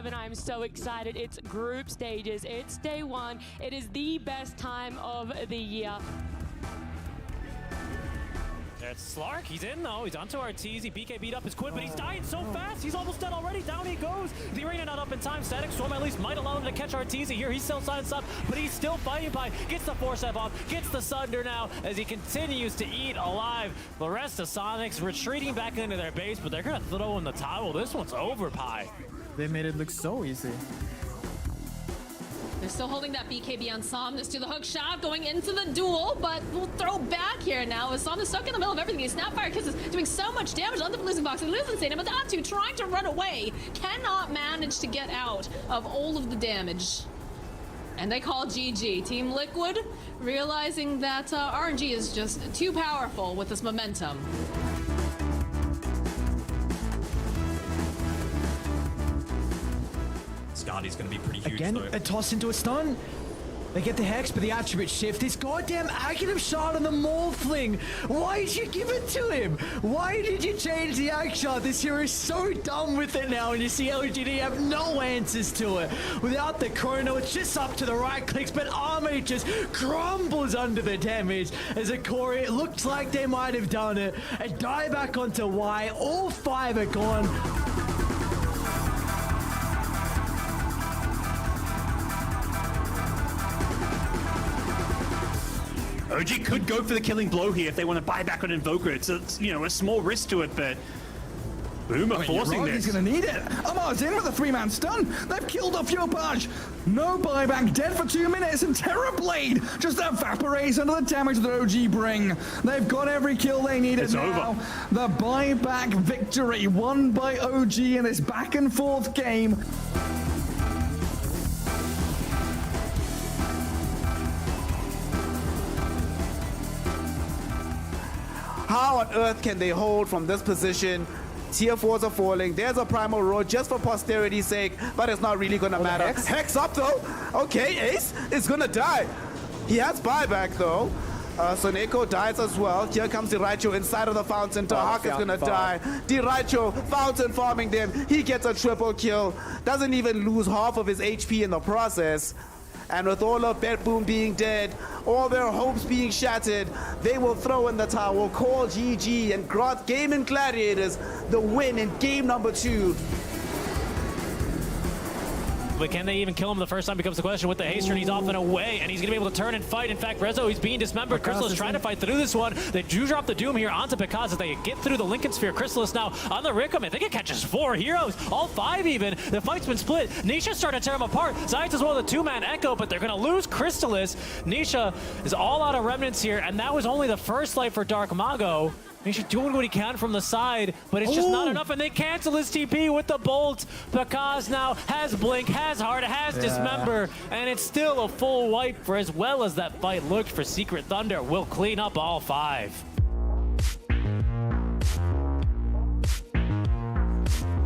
11. I'm so excited. It's group stages. It's day one. It is the best time of the year. There's Slark. He's in though. He's onto Arteezy. BK beat up his Quid, but he's dying so fast. He's almost dead already. Down he goes. The arena not up in time. Static Storm at least might allow him to catch Arteezy here. He's still silenced up, but he's still fighting by. Gets the 4-step off. Gets the Sunder now as he continues to eat alive. The rest of Sonics retreating back into their base, but they're going to throw in the towel. This one's over, Pi. They made it look so easy. They're still holding that BKB on Som. This to the hook shot, going into the duel, but we'll throw back here now as Som is stuck in the middle of everything. His Snapfire Kiss is doing so much damage on the losing box. They lose Insane, but the Atu trying to run away cannot manage to get out of all of the damage. And they call GG. Team Liquid realizing that RNG is just too powerful with this momentum. Scardy's going to be pretty huge. Again, though. a toss into a stun. They get the Hex, but the attribute shift. This goddamn Aghanim shot on the Morphling. Why did you give it to him? Why did you change the Ag shot? This hero is so done with it now, and you see LGD have no answers to it. Without the chrono, it's just up to the right clicks, but Army just crumbles under the damage. As a Corey, it looks like they might have done it. A die back onto Y. All 5 are gone. OG could go for the killing blow here if they want to buy back on Invoker. It's a, a small risk to it, but Boomer forcing this. He's going to need it. Amar's in with a 3-man stun. They've killed off Yopaj. No buyback, dead for 2 minutes, and Terrorblade just evaporates under the damage that OG bring. They've got every kill they needed it's now. Over. The buyback victory won by OG in this back and forth game. How on earth can they hold from this position? Tier 4s are falling. There's a Primal Roar just for posterity's sake, but it's not really gonna matter. Hex up though. Okay, Ace is gonna die. He has buyback though. Soneko dies as well. Here comes Diraicho inside of the fountain. Tahak is gonna die. Diraicho, fountain farming them. He gets a triple kill. Doesn't even lose half of his HP in the process. And with all of Betboom being dead, all their hopes being shattered, they will throw in the towel, call GG, and grant Gaming Gladiators the win in game number 2. But can they even kill him the first time becomes the question with the haster, and he's off and away, and he's going to be able to turn and fight. In fact, Rezo, he's being dismembered. Chrysalis trying to fight through this one. They do drop the Doom here onto Picaz as they get through the Lincoln Sphere. Chrysalis now on the Rickham. I think it catches 4 heroes, all 5 even. The fight's been split. Nisha's starting to tear him apart. Zayt's as well, the 2-man Echo, but they're going to lose Chrysalis. Nisha is all out of remnants here, and that was only the first life for Dark Mago. Nisha doing what he can from the side, but it's just not enough, and they cancel his TP with the bolt. Picaz now has Blink, has Heart, has Dismember, and it's still a full wipe for as well as that fight looked for Secret Thunder. Will clean up all 5.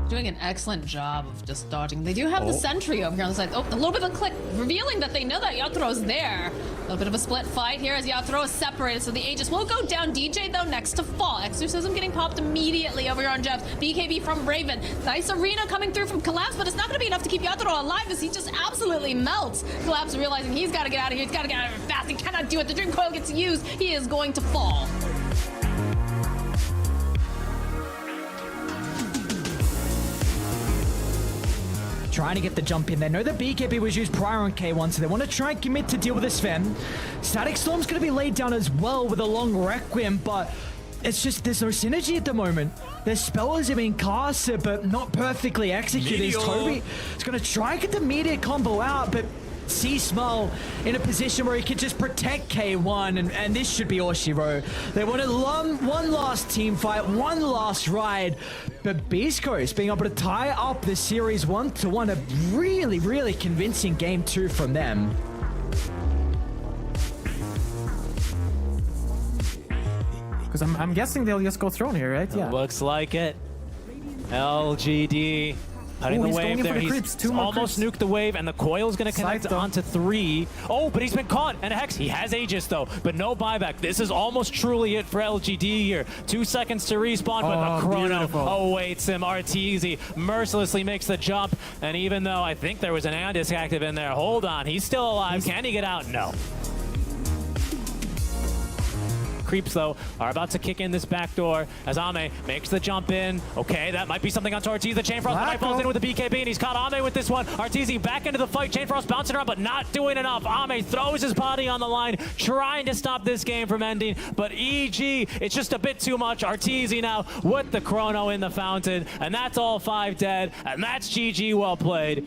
Doing an excellent job of just dodging. They do have the sentry over here on the side. Oh, a little bit of a click, revealing that they know that Yatro's there. A little bit of a split fight here as Yatro is separated, so the Aegis will go down. DJ, though, next to fall. Exorcism getting popped immediately over here on Jebs. BKB from Raven. Nice arena coming through from Collapse, but it's not going to be enough to keep Yatro alive as he just absolutely melts. Collapse realizing he's got to get out of here. He's got to get out of here fast. He cannot do it. The Dream Coil gets used. He is going to fall. Trying to get the jump in there. Know that BKB was used prior on K1, so they want to try and commit to deal with this Sven. Static Storm's going to be laid down as well with a long Requiem, but it's just there's no synergy at the moment. Their spells have been casted, but not perfectly executed. Toby is going to try and get the Meteor combo out, but C-Small in a position where he can just protect K1, and this should be all she wrote. They wanted one last team fight, one last ride, but Beast Coast being able to tie up the series 1-1, a really, really convincing game 2 from them. Because I'm guessing they'll just go throne here, right? Yeah. Looks like it. LGD Putting the he's wave going in there. for the He's creeps. Two more almost creeps. nuked the wave, and the coil is going to connect Side though. onto 3. Oh, but he's been caught. And a Hex, he has Aegis, though, but no buyback. This is almost truly it for LGD here. 2 seconds to respawn, but the Chrono beautiful. awaits him. Arteezy mercilessly makes the jump, and even though I think there was an Andis active in there, hold on, he's still alive. Can he get out? No. Creeps, though, are about to kick in this back door as Ame makes the jump in. Okay, that might be something onto Arteezy. The Chain Frost might falls in with the BKB, and he's caught Ame with this one. Arteezy back into the fight. Chain Frost bouncing around, but not doing enough. Ame throws his body on the line, trying to stop this game from ending, but EG, it's just a bit too much. Arteezy now with the Chrono in the fountain, and that's all 5 dead, and that's GG. Well played.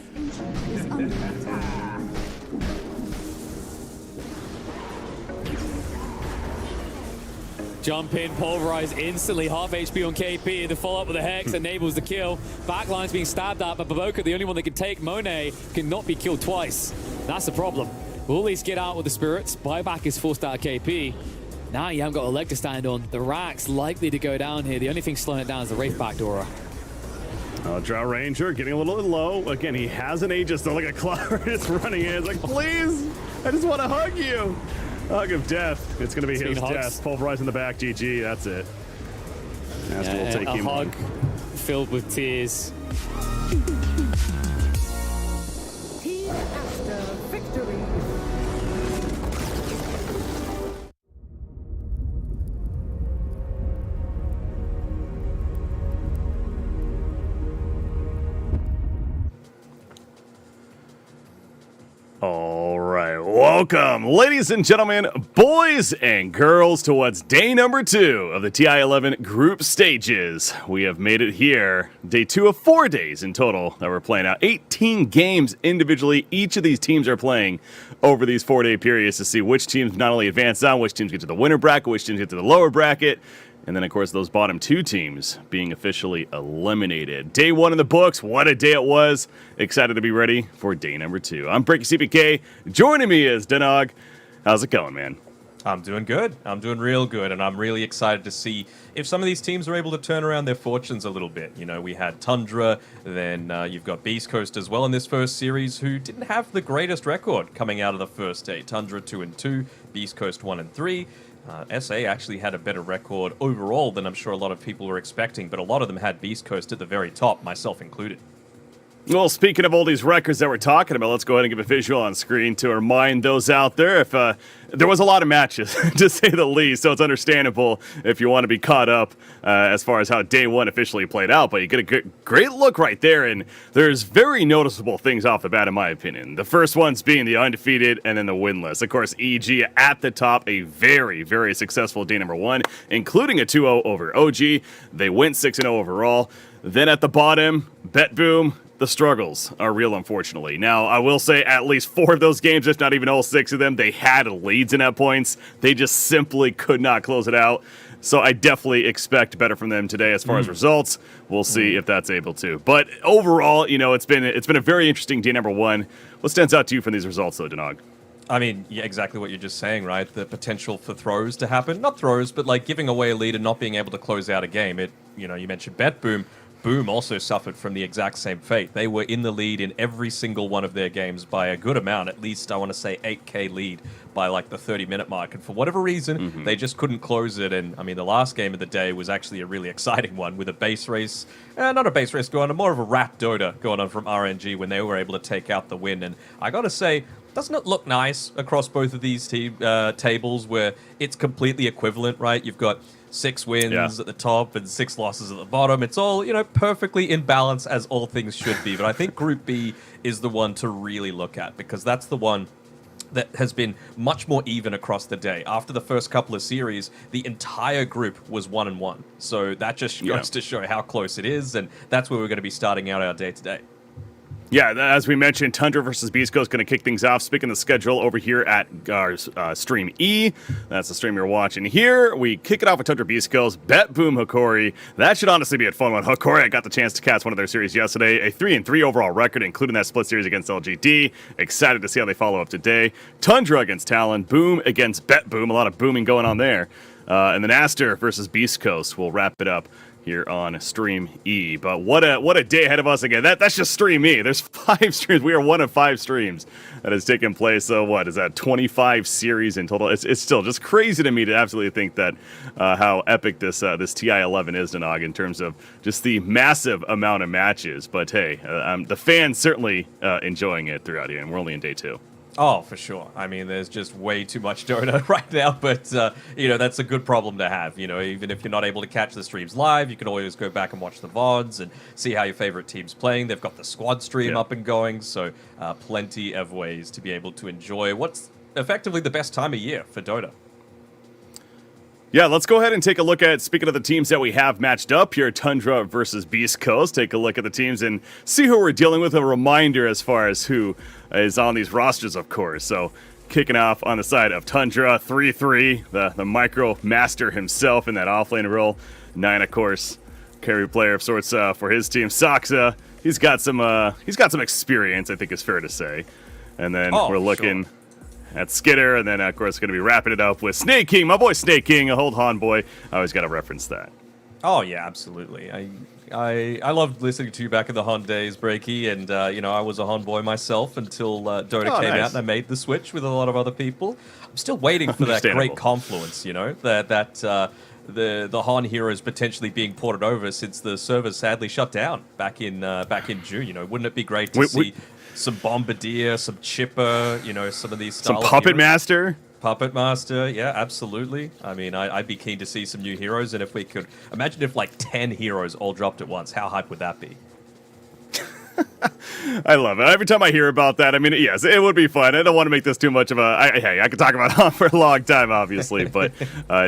Jump in, pulverize instantly, half HP on KP. The follow-up with the Hex enables the kill. Backline's being stabbed at, but Baboka, the only one that can take Monet, cannot be killed twice. That's the problem. Will at least get out with the spirits. Buyback is forced out of KP. Now you haven't got a leg to stand on. The Rack's likely to go down here. The only thing slowing it down is the Wraith backdoorer. Drow Ranger getting a little bit low. Again, he has an Aegis, though, like a cloud is running in. It's like, please, I just want to hug you. Hug of death. It's going to be his death. Pulverize in the back. GG. That's it. Master will take a him hug filled with tears. Team Aster victory. All right. Welcome, ladies and gentlemen, boys and girls, to what's day number 2 of the TI-11 group stages. We have made it here. Day 2 of 4 days in total that we're playing out. 18 games individually. Each of these teams are playing over these 4-day periods to see which teams not only advance down, which teams get to the winner bracket, which teams get to the lower bracket. And then, of course, those bottom 2 teams being officially eliminated. Day 1 in the books. What a day it was. Excited to be ready for day number 2. I'm Breaky CPK. Joining me is Denog. How's it going, man? I'm doing good. I'm doing real good, and I'm really excited to see if some of these teams are able to turn around their fortunes a little bit. You know, we had Tundra, then you've got Beast Coast as well in this first series, who didn't have the greatest record coming out of the first day. Tundra 2-2, Beast Coast 1-3. SA actually had a better record overall than I'm sure a lot of people were expecting, but a lot of them had Beast Coast at the very top, myself included. Well, speaking of all these records that we're talking about, let's go ahead and give a visual on screen to remind those out there. If there was a lot of matches, to say the least, so it's understandable if you want to be caught up as far as how day 1 officially played out. But you get a great look right there, and there's very noticeable things off the bat, in my opinion. The first ones being the undefeated and then the winless. Of course, EG at the top, a very, very successful day number 1, including a 2-0 over OG. They went 6-0 overall. Then at the bottom, Bet Boom. The struggles are real, unfortunately. Now, I will say at least 4 of those games, if not even all 6 of them, they had leads in at points. They just simply could not close it out. So I definitely expect better from them today as far as results. We'll see if that's able to. But overall, you know, it's been a very interesting day number 1. What stands out to you from these results, though, Denog? I mean, yeah, exactly what you're just saying, right? The potential for throws to happen. Not throws, but like giving away a lead and not being able to close out a game. You mentioned Bet Boom. Boom also suffered from the exact same fate. They were in the lead in every single one of their games by a good amount, at least I want to say 8k lead by like the 30-minute mark. And for whatever reason, they just couldn't close it. And I mean, the last game of the day was actually a really exciting one with a base race, not a base race going on, more of a rat Dota going on from RNG when they were able to take out the win. And I got to say, doesn't it look nice across both of these tables where it's completely equivalent, right? You've got 6 wins at the top and 6 losses at the bottom. It's all, perfectly in balance as all things should be. But I think Group B is the one to really look at because that's the one that has been much more even across the day. After the first couple of series, the entire group was 1-1. So that just goes to show how close it is, and that's where we're going to be starting out our day today. Yeah, as we mentioned, Tundra versus Beast Coast going to kick things off. Speaking of the schedule over here at our stream E, that's the stream you're watching here. We kick it off with Tundra Beast Coast, Bet Boom Hikori. That should honestly be a fun one. Hikori, I got the chance to cast one of their series yesterday. A 3-3 overall record, including that split series against LGD. Excited to see how they follow up today. Tundra against Talon. Boom against Bet Boom. A lot of booming going on there. And then Aster versus Beast Coast will wrap it up here on Stream E. But what a day ahead of us again. That's just Stream E. There's 5 streams. We are one of 5 streams that has taken place. So what is that? 25 series in total. It's still just crazy to me to absolutely think that how epic this TI-11 is, Nanog, in terms of just the massive amount of matches. But hey, the fans certainly enjoying it throughout here, and we're only in day 2. Oh, for sure. I mean, there's just way too much Dota right now, but, that's a good problem to have. Even if you're not able to catch the streams live, you can always go back and watch the VODs and see how your favorite team's playing. They've got the squad stream up and going, so plenty of ways to be able to enjoy what's effectively the best time of year for Dota. Yeah, let's go ahead and take a look at, speaking of the teams that we have matched up here, Tundra versus Beast Coast. Take a look at the teams and see who we're dealing with. A reminder as far as who is on these rosters, of course. So, kicking off on the side of Tundra, 3-3, the micro master himself in that offlane role. 9, of course, carry player of sorts for his team. Saksa, he's got some experience, I think is fair to say. And then we're looking... Sure. At Skitter, and then, of course, going to be wrapping it up with Snake King, my boy Snake King, a hold Han boy. I always got to reference that. Oh, yeah, absolutely. I loved listening to you back in the Han days, Breaky, and, I was a Han boy myself until Dota came out, and I made the switch with a lot of other people. I'm still waiting for that great confluence, that the Han heroes potentially being ported over since the servers sadly shut down back in June. Wouldn't it be great to see... some Bombardier, some Chipper, some of these styles. Some Puppet Master. Puppet Master, yeah, absolutely. I mean, I'd be keen to see some new heroes, and if we could... Imagine if, 10 heroes all dropped at once. How hype would that be? I love it. Every time I hear about that, I mean, yes, it would be fun. I don't want to make this too much of a... Hey, I could talk about Han for a long time, obviously, but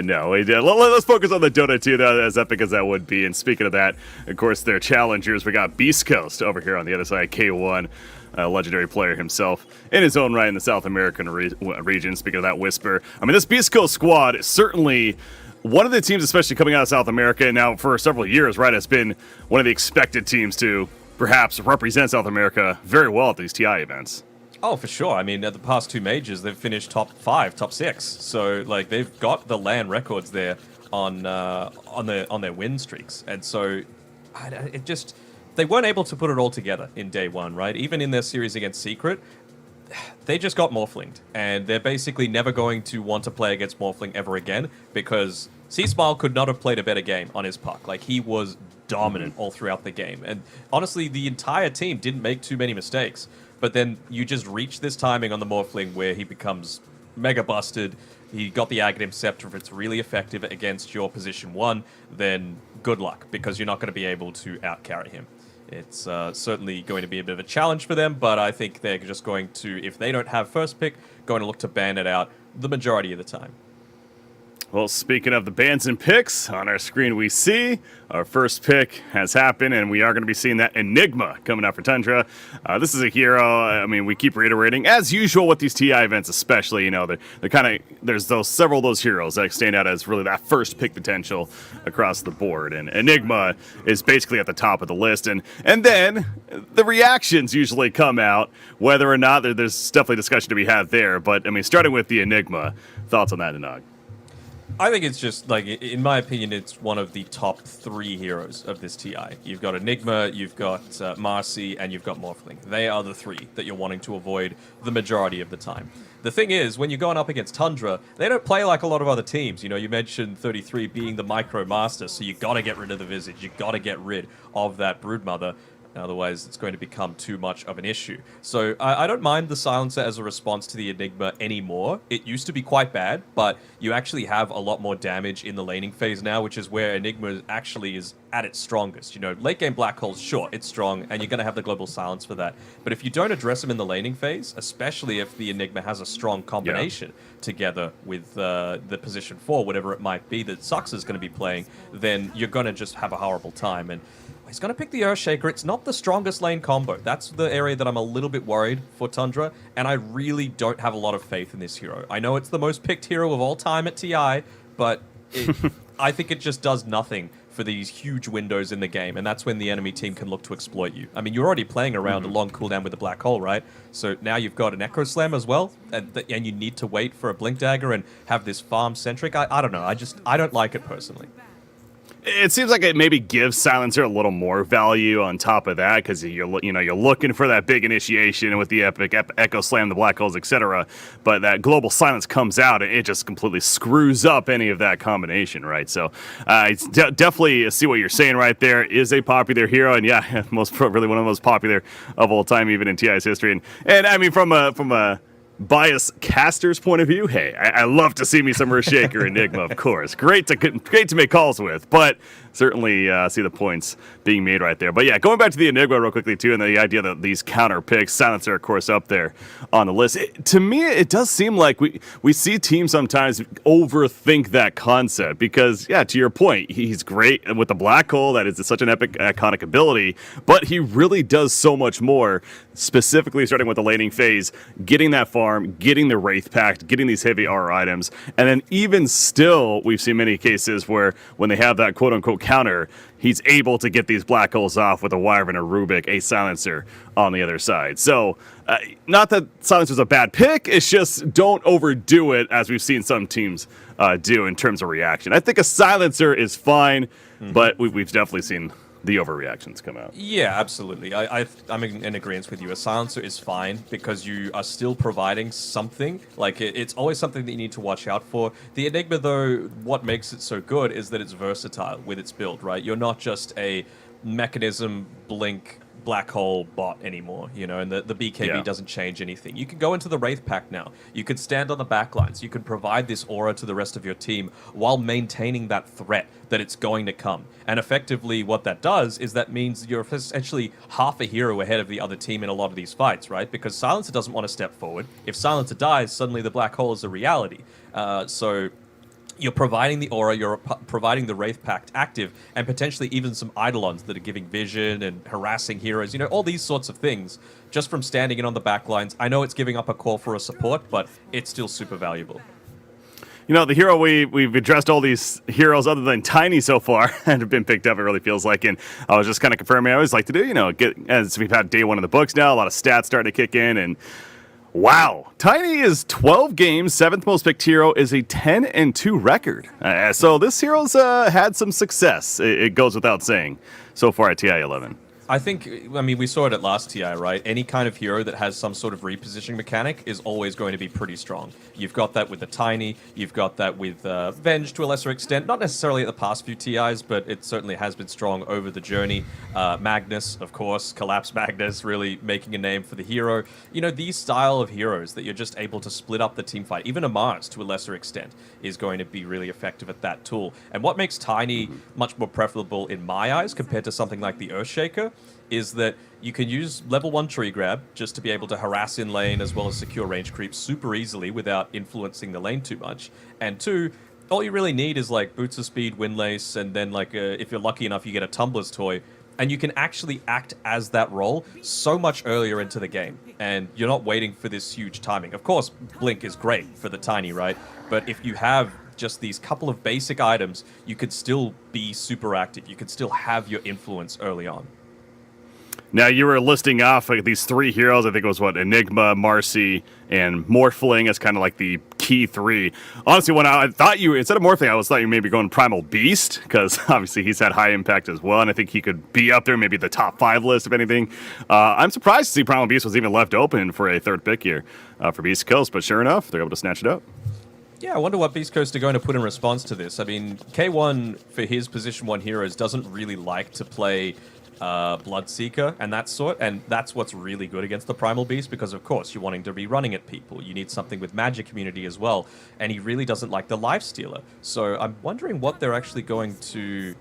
no. Let's focus on the Dota 2, though, as epic as that would be. And speaking of that, of course, their challengers, we got Beast Coast over here on the other side, K1. Legendary player himself in his own right in the South American region. Speaking of that Whisper, I mean, this Beast Coast squad is certainly one of the teams, especially coming out of South America now for several years, right, has been one of the expected teams to perhaps represent South America very well at these TI events. Oh, for sure. I mean, at the past 2 majors, they've finished top 5, top 6. So, they've got the LAN records there on their win streaks, and so it just. They weren't able to put it all together in day 1, right? Even in their series against Secret, they just got morphlinged. And they're basically never going to want to play against morphling ever again because C-Smile could not have played a better game on his puck. He was dominant all throughout the game. And honestly, the entire team didn't make too many mistakes. But then you just reach this timing on the morphling where he becomes mega busted. He got the Aghanim Scepter. If it's really effective against your position 1, then good luck because you're not going to be able to out-carry him. It's certainly going to be a bit of a challenge for them, but I think they're just going to, if they don't have first pick, going to look to ban it out the majority of the time. Well, speaking of the bans and picks, on our screen we see our first pick has happened, and we are going to be seeing that Enigma coming out for Tundra. This is a hero, I mean, we keep reiterating, as usual with these TI events especially, they're kind of, there's several of those heroes that stand out as really that first pick potential across the board, and Enigma is basically at the top of the list, and then the reactions usually come out, whether or not there's definitely discussion to be had there, but I mean, starting with the Enigma, thoughts on that, Nanog? I think it's just, in my opinion, it's one of the top 3 heroes of this TI. You've got Enigma, you've got Marcy, and you've got Morphling. They are the 3 that you're wanting to avoid the majority of the time. The thing is, when you're going up against Tundra, they don't play like a lot of other teams. You mentioned 33 being the micro master, so you got to get rid of the Visage. You got to get rid of that Broodmother. Otherwise, it's going to become too much of an issue. So I don't mind the Silencer as a response to the Enigma anymore. It used to be quite bad, but you actually have a lot more damage in the laning phase now, which is where Enigma actually is at its strongest. Late game Black Hole's, sure, it's strong, and you're going to have the Global Silence for that. But if you don't address him in the laning phase, especially if the Enigma has a strong combination together with the position 4, whatever it might be that Sux is going to be playing, then you're going to just have a horrible time. And he's going to pick the Earthshaker. It's not the strongest lane combo. That's the area that I'm a little bit worried for Tundra, and I really don't have a lot of faith in this hero. I know it's the most picked hero of all time at TI, but I think it just does nothing for these huge windows in the game, and that's when the enemy team can look to exploit you. I mean, you're already playing around a long cooldown with the Black Hole, right? So now you've got an Echo Slam as well, and you need to wait for a Blink Dagger and have this farm-centric. I don't know. I don't like it personally. It seems like it maybe gives Silencer a little more value on top of that, because you're looking for that big initiation with the epic Echo Slam, the Black Holes, etc. But that Global Silence comes out and it just completely screws up any of that combination, right? So it's definitely see what you're saying right there. Is a popular hero, and yeah, really one of the most popular of all time, even in TI's history. And I mean, from a biased caster's point of view, hey, I love to see me some Earthshaker Enigma, of course. Great to make calls with, but certainly see the points being made right there. But yeah, going back to the Enigma real quickly too, and the idea that these counter picks, Silencer of course up there on the list. To me, it does seem like we see teams sometimes overthink that concept, because yeah, to your point, he's great with the Black Hole. That is such an epic, iconic ability, but he really does so much more, specifically starting with the laning phase, getting that farm, getting the Wraith Pact, getting these heavy R items, and then even still, we've seen many cases where when they have that quote-unquote counter, he's able to get these Black Holes off with a Wyvern, a Rubik, a Silencer on the other side. So, not that Silencer's a bad pick, it's just don't overdo it, as we've seen some teams do in terms of reaction. I think a Silencer is fine, but we've definitely seen the overreactions come out. Yeah, absolutely. I'm in agreement with you. A Silencer is fine because you are still providing something. Like, it's always something that you need to watch out for. The Enigma, though, what makes it so good is that it's versatile with its build, right? You're not just a mechanism, blink, Black Hole bot anymore, and the BKB doesn't change anything. You can go into the Wraith Pact now. You can stand on the backlines. You can provide this aura to the rest of your team while maintaining that threat that it's going to come. And effectively what that does is that means you're essentially half a hero ahead of the other team in a lot of these fights, right? Because Silencer doesn't want to step forward. If Silencer dies, suddenly the Black Hole is a reality. So you're providing the aura, you're providing the Wraith Pact active, and potentially even some Eidolons that are giving vision and harassing heroes, all these sorts of things, just from standing in on the back lines. I know it's giving up a call for a support, but it's still super valuable. The hero we've addressed all these heroes other than Tiny so far and have been picked up, it really feels like. And I was just kind of confirming I always like to do, as we've had day one of the books now, a lot of stats starting to kick in, and wow, Tiny is 12 games, 7th most picked hero, is a 10-2 record. So this hero's had some success, it goes without saying, so far at TI 11. We saw it at last TI, right? Any kind of hero that has some sort of repositioning mechanic is always going to be pretty strong. You've got that with the Tiny, you've got that with Venge to a lesser extent, not necessarily at the past few TIs, but it certainly has been strong over the journey. Magnus, of course, Collapse Magnus, really making a name for the hero. These style of heroes that you're just able to split up the team fight, even a Mars to a lesser extent, is going to be really effective at that tool. And what makes Tiny much more preferable in my eyes compared to something like the Earthshaker is that you can use level 1 tree grab just to be able to harass in lane as well as secure range creep super easily without influencing the lane too much. And 2, all you really need is like Boots of Speed, Windlace, and then if you're lucky enough, you get a Tumbler's Toy. And you can actually act as that role so much earlier into the game. And you're not waiting for this huge timing. Of course, Blink is great for the Tiny, right? But if you have just these couple of basic items, you could still be super active. You could still have your influence early on. Now, you were listing off these 3 heroes. I think it was, Enigma, Marcy, and Morphling as kind of like the key 3. Honestly, when I thought instead of Morphling, I thought you maybe going Primal Beast, because obviously he's had high impact as well, and I think he could be up there, maybe the top 5 list, if anything. I'm surprised to see Primal Beast was even left open for a 3rd pick here for Beast Coast, but sure enough, they're able to snatch it up. Yeah, I wonder what Beast Coast are going to put in response to this. I mean, K1, for his Position 1 heroes, doesn't really like to play Bloodseeker and that sort, and that's what's really good against the Primal Beast, because of course you're wanting to be running at people. You need something with magic immunity as well, and he really doesn't like the Lifestealer. So I'm wondering what they're actually going to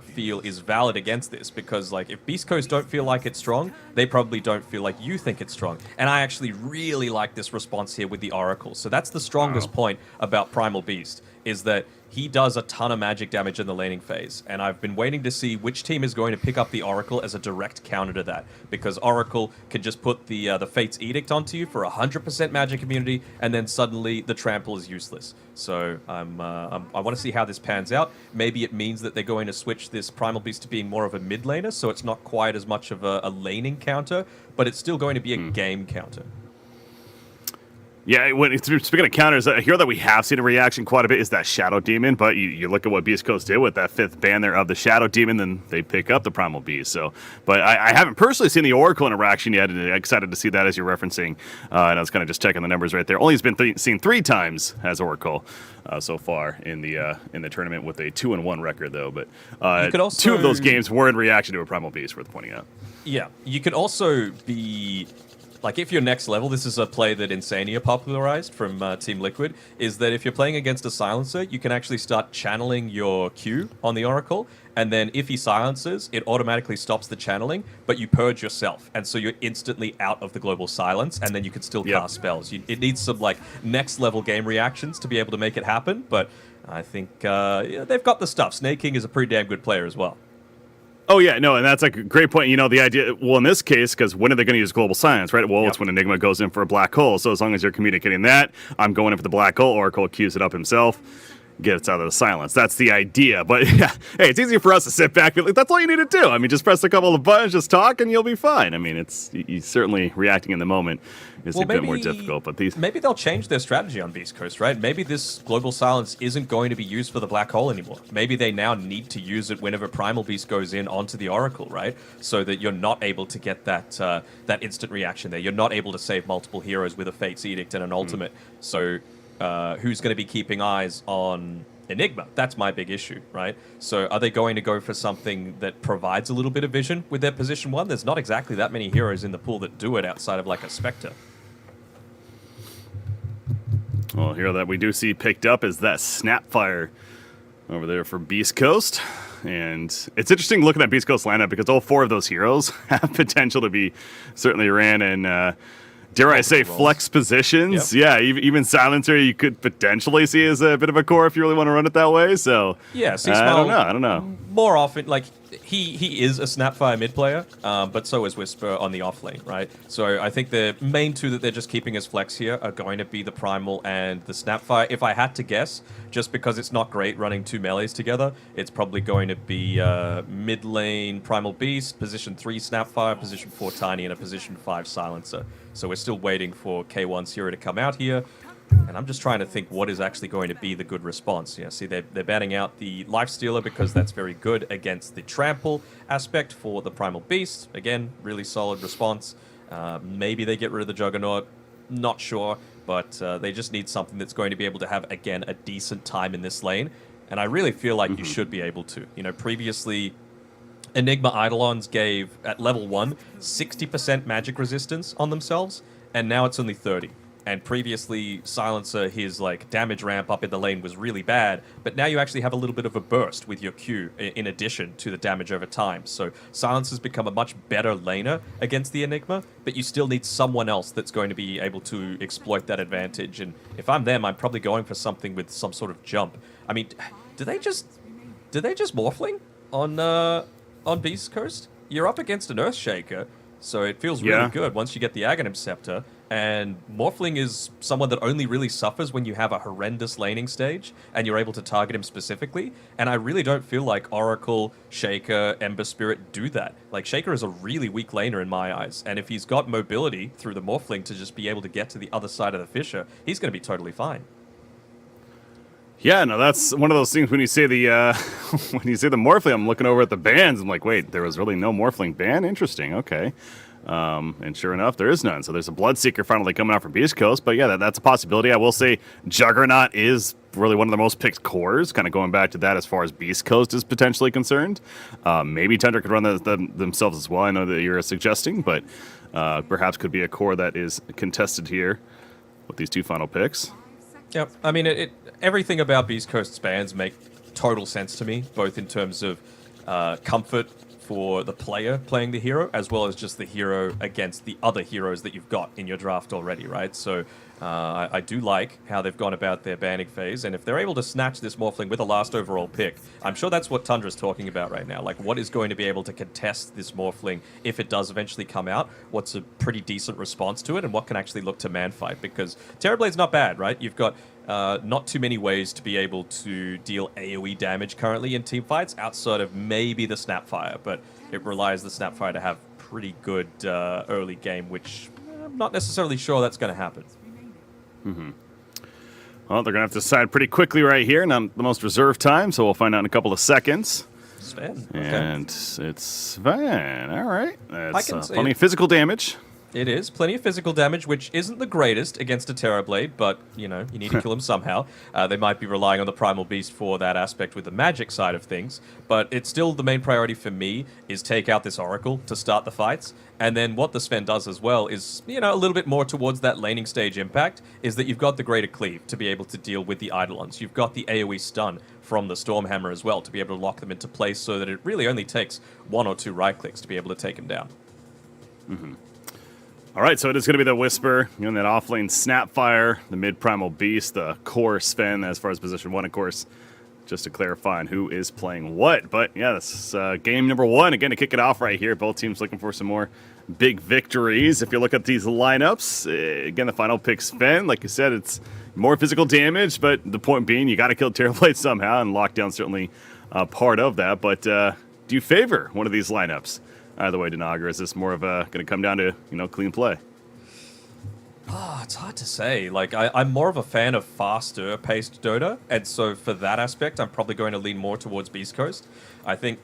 feel is valid against this, because if Beast Coast don't feel like it's strong, they probably don't feel like you think it's strong. And I actually really like this response here with the Oracle. So that's the strongest point about Primal Beast, is that he does a ton of magic damage in the laning phase, and I've been waiting to see which team is going to pick up the Oracle as a direct counter to that, because Oracle can just put the Fate's Edict onto you for 100% magic immunity, and then suddenly the Trample is useless. So I want to see how this pans out. Maybe it means that they're going to switch this Primal Beast to being more of a mid laner, so it's not quite as much of a laning counter, but it's still going to be a game counter. Yeah, speaking of counters, a hero that we have seen a reaction quite a bit is that Shadow Demon, but you look at what Beast Coast did with that 5th ban there of the Shadow Demon, then they pick up the Primal Beast. So, but I haven't personally seen the Oracle interaction yet, and I'm excited to see that as you're referencing. And I was kind of just checking the numbers right there. Only has been seen 3 times as Oracle so far in the tournament with a 2-1 record, though. But you could also, 2 of those games were in reaction to a Primal Beast, worth pointing out. Yeah, you could also be... Like, if you're next level, this is a play that Insania popularized from Team Liquid, is that if you're playing against a silencer, you can actually start channeling your Q on the Oracle, and then if he silences, it automatically stops the channeling, but you purge yourself, and so you're instantly out of the global silence, and then you can still cast spells. It needs some, like, next-level game reactions to be able to make it happen, but I think yeah, they've got the stuff. Snake King is a pretty damn good player as well. Oh, yeah, no, and that's a great point. You know, the idea, well, in this case, because when are they going to use global silence, right? Well, it's when Enigma goes in for a black hole. So as long as you're communicating that, I'm going in for the black hole. Oracle cues it up himself, gets out of the silence. That's the idea. But, yeah, hey, it's easier for us to sit back. Like, that's all you need to do. I mean, just press a couple of buttons, just talk, and you'll be fine. I mean, it's certainly reacting in the moment is a bit more difficult. But maybe they'll change their strategy on Beast Coast, right? Maybe this global silence isn't going to be used for the black hole anymore. Maybe they now need to use it whenever Primal Beast goes in onto the Oracle, right? So that you're not able to get that instant reaction there. You're not able to save multiple heroes with a Fate's Edict and an ultimate. So who's going to be keeping eyes on Enigma? That's my big issue, right? So are they going to go for something that provides a little bit of vision with their position 1? There's not exactly that many heroes in the pool that do it outside of like a Spectre. Well, a hero that we do see picked up is that Snapfire over there for Beast Coast. And it's interesting looking at Beast Coast lineup because all 4 of those heroes have potential to be certainly ran in, dare I say, flex positions. Yep. Yeah, even Silencer you could potentially see as a bit of a core if you really want to run it that way. So yeah, I don't know. More often, like he is a Snapfire mid player, but so is Whisper on the off lane, right? So I think the main 2 that they're just keeping as flex here are going to be the Primal and the Snapfire. If I had to guess, just because it's not great running 2 melees together, it's probably going to be mid lane Primal Beast, position 3 Snapfire, position 4 Tiny, and a position 5 Silencer. So we're still waiting for K1's hero to come out here. And I'm just trying to think what is actually going to be the good response. Yeah, see, they're banning out the Lifestealer because that's very good against the Trample aspect for the Primal Beast. Again, really solid response. Maybe they get rid of the Juggernaut. Not sure. But they just need something that's going to be able to have, again, a decent time in this lane. And I really feel like you should be able to. You know, previously, Enigma Eidolons gave, at level 1, 60% magic resistance on themselves. And now it's only 30. And previously, Silencer, his like damage ramp up in the lane was really bad, but now you actually have a little bit of a burst with your Q in addition to the damage over time. So Silencer's become a much better laner against the Enigma, but you still need someone else that's going to be able to exploit that advantage. And if I'm them, I'm probably going for something with some sort of jump. I mean, did they just Morphling on Beast Coast? You're up against an Earthshaker, so it feels really good once you get the Aghanim Scepter. And Morphling is someone that only really suffers when you have a horrendous laning stage and you're able to target him specifically. And I really don't feel like Oracle, Shaker, Ember Spirit do that. Like, Shaker is a really weak laner in my eyes. And if he's got mobility through the Morphling to just be able to get to the other side of the fissure, he's going to be totally fine. Yeah, no, that's one of those things when you say the Morphling, I'm looking over at the bans. I'm like, wait, there was really no Morphling ban? Interesting, okay. And sure enough, there is none. So there's a Bloodseeker finally coming out from Beast Coast. But yeah, that's a possibility. I will say Juggernaut is really one of the most picked cores, kind of going back to that as far as Beast Coast is potentially concerned. Maybe Tundra could run themselves as well. I know that you're suggesting, but perhaps could be a core that is contested here with these 2 final picks. Yep. I mean, everything about Beast Coast's bans make total sense to me, both in terms of comfort for the player playing the hero, as well as just the hero against the other heroes that you've got in your draft already, right? So I do like how they've gone about their banning phase, and if they're able to snatch this Morphling with a last overall pick, I'm sure that's what Tundra's talking about right now. Like, what is going to be able to contest this Morphling if it does eventually come out? What's a pretty decent response to it, and what can actually look to man-fight? Because Terrorblade's not bad, right? You've got not too many ways to be able to deal AoE damage currently in team fights, outside of maybe the Snapfire, but it relies the Snapfire to have pretty good early game, which I'm not necessarily sure that's going to happen. Well, they're going to have to decide pretty quickly right here. Not the most reserved time, so we'll find out in a couple of seconds. Sven. And it's Sven. All right. That's can see plenty it. of physical damage. It is. Plenty of physical damage, which isn't the greatest against a Terrorblade, but, you know, you need to kill him somehow. They might be relying on the Primal Beast for that aspect with the magic side of things, but it's still the main priority for me is take out this Oracle to start the fights. And then what the Sven does as well is, you know, a little bit more towards that laning stage impact, is that you've got the Greater Cleave to be able to deal with the Eidolons. You've got the AoE stun from the Stormhammer as well to be able to lock them into place so that it really only takes 1 or 2 right clicks to be able to take him down. All right, so it is going to be the Whisper, you know, that offlane Snapfire, the mid-Primal Beast, the core Sven as far as position 1, of course, just to clarify on who is playing what. But, yeah, this is game number 1. Again, to kick it off right here, both teams looking for some more big victories. If you look at these lineups, again, the final pick Sven. Like you said, it's more physical damage, but the point being you got to kill Terrorblade somehow, and Lockdown's certainly part of that. But do you favor one of these lineups? Either way, Denaga, is this more of a going to come down to, you know, clean play? It's hard to say. Like, I'm more of a fan of faster-paced Dota, and so for that aspect, I'm probably going to lean more towards Beast Coast. I think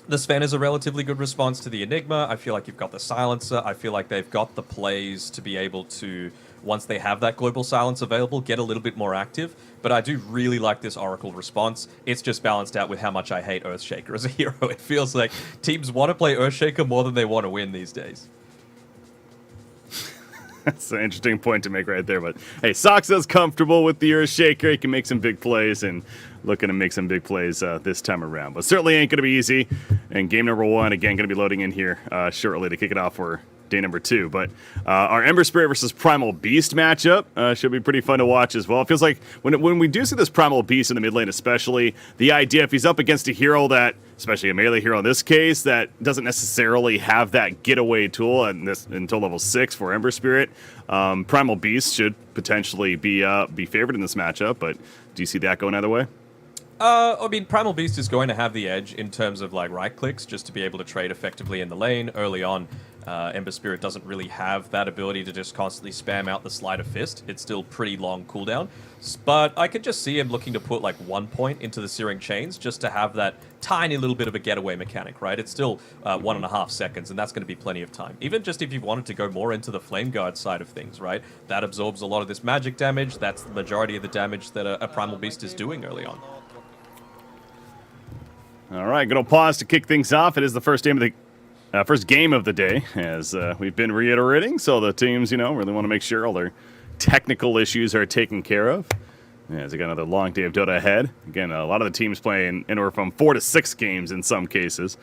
the Sven is a relatively good response to the Enigma. I feel like you've got the Silencer. I feel like they've got the plays to be able to, once they have that Global Silence available, get a little bit more active. But I do really like this Oracle response. It's just balanced out with how much I hate Earthshaker as a hero. It feels like teams want to play Earthshaker more than they want to win these days. That's an interesting point to make right there. But, hey, Soxa's comfortable with the Earthshaker. He can make some big plays, and looking to make some big plays this time around. But certainly ain't going to be easy. And game number 1, again, going to be loading in here shortly to kick it off for day number 2. But our Ember Spirit versus Primal Beast matchup should be pretty fun to watch as well. It feels like when we do see this Primal Beast in the mid lane especially, the idea if he's up against a hero that, especially a melee hero in this case, that doesn't necessarily have that getaway tool until level 6 for Ember Spirit, Primal Beast should potentially be favored in this matchup. But do you see that going either way? I mean, Primal Beast is going to have the edge in terms of, like, right clicks, just to be able to trade effectively in the lane early on. Ember Spirit doesn't really have that ability to just constantly spam out the Sleight of Fist. It's still pretty long cooldown. But I could just see him looking to put, like, 1 point into the Searing Chains just to have that tiny little bit of a getaway mechanic, right? It's still 1.5 seconds, and that's going to be plenty of time. Even just if you wanted to go more into the Flame Guard side of things, right? That absorbs a lot of this magic damage. That's the majority of the damage that a Primal Beast is doing early on. All right, going to pause to kick things off. It is the first game of the day, as we've been reiterating. So the teams, you know, really want to make sure all their technical issues are taken care of. As they got another long day of Dota ahead. Again, a lot of the teams playing anywhere from 4 to 6 games in some cases.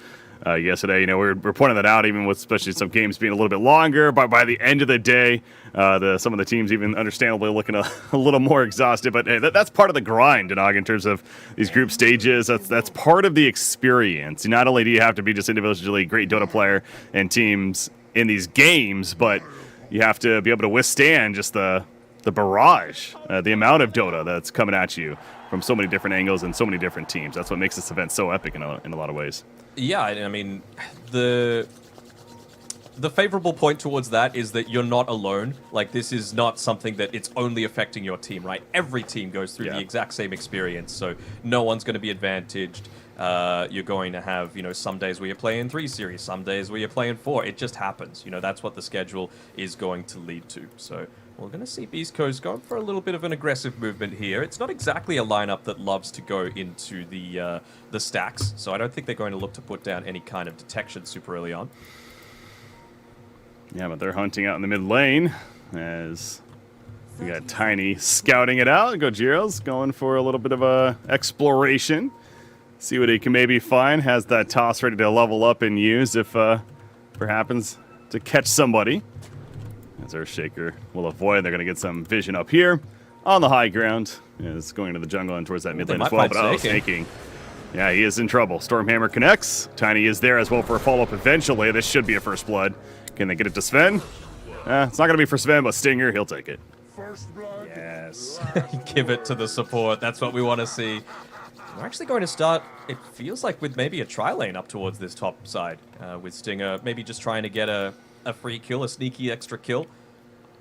Yesterday, you know, we're pointing that out, even with especially some games being a little bit longer. But by the end of the day, some of the teams even understandably looking a little more exhausted. But hey, that's part of the grind, Denog, in terms of these group stages. That's part of the experience. Not only do you have to be just individually a great Dota player and teams in these games, but you have to be able to withstand just the barrage, the amount of Dota that's coming at you from so many different angles and so many different teams. That's what makes this event so epic in a lot of ways. Yeah, I mean, the favorable point towards that is that you're not alone. Like, this is not something that it's only affecting your team, right? Every team goes through the exact same experience, so no one's going to be advantaged. You're going to have, you know, some days where you're playing 3 series, some days where you're playing 4. It just happens. You know, that's what the schedule is going to lead to. So we're going to see Beast Coast going for a little bit of an aggressive movement here. It's not exactly a lineup that loves to go into the stacks, so I don't think they're going to look to put down any kind of detection super early on. Yeah, but they're hunting out in the mid lane as we got Tiny scouting it out. Gojiro's going for a little bit of a exploration. See what he can maybe find. Has that toss ready to level up and use if happens to catch somebody. As Earthshaker will avoid. They're going to get some vision up here on the high ground. It's going into the jungle and towards that mid lane as well. But snaking. Yeah, he is in trouble. Stormhammer connects. Tiny is there as well for a follow-up eventually. This should be a first blood. Can they get it to Sven? It's not going to be for Sven, but Stinger, he'll take it. Yes. Give it to the support. That's what we want to see. We're actually going to start, it feels like, with maybe a tri-lane up towards this top side. With Stinger maybe just trying to get a free kill, a sneaky extra kill.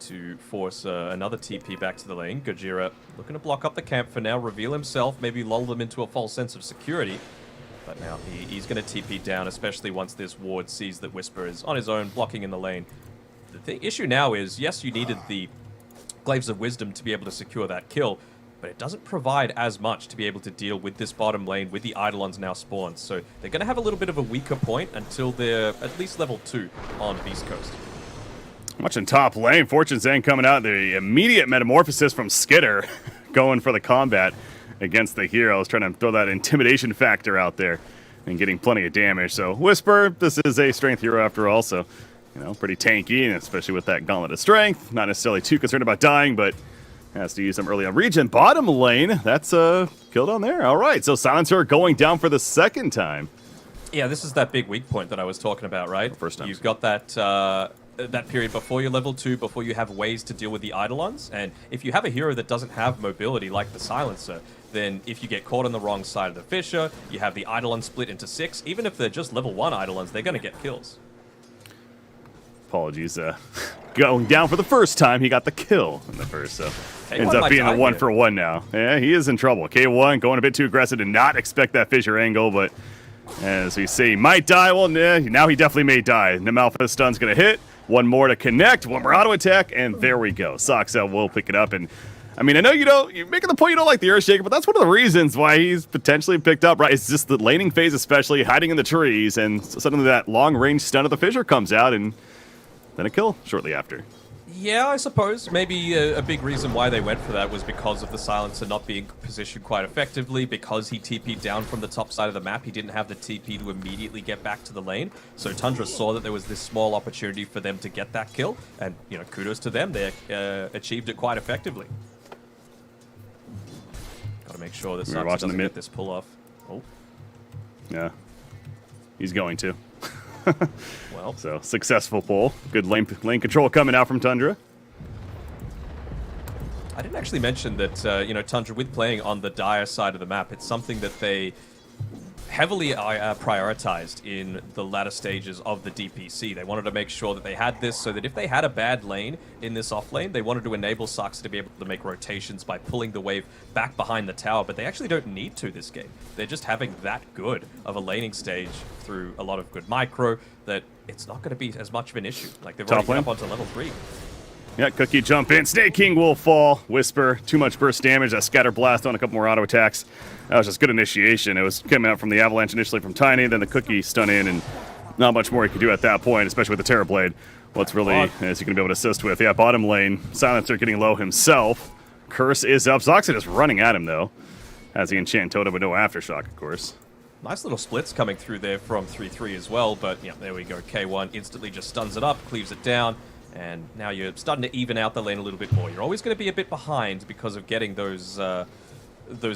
to force another TP back to the lane. Gojira looking to block up the camp for now, reveal himself, maybe lull them into a false sense of security. But now he's going to TP down, especially once this ward sees that Whisper is on his own, blocking in the lane. The issue now is, yes, you needed the Glaives of Wisdom to be able to secure that kill, but it doesn't provide as much to be able to deal with this bottom lane with the Eidolons now spawned. So they're going to have a little bit of a weaker point until they're at least level 2 on Beast Coast. Watching top lane, Fortune Zang coming out, the immediate metamorphosis from Skitter going for the combat against the heroes, trying to throw that intimidation factor out there and getting plenty of damage. So Whisper, this is a strength hero after all, so, you know, pretty tanky, and especially with that gauntlet of strength. Not necessarily too concerned about dying, but has to use them early on region. Bottom lane, that's killed on there. All right, so Silencer going down for the second time. Yeah, this is that big weak point that I was talking about, right? First time. You've got that period before you're level 2, before you have ways to deal with the Eidolons, and if you have a hero that doesn't have mobility like the Silencer, then if you get caught on the wrong side of the fissure, you have the Eidolon split into 6. Even if they're just level 1 Eidolons, they're going to get kills. Apologies, going down for the first time, he got the kill in the first, so ends up being a 1-for-1 now. Yeah, he is in trouble. K1 going a bit too aggressive, did not expect that fissure angle, but as we see, he might die. Well, now he definitely may die. Namalfa stun's going to hit. One more to connect, one more auto attack, and there we go. Soxa will pick it up, and I mean, I know you're making the point you don't like the Earthshaker, but that's one of the reasons why he's potentially picked up, right? It's just the laning phase, especially hiding in the trees, and suddenly that long-range stun of the fissure comes out, and then a kill shortly after. Yeah, I suppose. Maybe a big reason why they went for that was because of the Silencer not being positioned quite effectively, because he TP'd down from the top side of the map. He didn't have the TP to immediately get back to the lane. So Tundra saw that there was this small opportunity for them to get that kill, and, you know, kudos to them. They achieved it quite effectively. Got to make sure that Sucks doesn't get this pull off. Oh. Yeah. He's going to. Well, so successful pull. Good lane control coming out from Tundra. I didn't actually mention that, you know, Tundra, with playing on the dire side of the map, it's something that they heavily prioritized in the latter stages of the DPC. They wanted to make sure that they had this so that if they had a bad lane in this off lane, they wanted to enable Sucks to be able to make rotations by pulling the wave back behind the tower, but they actually don't need to this game. They're just having that good of a laning stage through a lot of good micro that it's not going to be as much of an issue. Like, they've already got up onto level 3. Yeah, Cookie jump in. Snake King will fall. Whisper, too much burst damage. That Scatter Blast on a couple more auto attacks. That was just good initiation. It was coming out from the Avalanche initially from Tiny, then the Cookie stun in, and not much more he could do at that point, especially with the Terror Blade. What's really is he going to be able to assist with? Yeah, bottom lane. Silencer getting low himself. Curse is up. Zoxa just running at him, though. Has the Enchant Totem, but no Aftershock, of course. Nice little splits coming through there from 3-3 as well, but yeah, there we go. K1 instantly just stuns it up, cleaves it down, and now you're starting to even out the lane a little bit more. You're always going to be a bit behind because of getting those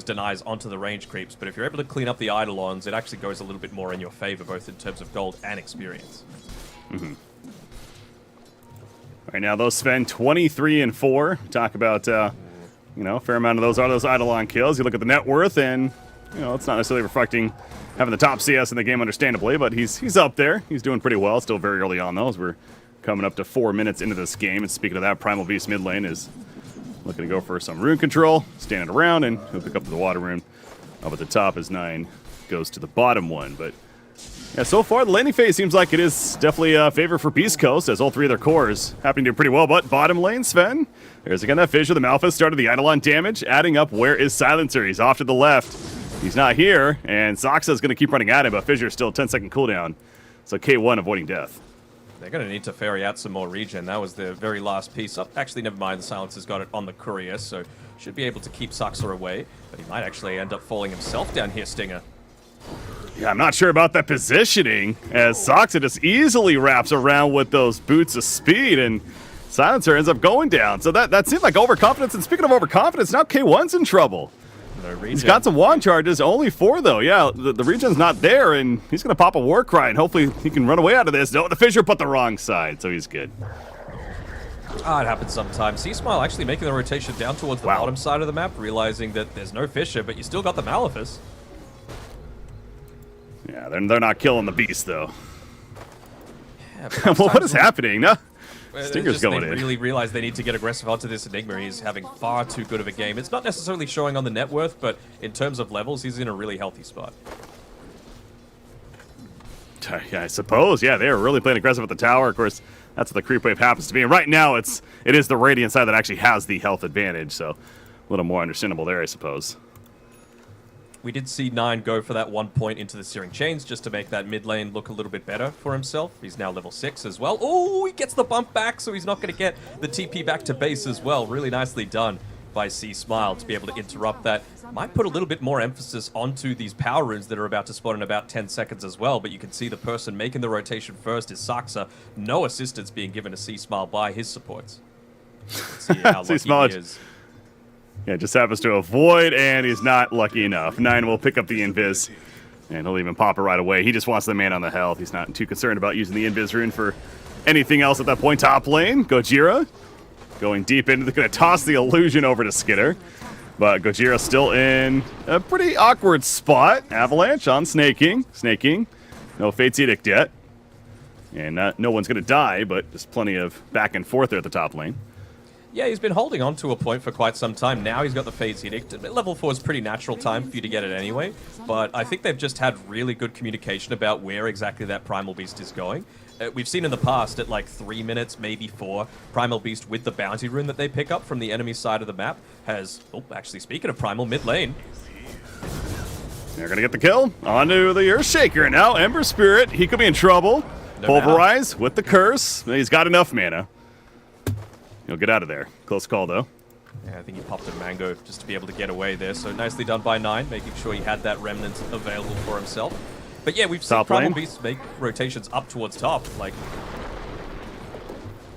denies onto the range creeps, but if you're able to clean up the Eidolons, it actually goes a little bit more in your favor, both in terms of gold and experience. Mm-hmm. All right, now those Sven 23 and 4. Talk about, you know, a fair amount of those are those Eidolon kills. You look at the net worth, and you know, it's not necessarily reflecting having the top CS in the game, understandably, but he's up there. He's doing pretty well. Still very early on, though, as we're coming up to 4 minutes into this game. And speaking of that, Primal Beast mid lane is looking to go for some rune control, standing around, and he'll pick up the water rune up at the top as 9 goes to the bottom one. But yeah, so far the laning phase seems like it is definitely a favor for Beast Coast, as all 3 of their cores happening to do pretty well. But bottom lane, Sven, there's again that fissure. The Malphite started the Eidolon damage, adding up. Where is Silencer? He's off to the left. He's not here, and Soxa's going to keep running at him, but Fissure's still a 10-second cooldown. So K1 avoiding death. They're going to need to ferry out some more regen. That was the very last piece. Oh, actually, never mind. The Silencer's got it on the courier, so should be able to keep Soxa away. But he might actually end up falling himself down here, Stinger. Yeah, I'm not sure about that positioning, as Soxa just easily wraps around with those boots of speed, and Silencer ends up going down. So that seemed like overconfidence, and speaking of overconfidence, now K1's in trouble. No regen. He's got some wand charges, only 4 though. Yeah, the regen's not there, and he's going to pop a war cry, and hopefully he can run away out of this. No, the Fissure put the wrong side, so he's good. It happens sometimes. C-Smile actually making the rotation down towards the bottom side of the map, realizing that there's no Fissure, but you still got the Malefice. Yeah, they're not killing the beast, though. Yeah, well, what is happening? Stinger's going they in. really realize they need to get aggressive onto this Enigma. He's having far too good of a game. It's not necessarily showing on the net worth, but in terms of levels, he's in a really healthy spot. Yeah, I suppose. Yeah, they are really playing aggressive at the tower. Of course, that's what the creep wave happens to be. And right now, it is the Radiant side that actually has the health advantage. So a little more understandable there, I suppose. We did see 9 go for that 1 point into the Searing Chains just to make that mid lane look a little bit better for himself. He's now level 6 as well. Oh, he gets the bump back, so he's not going to get the TP back to base as well. Really nicely done by C Smile to be able to interrupt that. Might put a little bit more emphasis onto these power runes that are about to spawn in about 10 seconds as well, but you can see the person making the rotation first is Saksa. No assistance being given to C Smile by his supports. Let's see how lucky he is. Yeah, just happens to avoid, and he's not lucky enough. 9 will pick up the invis, and he'll even pop it right away. He just wants the man on the health. He's not too concerned about using the invis rune for anything else at that point. Top lane, Gojira going deep into the, going to toss the illusion over to Skitter. But Gojira still in a pretty awkward spot. Avalanche on Snaking. Snaking. No Fate's Edict yet. And no one's going to die, but just plenty of back and forth there at the top lane. Yeah, he's been holding on to a point for quite some time. Now he's got the Fate's Edict. Level 4 is pretty natural time for you to get it anyway. But I think they've just had really good communication about where exactly that Primal Beast is going. We've seen in the past at like 3 minutes, maybe 4, Primal Beast with the bounty rune that they pick up from the enemy side of the map has... Oh, actually, speaking of Primal, mid lane. They're going to get the kill. Onto the Earthshaker now. Ember Spirit, he could be in trouble. No Pulverize with the curse. He's got enough mana. He'll get out of there. Close call, though. Yeah, I think he popped a mango just to be able to get away there. So nicely done by 9, making sure he had that remnant available for himself. But yeah, we've seen Primal Beasts make rotations up towards top. Like,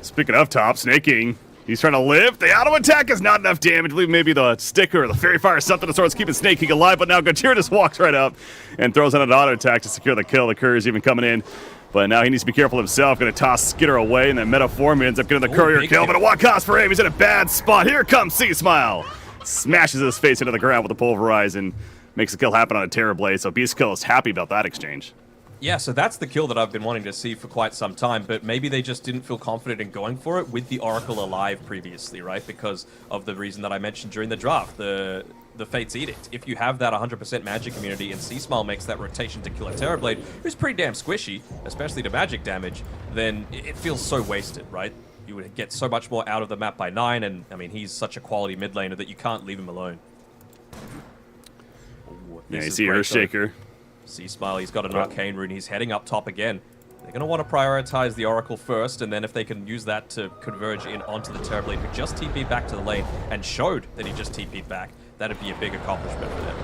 speaking of top, Snaking. He's trying to live. The auto attack is not enough damage. I believe maybe the sticker or the fairy fire or something of sorts keeping Snaking alive. But now Gojira just walks right up and throws out an auto attack to secure the kill. The courier's even coming in. But now he needs to be careful himself. Going to toss Skitter away, and then Metaform ends up getting the courier kill. But at what cost for him? He's in a bad spot. Here comes C Smile. Smashes his face into the ground with the Pulverize and makes the kill happen on a Terror Blade. So Beast Kill is happy about that exchange. yeah, so that's the kill that I've been wanting to see for quite some time, but maybe they just didn't feel confident in going for it with the Oracle alive previously, right? Because of the reason that I mentioned during the draft, the Fate's Edict. If you have that 100% magic immunity and C-Smile makes that rotation to kill a Terrorblade, who's pretty damn squishy, especially to magic damage, then it feels so wasted, right? You would get so much more out of the map by 9, and I mean, he's such a quality mid laner that you can't leave him alone. Ooh, yeah, you see Earthshaker. C-Smile, he's got an Arcane Rune, he's heading up top again. They're going to want to prioritize the Oracle first, and then if they can use that to converge in onto the Terrorblade, who just TP'd back to the lane and showed that he just TP'd back, that'd be a big accomplishment for them.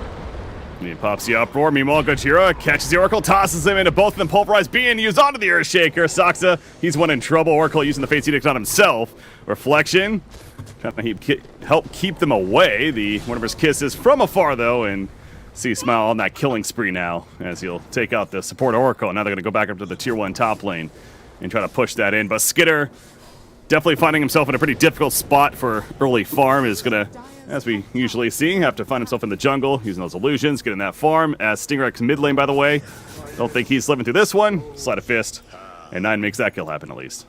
He pops the uproar. Meanwhile, Gojira catches the Oracle, tosses him into both of them. Pulverized being used onto the Earthshaker. Saksa, he's one in trouble. Oracle using the Fate's Edict on himself. Reflection, trying to help keep them away. The Winter's Kiss is from afar, though, and C-Smile on that killing spree now as he'll take out the support Oracle. Now they're going to go back up to the Tier 1 top lane and try to push that in. But Skitter, definitely finding himself in a pretty difficult spot for early farm, is going to, as we usually see, have to find himself in the jungle, using those illusions, getting that farm. As Stingerex mid lane, by the way. Don't think he's living through this one. Sleight of fist. And 9 makes that kill happen, at least.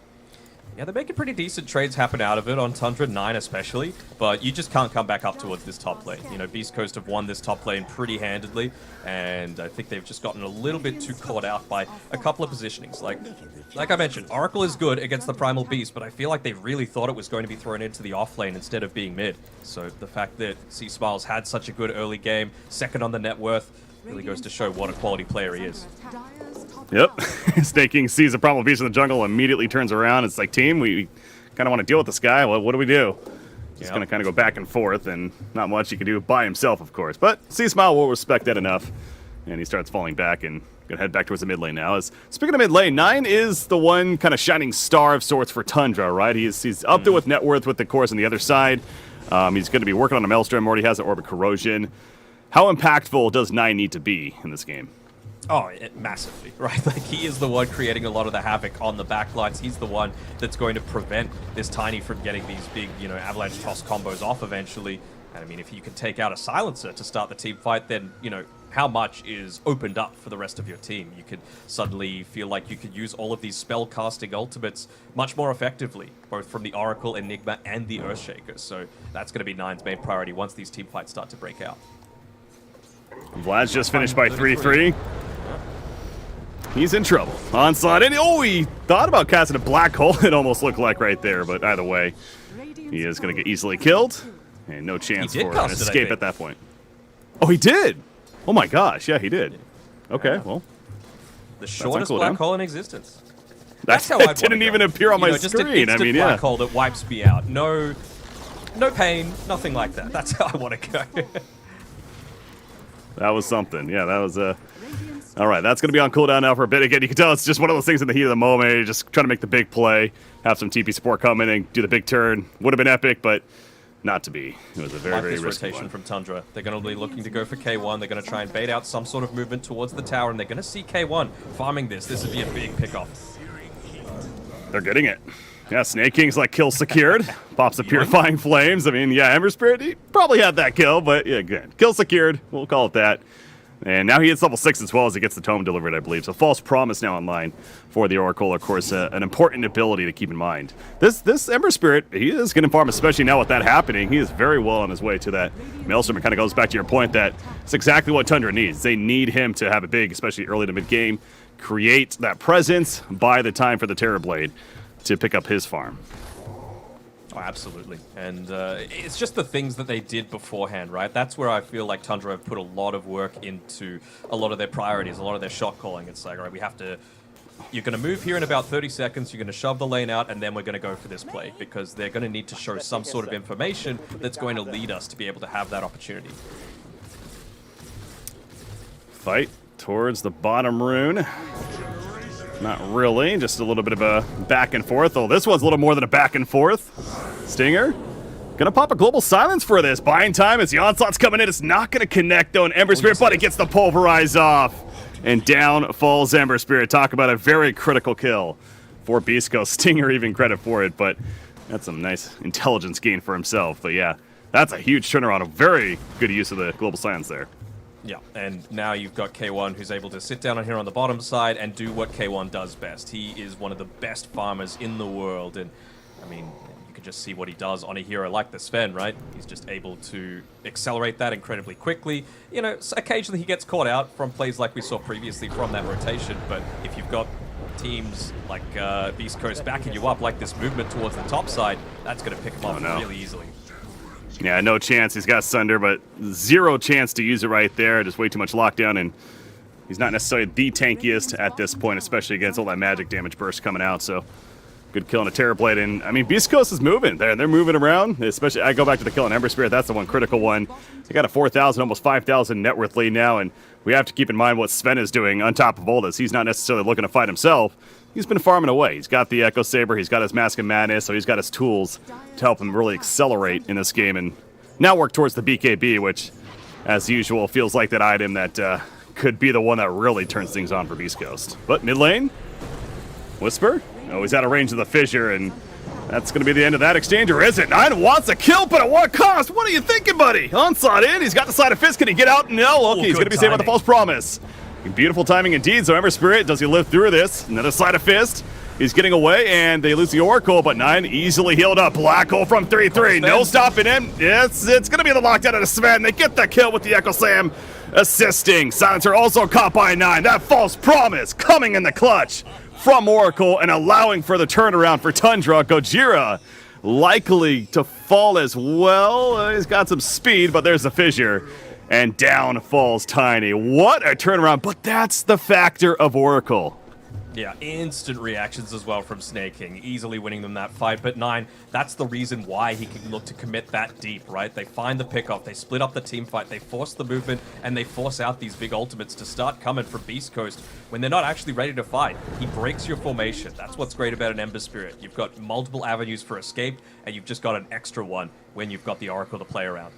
Yeah, they're making pretty decent trades happen out of it on Tundra, 9 especially, but you just can't come back up towards this top lane. You know, Beast Coast have won this top lane pretty handedly, and I think they've just gotten a little bit too caught out by a couple of positionings. Like I mentioned, Oracle is good against the Primal Beast, but I feel like they really thought it was going to be thrown into the off lane instead of being mid. So the fact that C-Smile's had such a good early game, second on the net worth, really goes to show what a quality player he is. Yep. Snaking sees a Primal Beast in the jungle, immediately turns around. It's like, team, we kind of want to deal with this guy. What do we do? Just going to kind of go back and forth, and not much he can do by himself, of course. But C-Smile will respect that enough, and he starts falling back and going to head back towards the mid lane now. Speaking of mid lane, 9 is the one kind of shining star of sorts for Tundra, right? He's up there with net worth with the course on the other side. He's going to be working on a Maelstrom, already has an Orbit Corrosion. How impactful does 9 need to be in this game? Oh, massively, right? Like, he is the one creating a lot of the havoc on the backlines. He's the one that's going to prevent this Tiny from getting these big, avalanche toss combos off eventually. And I mean, if you can take out a silencer to start the team fight, then, how much is opened up for the rest of your team. You could suddenly feel like you could use all of these spell casting ultimates much more effectively, both from the Oracle, Enigma, and the Earthshaker. So that's going to be Nine's main priority once these team fights start to break out. Vlad's just finished by 3-3. He's in trouble. Onslaught, and he thought about casting a black hole, it almost looked like right there, but either way, he is going to get easily killed, and no chance for an escape at that point. Oh, he did? Oh my gosh, yeah, he did. Okay, well. The shortest black hole in existence. That's how I didn't even appear on my just screen. An instant black hole that wipes me out. No pain, nothing like that. That's how I want to go. That was something. Yeah, that was all right, that's going to be on cooldown now for a bit. Again, you can tell it's just one of those things in the heat of the moment. You're just trying to make the big play, have some TP support come in and do the big turn. Would have been epic, but not to be. It was a very, very risky rotation one. from Tundra. They're going to be looking to go for K1. They're going to try and bait out some sort of movement towards the tower, and they're going to see K1 farming this. This would be a big pickoff. They're getting it. Yeah, Snake King's like kill secured. Pops a Purifying Flames. I mean, yeah, Ember Spirit, he probably had that kill, but yeah, good. Kill secured. We'll call it that. And now he hits level 6 as well as he gets the tome delivered, I believe. So False Promise now online for the Oracle. Of course, an important ability to keep in mind. This Ember Spirit, he is going to farm, especially now with that happening. He is very well on his way to that Maelstrom. It kind of goes back to your point that it's exactly what Tundra needs. They need him to have it big, especially early to mid-game. Create that presence, buy the time for the Terrorblade to pick up his farm. Oh, absolutely. And it's just the things that they did beforehand, right? That's where I feel like Tundra have put a lot of work into a lot of their priorities, a lot of their shot calling. It's like, all right, we have to... You're going to move here in about 30 seconds, you're going to shove the lane out, and then we're going to go for this play, because they're going to need to show some sort of information that's going to lead us to be able to have that opportunity. Fight towards the bottom rune. Not really, just a little bit of a back and forth. Oh, this one's a little more than a back and forth. Stinger gonna pop a global silence for this. Buying time as the onslaught's coming in. It's not gonna connect though, and Ember Spirit, but it gets the pulverize off. And down falls Ember Spirit. Talk about a very critical kill for Beast Coast. Stinger even credit for it, but that's some nice intelligence gain for himself. But yeah, that's a huge turnaround. A very good use of the global silence there. Yeah, and now you've got K1 who's able to sit down on here on the bottom side and do what K1 does best. He is one of the best farmers in the world, and I mean, you can just see what he does on a hero like the Sven, right? He's just able to accelerate that incredibly quickly. You know, occasionally he gets caught out from plays like we saw previously from that rotation, but if you've got teams like Beast Coast backing you up like this movement towards the top side, that's going to pick him off really easily. Yeah, no chance. He's got Sunder, but zero chance to use it right there. Just way too much lockdown, and he's not necessarily the tankiest at this point, especially against all that magic damage burst coming out. So good kill on a Terrorblade, and I mean, Beast Coast is moving. They're moving around, especially, I go back to the kill on Ember Spirit. That's the one critical one. They got a 4,000, almost 5,000 net worth lead now, and we have to keep in mind what Sven is doing on top of all this. He's not necessarily looking to fight himself. He's been farming away. He's got the Echo Saber, he's got his Mask of Madness, so he's got his tools to help him really accelerate in this game and now work towards the BKB, which, as usual, feels like that item that could be the one that really turns things on for Beast Coast. But mid lane, Whisper? Oh, he's out of range of the fissure, and that's going to be the end of that exchange, or is it? Nine wants a kill, but at what cost? What are you thinking, buddy? Onslaught in, he's got the side of fist. Can he get out? No, okay, he's going to be saved by the false promise. Beautiful timing indeed, so Ember Spirit, does he live through this? Another side of fist. He's getting away, and they lose the Oracle, but Nine easily healed up. Black hole from 3-3. No stopping him. It's going to be the lockdown of the Sven. They get the kill with the Echo Slam assisting. Silencer also caught by Nine. That false promise coming in the clutch from Oracle and allowing for the turnaround for Tundra. Gojira likely to fall as well. He's got some speed, but there's the fissure. And down falls Tiny. What a turnaround, but that's the factor of Oracle. Yeah, instant reactions as well from Snake King, easily winning them that fight. But Nine, that's the reason why he can look to commit that deep, right? They find the pickoff, they split up the team fight, they force the movement, and they force out these big ultimates to start coming from Beast Coast when they're not actually ready to fight. He breaks your formation. That's what's great about an Ember Spirit. You've got multiple avenues for escape, and you've just got an extra one when you've got the Oracle to play around.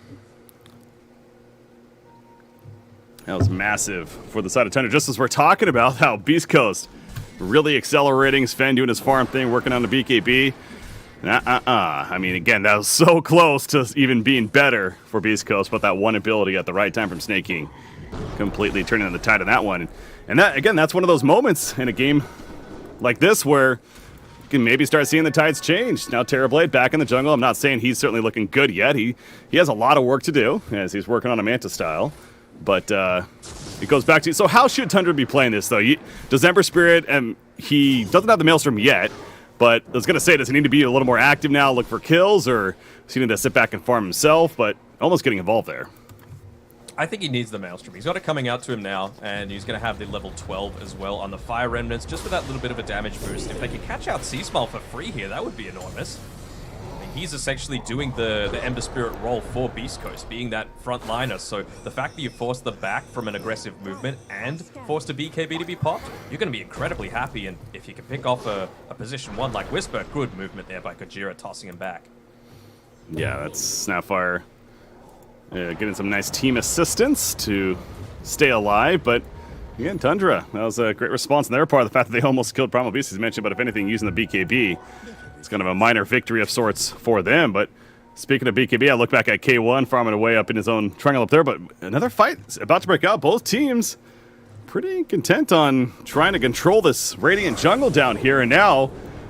That was massive for the side of Tundra. Just as we're talking about how Beast Coast really accelerating, Sven doing his farm thing, working on the BKB. I mean, again, that was so close to even being better for Beast Coast, but that one ability at the right time from Snake King completely turning on the tide on that one. And that, again, that's one of those moments in a game like this where you can maybe start seeing the tides change. Now Terrorblade back in the jungle. I'm not saying he's certainly looking good yet. He has a lot of work to do as he's working on a Manta style. But it goes back to, so how should Tundra be playing this, though? Does Ember Spirit, he doesn't have the Maelstrom yet, but I was going to say, does he need to be a little more active now, look for kills, or does he need to sit back and farm himself? But almost getting involved there. I think he needs the Maelstrom. He's got it coming out to him now, and he's going to have the level 12 as well on the Fire Remnants, just for that little bit of a damage boost. If they could catch out Seasmile for free here, that would be enormous. I mean, he's essentially doing the Ember Spirit role for Beast Coast, being that front liner. So the fact that you force the back from an aggressive movement and forced a BKB to be popped, you're going to be incredibly happy. And if you can pick off a position 1 like Whisper, good movement there by Gojira, tossing him back. Yeah, that's Snapfire. Getting some nice team assistance to stay alive, but again, Tundra, that was a great response on their part. The fact that they almost killed Primal Beast, as mentioned, but if anything, using the BKB, it's kind of a minor victory of sorts for them. But speaking of BKB, I look back at K1 farming away up in his own triangle up there, but another fight is about to break out. Both teams pretty content on trying to control this Radiant jungle down here, and now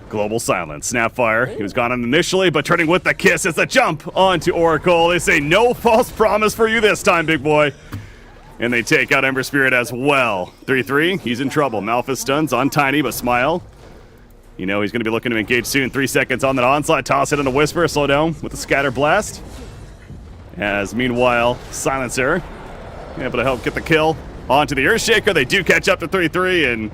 global silence. Snapfire, he was gone on initially, but turning with the kiss as a jump onto Oracle. They say no false promise for you this time, big boy. And they take out Ember Spirit as well. 3-3, he's in trouble. Malphus stuns on Tiny, but Smile. You know he's going to be looking to engage soon. 3 seconds on that onslaught. Toss it into Whisper. Slow down with the Scatter Blast. As meanwhile, Silencer able to help get the kill onto the Earthshaker. They do catch up to 3-3, and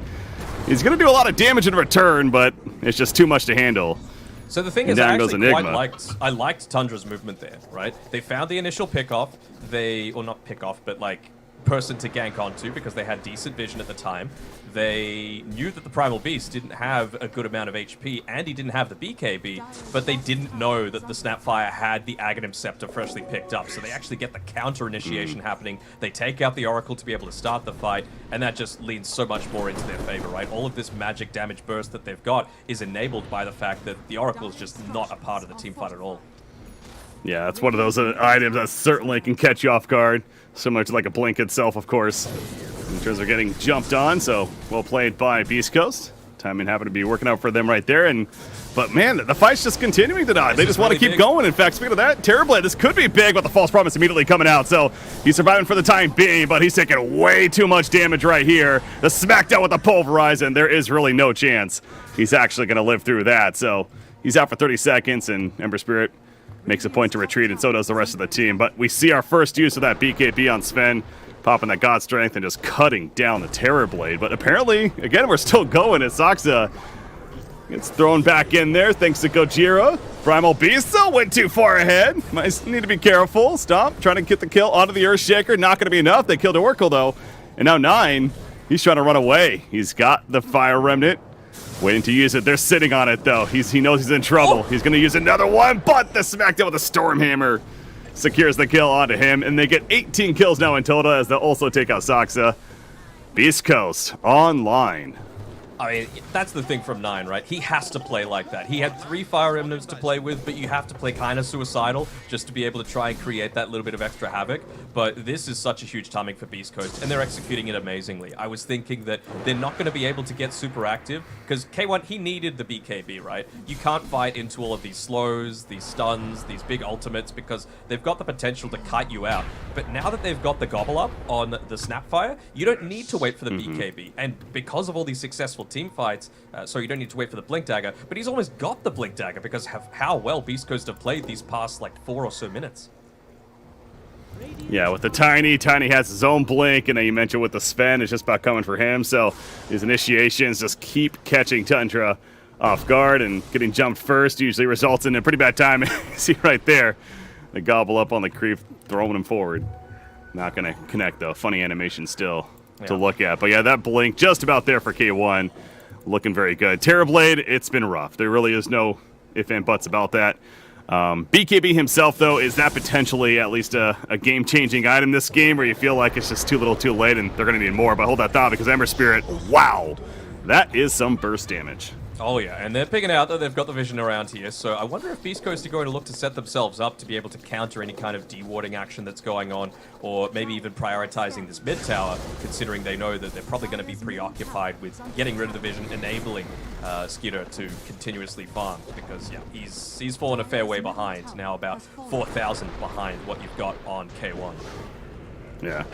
he's going to do a lot of damage in return, but it's just too much to handle. So the thing is, I actually quite liked Tundra's movement there, right? They found the initial pick-off. Or not pick-off, but like person to gank onto because they had decent vision at the time. They knew that the Primal Beast didn't have a good amount of HP and he didn't have the BKB, but they didn't know that the Snapfire had the Aghanim Scepter freshly picked up. So they actually get the counter initiation happening. They take out the Oracle to be able to start the fight, and that just leans so much more into their favor, right? All of this magic damage burst that they've got is enabled by the fact that the Oracle is just not a part of the team fight at all. Yeah, it's one of those items that certainly can catch you off guard, similar to like a Blink itself, of course, in terms of getting jumped on. So well played by Beast Coast. Timing happened to be working out for them right there. But man, the fight's just continuing tonight. They just want to keep going. In fact, speaking of that, Terrorblade, this could be big, but the false promise immediately coming out. So he's surviving for the time being, but he's taking way too much damage right here. The smackdown with the pulverize, and there is really no chance he's actually going to live through that. So he's out for 30 seconds, and Ember Spirit makes a point to retreat, and so does the rest of the team. But we see our first use of that BKB on Sven, popping that God Strength and just cutting down the Terrorblade. But apparently, again, we're still going as Saksa gets thrown back in there thanks to Gojira. Primal Beast though went too far ahead. Might need to be careful. Stop trying to get the kill onto the Earthshaker. Not going to be enough. They killed Oracle though. And now 9, he's trying to run away. He's got the Fire Remnant. Waiting to use it. They're sitting on it, though. He knows he's in trouble. He's going to use another one, but the smackdown with a Stormhammer secures the kill onto him, and they get 18 kills now in total as they'll also take out Saksa. Beast Coast online. I mean, that's the thing from 9, right? He has to play like that. He had 3 Fire Remnants to play with, but you have to play kind of suicidal just to be able to try and create that little bit of extra havoc. But this is such a huge timing for Beast Coast, and they're executing it amazingly. I was thinking that they're not going to be able to get super active, because K1, he needed the BKB, right? You can't fight into all of these slows, these stuns, these big ultimates, because they've got the potential to kite you out. But now that they've got the Gobble Up on the Snapfire, you don't need to wait for the BKB. And because of all these successful team fights, so you don't need to wait for the Blink Dagger, but he's almost got the Blink Dagger because of how well Beast Coast have played these past like 4 or so minutes. Yeah, with the Tiny has his own Blink, and then you mentioned with the Sven, it's just about coming for him, so his initiations just keep catching Tundra off guard, and getting jumped first usually results in a pretty bad time. See right there, the Gobble Up on the creep, throwing him forward. Not going to connect though. Funny animation still to look at. But yeah, that Blink just about there for K1. Looking very good. Terrorblade, it's been rough. There really is no ifs and buts about that. BKB himself, though, is that potentially at least a game-changing item this game where you feel like it's just too little too late and they're going to need more. But hold that thought, because Ember Spirit, wow. That is some burst damage. Oh yeah, and they're picking out that they've got the vision around here, so I wonder if Beast Coast are going to look to set themselves up to be able to counter any kind of dewarding action that's going on, or maybe even prioritizing this mid tower, considering they know that they're probably going to be preoccupied with getting rid of the vision, enabling Skitter to continuously farm, because yeah, he's fallen a fair way behind, now about 4,000 behind what you've got on K1. Yeah.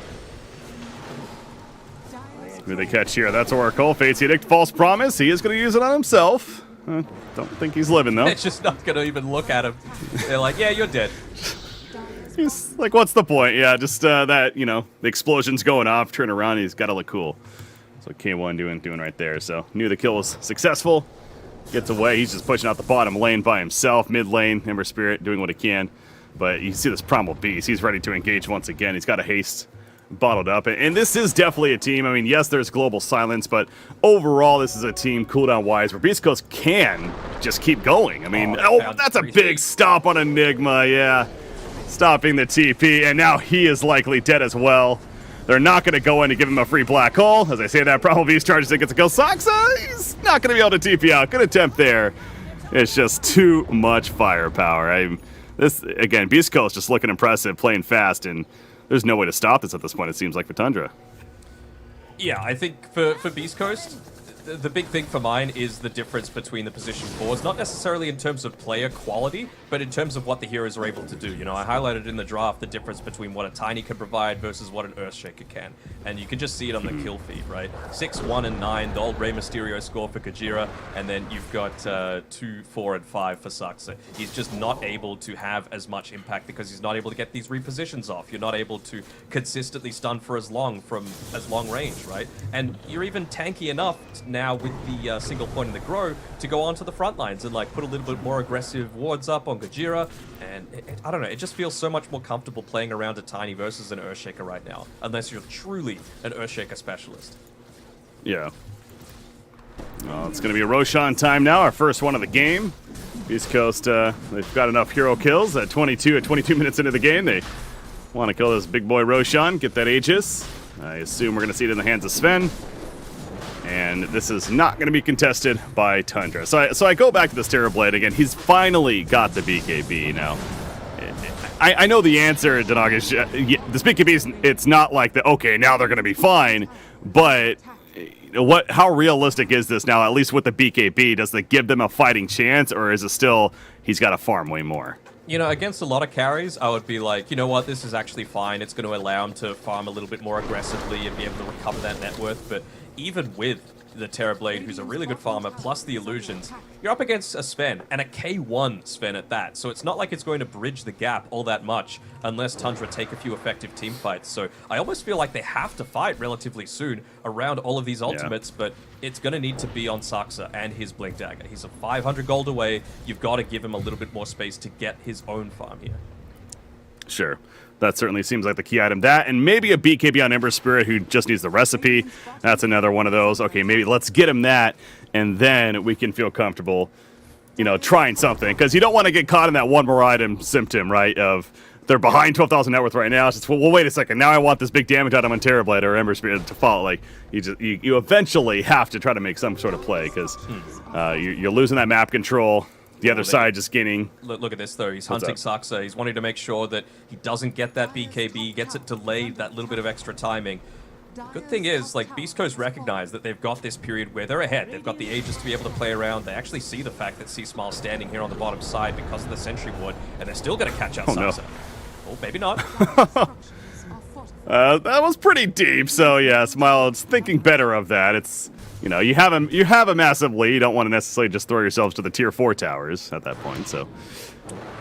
Who they catch here? That's Oracle. Fate's Edict, False Promise. He is going to use it on himself. Don't think he's living, though. It's just not going to even look at him. They're like, yeah, you're dead. He's like, what's the point? Yeah, just that, you know, the explosion's going off, turn around, he's got to look cool. That's what K1 doing right there. So, knew the kill was successful. Gets away. He's just pushing out the bottom lane by himself. Mid lane, Ember Spirit doing what he can. But you see this Primal Beast. He's ready to engage once again. He's got a haste bottled up, and this is definitely a team. I mean, yes, there's global silence, but overall this is a team cooldown wise where Beast Coast can just keep going. I mean, that's a big stop on Enigma. Yeah, stopping the TP, and now he is likely dead as well. They're not going to go in to give him a free black hole. As I say that, Primal Beast charges in, gets a kill. Saxa, he's not going to be able to TP out. Good attempt there. It's just too much firepower. This again, Beast Coast just looking impressive, playing fast, and there's no way to stop this at this point, it seems like, for Tundra. Yeah, I think for Beast Coast, the big thing for mine is the difference between the position fours, not necessarily in terms of player quality, but in terms of what the heroes are able to do. You know, I highlighted in the draft the difference between what a Tiny can provide versus what an Earthshaker can. And you can just see it on the kill feed, right? 6, 1, and 9, the old Rey Mysterio score for Kajira, and then you've got 2, 4, and 5 for Saxa. He's just not able to have as much impact because he's not able to get these repositions off. You're not able to consistently stun for as long from as long range, right? And you're even tanky enough now with the single point in the grow to go onto the front lines and like put a little bit more aggressive wards up on Gajira, and I don't know, it just feels so much more comfortable playing around a Tiny versus an Earthshaker right now, unless you're truly an Earthshaker specialist. Yeah. Well, it's going to be a Roshan time now, our first one of the game. East Coast, they've got enough hero kills at 22 minutes into the game. They want to kill this big boy Roshan, get that Aegis. I assume we're going to see it in the hands of Sven. And this is not going to be contested by Tundra. So I go back to this Terrorblade again. He's finally got the BKB now. I know the answer, Danag, is this BKB, it's not like the, okay, now they're going to be fine. But how realistic is this now, at least with the BKB? Does it give them a fighting chance, or is it still he's got to farm way more? You know, against a lot of carries, I would be like, you know what, this is actually fine. It's going to allow him to farm a little bit more aggressively and be able to recover that net worth. But even with the Terrorblade, who's a really good farmer, plus the illusions, you're up against a Sven, and a K1 Sven at that. So it's not like it's going to bridge the gap all that much unless Tundra take a few effective team fights. So I almost feel like they have to fight relatively soon around all of these ultimates, but it's going to need to be on Saxa and his Blink Dagger. He's a 500 gold away. You've got to give him a little bit more space to get his own farm here. Sure. That certainly seems like the key item. That, and maybe a BKB on Ember Spirit who just needs the recipe. That's another one of those. Okay, maybe let's get him that, and then we can feel comfortable, you know, trying something. Because you don't want to get caught in that one more item symptom, right, of they're behind 12,000 net worth right now. It's just, well, wait a second. Now I want this big damage item on Terrorblade or Ember Spirit to follow. Like, you eventually have to try to make some sort of play, because you're losing that map control. The other side just gaining. Look at this, though. He's hunting Saxa. He's wanting to make sure that he doesn't get that BKB, gets it delayed, that little bit of extra timing. Good thing is, like, Beast Coast recognize that they've got this period where they're ahead. They've got the Aegis to be able to play around. They actually see the fact that C-Smile's standing here on the bottom side because of the Sentry Ward, and they're still going to catch out Saxa. No. Oh, maybe not. That was pretty deep, so yeah, Smile's thinking better of that. It's, you know, you have a massive lead. You don't want to necessarily just throw yourselves to the tier 4 towers at that point, so.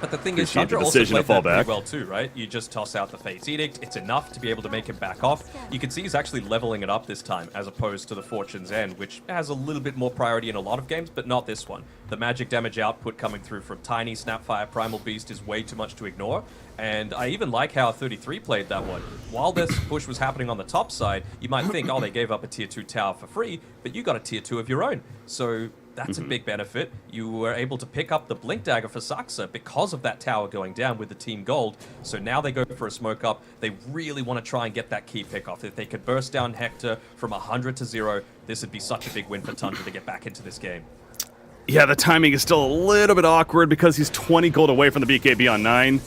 But the thing is, Tundra also played that pretty well too, right? You just toss out the Fate's Edict. It's enough to be able to make him back off. You can see he's actually leveling it up this time, as opposed to the Fortune's End, which has a little bit more priority in a lot of games, but not this one. The magic damage output coming through from Tiny, Snapfire, Primal Beast is way too much to ignore. And I even like how 33 played that one. While this push was happening on the top side, you might think, oh, they gave up a tier 2 tower for free, but you got a tier 2 of your own. So That's a big benefit. You were able to pick up the Blink Dagger for Saxa because of that tower going down with the Team Gold. So now they go for a smoke up. They really want to try and get that key pick off. If they could burst down Hector from 100 to 0, this would be such a big win for Tundra to get back into this game. Yeah, the timing is still a little bit awkward because he's 20 gold away from the BKB on 9.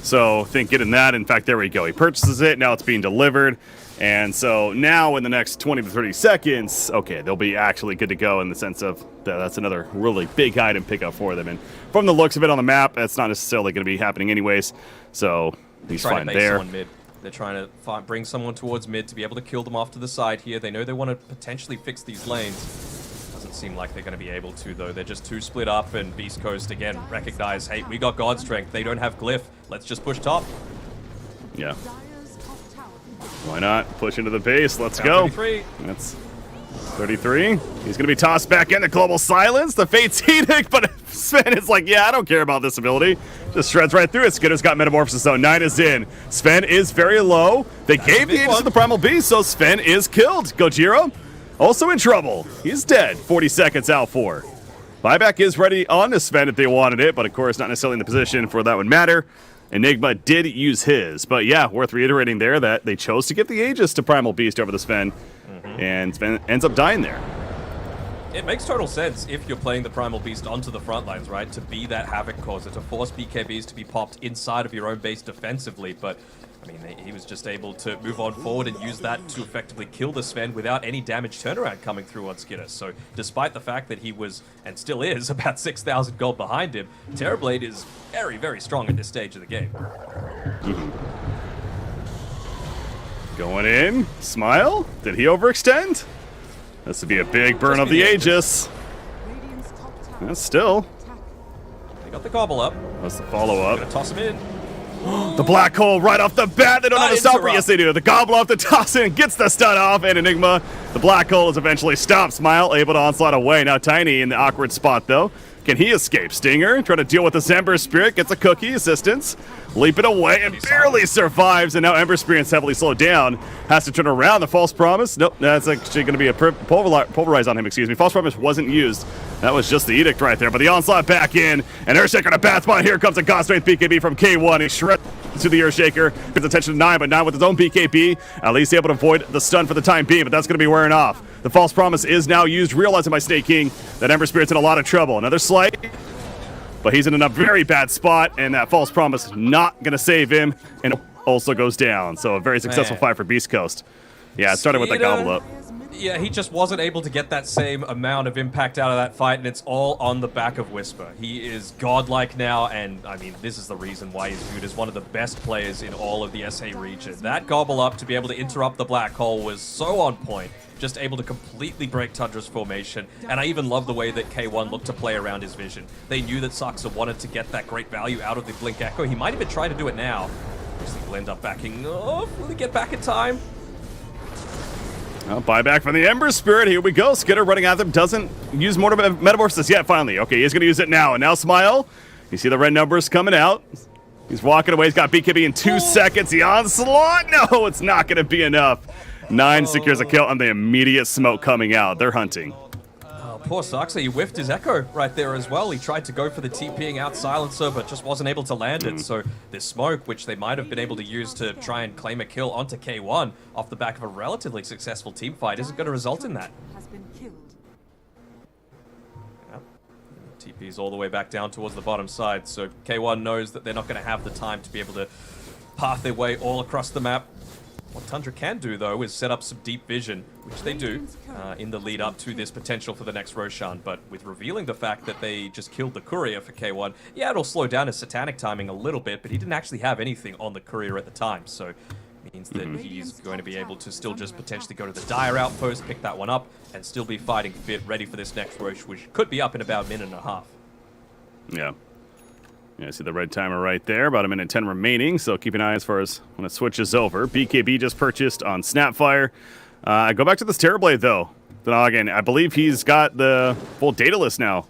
So think getting that. In fact, there we go. He purchases it. Now it's being delivered. And so now in the next 20 to 30 seconds, okay, they'll be actually good to go in the sense of that's another really big item pickup for them. And from the looks of it on the map, that's not necessarily going to be happening anyways. So he's fine there. Mid. They're trying to bring someone towards mid to be able to kill them off to the side here. They know they want to potentially fix these lanes. Doesn't seem like they're going to be able to, though. They're just too split up, and Beast Coast, again, recognize, hey, we got God Strength. They don't have Glyph. Let's just push top. Yeah. Why not? Push into the base. Let's go. 33. That's 33. He's going to be tossed back in. The Global Silence. The Fate's Edict. But Sven is like, yeah, I don't care about this ability. Just shreds right through it. Skitter's got Metamorphosis, though. 9 is in. Sven is very low. They gave the Aegis to the Primal Beast, so Sven is killed. Gojira also in trouble. He's dead. 40 seconds out for. Buyback is ready on to Sven if they wanted it, but of course not necessarily in the position for that would matter. Enigma did use his, but yeah, worth reiterating there that they chose to give the Aegis to Primal Beast over the Sven, and Sven ends up dying there. It makes total sense if you're playing the Primal Beast onto the front lines, right? To be that havoc causer, to force BKBs to be popped inside of your own base defensively, but I mean, he was just able to move on forward and use that to effectively kill the Sven without any damage turnaround coming through on Skitter. So despite the fact that he was, and still is, about 6,000 gold behind him, Terrorblade is very, very strong at this stage of the game. Going in. Smile. Did he overextend? This would be a big burn of the Aegis. And still. They got the gobble up. That's the follow-up. Gonna toss him in. The black hole right off the bat. They don't have to stop it. Yes, they do. The gobble off the toss in gets the stun off, and Enigma. The black hole is eventually stopped. Smile able to onslaught away. Now Tiny in the awkward spot, though. Can he escape? Stinger trying to deal with this Ember Spirit. Gets a cookie assistance. Leap it away and barely survives. And now Ember Spirit's heavily slowed down. Has to turn around. The False Promise. Nope, that's actually going to be a pulverize on him, excuse me. False Promise wasn't used. That was just the Edict right there. But the onslaught back in. And Earthshaker to bad spot. Here comes a God Strength BKB from K1. He shreds to the Earthshaker. Gets attention to 9, but 9 with his own BKB. At least able to avoid the stun for the time being, but that's going to be wearing off. The False Promise is now used, realizing by Snake King that Ember Spirit's in a lot of trouble. Another slight, but he's in a very bad spot, and that False Promise not going to save him, and also goes down. So a very successful fight for Beast Coast. Yeah, it started with that gobble up. Yeah, he just wasn't able to get that same amount of impact out of that fight, and it's all on the back of Whisper. He is godlike now, and I mean, this is the reason why he's viewed as one of the best players in all of the SA region. That gobble up to be able to interrupt the black hole was so on point, just able to completely break Tundra's formation, and I even love the way that K1 looked to play around his vision. They knew that Saxa wanted to get that great value out of the Blink Echo. He might even try to do it now. He'll end up backing off. Will he get back in time? Well, buyback from the Ember Spirit. Here we go. Skitter running at them. Doesn't use more Metamorphosis yet, finally. Okay, he's going to use it now. And now Smile. You see the red numbers coming out. He's walking away. He's got BKB in 2 seconds. The onslaught. No, it's not going to be enough. 9 secures a kill, and the immediate smoke coming out. They're hunting. Poor Saxa, he whiffed his Echo right there as well. He tried to go for the TPing out silencer, but just wasn't able to land it. So this smoke, which they might have been able to use to try and claim a kill onto K1 off the back of a relatively successful team fight, isn't going to result in that. Yep. TP's all the way back down towards the bottom side, so K1 knows that they're not going to have the time to be able to path their way all across the map. What Tundra can do, though, is set up some deep vision, which they do in the lead up to this potential for the next Roshan. But with revealing the fact that they just killed the courier for K1, yeah, it'll slow down his satanic timing a little bit, but he didn't actually have anything on the courier at the time. So it means that he's going to be able to still just potentially go to the Dire outpost, pick that one up, and still be fighting fit, ready for this next Rosh, which could be up in about a minute and a half. Yeah. Yeah, I see the red timer right there. About a minute 10 remaining, so keep an eye as far as when it switches over. BKB just purchased on Snapfire. I go back to this Terrorblade, though. Again, I believe he's got the full data list now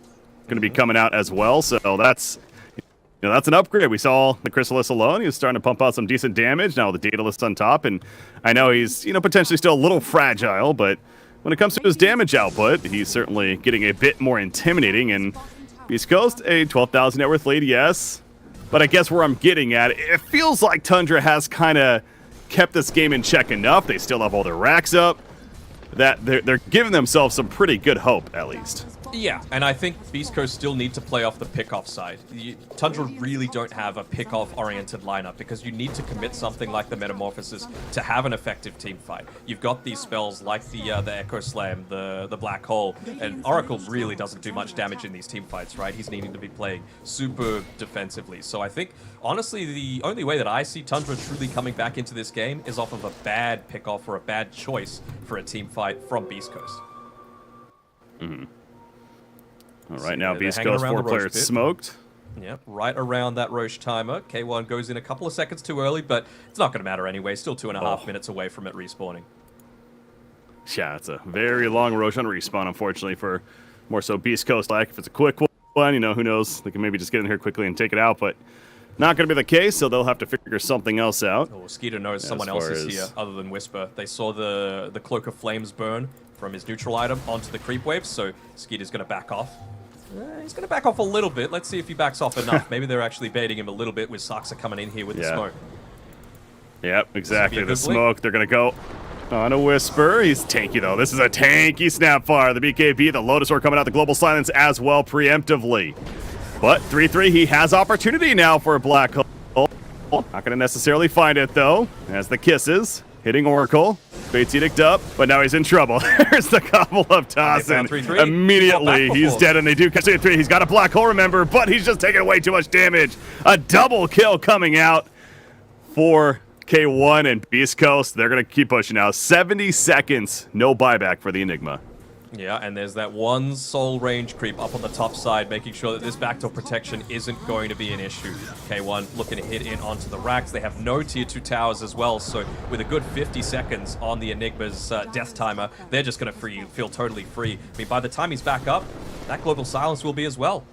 going to be coming out as well, so that's that's an upgrade. We saw the Chrysalis alone. He was starting to pump out some decent damage. Now the data list on top, and I know he's potentially still a little fragile, but when it comes to his damage output, he's certainly getting a bit more intimidating. And Beast Coast, a 12,000 net worth lead, yes. But I guess where I'm getting at, it feels like Tundra has kind of kept this game in check enough. They still have all their racks up. That they're giving themselves some pretty good hope, at least. Yeah, and I think Beast Coast still need to play off the pick-off side. Tundra really don't have a pick-off-oriented lineup because you need to commit something like the Metamorphosis to have an effective team fight. You've got these spells like the Echo Slam, the Black Hole, and Oracle really doesn't do much damage in these team fights, right? He's needing to be playing super defensively. So I think, honestly, the only way that I see Tundra truly coming back into this game is off of a bad pick-off or a bad choice for a team fight from Beast Coast. All right, now Beast Coast 4 players smoked. Yep, right around that Roche timer. K1 goes in a couple of seconds too early, but it's not going to matter anyway. Still 2.5 minutes away from it respawning. Yeah, it's a very long Roche on respawn, unfortunately, for more so Beast Coast. Like, if it's a quick one, you know, who knows? They can maybe just get in here quickly and take it out, but not going to be the case, so they'll have to figure something else out. Oh, Skeeter knows someone else is here other than Whisper. They saw the Cloak of Flames burn from his neutral item onto the creep wave, so Skeeter's going to back off. He's going to back off a little bit. Let's see if he backs off enough. Maybe they're actually baiting him a little bit with Saksa coming in here with the smoke. Yep, exactly. The smoke. They're going to go on a Whisper. He's tanky, though. This is a tanky Snapfire. The BKB, the Lotus Orb coming out, the Global Silence as well preemptively. But 3-3, he has opportunity now for a Black Hole. Not going to necessarily find it, though, as the kisses. Hitting Oracle. Fate's Edict up, but now he's in trouble. There's the couple of tossin. Immediately, he's dead, and they do catch it 3. He's got a Black Hole, remember, but he's just taking way too much damage. A double kill coming out for K1 and Beast Coast. They're going to keep pushing now. 70 seconds, no buyback for the Enigma. Yeah, and there's that one soul range creep up on the top side, making sure that this backdoor protection isn't going to be an issue. K1 looking to hit in onto the racks. They have no tier 2 towers as well, so with a good 50 seconds on the Enigma's death timer, they're just going to feel totally free. I mean, by the time he's back up, that Global Silence will be as well.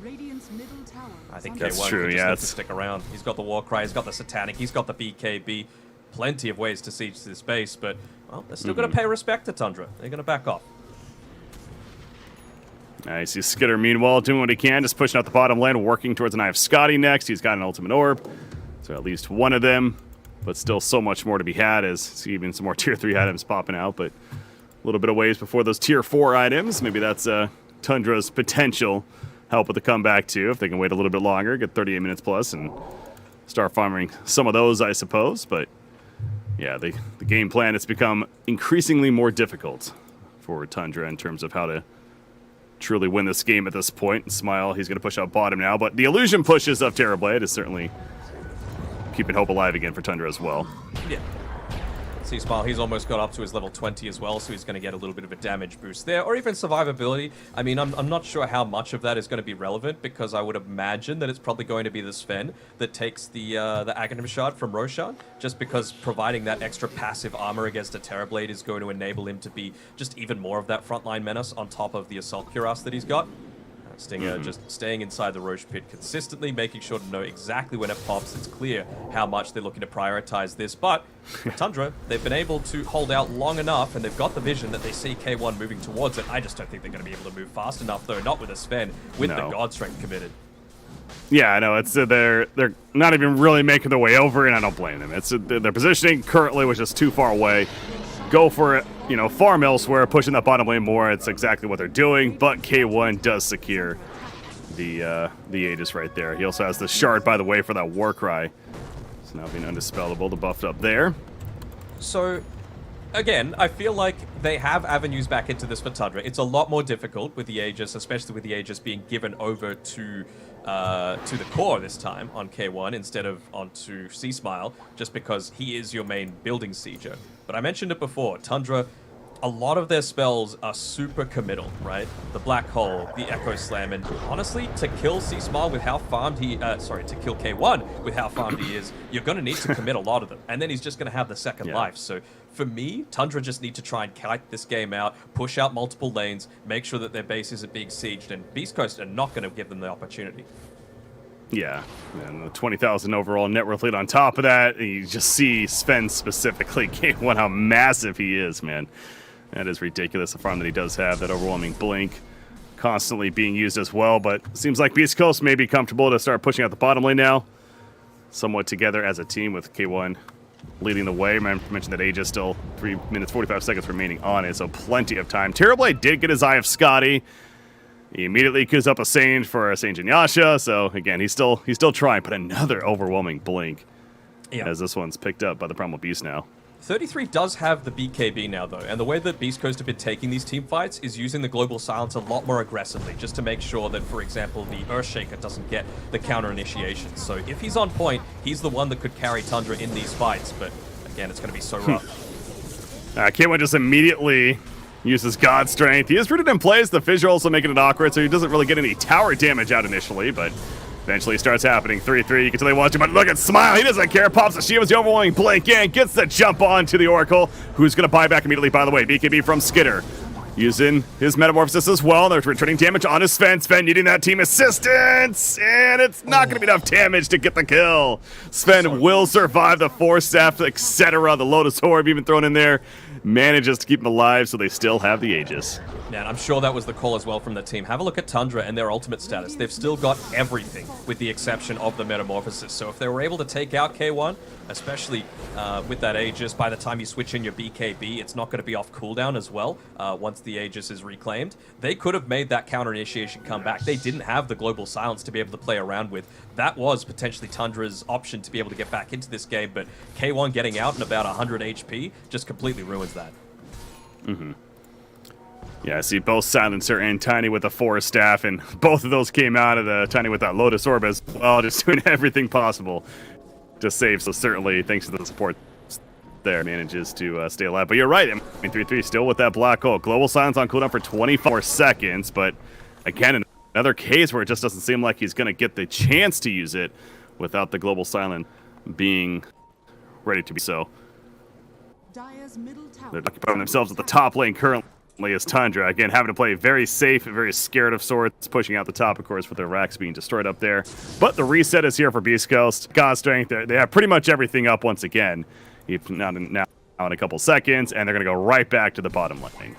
I think That's K1 true, can just yeah, need to stick around. He's got the Warcry, he's got the Satanic, he's got the BKB. Plenty of ways to siege this base, but, well, they're still going to pay respect to Tundra. They're going to back off. Nice. He's Skitter, meanwhile, doing what he can, just pushing out the bottom lane, working towards an Eye of Scotty next. He's got an Ultimate Orb, so at least one of them, but still so much more to be had as see even some more Tier 3 items popping out, but a little bit of ways before those Tier 4 items. Maybe that's Tundra's potential help with the comeback, too, if they can wait a little bit longer, get 38 minutes plus, and start farming some of those, I suppose. But, yeah, the game plan has become increasingly more difficult for Tundra in terms of how to truly win this game at this point. Smile, he's going to push out bottom now, but the illusion pushes of Terrorblade is certainly keeping hope alive again for Tundra as well. Yeah. See, Smile, he's almost got up to his level 20 as well, so he's going to get a little bit of a damage boost there, or even survivability. I mean, I'm not sure how much of that is going to be relevant, because I would imagine that it's probably going to be the Sven that takes the Aghanim Shard from Roshan, just because providing that extra passive armor against a Terrorblade is going to enable him to be just even more of that frontline menace on top of the Assault Cuirass that he's got. Stinger just staying inside the Roche pit consistently, making sure to know exactly when it pops. It's clear how much they're looking to prioritize this, but for Tundra, they've been able to hold out long enough, and they've got the vision that they see K1 moving towards it. I just don't think they're going to be able to move fast enough, though, not with a Sven, with the God Strength committed. Yeah, I know. It's they're not even really making their way over, and I don't blame them. It's their positioning currently was just too far away. Go for it, you know, farm elsewhere, pushing that bottom lane more. It's exactly what they're doing, but K1 does secure the Aegis right there. He also has the shard, by the way, for that Warcry. It's now being undispellable, the buffed up there. So, again, I feel like they have avenues back into this for Tundra. It's a lot more difficult with the Aegis, especially with the Aegis being given over to the core this time on K1 instead of onto C-Smile, just because he is your main building sieger. But I mentioned it before, Tundra, a lot of their spells are super committal, right? The Black Hole, the Echo Slam, and honestly, to kill C-Smile with how farmed he, to kill K1 with how farmed he is, you're going to need to commit a lot of them. And then he's just going to have the second life. So for me, Tundra just need to try and kite this game out, push out multiple lanes, make sure that their base isn't being sieged, and Beast Coast are not going to give them the opportunity. Yeah, and the 20,000 overall net worth lead on top of that. You just see Sven specifically, K1, how massive he is, man. That is ridiculous, the farm that he does have, that overwhelming blink constantly being used as well, but seems like Beast Coast may be comfortable to start pushing out the bottom lane now. Somewhat together as a team with K1 leading the way. I mentioned that Aegis still 3 minutes 45 seconds remaining on it, so plenty of time. Terrorblade did get his Eye of Scotty. He immediately queues up a Sage for a Sage and Yasha, so again, he's still trying, but another overwhelming blink as this one's picked up by the Primal Beast now. 33 does have the BKB now, though, and the way that Beast Coast have been taking these team fights is using the Global Silence a lot more aggressively, just to make sure that, for example, the Earthshaker doesn't get the counter initiation. So if he's on point, he's the one that could carry Tundra in these fights, but again, it's going to be so rough. K1 just immediately uses God Strength. He is rooted in place, the fissure also making it awkward, so he doesn't really get any tower damage out initially, but eventually starts happening. 3-3, you can tell he wants to, but look at Smile, he doesn't care. Pops the shield, the overwhelming blink in, gets the jump on to the Oracle, who's going to buy back immediately, by the way. BKB from Skitter, using his Metamorphosis as well. They're returning damage on his Sven. Sven needing that team assistance, and it's not going to be enough damage to get the kill. Sven will survive the Force Staff, etc. The Lotus Orb even thrown in there. Manages to keep him alive, so they still have the Aegis. Yeah, and I'm sure that was the call as well from the team. Have a look at Tundra and their ultimate status. They've still got everything, with the exception of the Metamorphosis. So if they were able to take out K1, especially with that Aegis, by the time you switch in your BKB, it's not going to be off cooldown as well, once the Aegis is reclaimed. They could have made that counter initiation come back. They didn't have the Global Silence to be able to play around with. That was potentially Tundra's option to be able to get back into this game, but K1 getting out in about 100 HP just completely ruins that. Yeah, I see both Silencer and Tiny with the Forest Staff, and both of those came out of the Tiny with that Lotus Orb as well, just doing everything possible to save. So certainly, thanks to the support there, manages to stay alive. But you're right, I mean, 3-3 still with that Black Hole. Global Silence on cooldown for 24 seconds, but again, another case where it just doesn't seem like he's going to get the chance to use it without the Global Silence being ready to be so. They're occupying themselves at the top lane currently as Tundra. Again, having to play very safe, very scared of sorts, pushing out the top, of course, with their racks being destroyed up there. But the reset is here for Beast Coast. God Strength, they have pretty much everything up once again. Now in a couple seconds, and they're going to go right back to the bottom lane.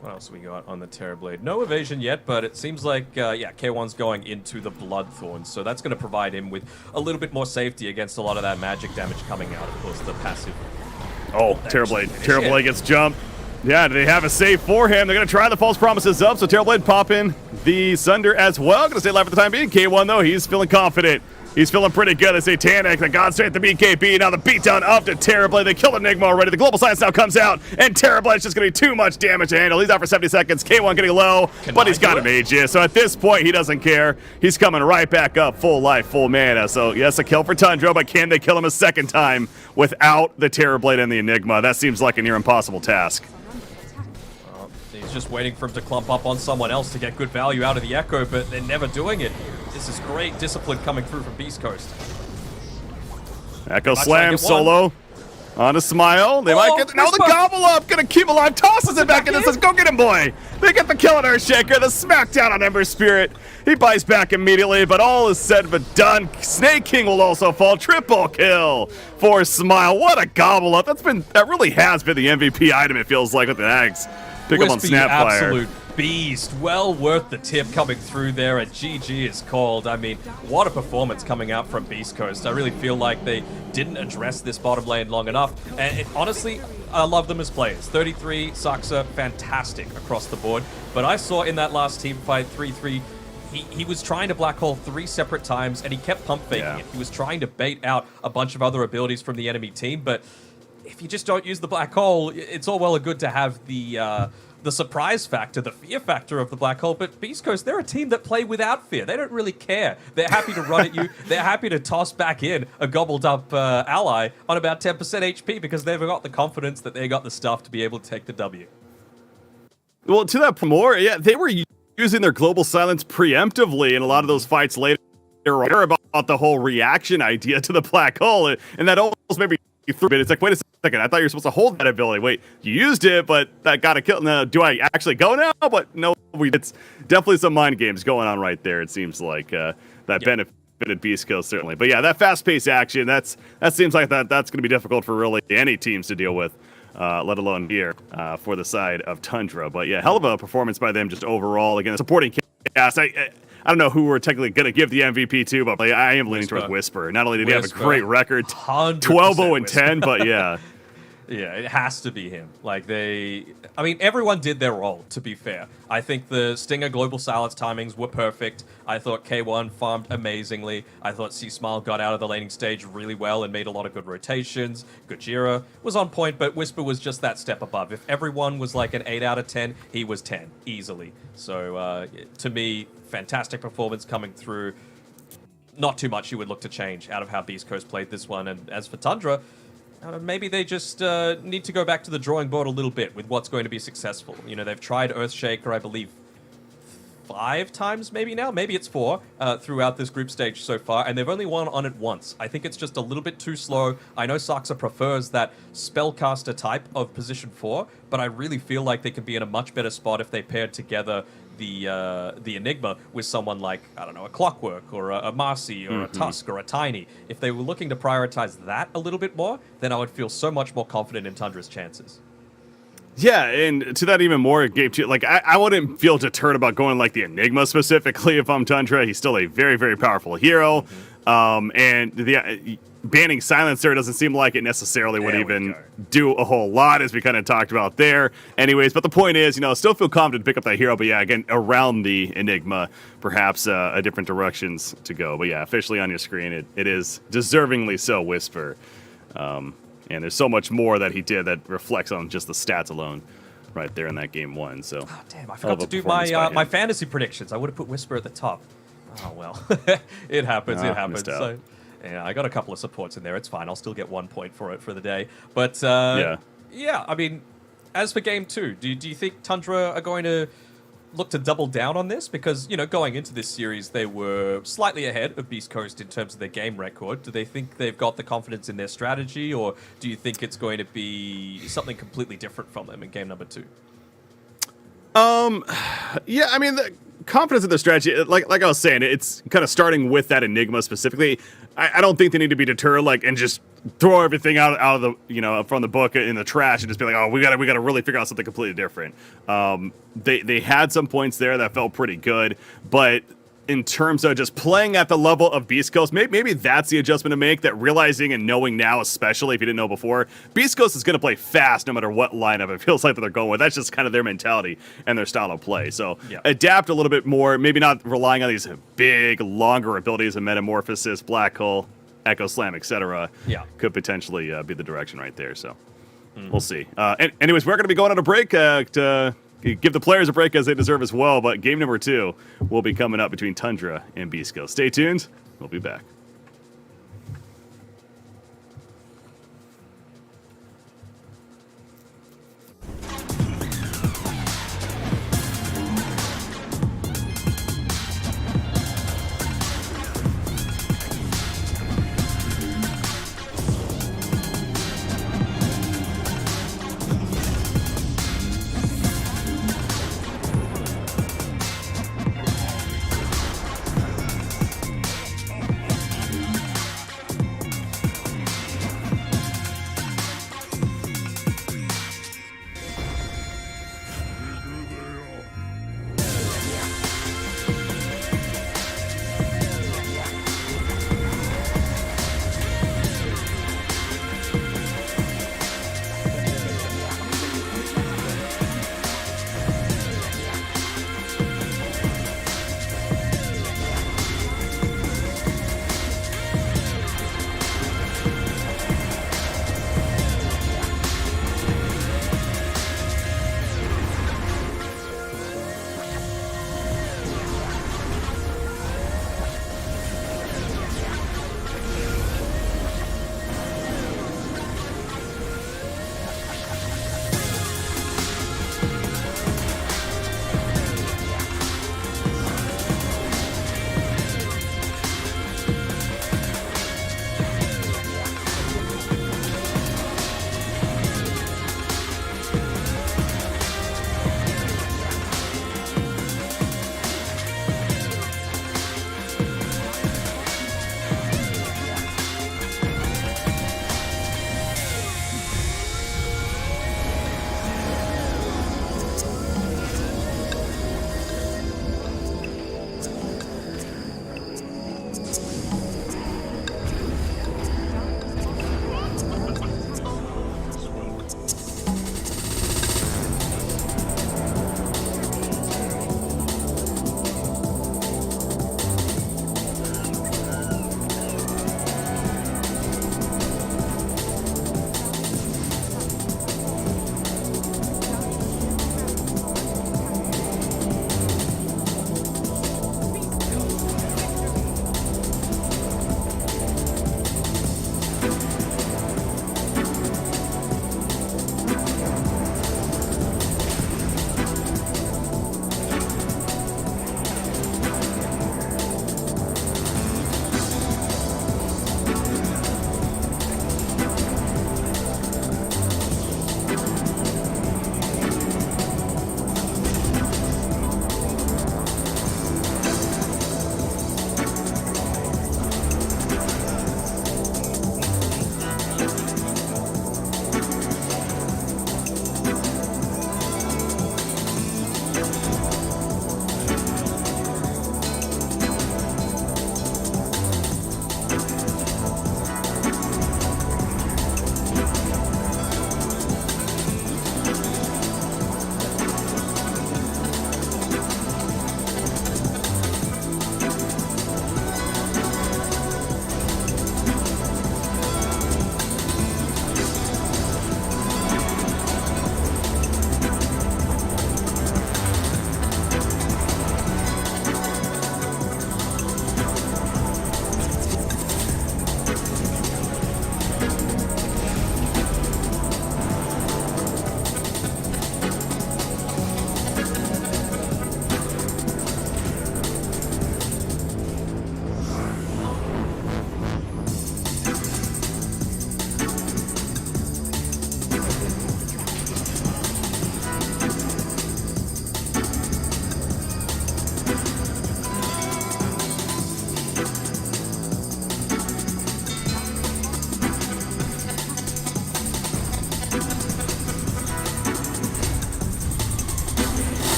What else we got on the Terrorblade? No evasion yet, but it seems like, yeah, K1's going into the Bloodthorn, so that's going to provide him with a little bit more safety against a lot of that magic damage coming out, of course, the passive. Oh, Terrorblade. Terrorblade gets jumped. Yeah, they have a save for him. They're going to try the false promises up, so Terrorblade pop in the Sunder as well. Going to stay alive for the time being. K1, though, he's feeling confident. He's feeling pretty good. The Satanic, the God Strength, the BKB, now the beatdown up to Terrorblade. They killed Enigma already. The Global Silence now comes out, and Terrorblade's just going to be too much damage to handle. He's out for 70 seconds. K1 getting low, but he's got an Aegis. So at this point, he doesn't care. He's coming right back up, full life, full mana. So yes, a kill for Tundra, but can they kill him a second time without the Terrorblade and the Enigma? That seems like a near impossible task. He's just waiting for him to clump up on someone else to get good value out of the Echo, but they're never doing it. This is great discipline coming through from Beast Coast. Echo Slam solo on a Smile. They might get now the Gobble Up, gonna keep alive, tosses it back in and says, "Go get him, boy!" They get the kill on Earthshaker, the smackdown on Ember Spirit. He buys back immediately, but all is said but done. Snake King will also fall. Triple kill for Smile. What a Gobble Up! That really has been the MVP item. It feels like with the Axe. Pick up on Snapfire. Absolute beast. Well worth the tip coming through there. A GG is called. I mean, what a performance coming out from Beast Coast. I really feel like they didn't address this bottom lane long enough. And honestly, I love them as players. 33, Saxa, fantastic across the board. But I saw in that last team fight, 3-3, he was trying to Black Hole 3 separate times, and he kept pump faking it. He was trying to bait out a bunch of other abilities from the enemy team, but if you just don't use the Black Hole, it's all well and good to have the surprise factor, the fear factor of the Black Hole, but Beast Coast, they're a team that play without fear. They don't really care. They're happy to run at you. They're happy to toss back in a gobbled up ally on about 10% HP because they've got the confidence that they got the stuff to be able to take the W. Well, to that more, yeah, they were using their Global Silence preemptively in a lot of those fights later about the whole reaction idea to the Black Hole, and that almost made me through it. It's like, wait a second, I thought you were supposed to hold that ability. Wait, you used it, but that got a kill. Now, do I actually go now? But no, it's definitely some mind games going on right there. It seems like that benefited Beast Coast certainly. But yeah, that fast-paced action, that seems like that's going to be difficult for really any teams to deal with let alone here for the side of Tundra. But yeah, hell of a performance by them just overall. Again, supporting cast. I don't know who we're technically going to give the MVP to, but I am leaning towards Whisper. Not only did he have a great record, 12-0-10, but yeah. Yeah, it has to be him. Like, I mean, everyone did their role, to be fair. I think the Stinger Global Silence timings were perfect. I thought K1 farmed amazingly. I thought C-Smile got out of the laning stage really well and made a lot of good rotations. Gojira was on point, but Whisper was just that step above. If everyone was like an 8 out of 10, he was 10, easily. So, to me, fantastic performance coming through. Not too much you would look to change out of how Beast Coast played this one. And as for Tundra, maybe they just need to go back to the drawing board a little bit with what's going to be successful. You know, they've tried Earthshaker, I believe, 5 times maybe now. Maybe it's 4 throughout this group stage so far, and they've only won on it once. I think it's just a little bit too slow. I know Saksa prefers that spellcaster type of position 4, but I really feel like they could be in a much better spot if they paired together the Enigma with someone like, I don't know, a Clockwork or a Marcy or a Tusk or a Tiny. If they were looking to prioritize that a little bit more, then I would feel so much more confident in Tundra's chances. Yeah, and to that even more, Gabe, too, like, I wouldn't feel deterred about going like the Enigma specifically if I'm Tundra. He's still a very, very powerful hero. And the banning Silencer doesn't seem like it necessarily would even do a whole lot, as we kind of talked about there. Anyways, but the point is, you know, still feel confident to pick up that hero. But yeah, again, around the Enigma, perhaps a different directions to go. But yeah, officially on your screen, it is deservingly so Whisper. And there's so much more that he did that reflects on just the stats alone right there in that game 1. So, oh, damn, I forgot to do my fantasy predictions. I would have put Whisper at the top. Oh, well. It happens, it happens. So, yeah, I got a couple of supports in there. It's fine. I'll still get 1 point for it for the day. But, yeah, I mean, as for game 2, do you think Tundra are going to look to double down on this? Because, you know, going into this series, they were slightly ahead of Beast Coast in terms of their game record. Do they think they've got the confidence in their strategy, or do you think it's going to be something completely different from them in game number 2? Yeah, I mean, the confidence in their strategy, like I was saying, it's kind of starting with that Enigma specifically. I don't think they need to be deterred, like, and just throw everything out of the, you know, from the book in the trash and just be like, oh, we gotta really figure out something completely different. They had some points there that felt pretty good, but in terms of just playing at the level of Beast Coast, maybe that's the adjustment to make, that realizing and knowing now, especially if you didn't know before, Beast Coast is going to play fast no matter what lineup it feels like that they're going with. That's just kind of their mentality and their style of play. So adapt a little bit more, maybe not relying on these big, longer abilities of Metamorphosis, Black Hole, Echo Slam, etc. Could potentially be the direction right there. So we'll see. Anyways, we're going to be going on a break to give the players a break as they deserve as well, but game number 2 will be coming up between Tundra and Beast Coast. Stay tuned. We'll be back.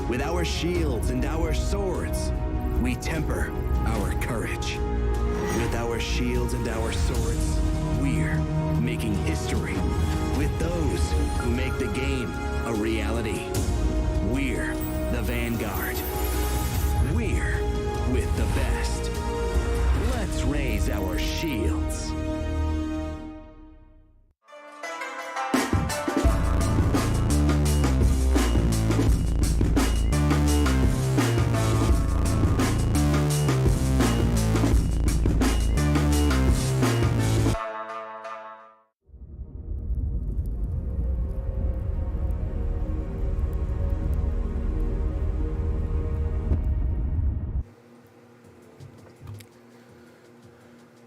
With our shields and our swords, we temper our courage. With our shields and our swords, we're making history. With those who make the game a reality, we're the Vanguard. We're with the best. Let's raise our shields.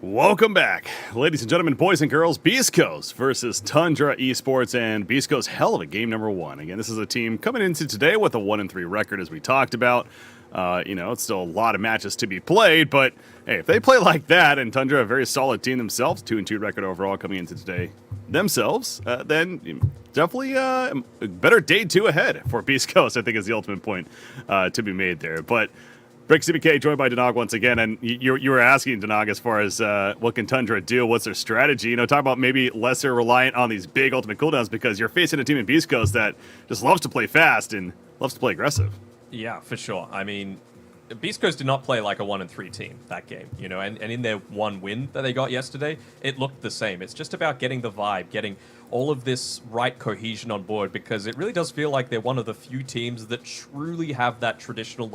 Welcome back, ladies and gentlemen, boys and girls. Beast Coast versus Tundra Esports, and Beast Coast hell of a game number one. Again, this is a team coming into today with a 1-3 record, as we talked about. It's still a lot of matches to be played, but hey, if they play like that, and Tundra a very solid team themselves, 2-2 record overall coming into today themselves, then definitely a better day two ahead for Beast Coast, I think, is the ultimate point to be made there. But Brick CBK joined by Denog once again, and you were asking, Denog, as far as what can Tundra do, what's their strategy? Talk about maybe lesser reliant on these big ultimate cooldowns, because you're facing a team in Beast Coast that just loves to play fast and loves to play aggressive. Yeah, for sure. I mean, Beast Coast did not play like a 1-3 team that game, and in their one win that they got yesterday, it looked the same. It's just about getting the vibe, getting all of this right cohesion on board, because it really does feel like they're one of the few teams that truly have that traditional,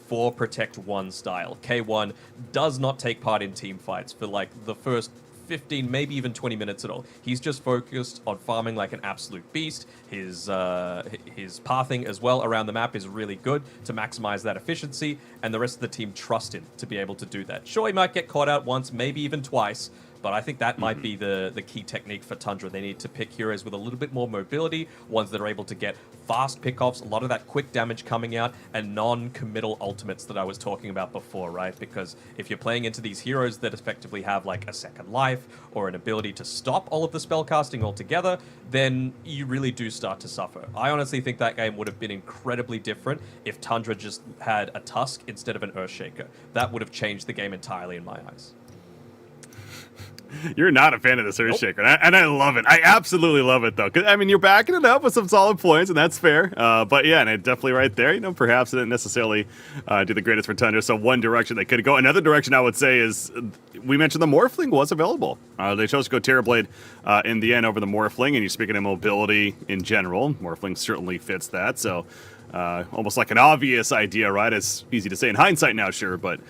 4 protect 1 style. K1 does not take part in team fights for the first 15, maybe even 20 minutes at all. He's just focused on farming like an absolute beast. His pathing as well around the map is really good to maximize that efficiency, and the rest of the team trust him to be able to do that. Sure, he might get caught out once, maybe even twice, but I think that might be the key technique for Tundra. They need to pick heroes with a little bit more mobility, ones that are able to get fast pickoffs, a lot of that quick damage coming out, and non-committal ultimates that I was talking about before, right? Because if you're playing into these heroes that effectively have a second life or an ability to stop all of the spellcasting altogether, then you really do start to suffer. I honestly think that game would have been incredibly different if Tundra just had a Tusk instead of an Earthshaker. That would have changed the game entirely in my eyes. You're not a fan of this Earthshaker, and I love it. I absolutely love it, though. 'Cause, you're backing it up with some solid points, and that's fair. But yeah, and it definitely right there. Perhaps it didn't necessarily do the greatest for Tundra. So one direction they could go. Another direction I would say is, we mentioned the Morphling was available. They chose to go Terrorblade in the end over the Morphling, and you're speaking of mobility in general. Morphling certainly fits that. So almost like an obvious idea, right? It's easy to say in hindsight now, sure, but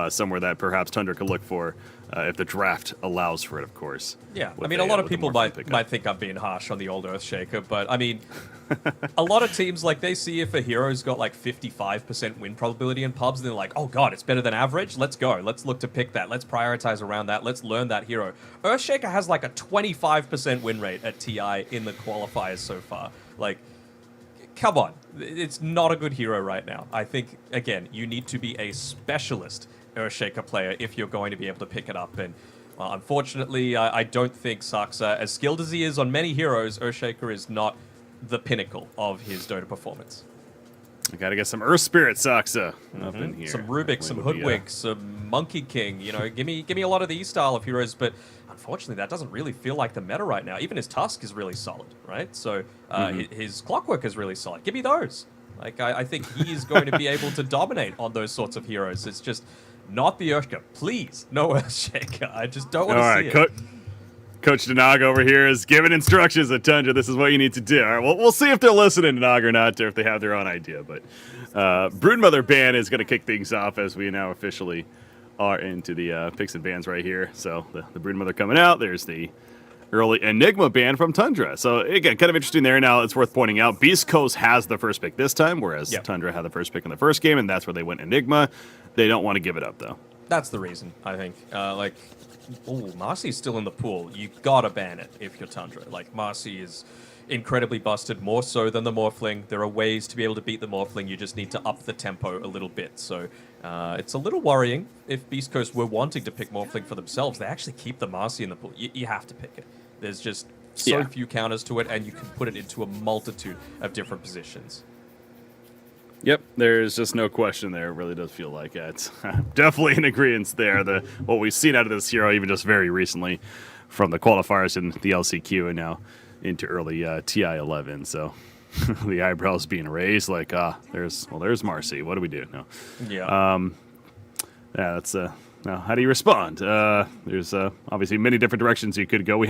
somewhere that perhaps Tundra could look for. If the draft allows for it, of course. Yeah, a lot of people might think I'm being harsh on the old Earthshaker, but a lot of teams, they see if a hero's got 55% win probability in pubs, and they're like, oh god, it's better than average, let's go. Let's look to pick that. Let's prioritize around that. Let's learn that hero. Earthshaker has a 25% win rate at TI in the qualifiers so far. Come on. It's not a good hero right now. I think, again, you need to be a specialist Earthshaker player if you're going to be able to pick it up. And Well, unfortunately, I don't think Saksa, as skilled as he is on many heroes, Earthshaker is not the pinnacle of his Dota performance. I gotta get some Earth Spirit Saksa up in here. Some Rubik, some Hoodwink, some Monkey King. You know, give me a lot of these style of heroes, but unfortunately, that doesn't really feel like the meta right now. Even his Tusk is really solid, right? So his Clockwork is really solid. Give me those. Like, I think he is going to be able to dominate on those sorts of heroes. It's just not the Earthshaker. Please, no Earthshaker. I just don't want to see it. Coach Denog over here is giving instructions at Tundra. This is what you need to do. All right, well, we'll see if they're listening to Nog or not, or if they have their own idea. But Broodmother ban is going to kick things off as we now officially are into the picks and bans right here. So the Broodmother coming out. There's the early Enigma ban from Tundra. So again, kind of interesting there. Now it's worth pointing out, Beast Coast has the first pick this time, whereas Tundra had the first pick in the first game, and that's where they went Enigma. They don't want to give it up, though. That's the reason, I think. Marcy's still in the pool. You gotta ban it if you're Tundra. Like, Marcy is incredibly busted, more so than the Morphling. There are ways to be able to beat the Morphling. You just need to up the tempo a little bit. So it's a little worrying. If Beast Coast were wanting to pick Morphling for themselves, they actually keep the Marcy in the pool. You have to pick it. There's just so few counters to it, and you can put it into a multitude of different positions. Yep, there's just no question there. It really does feel like it. Definitely in agreement there. What we've seen out of this hero, even just very recently, from the qualifiers in the LCQ and now into early TI-11. So the eyebrows being raised, like, there's Marcy. What do we do? No. Yeah. That's now, how do you respond? There's obviously many different directions you could go. We've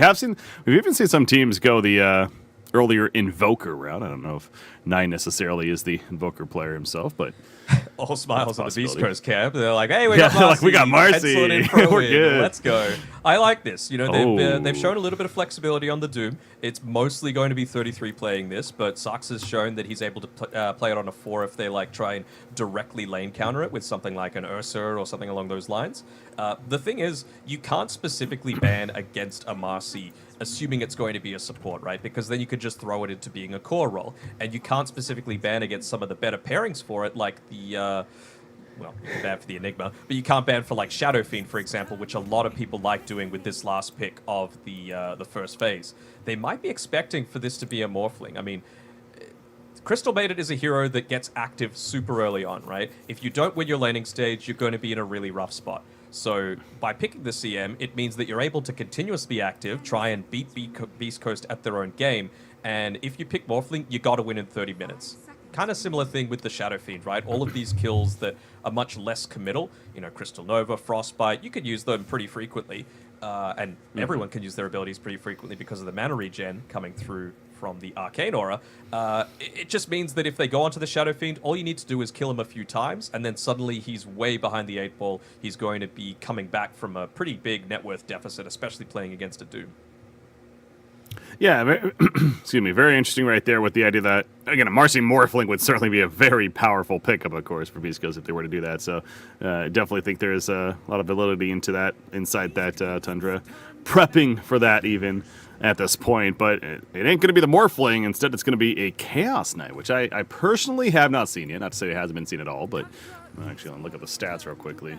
even seen some teams go the earlier Invoker route. I don't know if Nine necessarily is the Invoker player himself, but all smiles on the Beast Coast camp. They're like, "Hey, we got Marcy. Like, we got Marcy. We're good. Let's go." I like this. You know, they've shown a little bit of flexibility on the Doom. It's mostly going to be 33 playing this, but Sox has shown that he's able to play it on a 4 if they like try and directly lane counter it with something like an Ursa or something along those lines. The thing is, you can't specifically ban against a Marcy assuming it's going to be a support, right? Because then you could just throw it into being a core role. And you can't specifically ban against some of the better pairings for it, like the, well, you can ban for the Enigma, but you can't ban for like Shadow Fiend, for example, which a lot of people like doing with this last pick of the first phase. They might be expecting for this to be a Morphling. I mean, Crystal Maiden is a hero that gets active super early on, right? If you don't win your laning stage, you're going to be in a really rough spot. So by picking the CM, it means that you're able to continuously be active, try and beat Beast Coast at their own game, and if you pick Morphling, you got to win in 30 minutes. Kind of similar thing with the Shadow Fiend, right? All of these kills that are much less committal, you know, Crystal Nova, Frostbite, you could use them pretty frequently, and everyone can use their abilities pretty frequently because of the mana regen coming through from the Arcane Aura. It just means that if they go onto the Shadow Fiend, all you need to do is kill him a few times, and then suddenly he's way behind the 8 ball. He's going to be coming back from a pretty big net worth deficit, especially playing against a Doom. Yeah, excuse me, very interesting right there with the idea that, again, a Marcy Morphling would certainly be a very powerful pickup, of course, for Beast Coast if they were to do that. So I definitely think there's a lot of validity into that, inside that Tundra. Prepping for that even at this point, but it ain't going to be the Morphling. Instead, it's going to be a Chaos Knight, which I personally have not seen yet. Not to say it hasn't been seen at all, but I'm actually going to look at the stats real quickly.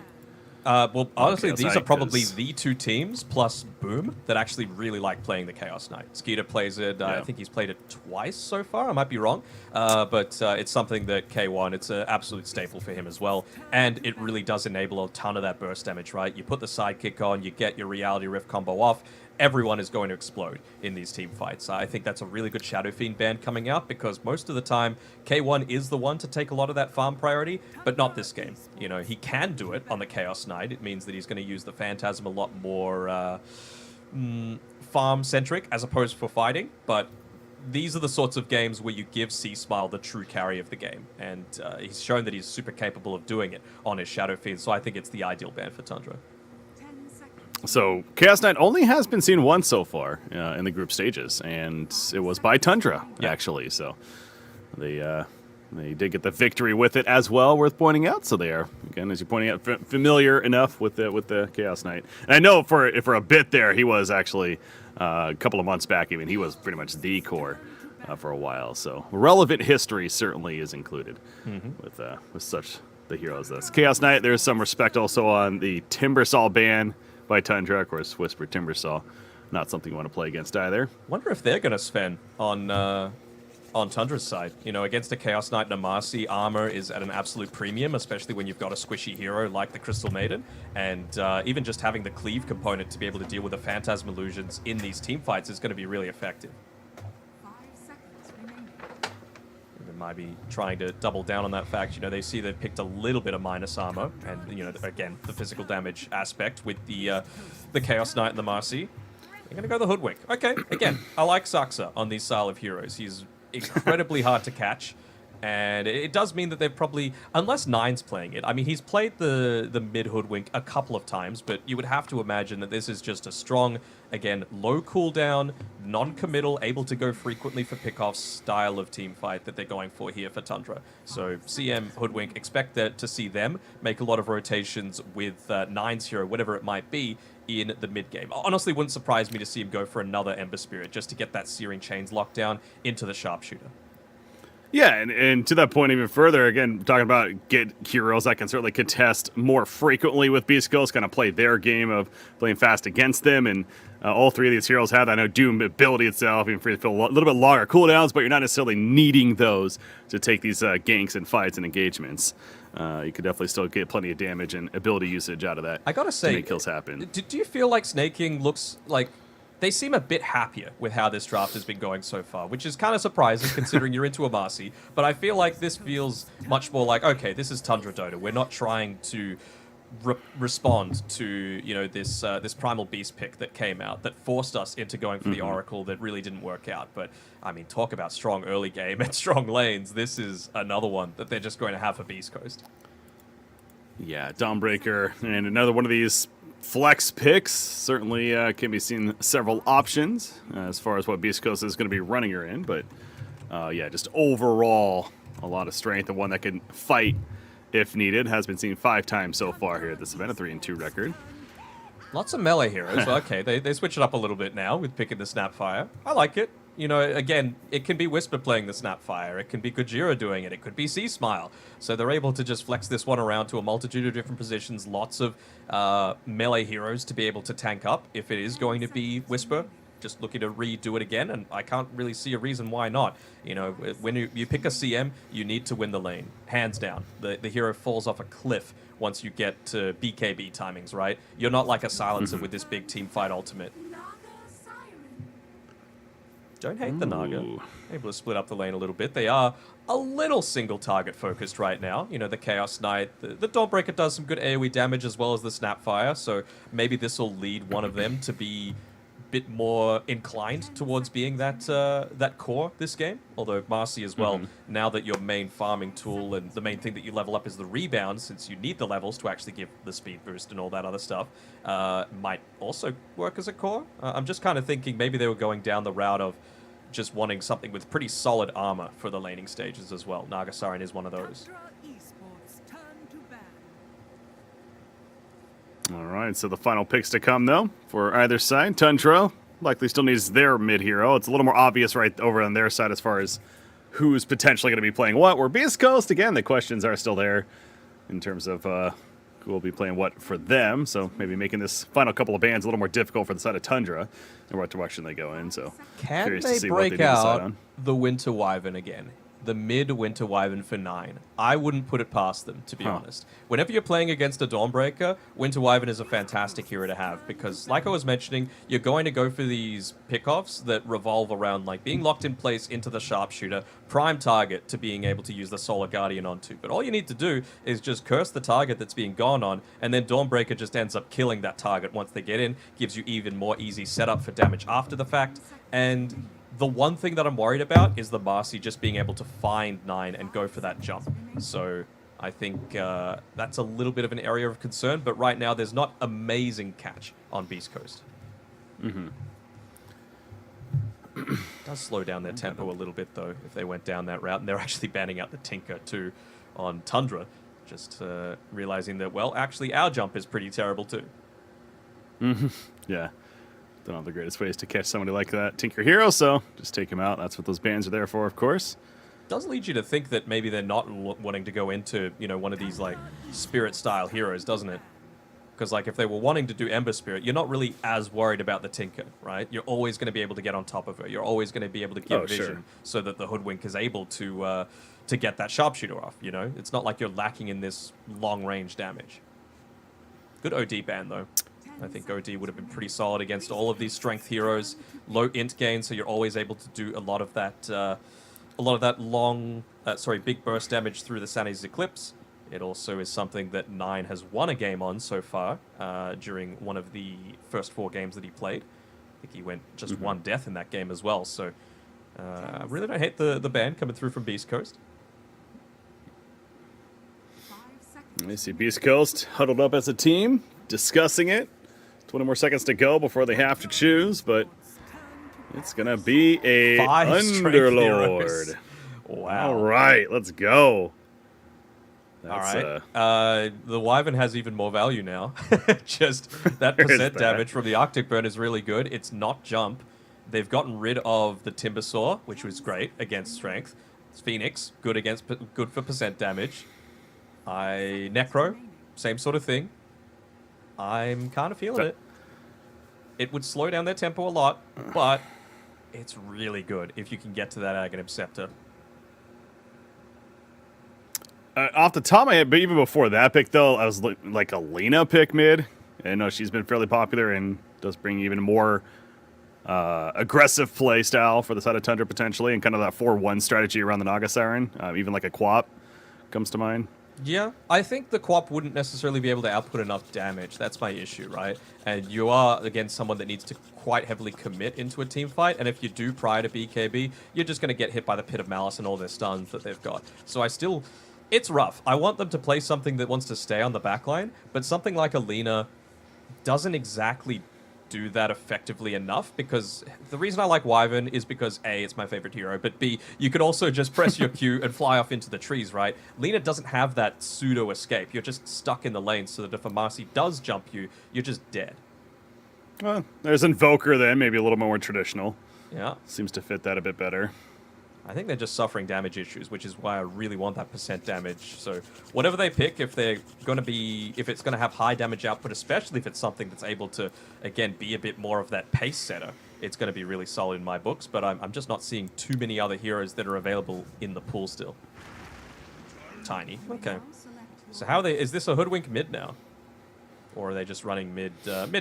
Well, honestly, these are probably the two teams, plus Boom, that actually really like playing the Chaos Knight. Skeeter plays it. I think he's played it twice so far. I might be wrong. But it's something that K1, it's an absolute staple for him as well. And it really does enable a ton of that burst damage, right? You put the sidekick on, you get your Reality Rift combo off. Everyone is going to explode in these team fights. I think that's a really good Shadow Fiend ban coming out because most of the time, K1 is the one to take a lot of that farm priority, but not this game. You know, he can do it on the Chaos Knight. It means that he's going to use the Phantasm a lot more farm-centric as opposed for fighting, but these are the sorts of games where you give C-Smile the true carry of the game, and he's shown that he's super capable of doing it on his Shadow Fiend, so I think it's the ideal ban for Tundra. So Chaos Knight only has been seen once so far in the group stages, and it was by Tundra, actually. So they did get the victory with it as well, worth pointing out. So they are, again, as you're pointing out, familiar enough with the Chaos Knight. And I know for a bit there, he was actually, a couple of months back even, he was pretty much the core for a while. So relevant history certainly is included with such the heroes. This Chaos Knight, there's some respect also on the Timbersaw ban by Tundra. Of course, Whisper Timbersaw, not something you want to play against either. Wonder if they're going to Sven on Tundra's side. You know, against a Chaos Knight and a Marcy, armor is at an absolute premium, especially when you've got a squishy hero like the Crystal Maiden. And even just having the cleave component to be able to deal with the Phantasm Illusions in these team fights is going to be really effective. They might be trying to double down on that fact. You know, they see they've picked a little bit of minus armor, and, you know, again, the physical damage aspect with the Chaos Knight and the Marcy. They're going to go the Hoodwink. Okay, again, I like Saksa on these style of heroes. He's incredibly hard to catch, and it does mean that they've probably, unless Nine's playing it, I mean, he's played the mid Hoodwink a couple of times, but you would have to imagine that this is just a strong, again, low cooldown, non-committal, able to go frequently for pickoffs style of team fight that they're going for here for Tundra. So CM Hoodwink, expect to see them make a lot of rotations with Nine's hero, whatever it might be, in the mid game. Honestly, wouldn't surprise me to see him go for another Ember Spirit just to get that Searing Chains locked down into the Sharpshooter. Yeah, and to that point even further, again, talking about get heroes that can certainly contest more frequently with Beast Coast, kind of play their game of playing fast against them, and all three of these heroes have that Doom ability itself, even free to feel a little bit longer cooldowns, but you're not necessarily needing those to take these ganks and fights and engagements. You could definitely still get plenty of damage and ability usage out of that. I gotta say, to make kills happen. Do you feel like Snake King looks like they seem a bit happier with how this draft has been going so far, which is kind of surprising considering you're into a Marcy. But I feel like this feels much more like, okay, this is Tundra Dota. We're not trying to respond to, you know, this Primal Beast pick that came out that forced us into going for the Oracle that really didn't work out. But I mean, talk about strong early game and strong lanes. This is another one that they're just going to have for Beast Coast. Yeah, Dawnbreaker and another one of these flex picks. Certainly can be seen several options as far as what Beast Coast is going to be running her in. But yeah, just overall a lot of strength and one that can fight if needed. Has been seen 5 times so far here at this event, a 3-2 record. Lots of melee heroes. Okay, they switch it up a little bit now with picking the Snapfire. I like it. You know, again, it can be Whisper playing the Snapfire. It can be Gojira doing it. It could be C-Smile. So they're able to just flex this one around to a multitude of different positions. Lots of melee heroes to be able to tank up if it is going to be Whisper. Just looking to redo it again, and I can't really see a reason why not. You know, when you pick a CM, you need to win the lane. Hands down. The hero falls off a cliff once you get to BKB timings, right? You're not like a silencer with this big team fight ultimate. Don't hate the Naga. Able to split up the lane a little bit. They are a little single target focused right now. You know, the Chaos Knight, the Dawnbreaker does some good AoE damage as well as the Snapfire, so maybe this will lead one of them to be bit more inclined towards being that core this game. Although Marcy as well, now that your main farming tool and the main thing that you level up is the rebound, since you need the levels to actually give the speed boost and all that other stuff, might also work as a core. I'm just kind of thinking maybe they were going down the route of just wanting something with pretty solid armor for the laning stages as well. Nagasarian is one of those. All right, so the final picks to come, though, for either side. Tundra likely still needs their mid-hero. It's a little more obvious right over on their side as far as who's potentially going to be playing what. Where Beast Coast, again, the questions are still there in terms of who will be playing what for them. So maybe making this final couple of bans a little more difficult for the side of Tundra and what direction they go in. So can curious they to see what they break do decide out on. the Winter Wyvern again? The mid-Winter Wyvern for 9. I wouldn't put it past them, to be honest. Whenever you're playing against a Dawnbreaker, Winter Wyvern is a fantastic hero to have because, like I was mentioning, you're going to go for these pickoffs that revolve around like being locked in place into the Sharpshooter, prime target to being able to use the Solar Guardian onto. But all you need to do is just curse the target that's being gone on, and then Dawnbreaker just ends up killing that target once they get in, gives you even more easy setup for damage after the fact, and the one thing that I'm worried about is the Marcy just being able to find 9 and go for that jump. So I think that's a little bit of an area of concern, but right now there's not amazing catch on Beast Coast. Does slow down their tempo a little bit, though, if they went down that route. And they're actually banning out the Tinker, too, on Tundra. Just realizing that, well, actually our jump is pretty terrible, too. Yeah. Don't have the greatest ways to catch somebody like that Tinker Hero, so just take him out. That's what those bans are there for, of course. Does lead you to think that maybe they're not wanting to go into, you know, one of these like spirit style heroes, doesn't it? Because like if they were wanting to do Ember Spirit, you're not really as worried about the Tinker, right? You're always going to be able to get on top of her. You're always going to be able to give vision so that the Hoodwink is able to get that Sharpshooter off, you know? It's not like you're lacking in this long-range damage. Good OD ban, though. I think OD would have been pretty solid against all of these strength heroes. Low int gain, so you're always able to do a lot of that big burst damage through the Sanity's Eclipse. It also is something that Nine has won a game on so far during one of the first 4 games that he played. I think he went just 1 death in that game as well, so I really don't hate the ban coming through from Beast Coast. I see Beast Coast huddled up as a team, discussing it. 20 more seconds to go before they have to choose, but it's going to be a 5 Underlord. Wow. All right, let's go. That's, all right. The Wyvern has even more value now. Just that percent damage from the Arctic Burn is really good. It's not jump. They've gotten rid of the Timbersaw, which was great against strength. It's Phoenix, good for percent damage. Necro, same sort of thing. I'm kind of feeling it. It would slow down their tempo a lot, but it's really good if you can get to that Aghanim Scepter. Off the top of my head, but even before that pick, though, I was like a Lena pick mid. I know she's been fairly popular and does bring even more aggressive play style for the side of Tundra potentially, and kind of that 4-1 strategy around the Naga Siren. Even like a Quap comes to mind. Yeah, I think the Quap wouldn't necessarily be able to output enough damage. That's my issue, right? And you are, again, someone that needs to quite heavily commit into a team fight. And if you do prior to BKB, you're just going to get hit by the Pit of Malice and all their stuns that they've got. So it's rough. I want them to play something that wants to stay on the backline, but something like Alina doesn't exactly do that effectively enough, because the reason I like Wyvern is because A, it's my favorite hero, but B, you could also just press your Q and fly off into the trees, right? Lena doesn't have that pseudo escape. You're just stuck in the lane, so that if a Marcy does jump you, you're just dead. Well, there's Invoker then, maybe a little more traditional. Yeah. Seems to fit that a bit better. I think they're just suffering damage issues, which is why I really want that percent damage. So whatever they pick, if it's going to have high damage output, especially if it's something that's able to, again, be a bit more of that pace setter, it's going to be really solid in my books. But I'm just not seeing too many other heroes that are available in the pool still. Tiny. Okay. So is this a Hoodwink mid now? Or are they just running mid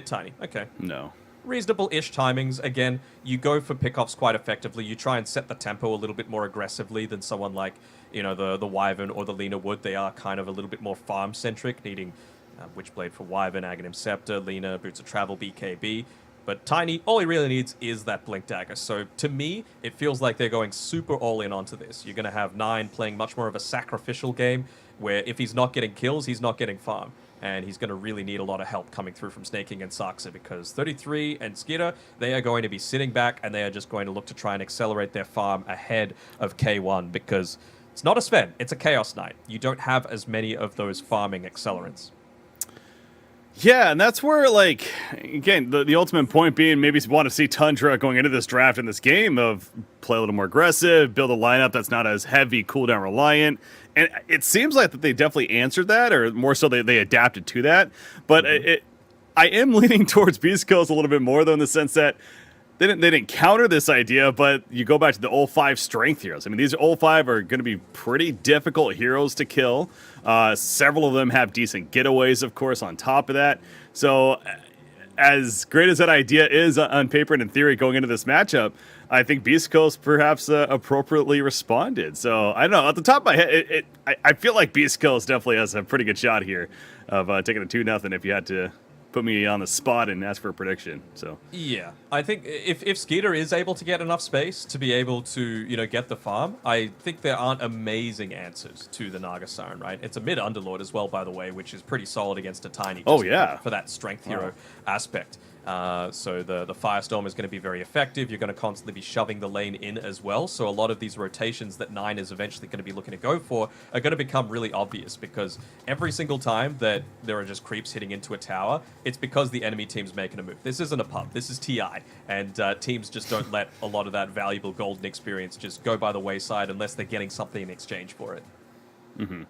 Tiny? Okay. No. Reasonable-ish timings. Again, you go for pickoffs quite effectively. You try and set the tempo a little bit more aggressively than someone like, you know, the Wyvern or the Lena would. They are kind of a little bit more farm-centric, needing Witchblade for Wyvern, Aghanim Scepter, Lena, Boots of Travel, BKB. But Tiny, all he really needs is that Blink Dagger. So to me, it feels like they're going super all-in onto this. You're going to have Nine playing much more of a sacrificial game, where if he's not getting kills, he's not getting farm. And he's going to really need a lot of help coming through from Snaking and Saxa, because 33 and Skira, they are going to be sitting back, and they are just going to look to try and accelerate their farm ahead of K1, because it's not a Sven, it's a Chaos Knight. You don't have as many of those farming accelerants. Yeah, and that's where, like, again, the ultimate point being maybe you want to see Tundra going into this draft in this game of play a little more aggressive, build a lineup that's not as heavy, cooldown reliant. And it seems like that they definitely answered that, or more so they adapted to that. But I am leaning towards Beast Coast a little bit more, though, in the sense that they didn't counter this idea, but you go back to the old 5 strength heroes. I mean, these old 5 are going to be pretty difficult heroes to kill. Several of them have decent getaways, of course, on top of that. So as great as that idea is on paper and in theory going into this matchup, I think Beast Coast perhaps appropriately responded. So I don't know. At the top of my head, I feel like Beast Coast definitely has a pretty good shot here of taking a 2-0 if you had to put me on the spot and ask for a prediction. So yeah, I think if Skeeter is able to get enough space to be able to, you know, get the farm, I think there aren't amazing answers to the Naga Siren, right? It's a mid Underlord as well, by the way, which is pretty solid against a Tiny. Oh yeah, for that strength hero aspect. So the Firestorm is going to be very effective. You're going to constantly be shoving the lane in as well. So a lot of these rotations that Nine is eventually going to be looking to go for are going to become really obvious, because every single time that there are just creeps hitting into a tower, it's because the enemy team's making a move. This isn't a pub. This is TI. And teams just don't let a lot of that valuable golden experience just go by the wayside unless they're getting something in exchange for it. Mm-hmm.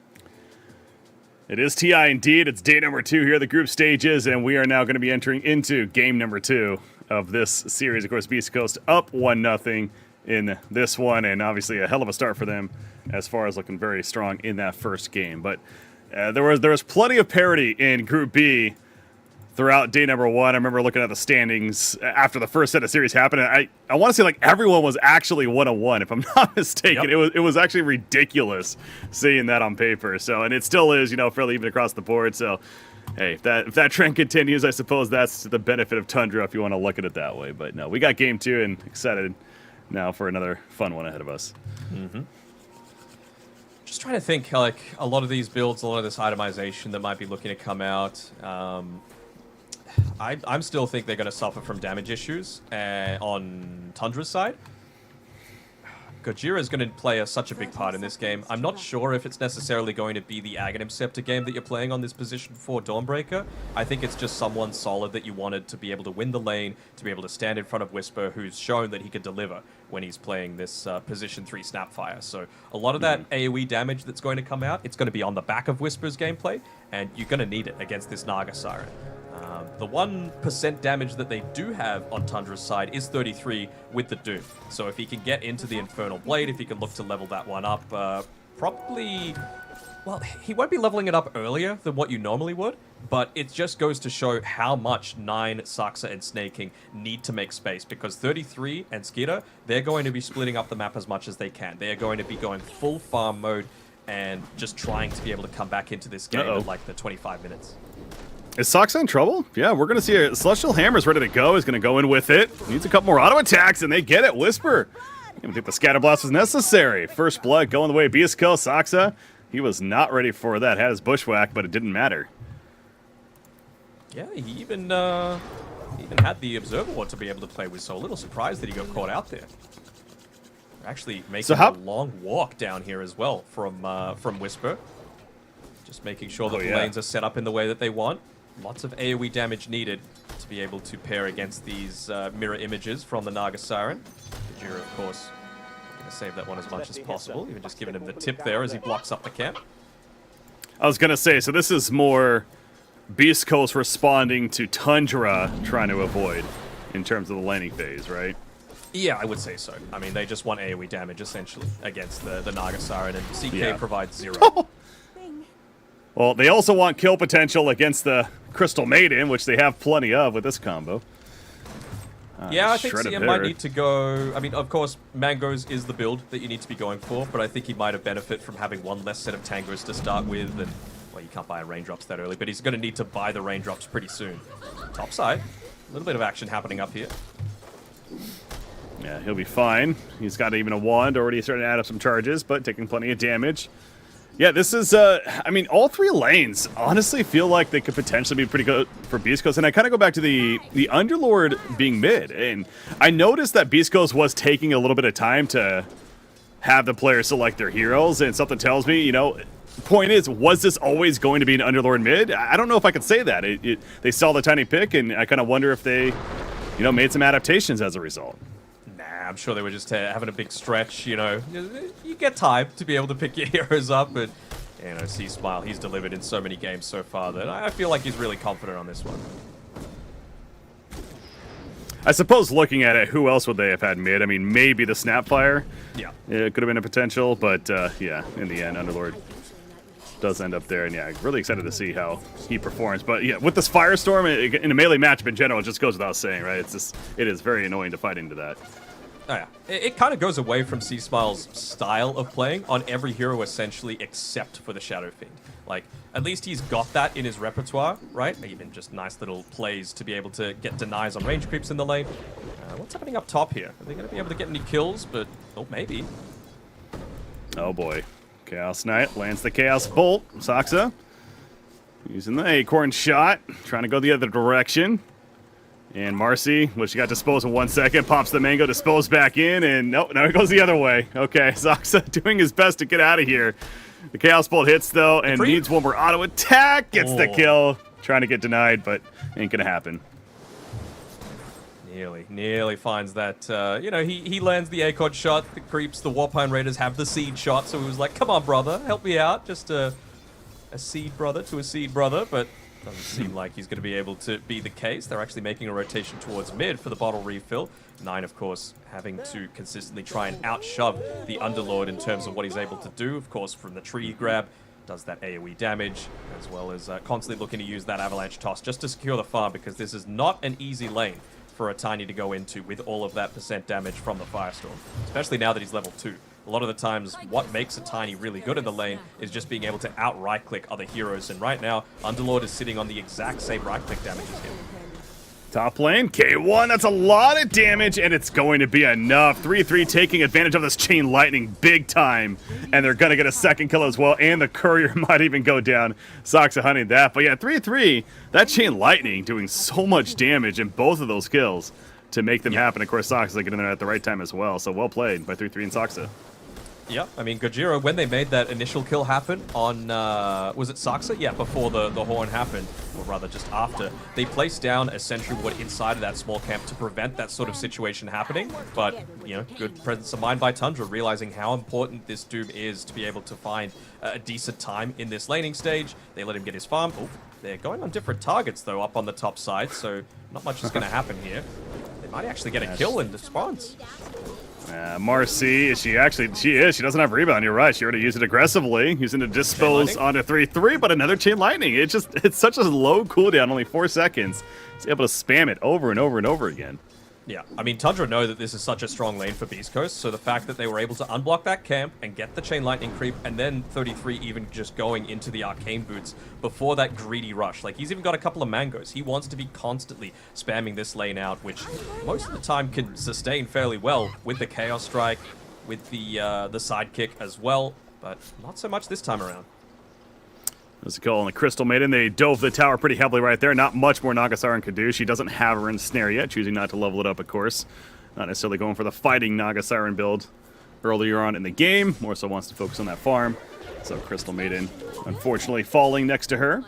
It is TI indeed. It's day number 2 here, the group stages, and we are now going to be entering into game number 2 of this series. Of course, Beast Coast up 1-0 in this one, and obviously a hell of a start for them as far as looking very strong in that first game. But there was plenty of parity in Group B throughout day number 1. I remember looking at the standings after the first set of series happened, and I want to say like everyone was actually 1-1, if I'm not mistaken. Yep. It was actually ridiculous seeing that on paper. So, and it still is, fairly even across the board. So, hey, if that trend continues, I suppose that's to the benefit of Tundra if you want to look at it that way. But no, we got game 2 and excited now for another fun one ahead of us. Mm-hmm. Just trying to think, like a lot of these builds, a lot of this itemization that might be looking to come out. I'm still think they're going to suffer from damage issues on Tundra's side. Gojira is going to play such a big part in this game. I'm not sure if it's necessarily going to be the Aghanim Scepter game that you're playing on this position for Dawnbreaker. I think it's just someone solid that you wanted to be able to win the lane, to be able to stand in front of Whisper, who's shown that he could deliver when he's playing this position 3 Snapfire. So a lot of that AoE damage that's going to come out, it's going to be on the back of Whisper's gameplay, and you're going to need it against this Naga Siren. The 1% damage that they do have on Tundra's side is 33 with the Doom. So if he can get into the Infernal Blade, if he can look to level that one up, probably... Well, he won't be leveling it up earlier than what you normally would, but it just goes to show how much 9, Saxa, and Snaking need to make space, because 33 and Skita, they're going to be splitting up the map as much as they can. They are going to be going full farm mode and just trying to be able to come back into this game at like the 25 minutes. Is Saxa in trouble? Yeah, we're going to see a Celestial Hammer's ready to go. He's going to go in with it. Needs a couple more auto attacks, and they get it. Whisper. I didn't think the Scatter Blast was necessary. First blood going the way of Beastkill. Saxa, he was not ready for that. Had his bushwhack, but it didn't matter. Yeah, he even had the Observer Ward to be able to play with, so a little surprised that he got caught out there. They're actually making a long walk down here as well from Whisper. Just making sure that the lanes are set up in the way that they want. Lots of AoE damage needed to be able to pair against these mirror images from the Naga Siren. Gojira, of course, going to save that one as much as possible. Even just giving him the tip there as he blocks up the camp. I was going to say, so this is more Beast Coast responding to Tundra trying to avoid in terms of the laning phase, right? Yeah, I would say so. I mean, they just want AoE damage, essentially, against the Naga Siren, and CK provides 0. Well, they also want kill potential against the Crystal Maiden, which they have plenty of with this combo. Yeah, I think CM might need to go... I mean, of course, Mangoes is the build that you need to be going for, but I think he might have benefited from having one less set of Tangos to start with, and, well, you can't buy raindrops that early, but he's going to need to buy the raindrops pretty soon. Top side, a little bit of action happening up here. Yeah, he'll be fine. He's got even a wand, already starting to add up some charges, but taking plenty of damage. Yeah, this is, I mean, all 3 lanes honestly feel like they could potentially be pretty good for Beast Coast. And I kind of go back to the Underlord being mid. And I noticed that Beast Coast was taking a little bit of time to have the players select their heroes. And something tells me, point is, was this always going to be an Underlord mid? I don't know if I could say that. They saw the tiny pick, and I kind of wonder if they, made some adaptations as a result. I'm sure they were just having a big stretch, you get time to be able to pick your heroes up, but, C-Smile, he's delivered in so many games so far that I feel like he's really confident on this one. I suppose looking at it, who else would they have had mid? I mean, maybe the Snapfire. Yeah. It could have been a potential, but, yeah, in the end, Underlord does end up there, and yeah, really excited to see how he performs. But yeah, with this Firestorm, in a melee matchup in general, it just goes without saying, right? It is very annoying to fight into that. Oh, yeah. It kind of goes away from C-Smile's style of playing on every hero, essentially, except for the Shadow Fiend. Like, at least he's got that in his repertoire, right? Even just nice little plays to be able to get denies on range creeps in the lane. What's happening up top here? Are they going to be able to get any kills? But, oh, maybe. Oh, boy. Chaos Knight lands the Chaos Bolt. Saxa using the Acorn shot, trying to go the other direction. And Marcy, which got disposed in 1 second, pops the Mango, disposed back in, and nope, now he goes the other way. Okay, Saxa doing his best to get out of here. The Chaos Bolt hits, though, and needs one more auto attack. Gets the kill. Trying to get denied, but ain't gonna happen. Nearly finds that, he lands the Acorn shot, the creeps, the Warpine Raiders have the Seed shot, so he was like, come on, brother, help me out, just to a seed brother to a seed brother, but doesn't seem like he's going to be able to be the case. They're actually making a rotation towards mid for the bottle refill. Nine, of course, having to consistently try and outshove the Underlord in terms of what he's able to do. Of course, from the tree grab, does that AoE damage, as well as constantly looking to use that avalanche toss just to secure the farm, because this is not an easy lane for a Tiny to go into with all of that % damage from the Firestorm, especially now that he's level 2. A lot of the times, what makes a Tiny really good in the lane is just being able to out right-click other heroes, and right now, Underlord is sitting on the exact same right-click damage as him. Top lane, K1, that's a lot of damage, and it's going to be enough. 3-3 taking advantage of this chain lightning big time, and they're going to get a second kill as well, and the courier might even go down. Soxa hunting that, but yeah, 3-3, that chain lightning doing so much damage in both of those kills to make them happen. Of course, Soxa getting in there at the right time as well, so well played by 3-3 and Soxa. Yeah, I mean, Gojira, when they made that initial kill happen on, was it Soxa? Yeah, before the horn happened, or rather just after, they placed down a sentry ward inside of that small camp to prevent that sort of situation happening. But, you know, good presence of mind by Tundra, realizing how important this Doom is to be able to find a decent time in this laning stage. They let him get his farm. Oh, they're going on different targets, though, up on the top side, so not much is going to happen here. They might actually get a kill in response. Marcy, she is. She doesn't have rebound. You're right. She already used it aggressively, using to dispose onto 3-3, but another chain lightning. It's such a low cooldown, only 4 seconds. She's able to spam it over and over and over again. Yeah, I mean, Tundra know that this is such a strong lane for Beast Coast, so the fact that they were able to unblock that camp and get the chain lightning creep, and then 33 even just going into the arcane boots before that greedy rush. Like, he's even got a couple of mangoes. He wants to be constantly spamming this lane out, which most of the time can sustain fairly well with the Chaos Strike, with the sidekick as well, but not so much this time around. There's a call on the Crystal Maiden. They dove the tower pretty heavily right there. Not much more Nagasiren could do. She doesn't have her in snare yet, choosing not to level it up, of course. Not necessarily going for the fighting Nagasiren build earlier on in the game. More so wants to focus on that farm. So Crystal Maiden, unfortunately, falling next to her.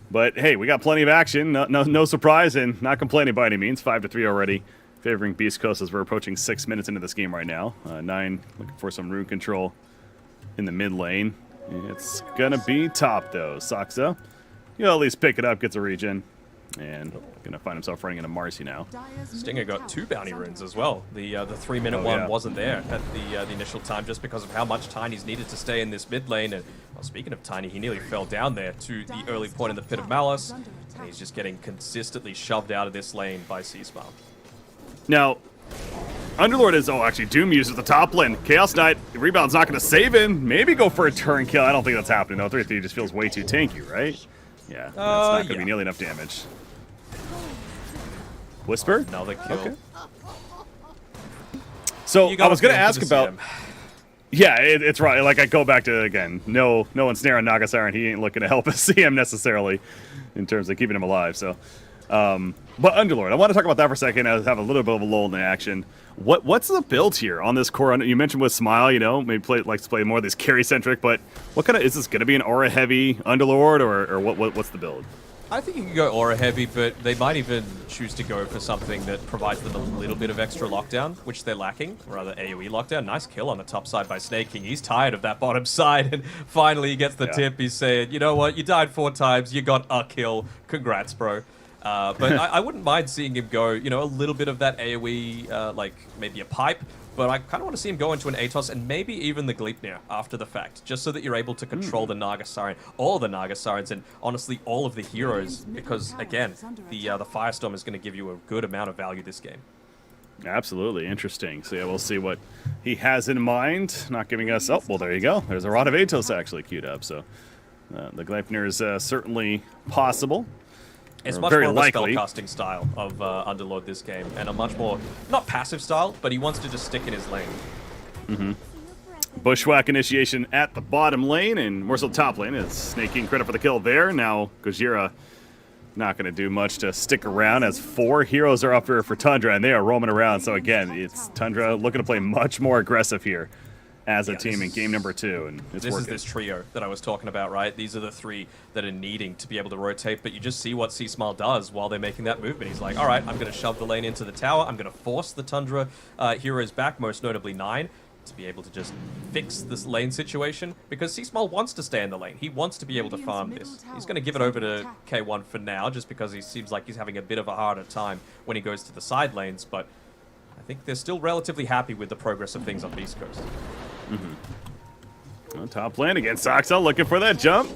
But hey, we got plenty of action. No surprise, and not complaining by any means. 5-3 already, favoring Beast Coast as we're approaching 6 minutes into this game right now. 9 looking for some rune control in the mid lane. It's gonna be top though. Soxa, you'll at least pick it up, gets a regen, and gonna find himself running into Marcy now. Stinger got 2 bounty runes as well. The 3-minute one wasn't there at the initial time just because of how much Tiny's needed to stay in this mid lane. And well, speaking of Tiny, he nearly fell down there to the early point in the Pit of Malice, and he's just getting consistently shoved out of this lane by C-Smile. Now, Underlord is, actually, Doom uses the top lane. Chaos Knight, rebound's not going to save him. Maybe go for a turn kill. I don't think that's happening, though. 3-3 just feels way too tanky, right? Yeah, that's not going to be nearly enough damage. Whisper? Another kill. Okay. So, I was going to ask about... Yeah, it's right. Like, I go back to, again, no ensnare on Nagasiren. He ain't looking to help us see him necessarily in terms of keeping him alive, so... But Underlord, I want to talk about that for a second. I have a little bit of a lull in the action. What's the build here on this core? You mentioned with Smile, you know, maybe likes to play more of this carry-centric, but what kind of, is this going to be an aura-heavy Underlord, or what's the build? I think you can go aura heavy, but they might even choose to go for something that provides them a little bit of extra lockdown, which they're lacking, or rather AoE lockdown. Nice kill on the top side by Snake King. He's tired of that bottom side, and finally he gets the tip. He's saying, you know what, you died 4 times, you got a kill. Congrats, bro. But I wouldn't mind seeing him go, you know, a little bit of that AoE, like maybe a pipe, but I kind of want to see him go into an Atos and maybe even the Gleipnir after the fact, just so that you're able to control the Nagasiren, all the Nagasirens, and honestly all of the heroes, because again, the Firestorm is going to give you a good amount of value this game. Absolutely, interesting. So yeah, we'll see what he has in mind. Not giving us, oh, well there you go. There's a Rod of Atos actually queued up, so the Gleipnir is certainly possible. It's much more of a spellcasting style of Underlord this game, and a much more, not passive style, but he wants to just stick in his lane. Bushwhack initiation at the bottom lane, and more so top lane. It's Snake King credit for the kill there. Now Gojira not going to do much to stick around, as 4 heroes are up here for Tundra, and they are roaming around. So again, it's Tundra looking to play much more aggressive here as a team in game number 2, and it's working. This is this trio that I was talking about, right? These are the 3 that are needing to be able to rotate, but you just see what C-Smile does while they're making that movement. He's like, all right, I'm going to shove the lane into the tower. I'm going to force the Tundra heroes back, most notably 9. to be able to just fix this lane situation, because C-Small wants to stay in the lane. He wants to be able to farm this. He's going to give it over to K1 for now, just because he seems like he's having a bit of a harder time when he goes to the side lanes, but I think they're still relatively happy with the progress of things on Beast Coast. On top lane against Soxel, looking for that jump.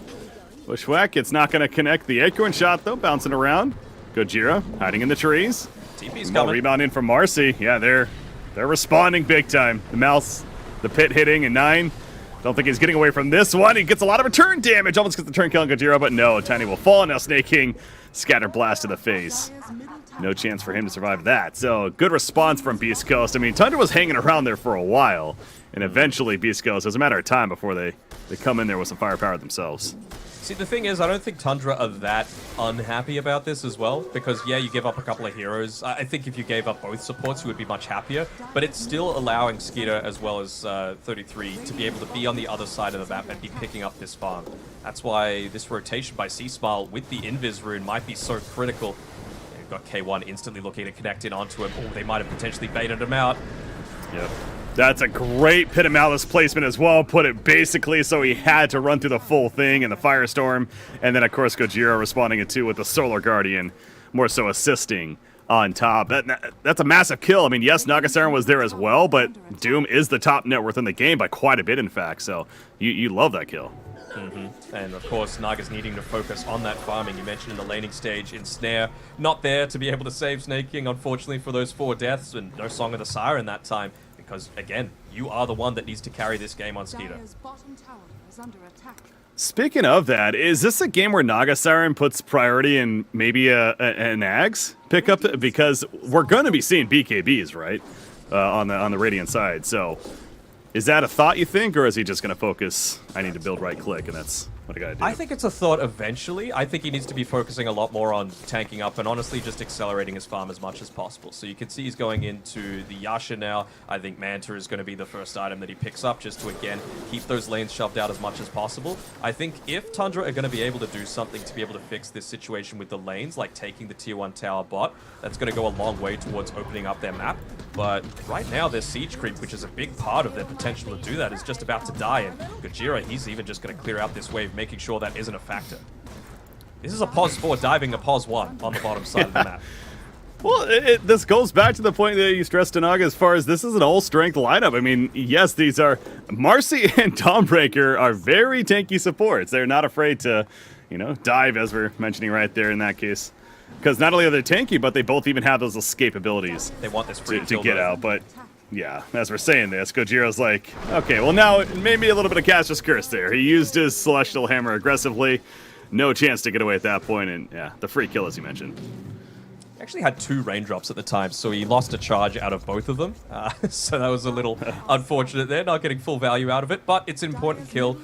Bushwhack, it's not going to connect. The acorn shot, though, bouncing around. Gojira hiding in the trees. TP's coming. Rebound in from Marcy. Yeah, they're responding big time. The mouse, the pit hitting, and 9. Don't think he's getting away from this one. He gets a lot of return damage. Almost gets the turn kill on Gojira, but no. Tiny will fall. Now Snake King, scatter blast to the face. No chance for him to survive that. So, good response from Beast Coast. I mean, Tundra was hanging around there for a while, and eventually Beast Coast, it was a matter of time before they come in there with some firepower themselves. See, the thing is, I don't think Tundra are that unhappy about this as well, because, yeah, you give up a couple of heroes. I think if you gave up both supports, you would be much happier, but it's still allowing Skeeter as well as 33 to be able to be on the other side of the map and be picking up this farm. That's why this rotation by C-Smile with the Invis rune might be so critical. You've got K1 instantly looking to connect in onto him. Oh, they might have potentially baited him out. Yep. That's a great Pit of Malice placement as well. Put it basically so he had to run through the full thing and the Firestorm. And then, of course, Gojira responding it too with the Solar Guardian, more so assisting on top. That's a massive kill. I mean, yes, Nagasiren was there as well, but Doom is the top net worth in the game by quite a bit, in fact. So you love that kill. And of course, Naga's needing to focus on that farming. You mentioned in the laning stage, Ensnare not there to be able to save Snake King, unfortunately, for those 4 deaths, and no Song of the Siren that time. Because, again, you are the one that needs to carry this game on Skeeter. Speaking of that, is this a game where Nagasiren puts priority in maybe an Ags pickup? Because we're going to be seeing BKBs, right, on the Radiant side. So is that a thought, you think, or is he just going to focus, I need to build right-click, and that's what I got to do? I think it's a thought eventually. I think he needs to be focusing a lot more on tanking up and honestly just accelerating his farm as much as possible. So you can see he's going into the Yasha now. I think Manta is going to be the first item that he picks up just to, again, keep those lanes shoved out as much as possible. I think if Tundra are going to be able to do something to be able to fix this situation with the lanes, like taking the tier 1 tower bot, that's going to go a long way towards opening up their map. But right now, their siege creep, which is a big part of their potential to do that, is just about to die. And Gojira, he's even just going to clear out this wave, making sure that isn't a factor. This is a pos 4 diving a pos 1 on the bottom side of the map. Well, this goes back to the point that you stressed, Tanaga, as far as this is an all-strength lineup. I mean, yes, these are... Marcy and Dawnbreaker are very tanky supports. They're not afraid to, dive, as we're mentioning right there in that case. Because not only are they tanky, but they both even have those escape abilities. They want this free to get out, but... Yeah, as we're saying this, Gojira's like, okay, well now maybe a little bit of Caster's Curse there. He used his Celestial Hammer aggressively. No chance to get away at that point, and yeah, the free kill as you mentioned. He actually had 2 raindrops at the time, so he lost a charge out of both of them. So that was a little unfortunate there, not getting full value out of it, but it's an important kill.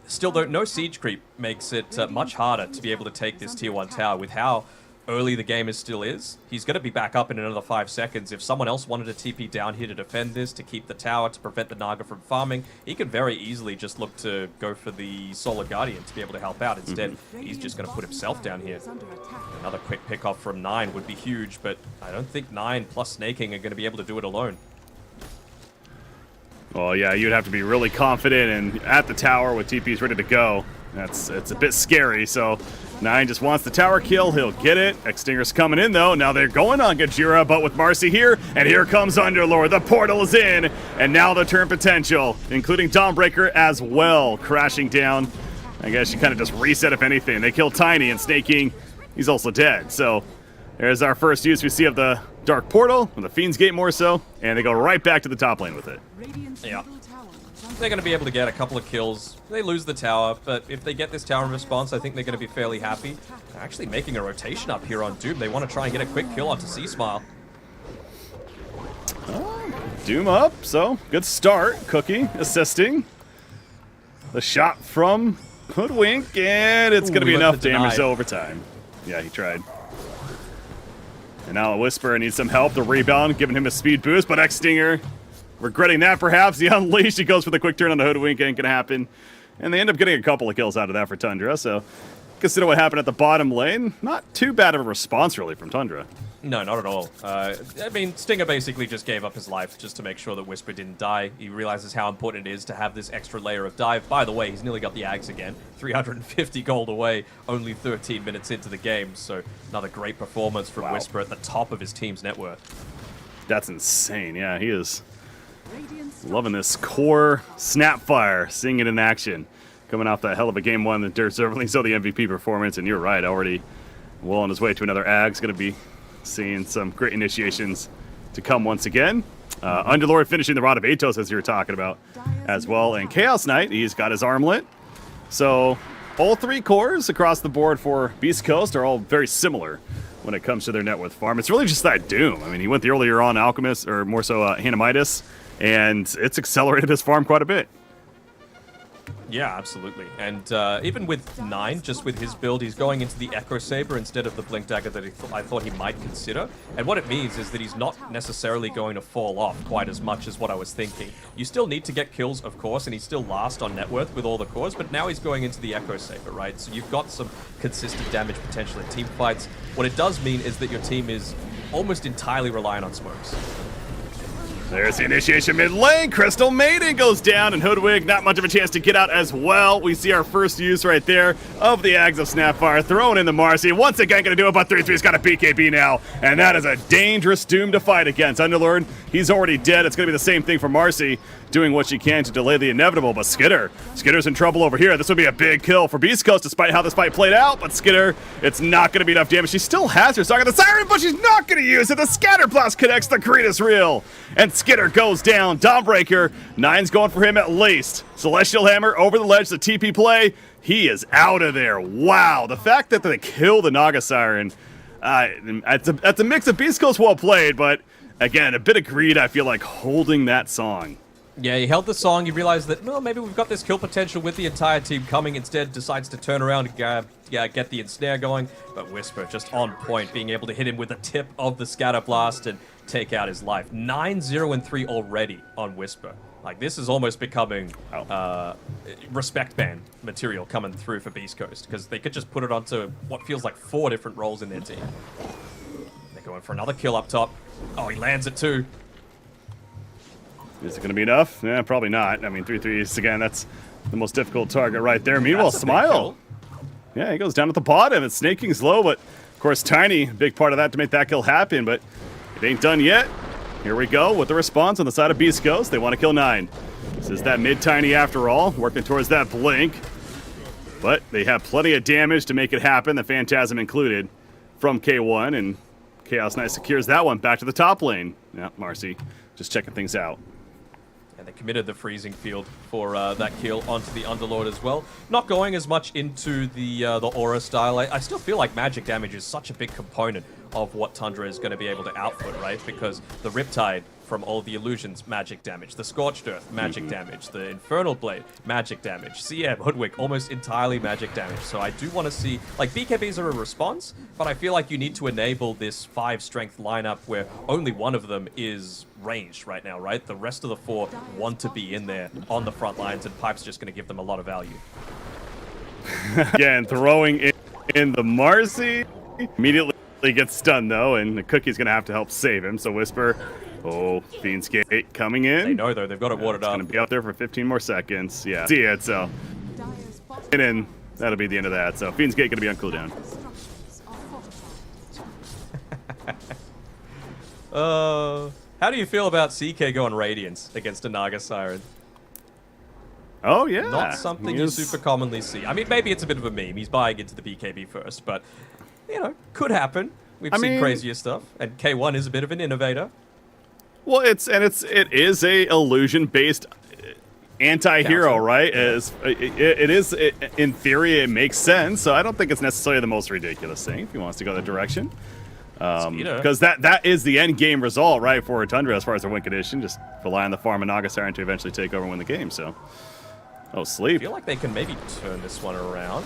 Still though, no siege creep makes it much harder to be able to take this tier 1 tower with how early the game still is. He's going to be back up in another 5 seconds. If someone else wanted to TP down here to defend this, to keep the tower, to prevent the Naga from farming, he could very easily just look to go for the Solar Guardian to be able to help out. Instead, he's just going to put himself down here. Another quick pick-off from 9 would be huge, but I don't think 9 plus Snaking are going to be able to do it alone. Well, yeah, you'd have to be really confident and at the tower with TPs ready to go. It's a bit scary, so 9 just wants the tower kill. He'll get it. Extinguisher's coming in, though. Now they're going on Gojira, but with Marcy here, and here comes Underlord. The portal is in, and now the turn potential, including Dawnbreaker as well, crashing down. I guess you kind of just reset, if anything. They kill Tiny, and Snake King, he's also dead. So there's our first use we see of the Dark Portal, or the Fiend's Gate more so, and they go right back to the top lane with it. Yeah. They're going to be able to get a couple of kills. They lose the tower, but if they get this tower in response, I think they're going to be fairly happy. They're actually making a rotation up here on Doom. They want to try and get a quick kill onto C-Smile. Doom up, so good start. Cookie assisting. The shot from Hoodwink, and it's going to be enough damage over time. Yeah, he tried. And now a Whisper needs some help. The rebound, giving him a speed boost, but X-Stinger regretting that, perhaps. He unleashed. He goes for the quick turn on the Hoodwink. Ain't gonna happen. And they end up getting a couple of kills out of that for Tundra. So consider what happened at the bottom lane. Not too bad of a response, really, from Tundra. No, not at all. I mean, Stinger basically just gave up his life just to make sure that Whisper didn't die. He realizes how important it is to have this extra layer of dive. By the way, he's nearly got the Ags again. 350 gold away, only 13 minutes into the game. So another great performance from Whisper at the top of his team's net worth. That's insane. Yeah, he is loving this core Snapfire, seeing it in action. Coming off that hell of a game one, that deservedly so the MVP performance. And you're right, already well on his way to another Ags. Going to be seeing some great initiations to come once again. Underlord finishing the Rod of Atos, as you were talking about, as well. And Chaos Knight, he's got his armlet. So all three cores across the board for Beast Coast are all very similar when it comes to their net worth farm. It's really just that Doom. I mean, he went the earlier on Alchemist, or more so Hanamitis, and it's accelerated his farm quite a bit. Yeah, absolutely. And even with 9, just with his build, he's going into the Echo Saber instead of the Blink Dagger that I thought he might consider. And what it means is that he's not necessarily going to fall off quite as much as what I was thinking. You still need to get kills, of course, and he's still last on net worth with all the cores, but now he's going into the Echo Saber, right? So you've got some consistent damage potential in team fights. What it does mean is that your team is almost entirely reliant on smokes. There's the initiation mid lane. Crystal Maiden goes down, and Hoodwig, not much of a chance to get out as well. We see our first use right there of the Ags of Snapfire, thrown in the Marcy. Once again, going to do it, but 3-3's got a BKB now, and that is a dangerous Doom to fight against. Underlord, he's already dead. It's going to be the same thing for Marcy, doing what she can to delay the inevitable, but Skitter's in trouble over here. This would be a big kill for Beast Coast, despite how this fight played out, but Skitter, it's not going to be enough damage. She still has her Saga the Siren, but she's not going to use it. The Scatter Blast connects the Cretus Reel, and Skitter goes down. Dawnbreaker, 9's going for him at least. Celestial Hammer over the ledge, the TP play. He is out of there. Wow, the fact that they kill the Naga Siren, that's a mix of Beast Coast well played, but again, a bit of greed, I feel like, holding that song. Yeah, he held the song. He realized that, well, maybe we've got this kill potential with the entire team coming. Instead, decides to turn around and get the ensnare going. But Whisper just on point, being able to hit him with the tip of the Scatter Blast and take out his life. 9-0-3 already on Whisper. Like, this is almost becoming respect band material coming through for Beast Coast, because they could just put it onto what feels like 4 different roles in their team. They're going for another kill up top. Oh, he lands it too. Is it going to be enough? Yeah, probably not. I mean, 3-3s, again, that's the most difficult target right there. Meanwhile, Smile. Yeah, he goes down at the bottom. It's snaking's low, but of course, Tiny, big part of that to make that kill happen, but it ain't done yet. Here we go with the response on the side of Beast Coast. They want to kill 9. This is that mid-Tiny after all, working towards that blink. But they have plenty of damage to make it happen, the Phantasm included, from K1, and Chaos Knight secures that one back to the top lane. Yeah, Marcy just checking things out. And they committed the freezing field for that kill onto the Underlord as well. Not going as much into the aura style. I still feel like magic damage is such a big component of what Tundra is going to be able to output, right? Because the Riptide from all the illusions, magic damage. The Scorched Earth, magic damage. The Infernal Blade, magic damage. CM, Hoodwig, almost entirely magic damage. So I do want to see, like, BKBs are a response, but I feel like you need to enable this 5-strength lineup where only one of them is ranged right now, right? The rest of the 4 want to be in there on the front lines, and Pipe's just going to give them a lot of value. Again, throwing in the Marcy. Immediately gets stunned, though, and the Cookie's going to have to help save him. So Whisper, Fiend's Gate coming in. They know, though. They've got it watered up. It's going to be out there for 15 more seconds. Yeah, see it, so. And then that'll be the end of that. So Fiend's Gate going to be on cooldown. How do you feel about CK going Radiance against a Naga Siren? Oh, yeah. Not something you super commonly see. I mean, maybe it's a bit of a meme. He's buying into the BKB first, but, you know, could happen. We've seen crazier stuff, and K1 is a bit of an innovator. Well, it is a illusion-based anti-hero, right? It is, in theory, it makes sense, so I don't think it's necessarily the most ridiculous thing if he wants to go that direction. Because that is the end game result, right, for Tundra as far as their win condition. Just rely on the farm and Naga Siren to eventually take over and win the game, so. Oh, sleep. I feel like they can maybe turn this one around.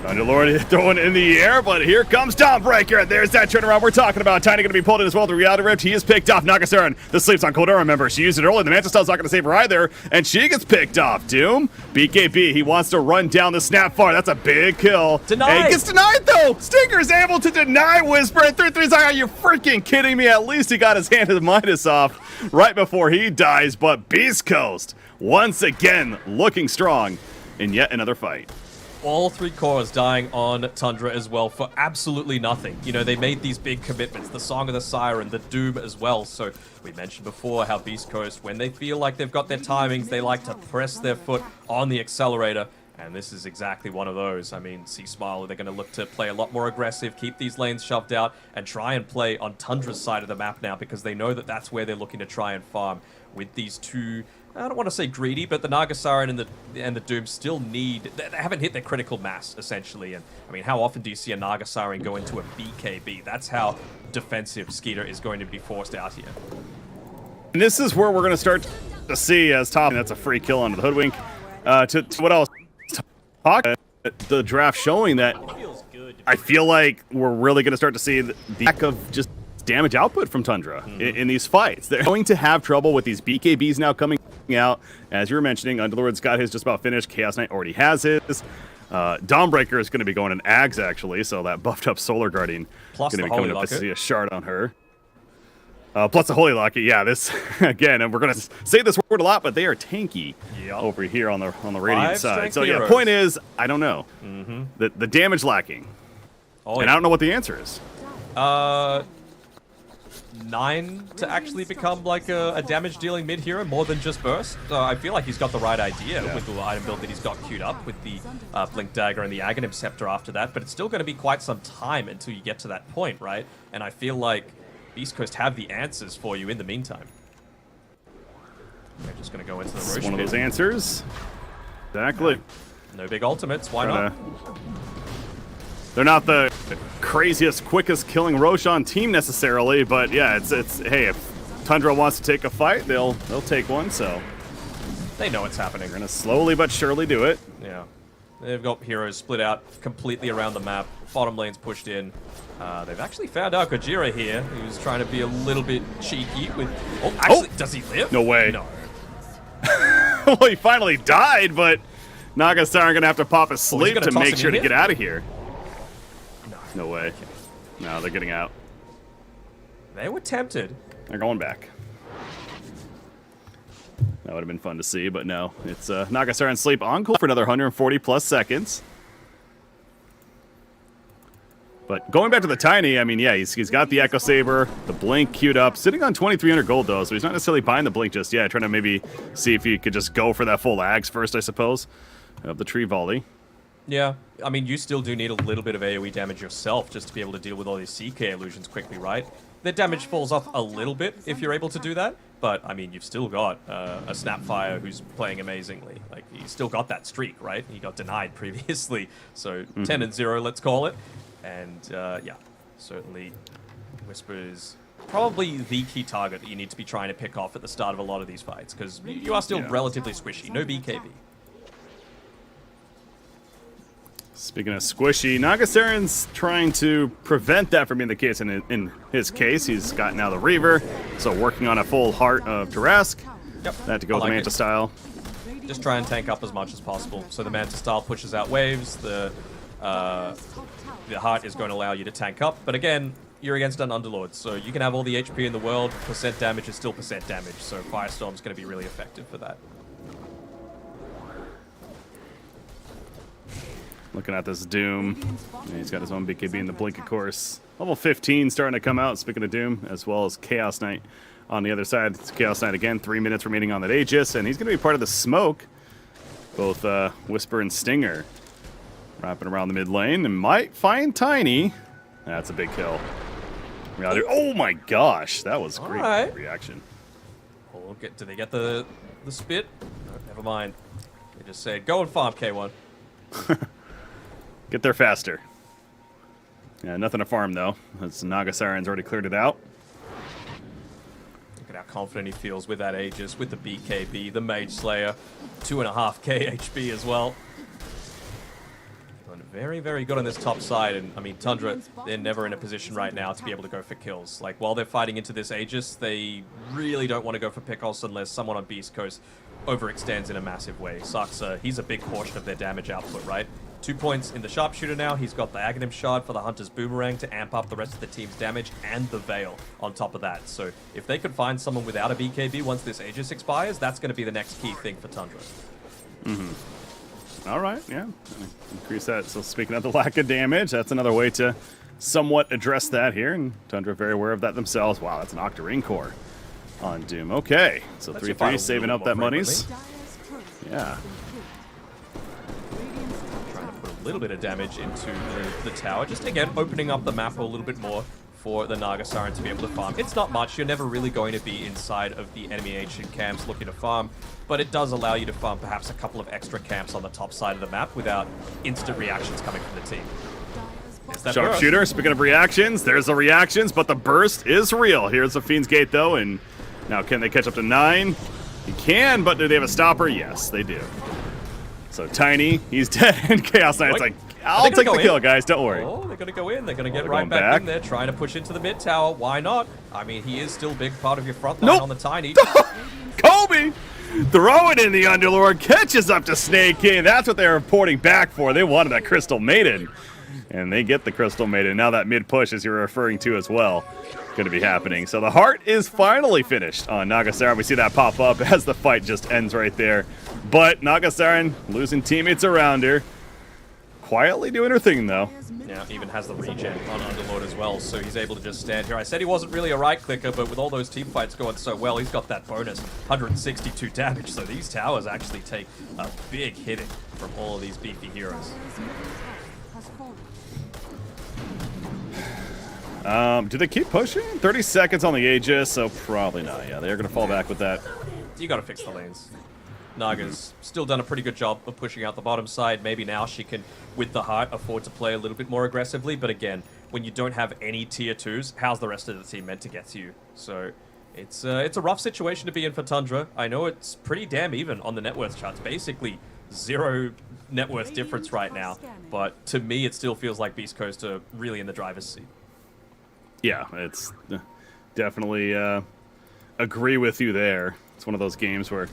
Underlord throwing in the air, but here comes Dawnbreaker. There's that turnaround we're talking about. Tiny going to be pulled in as well to Reality Rift. He is picked off. Nagasaran, the sleeps on Koldura, remember. She used it early. The Manta Style's not going to save her either, and she gets picked off. Doom, BKB, he wants to run down the Snapfire. That's a big kill. Denied. And he gets denied, though. Stinker's able to deny Whisper. And 3-3's like, are you freaking kidding me? At least he got his hand of the Midas off right before he dies, but Beast Coast, once again, looking strong in yet another fight. All 3 cores dying on Tundra as well for absolutely nothing. You know, they made these big commitments, the Song of the Siren, the Doom as well. So we mentioned before how Beast Coast, when they feel like they've got their timings, they like to press their foot on the accelerator. And this is exactly one of those. I mean, C-Smile, they're going to look to play a lot more aggressive, keep these lanes shoved out, and try and play on Tundra's side of the map now, because they know that that's where they're looking to try and farm with these 2... I don't want to say greedy, but the Nagasaran and the Doom still need... They haven't hit their critical mass, essentially. And, I mean, how often do you see a Nagasaran go into a BKB? That's how defensive Skeeter is going to be forced out here. And this is where we're going to start to see as top... That's a free kill onto the Hoodwink. To what else? Talk the draft showing that I feel like we're really going to start to see the lack of just damage output from Tundra in these fights. They're going to have trouble with these BKBs now coming out. As you were mentioning, Underlord's got his just about finished. Chaos Knight already has his. Dawnbreaker is going to be going in Ags, actually, so that buffed up Solar Guardian is going to be coming up to see a shard on her. Plus the Holy Locket, yeah, this, again, and we're going to say this word a lot, but they are tanky over here on the Radiant side. So, yeah, point is, I don't know. The damage lacking. And I don't know what the answer is. 9 to actually become like a damage-dealing mid-hero more than just burst. I feel like he's got the right idea with the item build that he's got queued up with the Blink Dagger and the Aghanim Scepter after that, but it's still going to be quite some time until you get to that point, right? And I feel like Beast Coast have the answers for you in the meantime. We're just going to go into the Roche. One of those answers. Exactly. No big ultimates, why not? They're not the craziest, quickest killing Roshan team necessarily, but yeah, it's hey, if Tundra wants to take a fight, they'll take one, so they know what's happening. They're gonna slowly but surely do it. Yeah. They've got heroes split out completely around the map. Bottom lane's pushed in. They've actually found out Gojira here, who's trying to be a little bit cheeky with... Oh, actually, does he live? No way. No. Well, he finally died, but Nagasaran gonna have to pop a sleep to make sure to get out of here. No way. Okay. No, they're getting out. They were tempted. They're going back. That would have been fun to see, but no. It's Nagasaran sleep on cool for another 140 plus seconds. But going back to the Tiny, I mean, yeah, he's got the Echo Saber, the Blink queued up, sitting on 2,300 gold, though, so he's not necessarily buying the Blink just yet, trying to maybe see if he could just go for that full Ags first, I suppose, of the Tree Volley. Yeah, I mean, you still do need a little bit of AoE damage yourself just to be able to deal with all these CK illusions quickly, right? The damage falls off a little bit if you're able to do that, but, I mean, you've still got a Snapfire who's playing amazingly. Like, he's still got that streak, right? He got denied previously, so 10-0, let's call it. And, yeah, certainly Whisper is probably the key target that you need to be trying to pick off at the start of a lot of these fights, because you are still relatively squishy. No BKB. Speaking of squishy, Nagasaran's trying to prevent that from being the case. In his case, he's got now the Reaver, so working on a full Heart of Tarask. Yep. That to go with the Manta style. Just try and tank up as much as possible. So the Manta style pushes out waves, the Heart is going to allow you to tank up, but again, you're against an Underlord, so you can have all the HP in the world, percent damage is still percent damage, so Firestorm's going to be really effective for that. Looking at this Doom. And he's got his own BKB in the Blink, of course. Level 15 starting to come out, speaking of Doom, as well as Chaos Knight on the other side. It's Chaos Knight again, 3 minutes remaining on that Aegis, and he's going to be part of the smoke. Both Whisper and Stinger wrapping around the mid lane, and might find Tiny. That's a big kill. Oh my gosh, that was great reaction. Oh, do they get the spit? No, never mind. They just said, go and farm, K1. Get there faster. Yeah, nothing to farm, though. As Nagasaran's already cleared it out. Look at how confident he feels with that Aegis, with the BKB, the Mage Slayer. 2.5k HP as well. Feeling very, very good on this top side. And I mean, Tundra, they're never in a position right now to be able to go for kills. Like, while they're fighting into this Aegis, they really don't want to go for pickoffs unless someone on Beast Coast overextends in a massive way. Saksa, he's a big portion of their damage output, right? 2 points in the Sharpshooter now. He's got the Aghanim Shard for the Hunter's Boomerang to amp up the rest of the team's damage, and the Veil on top of that. So if they could find someone without a BKB once this Aegis expires, that's going to be the next key thing for Tundra. All right, yeah. Increase that. So speaking of the lack of damage, that's another way to somewhat address that here. And Tundra very aware of that themselves. Wow, that's an Octarine core on Doom. Okay, so 3-3 saving up that monies. Yeah. Trying to put a little bit of damage into the tower. Just, again, opening up the map a little bit more for the Naga Siren to be able to farm. It's not much. You're never really going to be inside of the enemy ancient camps looking to farm, but it does allow you to farm perhaps a couple of extra camps on the top side of the map without instant reactions coming from the team. Sharpshooter, speaking of reactions, there's the reactions, but the burst is real. Here's the Fiend's Gate, though, and now can they catch up to 9? He can, but do they have a stopper? Yes, they do. So Tiny, he's dead, and Chaos Knight's like, I'll take the kill, guys, don't worry. Oh, they're going to go in. They're going to get right back in there, trying to push into the mid tower. Why not? I mean, he is still a big part of your front line on the Tiny. Kobe! Throwing in the Underlord, catches up to Snake King. That's what they're reporting back for. They wanted that Crystal Maiden. And they get the Crystal Maiden. Now that mid push, as you're referring to as well, going to be happening. So the heart is finally finished on Naga Siren. We see that pop up as the fight just ends right there. But Naga Siren losing teammates around her. Quietly doing her thing, though. Yeah, even has the regen on Underlord as well, so he's able to just stand here. I said he wasn't really a right-clicker, but with all those team fights going so well, he's got that bonus 162 damage, so these towers actually take a big hitting from all of these beefy heroes. Do they keep pushing? 30 seconds on the Aegis, so probably not. Yeah, they're going to fall back with that. You got to fix the lanes. Naga's still done a pretty good job of pushing out the bottom side. Maybe now she can, with the heart, afford to play a little bit more aggressively. But again, when you don't have any tier 2s, how's the rest of the team meant to get to you? So it's a rough situation to be in for Tundra. I know it's pretty damn even on the net worth charts. Basically, 0 net worth difference right now. But to me, it still feels like Beast Coast are really in the driver's seat. Yeah, it's definitely agree with you there. It's one of those games where,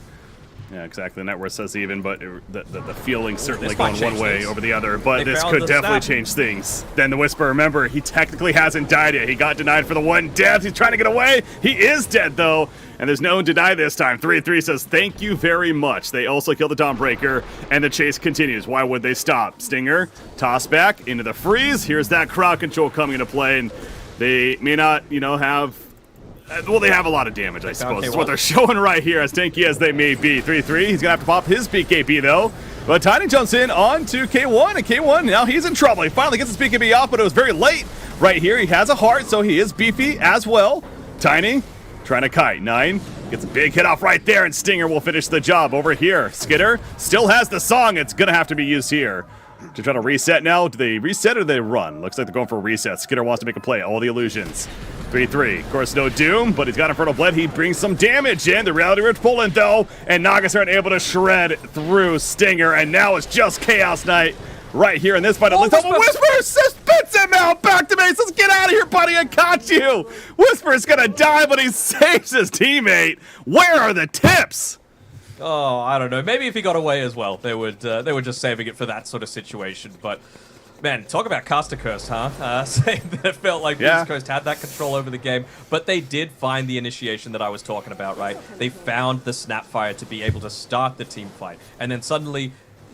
yeah, exactly, the net worth says even, but the feeling certainly going one way over the other. But this could definitely change things. Then the Whisper, remember, he technically hasn't died yet. He got denied for the one death. He's trying to get away. He is dead, though, and there's no deny this time. 3-3 says, thank you very much. They also kill the Dawnbreaker, and the chase continues. Why would they stop? Stinger, toss back into the freeze. Here's that crowd control coming into play, and they may not, have... Well, they have a lot of damage, I suppose. That's what they're showing right here, as tanky as they may be. 3-3, he's going to have to pop his BKB, though. But Tiny jumps in onto K1, and K1, now he's in trouble. He finally gets his BKB off, but it was very late right here. He has a heart, so he is beefy as well. Tiny trying to kite. 9 gets a big hit off right there, and Stinger will finish the job over here. Skidder still has the song. It's going to have to be used here. To try to reset now. Do they reset or do they run? Looks like they're going for a reset. Skidder wants to make a play. All the illusions. 3-3. Of course, no Doom, but he's got Infernal Blade. He brings some damage in. The Reality Rift pulling, though, and Nagas aren't able to shred through Stinger, and now it's just Chaos Knight right here in this fight. Whisper spits him out. Back to base. Let's get out of here, buddy. I got you. Whisper's going to die, but he saves his teammate. Where are the tips? Oh, I don't know. Maybe if he got away as well, they were just saving it for that sort of situation. But man, talk about caster curse, huh? Saying that it felt like Beast Coast had that control over the game, but they did find the initiation that I was talking about, right? They found the Snapfire to be able to start the team fight, and then suddenly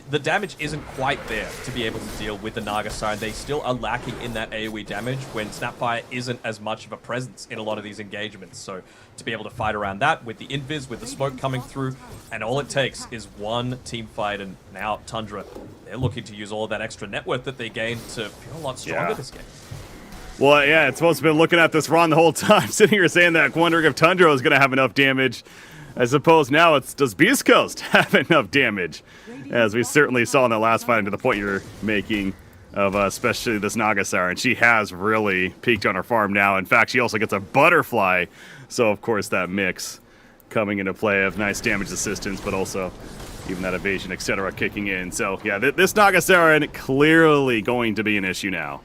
the damage isn't quite there to be able to deal with the Naga Siren. They still are lacking in that AoE damage when Snapfire isn't as much of a presence in a lot of these engagements. So to be able to fight around that with the invis, with the smoke coming through, and all it takes is one team fight, and now Tundra, they're looking to use all of that extra net worth that they gained to feel a lot stronger this game. Well, yeah, it's supposed to be looking at this Ron the whole time, sitting here saying that, wondering if Tundra is going to have enough damage. I suppose now it's, does Beast Coast have enough damage? As we certainly saw in that last fight, to the point you're making of especially this Naga Siren. She has really peaked on her farm now. In fact, she also gets a butterfly. So, of course, that mix coming into play of nice damage assistance, but also even that evasion, etc., kicking in. So, yeah, this Naga Siren clearly going to be an issue now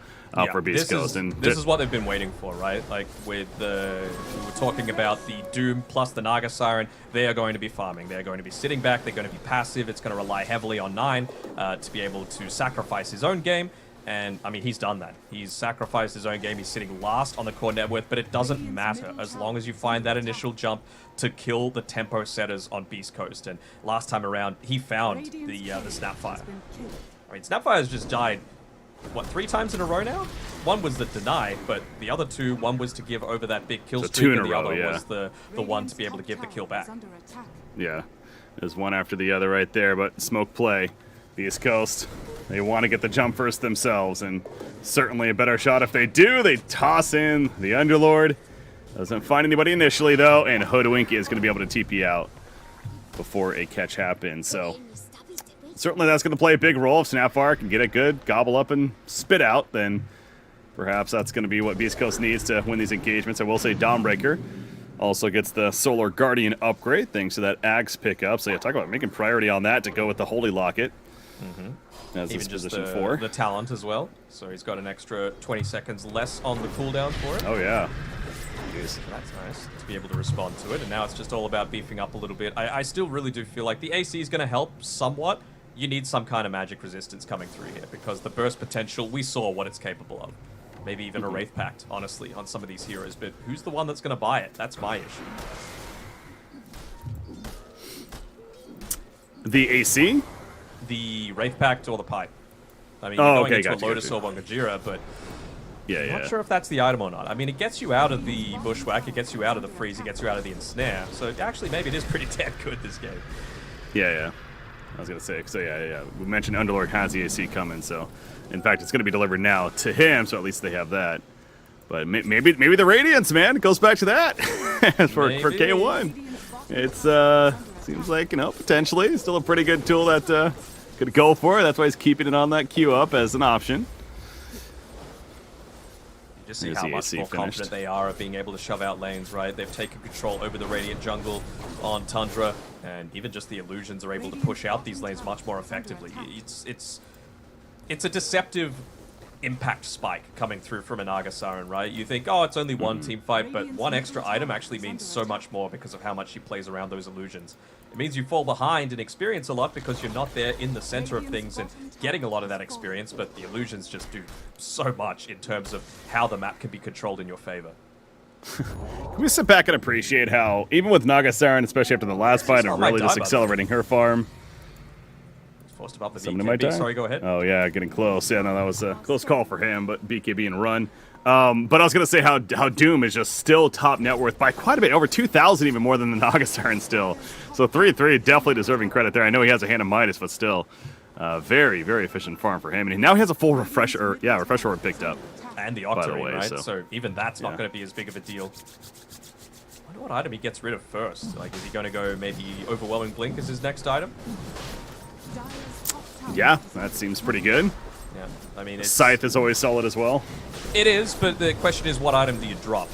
for Beast Coast. And this is what they've been waiting for, right? Like, with the... We were talking about the Doom plus the Naga Siren. They are going to be farming. They're going to be sitting back. They're going to be passive. It's going to rely heavily on 9 to be able to sacrifice his own game. And, I mean, he's done that. He's sacrificed his own game. He's sitting last on the core net worth, but it doesn't matter as long as you find that initial jump to kill the tempo setters on Beast Coast. And last time around, he found the Snapfire. I mean, Snapfire has just died, what, 3 times in a row now? One was the deny, but the other 2, one was to give over that big kill streak, and the other was the one to be able to give the kill back. Yeah, there's one after the other right there, but smoke play. Beast Coast, they want to get the jump first themselves, and certainly a better shot if they do. They toss in the Underlord. Doesn't find anybody initially, though, and Hoodwink is going to be able to TP out before a catch happens. So certainly that's going to play a big role. If Snapfire can get it good, gobble up, and spit out, then perhaps that's going to be what Beast Coast needs to win these engagements. I will say Dawnbreaker also gets the Solar Guardian upgrade thanks to that Axe pickup. So yeah, talk about making priority on that to go with the Holy Locket. As Even his just position 4. the talent as well. So he's got an extra 20 seconds less on the cooldown for it. Oh, yeah. So that's nice to be able to respond to it. And now it's just all about beefing up a little bit. I still really do feel like the AC is going to help somewhat. You need some kind of magic resistance coming through here because the burst potential, we saw what it's capable of. Maybe even a Wraith Pact, honestly, on some of these heroes. But who's the one that's going to buy it? That's my issue. The AC? The Wraith Pact or the Pipe. I mean, you're going into a Lotus Orb on Gajira, but I'm not sure if that's the item or not. I mean, it gets you out of the Bushwhack, it gets you out of the Freeze, it gets you out of the Ensnare. So actually, maybe it is pretty damn good, this game. Yeah. I was going to say, so yeah. We mentioned Underlord has the AC coming, so in fact, it's going to be delivered now to him, so at least they have that. But maybe the Radiance, man, it goes back to that for K1. It's seems like, potentially still a pretty good tool that could go for it. That's why he's keeping it on that queue up as an option. You just see how much more confident they are of being able to shove out lanes, right? They've taken control over the Radiant jungle on Tundra, and even just the Illusions are able to push out these lanes much more effectively. It's a deceptive impact spike coming through from a Naga Siren, right? You think, oh, it's only one team fight, but one extra item actually means so much more because of how much she plays around those illusions. It means you fall behind in experience a lot because you're not there in the center of things and getting a lot of that experience, but the illusions just do so much in terms of how the map can be controlled in your favor. Can we sit back and appreciate how, even with Naga Siren, especially after the last fight, and really just accelerating her farm. Forced above the BKB. Sorry, go ahead. Oh, yeah, getting close. Yeah, no, that was a close call for him, but BKB and run. But I was going to say how Doom is just still top net worth by quite a bit, over 2,000 even more than the Naga Siren still. So 3-3, definitely deserving credit there. I know he has a hand of Midas, but still, very, very efficient farm for him. And now he has a full refresher orb picked up. And the Octarine, right? So even that's not going to be as big of a deal. I wonder what item he gets rid of first. Like, is he going to go maybe Overwhelming Blink as his next item? Yeah, that seems pretty good. Yeah, I mean, Scythe is always solid as well. It is, but the question is, what item do you drop?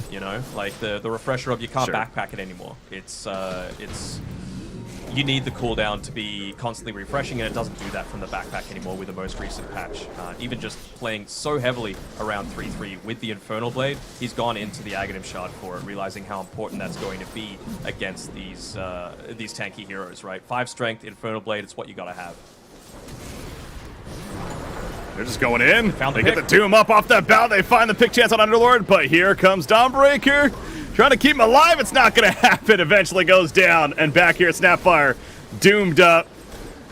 Like the refresher of you can't backpack it anymore. It's you need the cooldown to be constantly refreshing, and it doesn't do that from the backpack anymore with the most recent patch. Even just playing so heavily around 3-3 with the Infernal Blade, he's gone into the Aghanim Shard for it, realizing how important that's going to be against these tanky heroes, right? 5 strength, Infernal Blade, it's what you gotta have. They're just going in. They get the Doom up off that bow. They find the pick chance on Underlord, but here comes Dawnbreaker. Trying to keep him alive. It's not going to happen. Eventually goes down. And back here, Snapfire doomed up.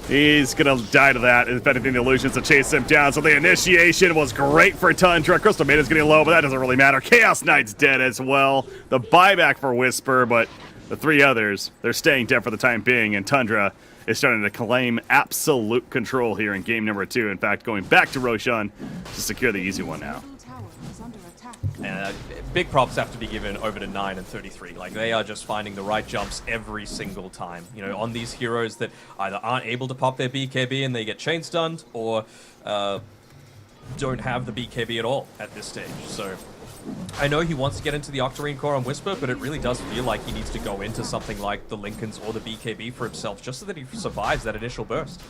He's going to die to that. If anything, the illusions to chase him down. So the initiation was great for Tundra. Crystal Maiden's getting low, but that doesn't really matter. Chaos Knight's dead as well. The buyback for Whisper, but the 3 others, they're staying dead for the time being. And Tundra is starting to claim absolute control here in game number 2. In fact, going back to Roshan to secure the easy one now. And big props have to be given over to 9 and 33. Like, they are just finding the right jumps every single time. On these heroes that either aren't able to pop their BKB and they get chain stunned, or don't have the BKB at all at this stage. So I know he wants to get into the Octarine Core on Whisper, but it really does feel like he needs to go into something like the Lincolns or the BKB for himself, just so that he survives that initial burst.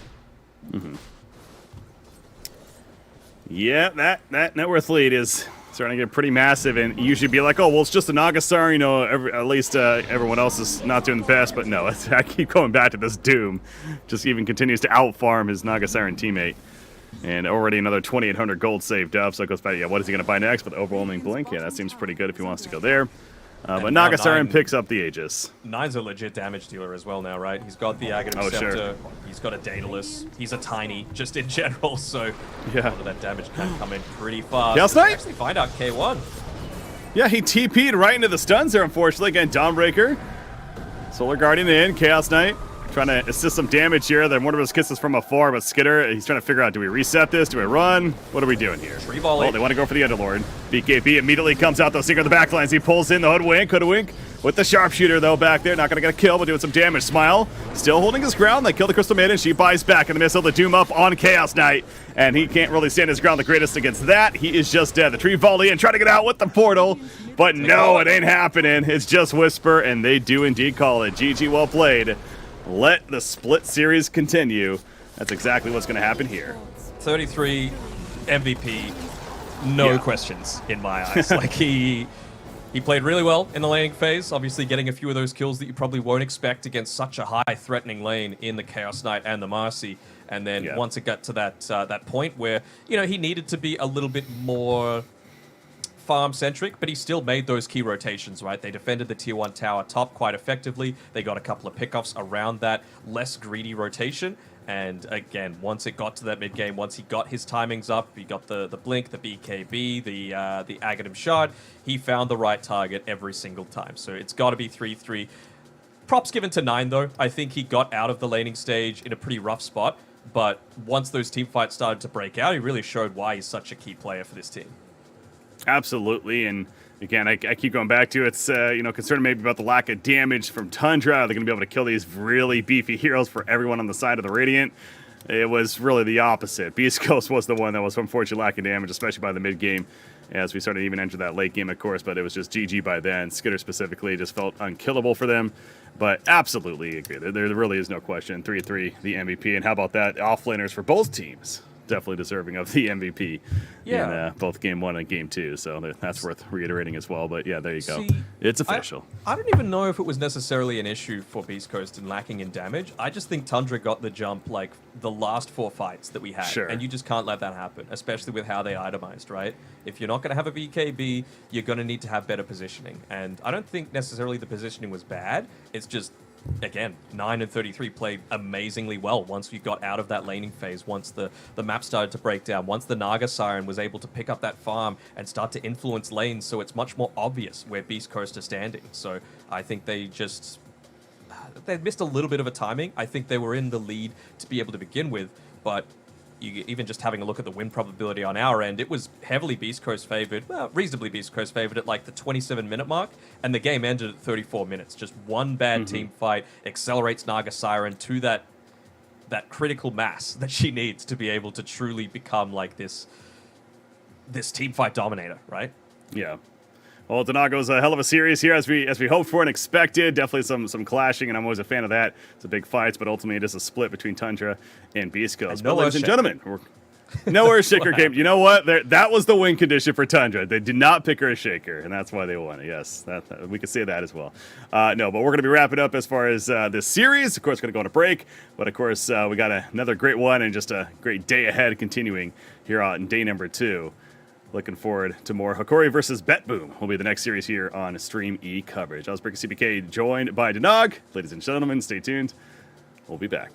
Yeah, that net worth lead is starting to get pretty massive, and you usually be like, oh, well, it's just a Nagasar, you know, at least everyone else is not doing the best, but no, I keep going back to this Doom. Just even continues to out-farm his Nagasaran teammate. And already another 2,800 gold saved up, so it goes back, yeah, what is he going to buy next? But Overwhelming Blink, yeah, that seems pretty good if he wants to go there. But Nagasaran picks up the Aegis. Nine's a legit damage dealer as well now, right? He's got the Aghanim Scepter, sure. He's got a Daedalus, he's a Tiny, just in general, so yeah. a lot of that damage can come in pretty fast. Chaos Knight? Actually find out K1. Yeah, he TP'd right into the stuns there, unfortunately. Again, Dawnbreaker. Solar Guardian in, Chaos Knight. Trying to assist some damage here. Then one of us kisses from afar, but Skitter, he's trying to figure out, do we reset this? Do we run? What are we doing here? Tree volley. Oh, they want to go for the Underlord. BKB immediately comes out, though, Seeker the backlines. He pulls in the Hoodwink with the Sharpshooter, though, back there. Not going to get a kill, but doing some damage. Smile still holding his ground. They kill the Crystal Maiden. She buys back, and the missile, the Doom up on Chaos Knight. And he can't really stand his ground the greatest against that. He is just dead. The Tree volley and trying to get out with the portal. But no, it ain't happening. It's just Whisper, and they do indeed call it. GG, well played. Let the split series continue. That's exactly what's going to happen here. 33 MVP, no questions in my eyes. Like he played really well in the laning phase, obviously getting a few of those kills that you probably won't expect against such a high threatening lane in the Chaos Knight and the Marcy. And then once it got to that point where, you know, he needed to be a little bit more farm-centric, but he still made those key rotations, right? They defended the tier 1 tower top quite effectively. They got a couple of pickoffs around that less greedy rotation. And again, once it got to that mid-game, once he got his timings up, he got the Blink, the BKB, the Aghanim Shard, he found the right target every single time. So it's got to be 3-3. Props given to Nine, though. I think he got out of the laning stage in a pretty rough spot, but once those team fights started to break out, he really showed why he's such a key player for this team. Absolutely, and again, I keep going back to it's you know, concerned maybe about the lack of damage from Tundra. Are they going to be able to kill these really beefy heroes for everyone on the side of the Radiant? It was really the opposite. Beast Coast was the one that was unfortunately lacking damage, especially by the mid game, as we started to even enter that late game, of course. But it was just GG by then. Skitter specifically just felt unkillable for them. But absolutely agree. There really is no question. 3-3, the MVP, and how about that? Offlaners for both teams. Definitely deserving of the MVP in both Game 1 and Game 2, so that's worth reiterating as well. But yeah, there you go. It's official. I don't even know if it was necessarily an issue for Beast Coast and lacking in damage. I just think Tundra got the jump like the last 4 fights that we had, and you just can't let that happen, especially with how they itemized, right? If you're not going to have a BKB, you're going to need to have better positioning, and I don't think necessarily the positioning was bad. It's just, again, 9 and 33 played amazingly well once we got out of that laning phase, once the map started to break down, once the Naga Siren was able to pick up that farm and start to influence lanes, so it's much more obvious where Beast Coast are standing. So I think they missed a little bit of a timing. I think they were in the lead to be able to begin with, but even just having a look at the win probability on our end, it was heavily Beast Coast favored, well, reasonably Beast Coast favored at like the 27-minute mark, and the game ended at 34 minutes. Just one bad team fight accelerates Naga Siren to that critical mass that she needs to be able to truly become like this team fight dominator, right? Yeah. Well, Danago's a hell of a series here, as we hoped for and expected. Definitely some clashing, and I'm always a fan of that. It's a big fight, but ultimately it is a split between Tundra and Beast Coast. But ladies and gentlemen, no Earthshaker game. You know what? That was the win condition for Tundra. They did not pick Earthshaker, and that's why they won it. Yes, we could say that as well. No, but we're going to be wrapping up as far as this series. Of course, going to go on a break, but of course we got another great one and just a great day ahead continuing here on day number 2. Looking forward to more. Hikori versus BetBoom will be the next series here on Stream E coverage. I was Breaker CBK, joined by Denog. Ladies and gentlemen, stay tuned. We'll be back.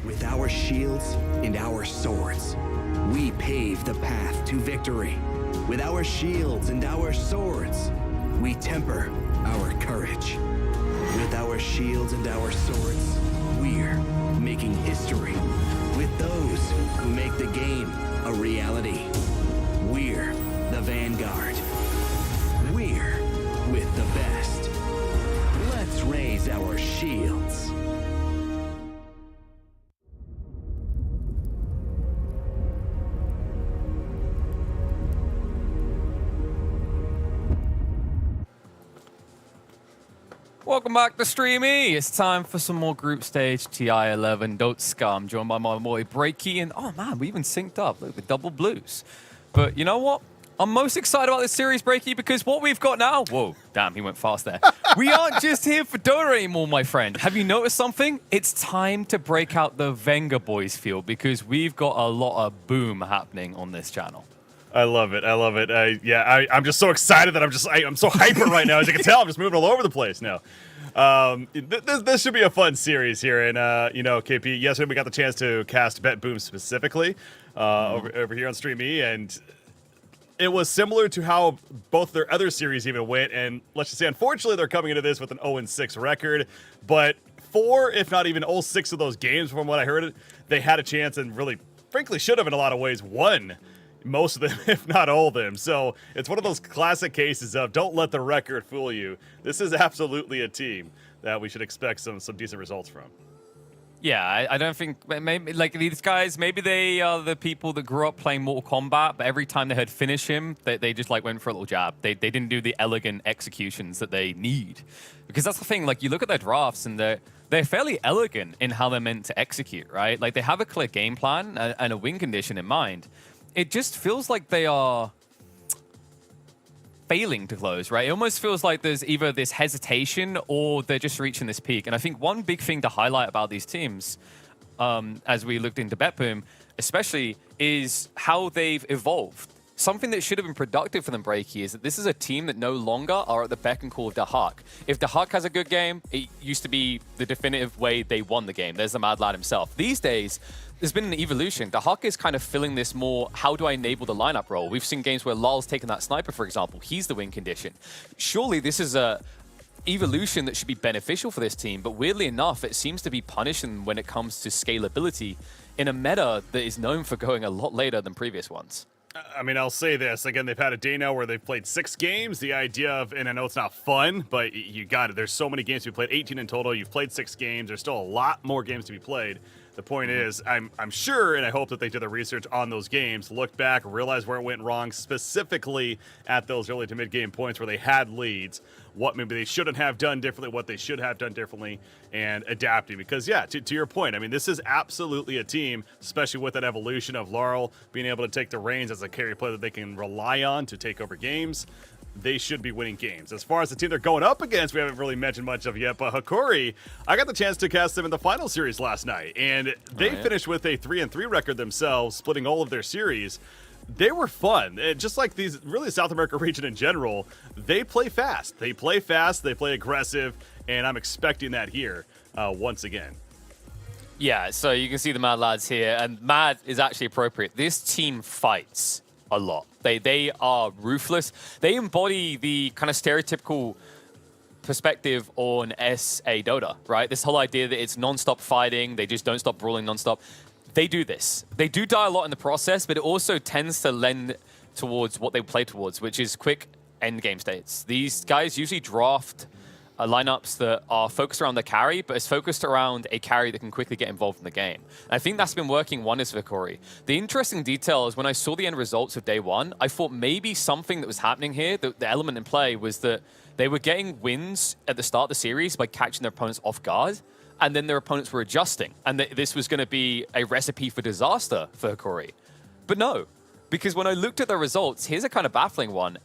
With our shields and our swords, we pave the path to victory. With our shields and our swords, we temper our courage. With our shields and our swords, we're making history. With those who make the game a reality, we're the Vanguard. We're with the best. Let's raise our shields. Welcome back to Streamy. It's time for some more group stage TI-11. Don't scum. Joined by my boy Breaky, and oh man, we even synced up. Look, with double blues. But you know what? I'm most excited about this series, Breaky, because what we've got now... Whoa, damn, he went fast there. We aren't just here for Dota anymore, my friend. Have you noticed something? It's time to break out the Venga Boys field, because we've got a lot of boom happening on this channel. I love it. I love it. I'm just so excited that I'm so hyper right now. As you can tell, I'm just moving all over the place now. This should be a fun series here. And, you know, KP, yesterday we got the chance to cast Bet Boom specifically over here on Stream E. And it was similar to how both their other series even went. And let's just say, unfortunately, they're coming into this with an 0-6 record. But 4, if not even all 6 of those games, from what I heard, they had a chance and really, frankly, should have in a lot of ways won most of them, if not all of them. So it's one of those classic cases of don't let the record fool you. This is absolutely a team that we should expect some decent results from. Yeah, I don't think, maybe like these guys, maybe they are the people that grew up playing Mortal Kombat, but every time they heard finish him, they just like went for a little jab. They didn't do the elegant executions that they need. Because that's the thing, like you look at their drafts and they're fairly elegant in how they're meant to execute, right? Like they have a clear game plan and a win condition in mind. It just feels like they are failing to close, right? It almost feels like there's either this hesitation or they're just reaching this peak. And I think one big thing to highlight about these teams, as we looked into BetBoom, especially, is how they've evolved. Something that should have been productive for them, Breaky, is that this is a team that no longer are at the beck and call of Dahak. If Dahak has a good game, it used to be the definitive way they won the game. There's the Mad Lad himself. These days, there's been an evolution. Dahak is kind of filling this more, how do I enable the lineup role? We've seen games where Lal's taken that sniper, for example. He's the win condition. Surely this is a evolution that should be beneficial for this team, but weirdly enough, it seems to be punishing when it comes to scalability in a meta that is known for going a lot later than previous ones. I mean, I'll say this. Again, they've had a day now where they've played 6 games. The idea of, and I know it's not fun, but you got it. There's so many games to be played, 18 in total. You've played 6 games. There's still a lot more games to be played. The point is, I'm sure, and I hope that they did the research on those games, look back, realize where it went wrong, specifically at those early to mid-game points where they had leads, what maybe they shouldn't have done differently, what they should have done differently, and adapting. Because, yeah, to your point, I mean, this is absolutely a team, especially with that evolution of Laurel being able to take the reins as a carry player that they can rely on to take over games. They should be winning games. As far as the team they're going up against, we haven't really mentioned much of yet, but Hakori, I got the chance to cast them in the final series last night, and they finished with a 3-3 record themselves, splitting all of their series. They were fun. And just like these, really South America region in general, they play fast. They play fast, they play aggressive, and I'm expecting that here once again. Yeah, so you can see the Mad Lads here, and Mad is actually appropriate. This team fights a lot. They are ruthless. They embody the kind of stereotypical perspective on SA Dota, right? This whole idea that it's non-stop fighting, they just don't stop brawling non-stop. They do this. They do die a lot in the process, but it also tends to lend towards what they play towards, which is quick end game states. These guys usually draft lineups that are focused around the carry, but it's focused around a carry that can quickly get involved in the game. And I think that's been working wonders for Corey. The interesting detail is when I saw the end results of day one, I thought maybe something that was happening here, the element in play was that they were getting wins at the start of the series by catching their opponents off guard, and then their opponents were adjusting. And this was going to be a recipe for disaster for Hikori. But no, because when I looked at the results, here's a kind of baffling one.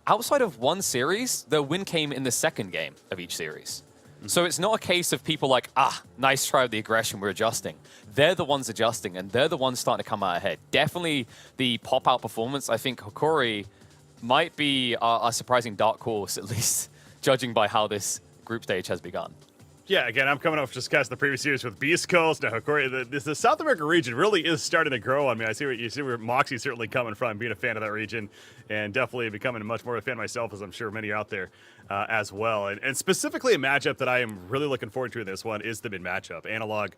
Outside of one series, the win came in the second game of each series. So it's not a case of people like, nice try with the aggression, we're adjusting. They're the ones adjusting, and they're the ones starting to come out ahead. Definitely the pop-out performance. I think Hikori might be a surprising dark horse, at least judging by how this group stage has begun. Yeah, again, I'm coming off just casting the previous series with Beast Coast. Now, Hikori, the South America region really is starting to grow on me. I see where Moxie's certainly coming from, being a fan of that region, and definitely becoming much more of a fan myself, as I'm sure many out there as well. And specifically a matchup that I am really looking forward to in this one is the mid matchup. Analog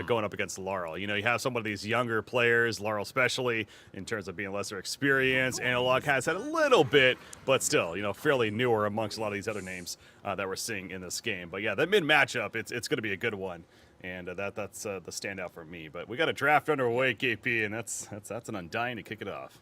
going up against Laurel. You know, you have some of these younger players, Laurel especially, in terms of being lesser experienced. Analog has had a little bit, but still, you know, fairly newer amongst a lot of these other names that we're seeing in this game. But yeah, that mid matchup, it's going to be a good one. And that's the standout for me. But we got a draft underway, KP, and that's an Undying to kick it off.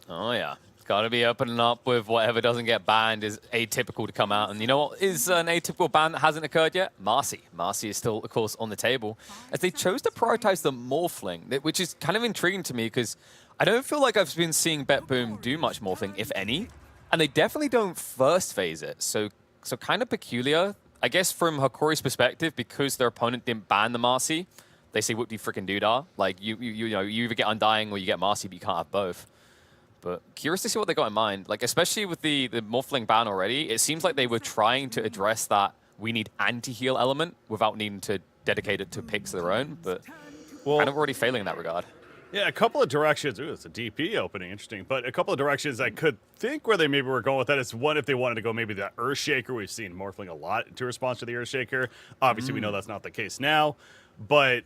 Oh, yeah. Got to be opening up with whatever doesn't get banned is atypical to come out. And you know what is an atypical ban that hasn't occurred yet? Marcy. Marcy is still, of course, on the table. As they chose to prioritize the Morphling, which is kind of intriguing to me because I don't feel like I've been seeing BetBoom do much Morphling, if any. And they definitely don't first phase it. So kind of peculiar. I guess from Hikori's perspective, because their opponent didn't ban the Marcy, they say whoop de frickin' doodah. Like, you know, you either get Undying or you get Marcy, but you can't have both. But curious to see what they got in mind. Like, especially with the Morphling ban already, it seems like they were trying to address that we need anti-heal element without needing to dedicate it to picks of their own, but kind of already failing in that regard. Yeah, a couple of directions. Ooh, it's a DP opening, interesting. But a couple of directions I could think where they maybe were going with that is one, if they wanted to go maybe that Earthshaker. We've seen Morphling a lot to response to the Earthshaker. Obviously, we know that's not the case now, but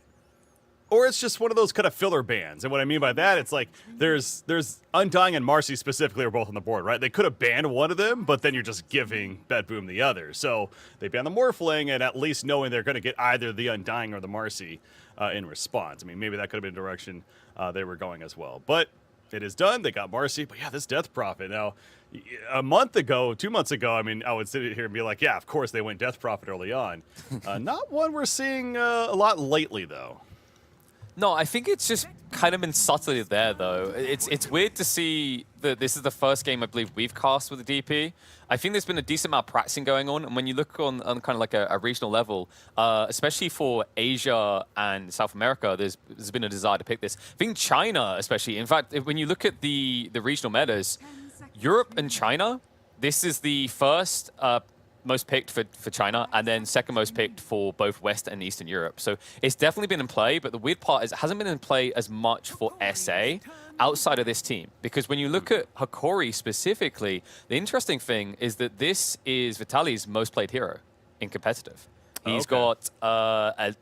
or it's just one of those kind of filler bans. And what I mean by that, it's like there's Undying and Marcy specifically are both on the board, right? They could have banned one of them, but then you're just giving BetBoom the other. So they ban the Morphling, and at least knowing they're going to get either the Undying or the Marcy in response. I mean, maybe that could have been a direction they were going as well. But it is done. They got Marcy. But yeah, this Death Prophet. Now, a month ago, 2 months ago, I mean, I would sit here and be like, yeah, of course they went Death Prophet early on. Not one we're seeing a lot lately, though. No, I think it's just kind of been subtly there, though. It's weird to see that this is the first game I believe we've cast with the DP. I think there's been a decent amount of practicing going on, and when you look on kind of like a regional level, especially for Asia and South America, there's been a desire to pick this. I think China, especially, in fact, when you look at the regional metas, Europe and China, this is the first most picked for China, and then second most picked for both West and Eastern Europe. So it's definitely been in play, but the weird part is it hasn't been in play as much for SA outside of this team. Because when you look at Hikori specifically, the interesting thing is that this is Vitaly's most played hero in competitive. He's got 11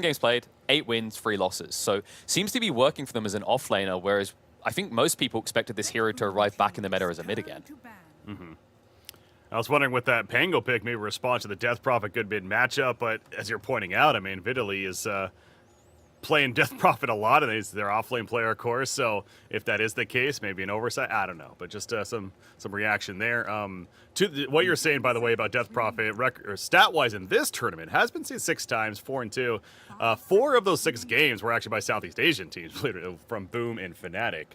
games played, 8 wins, 3 losses. So seems to be working for them as an offlaner, whereas I think most people expected this hero to arrive back in the meta as a mid again. I was wondering with that Pango pick, maybe response to the Death Prophet good mid matchup, but as you're pointing out, I mean, Vitaly is playing Death Prophet a lot, and he's their offlane player, of course, so if that is the case, maybe an oversight, I don't know, but just some reaction there. To what you're saying, by the way, about Death Prophet, stat-wise in this tournament, has been seen 6 times, 4-2. 4 of those 6 games were actually by Southeast Asian teams, from Boom and Fnatic.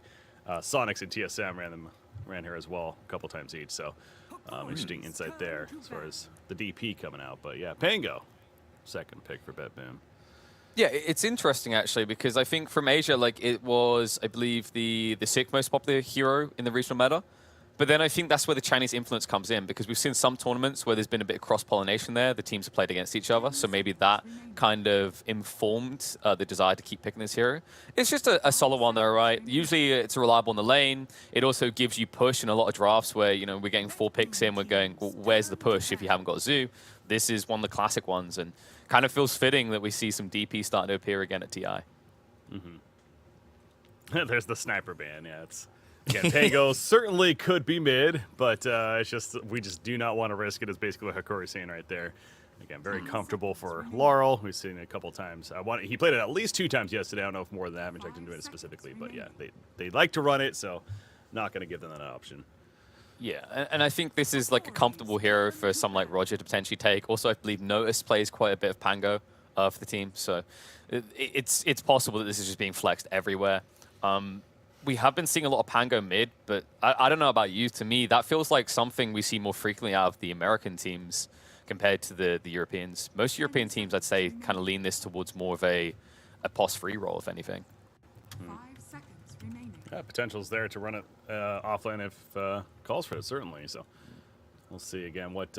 Sonics and TSM ran here as well a couple times each, so interesting insight there as far as the DP coming out. But yeah, Pango, second pick for BetBoom. Yeah, it's interesting actually, because I think from Asia, like, it was, I believe, the 6th most popular hero in the regional meta. But then I think that's where the Chinese influence comes in, because we've seen some tournaments where there's been a bit of cross-pollination there. The teams have played against each other, so maybe that kind of informed the desire to keep picking this hero. It's just a solid one though, right? Usually it's reliable in the lane. It also gives you push in a lot of drafts where, you know, we're getting 4 picks in, we're going, well, where's the push if you haven't got Zoo? This is one of the classic ones, and kind of feels fitting that we see some DP starting to appear again at TI. There's the sniper ban. Yeah, Again, Pango certainly could be mid, but it's just we just do not want to risk it. Is basically what Hikori's saying right there. Again, very comfortable for Laurel. We've seen it a couple times. He played it at least 2 times yesterday. I don't know if more than that. I haven't checked into it specifically, but yeah, they like to run it, so not going to give them that option. Yeah, and I think this is like a comfortable hero for someone like Roger to potentially take. Also, I believe Notice plays quite a bit of Pango for the team, so it's possible that this is just being flexed everywhere. We have been seeing a lot of Pango mid, but I don't know about you. To me, that feels like something we see more frequently out of the American teams compared to the Europeans. Most European teams, I'd say, kind of lean this towards more of a pos free role, if anything. 5 seconds remaining. Yeah, potential's there to run it offlane if calls for it, certainly. So we'll see again what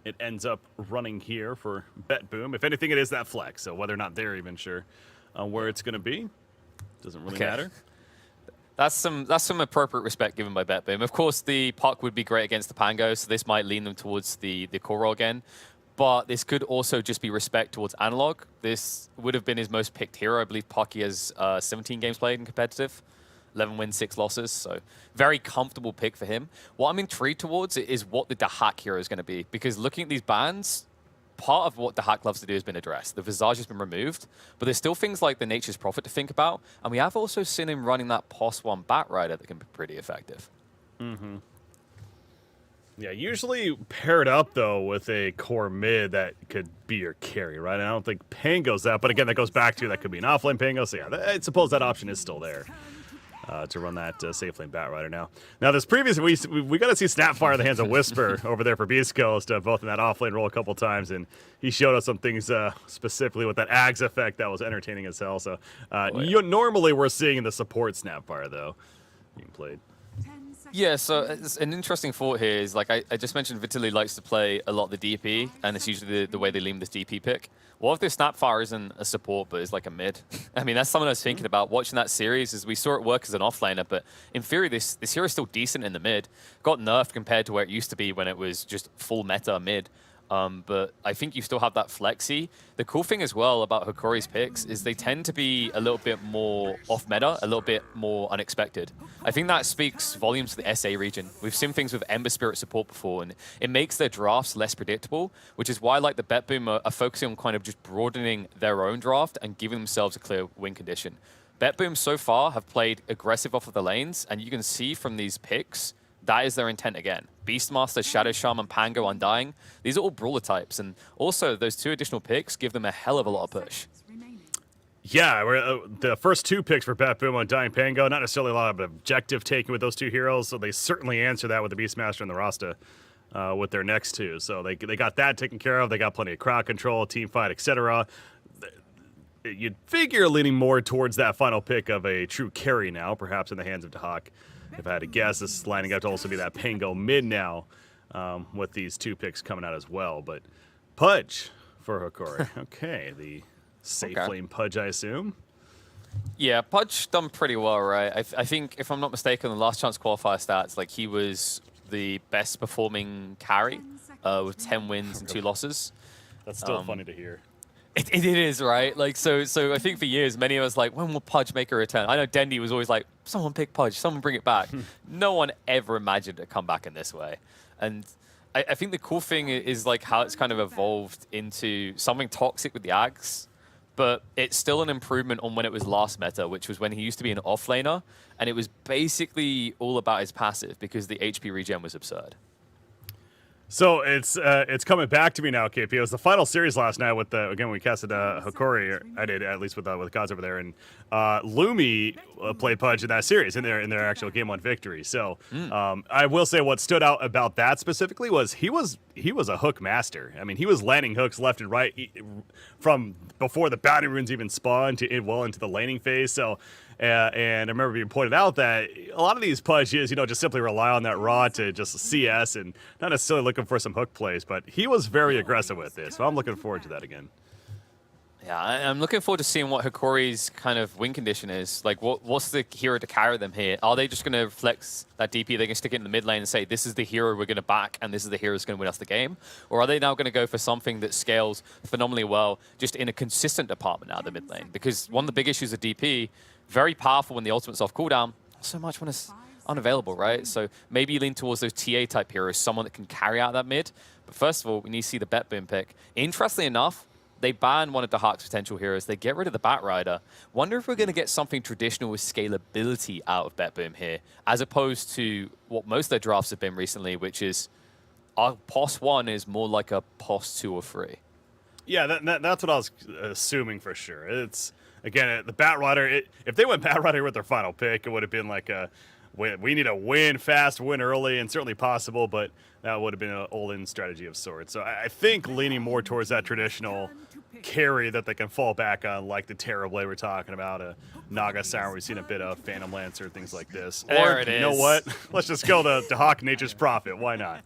it ends up running here for Bet Boom. If anything, it is that flex. So whether or not they're even sure where it's going to be, doesn't really matter. That's some appropriate respect given by Bet Boom. Of course, the puck would be great against the Pango, so this might lean them towards the core role again. But this could also just be respect towards Analog. This would have been his most picked hero. I believe Pucky has 17 games played in competitive, 11 wins, 6 losses. So very comfortable pick for him. What I'm intrigued towards is what the Dahak hero is going to be. Because looking at these bans, part of what Dahak loves to do has been addressed. The Visage has been removed, but there's still things like the Nature's Prophet to think about. And we have also seen him running that POS 1 Bat Rider that can be pretty effective. Mm-hmm. Yeah, usually paired up, though, with a core mid that could be your carry, right? I don't think Pango's that, but again, that goes back to that could be an offlane Pango, so yeah, I suppose that option is still there to run that safe lane Bat Rider now. Now, this previous, we got to see Snapfire in the hands of Whisper over there for Beast Coast, both in that offlane role a couple times, and he showed us some things specifically with that Ags effect that was entertaining as hell, so normally we're seeing the support Snapfire, though, being played. Yeah, so it's an interesting thought here is, like, I just mentioned Vitaly likes to play a lot of the DP, and it's usually the way they lean this DP pick. What if this Snapfire isn't a support, but is like a mid? I mean, that's something I was thinking about watching that series, is we saw it work as an offlaner, but in theory, this hero is still decent in the mid. Got nerfed compared to where it used to be when it was just full meta mid. But I think you still have that flexi. The cool thing as well about Hikori's picks is they tend to be a little bit more off-meta, a little bit more unexpected. I think that speaks volumes to the SA region. We've seen things with Ember Spirit support before, and it makes their drafts less predictable, which is why like the Bet Boom are focusing on kind of just broadening their own draft and giving themselves a clear win condition. Bet Boom so far have played aggressive off of the lanes, and you can see from these picks that is their intent again. Beastmaster, Shadow Shaman, Pango, Undying. These are all brawler types. And also, those 2 additional picks give them a hell of a lot of push. Yeah, the first 2 picks for Bet Boom, Undying, Pango, not necessarily a lot of objective taking with those 2 heroes, so they certainly answer that with the Beastmaster and the Rasta with their next 2. So they got that taken care of. They got plenty of crowd control, team fight, etc. You'd figure leaning more towards that final pick of a true carry now, perhaps in the hands of Dahak. If I had to guess, this is lining up to also be that Pango mid now with these 2 picks coming out as well. But Pudge for Hikori. Okay, the safe lane Pudge, I assume. Yeah, Pudge done pretty well, right? I think, if I'm not mistaken, the last chance qualifier stats, like he was the best performing carry with 10 wins and 2 losses. That's still funny to hear. It is, right? Like, so I think for years, many of us like, when will Pudge make a return? I know Dendy was always like, someone pick Pudge, someone bring it back. No one ever imagined it come back in this way. And I think the cool thing is like how it's kind of evolved into something toxic with the Ags, but it's still an improvement on when it was last meta, which was when he used to be an offlaner, and it was basically all about his passive because the HP regen was absurd. So it's coming back to me now, KP. It was the final series last night with again we casted Hikori, or I did at least with Gods over there, and Lumi played Pudge in that series in their actual game 1 victory. So I will say what stood out about that specifically was he was a hook master. I mean, he was landing hooks left and right from before the bounty runes even spawned to well into the laning phase. So. And I remember being pointed out that a lot of these Pudges, just simply rely on that raw to just CS and not necessarily looking for some hook plays, but he was very aggressive with this, so I'm looking forward to that again. Yeah, I'm looking forward to seeing what Hikori's kind of win condition is. Like, what's the hero to carry them here? Are they just going to flex that DP? They can stick it in the mid lane and say, this is the hero we're going to back, and this is the hero that's going to win us the game? Or are they now going to go for something that scales phenomenally well, just in a consistent department out of the mid lane? Because one of the big issues of DP, very powerful when the ultimate's off cooldown, not so much when it's unavailable, right? So maybe you lean towards those TA type heroes, someone that can carry out that mid. But first of all, we need to see the Betboom pick. Interestingly enough, they ban one of Dahak's potential heroes. They get rid of the Batrider. Wonder if we're going to get something traditional with scalability out of Betboom here, as opposed to what most of their drafts have been recently, which is our POS 1 is more like a POS 2 or 3. Yeah, that's what I was assuming for sure. It's, again, the Batrider, if they went Batrider with their final pick, it would have been like we need a win fast, win early, and certainly possible, but that would have been an all-in strategy of sorts. So I think leaning more towards that traditional carry that they can fall back on, like the Terrorblade we're talking about, a Naga Siren we've seen a bit of, Phantom Lancer, things like this. There it you is. know what? Let's just go to Hawk Nature's Prophet. Why not?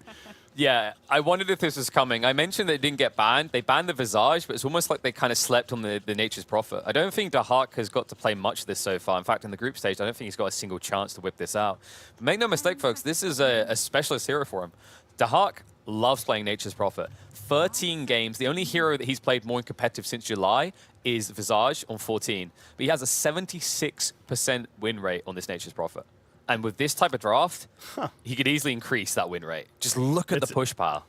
Yeah, I wondered if this was coming. I mentioned that it didn't get banned. They banned the Visage, but it's almost like they kind of slept on the Nature's Prophet. I don't think Dahak has got to play much of this so far. In fact, in the group stage, I don't think he's got a single chance to whip this out. But make no mistake, folks, this is a specialist hero for him. Dahak loves playing Nature's Prophet. 13 games. The only hero that he's played more in competitive since July is Visage on 14. But he has a 76% win rate on this Nature's Prophet. And with this type of draft, he could easily increase that win rate. Just look at the push power.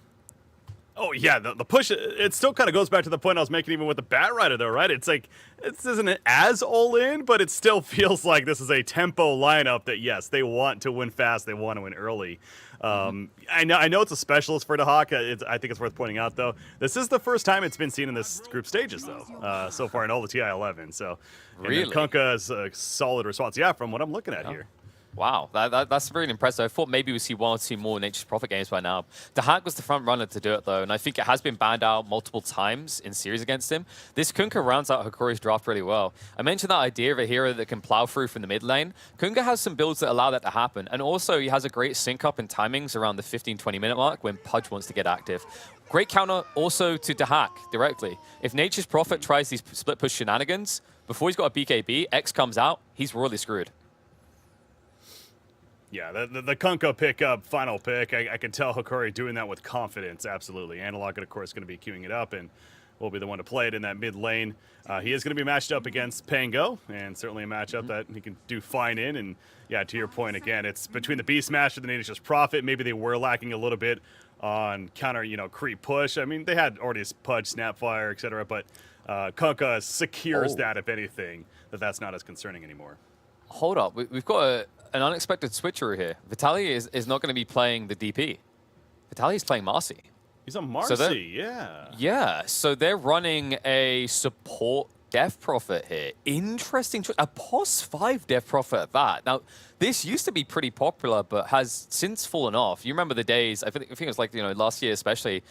Oh, yeah, the push, it still kind of goes back to the point I was making even with the Batrider, though, right? It's like, this isn't as all-in, but it still feels like this is a tempo lineup that, yes, they want to win fast, they want to win early. I know it's a specialist for Dahak. I think it's worth pointing out, though. This is the first time it's been seen in this group stages, though, so far in all the TI-11. So, really? Kunkka is a solid response. Yeah, from what I'm looking at here. Wow, that's really impressive. I thought maybe we'd see 1 or 2 more Nature's Prophet games by now. Dahak was the front runner to do it, though, and I think it has been banned out multiple times in series against him. This Kunkka rounds out Hikori's draft really well. I mentioned that idea of a hero that can plow through from the mid lane. Kunkka has some builds that allow that to happen, and also he has a great sync-up in timings around the 15-20 minute mark when Pudge wants to get active. Great counter also to Dahak directly. If Nature's Prophet tries these split push shenanigans, before he's got a BKB, X comes out, he's royally screwed. Yeah, the Kunkka pickup, final pick, I can tell Hikori doing that with confidence, absolutely. Analog, of course, going to be queuing it up, and will be the one to play it in that mid lane. He is going to be matched up against Pango, and certainly a matchup that he can do fine in. And yeah, to your point, again, it's between the Beast Smasher and the Nature's Prophet. Maybe they were lacking a little bit on counter, creep push. I mean, they had already Pudge, Snapfire, etc., but Kunkka secures that, if anything, that's not as concerning anymore. Hold up, we've got an unexpected switcheroo here. Vitaly is not going to be playing the DP. Vitaly is playing Marcy. He's on Marcy, yeah. Yeah, so they're running a support Death Prophet here. Interesting choice. A POS 5 Death Prophet at that. Now, this used to be pretty popular, but has since fallen off. You remember the days, I think it was like, last year especially,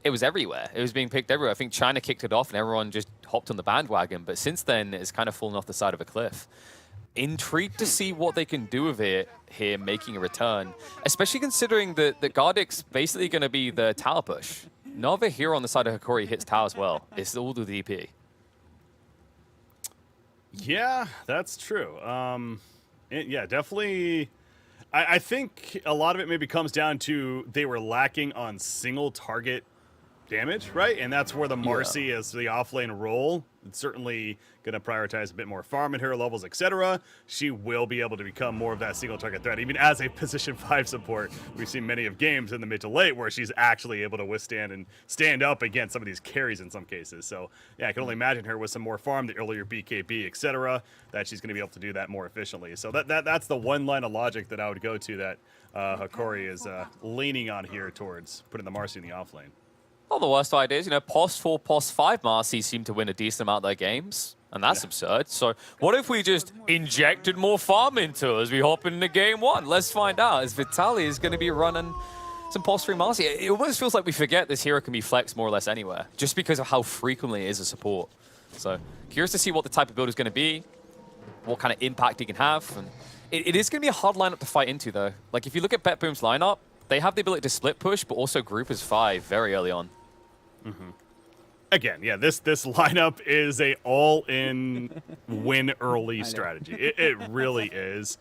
it was everywhere. It was being picked everywhere. I think China kicked it off and everyone just hopped on the bandwagon. But since then, it's kind of fallen off the side of a cliff. Intrigued to see what they can do with it here, making a return, especially considering that Gardick's basically going to be the tower push. No other hero on the side of Hikori hits tower as well. It's all the DP. Yeah, that's true. Yeah, definitely. I think a lot of it maybe comes down to they were lacking on single target damage, right? And that's where the Marcy as the offlane role, it's certainly going to prioritize a bit more farm at her levels, etc. She will be able to become more of that single target threat, even as a position 5 support. We've seen many of games in the mid to late where she's actually able to withstand and stand up against some of these carries in some cases. So yeah, I can only imagine her with some more farm, the earlier BKB, etc., that she's going to be able to do that more efficiently. So that's the one line of logic that I would go to that Hikori is leaning on here towards putting the Marcy in the offlane. Well, the worst idea is, POS 4, POS 5 Marcy seem to win a decent amount of their games, and that's absurd. So what if we just injected more farm into her as we hop into game 1? Let's find out, as Vitaly is going to be running some POS 3 Marcy. It almost feels like we forget this hero can be flexed more or less anywhere, just because of how frequently it is a support. So curious to see what the type of build is going to be, what kind of impact he can have. And it is going to be a hard lineup to fight into, though. Like, if you look at Betboom's lineup, they have the ability to split push, but also group as 5 very early on. Mm-hmm. Again, yeah, this lineup is a all-in win early strategy. It really is.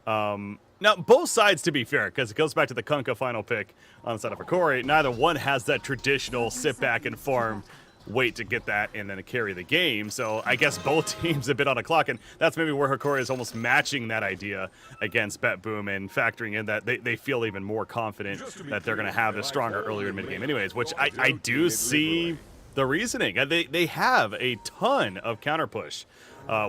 Now, both sides, to be fair, because it goes back to the Kunkka final pick on the side of Hikori, neither one has that traditional sit back and farm wait to get that and then carry the game. So I guess both teams have been on a clock, and that's maybe where Hikori is almost matching that idea against BetBoom and factoring in that they feel even more confident that they're going to have a stronger earlier mid-game anyways, which I do see the reasoning. They have a ton of counter push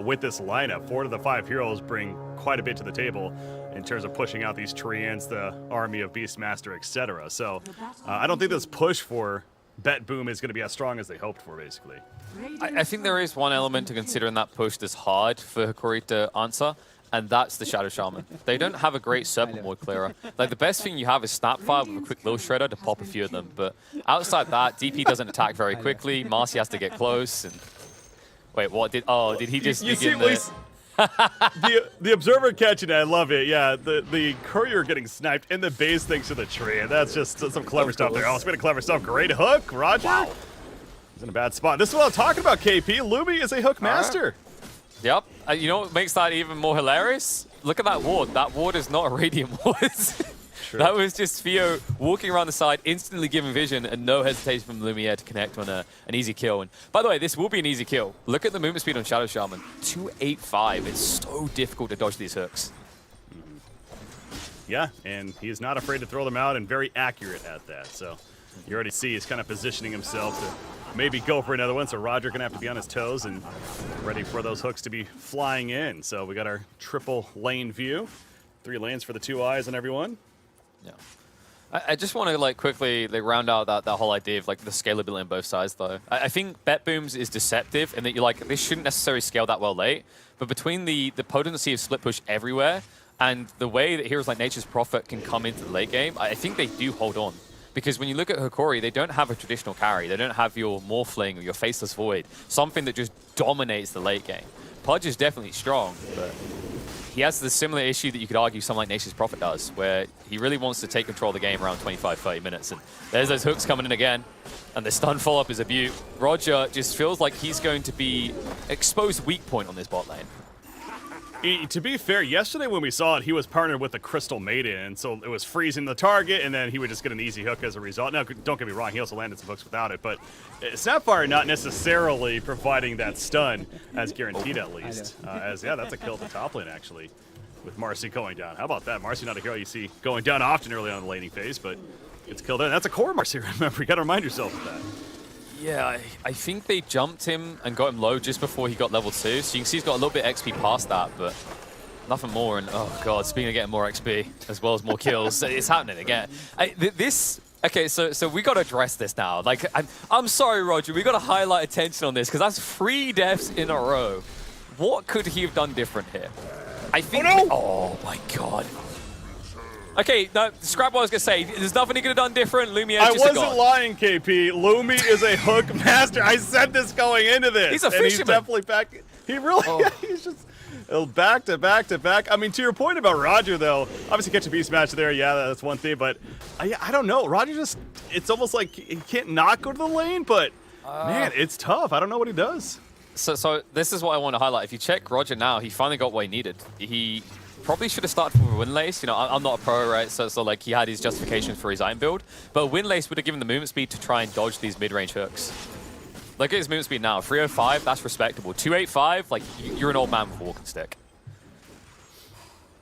with this lineup. 4 to the 5 heroes bring quite a bit to the table in terms of pushing out these Treants, the army of Beastmaster, etc. So I don't think this push for BetBoom is going to be as strong as they hoped for, basically. I think there is one element to consider in that push that's hard for Hikori to answer, and that's the Shadow Shaman. They don't have a great Serpent Ward clearer. Like, the best thing you have is Snapfire with a quick little shredder to pop a few of them, but outside that, DP doesn't attack very quickly, Marcy has to get close, and... Wait, what did... Oh, did he just begin the observer catching it, I love it. Yeah, the courier getting sniped in the base thanks to the tree, and that's just some clever stuff there. Oh, speaking of clever stuff, great hook, Roger. Wow. He's in a bad spot. This is what I'm talking about, KP. Lumi is a hook master. Yep. You know what makes that even more hilarious? Look at that ward. That ward is not a Radiant ward. Sure. That was just Theo walking around the side, instantly giving vision, and no hesitation from Lumiere to connect on an easy kill. And by the way, this will be an easy kill. Look at the movement speed on Shadow Shaman. 285. It's so difficult to dodge these hooks. Yeah, and he's not afraid to throw them out and very accurate at that. So you already see he's kind of positioning himself to maybe go for another one. So Roger going to have to be on his toes and ready for those hooks to be flying in. So we got our triple lane view. 3 lanes for the 2 eyes on everyone. Yeah. I just want to quickly round out that whole idea of the scalability on both sides though. I think BetBoom's is deceptive in that you're this shouldn't necessarily scale that well late, but between the potency of split push everywhere and the way that heroes like Nature's Prophet can come into the late game, I think they do hold on. Because when you look at Hikori, they don't have a traditional carry. They don't have your Morphling or your Faceless Void, something that just dominates the late game. Pudge is definitely strong, but he has the similar issue that you could argue someone like Nature's Prophet does, where he really wants to take control of the game around 25, 30 minutes. And there's those hooks coming in again, and the stun follow-up is a beaut. Roger just feels like he's going to be exposed weak point on this bot lane. To be fair, yesterday when we saw it, he was partnered with the Crystal Maiden, and so it was freezing the target, and then he would just get an easy hook as a result. Now, don't get me wrong, he also landed some hooks without it, but Snapfire not necessarily providing that stun as guaranteed at least. Yeah, that's a kill at the top lane, actually, with Marcy going down. How about that? Marcy not a hero you see going down often early on in the laning phase, but gets killed there. That's a core Marcy, remember. You got to remind yourself of that. Yeah, I think they jumped him and got him low just before he got level 2. So you can see he's got a little bit XP past that, but nothing more. And oh god, speaking of getting more XP as well as more kills, it's happening again. Okay, so we got to address this now. I'm sorry, Roger, we got to highlight attention on this because that's 3 deaths in a row. What could he have done different here? I think. Oh, no! Oh my god. Okay, no, scrap what I was going to say. There's nothing he could have done different. Lumiere's just a god. I wasn't lying, KP. Lumi is a hook master. I said this going into this. He's a fisherman. He's definitely back. He really, he's just back to back to back. I mean, to your point about Roger, though, obviously catch a beast match there. Yeah, that's one thing. But I don't know. Roger just, it's almost like he can't not go to the lane. But, man, it's tough. I don't know what he does. So this is what I want to highlight. If you check Roger now, he finally got what he needed. He probably should have started with a Windlace. You know, I'm not a pro, right? So he had his justifications for his iron build. But Windlace would have given the movement speed to try and dodge these mid-range hooks. Look at his movement speed now. 305, that's respectable. 285, you're an old man with a walking stick.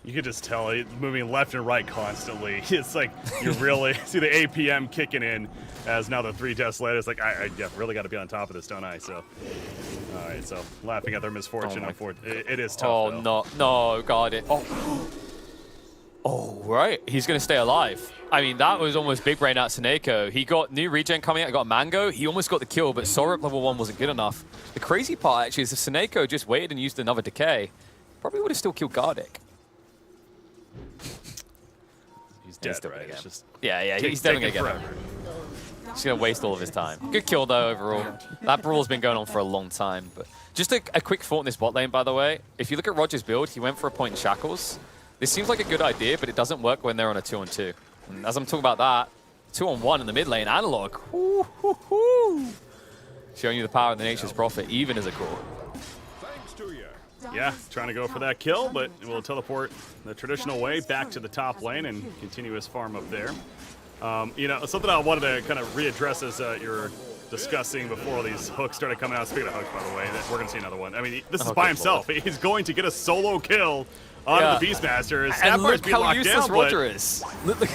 You could just tell he's moving left and right constantly. It's like you really see the APM kicking in as now the 3 deaths later. It's like, I really got to be on top of this, don't I? So, all right, so laughing at their misfortune. It is tough, Oh, though. no, got it. Oh, right. He's going to stay alive. I mean, that was almost big brain out Seneko. He got new regen coming out, got Mango. He almost got the kill, but Sorok level 1 wasn't good enough. The crazy part, actually, is if Seneko just waited and used another decay, probably would have still killed Gardic. He's dead, right? It's just yeah, he's definitely going to get it. He's going to waste all of his time. Good kill, though, overall. That brawl's been going on for a long time. But just a quick thought in this bot lane, by the way. If you look at Roger's build, he went for a point in Shackles. This seems like a good idea, but it doesn't work when they're on a 2-on-2. And as I'm talking about that, 2-on-1 in the mid lane, analog. Showing you the power of the Nature's Prophet, even as a core. Yeah, trying to go for that kill, but we'll teleport the traditional way back to the top lane and continue his farm up there. You know, something I wanted to kind of readdress as you're discussing before these hooks started coming out. Speaking of hooks, by the way, that we're going to see another one. I mean, this is by himself. Lord. He's going to get a solo kill on the Beastmaster. And look how locked useless down, Roger is. Look,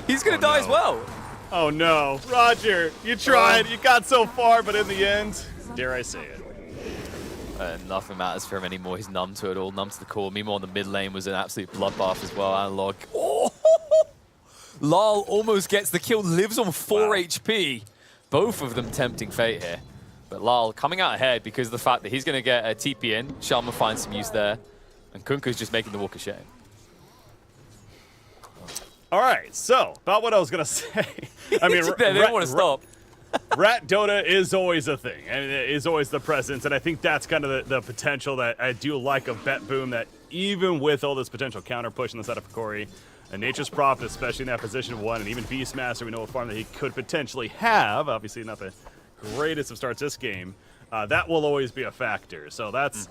he's going to die as well. Oh no, Roger, you tried, you got so far, but in the end, dare I say it. Nothing matters for him anymore. He's numb to it all, numb to the core. Meanwhile, the mid lane was an absolute bloodbath as well. Analog. Oh! Lal almost gets the kill, lives on 4 HP. Both of them tempting fate here. But Lal coming out ahead because of the fact that he's going to get a TP in. Sharma finds some use there. And Kunkka's just making the walk of shame. All right, so about what I was going to say. I mean, they don't want to stop. Rat Dota is always a thing, and it is always the presence, and I think that's kind of the potential that I do like of Bet Boom, that even with all this potential counter push in the setup for Corey, and Nature's Prophet, especially in that position of 1, and even Beastmaster, we know what farm that he could potentially have, obviously not the greatest of starts this game, that will always be a factor. So that's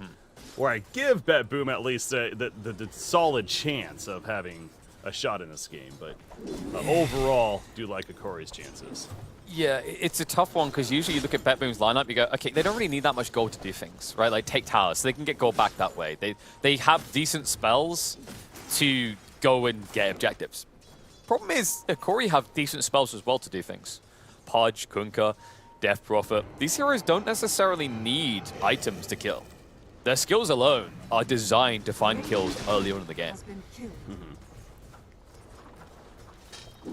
where I give Bet Boom at least the solid chance of having a shot in this game, but overall, do like Corey's chances. Yeah, it's a tough one because usually you look at Bet Boom's lineup, you go, okay, they don't really need that much gold to do things, right? Like take towers, so they can get gold back that way. They have decent spells to go and get objectives. Problem is, Corey have decent spells as well to do things. Pudge, Kunkka, Death Prophet. These heroes don't necessarily need items to kill. Their skills alone are designed to find kills early on in the game.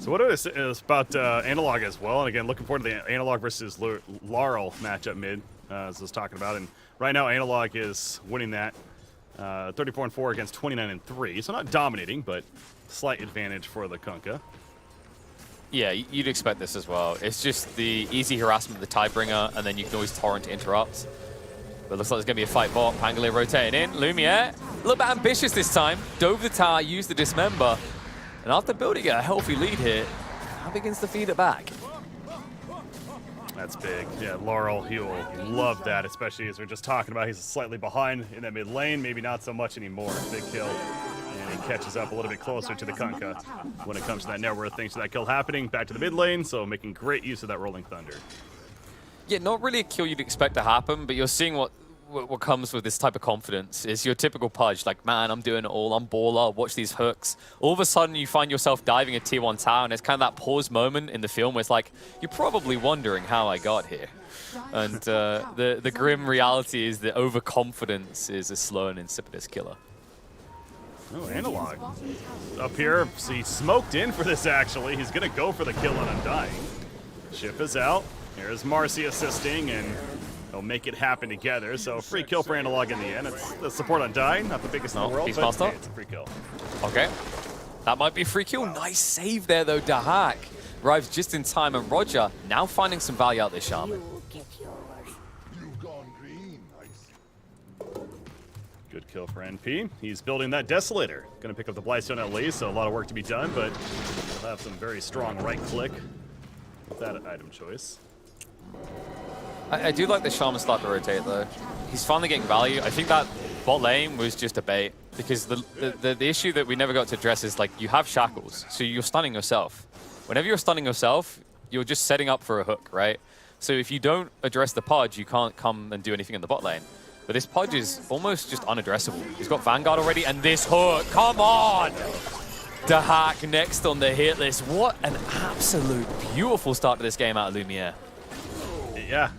So what is about Analog as well, and again, looking forward to the Analog versus Laurel matchup mid, as I was talking about, and right now Analog is winning that 34-4 against 29-3, so not dominating, but slight advantage for the Kunkka. Yeah, you'd expect this as well. It's just the easy harassment of the Tidebringer, and then you can always torrent to interrupt. But it looks like there's going to be a fight bot. Pangolier rotating in. Lumiere, a little bit ambitious this time. Dove the tower, used the Dismember. And after building a healthy lead here, now begins to feed it back. That's big. Yeah, Laurel, he will love that, especially as we're just talking about. He's slightly behind in that mid lane, maybe not so much anymore. Big kill. And he catches up a little bit closer to the Kunkka when it comes to that net worth, thanks to that kill happening. Back to the mid lane, so making great use of that Rolling Thunder. Yeah, not really a kill you'd expect to happen, but you're seeing what comes with this type of confidence is your typical Pudge, like, man, I'm doing it all, I'm baller, watch these hooks. All of a sudden, you find yourself diving a tier 1 tower, and it's kind of that pause moment in the film where it's like, you're probably wondering how I got here. And the grim reality is that overconfidence is a slow and insipidous killer. Oh, Analog. Up here, so he smoked in for this, actually. He's going to go for the kill on Undying. Ship is out. Here's Marcy assisting, and they'll make it happen together. So free kill for Analog in the end. It's the support on Dying, not the biggest in the world, but hey, it's a free kill. Okay, that might be a free kill. Nice save there, though. Dahak arrives just in time, and Roger now finding some value out there, Shaman. Good kill for NP. He's building that Desolator. Going to pick up the Blightstone at least, so a lot of work to be done, but he'll have some very strong right click with that item choice. I do like the Shaman start to rotate, though. He's finally getting value. I think that bot lane was just a bait, because the issue that we never got to address is, like, you have shackles, so you're stunning yourself. Whenever you're stunning yourself, you're just setting up for a hook, right? So if you don't address the Pudge, you can't come and do anything in the bot lane. But this Pudge is almost just unaddressable. He's got Vanguard already, and this hook, come on! Dahak next on the hit list. What an absolute beautiful start to this game out of Lumiere. Yeah,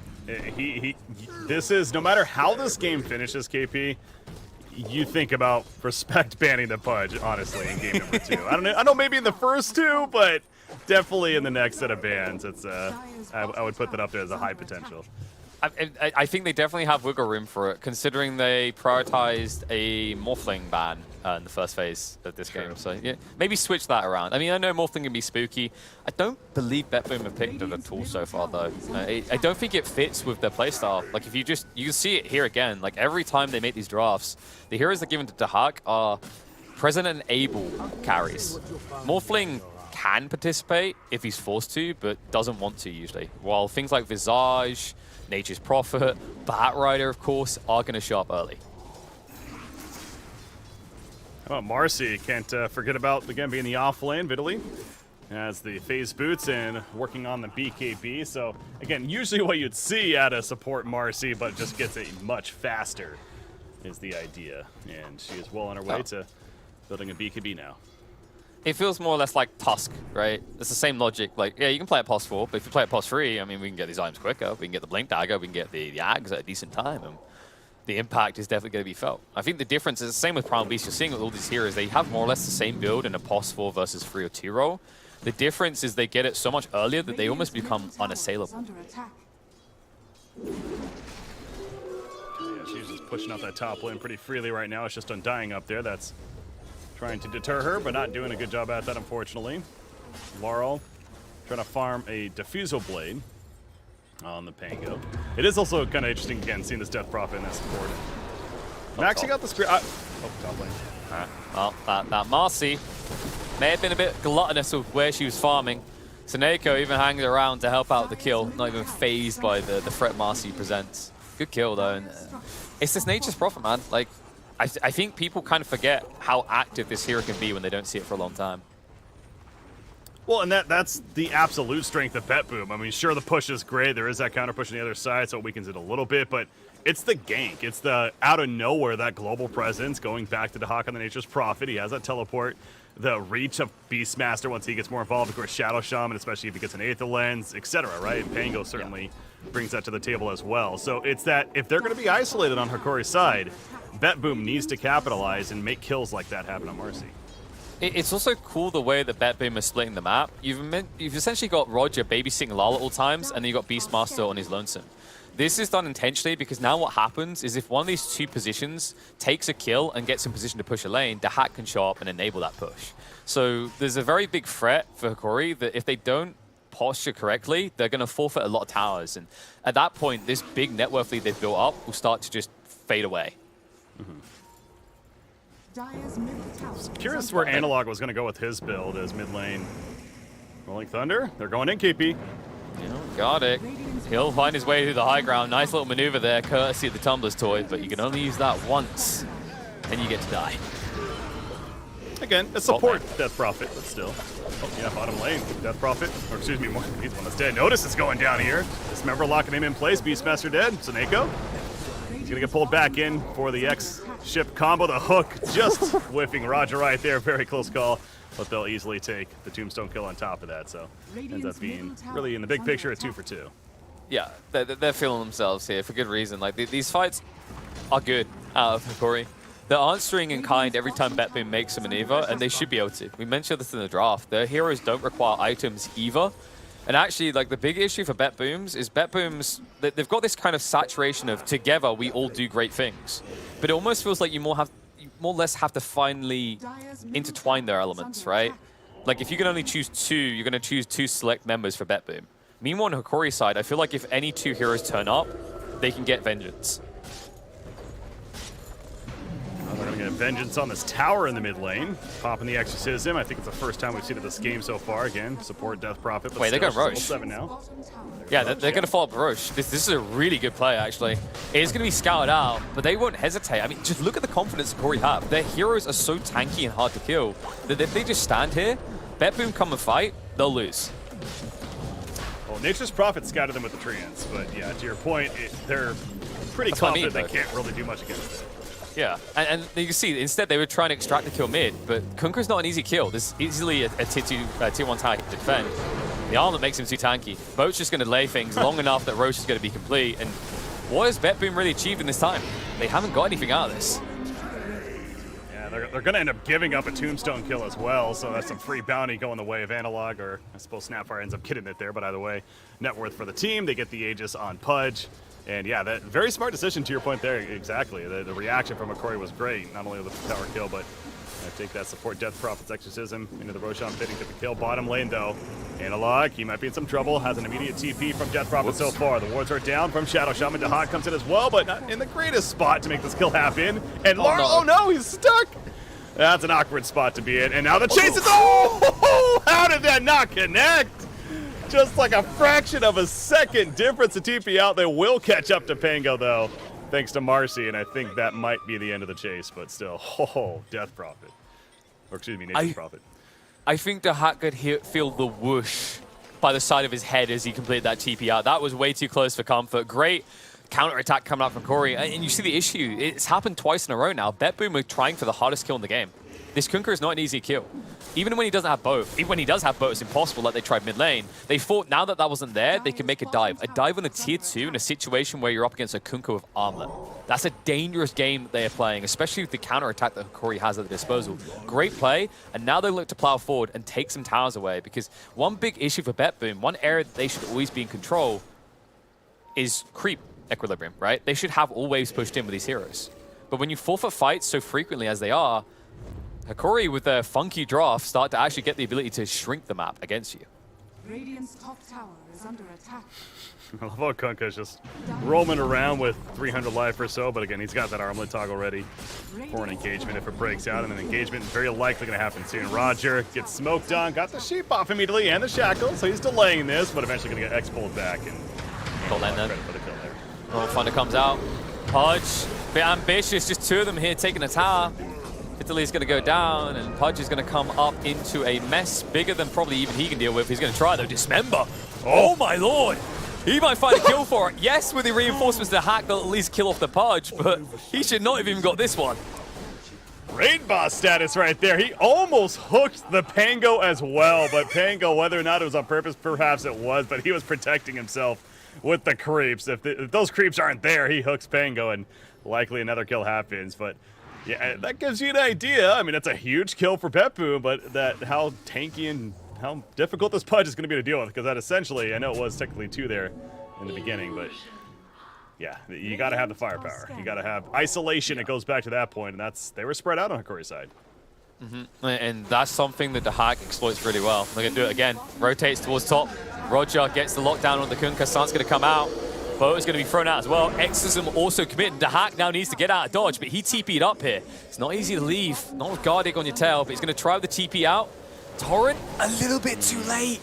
this is, no matter how this game finishes, KP, you think about respect banning the Pudge, honestly, in game number 2. I don't know, maybe in the first 2, but definitely in the next set of bans. It's I would put that up there as a high potential. I think they definitely have wiggle room for it, considering they prioritized a Morphling ban in the first phase of this game. So yeah, maybe switch that around. I mean, I know Morphling can be spooky. I don't believe BetBoom have picked it at all so far, though. I don't think it fits with their playstyle. Like, if you can see it here again. Like, every time they make these drafts, the heroes they're given to Dahak are present and able carries. Morphling can participate if he's forced to, but doesn't want to usually. While things like Visage, Nature's Prophet, Batrider, of course, are going to show up early. How about Marcy? Can't forget about, again, being the off lane, Vitaly. as the phase boots and working on the BKB. So again, usually what you'd see at a support Marcy, but just gets it much faster is the idea. And she is well on her way to building a BKB now. It feels more or less like Tusk, right? It's the same logic. Like, yeah, you can play at pos 4, but if you play at pos 3, I mean, we can get these items quicker. We can get the Blink Dagger, we can get the Ags at a decent time. And the impact is definitely going to be felt. I think the difference is the same with Primal Beast. You're seeing with all these heroes, they have more or less the same build in a pos 4 versus 3 or 2 role. The difference is they get it so much earlier that they almost become unassailable. Yeah, she's just pushing out that top lane pretty freely right now. It's just Undying up there. That's trying to deter her, but not doing a good job at that, unfortunately. Laurel trying to farm a Diffusal Blade on the Pango. It is also kind of interesting, again, seeing this Death Prophet in that support. Maxing out the screen. Oh, top lane. Well, that Marcy may have been a bit gluttonous with where she was farming. Seneko even hangs around to help out the kill, not even phased by the threat Marcy presents. Good kill, though. And, it's this Nature's Prophet, man. Like, I think people kind of forget how active this hero can be when they don't see it for a long time. Well, and that's the absolute strength of Bet Boom. I mean, sure, the push is great. There is that counter push on the other side, so it weakens it a little bit, but it's the gank. It's the out of nowhere, that global presence, going back to the Hawk on the Nature's Prophet. He has that teleport, the reach of Beastmaster once he gets more involved. Of course, Shadow Shaman, especially if he gets an Aether Lens, etc., right? And Pango certainly brings that to the table as well. So it's that if they're going to be isolated on Hikori's side, Bet Boom needs to capitalize and make kills like that happen on Marcy. It's also cool the way that Bet Boom is splitting the map. You've essentially got Roger babysitting Lal at all times, and then you've got Beastmaster on his lonesome. This is done intentionally because now what happens is if one of these two positions takes a kill and gets in position to push a lane, the Hack can show up and enable that push. So there's a very big threat for Hikori that if they don't posture correctly, they're going to forfeit a lot of towers. And at that point, this big net worth lead they've built up will start to just fade away. Curious where Analog was going to go with his build as mid lane. Rolling Thunder, they're going in, KP. Yeah, got it. He'll find his way to the high ground. Nice little maneuver there, courtesy of the Tumbler's toy, but you can only use that once, and you get to die. Again, a support Death Prophet, but still. Oh, yeah, bottom lane. Death Prophet, or excuse me, he's one that's dead. Notice it's going down here. Dismember locking him in place. Beastmaster dead. Seneko. He's going to get pulled back in for the X-ship combo. The hook just whiffing Roger right there. Very close call, but they'll easily take the tombstone kill on top of that. So ends up being really, in the big picture, a 2 for 2. Yeah, they're feeling themselves here for good reason. Like these fights are good out of Hikori. They're answering in kind every time Bet Boom makes a maneuver, and they should be able to. We mentioned this in the draft. Their heroes don't require items either. And actually, like the big issue for Bet Booms is Bet Booms, they've got this kind of saturation of together we all do great things. But it almost feels like you more or less have to finally intertwine their elements, right? Like if you can only choose 2, you're going to choose 2 select members for Bet Boom. Meanwhile, on Hikori's side, I feel like if any 2 heroes turn up, they can get vengeance. They're going to get vengeance on this tower in the mid lane. Popping the Exorcism. I think it's the first time we've seen it this game so far. Again, support Death Prophet. But wait, they're going Roche. 7 now. Yeah, they're going to follow up Roche. This is a really good play, actually. It is going to be scouted out, but they won't hesitate. I mean, just look at the confidence Hikori have. Their heroes are so tanky and hard to kill that if they just stand here, Bet Boom come and fight, they'll lose. Well, Nature's Prophet scouted them with the treants, but yeah, to your point, they're pretty confident they can't really do much against it. Yeah, and you can see, instead they were trying to extract the kill mid, but Kunker's not an easy kill. There's easily a tier 1 tower to defend. The armor makes him too tanky. Boat's just going to lay things long enough that Roche is going to be complete, and what has Bet Boom really achieved in this time? They haven't got anything out of this. Yeah, they're going to end up giving up a tombstone kill as well, so that's some free bounty going the way of Analog, or I suppose Snapfire ends up getting it there, but either way, net worth for the team. They get the Aegis on Pudge. And yeah, that very smart decision to your point there. Exactly. The reaction from Hikori was great. Not only with the tower kill, but I take that support Death Prophet's Exorcism into the Roshan pit and get the kill. Bottom lane though, Analog, he might be in some trouble. Has an immediate TP from Death Prophet so far. The wards are down from Shadow Shaman. Dahak comes in as well, but not in the greatest spot to make this kill happen. And oh no, he's stuck. That's an awkward spot to be in. And now the chase is, oh, how did that not connect? Just like a fraction of a second difference to TP out. They will catch up to Pango, though, thanks to Marcy, and I think that might be the end of the chase, but still, Death Prophet. Or excuse me, Nature's Prophet. I think the Hack could feel the whoosh by the side of his head as he completed that TP out. That was way too close for comfort. Great counter-attack coming out from Corey. And you see the issue. It's happened twice in a row now. BetBoom are trying for the hardest kill in the game. This Kunkka is not an easy kill. Even when he doesn't have both. Even when he does have both, it's impossible like they tried mid lane. They thought now that wasn't there, they could make a dive. A dive on a tier 2 in a situation where you're up against a Kunkka with armlet. That's a dangerous game that they are playing, especially with the counter-attack that Corey has at their disposal. Great play, and now they look to plow forward and take some towers away, because one big issue for BetBoom, one area that they should always be in control is creep equilibrium, right? They should have all waves pushed in with these heroes. But when you forfeit fights so frequently as they are, Hakori with their funky draft start to actually get the ability to shrink the map against you. Radiant's top tower is under attack. I love how Kunkka's just roaming around with 300 life or so, but again, he's got that armlet toggle ready for an engagement if it breaks out, and an engagement is very likely going to happen soon. Roger gets smoked on, got the sheep off immediately, and the shackle, so he's delaying this, but eventually going to get X pulled back. And Don't let them. for the kill there. Oh, Thunder comes out. Pudge, bit ambitious, just two of them here taking a tower. Italy's going to go down, and Pudge is going to come up into a mess bigger than probably even he can deal with. He's going to try, though. Dismember. Oh, my lord. He might find a kill for it. Yes, with the reinforcements to Hack, they'll at least kill off the Pudge, but he should not have even got this one. Raid boss status right there. He almost hooked the Pango as well, but Pango, whether or not it was on purpose, perhaps it was, but he was protecting himself with the creeps. If those creeps aren't there, he hooks Pango, and likely another kill happens, but yeah, that gives you an idea. I mean, that's a huge kill for BetBoom, but how tanky and how difficult this Pudge is going to be to deal with, because that essentially, I know it was technically 2 there in the beginning, but yeah, you got to have the firepower. You got to have isolation. It goes back to that point, and they were spread out on Hakori's side. And that's something that the Hack exploits really well. They're going to do it again. Rotates towards top. Roger gets the lockdown on the Kunkka. Stunt's going to come out. Boat is going to be thrown out as well. Exorcism also committed. The Hack now needs to get out of dodge, but he TP'd up here. It's not easy to leave. Not with Guardic on your tail, but he's going to try the TP out. Torrent, a little bit too late.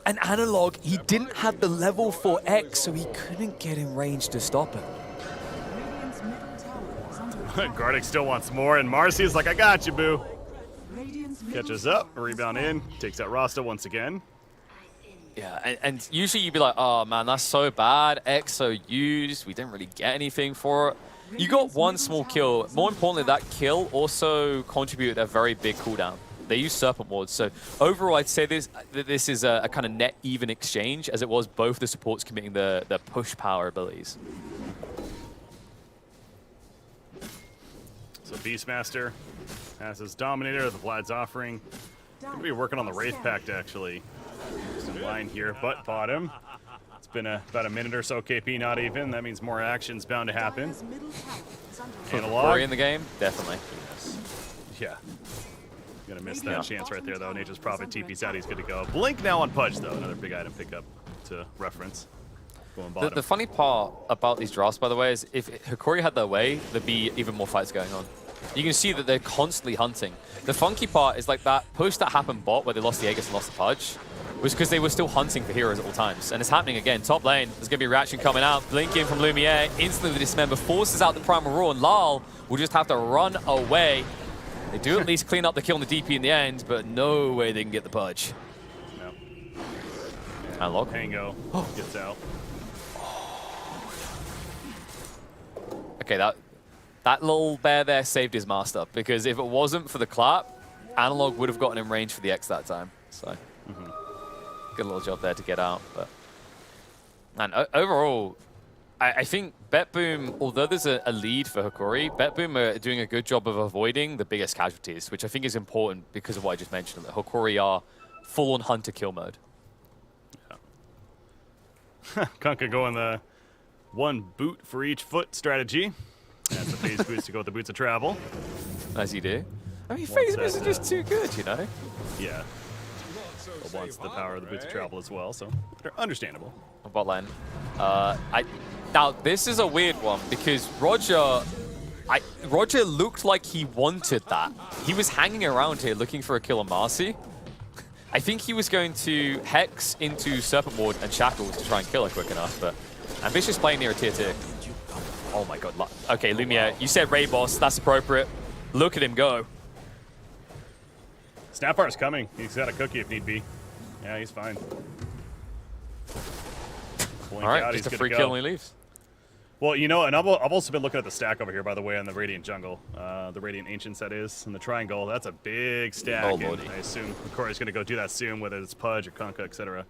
And Analog, he didn't have the level 4 X, so he couldn't get in range to stop him. Radiant's middle tower is under attack. Gardic still wants more, and Marcy's like, I got you, boo. Radiant's middle Catches up, tower is rebound under in, attack. takes out Rasta once again. Yeah, and usually you'd be like, oh man, that's so bad. Exo used, we didn't really get anything for it. You got one small kill. More importantly, that kill also contributed a very big cooldown. They used Serpent Wards, so overall I'd say this is a kind of net even exchange, as it was both the supports committing the push power abilities. So Beastmaster has his Dominator, the Vlad's offering. Gonna be working on the Wraith Pact, actually. Just in line here, but bottom. It's been about a minute or so, KP, not even. That means more action's bound to happen. Dire's middle tower is under Analog. Corey in the game? Definitely. Yeah. Gonna miss that chance right there, though. Nature's Prophet TP's out, he's good to go. Blink now on Pudge, though. Another big item pickup to reference. Going bottom. The funny part about these drafts, by the way, is if Hakori had their way, there'd be even more fights going on. You can see that they're constantly hunting. The funky part is like that push that happened bot where they lost the Aegis and lost the Pudge was because they were still hunting for heroes at all times. And it's happening again. Top lane, there's going to be a reaction coming out. Blink in from Lumiere, instantly the Dismember forces out the Primal Roar, and Lal will just have to run away. They do at least clean up the kill on the DP in the end, but no way they can get the Pudge. No. Analog. Pango gets out. Okay, that little bear there saved his master, because if it wasn't for the clap, Analog would have gotten in range for the X that time. So, good little job there to get out. But man, overall, I think BetBoom, although there's a lead for Hakori, BetBoom are doing a good job of avoiding the biggest casualties, which I think is important because of what I just mentioned, that Hakori are full-on hunter kill mode. Yeah. Kunkka going the 1 boot for each foot strategy. That's the phase boots to go with the boots of travel. As you do. I mean, phase boots are just too good, you know? Yeah. But wants the power of the boots of travel as well, so they're understandable. Bot lane. Now, this is a weird one, because Roger looked like he wanted that. He was hanging around here looking for a kill on Marcy. I think he was going to Hex into Serpent Ward and Shackles to try and kill her quick enough, but Ambitious playing near a tier 2. Oh my god. Okay, Lumiere, you said Raid Boss, that's appropriate. Look at him go. Snapfire's coming. He's got a cookie if need be. Yeah, he's fine. All right, just a free kill and he leaves. Well, you know, and I've also been looking at the stack over here, by the way, on the Radiant jungle. The Radiant Ancients, that is, in the triangle. That's a big stack. Oh, and lordy. I assume Corey's going to go do that soon, whether it's Pudge or Kunkka, etc.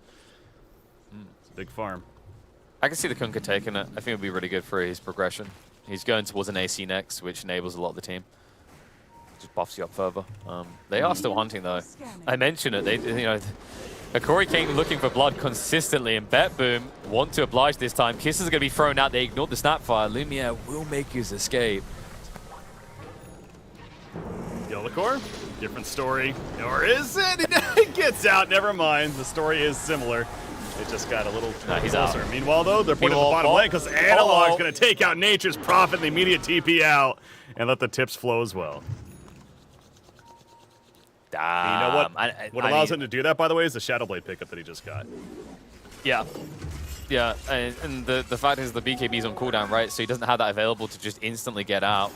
It's a big farm. I can see the Kunkka taking it. I think it would be really good for his progression. He's going towards an AC next, which enables a lot of the team. Just buffs you up further. They are still hunting, though. I mentioned it. They, you know, Hikori came looking for blood consistently, and BetBoom want to oblige this time. Kisses are going to be thrown out. They ignored the Snapfire. Lumiere will make his escape. Yellowcore, different story. Or is it? He gets out. Never mind. The story is similar. It just got a little he's closer. out. Meanwhile, though, they're putting the bottom lane because Analog's going to take out Nature's Prophet, the immediate TP out, and let the tips flow as well. You know what? What allows him to do that, by the way, is the Shadowblade pickup that he just got. Yeah. Yeah, and the fact is the BKB's on cooldown, right? So he doesn't have that available to just instantly get out.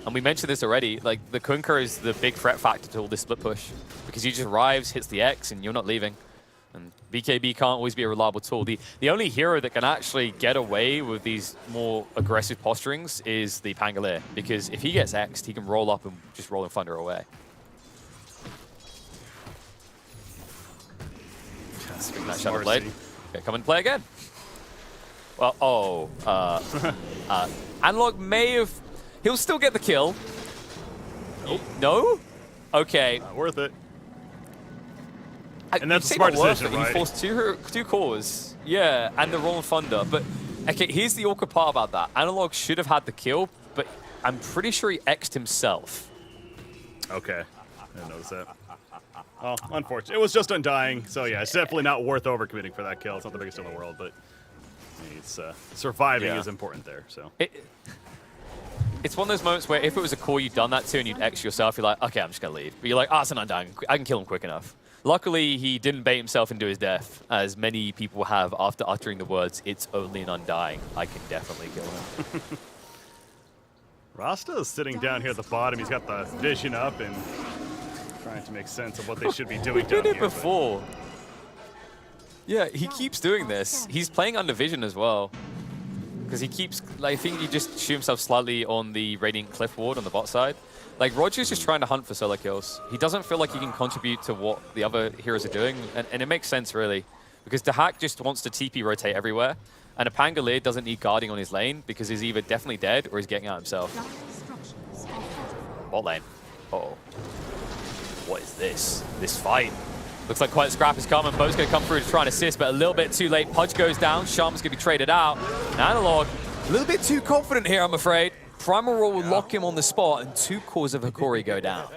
And we mentioned this already, like the Kunkka is the big threat factor to all this split push because he just arrives, hits the X, and you're not leaving. And BKB can't always be a reliable tool. The only hero that can actually get away with these more aggressive posturings is the Pangolier, because if he gets X'd, he can roll up and just roll in Thunder away. Swing that Shadowblade. Okay, come and play again. Well, Analog may have... He'll still get the kill. Nope. No? Okay. Not worth it. And You'd that's a say smart not worth decision, it. right? You forced two cores. Yeah, and the Roll and Thunder. But, okay, here's the awkward part about that. Analog should have had the kill, but I'm pretty sure he X'd himself. Okay. I didn't notice that. Oh, unfortunate. It was just Undying, so yeah, it's definitely not worth overcommitting for that kill. It's not the biggest in the world, but it's surviving is important there. So It's one of those moments where if it was a core you'd done that to and you'd X yourself, you're like, okay, I'm just going to leave. But you're like, it's an Undying. I can kill him quick enough. Luckily, he didn't bait himself into his death, as many people have after uttering the words, it's only an Undying. I can definitely kill him. Rasta is sitting down here at the bottom. He's got the vision up and trying to make sense of what they should be doing down He did it here, before. Yeah, he keeps doing this. He's playing under vision as well. Because he keeps, like, I think he just shoot himself slightly on the Radiant Cliff Ward on the bot side. Like, Roger's just trying to hunt for solo kills. He doesn't feel like he can contribute to what the other heroes are doing. And it makes sense, really. Because Dahak just wants to TP rotate everywhere. And a Pangolier doesn't need guarding on his lane because he's either definitely dead or he's getting out himself. Bot lane. Uh-oh. What is this? This fight. Looks like quite a scrap is coming. Bo's going to come through to try and assist, but a little bit too late. Pudge goes down. Sharm's going to be traded out. Analog, a little bit too confident here, I'm afraid. Primal Roll will lock him on the spot, and 2 cores of Hikori go down.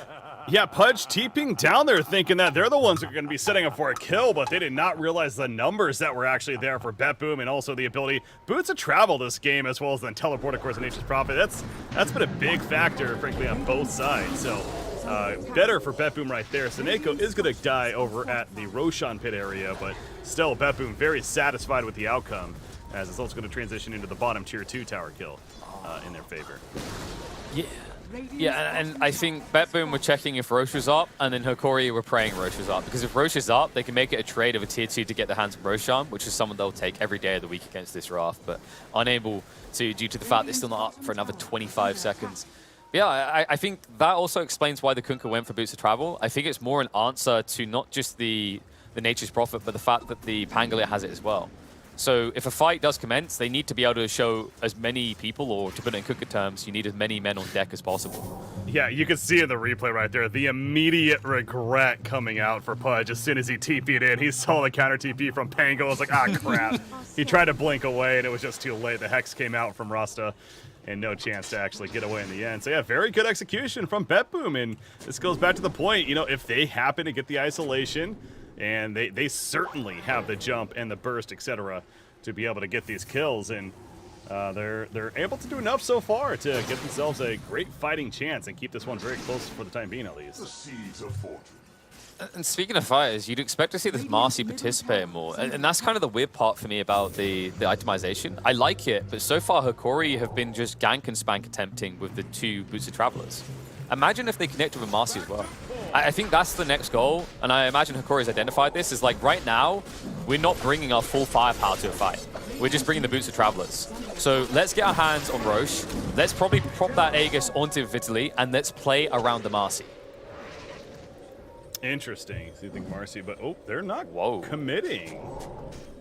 Yeah, Pudge TPing down there thinking that they're the ones who are going to be setting up for a kill, but they did not realize the numbers that were actually there for BetBoom and also the ability Boots to travel this game as well as then teleport, of course, in Nature's Prophet. That's been a big factor, frankly, on both sides. So better for BetBoom right there. Seneko is going to die over at the Roshan pit area, but still BetBoom very satisfied with the outcome as it's also going to transition into the bottom tier 2 tower kill in their favor. Yeah. Yeah, and I think BetBoom were checking if Roche was up, and then Hikori were praying Roche was up. Because if Roche is up, they can make it a trade of a tier 2 to get their hands on Roshan, which is someone they'll take every day of the week against this Wrath, but unable to due to the fact they're still not up for another 25 seconds. Yeah, I think that also explains why the Kunkka went for Boots of Travel. I think it's more an answer to not just the Nature's Prophet, but the fact that the Pangolier has it as well. So if a fight does commence, they need to be able to show as many people, or to put it in Kunkka terms, you need as many men on deck as possible. Yeah, you can see in the replay right there, the immediate regret coming out for Pudge as soon as he TP'd in. He saw the counter TP from Pango. It was like, crap. He tried to blink away, and it was just too late. The Hex came out from Rasta, and no chance to actually get away in the end. So yeah, very good execution from BetBoom, and this goes back to the point, you know, if they happen to get the isolation, and they certainly have the jump and the burst, etc., to be able to get these kills, and they're able to do enough so far to get themselves a great fighting chance and keep this one very close for the time being, at least. The seeds of fortune. And speaking of fighters, you'd expect to see this Marcy participate more, and that's kind of the weird part for me about the itemization. I like it, but so far Hikori have been just gank and spank attempting with the 2 Boots of Travelers. Imagine if they connect with a Marcy as well. I think that's the next goal, and I imagine Hikori's identified this, is like right now, we're not bringing our full firepower to a fight. We're just bringing the boots of Travelers. So let's get our hands on Roche. Let's probably prop that Aegis onto Vitaly, and let's play around the Marcy. Interesting. So you think Marcy, but oh, they're not committing.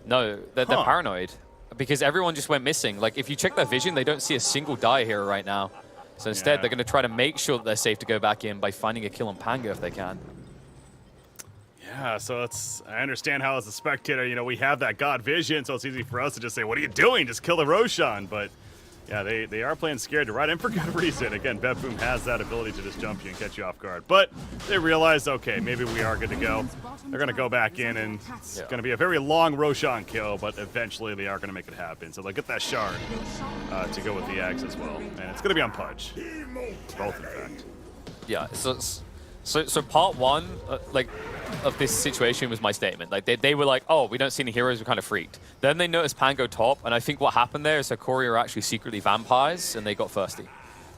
No, they're paranoid. Because everyone just went missing. Like, if you check their vision, they don't see a single die here right now. So instead, they're going to try to make sure that they're safe to go back in by finding a kill on Pango if they can. Yeah, so I understand how as a spectator, you know, we have that God vision, so it's easy for us to just say, what are you doing? Just kill the Roshan. But yeah, they are playing scared to ride in for good reason. Again, BetBoom has that ability to just jump you and catch you off guard. But they realize, okay, maybe we are good to go. They're going to go back in, and it's going to be a very long Roshan kill, but eventually they are going to make it happen. So they'll get that shard to go with the axe as well. And it's going to be on Pudge. Both, in fact. Yeah, so part one, of this situation was my statement. Like, they were like, oh, we don't see any heroes, we're kind of freaked. Then they noticed Pango top, and I think what happened there is Hikori are actually secretly vampires, and they got thirsty.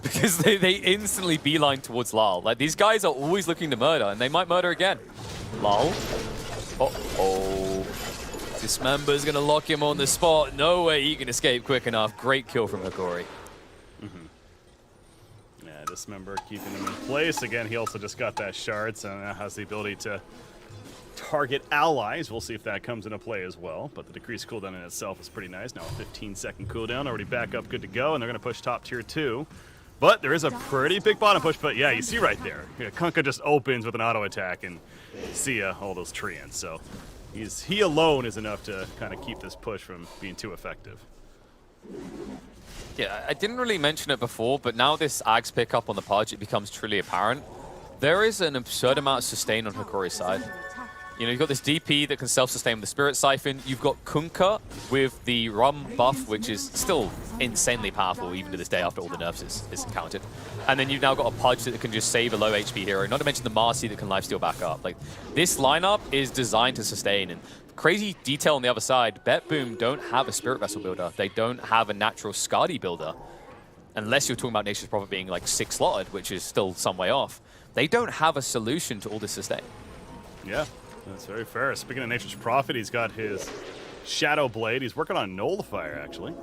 Because they instantly beeline towards Lal. Like, these guys are always looking to murder, and they might murder again. Lal. Uh-oh. Dismember's going to lock him on the spot. No way he can escape quick enough. Great kill from Hikori. Yeah, Dismember keeping him in place. Again, he also just got that shard, so now has the ability to target allies. We'll see if that comes into play as well. But the decreased cooldown in itself is pretty nice. Now a 15-second cooldown, already back up, good to go, and they're going to push top tier 2. But there is a pretty big bottom push, but yeah, you see right there. Yeah, Kunkka just opens with an auto attack, and see ya, all those treants. So he alone is enough to kind of keep this push from being too effective. Yeah, I didn't really mention it before, but now this Axe pickup on the Pudge, it becomes truly apparent. There is an absurd amount of sustain on Hikori's side. You know, you've got this DP that can self-sustain with the Spirit Siphon. You've got Kunkka with the Rum buff, which is still insanely powerful even to this day after all the nerfs is encountered. And then you've now got a Pudge that can just save a low HP hero, not to mention the Marcy that can lifesteal back up. Like, this lineup is designed to sustain, and crazy detail on the other side, BetBoom don't have a Spirit Vessel builder. They don't have a natural Skadi builder. Unless you're talking about Nature's Prophet being like 6 slotted, which is still some way off. They don't have a solution to all this sustain. Yeah. That's very fair. Speaking of Nature's Prophet, he's got his Shadow Blade. He's working on Nullifier, actually.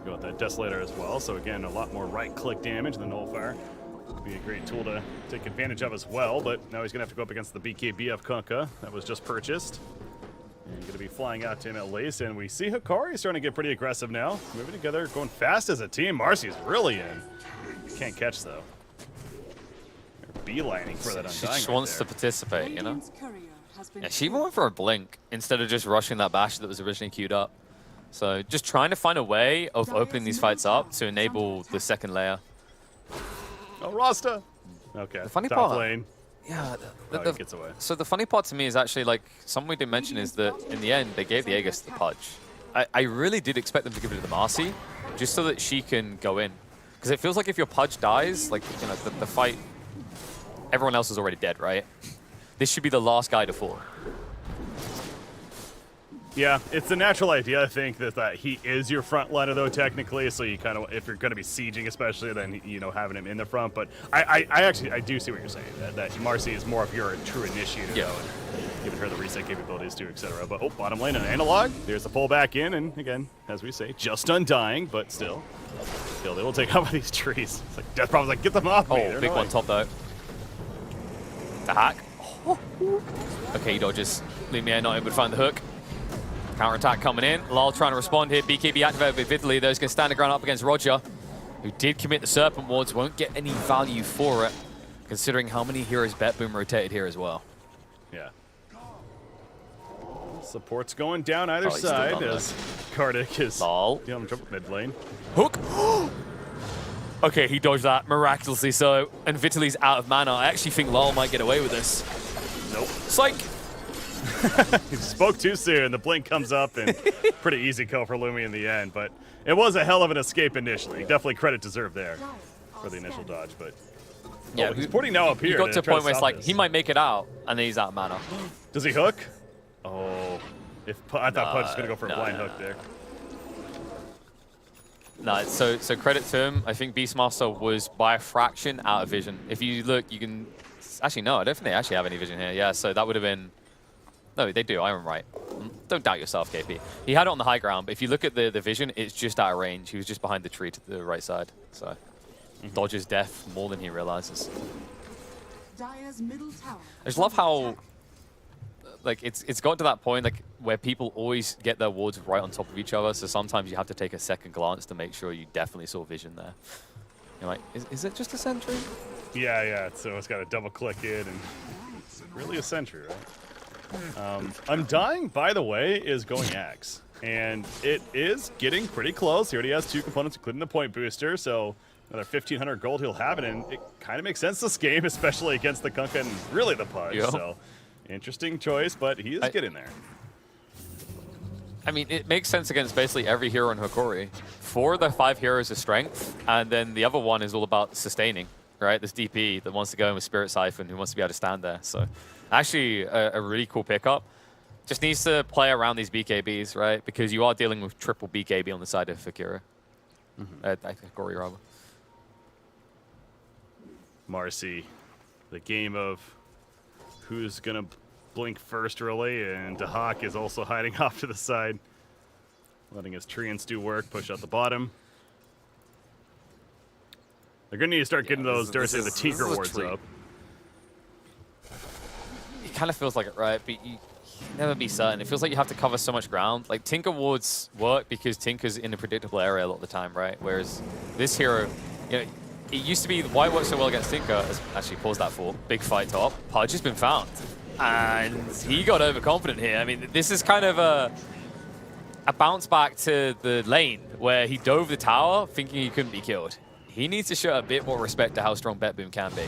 Got that Desolator as well. So again, a lot more right-click damage than Nullifier. Be a great tool to take advantage of as well. But now he's going to have to go up against the BKB of Kunkka that was just purchased. And going to be flying out to him at least. And we see Hikari starting to get pretty aggressive now. Moving together, going fast as a team. Marcy's really in. Can't catch, though. They're beelining for that Undying. She just wants to participate, you know? Yeah, she even went for a blink instead of just rushing that bash that was originally queued up. So just trying to find a way of opening these fights up to enable the second layer. Oh, Rasta! Okay, the funny top part, lane. Yeah, He gets away. So the funny part to me is actually, like, something we didn't mention is that in the end, they gave the Aegis to the Pudge. I really did expect them to give it to the Marcy, just so that she can go in. Because it feels like if your Pudge dies, like, you know, the fight, everyone else is already dead, right? This should be the last guy to fall. Yeah, it's a natural idea, I think, that he is your frontliner, though, technically. So you kind of, if you're going to be sieging, especially, then, you know, having him in the front. But I do see what you're saying, that Marcy is more of your true initiator, though, and giving her the reset capabilities, too, etc. But, oh, bottom lane, an analog. There's the pull back in, and again, as we say, just Undying, but still, they will take out these trees. It's like Death Prophet's like, get them off me. Oh, big one top, though. The hack. Okay, he dodges. Leave me not able to find the hook. Counter-attack coming in. Lal trying to respond here. BKB activated with Vitaly. Those going to stand the ground up against Roger, who did commit the Serpent Wards. Won't get any value for it, considering how many heroes BetBoom rotated here as well. Yeah. Support's going down either side as Kardik is dealing trouble mid lane. Hook! Okay, he dodged that miraculously so, and Vitaly's out of mana. I actually think Lal might get away with this. Nope. Psych! He spoke too soon. The blink comes up, and pretty easy kill for Lumi in the end. But it was a hell of an escape initially. Definitely credit deserved there for the initial dodge. But yeah, he's porting now up here. He got to a point where it's like, this. he might make it out, and then he's out of mana. Does he hook? Oh, I thought Pudge was going to go for a blind hook there. No, so credit to him. I think Beastmaster was by a fraction out of vision. If you look, you can Actually, no, I don't think they actually have any vision here. Yeah, so that would have been... No, they do. I'm right. Don't doubt yourself, KP. He had it on the high ground, but if you look at the vision, it's just out of range. He was just behind the tree to the right side. So dodges death more than he realizes. Dire's middle tower. I just love how like it's gotten to that point like where people always get their wards right on top of each other. So sometimes you have to take a second glance to make sure you definitely saw vision there. You're like, is it just a sentry? Yeah. So it's got a double click in, and it's really a sentry, right? Undying, by the way, is going Axe, and it is getting pretty close. He already has 2 components, including the point booster, so another 1,500 gold he'll have it, and it kind of makes sense this game, especially against the Kunkka and really the Pudge. Yep. So interesting choice, but he is getting there. I mean, it makes sense against basically every hero in Hikori. 4 of the 5 heroes are strength, and then the other one is all about sustaining, right? This DP that wants to go in with Spirit Siphon, who wants to be able to stand there. So actually a really cool pickup. Just needs to play around these BKBs, right? Because you are dealing with triple BKB on the side of Fakira. Hikori, rather. Marcy, the game of who's going to blink first really, and Dahak is also hiding off to the side, letting his treants do work, push out the bottom. They're going to need to start getting those, dare I say, the Tinker wards up. It kind of feels like it, right? But you can never be certain. It feels like you have to cover so much ground. Like, Tinker wards work because Tinker's in a predictable area a lot of the time, right? Whereas this hero, you know, it used to be why it works so well against Tinker. Actually, pause that for big fight top. Pudge has been found. And he got overconfident here. I mean, this is kind of a bounce back to the lane where he dove the tower thinking he couldn't be killed. He needs to show a bit more respect to how strong BetBoom can be.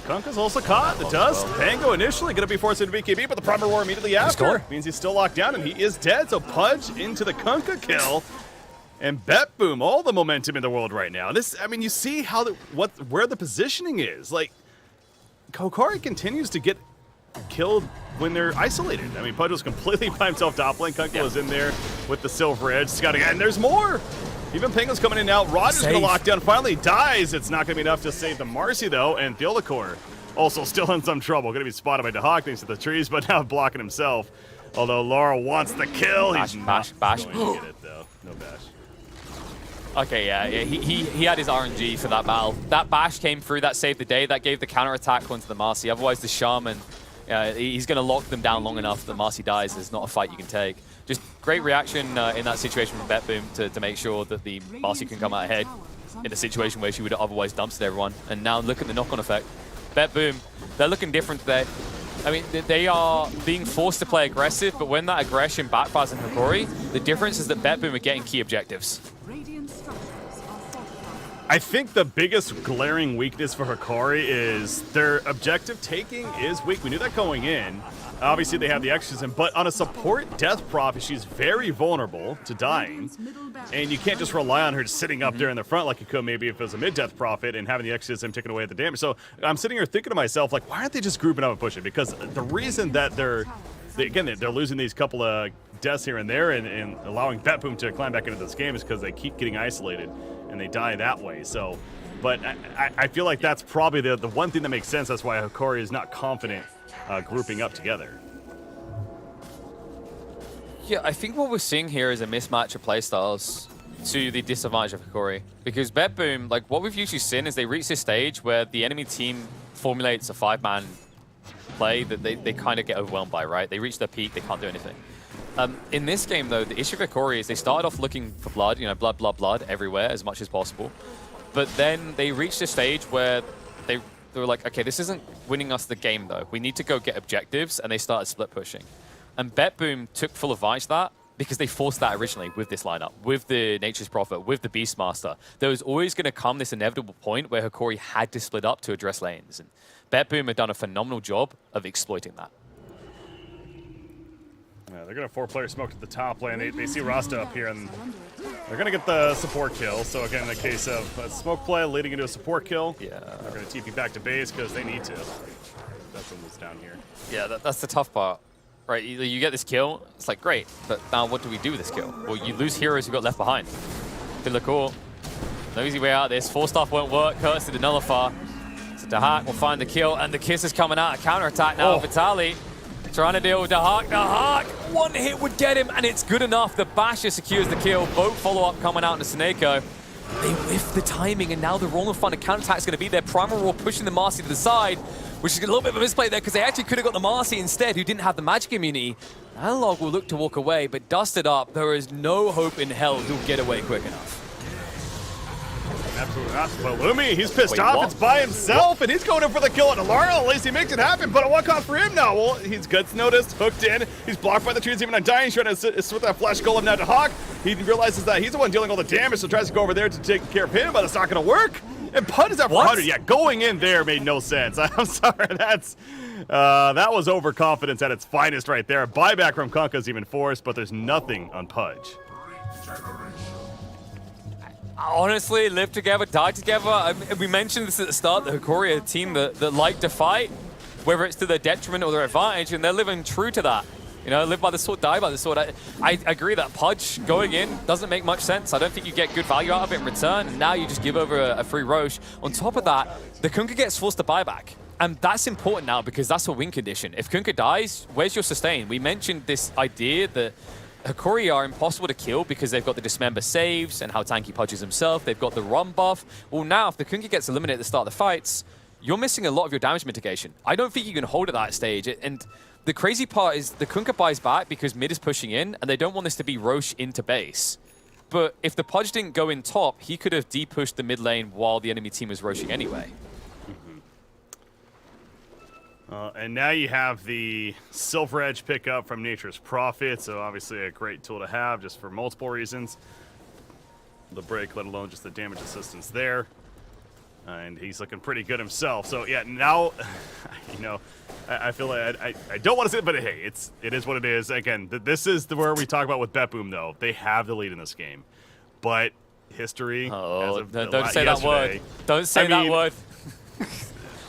Kunkka's also caught. The Dust. Pango initially going to be forced into BKB, but the Primal Roar immediately after means he's still locked down, and he is dead. So Pudge into the Kunkka kill. And BetBoom, all the momentum in the world right now. This, I mean, you see how where the positioning is. Like, Hikori continues to get killed when they're isolated. I mean, Pudge was completely by himself top lane. Kunkka was in there with the Silver Edge. Scouting, and there's more. Even Pango's coming in now. Roger's going to lock down. Finally dies. It's not going to be enough to save the Marcy, though. And Theolacor also still in some trouble. Going to be spotted by Dahak thanks to the trees, but now blocking himself. Although Laura wants the kill. He's not going to get it, though. No bash. Okay, yeah, he had his RNG for that battle. That bash came through, that saved the day, that gave the counterattack onto the Marcy. Otherwise, the Shaman, he's going to lock them down long enough that Marcy dies. There's not a fight you can take. Just great reaction in that situation from BetBoom to make sure that the Marcy can come out ahead in a situation where she would have otherwise dumped everyone. And now look at the knock-on effect. BetBoom, they're looking different today. I mean, they are being forced to play aggressive, but when that aggression backfires in Hikori, the difference is that BetBoom are getting key objectives. I think the biggest glaring weakness for Hikori is their objective taking is weak. We knew that going in. Obviously, they have the exorcism, but on a support death prophet, she's very vulnerable to dying. And you can't just rely on her just sitting up there in the front like you could maybe if it was a mid-death prophet and having the exorcism taking away the damage. So I'm sitting here thinking to myself, like, why aren't they just grouping up and pushing? Because the reason that they're losing these couple of deaths here and there and allowing BetBoom to climb back into this game is because they keep getting isolated and they die that way. So, but I feel like that's probably the one thing that makes sense. That's why Hikori is not confident grouping up together. Yeah, I think what we're seeing here is a mismatch of playstyles to the disadvantage of Hikori. Because BetBoom, like what we've usually seen is they reach this stage where the enemy team formulates a 5-man play that they kind of get overwhelmed by, right? They reach their peak, they can't do anything. In this game, though, the issue with Hikori is they started off looking for blood, blood everywhere as much as possible. But then they reached a stage where they were like, okay, this isn't winning us the game, though. We need to go get objectives, and they started split pushing. And BetBoom took full advantage of that because they forced that originally with this lineup, with the Nature's Prophet, with the Beastmaster. There was always going to come this inevitable point where Hikori had to split up to address lanes. And BetBoom had done a phenomenal job of exploiting that. Yeah, they're going to 4-player smoke to the top lane. They see Rasta up here, and they're going to get the support kill. So again, in the case of a smoke play leading into a support kill, they're going to TP back to base because they need to. That's almost down here. Yeah, that's the tough part, right? You get this kill, it's like, great, but now what do we do with this kill? Well, you lose heroes who got left behind. Theolacor, no easy way out of this. 4-staff won't work, Curse to the Nullifier. Dahak will find the kill, and the kiss is coming out. A counterattack now. Vitali trying to deal with Dahak. Dahak, one hit would get him, and it's good enough. The Basher secures the kill. Boat follow-up coming out into Seneko. They whiff the timing, and now the wrong funded counterattack is going to be there. Primal Roar pushing the Marcy to the side, which is a little bit of a misplay there because they actually could have got the Marcy instead, who didn't have the magic immunity. Analog will look to walk away, but dusted up. There is no hope in hell he'll get away quick enough. Absolutely not. But Lumi, he's pissed off. It's by himself, and he's going in for the kill on Alarl. At least he makes it happen, but a one-caught for him now. Well, he's Guts noticed, hooked in. He's blocked by the trees, even Undying. He's trying to switch that Flash Golem now to Hawk. He realizes that he's the one dealing all the damage, so tries to go over there to take care of him, but it's not going to work. And Pud is at 400. Yeah, going in there made no sense. I'm sorry, that was overconfidence at its finest right there. Buyback from Kunkka's even forced, but there's nothing on Pudge. Honestly, live together, die together. We mentioned this at the start, the Hikori are a team that like to fight, whether it's to their detriment or their advantage, and they're living true to that. You know, live by the sword, die by the sword. I agree that Pudge going in doesn't make much sense. I don't think you get good value out of it in return, and now you just give over a free Roche. On top of that, the Kunkka gets forced to buy back. And that's important now because that's a win condition. If Kunkka dies, where's your sustain? We mentioned this idea that Hikori are impossible to kill because they've got the Dismember saves and how tanky Pudge is himself. They've got the run buff. Well, now, if the Kunkka gets eliminated at the start of the fights, you're missing a lot of your damage mitigation. I don't think you can hold at that stage. And the crazy part is the Kunkka buys back because mid is pushing in, and they don't want this to be Roche into base. But if the Pudge didn't go in top, he could have de-pushed the mid lane while the enemy team was Roshing anyway. And now you have the Silver Edge pickup from Nature's Prophet, so obviously a great tool to have just for multiple reasons. The break, let alone just the damage assistance there. And he's looking pretty good himself. So yeah, now, you know, I feel like I don't want to say it, but hey, it is what it is. Again, this is where we talk about with BetBoom, though. They have the lead in this game. But history, as of don't say that word. Don't say that word.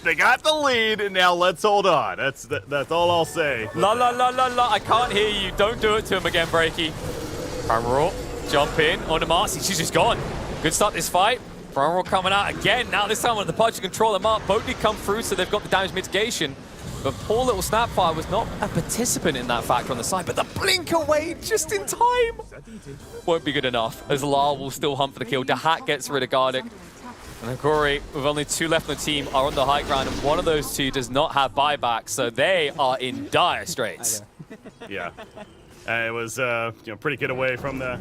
They got the lead, and now let's hold on. That's all I'll say. La la la la la, I can't hear you. Don't do it to him again, Breaky. Primal jump in on the Marcy. She's just gone. Good start this fight. Primal coming out again. Now this time with the Pudge to control them up. Both did come through, so they've got the damage mitigation. But poor little Snapfire was not a participant in that factor on the side, but the blink away just in time won't be good enough, as Lal will still hunt for the kill. Dahak gets rid of Gardic. And Hikori, with only 2 left on the team, are on the high ground, and one of those 2 does not have buyback, so they are in dire straits. Yeah. It was pretty good away from the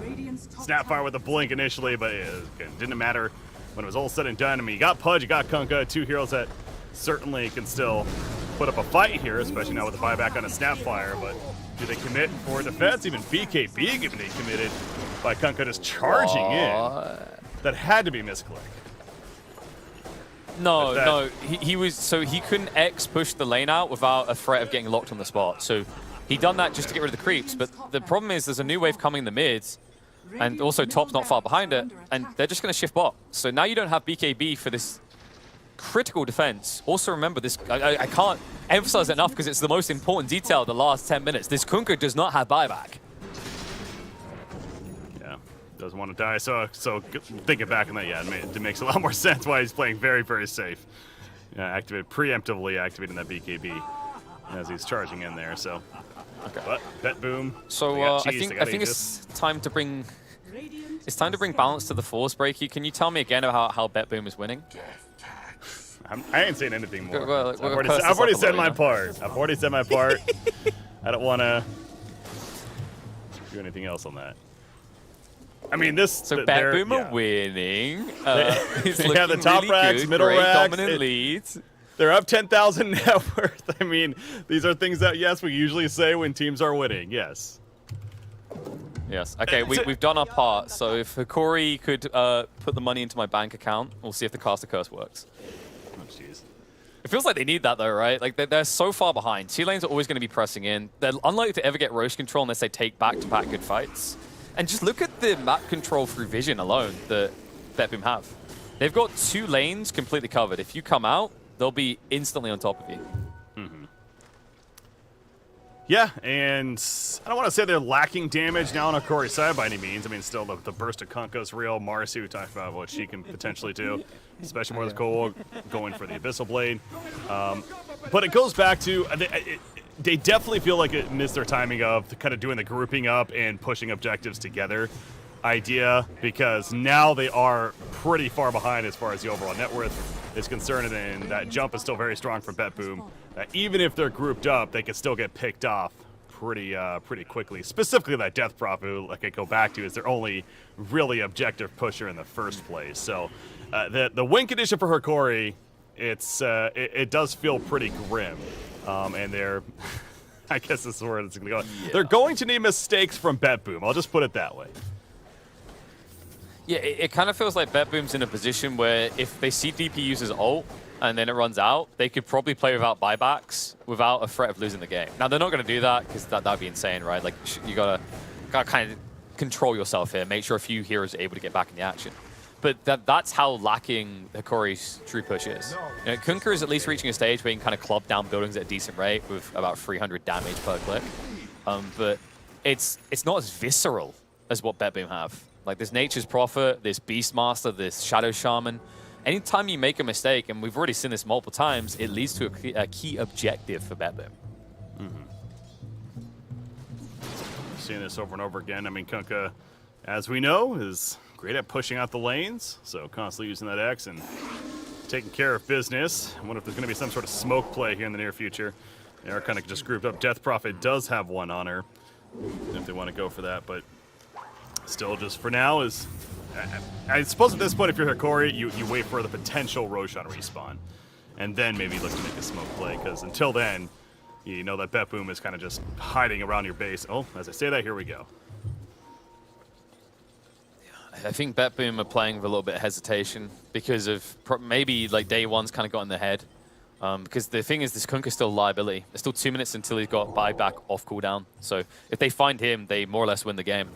Snapfire with the blink initially, but it didn't matter when it was all said and done. I mean, you got Pudge, you got Kunkka, 2 heroes that certainly can still put up a fight here, especially now with the buyback on a Snapfire, but do they commit for defense? Even BKB getting committed by Kunkka just charging in. That had to be misclick. No, he was, so he couldn't X push the lane out without a threat of getting locked on the spot. So he done that just to get rid of the creeps. But the problem is there's a new wave coming in the mids, and also top's not far behind it, and they're just going to shift bot. So now you don't have BKB for this critical defense. Also remember this, I can't emphasize it enough because it's the most important detail of the last 10 minutes. This Kunkka does not have buyback. Doesn't want to die, so thinking back on that, yeah, it makes a lot more sense why he's playing very, very safe. Yeah, preemptively activating that BKB as he's charging in there. So, okay. But BetBoom. So I think it's time to bring balance to the Force, Breaky. Can you tell me again about how BetBoom is winning? I ain't saying anything more. I've already said my part. I don't want to do anything else on that. I mean, So BetBoom are winning. He's they have the top really racks, good, middle great racks. Dominant leads. They're up 10,000 net worth. I mean, these are things that, yes, we usually say when teams are winning. Yes. Yes. Okay, we've done our part. So if Hikori could put the money into my bank account, we'll see if the Caster Curse works. Oh, jeez. It feels like they need that, though, right? Like, they're so far behind. T lanes are always going to be pressing in. They're unlikely to ever get Roche control unless they take back-to-back good fights. And just look at the map control through vision alone that BetBoom have. They've got 2 lanes completely covered. If you come out, they'll be instantly on top of you. Yeah, and I don't want to say they're lacking damage now on Hikori's side by any means. I mean, still the burst of Kunkka's real. Marcy, we talked about what she can potentially do, especially more with Cole going for the Abyssal Blade. But it goes back to, they definitely feel like it missed their timing of kind of doing the grouping up and pushing objectives together idea, because now they are pretty far behind as far as the overall net worth is concerned, and that jump is still very strong from BetBoom. Even if they're grouped up, they can still get picked off pretty quickly. Specifically that Death Prophet, who, like I go back to, is their only really objective pusher in the first place. So the win condition for Hikori, it does feel pretty grim, and they're I guess this is where it's going to go. Yeah. They're going to need mistakes from BetBoom. I'll just put it that way. Yeah, it kind of feels like BetBoom's in a position where if they see DP uses ult and then it runs out, they could probably play without buybacks without a threat of losing the game. Now, they're not going to do that because that'd be insane, right? Like, you gotta kind of control yourself here, make sure a few heroes are able to get back in the action. But that's how lacking Hikori's true push is. You know, Kunkka is at least reaching a stage where you can kind of club down buildings at a decent rate with about 300 damage per click. But it's not as visceral as what BetBoom have. Like, this Nature's Prophet, this Beastmaster, this Shadow Shaman. Anytime you make a mistake, and we've already seen this multiple times, it leads to a key objective for BetBoom. Seeing this over and over again. I mean, Kunkka, as we know, is great at pushing out the lanes, so constantly using that X and taking care of business. I wonder if there's going to be some sort of smoke play here in the near future. They are kind of just grouped up. Death Prophet does have one on her, if they want to go for that, but still, just for now, is I suppose at this point, if you're Hikori, you wait for the potential Roshan respawn, and then maybe look to make a smoke play, because until then, you know that BetBoom is kind of just hiding around your base. Oh, as I say that, here we go. I think BetBoom are playing with a little bit of hesitation because of maybe like day one's kind of got in their head. Because the thing is, this Kunkka's still a liability. There's still 2 minutes until he's got buyback off cooldown. So if they find him, they more or less win the game.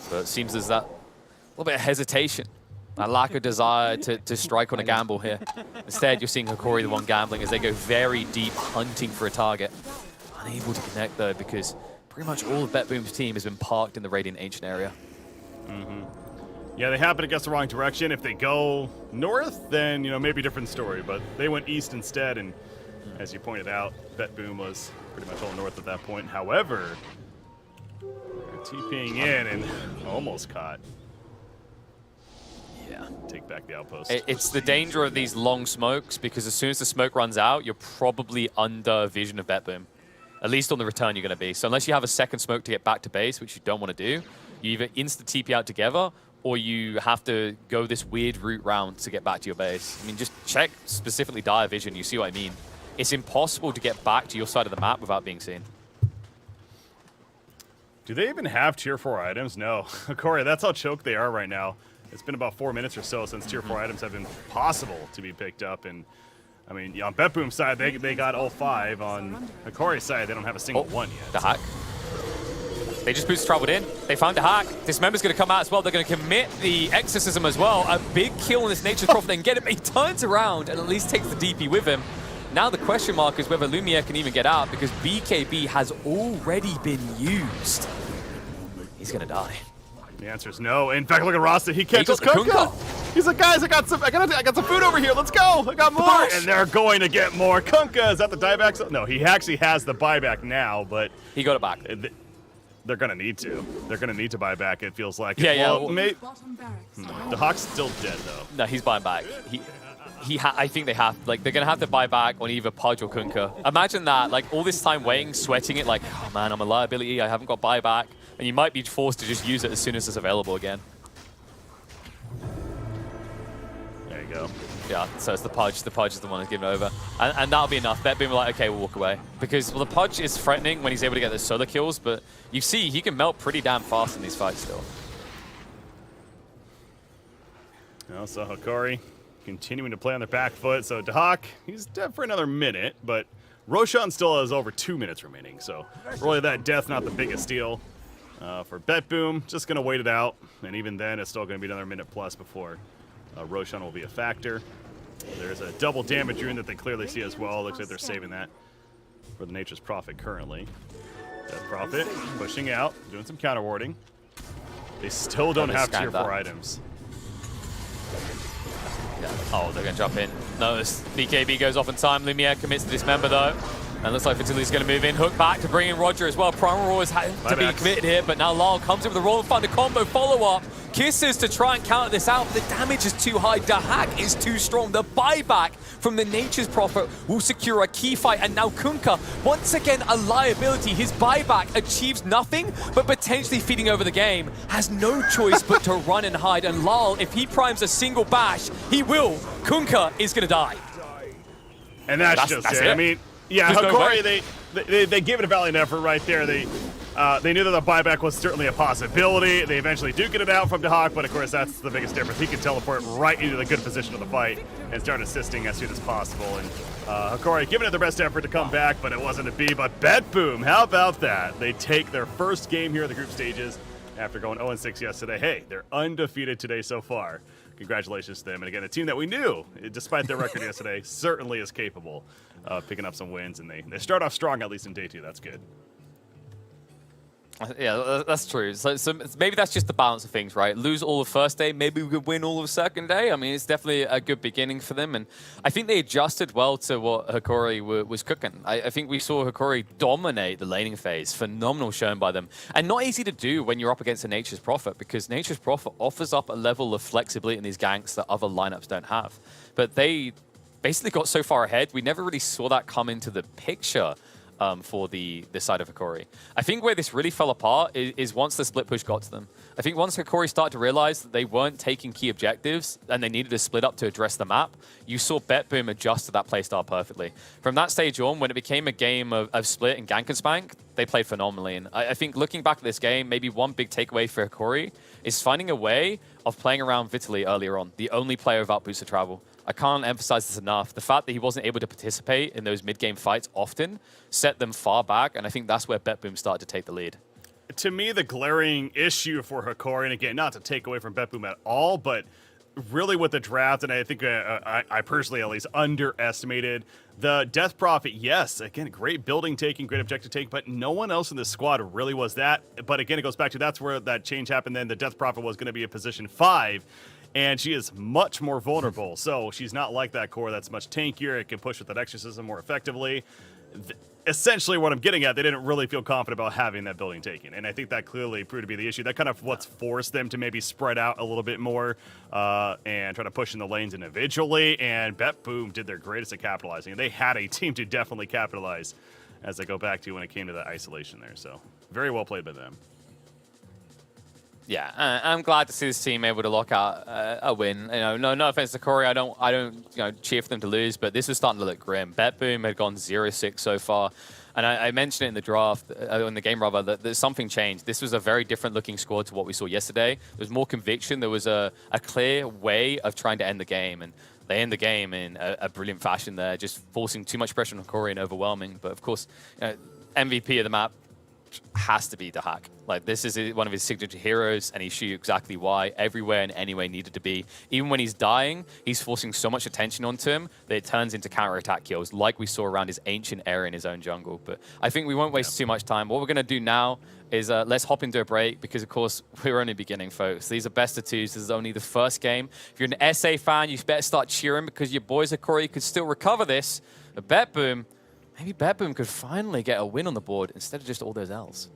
But it seems there's that little bit of hesitation, a lack of desire to strike on a gamble here. Instead, you're seeing Hikori the one gambling as they go very deep, hunting for a target. Unable to connect, though, because pretty much all of BetBoom's team has been parked in the Radiant Ancient area. Yeah, they happen to guess the wrong direction. If they go north, then, you know, maybe a different story. But they went east instead, and as you pointed out, BetBoom was pretty much all north at that point. However, they're TPing in and almost caught. Yeah, take back the outpost. It's the danger of these long smokes, because as soon as the smoke runs out, you're probably under vision of BetBoom. At least on the return you're going to be. So unless you have a second smoke to get back to base, which you don't want to do, you either insta-TP out together, or you have to go this weird route round to get back to your base. I mean, just check specifically Dire Vision, you see what I mean. It's impossible to get back to your side of the map without being seen. Do they even have tier 4 items? No. Hikori, that's how choked they are right now. It's been about 4 minutes or so since tier 4 items have been possible to be picked up. And I mean, on BetBoom's side, they got all 5. On Hikori's side, they don't have a single one yet. The hack. They just boosted traveled in. They found a hack. This member's going to come out as well. They're going to commit the exorcism as well. A big kill on this Nature's Prophet, then get him. He turns around and at least takes the DP with him. Now the question mark is whether Lumiere can even get out, because BKB has already been used. He's going to die. The answer is no. In fact, look at Rasta. He catches Kunkka. He's like, guys, I got some food over here. Let's go. I got more. And they're going to get more. Kunkka, is that the dieback? No, he actually has the buyback now, but he got it back. They're going to need to. They're going to need to buy back, it feels like. Yeah, well, the Hawk's still dead, though. No, he's buying back. I think they have, like, they're going to have to buy back on either Pudge or Kunkka. Imagine that, like, all this time waiting, sweating it, like, oh man, I'm a liability, I haven't got buyback. And you might be forced to just use it as soon as it's available again. There you go. Yeah, so it's the Pudge. The Pudge is the one who's given over. And that'll be enough. BetBoom are like, okay, we'll walk away. Because, well, the Pudge is threatening when he's able to get those solo kills, but you see, he can melt pretty damn fast in these fights still. Also, Hikori continuing to play on their back foot. So Dahak, he's dead for another minute, but Roshan still has over 2 minutes remaining. So really that death not the biggest deal. For BetBoom, just going to wait it out. And even then, it's still going to be another minute plus before Roshan will be a factor. There's a double damage rune that they clearly see as well. Looks like they're saving that for the Nature's Prophet currently. Death Prophet pushing out, doing some counter warding. They still don't have tier 4 items. Yeah. Oh, they're going to jump in. Notice BKB goes off in time. Lumiere commits to dismember though. And looks like Vitali's going to move in. Hook back to bring in Roger as well. Primal Roar has had to be committed here, but now Lyle comes in with a Royal Thunder combo follow-up. Kisses to try and counter this out, but the damage is too high. The hack is too strong. The buyback from the Nature's Prophet will secure a key fight, and now Kunkka, once again a liability. His buyback achieves nothing, but potentially feeding over the game. Has no choice but to run and hide, and Lyle, if he primes a single bash, he will. Kunkka is going to die. And that's just it. I mean, yeah, Hikori, they give it a valiant effort right there. They knew that the buyback was certainly a possibility. They eventually do get it out from Dahak, but of course that's the biggest difference. He can teleport right into the good position of the fight and start assisting as soon as possible. And Hikori giving it their best effort to come back, but it wasn't to be. But Bet Boom, how about that? They take their first game here at the group stages after going 0-6 yesterday. Hey, they're undefeated today so far. Congratulations to them. And again, a team that we knew, despite their record yesterday, certainly is capable of picking up some wins. And they start off strong, at least in day 2. That's good. Yeah, that's true. So maybe that's just the balance of things, right? Lose all the first day, maybe we could win all of the second day. I mean, it's definitely a good beginning for them. And I think they adjusted well to what Hikori was cooking. I think we saw Hikori dominate the laning phase. Phenomenal shown by them. And not easy to do when you're up against a Nature's Prophet, because Nature's Prophet offers up a level of flexibility in these ganks that other lineups don't have. But they basically got so far ahead, we never really saw that come into the picture. For the side of Hikori. I think where this really fell apart is once the split push got to them. I think once Hikori started to realize that they weren't taking key objectives and they needed to split up to address the map, you saw Bet Boom adjust to that playstyle perfectly. From that stage on, when it became a game of split and gank and spank, they played phenomenally. And I think looking back at this game, maybe one big takeaway for Hikori is finding a way of playing around Vitaly earlier on, the only player without boost of travel. I can't emphasize this enough. The fact that he wasn't able to participate in those mid-game fights often set them far back, and I think that's where Bet Boom started to take the lead. To me, the glaring issue for Hikori, and again, not to take away from Bet Boom at all, but really with the draft, and I think I personally at least underestimated the Death Prophet. Yes, again, great building taking, great objective taking, but no one else in this squad really was that. But again, it goes back to that's where that change happened. Then the Death Prophet was going to be a position 5. And she is much more vulnerable. So she's not like that core that's much tankier. It can push with that exorcism more effectively. Essentially what I'm getting at, they didn't really feel confident about having that building taken. And I think that clearly proved to be the issue. That kind of what's forced them to maybe spread out a little bit more and try to push in the lanes individually. And Bet Boom did their greatest at capitalizing. And they had a team to definitely capitalize as I go back to when it came to that isolation there. So very well played by them. Yeah, I'm glad to see this team able to lock out a win. You know, no offense to Corey, I don't cheer for them to lose, but this is starting to look grim. Bet Boom had gone 0-6 so far, and I mentioned it in the draft, in the game rather, that something changed. This was a very different looking squad to what we saw yesterday. There was more conviction. There was a clear way of trying to end the game, and they end the game in a brilliant fashion there, just forcing too much pressure on Corey and overwhelming. But of course, MVP of the map has to be Dahak. Like, this is one of his signature heroes, and he showed you exactly why. Everywhere and anywhere needed to be. Even when he's dying, he's forcing so much attention onto him that it turns into counter-attack kills, like we saw around his ancient area in his own jungle. But I think we won't waste too much time. What we're going to do now is let's hop into a break, because, of course, we're only beginning, folks. These are best of 2s. This is only the first game. If you're an SA fan, you better start cheering, because your boys at Corey could still recover this. But Bet Boom, maybe Bet Boom could finally get a win on the board instead of just all those L's.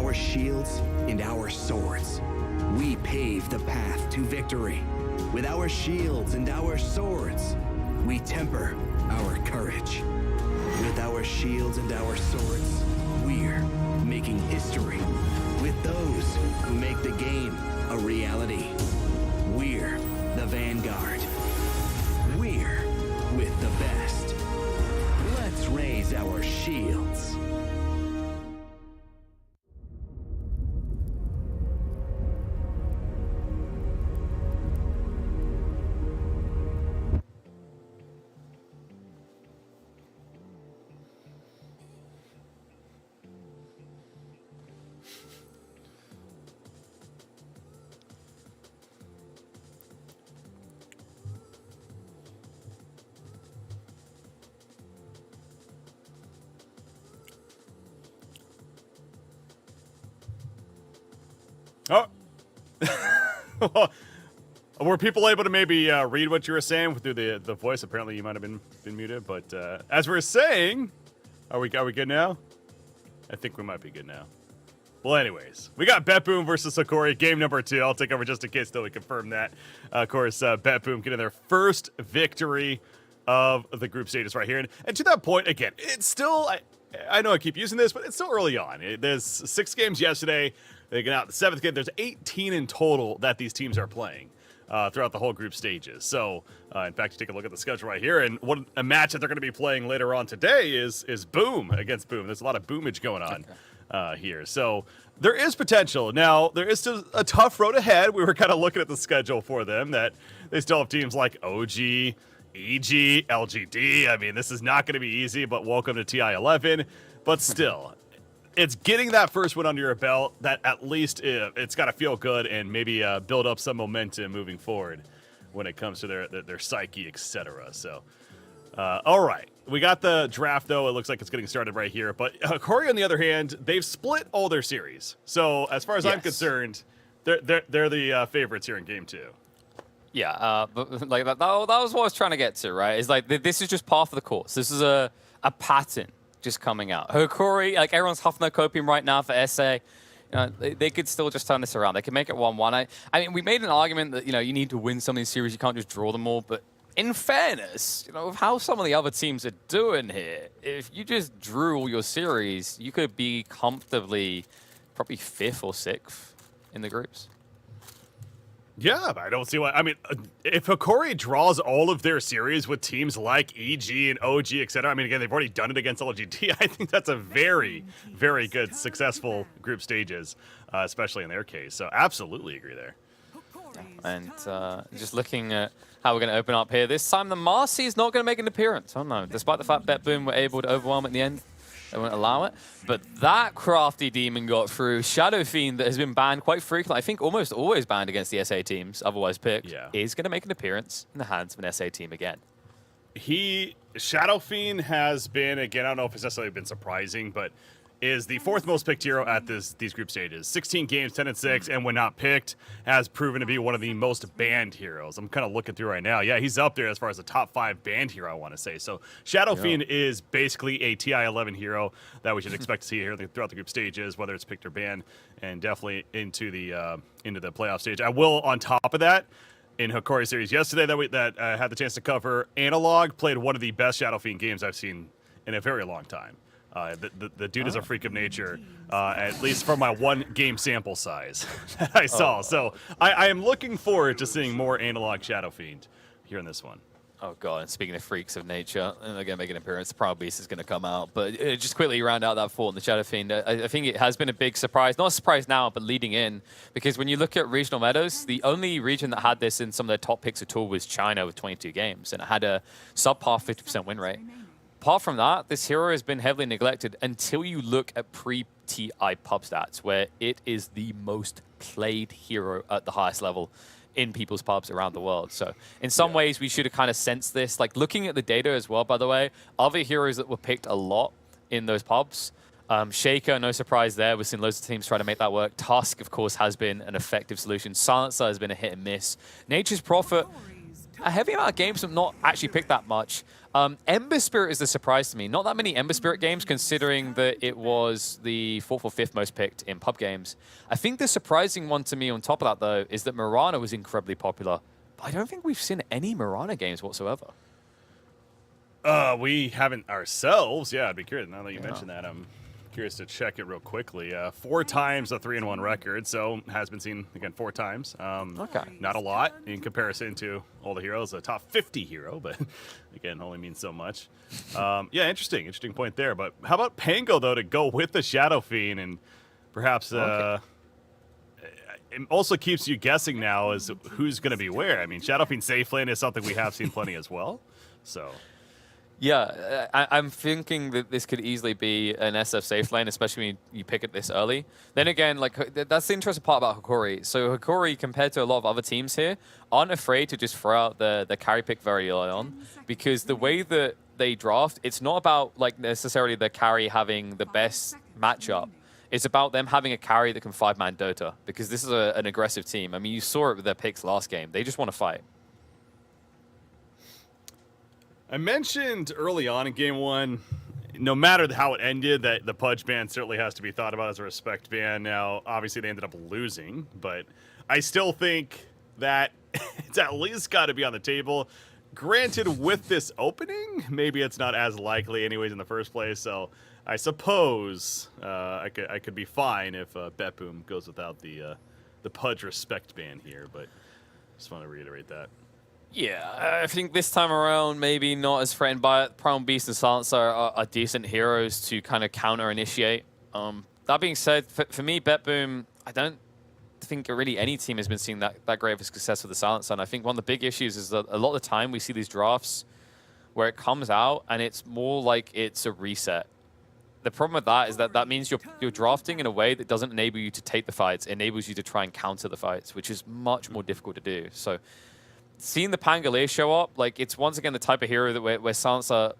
our shields and our swords, we pave the path to victory. With our shields and our swords, we temper our courage. With our shields and our swords, we're making history. With those who make the game a reality, we're the vanguard. We're with the best. Let's raise our shields. Oh. Were people able to maybe read what you were saying through the voice? Apparently you might have been muted, but as we were saying, are we good now? I think we might be good now. Well, anyways, we got BetBoom versus Hakori, game number 2. I'll take over just in case till we confirm that. Of course, BetBoom getting their first victory of the group stages right here. And to that point, again, it's still, I know I keep using this, but it's still early on. There's 6 games yesterday. They get out the 7th game. There's 18 in total that these teams are playing throughout the whole group stages. So, in fact, you take a look at the schedule right here, and what a match that they're going to be playing later on today is Boom against Boom. There's a lot of boomage going on here. So there is potential. Now, there is still a tough road ahead. We were kind of looking at the schedule for them, that they still have teams like OG, EG, LGD. I mean, this is not going to be easy, but welcome to TI-11. But still, it's getting that first win under your belt that at least it's got to feel good and maybe build up some momentum moving forward when it comes to their psyche, etc. So, all right. We got the draft, though. It looks like it's getting started right here. But Hakori, on the other hand, they've split all their series. So, as far as I'm concerned, they're the favorites here in Game 2. Yeah, but like that was what I was trying to get to, right? It's like this is just part of the course. This is a pattern just coming out. Hakori, like everyone's huffing their copium right now for SA. You know, they could still just turn this around. They can make it 1-1. I mean, we made an argument that, you know, you need to win some of these series. You can't just draw them all. But in fairness, you know, of how some of the other teams are doing here, if you just drew all your series, you could be comfortably probably 5th or 6th in the groups. Yeah, but I don't see why. I mean, if Hakori draws all of their series with teams like EG and OG, etc., I mean, again, they've already done it against LGD. I think that's a very, very good, successful group stages, especially in their case. So absolutely agree there. And just looking at how we're going to open up here, this time the Marcy is not going to make an appearance. Oh no, despite the fact BetBoom were able to overwhelm at the end. They won't allow it. But that crafty demon got through. Shadow Fiend, that has been banned quite frequently, I think almost always banned against the SA teams, otherwise picked, is going to make an appearance in the hands of an SA team again. Shadow Fiend has been, again, I don't know if it's necessarily been surprising, but is the 4th most picked hero at these group stages. 16 games, 10-6, and when not picked, has proven to be one of the most banned heroes. I'm kind of looking through right now. Yeah, he's up there as far as the top 5 banned hero, I want to say. So Shadow Fiend is basically a TI-11 hero that we should expect to see here throughout the group stages, whether it's picked or banned, and definitely into the playoff stage. I will, on top of that, in Hakori series yesterday that I had the chance to cover, Analog played one of the best Shadow Fiend games I've seen in a very long time. The dude is a freak of nature, at least from my 1 game sample size that I saw. So I am looking forward to seeing more Analog Shadow Fiend here in this one. Oh god, and speaking of freaks of nature, and they're going to make an appearance, the Proud Beast is going to come out. But just quickly round out that 4 in the Shadow Fiend, I think it has been a big surprise. Not a surprise now, but leading in. Because when you look at regional meadows, the only region that had this in some of their top picks at all was China with 22 games. And it had a subpar 50% win rate. Apart from that, this hero has been heavily neglected until you look at pre-TI pub stats, where it is the most played hero at the highest level in people's pubs around the world. So in some ways, we should have kind of sensed this. Like looking at the data as well, by the way, other heroes that were picked a lot in those pubs. Shaker, no surprise there. We've seen loads of teams try to make that work. Tusk, of course, has been an effective solution. Silencer has been a hit and miss. Nature's Prophet, a heavy amount of games, but not actually picked that much. Ember Spirit is the surprise to me. Not that many Ember Spirit games, considering that it was the 4th or 5th most picked in pub games. I think the surprising one to me on top of that, though, is that Mirana was incredibly popular. But I don't think we've seen any Mirana games whatsoever. We haven't ourselves. Yeah, I'd be curious. Now that you mention that, I'm curious to check it real quickly. 4 times a 3-1 record, so has been seen again 4 times. Okay. Not a lot in comparison to all the heroes. A top 50 hero, but again, only means so much. Yeah, interesting point there. But how about Pango though to go with the Shadow Fiend and perhaps it also keeps you guessing now as who's going to be where. I mean, Shadow Fiend safe lane is something we have seen plenty as well. So. Yeah, I'm thinking that this could easily be an SF safe lane, especially when you pick it this early. Then again, like that's the interesting part about Hikori. So Hikori, compared to a lot of other teams here, aren't afraid to just throw out the carry pick very early on, because the way that they draft, it's not about like necessarily the carry having the best matchup. It's about them having a carry that can 5-man Dota, because this is an aggressive team. I mean, you saw it with their picks last game. They just want to fight. I mentioned early on in game 1, no matter how it ended, that the Pudge ban certainly has to be thought about as a respect ban. Now, obviously, they ended up losing, but I still think that it's at least got to be on the table. Granted, with this opening, maybe it's not as likely anyways in the first place, so I suppose I could be fine if BetBoom goes without the Pudge respect ban here, but just want to reiterate that. Yeah, I think this time around, maybe not as threatened by it. Primal Beast and Silencer are decent heroes to kind of counter-initiate. That being said, for me, BetBoom, I don't think really any team has been seeing that great of a success with the Silencer. And I think one of the big issues is that a lot of the time we see these drafts where it comes out and it's more like it's a reset. The problem with that is that means you're drafting in a way that doesn't enable you to take the fights. It enables you to try and counter the fights, which is much more difficult to do. So seeing the Pangolier show up, like it's once again the type of hero that where Silencer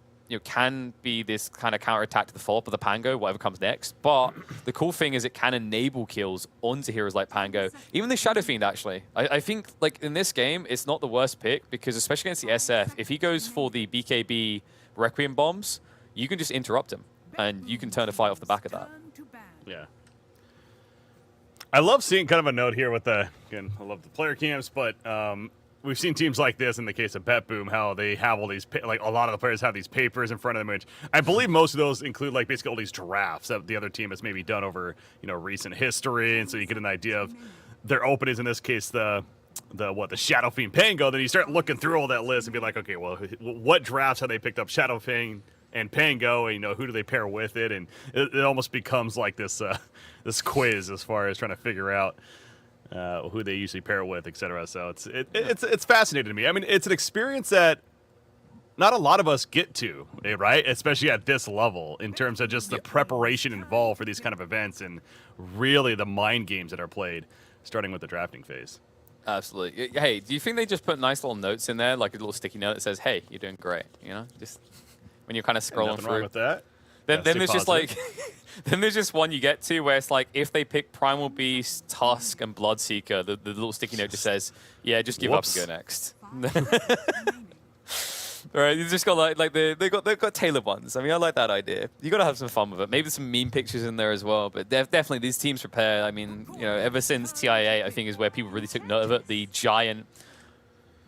can be this kind of counterattack to the follow-up of the Pango, whatever comes next. But the cool thing is it can enable kills onto heroes like Pango. Even the Shadow Fiend, actually. I think like in this game, it's not the worst pick, because especially against the SF, if he goes for the BKB Requiem bombs, you can just interrupt him, and you can turn a fight off the back of that. Yeah. I love seeing kind of a note here with the, again, I love the player camps, but we've seen teams like this in the case of BetBoom, how they have all these, like a lot of the players have these papers in front of them, which I believe most of those include like basically all these drafts that the other team has maybe done over, recent history. And so you get an idea of their openings, in this case, the Shadow Fiend Pango. Then you start looking through all that list and be like, okay, well, what drafts have they picked up Shadow Fiend and Pango, and who do they pair with it? And it almost becomes like this this quiz as far as trying to figure out who they usually pair with, etc. So it's fascinating to me. I mean, it's an experience that not a lot of us get to, right? Especially at this level, in terms of just the preparation involved for these kind of events, and really the mind games that are played, starting with the drafting phase. Absolutely. Hey, do you think they just put nice little notes in there, like a little sticky note that says, "Hey, you're doing great," just when you're kind of scrolling Nothing through. wrong with that. Then there's just like, then there's just one you get to where it's like, if they pick Primal Beast, Tusk, and Bloodseeker, the little sticky note just says, "Yeah, just give up and go next." All right, you just got like they've got tailored ones. I mean, I like that idea. You got to have some fun with it. Maybe some meme pictures in there as well. But definitely these teams prepare. I mean, ever since TIA, I think is where people really took note of it. The giant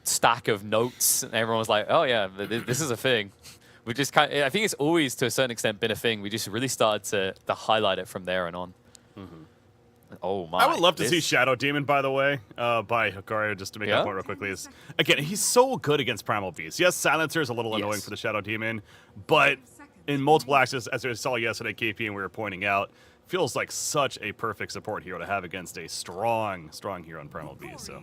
stack of notes, and everyone was like, "Oh yeah, this is a thing." We just I think it's always to a certain extent been a thing. We just really started to highlight it from there and on. Mm-hmm. Oh my! I would love to see Shadow Demon, by the way, by Hikari, just to make that point real quickly. Is again, he's so good against Primal Beast. Yes, Silencer is a little annoying for the Shadow Demon, but in multiple actions, as we saw yesterday, KP, and we were pointing out, feels like such a perfect support hero to have against a strong hero in Primal Beast. So.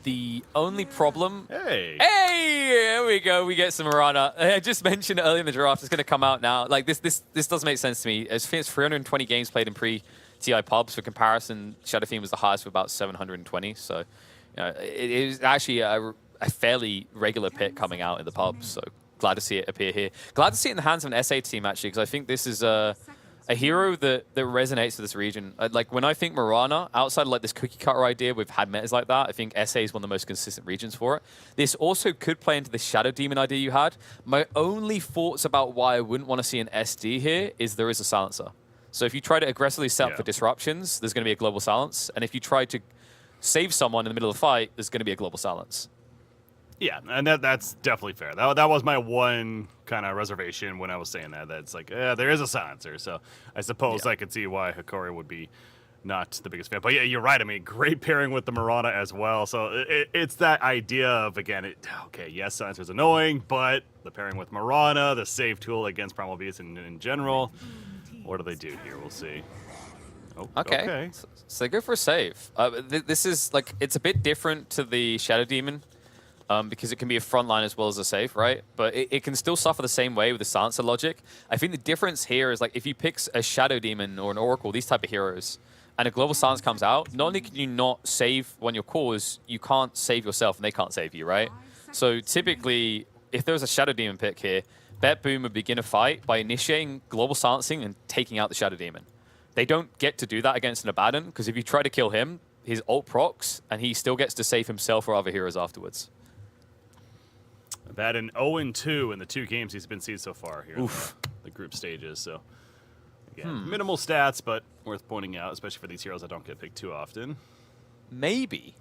The only problem... Hey, here we go. We get some Mirana. I just mentioned earlier in the draft. It's going to come out now. Like this does make sense to me. I think it's 320 games played in pre-TI pubs. For comparison, Shadow Fiend was the highest with about 720. So it is actually a fairly regular pick coming out in the pubs. So glad to see it appear here. Glad to see it in the hands of an SA team, actually, because I think this is a a hero that resonates with this region. Like when I think Mirana, outside of like this cookie cutter idea, we've had metas like that. I think SA is one of the most consistent regions for it. This also could play into the Shadow Demon idea you had. My only thoughts about why I wouldn't want to see an SD here is there is a silencer. So if you try to aggressively set up for disruptions, there's going to be a global silence. And if you try to save someone in the middle of the fight, there's going to be a global silence. Yeah, and that's definitely fair. That was my one kind of reservation when I was saying that. That's like, there is a silencer, so I suppose I could see why Hikari would be not the biggest fan. But yeah, you're right. I mean, great pairing with the Mirana as well. So it's that idea of, again, okay, yes, silencer's annoying, but the pairing with Mirana, the save tool against Primal Beast in general, what do they do here? We'll see. Oh, okay. So they go for a save. This is, like, it's a bit different to the Shadow Demon. Because it can be a front line as well as a safe, right? But it can still suffer the same way with the silencer logic. I think the difference here is, like, if you pick a Shadow Demon or an Oracle, these type of heroes, and a global silence comes out, not only can you not save when your cause, you can't save yourself and they can't save you, right? So typically, if there was a Shadow Demon pick here, Bet Boom would begin a fight by initiating global silencing and taking out the Shadow Demon. They don't get to do that against an Abaddon, because if you try to kill him, his ult procs, and he still gets to save himself or other heroes afterwards. Abaddon 0-2 in the 2 games he's been seen so far here in the group stages. So, again, minimal stats, but worth pointing out, especially for these heroes that don't get picked too often. Maybe.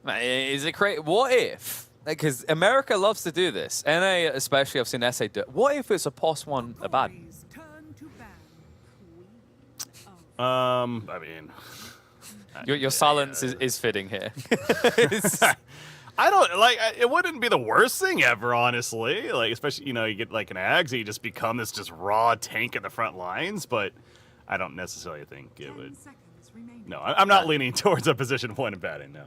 Is it crazy? What if? Because America loves to do this. NA especially, I've seen SA do it. What if it's a +1 Abaddon? I mean... Your silence is fitting here. I don't, like, it wouldn't be the worst thing ever, honestly. Like, especially, you know, you get, like, an Ags, and you just become this just raw tank in the front lines, but I don't necessarily think it would. No, I'm not leaning towards a position 1 Abaddon, no.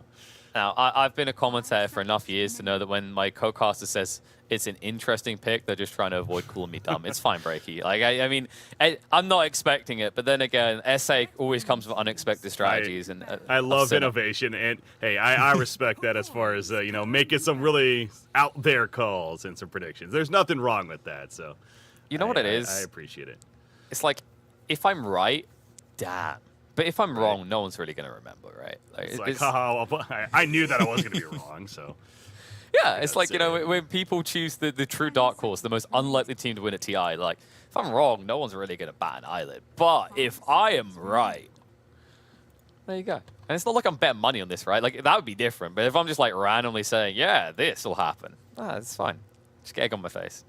Now, I've been a commentator for enough years to know that when my co-caster says it's an interesting pick, they're just trying to avoid calling me dumb. It's fine, Breaky. Like, I mean, I'm not expecting it, but then again, SA always comes with unexpected strategies. And I love innovation, and hey, I respect that as far as, you know, making some really out there calls and some predictions. There's nothing wrong with that, so. You know what it is? I appreciate it. It's like, if I'm right, damn. But if I'm wrong, no one's really going to remember, right? Like, it's like, I knew that I was going to be wrong, so. Yeah, it's like, you know, when people choose the true dark horse, the most unlikely team to win at TI, like, if I'm wrong, no one's really going to bat an eyelid. But if I am right, there you go. And it's not like I'm betting money on this, right? Like, that would be different. But if I'm just, like, randomly saying, yeah, this will happen, it's fine. Just get egg on my face.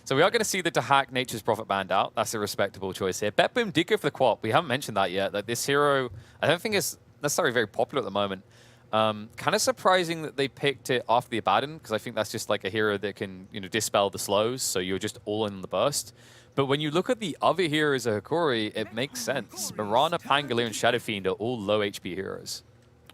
So we are going to see the Dahak Nature's Prophet banned out. That's a respectable choice here. Bet Boom did go for the Quap. We haven't mentioned that yet. Like, this hero, I don't think is necessarily very popular at the moment. Kind of surprising that they picked it after the Abaddon, because I think that's just like a hero that can, you know, dispel the slows, so you're just all in the burst. But when you look at the other heroes of Hikari, it makes sense. Mirana, Pangolier, and Shadow Fiend are all low HP heroes.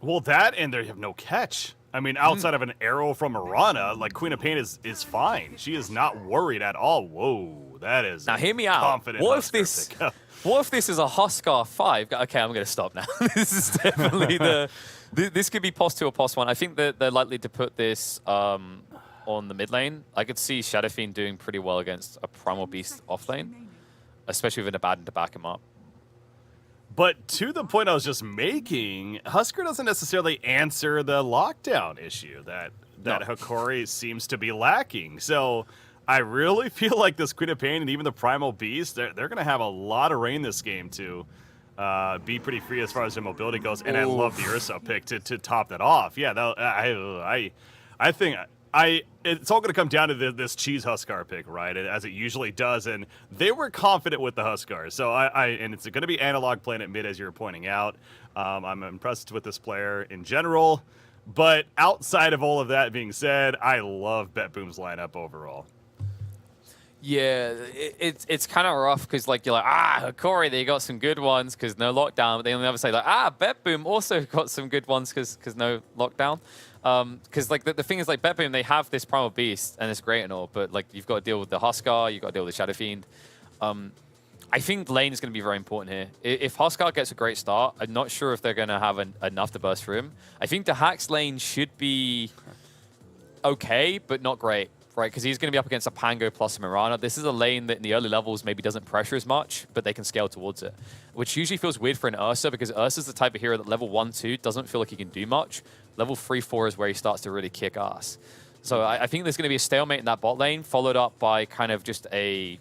Well, that and they have no catch. I mean, outside of an arrow from Mirana, like, Queen of Pain is fine. She is not worried at all. Whoa, that is now hear me out. What if this? What if this is a Huskar 5? Okay, I'm going to stop now. This is definitely the. This could be +2 or +1. I think that they're likely to put this on the mid lane. I could see Shadow Fiend doing pretty well against a Primal Beast off lane, especially with an Abaddon to back him up. But to the point I was just making, Huskar doesn't necessarily answer the lockdown issue that Hikari seems to be lacking. So I really feel like this Queen of Pain and even the Primal Beast, they're going to have a lot of rain this game to be pretty free as far as their mobility goes. And I love the Ursa pick to top that off. Yeah, I think it's all going to come down to this cheese Huskar pick, right? As it usually does, and they were confident with the Huskar. So and it's going to be analog playing at mid, as you were pointing out. I'm impressed with this player in general, but outside of all of that being said, I love Bet Boom's lineup overall. Yeah, it's kind of rough because, like, you're like, Hikari, they got some good ones because no lockdown. But they on the other side, like, Bet Boom also got some good ones because no lockdown. Because, like, the thing is, like, Bet Boom, they have this Primal Beast, and it's great and all, but, like, you've got to deal with the Huskar, you've got to deal with the Shadow Fiend. I think lane is going to be very important here. If Huskar gets a great start, I'm not sure if they're going to have enough to burst through him. I think the Hack's lane should be okay, but not great right? Because he's going to be up against a Pango plus a Mirana. This is a lane that in the early levels maybe doesn't pressure as much, but they can scale towards it, which usually feels weird for an Ursa because Ursa's the type of hero that level 1, 2 doesn't feel like he can do much. Level 3, 4 is where he starts to really kick ass. So I think there's going to be a stalemate in that bot lane, followed up by kind of just a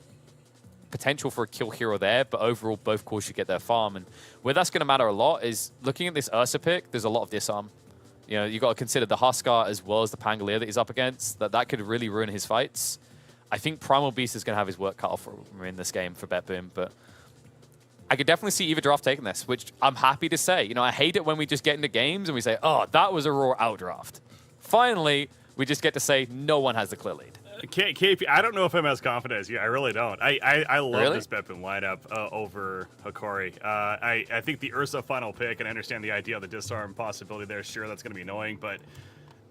potential for a kill hero there, but overall both cores should get their farm. And where that's going to matter a lot is looking at this Ursa pick, there's a lot of disarm. You know, you got to consider the Huskar as well as the Pangolier that he's up against. That could really ruin his fights. I think Primal Beast is going to have his work cut off for him in this game for BetBoom, but I could definitely see either draft taking this, which I'm happy to say. You know, I hate it when we just get into games and we say, oh, that was a raw outdraft. Finally, we just get to say no one has the clear lead. KP, I don't know if I'm as confident as you. I really don't. I love Really? this BetBoom lineup over Hikari. I think the Ursa final pick, and I understand the idea of the disarm possibility there. Sure, that's going to be annoying, but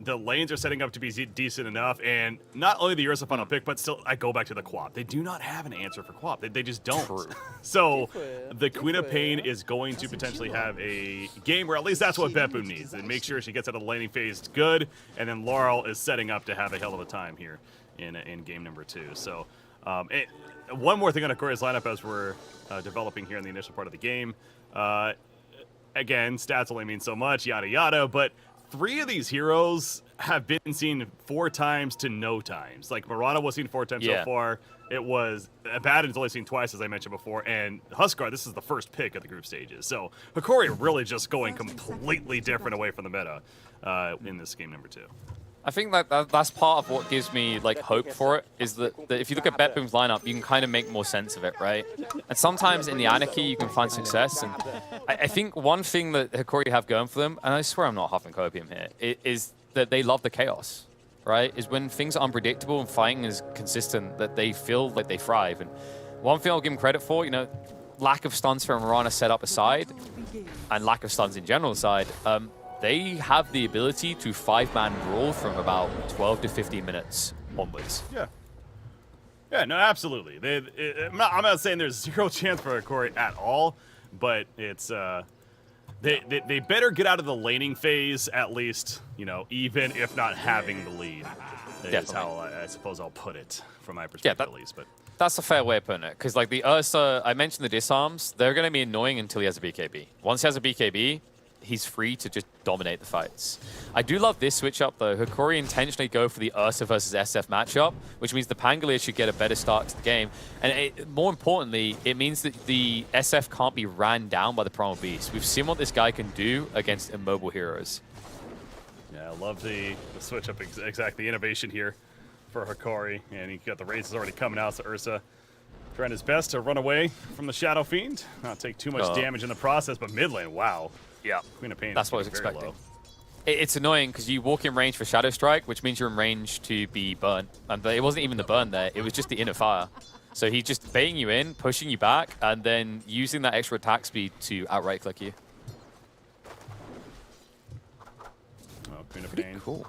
the lanes are setting up to be decent enough. And not only the Ursa final pick, but still, I go back to the Quap. They do not have an answer for Quap. They just don't. So the Queen of Pain is going to potentially have a game where at least that's what BetBoom needs. And make sure she gets out of the laning phase good. And then Laurel is setting up to have a hell of a time here in game number 2. So one more thing on Hikari's lineup as we're developing here in the initial part of the game. Again, stats only mean so much, yada yada, but 3 of these heroes have been seen 4 times to no times. Like Mirana was seen 4 times so far. It was Abaddon's only seen twice, as I mentioned before, and Huskar, this is the first pick of the group stages. So Hikari really just going completely different away from the meta in this game number 2. I think that's part of what gives me like hope for it, is that if you look at BetBoom's lineup, you can kind of make more sense of it, right? And sometimes in the Anarchy, you can find success. And I think one thing that Hikari have going for them, and I swear I'm not huffing copium here, is that they love the chaos, right? Is when things are unpredictable and fighting is consistent, that they feel like they thrive. And one thing I'll give them credit for, you know, lack of stuns from Mirana set up aside, and lack of stuns in general aside, they have the ability to 5-man brawl from about 12 to 15 minutes onwards. Yeah. Yeah, no, absolutely. I'm not saying there's 0 chance for Hikari at all, but it's they better get out of the laning phase at least, you know, even if not having the lead. Is how I suppose I'll put it from my perspective at least. But that's a fair way of putting it, because like the Ursa, I mentioned the disarms, they're going to be annoying until he has a BKB. Once he has a BKB, he's free to just dominate the fights. I do love this switch up though. Hikari intentionally go for the Ursa versus SF matchup, which means the Pangolier should get a better start to the game. And more importantly, it means that the SF can't be ran down by the Primal Beast. We've seen what this guy can do against immobile heroes. yeah, I love the switch up, exactly, the innovation here for Hikari. And he got the raises already coming out, so Ursa trying his best to run away from the Shadow Fiend, not take too much damage in the process, but mid lane, wow. Yeah, Queen of Pain. That's what I was expecting. It's annoying because you walk in range for Shadow Strike, which means you're in range to be burnt. And it wasn't even the burn there, it was just the inner fire. So he's just baiting you in, pushing you back, and then using that extra attack speed to outright click you. Oh, Queen of Pain. Cool.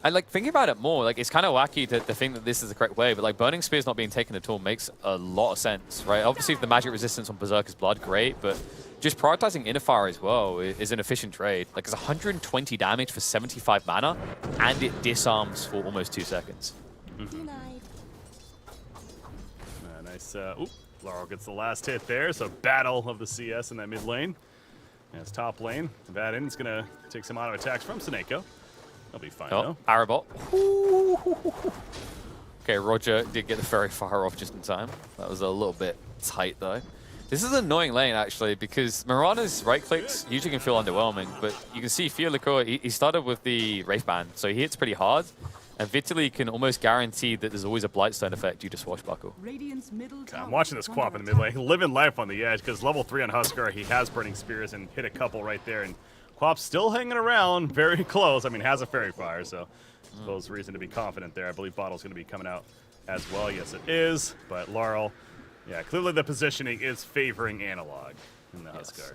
I like thinking about it more. Like, it's kind of wacky to think that this is the correct way, but like Burning Spear's not being taken at all makes a lot of sense, right? Obviously, if the magic resistance on Berserker's Blood, great, but just prioritizing inner fire as well is an efficient trade. Like, it's 120 damage for 75 mana, and it disarms for almost 2 seconds. Nice. Laurel gets the last hit there, so battle of the CS in that mid lane. And it's top lane. Vadin's gonna take some auto attacks from Seneko. He'll be fine though. Arabot. Okay, Roger did get the Fairy Fire off just in time. That was a little bit tight though. This is an annoying lane actually, because Mirana's right clicks usually can feel underwhelming, but you can see Fiorlico, he started with the Wraith Band, so he hits pretty hard. And Vitaly can almost guarantee that there's always a Blightstone effect due to Swashbuckle. I'm watching this Quap in the mid lane, living life on the edge, because level 3 on Huskar, he has Burning Spears and hit a couple right there. And Quap's still hanging around, very close. I mean, has a Fairy Fire, so I suppose reason to be confident there. I believe Bottle's going to be coming out as well. Yes, it is. But Laurel, yeah, clearly the positioning is favoring Analog in the Huskar.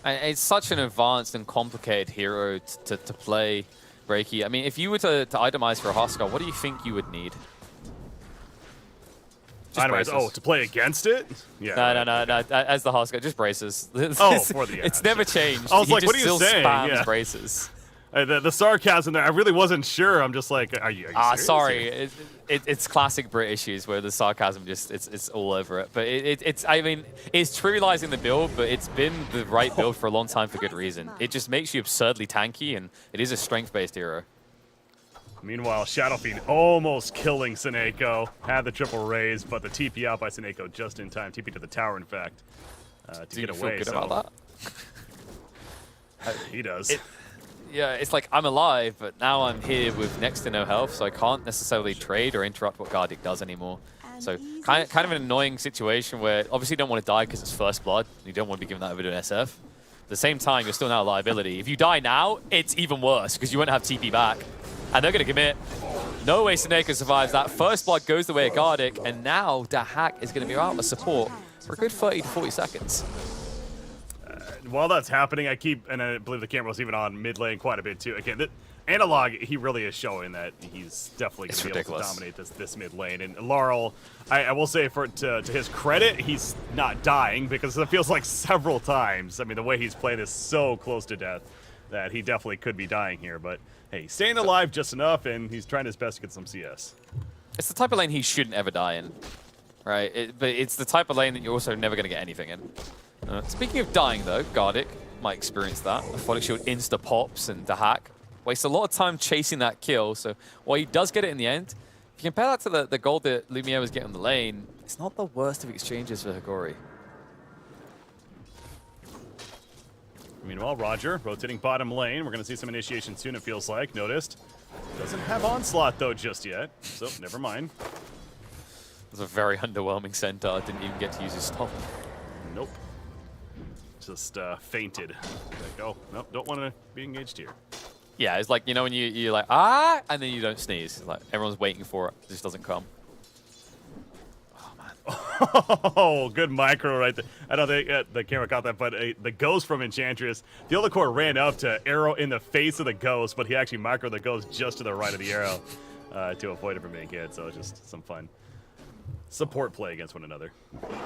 And it's such an advanced and complicated hero to play, Breaky. I mean, if you were to itemize for a Huskar, what do you think you would need? Oh, to play against it? Yeah. No. As the Huskar, just braces. Oh, for the It's never changed. I was he like, just what are you still saying? Spams braces. The sarcasm there, I really wasn't sure. I'm just like, are you serious? Sorry. It's classic Brit issues where the sarcasm just, it's all over it. But I mean, it's trivializing the build, but it's been the right build for a long time for good reason. It just makes you absurdly tanky, and it is a strength-based hero. Meanwhile, Shadow Fiend almost killing Seneko. Had the triple raise, but the TP out by Seneko just in time. TP to the tower, in fact, to get away. Feel good about that? He does. Yeah, it's like I'm alive, but now I'm here with next to no health, so I can't necessarily trade or interrupt what Gardic does anymore. So kind of an annoying situation where obviously you don't want to die because it's first blood. You don't want to be giving that over to an SF. At the same time, you're still now a liability. If you die now, it's even worse because you won't have TP back. And they're going to commit. No way Seneko survives that. First blood goes the way of Gardic, and now Dahak is going to be out of support for a good 30 to 40 seconds. While that's happening, I believe the camera was even on mid lane quite a bit too. Again, Analog, he really is showing that he's definitely going to be able to dominate this mid lane. And Laurel, I will say to his credit, he's not dying because it feels like several times. I mean, the way he's playing is so close to death that he definitely could be dying here. But hey, he's staying alive just enough, and he's trying his best to get some CS. It's the type of lane he shouldn't ever die in, right? But it's the type of lane that you're also never going to get anything in. Speaking of dying, though, Gardic might experience that. The Phonic Shield insta-pops, and Dahak wastes a lot of time chasing that kill. So while he does get it in the end, if you compare that to the gold that Lumiere was getting on the lane, it's not the worst of exchanges for Hagori. Meanwhile, Roger rotating bottom lane. We're going to see some initiation soon, it feels like. Noticed. Doesn't have Onslaught, though, just yet. So, never mind. It was a very underwhelming centaur. Didn't even get to use his stop. Nope. Just fainted. Like, oh, nope, don't want to be engaged here. Yeah, it's like, you know, when you're like, ah, and then you don't sneeze. Like, everyone's waiting for it. It just doesn't come. Oh, good micro right there. I don't think the camera caught that, but the ghost from Enchantress. The other core ran up to arrow in the face of the ghost, but he actually microed the ghost just to the right of the arrow to avoid it from being hit. So just some fun support play against one another.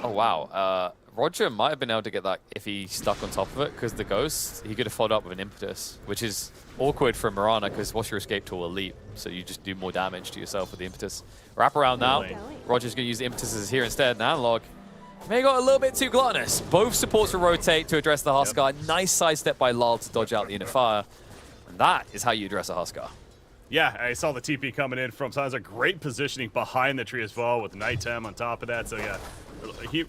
Oh, wow. Roger might have been able to get that if he stuck on top of it, because the ghost, he could have followed up with an impetus, which is awkward for Mirana, because what's your escape tool? A leap. So you just do more damage to yourself with the impetus. Wrap around now. Roger's going to use the impetuses here instead. And Analog may have got a little bit too gluttonous. Both supports will rotate to address the Huskar. Yep. Nice sidestep by Lal to dodge out the unit fire. And that is how you address a Huskar. Yeah, I saw the TP coming in from Signs. A great positioning behind the tree as well with Nighttime on top of that. So yeah, he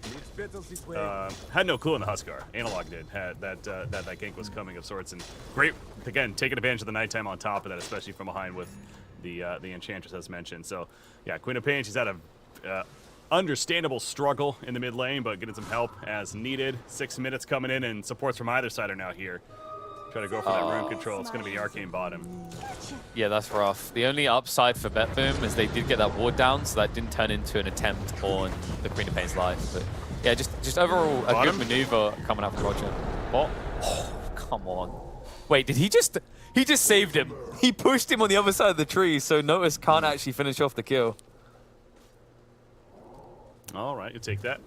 had no clue in the Huskar. Analog did. Had that gank was coming of sorts, and great again taking advantage of the Nighttime on top of that, especially from behind with the Enchantress as mentioned. So yeah, Queen of Pain, she's had a understandable struggle in the mid lane, but getting some help as needed. 6 minutes coming in, and supports from either side are now here. Try to go for that rune control. It's going to be Arcane bottom. Yeah, that's rough. The only upside for BetBoom is they did get that ward down, so that didn't turn into an attempt on the Queen of Pain's life. But yeah, just overall a good maneuver coming out from Roger. What? Oh, come on. Wait, did he just saved him? He pushed him on the other side of the tree, so Notice can't actually finish off the kill. All right, you take that.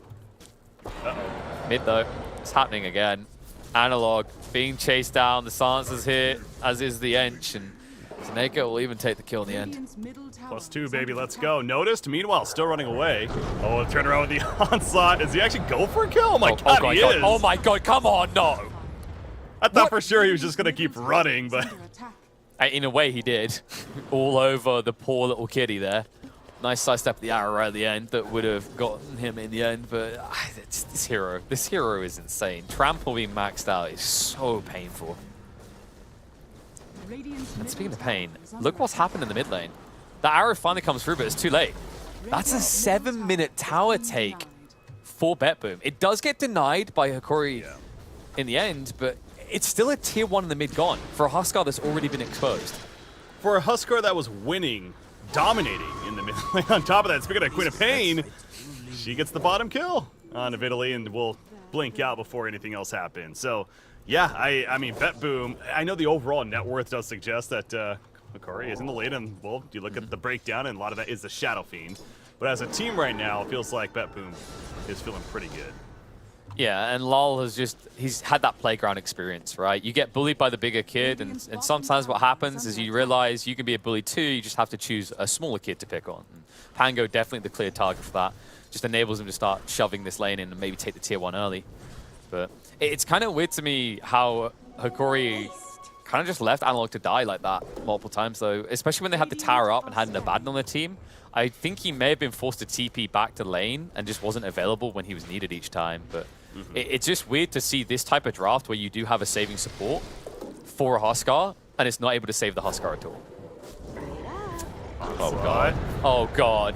Uh-oh. Mid though, it's happening again. Analog being chased down, the silencer's here, as is the Ench, and Seneko will even take the kill in the end. +2, baby, let's go. Noticed, meanwhile, still running away. Oh, turn around with the onslaught. Does he actually go for a kill? Oh my god, he is. Oh my god, come on, no. I thought for sure he was just going to keep running, but... In a way, he did. All over the poor little kitty there. Nice sidestep the arrow right at the end that would have gotten him in the end, but this hero is insane. Trample being maxed out is so painful. And speaking of pain, look what's happened in the mid lane. The arrow finally comes through, but it's too late. That's a 7-minute tower take for BetBoom. It does get denied by Hikori in the end, but it's still a tier 1 in the mid gone for a Huskar that's already been exposed. For a Huskar that was winning, dominating in the mid lane. On top of that, speaking of Queen of Pain, she gets the bottom kill on Italy and will blink out before anything else happens. So, yeah, I mean, BetBoom, I know the overall net worth does suggest that Hikori is in the lead, and, well, you look at the breakdown, and a lot of that is the Shadow Fiend. But as a team right now, it feels like BetBoom is feeling pretty good. Yeah, and Lol he's had that playground experience, right? You get bullied by the bigger kid, and sometimes what happens is you realize you can be a bully too, you just have to choose a smaller kid to pick on. And Pango definitely the clear target for that. Just enables him to start shoving this lane in and maybe take the tier 1 early. But it's kind of weird to me how Hikori kind of just left Analog to die like that multiple times, though, especially when they had the tower up and had an Abaddon on their team. I think he may have been forced to TP back to lane and just wasn't available when he was needed each time. But it's just weird to see this type of draft where you do have a saving support for a Huskar, and it's not able to save the Huskar at all. Oh, God. Oh, God.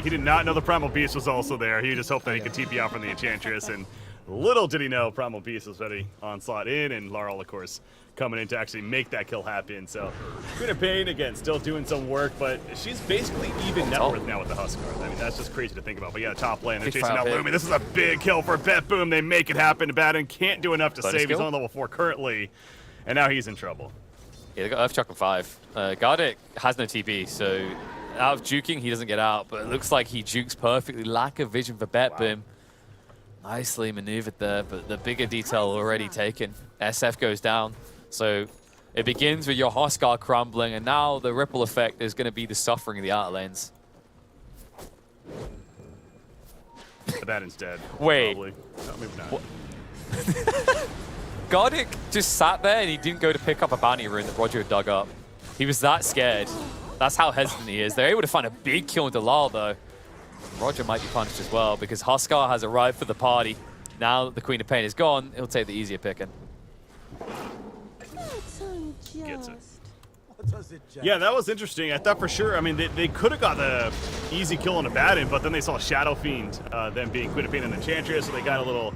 He did not know the Primal Beast was also there. He just hoped that he could TP out from the Enchantress, and little did he know Primal Beast was ready onslaught in, and Laurel, of course, coming in to actually make that kill happen. So Queen of Pain, again, still doing some work, but she's basically even net worth now with the Huskar. I mean, that's just crazy to think about. But yeah, top lane, they're chasing out Lumi. This is a big kill for Bet Boom. They make it happen. Abaddon can't do enough to save. He's on level 4 currently, and now he's in trouble. Yeah, they got Earthshock on 5. Gardic has no TP, so out of juking, he doesn't get out, but it looks like he jukes perfectly. Lack of vision for Bet Boom. Nicely maneuvered there, but the bigger detail already taken. SF goes down. So it begins with your Huskar crumbling, and now the ripple effect is going to be the suffering of the outer lanes. Abaddon's dead. Wait. Probably. No, maybe not. Gardic just sat there and he didn't go to pick up a bounty rune that Roger had dug up. He was that scared. That's how hesitant he is. They're able to find a big kill into Lal, though. Roger might be punished as well because Huskar has arrived for the party. Now that the Queen of Pain is gone, he'll take the easier picking. Gets it. Yeah, that was interesting. I thought for sure, I mean, they could have got the easy kill on Abaddon, but then they saw Shadow Fiend, them being Queen of Pain and Enchantress, so they got a little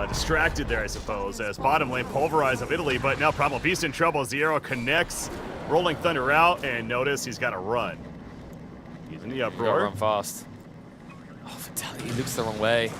distracted there, I suppose, as bottom lane pulverized of Italy, but now Primal Beast in trouble. Zero connects, Rolling Thunder out, and notice he's got to run. He's in the uproar. Run fast. Oh, Vitaly, he looks the wrong way.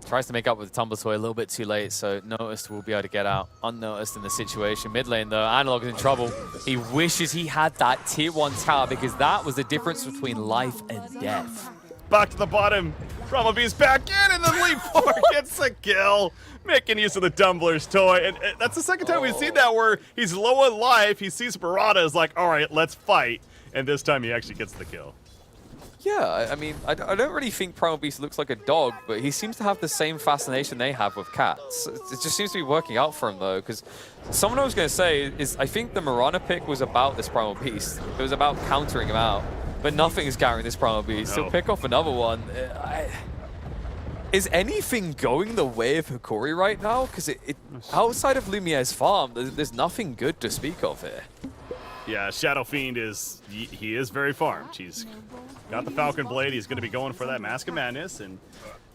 Tries to make up with the Tumble Toy a little bit too late, so Noticed will be able to get out unnoticed in the situation. Mid lane, though, Analog is in trouble. He wishes he had that tier 1 tower because that was the difference between life and death. Back to the bottom. Primal Beast back in, and the leap forward gets the kill. Making use of the Tumbler's Toy. And that's the second time we've seen that where he's low on life. He sees Barada, is like, all right, let's fight. And this time he actually gets the kill. Yeah, I mean, I don't really think Primal Beast looks like a dog, but he seems to have the same fascination they have with cats. It just seems to be working out for him, though, because someone I was going to say is I think the Mirana pick was about this Primal Beast. It was about countering him out, but nothing is carrying this Primal Beast. No. He'll pick off another one. Is anything going the way of Hikori right now? Because outside of Lumiere's farm, there's nothing good to speak of here. Yeah, Shadow Fiend he is very farmed. He's got the Falcon Blade. He's going to be going for that Mask of Madness, and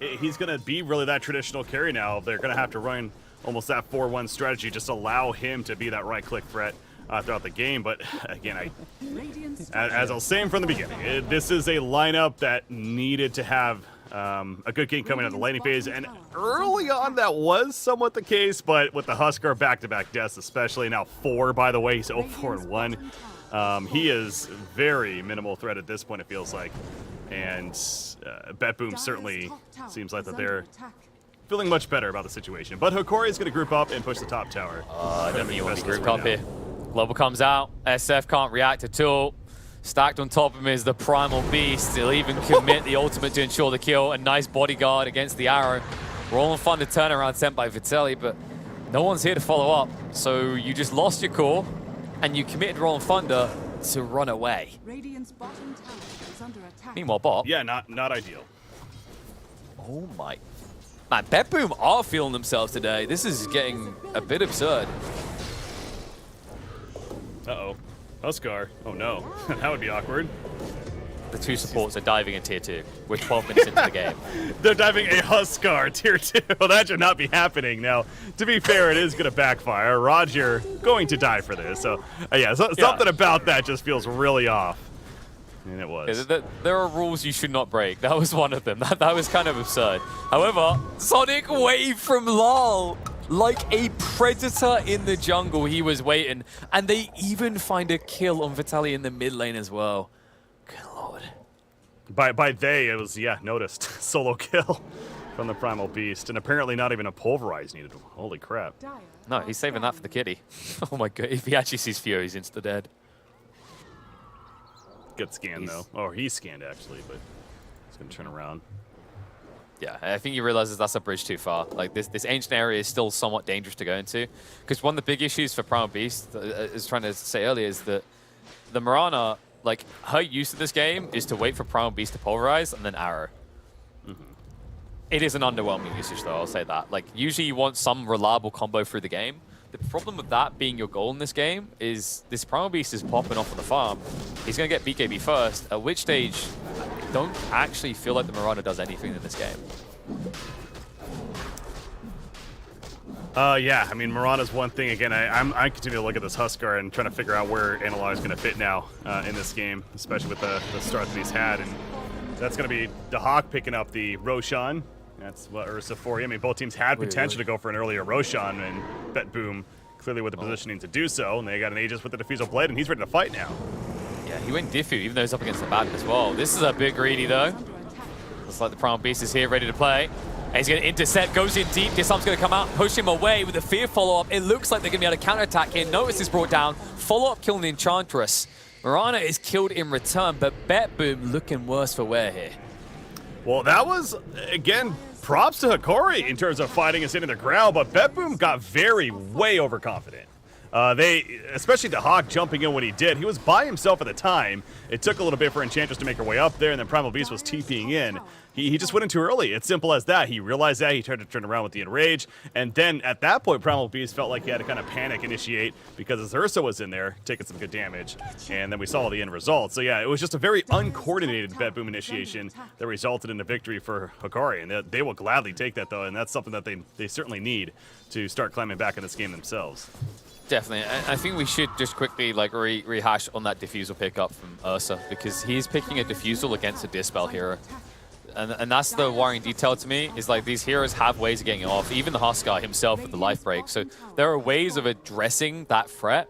he's going to be really that traditional carry now. They're going to have to run almost that 4-1 strategy, just allow him to be that right-click threat throughout the game. But again, as I was saying from the beginning, this is a lineup that needed to have a good game coming out of the laning phase, and early on that was somewhat the case, but with the Huskar back-to-back deaths especially, now 4 by the way, he's 0-4-1. He is very minimal threat at this point, it feels like, and Bet Boom certainly seems like that they're feeling much better about the situation. But Hikori is going to group up and push the top tower. Definitely want to group up here. Global comes out, SF can't react at all. Stacked on top of him is the Primal Beast. He'll even commit the ultimate to ensure the kill. A nice bodyguard against the arrow. Rolling Thunder turnaround sent by Vitaly, but no one's here to follow up. So you just lost your core, and you committed Rolling Thunder to run away. Bottom tower is under attack. Meanwhile, Bob. Yeah, not ideal. Oh my. Man, Bet Boom are feeling themselves today. This is getting a bit absurd. Uh-oh. Huskar. Oh no, that would be awkward. The two supports are diving in tier 2. We're 12 minutes into the game. They're diving a Huskar tier 2. Well, that should not be happening. Now, to be fair, it is going to backfire. Roger going to die for this. So, something about that just feels really off. And it was. Yeah, there are rules you should not break. That was one of them. That was kind of absurd. However, Sonic wave from Lal. Like a predator in the jungle, he was waiting. And they even find a kill on Vitaly in the mid lane as well. Good lord. By they, it was, yeah, noticed. Solo kill from the Primal Beast. And apparently not even a Pulverize needed. Holy crap. No, he's saving that for the kitty. Oh my god, if he actually sees Fury, he's insta-dead. Good scan, though. Oh, he scanned, actually, but he's going to turn around. Yeah, I think he realizes that's a bridge too far. Like, this ancient area is still somewhat dangerous to go into. Because one of the big issues for Primal Beast, is trying to say earlier, is that the Mirana, like, her use of this game is to wait for Primal Beast to Pulverize and then arrow. It is an underwhelming usage, though, I'll say that. Like, usually you want some reliable combo through the game. The problem with that being your goal in this game is this Primal Beast is popping off on the farm. He's going to get BKB first, at which stage I don't actually feel like the Mirana does anything in this game. Yeah, I mean, Mirana's one thing. Again, I continue to look at this Huskar and trying to figure out where Analyze is going to fit now in this game, especially with the start that he's had. And that's going to be the Hawk picking up the Roshan. That's what Ursa for you. I mean, both teams had potential to go for an earlier Roshan, and Bet Boom clearly with the positioning to do so. And they got an Aegis with the Diffusal Blade, and he's ready to fight now. Yeah, he went Diffu, even though he's up against the Batten as well. This is a bit greedy, though. Looks like the Primal Beast is here, ready to play. And he's going to intercept, goes in deep. Disarm's going to come out, push him away with a Fear follow-up. It looks like they're going to be able to counterattack here. Notice is brought down. Follow-up killing the Enchantress. Mirana is killed in return, but Bet Boom looking worse for wear here. Well, that was, again, props to Hikori in terms of fighting and sitting their ground, but Bet Boom got way overconfident. Especially the Hawk jumping in when he did. He was by himself at the time. It took a little bit for Enchantress to make her way up there, and then Primal Beast was TPing in. He just went in too early. It's simple as that. He realized that. He tried to turn around with the Enrage, and then at that point, Primal Beast felt like he had to kind of panic initiate because his Ursa was in there taking some good damage, and then we saw the end result. So yeah, it was just a very uncoordinated Bet Boom initiation that resulted in a victory for Hikari, and they will gladly take that, though, and that's something that they certainly need to start climbing back in this game themselves. Definitely. I think we should just quickly like rehash on that Diffusal pickup from Ursa, because he's picking a Diffusal against a Dispel hero. And that's the worrying detail to me, is like these heroes have ways of getting it off, even the Huskar himself with the life break. So there are ways of addressing that threat.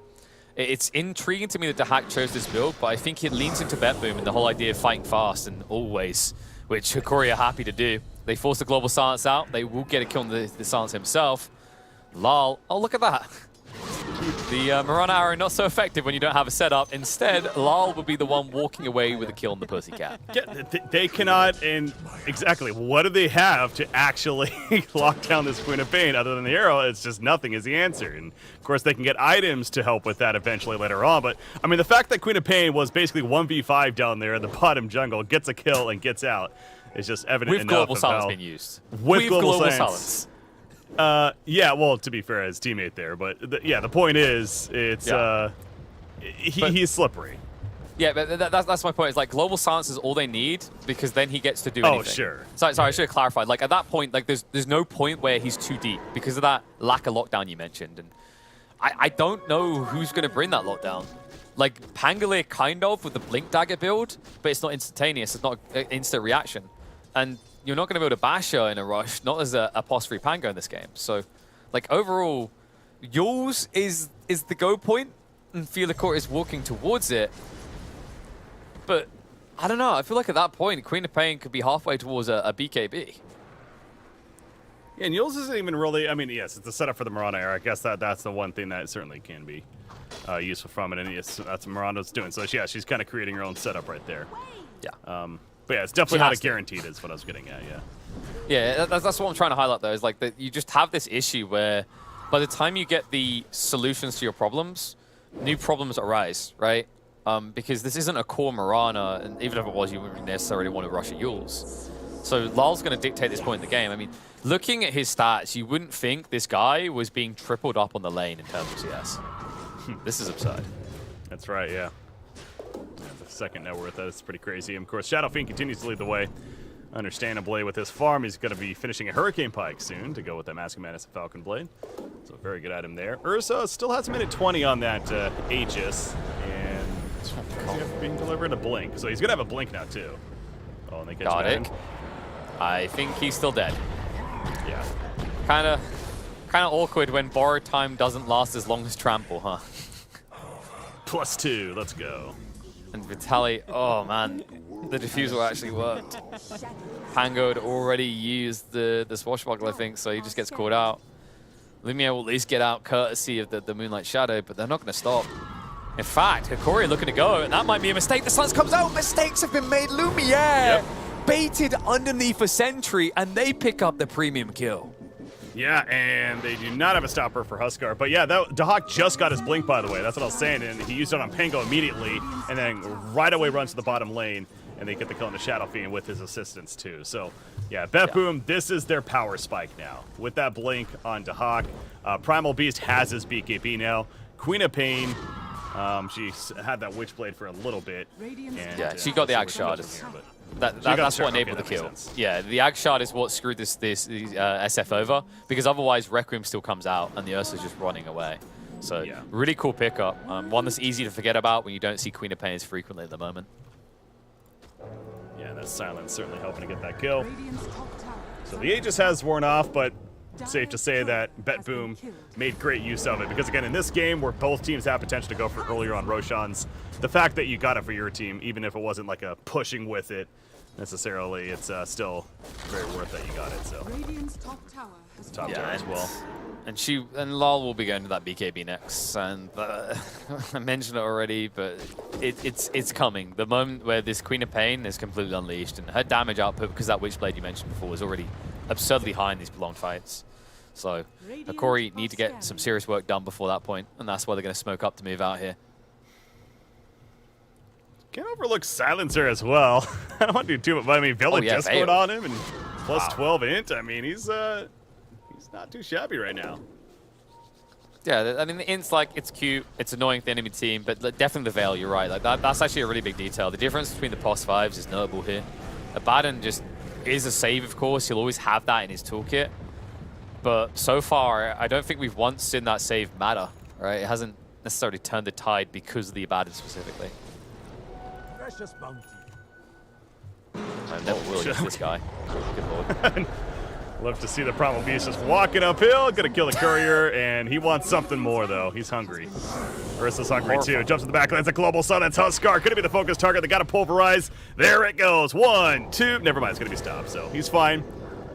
It's intriguing to me that the Hack chose this build, but I think it leans into Bet Boom and the whole idea of fighting fast and always, which Hikori are happy to do. They force the Global Silence out. They will get a kill on the Silence himself. Lal, oh look at that. The Mirana arrow not so effective when you don't have a setup. Instead, Lal will be the one walking away with a kill on the Pussycat. Yeah, they cannot, and exactly, what do they have to actually lock down this Queen of Pain other than the arrow? It's just nothing is the answer. And of course, they can get items to help with that eventually later on. But I mean, the fact that Queen of Pain was basically 1v5 down there in the bottom jungle, gets a kill and gets out, is just evident with enough. Global Silence being used. With Global Silence. Yeah, well, to be fair, his teammate there, but the point is, it's he's slippery. Yeah, but that's my point. It's like Global Silence is all they need, because then he gets to do anything. Oh, sure. Sorry, I should have clarified. Like at that point, like there's no point where he's too deep because of that lack of lockdown you mentioned, and I don't know who's going to bring that lockdown. Like Pangolier kind of with the Blink Dagger build, but it's not instantaneous. It's not an instant reaction, and you're not going to be able to bash her in a rush, not as a pos-free Pango in this game. So, like, overall, Yules is the go point, and Hikori is walking towards it. But, I don't know. I feel like at that point, Queen of Pain could be halfway towards a BKB. Yeah, and Yules isn't even really, I mean, yes, it's a setup for the Mirana era. I guess that's the one thing that certainly can be useful from it, and yes, that's what Mirana's doing. So, yeah, she's kind of creating her own setup right there. Yeah. But yeah, it's definitely not a guaranteed, is what I was getting at, yeah. Yeah, that's what I'm trying to highlight, though, is like that you just have this issue where by the time you get the solutions to your problems, new problems arise, right? Because this isn't a core Mirana, and even if it was, you wouldn't necessarily want to rush at Yules. So Lal's going to dictate this point in the game. I mean, looking at his stats, you wouldn't think this guy was being tripled up on the lane in terms of CS. This is absurd. That's right, yeah. The second net worth, that's pretty crazy. And of course, Shadow Fiend continues to lead the way. Understandably, with his farm, he's going to be finishing a Hurricane Pike soon to go with the Masking Madness and Falcon Blade. So, very good item there. Ursa still has a minute 20 on that Aegis, and he's being delivered a Blink. So, he's going to have a Blink now, too. Oh, and they catch Got him. it. I think he's still dead. Yeah. Kind of awkward when borrowed time doesn't last as long as Trample, huh? +2, let's go. And Vitaly, oh man. the defusal actually worked. Pango had already used the swashbuckler, I think, so he just gets caught out. Lumia will at least get out courtesy of the Moonlight Shadow, but they're not going to stop. In fact, Hikori looking to go, and that might be a mistake. The Suns comes out. Mistakes have been made. Lumiere baited underneath a sentry, and they pick up the premium kill. Yeah, and they do not have a stopper for Huskar. But yeah, Dahak just got his blink, by the way. That's what I was saying, and he used it on Pango immediately, and then right away runs to the bottom lane, and they get the kill on the Shadow Fiend with his assistance too. So yeah, Betboom, this is their power spike now. With that blink on Dahak, Primal Beast has his BKB now. Queen of Pain, she had that Witchblade for a little bit. And, yeah, she got the Axe Shard. That's what enabled the kill. Yeah, the Ag Shard is what screwed this SF over, because otherwise Requiem still comes out and the Ursa's just running away. So really cool pickup. One that's easy to forget about when you don't see Queen of Pain as frequently at the moment. Yeah, that silence certainly helping to get that kill. So the Aegis has worn off, but safe to say that Betboom made great use of it, because again, in this game where both teams have potential to go for earlier on Roshan's, the fact that you got it for your team, even if it wasn't like a pushing with it necessarily, it's still very worth that you got it. So top tower as well. And Lal will be going to that BKB next, and I mentioned it already, but it's coming. The moment where this Queen of Pain is completely unleashed, and her damage output, because that Witchblade you mentioned before, was already absurdly high in these prolonged fights. So Hikori need to get some serious work done before that point, and that's why they're going to smoke up to move out here. Can't overlook Silencer as well. I don't want to do too much, but I mean, Vela Discord on him and plus 12 int. I mean, he's not too shabby right now. Yeah, I mean, the int's like, it's cute, it's annoying to the enemy team, but definitely the Veil, you're right. Like that's actually a really big detail. The difference between the POS 5s is notable here. Abaddon just is a save, of course. He'll always have that in his toolkit. But so far, I don't think we've once seen that save matter, right? It hasn't necessarily turned the tide because of the Abaddon specifically. Precious bounty. I never will against this guy. Good lord. Love to see the Primal Beast just walking uphill, gonna kill the courier, and he wants something more though. He's hungry. Ursa's hungry too. Jumps to the back line. It's a global sun. That's Huskar. Gonna be the focus target. They gotta pulverize. There it goes. 1, 2. Never mind. It's gonna be stopped. So he's fine.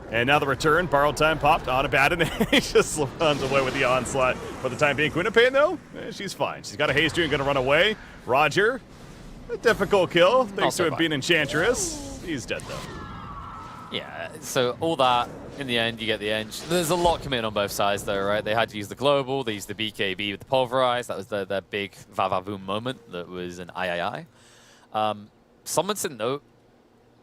And now the return. Borrowed time popped on Abaddon. He just runs away with the onslaught for the time being. Queen of Pain though, she's fine. She's got a haste and gonna run away. Roger, a difficult kill thanks to it being Enchantress. He's dead though. Yeah. So all that. In the end, you get the edge. There's a lot committed on both sides, though, right? They had to use the global, they used the BKB with the pulverize. That was their big Vavavoom moment that was an III. Someone said note,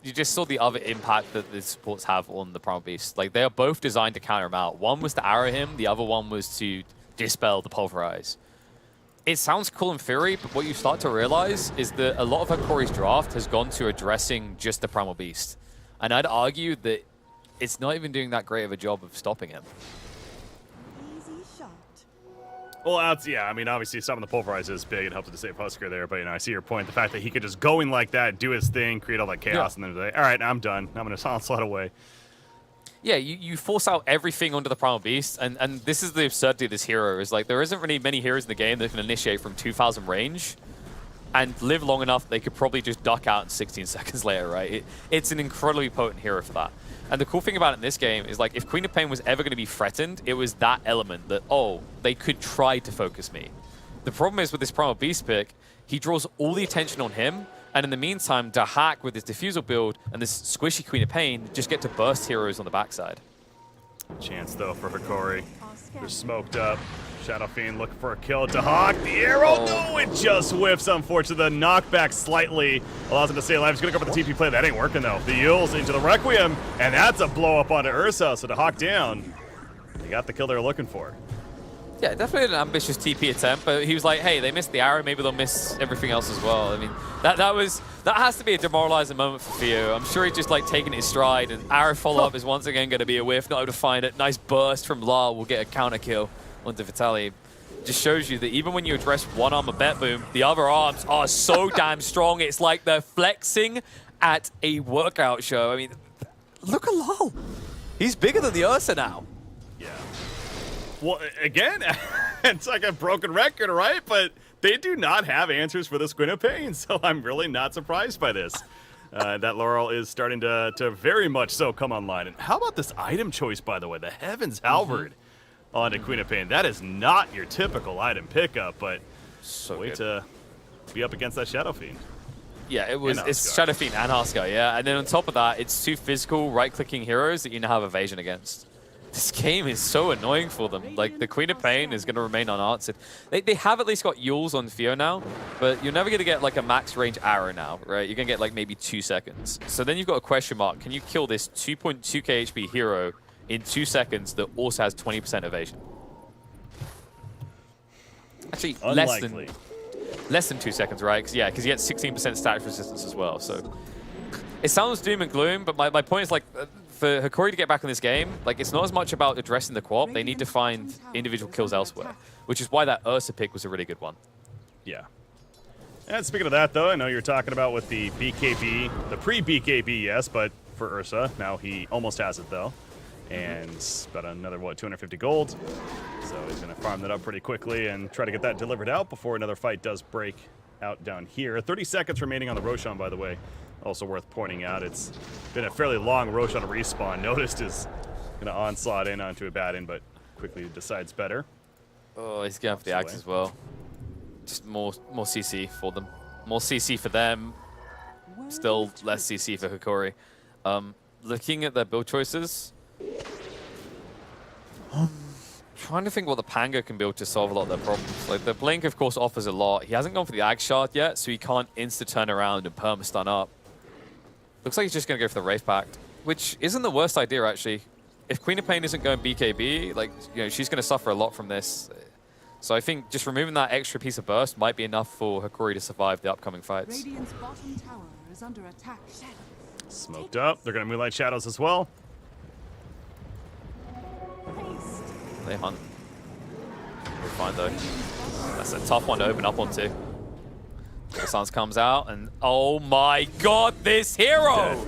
you just saw the other impact that the supports have on the Primal Beast. Like, they are both designed to counter him out. One was to arrow him, the other one was to dispel the pulverize. It sounds cool in theory, but what you start to realize is that a lot of Hikori's draft has gone to addressing just the Primal Beast. And I'd argue that it's not even doing that great of a job of stopping him. Well, yeah, I mean, obviously some of the pulverize is big. It helps to save Huskar there, but, you know, I see your point. The fact that he could just go in like that, do his thing, create all that chaos, and then say, all right, I'm done. I'm going to onslaught away. Yeah, you force out everything onto the Primal Beast, and this is the absurdity of this hero, is like, there isn't really many heroes in the game that can initiate from 2,000 range and live long enough they could probably just duck out in 16 seconds later, right? It's an incredibly potent hero for that. And the cool thing about it in this game is, like, if Queen of Pain was ever going to be threatened, it was that element that, oh, they could try to focus me. The problem is with this Primal Beast pick, he draws all the attention on him, and in the meantime, Dahak with his Diffusal build and this squishy Queen of Pain just get to burst heroes on the backside. Chance, though, for Hikori. They're smoked up. Shadow Fiend looking for a kill. Dahak, the arrow, no, it just whiffs, unfortunately. The knockback slightly allows him to stay alive. He's going to go for the TP play. That ain't working, though. The Yules into the Requiem, and that's a blow up onto Ursa, so Dahak down. They got the kill they were looking for. Yeah, definitely an ambitious TP attempt, but he was like, hey, they missed the arrow, maybe they'll miss everything else as well. I mean, that has to be a demoralizing moment for Theo. I'm sure he's just like taking his stride, and arrow follow-up is once again going to be a whiff, not able to find it. Nice burst from La will get a counter kill onto Vitaly. Just shows you that even when you address one arm of Betboom, the other arms are so damn strong. It's like they're flexing at a workout show. I mean, look at Lal. He's bigger than the Ursa now. Yeah. Well, again, it's like a broken record, right? But they do not have answers for this Queen of Pain, so I'm really not surprised by this. That Laurel is starting to very much so come online. And how about this item choice, by the way? The Heaven's Halberd onto Queen of Pain. That is not your typical item pickup, but wait to be up against that Shadow Fiend. Yeah, it's Shadow Fiend and Huskar, yeah. And then on top of that, it's 2 physical right-clicking heroes that you now have evasion against. This game is so annoying for them. Like, the Queen of Pain is going to remain unanswered. They have at least got Yules on Theo now, but you're never going to get, like, a max range arrow now, right? You're going to get, like, maybe 2 seconds. So then you've got a question mark. Can you kill this 2.2k HP hero in 2 seconds that also has 20% evasion? Actually, less than 2 seconds, right? Because you get 16% status resistance as well. So it sounds doom and gloom, but my point is, like, for Hikori to get back in this game, like, it's not as much about addressing the co-op. They need to find individual kills elsewhere, which is why that Ursa pick was a really good one. Yeah. And speaking of that, though, I know you're talking about with the BKB, the pre-BKB, yes, but for Ursa, now he almost has it, though. And about another, 250 gold. So he's going to farm that up pretty quickly and try to get that delivered out before another fight does break out down here. 30 seconds remaining on the Roshan, by the way. Also worth pointing out, it's been a fairly long Roshan respawn. Noticed is going to onslaught in onto a Batten, but quickly decides better. Oh, he's going for the axe as well. Just more CC for them. More CC for them. Still less CC for Hikori. Looking at their build choices, trying to think what the Pango can build to solve a lot of their problems. Like, the Blink, of course, offers a lot. He hasn't gone for the Ag Shard yet, so he can't insta-turn around and perma-stun up. Looks like he's just going to go for the Wraith Pact, which isn't the worst idea, actually. If Queen of Pain isn't going BKB, like, she's going to suffer a lot from this. So I think just removing that extra piece of burst might be enough for Hikori to survive the upcoming fights. Radiant's bottom tower is under attack. Smoked up. They're going to Moonlight Shadows as well. They hunt. We're fine, though. That's a tough one to open up onto. The Suns comes out, and oh my god, this hero!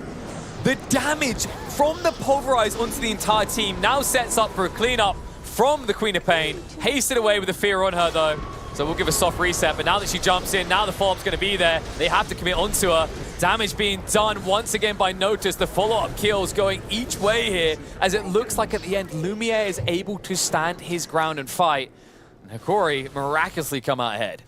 The damage from the Pulverize onto the entire team now sets up for a cleanup from the Queen of Pain. Hasted away with the fear on her, though. So we'll give a soft reset, but now that she jumps in, now the follow-up's going to be there. They have to commit onto her. Damage being done once again by Notice. The follow-up kills going each way here, as it looks like at the end, Lumiere is able to stand his ground and fight. And Hikori miraculously come out ahead.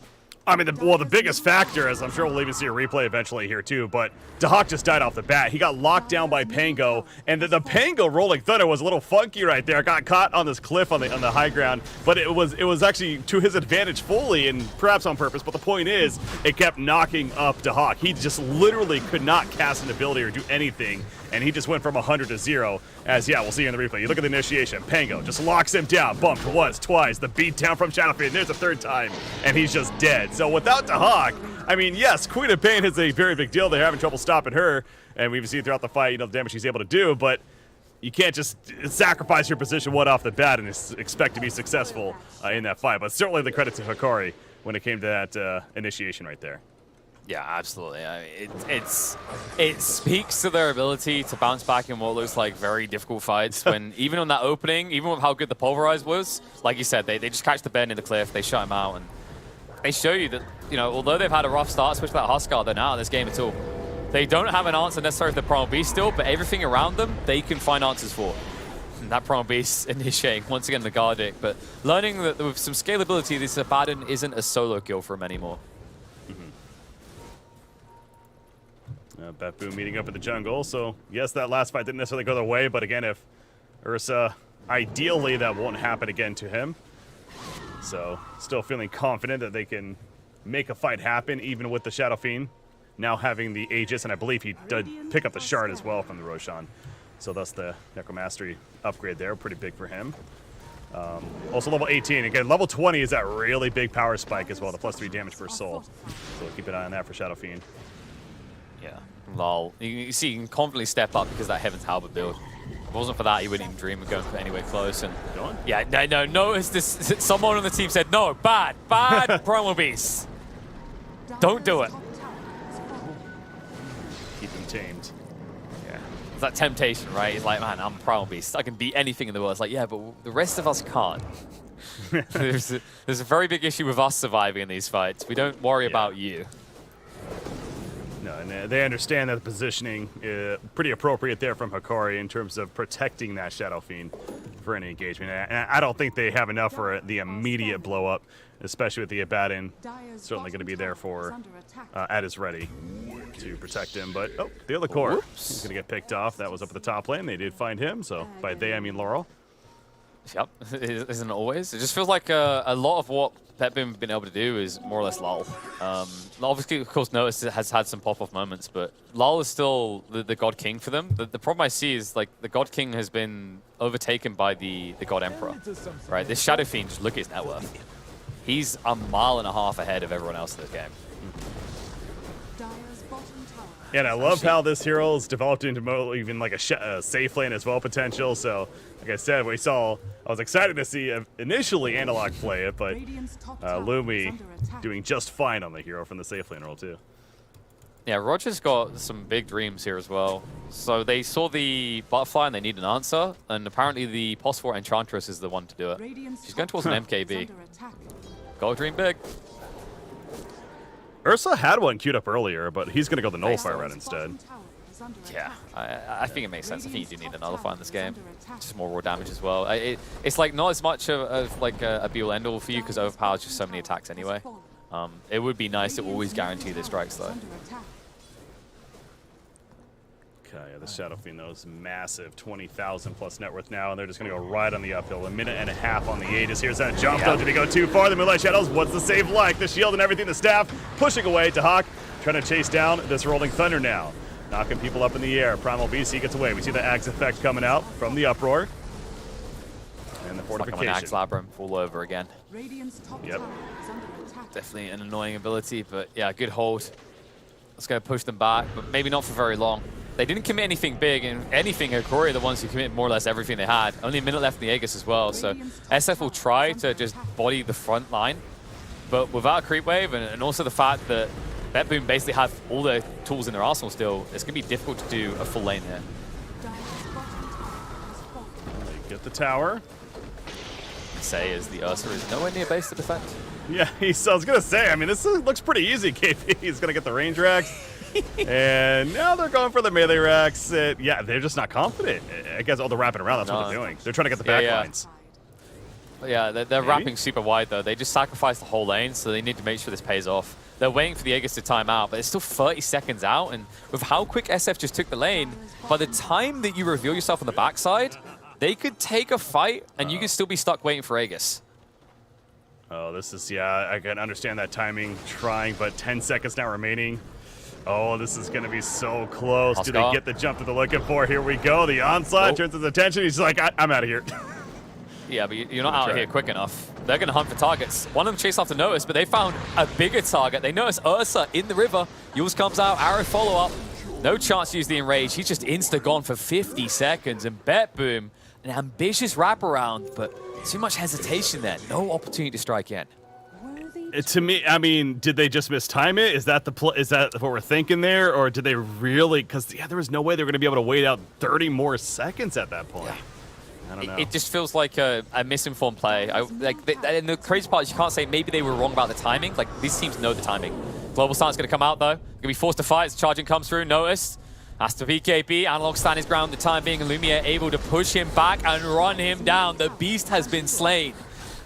I mean, the biggest factor, as I'm sure we'll even see a replay eventually here too, but Dahak just died off the bat. He got locked down by Pango, and the Pango rolling thunder was a little funky right there. Got caught on this cliff on the high ground, but it was actually to his advantage fully, and perhaps on purpose. But the point is, it kept knocking up Dahak. He just literally could not cast an ability or do anything, and he just went from 100 to 0. As, yeah, we'll see in the replay. You look at the initiation. Pango just locks him down. Bumped once, twice. The beat down from Shadowfiend. There's a third time, and he's just dead. So without Dahak, I mean, yes, Queen of Pain is a very big deal. They're having trouble stopping her, and we've seen throughout the fight, the damage she's able to do, but you can't just sacrifice your position one off the bat and expect to be successful in that fight. But certainly the credit to Hikori when it came to that initiation right there. Yeah, absolutely. I mean, it speaks to their ability to bounce back in what looks like very difficult fights. When even on that opening, even with how good the Pulverize was, like you said, they just catch the bend in the cliff, they shut him out, and they show you that, although they've had a rough start, especially that Huskar, they're not in this game at all. They don't have an answer necessarily for the Primal Beast still, but everything around them, they can find answers for. And that Primal Beast initiating, once again, the Gardic, but learning that with some scalability, this Abaddon isn't a solo kill for him anymore. Batboom meeting up in the jungle, so yes, that last fight didn't necessarily go their way, but again, if Ursa, ideally that won't happen again to him. So, still feeling confident that they can make a fight happen, even with the Shadow Fiend now having the Aegis, and I believe he did pick up the Shard as well from the Roshan. So thus the Necromastery upgrade there, pretty big for him. Also level 18, again, level 20 is that really big power spike as well, the +3 damage per soul. So keep an eye on that for Shadow Fiend. Yeah, lol. You see, you can confidently step up because of that Heaven's Halberd build. If it wasn't for that, he wouldn't even dream of going anywhere close. And yeah, no, notice this. Someone on the team said, no, bad Primal Beast. Don't do it. Keep them tamed. Yeah, it's that temptation, right? He's like, man, I'm Primal Beast. I can beat anything in the world. It's like, yeah, but the rest of us can't. there's a very big issue with us surviving in these fights. We don't worry about you. No, And they understand that the positioning is pretty appropriate there from Hikari in terms of protecting that Shadow Fiend for any engagement. And I don't think they have enough for the immediate blow up, especially with the Abaddon certainly going to be there for at his ready to protect him. But the other core is going to get picked off. That was up at the top lane. They did find him. So by they, I mean Laurel. Yep, isn't it always? It just feels like a lot of what Petboom have been able to do is more or less lull. Obviously, of course, Notice has had some pop-off moments, but lull is still the God King for them. The problem I see is like the God King has been overtaken by the God Emperor, right? This Shadow Fiend, just look at his net worth. He's a mile and a half ahead of everyone else in this game. And I love how this hero is developed into even like a safe lane as well potential. So, like I said, I was excited to see initially Analog play it, but Lumi doing just fine on the hero from the safe lane role too. Yeah, Roger's got some big dreams here as well. So they saw the butterfly and they need an answer, and apparently the Phosphor Enchantress is the one to do it. She's going towards an MKB. Go dream big. Ursa had one queued up earlier, but he's going to go the Nullifier route instead. Yeah, I think it makes sense. I think you do need a Nullifier in this game. Just more raw damage as well. It's like not as much of like a be-all end-all for you because Overpower's just so many attacks anyway. It would be nice to always guarantee the strikes though. Okay, yeah, the Shadow Fiend though is massive, 20,000 plus net worth now, and they're just going to go right on the uphill. A minute and a half on the Aegis. Here's that jump though. Did he go too far? The Moonlight Shadows, what's the save like? The shield and everything, the staff pushing away to Hawk, trying to chase down this Rolling Thunder now. Knocking people up in the air. Primal Beast, he gets away. We see the Axe effect coming out from the Uproar. And the fortification. Like an Axe Labyrinth all over again. Yep. Definitely an annoying ability, but yeah, good hold. Let's go push them back, but maybe not for very long. They didn't commit anything big, and anything, Hikari are the ones who committed more or less everything they had. Only a minute left in the Aegis as well, so SF will try to just body the front line, but without a creep wave, and also the fact that Petboom basically have all the tools in their arsenal still, it's going to be difficult to do a full lane here. They get the tower. Say as the Ursa is nowhere near base to defend. Yeah, I was going to say, I mean, this looks pretty easy, KP. He's going to get the range racks. And now they're going for the melee racks. Yeah, they're just not confident. I guess all the wrapping around, that's what they're doing. They're trying to get the back lines. Yeah, they're wrapping super wide, though. They just sacrificed the whole lane, so they need to make sure this pays off. They're waiting for the Aegis to time out, but it's still 30 seconds out, and with how quick SF just took the lane, by the time that you reveal yourself on the backside, they could take a fight, and you could still be stuck waiting for Aegis. Oh, this is, yeah, I can understand that timing, trying, but 10 seconds now remaining. Oh, this is going to be so close. Do they get the jump that they're looking for? Here we go. The onslaught turns his attention. He's like, I'm out of here. Yeah, but you're not out here quick enough. They're going to hunt for targets. One of them chased after Notice, but they found a bigger target. They notice Ursa in the river. Yules comes out, arrow follow-up. No chance to use the Enrage. He's just insta-gone for 50 seconds. And Petboom, an ambitious wraparound, but too much hesitation there. No opportunity to strike in. To me, I mean, did they just mistime it? Is that is that what we're thinking there, or did they really? Because yeah, there was no way they were going to be able to wait out 30 more seconds at that point. Yeah. I don't know. It just feels like a misinformed play. And the crazy part is you can't say maybe they were wrong about the timing. Like these teams know the timing. Global Star's going to come out though. Going to be forced to fight as charging comes through. Noticed. Has to BKB. Analog stand his ground. The time being, Lumiere able to push him back and run him down. The beast has been slain.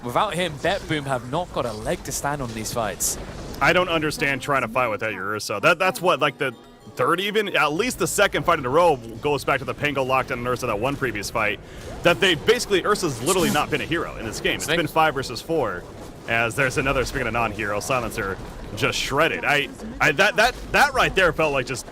Without him, Petboom have not got a leg to stand on these fights. I don't understand trying to fight without your Ursa. That's what, like the third even? At least the second fight in a row goes back to the Pango lockdown and Ursa, that one previous fight. That they basically, Ursa's literally not been a hero in this game. It's been 5 versus 4. As there's another, speaking of non-hero, Silencer just shredded. That right there felt like just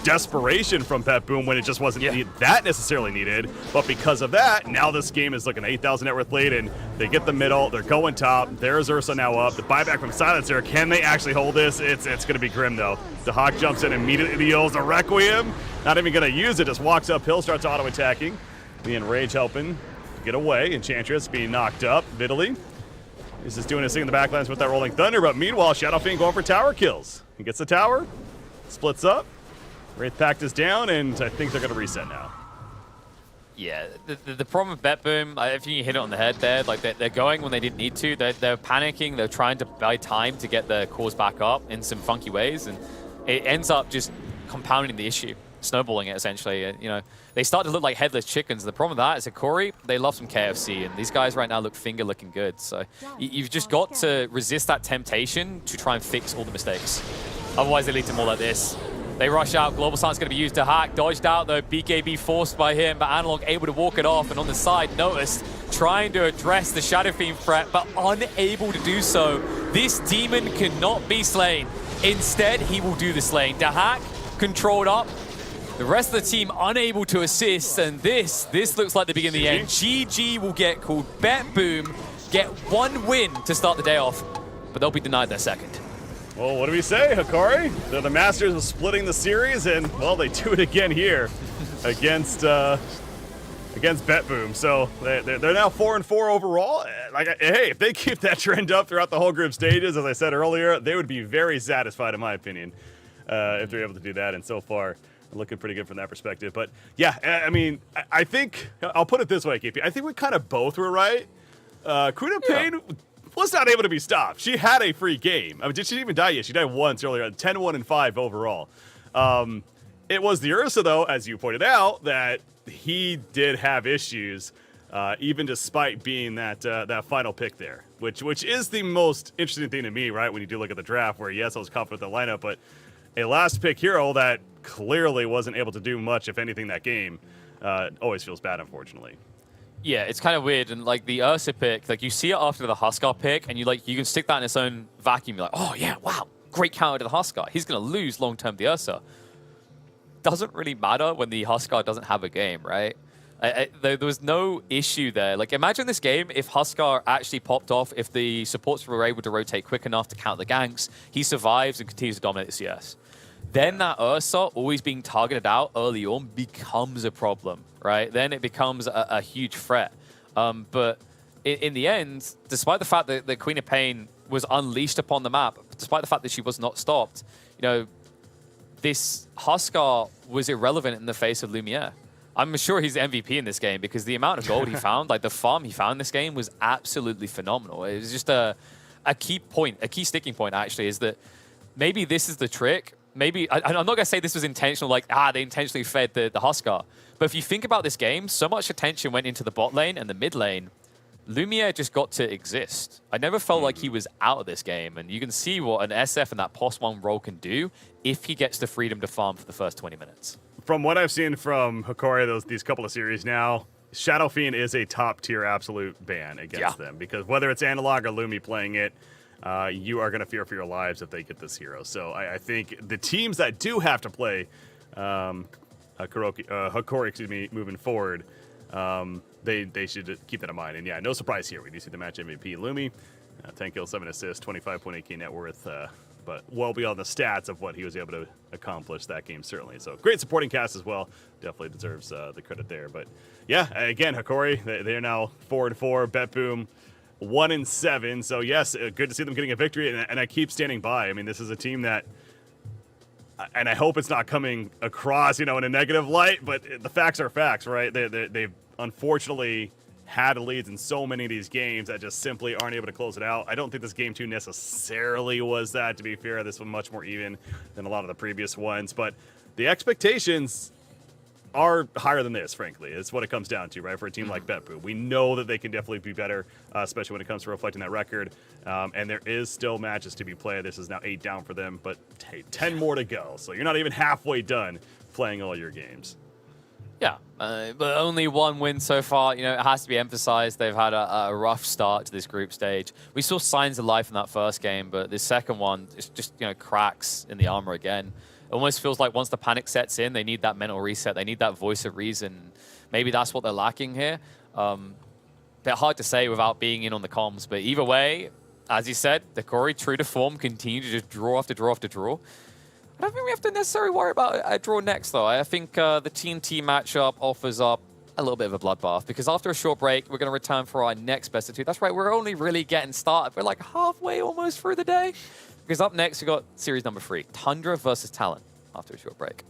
desperation from Petboom when it just wasn't that necessarily needed, but because of that, now this game is looking 8,000 net worth lead, and they get the middle, they're going top, there's Ursa now up, the buyback from Silencer, can they actually hold this? It's going to be grim though. The Hawk jumps in, immediately deals a Requiem, not even going to use it, just walks uphill, starts auto-attacking, the Enrage helping get away, Enchantress being knocked up, Vitaly. He's just doing his thing in the backlines with that Rolling Thunder, but meanwhile, Shadow Fiend going for tower kills. He gets the tower, splits up, Wraith Pact is down, and I think they're going to reset now. Yeah, the problem with Petboom, I think you hit it on the head there. Like they're going when they didn't need to. They're panicking. They're trying to buy time to get their cores back up in some funky ways, and it ends up just compounding the issue, snowballing it essentially. You know, they start to look like headless chickens. The problem with that is that Corey, they love some KFC, and these guys right now look finger looking good. So you've just got to resist that temptation to try and fix all the mistakes. Otherwise, they lead to more like this. They rush out. Global Silence going to be used to hack. Dodged out, though. BKB forced by him, but Analog able to walk it off. And on the side, Noticed trying to address the Shadow Fiend threat, but unable to do so. This demon cannot be slain. Instead, he will do the slaying. The hack controlled up. The rest of the team unable to assist. And this looks like the beginning of the end. GG will get called. Bet Boom get 1 win to start the day off, but they'll be denied their second. Well, what do we say, Hikari? They're the masters of splitting the series, and, well, they do it again here against Bet Boom. So they're now 4-4 overall. Like, hey, if they keep that trend up throughout the whole group stages, as I said earlier, they would be very satisfied, in my opinion, if they're able to do that. And so far, looking pretty good from that perspective. But, yeah, I mean, I think, I'll put it this way, KP. I think we kind of both were right. Queen of Pain was not able to be stopped. She had a free game. I mean, did she even die yet? She died once earlier, 10-1-5 overall. It was the Ursa, though, as you pointed out, that he did have issues, even despite being that final pick there, which is the most interesting thing to me, right? When you do look at the draft, where yes, I was confident with the lineup, but a last pick hero that clearly wasn't able to do much, if anything, that game, always feels bad, unfortunately. Yeah, it's kind of weird, and like the Ursa pick, like you see it after the Huskar pick, and you can stick that in its own vacuum. You're like, oh yeah, wow, great counter to the Huskar. He's gonna lose long term the Ursa. Doesn't really matter when the Huskar doesn't have a game, right? There was no issue there. Like, imagine this game if Huskar actually popped off, if the supports were able to rotate quick enough to counter the ganks, he survives and continues to dominate the CS. Then that Ursa always being targeted out early on becomes a problem, right? Then it becomes a huge threat. But in the end, despite the fact that the Queen of Pain was unleashed upon the map, despite the fact that she was not stopped, you know, this Huskar was irrelevant in the face of Lumiere. I'm sure he's the MVP in this game because the amount of gold he found, like the farm he found in this game was absolutely phenomenal. It was just a key point, a key sticking point actually, is that maybe this is the trick. Maybe, I'm not going to say this was intentional, like, they intentionally fed the Huskar. But if you think about this game, so much attention went into the bot lane and the mid lane. Lumiere just got to exist. I never felt like he was out of this game. And you can see what an SF and that +1 role can do if he gets the freedom to farm for the first 20 minutes. From what I've seen from Hikari these couple of series now, Shadow Fiend is a top-tier absolute ban against them. Because whether it's Analog or Lumi playing it, you are going to fear for your lives if they get this hero. So I think the teams that do have to play Hikari, moving forward, they should keep that in mind. And yeah, no surprise here. We do see the match MVP Lumi, 10 kills, 7 assists, 25.8k net worth, but well beyond the stats of what he was able to accomplish that game, certainly. So great supporting cast as well. Definitely deserves the credit there. But yeah, again, Hikari, they're now 4-4. Bet Boom 1-7. So yes, good to see them getting a victory, and I keep standing by. I mean, this is a team that, and I hope it's not coming across, in a negative light, but the facts are facts, right? They've unfortunately had leads in so many of these games that just simply aren't able to close it out. I don't think this game 2 necessarily was that, to be fair. This was much more even than a lot of the previous ones, but the expectations are higher than this, frankly. It's what it comes down to, right? For a team like BetBoo, we know that they can definitely be better, especially when it comes to reflecting that record. And there is still matches to be played. This is now 8 down for them, but hey, 10 more to go. So you're not even halfway done playing all your games. Yeah, but only 1 win so far. It has to be emphasized. They've had a rough start to this group stage. We saw signs of life in that first game, but this second one is just, cracks in the armor again. It almost feels like once the panic sets in, they need that mental reset. They need that voice of reason. Maybe that's what they're lacking here. Bit hard to say without being in on the comms, but either way, as you said, the Corey, true to form, continue to just draw after draw after draw. I don't think we have to necessarily worry about a draw next, though. I think the TNT matchup offers up a little bit of a bloodbath, because after a short break, we're going to return for our next best of 2. That's right, we're only really getting started. We're like halfway almost through the day. Because up next, we've got series number 3, Tundra versus Talon, after a short break.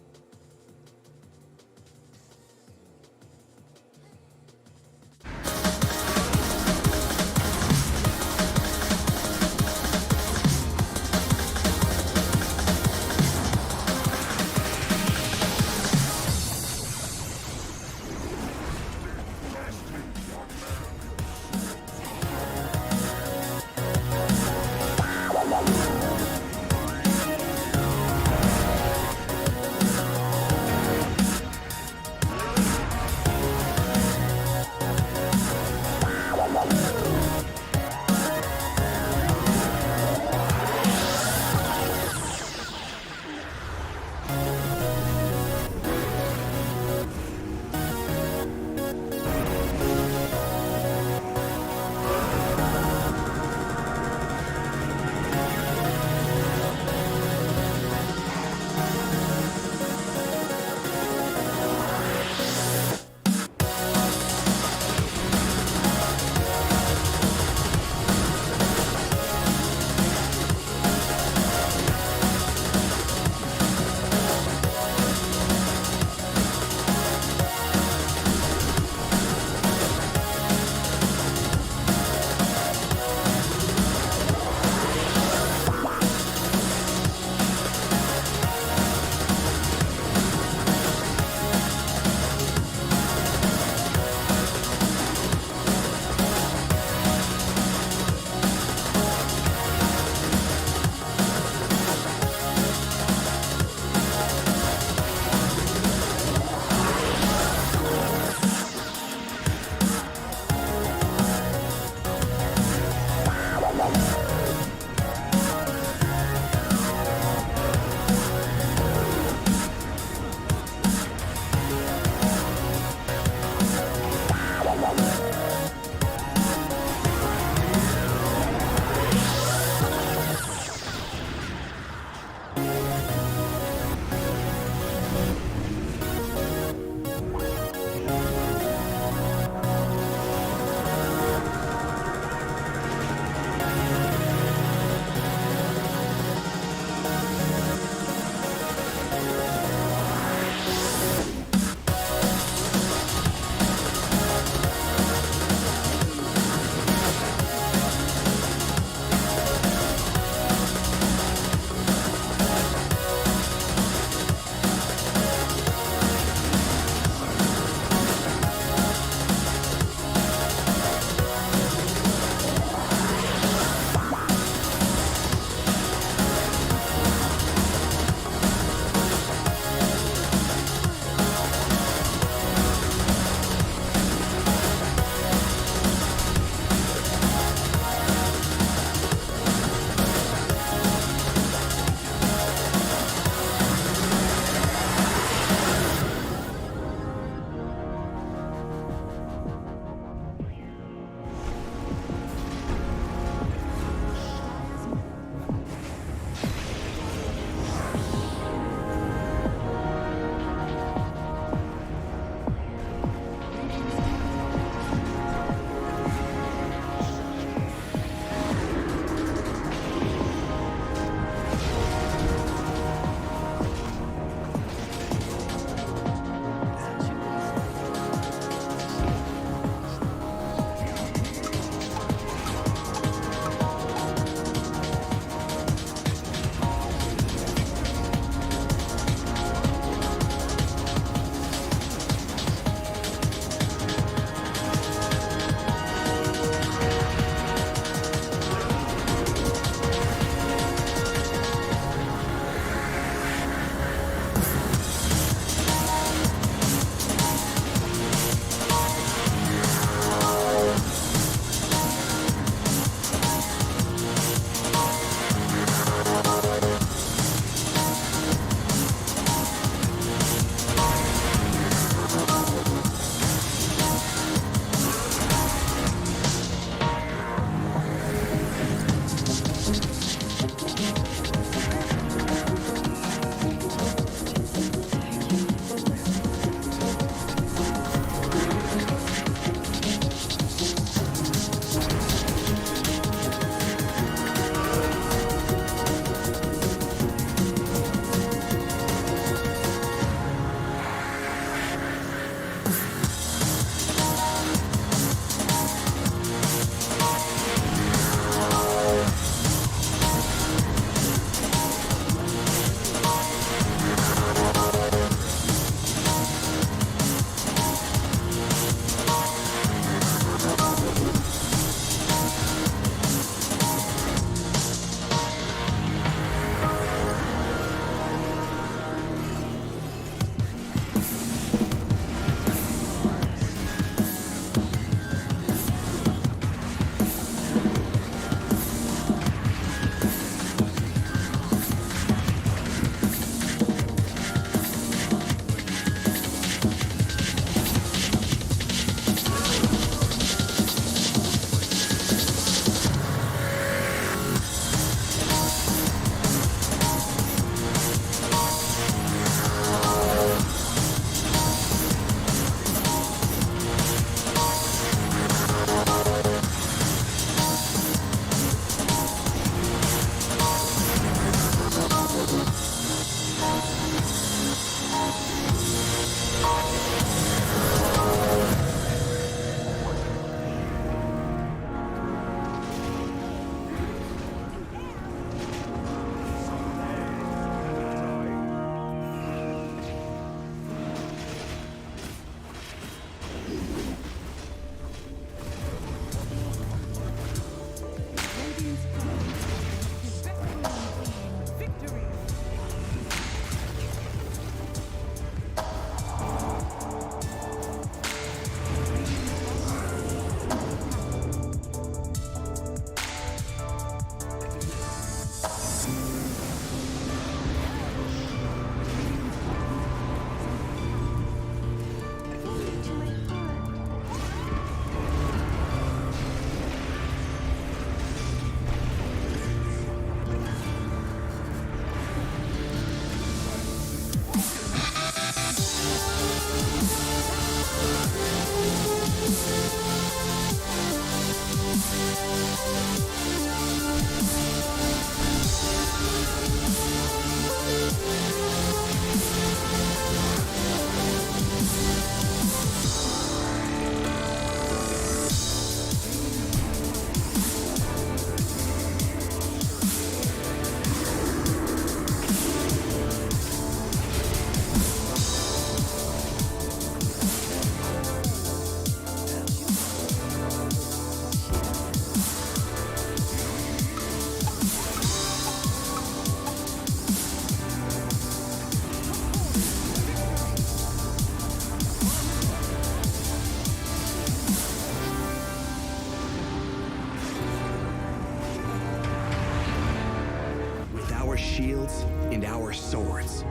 shields and our swords,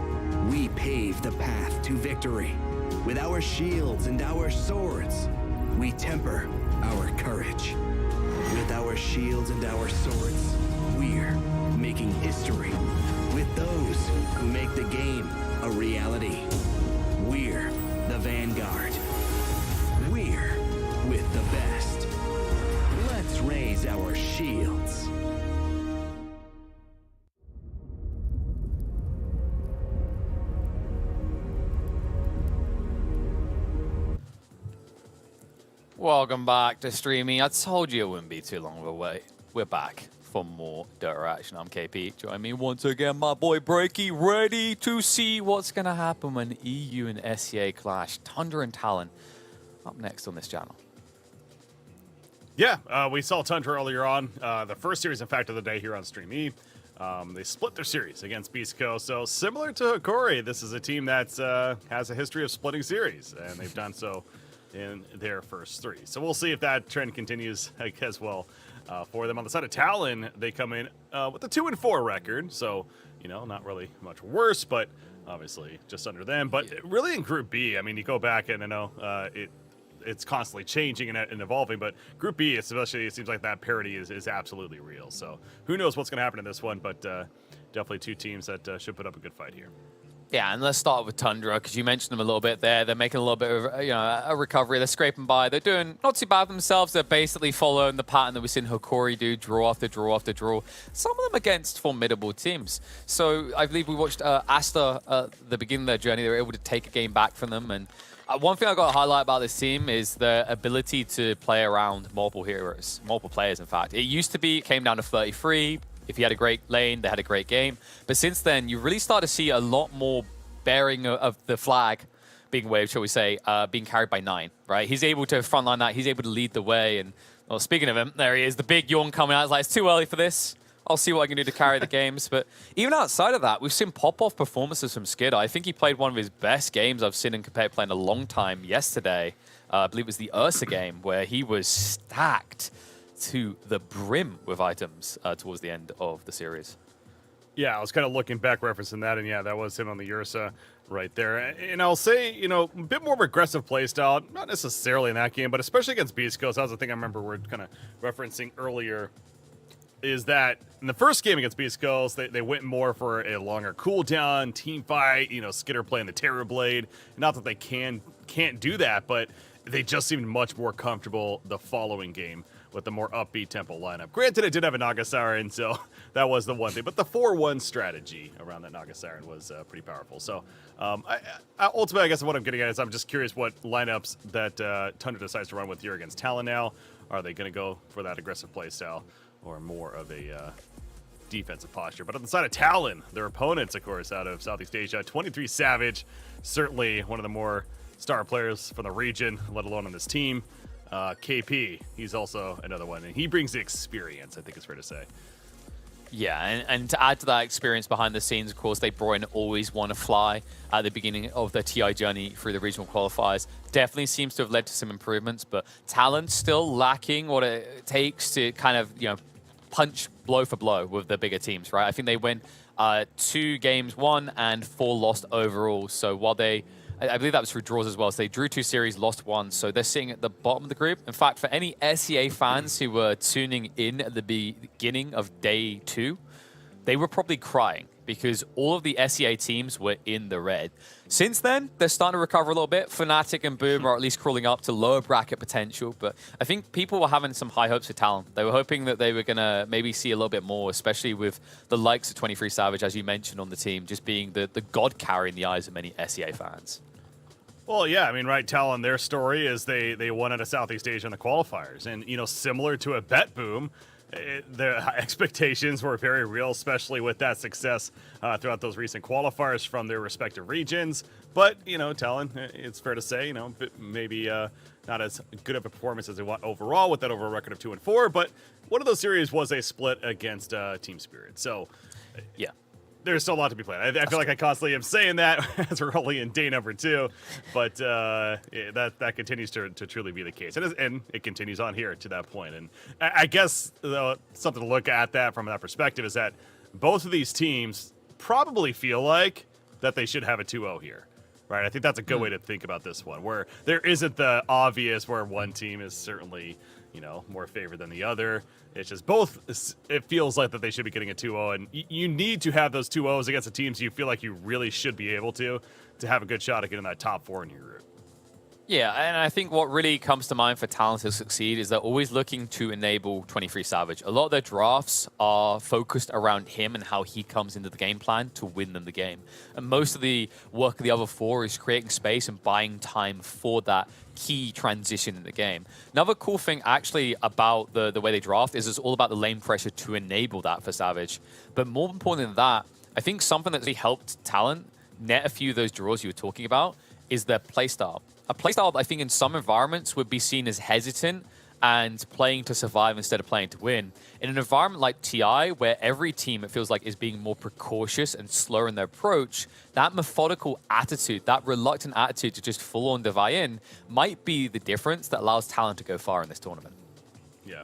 we pave the path to victory. With our shields and our swords, we temper our courage. With our shields and our swords, we're making history. With those who make the game a reality, we're the Vanguard. We're with the best. Let's raise our shields. Welcome back to streaming. I told you it wouldn't be too long of a wait. We're back for more Dirt Action. I'm KP. Join me once again, my boy Breaky, ready to see what's going to happen when EU and SEA clash. Tundra and Talon up next on this channel. Yeah, we saw Tundra earlier on. The first series, in fact, of the day here on Stream E. They split their series against Beast Coast. So similar to Hikori, this is a team that has a history of splitting series, and they've done so in their first three. So we'll see if that trend continues as well for them. On the side of Talon, they come in with a 2-4 record. So, you know, not really much worse, but obviously just under them. But really in Group B, I mean, you go back and I know it's constantly changing and evolving, but Group B, especially, it seems like that parity is absolutely real. So who knows what's going to happen in this one, but definitely two teams that should put up a good fight here. Yeah, and let's start with Tundra, because you mentioned them a little bit there. They're making a little bit of a recovery. They're scraping by. They're doing not too bad themselves. They're basically following the pattern that we've seen Hikori do, draw after draw after draw. Some of them against formidable teams. So I believe we watched Asta at the beginning of their journey. They were able to take a game back from them. And one thing I got to highlight about this team is their ability to play around multiple heroes, multiple players, in fact. It used to be, it came down to 33. If you had a great lane, they had a great game. But since then, you really start to see a lot more bearing of the flag being waved, shall we say, being carried by 9, right? He's able to frontline that. He's able to lead the way. And, well, speaking of him, there he is, the big yawn coming out. It's like, it's too early for this. I'll see what I can do to carry the games. But even outside of that, we've seen pop-off performances from Skidder. I think he played one of his best games I've seen him competitive play in a long time yesterday. I believe it was the Ursa game, where he was stacked to the brim with items towards the end of the series. Yeah, I was kind of looking back, referencing that, and yeah, that was him on the Ursa right there. And I'll say, you know, a bit more aggressive playstyle, not necessarily in that game, but especially against Beast Coast. That was the thing I remember we're kind of referencing earlier, is that in the first game against Beast Coast, they went more for a longer cooldown, team fight, you know, Skidder playing the Terror Blade. Not that they can't do that, but they just seemed much more comfortable the following game with the more upbeat tempo lineup. Granted, it did have a Naga Siren, so that was the one thing. But the 4-1 strategy around that Naga Siren was pretty powerful. So ultimately, I guess what I'm getting at is I'm just curious what lineups that Tundra decides to run with here against Talon now. Are they going to go for that aggressive playstyle or more of a defensive posture? But on the side of Talon, their opponents, of course, out of Southeast Asia, 23 Savage, certainly one of the more star players from the region, let alone on this team. KP, he's also another one, and he brings the experience, I think it's fair to say. Yeah, and to add to that experience behind the scenes, of course, they brought in Always Wanna Fly at the beginning of their TI journey through the regional qualifiers. Definitely seems to have led to some improvements, but Talon's still lacking what it takes to kind of, you know, punch blow for blow with the bigger teams, right? I think they went 2 games won and 4 lost overall. So while I believe that was through draws as well. So they drew 2 series, lost 1. So they're sitting at the bottom of the group. In fact, for any SEA fans who were tuning in at the beginning of day 2, they were probably crying because all of the SEA teams were in the red. Since then, they're starting to recover a little bit. Fnatic and Boom are at least crawling up to lower bracket potential. But I think people were having some high hopes for Talon. They were hoping that they were going to maybe see a little bit more, especially with the likes of 23 Savage, as you mentioned, on the team, just being the god carry in the eyes of many SEA fans. Well, yeah, I mean, right, Talon, their story is they won out of Southeast Asia in the qualifiers. And, you know, similar to a Bet Boom, their expectations were very real, especially with that success throughout those recent qualifiers from their respective regions. But, you know, Talon, it's fair to say, you know, maybe not as good of a performance as they want overall with that overall record of 2-4. But one of those series was a split against Team Spirit. So, yeah. There's still a lot to be played. I feel like I constantly am saying that as we're only in day number 2, but that continues to truly be the case, and it continues on here to that point. And I guess something to look at that from that perspective is that both of these teams probably feel like that they should have a 2-0 here. Right, I think that's a good way to think about this one, where there isn't the obvious where one team is certainly, more favored than the other. It's just both. It feels like that they should be getting a 2-0, and you need to have those 2-0s against the teams you feel like you really should be able to have a good shot at getting that top 4 in your group. Yeah, and I think what really comes to mind for Talon to succeed is they're always looking to enable 23 Savage. A lot of their drafts are focused around him and how he comes into the game plan to win them the game. And most of the work of the other 4 is creating space and buying time for that key transition in the game. Another cool thing actually about the way they draft is it's all about the lane pressure to enable that for Savage. But more important than that, I think something that's really helped Talon net a few of those draws you were talking about is their playstyle. A playstyle, I think, in some environments would be seen as hesitant and playing to survive instead of playing to win. In an environment like TI, where every team, it feels like, is being more precautious and slower in their approach, that methodical attitude, that reluctant attitude to just full-on dive in, might be the difference that allows Talon to go far in this tournament. Yeah.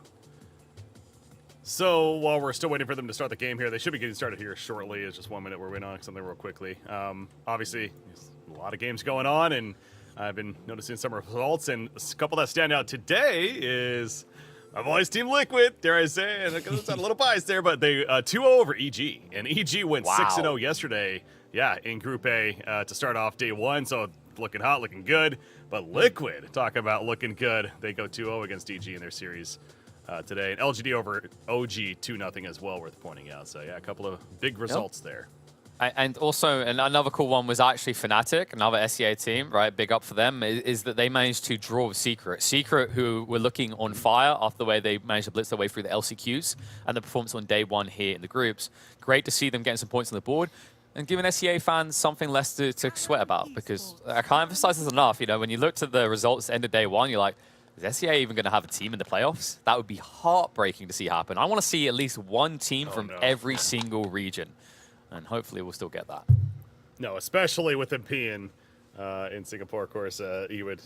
So while we're still waiting for them to start the game here, they should be getting started here shortly. It's just 1 minute we're waiting on something real quickly. Obviously, there's a lot of games going on, and I've been noticing some results, and a couple that stand out today is my boys Team Liquid, dare I say, and it's a little biased there, but they 2-0 over EG, and EG went 6-0 yesterday, in Group A to start off day 1, so looking hot, looking good, but Liquid, talk about looking good, they go 2-0 against EG in their series today, and LGD over OG 2-0 as well, worth pointing out, so a couple of big results there. And also, another cool one was actually Fnatic, another SEA team, right? Big up for them, is that they managed to draw with Secret. Secret, who were looking on fire after the way they managed to blitz their way through the LCQs and the performance on day 1 here in the groups. Great to see them getting some points on the board and giving SEA fans something less to sweat about, because I can't emphasize this enough. When you looked at the results at the end of day 1, you're like, is SEA even going to have a team in the playoffs? That would be heartbreaking to see happen. I want to see at least one team from every single region. And hopefully we'll still get that. No, especially with him being in Singapore, of course, he would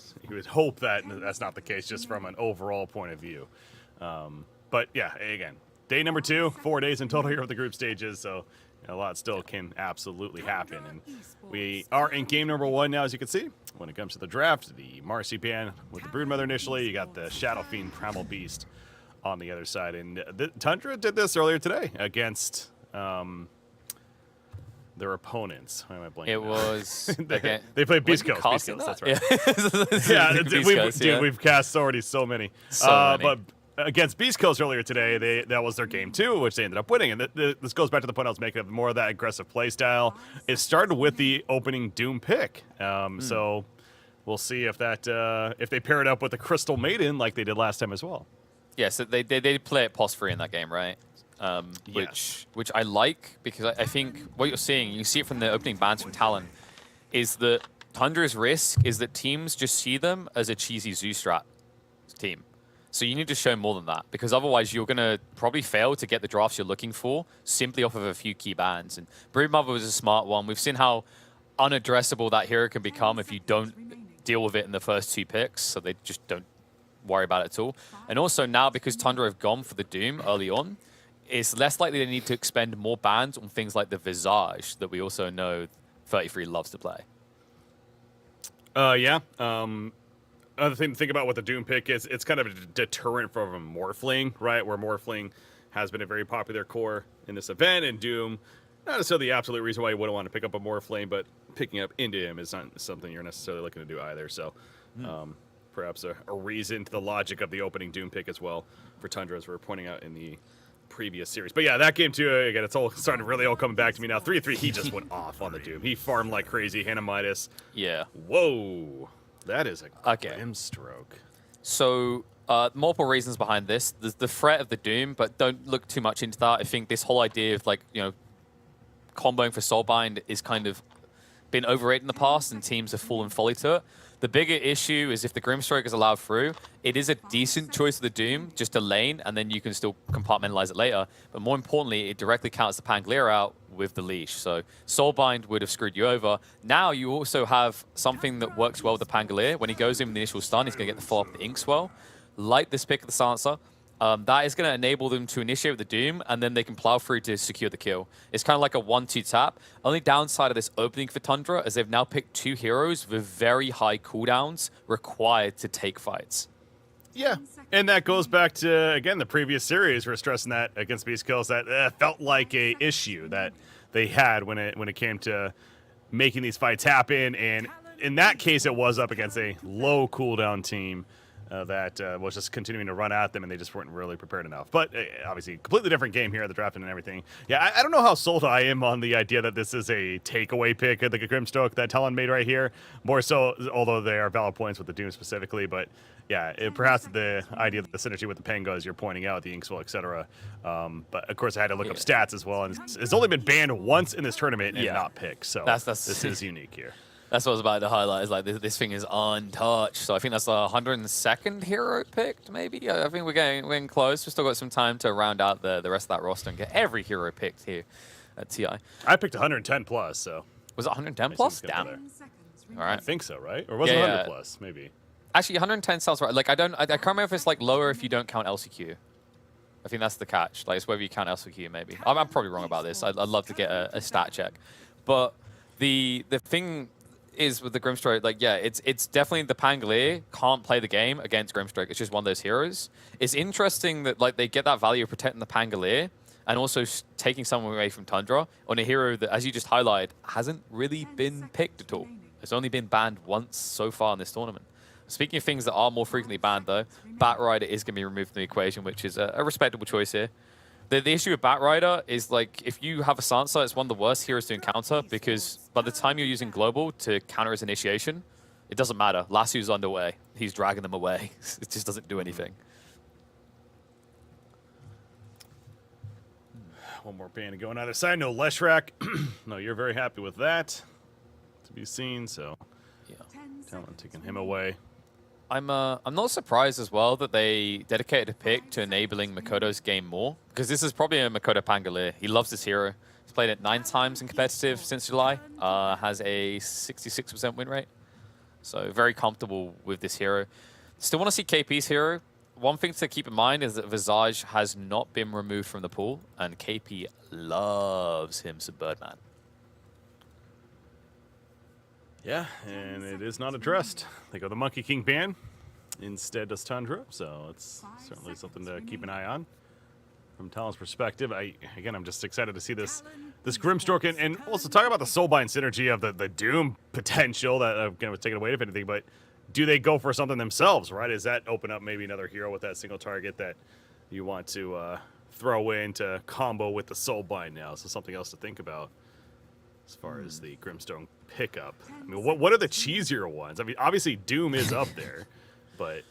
hope that that's not the case, just from an overall point of view. But yeah, again, day number 2, 4 days in total here with the group stages, so a lot still can absolutely happen. And we are in game number 1 now, as you can see. When it comes to the draft, the Marsupial with the Broodmother initially, you got the Shadow Fiend Primal Beast on the other side. And Tundra did this earlier today against their opponents. Why am I blanking? It was they played Beast Coast. Beast Coast, that's right. Yeah, we've cast already so many. But against Beast Coast earlier today, that was their game 2, which they ended up winning. And this goes back to the point I was making of more of that aggressive play style. It started with the opening Doom pick. So we'll see if that if they pair it up with the Crystal Maiden like they did last time as well. Yeah, so they did play it pos-free in that game, right? Which I like, because I think what you're seeing, you see it from the opening bans from Talon, is that Tundra's risk is that teams just see them as a cheesy Zoo strat team. So you need to show more than that, because otherwise you're going to probably fail to get the drafts you're looking for simply off of a few key bans. And Broodmother was a smart one. We've seen how unaddressable that hero can become if you don't deal with it in the first 2 picks, so they just don't worry about it at all. And also now, because Tundra have gone for the Doom early on, it's less likely they need to expend more bans on things like the Visage that we also know 33 loves to play. Another thing to think about with the Doom pick is it's kind of a deterrent from a Morphling, right? Where Morphling has been a very popular core in this event, and Doom, not necessarily the absolute reason why you wouldn't want to pick up a Morphling, but picking up into him is not something you're necessarily looking to do either. So perhaps a reason to the logic of the opening Doom pick as well for Tundra, as we're pointing out in the previous series. But yeah, that game too, again, it's all starting to really all coming back to me now. 3-3, he just went off on the Doom. He farmed like crazy, Hannah Midas. Yeah. Whoa. That is a grim stroke. So, multiple reasons behind this. There's the threat of the Doom, but don't look too much into that. I think this whole idea of, like, comboing for Soulbind is kind of been overrated in the past, and teams have fallen folly to it. The bigger issue is if the Grimstroke is allowed through, it is a decent choice of the Doom, just a lane, and then you can still compartmentalize it later. But more importantly, it directly counts the Pangolier out with the leash. So Soulbind would have screwed you over. Now you also have something that works well with the Pangolier. When he goes in with the initial stun, he's going to get the follow-up with the Inkswell. Like this pick of the Silencer, that is going to enable them to initiate with the Doom, and then they can plow through to secure the kill. It's kind of like a 1-2 tap. Only downside of this opening for Tundra is they've now picked 2 heroes with very high cooldowns required to take fights. Yeah, and that goes back to, again, the previous series. We're stressing that against Beast Kills, that felt like a issue that they had when it came to making these fights happen. And in that case, it was up against a low cooldown team that was just continuing to run at them, and they just weren't really prepared enough. But obviously, completely different game here, the drafting and everything. Yeah, I don't know how sold I am on the idea that this is a takeaway pick of the Grimstroke that Talon made right here. More so, although they are valid points with the Doom specifically, but yeah, perhaps the idea that the synergy with the Pango, as you're pointing out, the Inkswell, etc. But of course, I had to look up stats as well, and it's only been banned once in this tournament and not picked. So this is unique here. That's what I was about to highlight, is like this thing is untouched. So I think that's the 102nd hero picked, maybe. I think we're getting close. We've still got some time to round out the rest of that roster and get every hero picked here at TI. I picked 110 plus, so. Was it 110 plus? Damn. All right. I think so, right? Or was it 100 plus, maybe? Actually, 110 sounds right. Like, I can't remember if it's like lower if you don't count LCQ. I think that's the catch. Like, it's whether you count LCQ, maybe. I'm probably wrong about this. I'd love to get a stat check. But the thing is with the Grimstroke, like, yeah, it's definitely the Pangolier can't play the game against Grimstroke. It's just one of those heroes. It's interesting that, like, they get that value of protecting the Pangolier and also taking someone away from Tundra on a hero that, as you just highlighted, hasn't really been picked at all. It's only been banned once so far in this tournament. Speaking of things that are more frequently banned, though, Batrider is going to be removed from the equation, which is a respectable choice here. The issue with Batrider is, like, if you have a Sansa, it's one of the worst heroes to encounter, because by the time you're using Global to counter his initiation, it doesn't matter. Lasu's underway. He's dragging them away. It just doesn't do anything. One more ban to go on either side. No Leshrac. No, you're very happy with that. To be seen, so yeah. Talon taking him away. I'm not surprised as well that they dedicated a pick to enabling Makoto's game more, because this is probably a Makoto Pangolier. He loves this hero. He's played it 9 times in competitive since July. Has a 66% win rate. So very comfortable with this hero. Still want to see KP's hero. One thing to keep in mind is that Visage has not been removed from the pool, and KP loves him some Birdman. Yeah, and it is not addressed. They go the Monkey King ban. Instead does Tundra, so it's certainly something to keep an eye on from Talon's perspective. I'm just excited to see this Grimstroke and also talk about the Soulbind synergy of the Doom potential that again was taken away if anything. But do they go for something themselves? Right? Does that open up maybe another hero with that single target that you want to throw in to combo with the Soulbind now? So something else to think about as far as the Grimstone pickup. I mean, what are the cheesier ones? I mean, obviously Doom is up there, but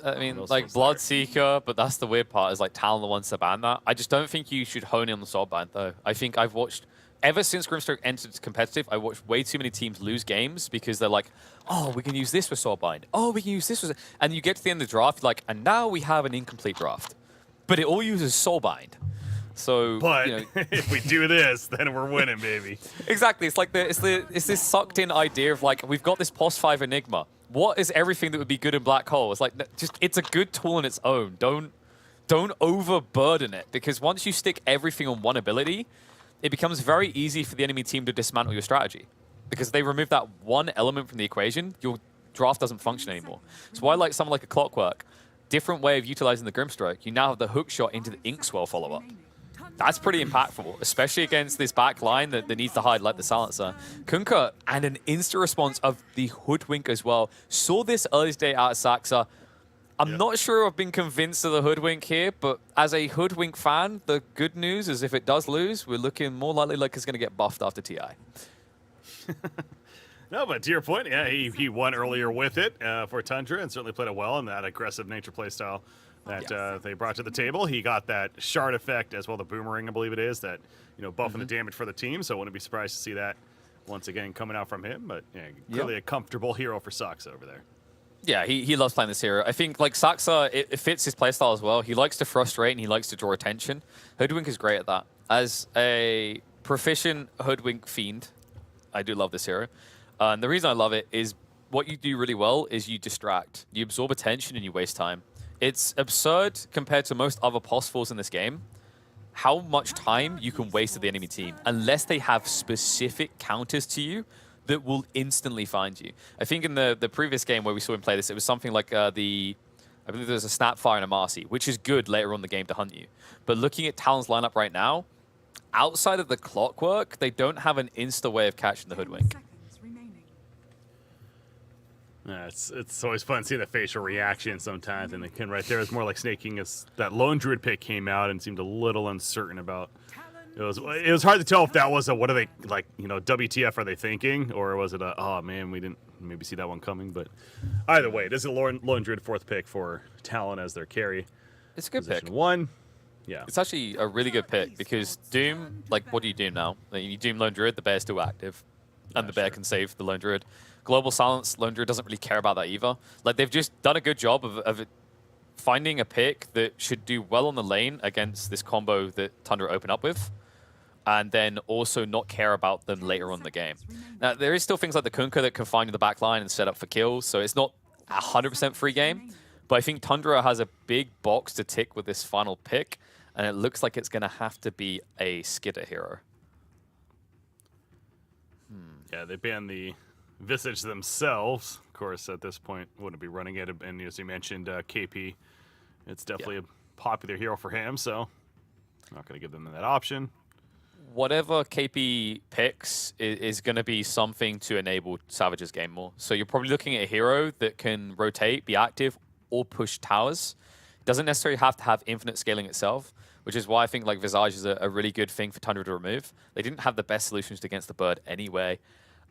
I mean, like Bloodseeker, but that's the weird part, is like Talon the ones to ban that. I just don't think you should hone in on the Soulbind, though. I think I've watched, ever since Grimstroke entered competitive, I watched way too many teams lose games because they're like, oh, we can use this for Soulbind. Oh, we can use this for... And you get to the end of the draft, you're like, and now we have an incomplete draft. But it all uses Soulbind. So, but if we do this, then we're winning, baby. Exactly. It's like it's this sucked-in idea of, like, we've got this POS5 Enigma. What is everything that would be good in Black Hole? It's like, it's a good tool on its own. Don't overburden it, because once you stick everything on one ability, it becomes very easy for the enemy team to dismantle your strategy, because they remove that one element from the equation, your draft doesn't function anymore. So why, like someone like a Clockwork, different way of utilizing the Grimstroke, you now have the hook shot into the Inkswell follow-up. That's pretty impactful, especially against this back line that needs to hide like the Silencer. Kunkka, and an instant response of the Hoodwink as well. Saw this early day out of Saxa. I'm not sure I've been convinced of the Hoodwink here, but as a Hoodwink fan, the good news is if it does lose, we're looking more likely like it's going to get buffed after TI. No, but to your point, yeah, he won earlier with it for Tundra and certainly played it well in that aggressive nature playstyle that they brought to the table. He got that shard effect as well, the boomerang, I believe it is, that, buffing the damage for the team. So I wouldn't be surprised to see that once again coming out from him. But yeah, clearly a comfortable hero for Saxa over there. Yeah, he loves playing this hero. I think, like, Saxa, it fits his playstyle as well. He likes to frustrate and he likes to draw attention. Hoodwink is great at that. As a proficient Hoodwink fiend, I do love this hero. And the reason I love it is what you do really well is you distract. You absorb attention and you waste time. It's absurd compared to most other pulse falls in this game, how much time you can waste at the enemy team, unless they have specific counters to you that will instantly find you. I think in the previous game where we saw him play this, it was something like I believe there was a Snapfire and a Marcy, which is good later on in the game to hunt you. But looking at Talon's lineup right now, outside of the clockwork, they don't have an insta way of catching the Hoodwink. Yeah, it's always fun seeing the facial reaction sometimes, and again, right there is more like snaking as that Lone Druid pick came out and seemed a little uncertain about. It was hard to tell if that was a what are they like, WTF are they thinking, or was it a oh man, we didn't maybe see that one coming. But either way, this is a Lone Druid 4th pick for Talon as their carry. It's a good Position pick. 1. Yeah. It's actually a really good pick because Doom, like, what do you do now? Like, you Doom Lone Druid, the bear's still active, and the bear can save the Lone Druid. Global Silence, Lone Druid doesn't really care about that either. Like, they've just done a good job of finding a pick that should do well on the lane against this combo that Tundra open up with, and then also not care about them later on in the game. Now, there is still things like the Kunkka that can find you the back line and set up for kills, so it's not a 100% free game, but I think Tundra has a big box to tick with this final pick, and it looks like it's going to have to be a Skitter hero. Yeah, they banned the Visage themselves. Of course, at this point, wouldn't be running it. And as you mentioned, KP, it's definitely a popular hero for him, so not going to give them that option. Whatever KP picks is going to be something to enable Savage's game more. So you're probably looking at a hero that can rotate, be active, or push towers. Doesn't necessarily have to have infinite scaling itself, which is why I think like Visage is a really good thing for Tundra to remove. They didn't have the best solutions against the bird anyway.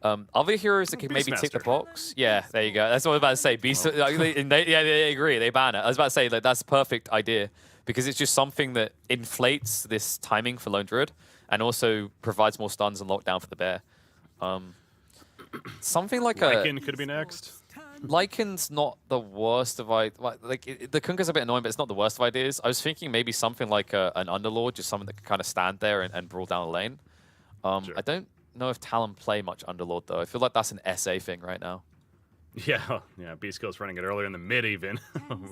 Other heroes that can maybe tick the box. Yeah, there you go. That's what I was about to say. They agree. They ban it. I was about to say, like, that's a perfect idea because it's just something that inflates this timing for Lone Druid and also provides more stuns and lockdown for the bear. Something like Lycan could be next. Lycan's not the worst of the Kunkka's a bit annoying, but it's not the worst of ideas. I was thinking maybe something like an Underlord, just something that can kind of stand there and brawl down the lane. Sure. I don't know if Talon play much Underlord though. I feel like that's an SA thing right now. Yeah, Beast Coast running it earlier in the mid even.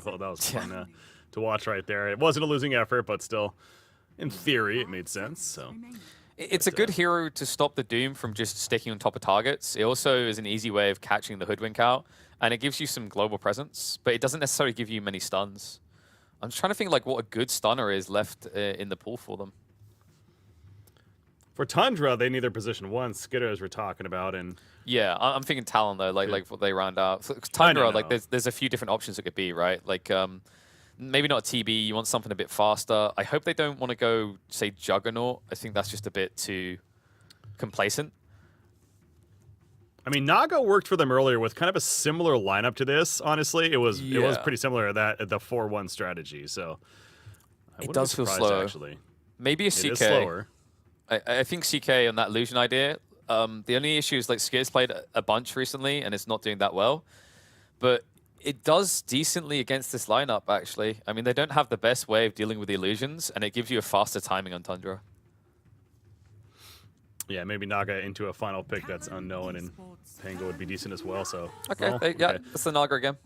Well, that was fun to watch right there. It wasn't a losing effort, but still, in theory, it made sense. So it's a good hero to stop the Doom from just sticking on top of targets. It also is an easy way of catching the Hoodwink out, and it gives you some global presence, but it doesn't necessarily give you many stuns. I'm just trying to think like what a good stunner is left in the pool for them. For Tundra, they need their position 1, Skitter, as we're talking about, and yeah, I'm thinking Talon though, like what they round out. So Tundra, like there's a few different options it could be, right? Like maybe not a TB. You want something a bit faster. I hope they don't want to go say Juggernaut. I think that's just a bit too complacent. I mean, Naga worked for them earlier with kind of a similar lineup to this. Honestly, it was pretty similar to that the 4-1 strategy. So it does feel slow. Actually, maybe a CK. It is slower. I think CK on that illusion idea. The only issue is like Skir's played a bunch recently and it's not doing that well, but it does decently against this lineup. Actually, I mean they don't have the best way of dealing with the illusions, and it gives you a faster timing on Tundra. Yeah, maybe Naga into a final pick that's unknown, and Pango would be decent as well. So okay, that's the Naga again.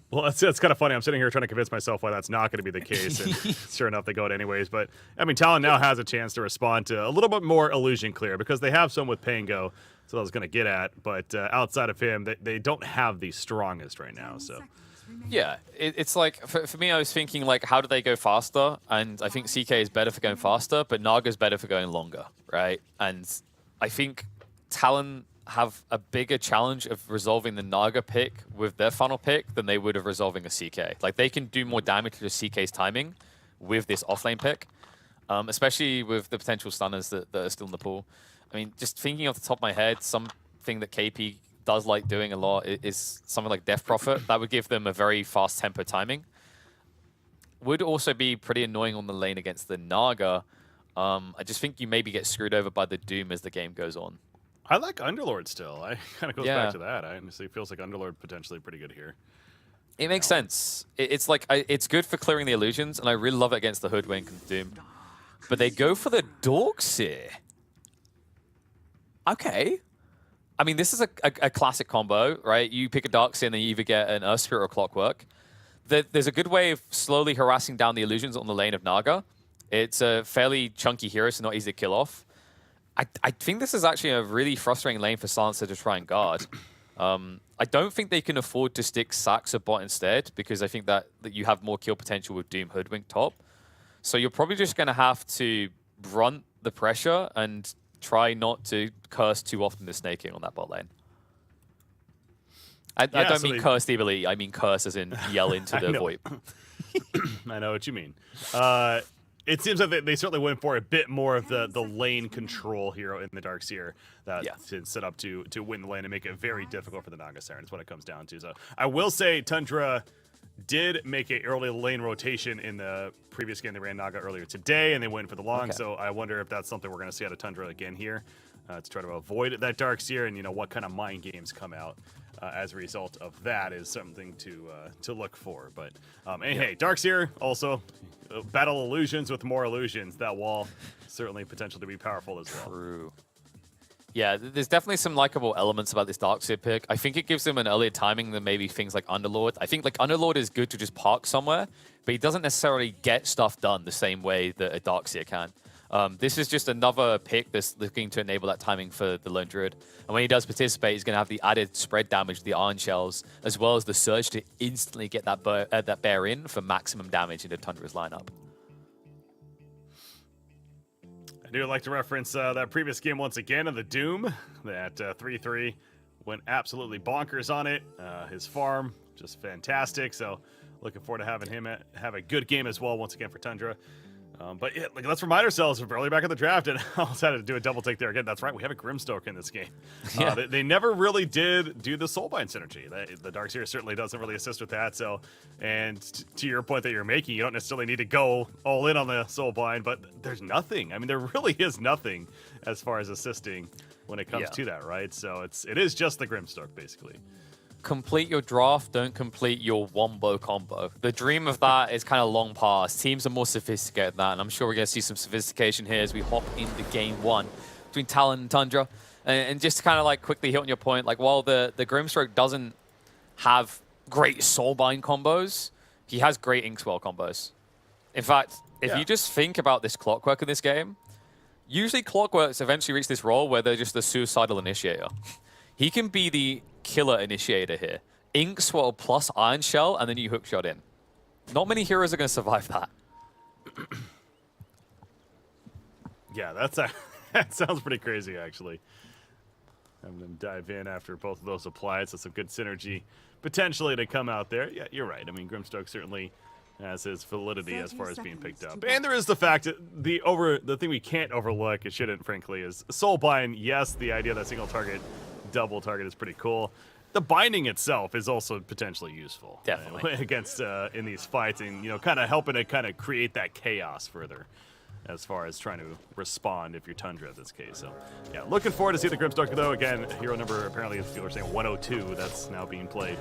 Well, it's kind of funny. I'm sitting here trying to convince myself why that's not going to be the case, and sure enough, they go it anyways. But, I mean, Talon now has a chance to respond to a little bit more illusion clear because they have some with Pango, so I was going to get at. But outside of him, they don't have the strongest right now. So yeah, it's like, for me, I was thinking, like, how do they go faster? And I think CK is better for going faster, but Naga's better for going longer, right? And I think Talon have a bigger challenge of resolving the Naga pick with their final pick than they would of resolving a CK. Like, they can do more damage to CK's timing with this offlane pick, especially with the potential stunners that are still in the pool. I mean, just thinking off the top of my head, something that KP does like doing a lot is something like Death Prophet. That would give them a very fast tempo timing. Would also be pretty annoying on the lane against the Naga. I just think you maybe get screwed over by the Doom as the game goes on. I like Underlord still. I kind of goes back to that. I honestly feels like Underlord potentially pretty good here. It makes sense. It's like it's good for clearing the illusions, and I really love it against the Hoodwink and Doom. But they go for the Dorkseer. Okay. I mean, this is a classic combo, right? You pick a Darkseer and then you either get an Earth Spirit or Clockwork. there's a good way of slowly harassing down the illusions on the lane of Naga. It's a fairly chunky hero, so not easy to kill off. I think this is actually a really frustrating lane for Silencer to try and guard. I don't think they can afford to stick Sax or bot instead, because I think that you have more kill potential with Doom Hoodwink top. So you're probably just going to have to brunt the pressure and try not to curse too often the snaking on that bot lane. I don't mean curse the ability, I mean curse as in yell into the VoIP. I know what you mean. It seems like they certainly went for a bit more of the lane control hero in the Darkseer that's set up to win the lane and make it very difficult for the Naga Siren is what it comes down to. So I will say Tundra did make an early lane rotation in the previous game. They ran Naga earlier today, and they went for the long. Okay. So I wonder if that's something we're going to see out of Tundra again here to try to avoid that Darkseer, and what kind of mind games come out as a result of that is something to look for. But hey, Darkseer also battle illusions with more illusions. That wall certainly potential to be powerful as well. True. Yeah, there's definitely some likable elements about this Darkseer pick. I think it gives him an earlier timing than maybe things like Underlord. I think like Underlord is good to just park somewhere, but he doesn't necessarily get stuff done the same way that a Darkseer can. This is just another pick that's looking to enable that timing for the Lone Druid. And when he does participate, he's going to have the added spread damage to the Iron Shells, as well as the Surge to instantly get that bear in for maximum damage into Tundra's lineup. I do like to reference that previous game once again of the Doom. That 3-3 went absolutely bonkers on it. His farm, just fantastic. So looking forward to having him have a good game as well once again for Tundra. But yeah, let's remind ourselves we're early back in the draft, and I almost had to do a double take there again. That's right, we have a Grimstoke in this game. Yeah. They never really did do the Soulbind synergy. The Darkseer certainly doesn't really assist with that. So, and to your point that you're making, you don't necessarily need to go all in on the Soulbind, but there's nothing. I mean, there really is nothing as far as assisting when it comes to that, right? So it is just the Grimstoke basically. Complete your draft, don't complete your wombo combo. The dream of that is kind of long past. Teams are more sophisticated than that, and I'm sure we're going to see some sophistication here as we hop into game one between Talon and Tundra. And just to kind of like quickly hit on your point, like while the Grimstroke doesn't have great Soulbind combos, he has great Inkswell combos. In fact, if you just think about this Clockwork in this game, usually Clockworks eventually reach this role where they're just the suicidal initiator. He can be the killer initiator here. Inkswell plus Iron Shell, and then you hookshot in. Not many heroes are going to survive that. Yeah, that sounds pretty crazy, actually. Having them dive in after both of those applied, so some good synergy potentially to come out there. Yeah, you're right. I mean, Grimstoke certainly has his validity as far as being picked up. And there is the fact that the thing we can't overlook, it shouldn't, frankly, is Soulbind. Yes, the idea that single target double target is pretty cool. The binding itself is also potentially useful. Definitely. Against in these fights, and kind of helping to kind of create that chaos further as far as trying to respond if you're Tundra in this case. So yeah, looking forward to see the Grimstoke though. Again, hero number apparently, as people are saying, 102. That's now being played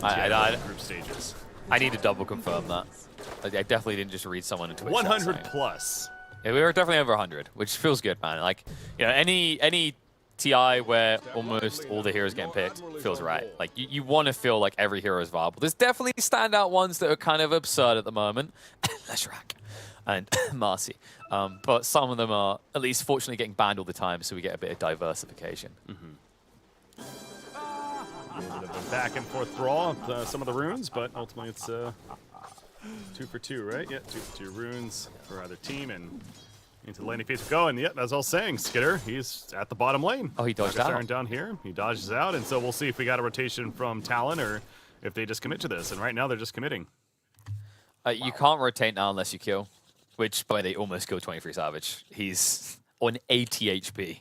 in group stages. I need to double confirm that. I definitely didn't just read someone into 100 plus. Yeah, we were definitely over 100, which feels good, man. Like, any TI where almost all the heroes getting picked feels right. Like, you want to feel like every hero is viable. There's definitely standout ones that are kind of absurd at the moment. Leshrac and Marcy. But some of them are, at least fortunately, getting banned all the time, so we get a bit of diversification. A little bit of a back and forth brawl with some of the runes, but ultimately it's 2 for 2, right? Yeah, 2 for 2 runes for either team, and into the laning phase we go. And yeah, as I was saying, Skitter, he's at the bottom lane. Oh, he dodged out. Down here, he dodges out, and so we'll see if we got a rotation from Talon or if they just commit to this. And right now they're just committing. You can't rotate now unless you kill, which by the way, they almost killed 23 Savage. He's on 80 HP.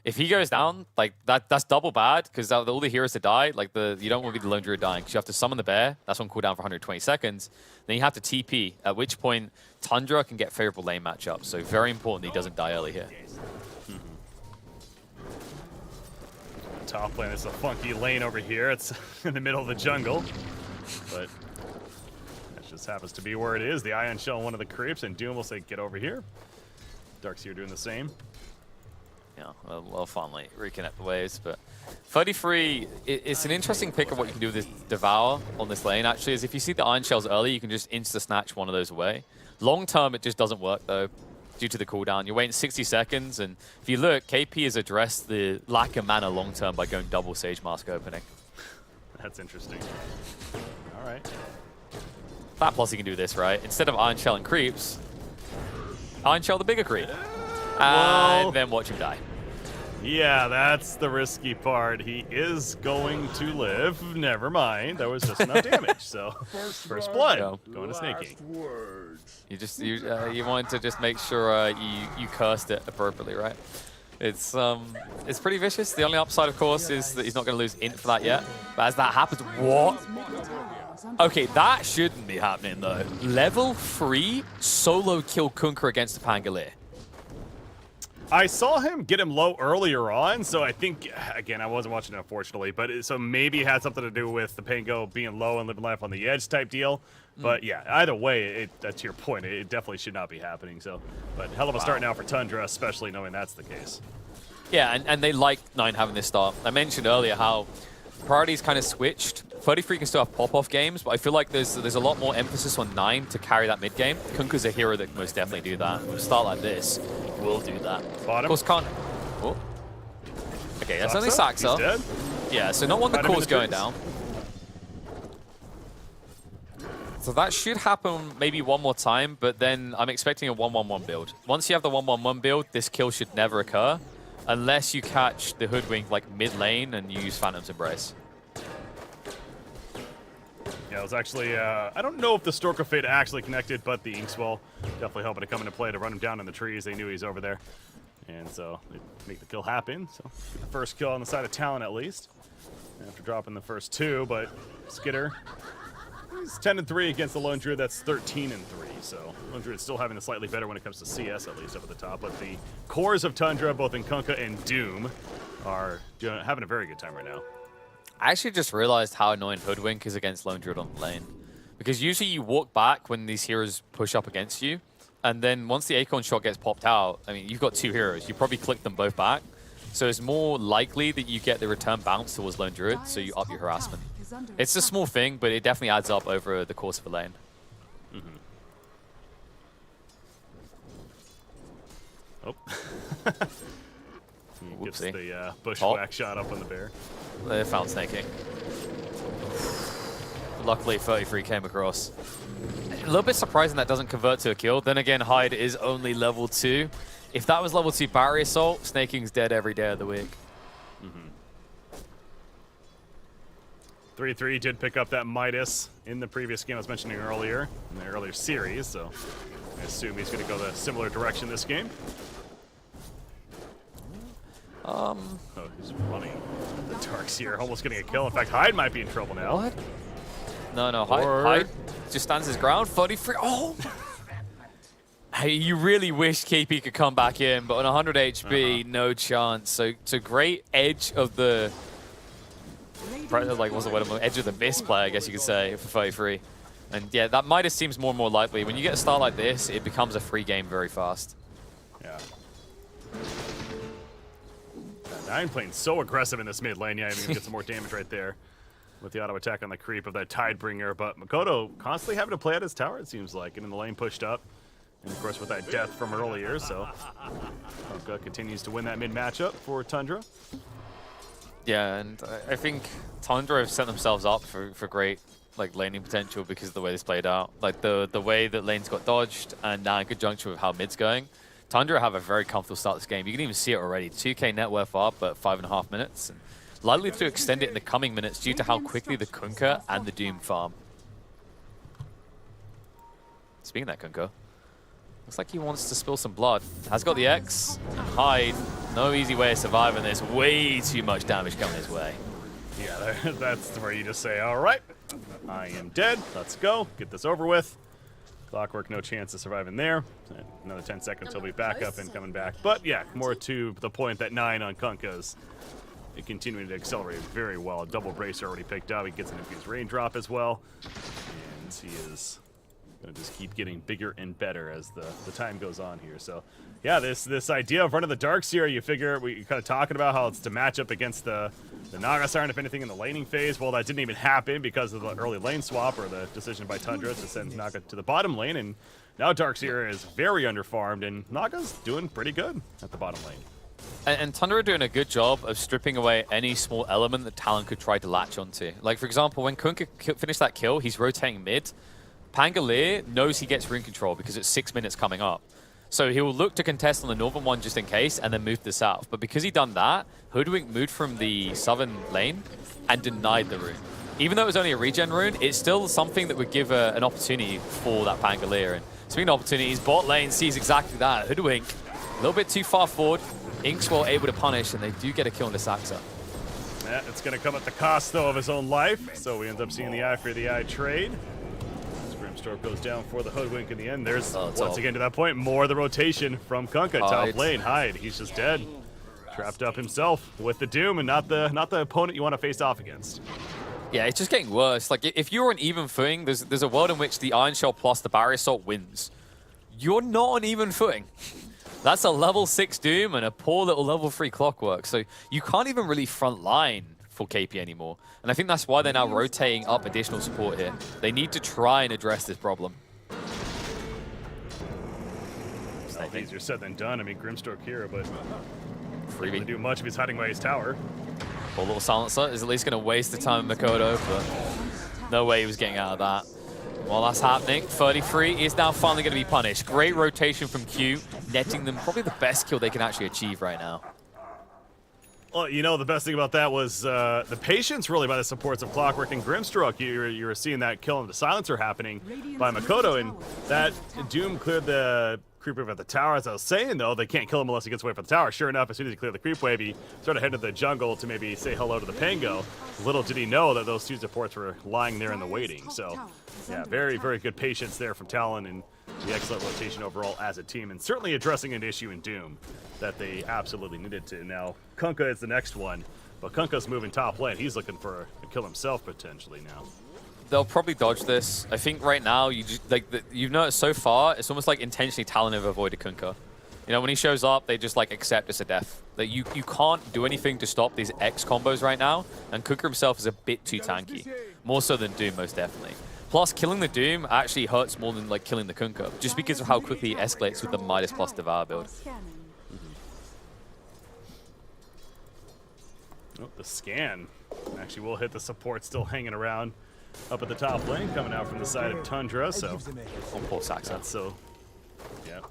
If he goes down, like that's double bad, because all the heroes that die, like you don't want to be the Lone Druid dying, because you have to summon the bear. That's on cooldown for 120 seconds. Then you have to TP, at which point Tundra can get favorable lane matchups. So very important that he doesn't die early here. Top lane is a funky lane over here. It's in the middle of the jungle, but that just happens to be where it is. The Ion Shell on one of the creeps, and Doom will say, "Get over here." Darkseer doing the same. Yeah, well, finally reconnect the waves, but 33, it's an interesting pick of what you can do with this Devour on this lane, actually, is if you see the Iron Shells early, you can just insta-snatch one of those away. Long term, it just doesn't work, though, due to the cooldown. You're waiting 60 seconds, and if you look, KP has addressed the lack of mana long term by going double Sage Mask opening. That's interesting. All right. That plus you can do this, right? Instead of Iron Shell and creeps, Iron Shell the bigger creep. And then watch him die. Yeah, that's the risky part. He is going to live. Never mind. That was just enough damage. So, first blood. Going to Snaky. You wanted to just make sure you cursed it appropriately, right? It's pretty vicious. The only upside, of course, is that he's not going to lose int for that yet. But as that happens, what? Okay, that shouldn't be happening, though. Level 3 solo kill Kunkka against the Pangolier. I saw him get him low earlier on, so I think, again, I wasn't watching it, unfortunately, but so maybe it had something to do with the Pango being low and living life on the edge type deal. But yeah, either way, that's your point. It definitely should not be happening. So, but hell of a start now for Tundra, especially knowing that's the case. Yeah, and they like 9 having this start. I mentioned earlier how priorities kind of switched. 33 can still have pop-off games, but I feel like there's a lot more emphasis on 9 to carry that mid game. Kunkka's a hero that can most definitely do that. With a start like this, will do that. Bottom. Of course, can't. Oh. Okay, that's only Saxa. He's dead. Yeah, so not one the core's going down. So that should happen maybe one more time, but then I'm expecting a 1-1-1 build. Once you have the 1-1-1 build, this kill should never occur, unless you catch the Hoodwink like mid lane and you use Phantom's Embrace. Yeah, it was actually, I don't know if the Stork of Fate actually connected, but the Inkswell definitely helping to come into play to run him down in the trees. They knew he was over there. And so they make the kill happen. So get the first kill on the side of Talon at least. After dropping the first 2, but Skitter, he's 10-3 against the Lone Druid. That's 13-3. So Lone Druid still having it slightly better when it comes to CS, at least up at the top. But the cores of Tundra, both in Kunkka and Doom, are having a very good time right now. I actually just realized how annoying Hoodwink is against Lone Druid on the lane. Because usually you walk back when these heroes push up against you, and then once the Acorn shot gets popped out, I mean, you've got 2 heroes. You probably click them both back. So it's more likely that you get the return bounce towards Lone Druid, so you up your harassment. It's a small thing, but it definitely adds up over the course of a lane. Oh. He gets the bushwhack shot up on the bear. They found snaking. Luckily, 33 came across. A little bit surprising that doesn't convert to a kill. Then again, Hyde is only level 2. If that was level 2 Barrier Assault, Snaking's dead every day of the week. 3-3 did pick up that Midas in the previous game I was mentioning earlier, in the earlier series, so I assume he's going to go the similar direction this game. Oh, he's running the Darks here, almost getting a kill. In fact, Hyde might be in trouble now. What? No, Hyde just stands his ground. 33. Oh! Hey, you really wish KP could come back in, but on 100 HP, no chance. So great edge of the... Like, what's the word? Edge of the best play, I guess you could say, for 33. And yeah, that Midas seems more and more likely. When you get a start like this, it becomes a free game very fast. Yeah. Nine playing so aggressive in this mid lane. Yeah, even gonna get some more damage right there with the auto attack on the creep of that Tidebringer. But Makoto constantly having to play at his tower, it seems like, and in the lane pushed up. And of course with that death from earlier, so Kunkka continues to win that mid matchup for Tundra. Yeah, and I think Tundra have set themselves up for great like laning potential because of the way this played out. Like the way that lanes got dodged, and now in conjunction with how mid's going, Tundra have a very comfortable start to this game. You can even see it already. 2k net worth up at 5.5 minutes. And likely to extend it in the coming minutes due to how quickly the Kunkka and the Doom farm. Speaking of that Kunkka, looks like he wants to spill some blood. Has got the X. Hyde. No easy way of surviving this. Way too much damage coming his way. Yeah, that's where you just say, all right, I am dead. Let's go. Get this over with. Clockwork, no chance of surviving there. Another 10 seconds, he'll be back up and coming back. But yeah, more to the point that 9 on Kunkka's continuing to accelerate very well. Double bracer already picked up. He gets an infused raindrop as well. And he is Gonna just keep getting bigger and better as the time goes on here. So, yeah, this idea of running the Darkseer, you figure we kind of talking about how it's to match up against the Naga Siren, if anything, in the laning phase. Well, that didn't even happen because of the early lane swap or the decision by Tundra to send Naga to the bottom lane, and now Darkseer is very underfarmed, and Naga's doing pretty good at the bottom lane. And Tundra are doing a good job of stripping away any small element that Talon could try to latch onto. Like, for example, when Kunkka finished that kill, he's rotating mid. Pangolier knows he gets rune control because it's 6 minutes coming up. So he'll look to contest on the northern one just in case and then move to the south. But because he done that, Hoodwink moved from the southern lane and denied the rune. Even though it was only a regen rune, it's still something that would give an opportunity for that Pangolier. And speaking of opportunities, bot lane sees exactly that. Hoodwink, a little bit too far forward. Inkswell able to punish, and they do get a kill into Saxa. Yeah, it's going to come at the cost, though, of his own life. So we end up seeing the eye for the eye trade. Grimstroke goes down for the Hoodwink in the end. There's, once again, to that point, more of the rotation from Kunkka. Top lane, Hyde. He's just dead. Trapped up himself with the Doom, and not the opponent you want to face off against. Yeah, it's just getting worse. Like, if you're on even footing, there's a world in which the Iron Shell plus the Barrier Assault wins. You're not on even footing. That's a level 6 Doom and a poor little level 3 Clockwork. So you can't even really front line for KP anymore. And I think that's why they're now rotating up additional support here. They need to try and address this problem. Well, easier said than done. I mean, Grimstroke here, but Freebie. Doesn't do much if he's hiding by his tower. Poor little Silencer is at least going to waste the time of Makoto, but no way he was getting out of that. While that's happening, 33 is now finally going to be punished. Great rotation from Q, netting them probably the best kill they can actually achieve right now. Well, you know, the best thing about that was the patience, really, by the supports of Clockwork and Grimstroke. You were seeing that kill of the Silencer happening by Makoto, and that Doom cleared the creep wave at the tower. As I was saying, though, they can't kill him unless he gets away from the tower. Sure enough, as soon as he cleared the creep wave, he started heading to the jungle to maybe say hello to the Pango. Little did he know that those two supports were lying there in the waiting. So, yeah, very, very good patience there from Talon, and the excellent rotation overall as a team, and certainly addressing an issue in Doom that they absolutely needed to. Now, Kunkka is the next one, but Kunkka's moving top lane. He's looking for a kill himself potentially now. They'll probably dodge this. I think right now, you've noticed so far, it's almost like intentionally Talon have avoided Kunkka. You know, when he shows up, they just like accept it's a death. That you can't do anything to stop these X combos right now, and Kunkka himself is a bit too tanky. More so than Doom, most definitely. Plus, killing the Doom actually hurts more than like killing the Kunkka, just because of how quickly he escalates with the Midas plus Devour build. Oh, the scan actually will hit the support still hanging around up at the top lane, coming out from the side of Tundra. So, on poor Saxa. So, yeah.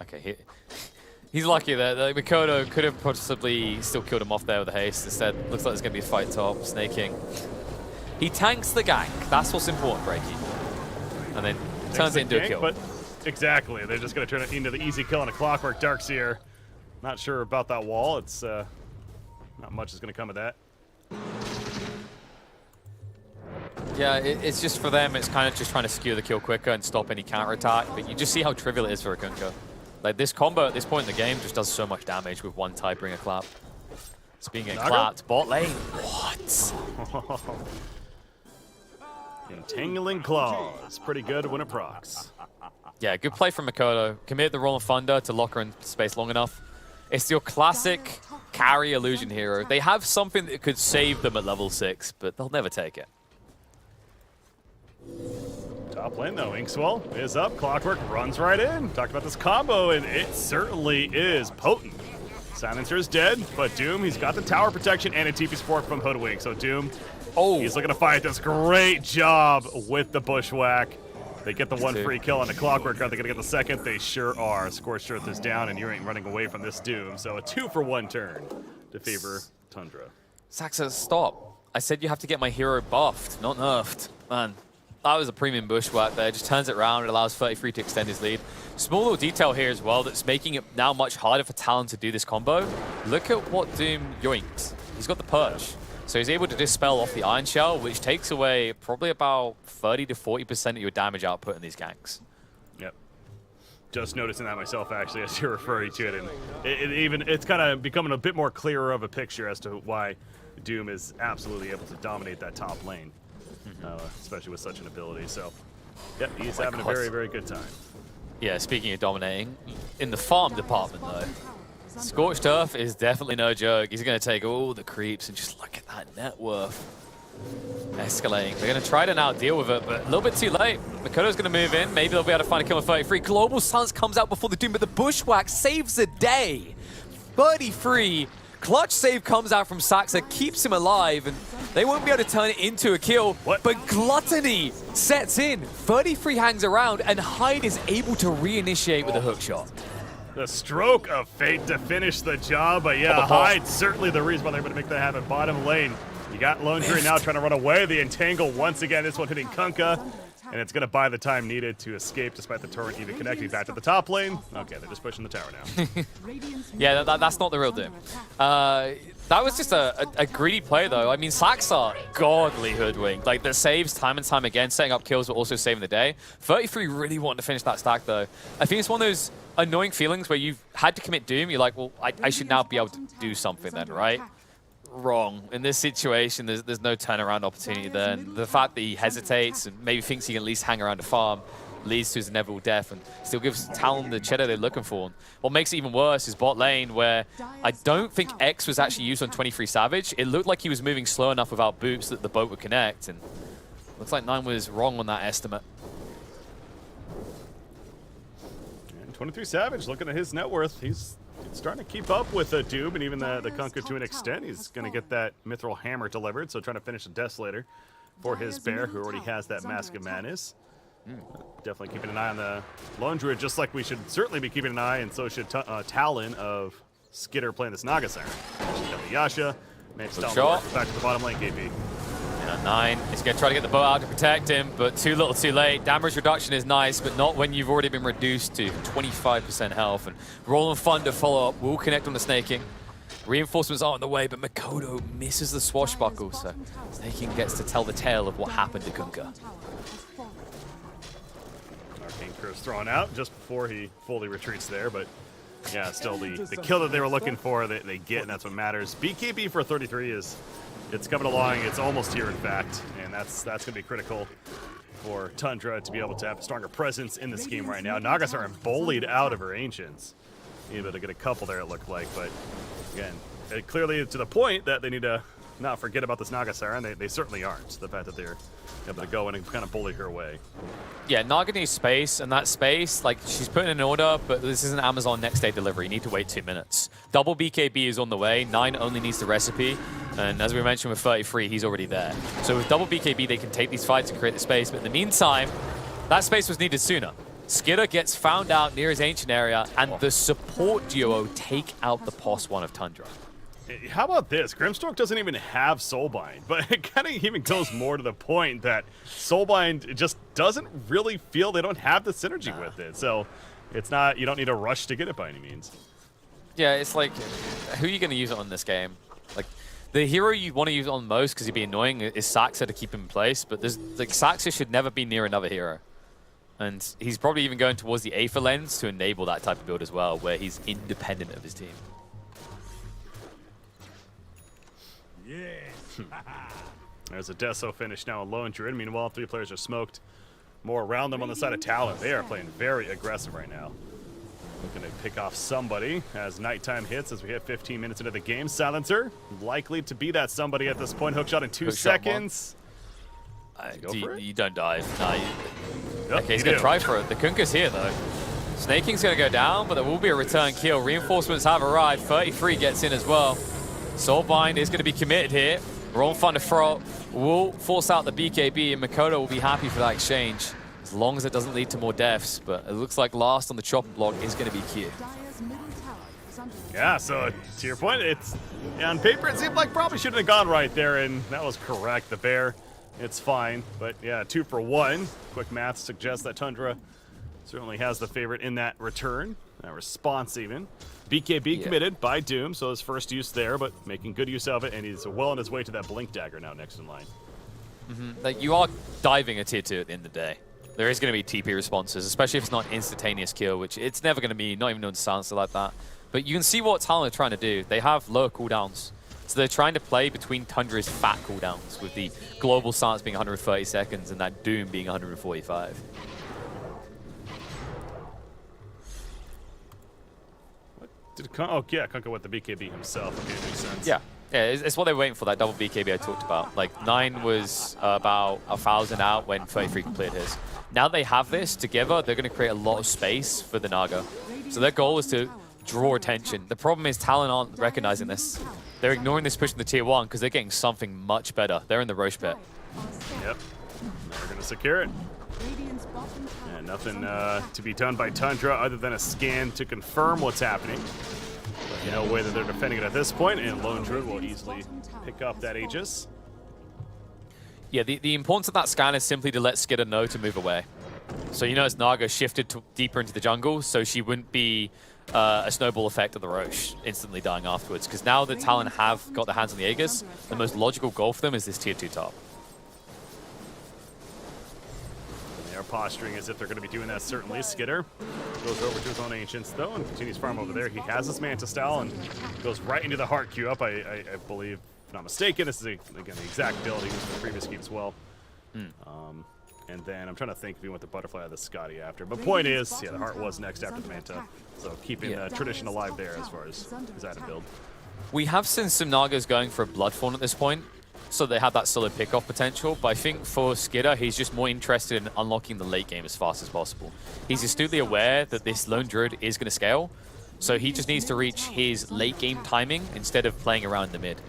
Okay, he's lucky that Makoto could have possibly still killed him off there with a haste. Instead, looks like there's going to be a fight top. Snaking. He tanks the gank. That's what's important, Breaky. And then turns it into a kill. But exactly, they're just going to turn it into the easy kill on a Clockwork Darkseer. Not sure about that wall. It's not much is going to come of that. Yeah, it's just for them, it's kind of just trying to skew the kill quicker and stop any counterattack. But you just see how trivial it is for a Kunkka. Like, this combo at this point in the game just does so much damage with one Tidebringer clap. It's being clapped. Bot lane. What? Entangling Claws. Pretty good when it procs. Yeah, good play from Makoto. Commit the Rolling Thunder to lock her in space long enough. It's your classic carry illusion hero. They have something that could save them at level 6, but they'll never take it. Top lane, though. Inkswell is up. Clockwork runs right in. Talked about this combo, and it certainly is potent. Silencer is dead, but Doom, he's got the tower protection and a TP support from Hoodwink. So Doom, he's looking to fight this. Great job with the Bushwhack. They get the one free kill on the Clockwork. Are they going to get the second? They sure are. Scorched Earth is down, and you ain't running away from this Doom. So a 2-for-1 turn to favor Tundra. Saxa, stop. I said you have to get my hero buffed, not nerfed. Man, that was a premium Bushwhack there. Just turns it around. It allows 33 to extend his lead. Small little detail here as well that's making it now much harder for Talon to do this combo. Look at what Doom yoinked. He's got the Perch. So he's able to dispel off the Iron Shell, which takes away probably about 30 to 40% of your damage output in these ganks. Yep. Just noticing that myself, actually, as you're referring to it. And it's kind of becoming a bit more clearer of a picture as to why Doom is absolutely able to dominate that top lane, especially with such an ability. So, Yep, he's having a very, very good time. Yeah, speaking of dominating, in the farm department though, Scorched Earth is definitely no joke. He's going to take all the creeps and just look at that net worth. Escalating. They're going to try to now deal with it, but a little bit too late. Makoto's going to move in. Maybe they'll be able to find a kill on 33. Global Silence comes out before the Doom, but the Bushwhack saves the day. 33. Clutch save comes out from Saxa, keeps him alive, and they won't be able to turn it into a kill. What? But Gluttony sets in. 33 hangs around, and Hyde is able to reinitiate with a hook shot. The stroke of fate to finish the job, but yeah, Hyde certainly the reason why they're going to make that happen. Bottom lane, you got Lone Jury now trying to run away. The entangle once again, this one hitting Kunkka, and it's going to buy the time needed to escape despite the turret even connecting back to the top lane. Okay, they're just pushing the tower now. Yeah, that's not the real Doom. That was just a greedy play, though. I mean, Saxa, godly hoodwink. Like, the saves time and time again, setting up kills, but also saving the day. 33 really wanting to finish that stack, though. I think it's one of those annoying feelings where you've had to commit Doom. You're like, well, I should now be able to do something then, right? Wrong. In this situation, there's no turnaround opportunity there. And the fact that he hesitates and maybe thinks he can at least hang around the farm leads to his inevitable death and still gives Talon the cheddar they're looking for. What makes it even worse is bot lane, where I don't think X was actually used on 23 Savage. It looked like he was moving slow enough without boots that the boat would connect, and looks like 9 was wrong on that estimate. And 23 Savage, looking at his net worth, he's starting to keep up with the Doom and even the Kunkka to an extent. He's going to get that Mithril Hammer delivered, so trying to finish the Desolator for his bear, who already has that Mask of Madness. Definitely keeping an eye on the Lone Druid, just like we should certainly be keeping an eye, and so should Talon of Skitter playing this Naga Siren. Got the Yasha, managed to back to the bottom lane, KP. Yeah, 9 is going to try to get the bow out to protect him, but too little too late. Damage reduction is nice, but not when you've already been reduced to 25% health. And Roland Thunder follow-up will connect on the snaking. Reinforcements are on the way, but Makoto misses the swashbuckle, so snaking gets to tell the tale of what happened to Kunkka. Arcane Curse thrown out just before he fully retreats there, but yeah, still the kill that they were looking for, they get, and that's what matters. BKB for 33 it's coming along. It's almost here, in fact, and that's going to be critical for Tundra to be able to have a stronger presence in this game right now. Nagas are bullied out of her Ancients. Able to get a couple there, it looked like, but again, clearly to the point that they need to not forget about this Naga Siren. They certainly aren't. The fact that they're able to go in and kind of bully her away. Yeah, Naga needs space, and that space, like, she's putting in an order, but this is an Amazon next day delivery. You need to wait 2 minutes. Double BKB is on the way. 9 only needs the recipe, and as we mentioned with 33, he's already there. So with double BKB, they can take these fights and create the space, but in the meantime, that space was needed sooner. Skitter gets found out near his ancient area, and the support duo take out the POS 1 of Tundra. How about this? Grimstroke doesn't even have Soulbind, but it kind of even goes more to the point that Soulbind just doesn't really feel they don't have the synergy with it. So it's not, you don't need a rush to get it by any means. Yeah, it's like, who are you going to use it on this game? Like, the hero you want to use it on most because he'd be annoying is Saxa to keep him in place, but there's, like, Saxa should never be near another hero. And he's probably even going towards the Aether lens to enable that type of build as well, where he's independent of his team. There's a Deso finish now on Lone Druid. Meanwhile, 3 players are smoked. More around them on the side of Talon. They are playing very aggressive right now. Looking to pick off somebody as nighttime hits as we hit 15 minutes into the game. Silencer, likely to be that somebody at this point. Hookshot in 2 seconds. You don't dive. No, Yep, okay, he's going to try for it. The Kunkka's here, though. Snaking's going to go down, but there will be a return kill. Reinforcements have arrived. 33 gets in as well. Soulbind is going to be committed here. Roland Thunder will force out the BKB, and Makoto will be happy for that exchange, as long as it doesn't lead to more deaths. But it looks like last on the chopping block is going to be Q. Yeah, so to your point, it's on paper it seemed like probably shouldn't have gone right there, and that was correct. The bear, it's fine, but yeah, 2 for 1. Quick math suggests that Tundra certainly has the favorite in that return, that response even. BKB committed by Doom, so his first use there, but making good use of it, and he's well on his way to that Blink Dagger now next in line. Like, you are diving a tier 2 at the end of the day. There is going to be TP responses, especially if it's not an instantaneous kill, which it's never going to be, not even on Silencer like that. But you can see what Talon are trying to do. They have lower cooldowns. So they're trying to play between Tundra's fat cooldowns, with the global silence being 130 seconds and that Doom being 145. Oh, yeah, Kunkka with the BKB himself. Okay, makes sense. Yeah. Yeah, it's what they were waiting for, that double BKB I talked about. Like, 9 was about 1,000 out when 33 completed his. Now they have this together, they're going to create a lot of space for the Naga. So their goal is to draw attention. The problem is Talon aren't recognizing this. They're ignoring this push in the tier 1 because they're getting something much better. They're in the Roche pit. Yep. They're going to secure it. And nothing to be done by Tundra other than a scan to confirm what's happening. But no way that they're defending it at this point, and Lone Druid will easily pick up that Aegis. Yeah, the importance of that scan is simply to let Skidder know to move away. So you notice Naga shifted deeper into the jungle, so she wouldn't be a snowball effect of the Roche instantly dying afterwards. Because now that Talon have got their hands on the Aegis, the most logical goal for them is this tier 2 top. They are posturing as if they're going to be doing that, certainly. Skidder goes over to his own Ancients, though, and continues farm over there. He has his Manta style and goes right into the heart queue up, I believe. If not mistaken, this is, again, the exact build he used from the previous keep as well. And then I'm trying to think if he went the Butterfly or the Scotty after. But point is, yeah, the Heart was next after the Manta. So keeping the tradition alive there as far as his item build. We have seen some Nagas going for a Blood Fawn at this point, so they have that solid pickoff potential. But I think for Skidder, he's just more interested in unlocking the late game as fast as possible. He's astutely aware that this Lone Druid is going to scale, so he just needs to reach his late game timing instead of playing around in the mid.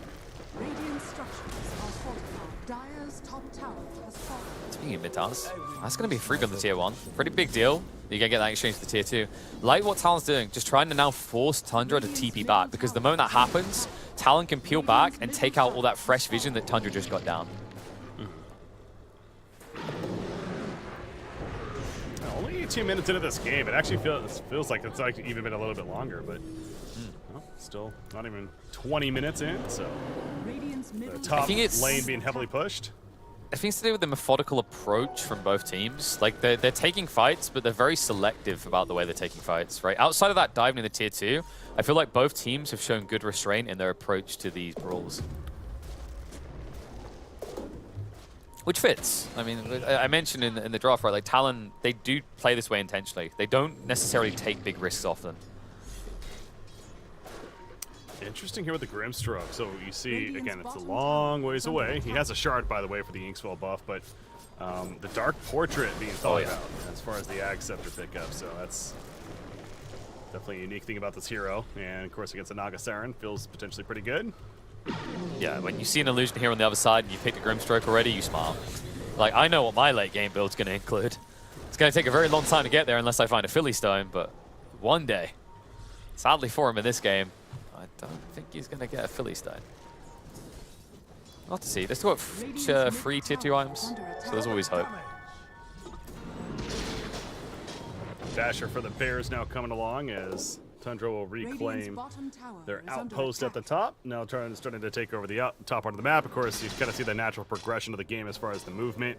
Speaking of mid towers, that's going to be a free on the tier 1. Pretty big deal. You're going to get that exchange to the tier 2. Like what Talon's doing, just trying to now force Tundra to TP back, because the moment that happens, Talon can peel back and take out all that fresh vision that Tundra just got down. Only 18 minutes into this game. It actually feels like it's like even been a little bit longer, but well, still not even 20 minutes in, so the top lane being heavily pushed. I think it's to do with the methodical approach from both teams. Like, they're taking fights, but they're very selective about the way they're taking fights, right? Outside of that diving in the tier 2, I feel like both teams have shown good restraint in their approach to these brawls. Which fits. I mean, I mentioned in the draft, right, like Talon, they do play this way intentionally. They don't necessarily take big risks often. Interesting here with the Grimstroke. So you see, again, it's a long ways away. He has a shard, by the way, for the Inkswell buff, but the Dark Portrait being thought about as far as the Ag Scepter pickup. So that's definitely a unique thing about this hero. And, of course, against a Naga Siren, feels potentially pretty good. Yeah, when you see an illusion here on the other side and you pick a Grimstroke already, you smile. Like, I know what my late game build's going to include. It's going to take a very long time to get there unless I find a Philly Stone, but one day, sadly for him in this game, I don't think he's going to get a Philly Stone. We'll have to see. There's still got free tier 2 items, so there's always hope. Dasher for the Bears now coming along as Tundra will reclaim their outpost at the top. Now starting to take over the top part of the map. Of course, you kind of see the natural progression of the game as far as the movement.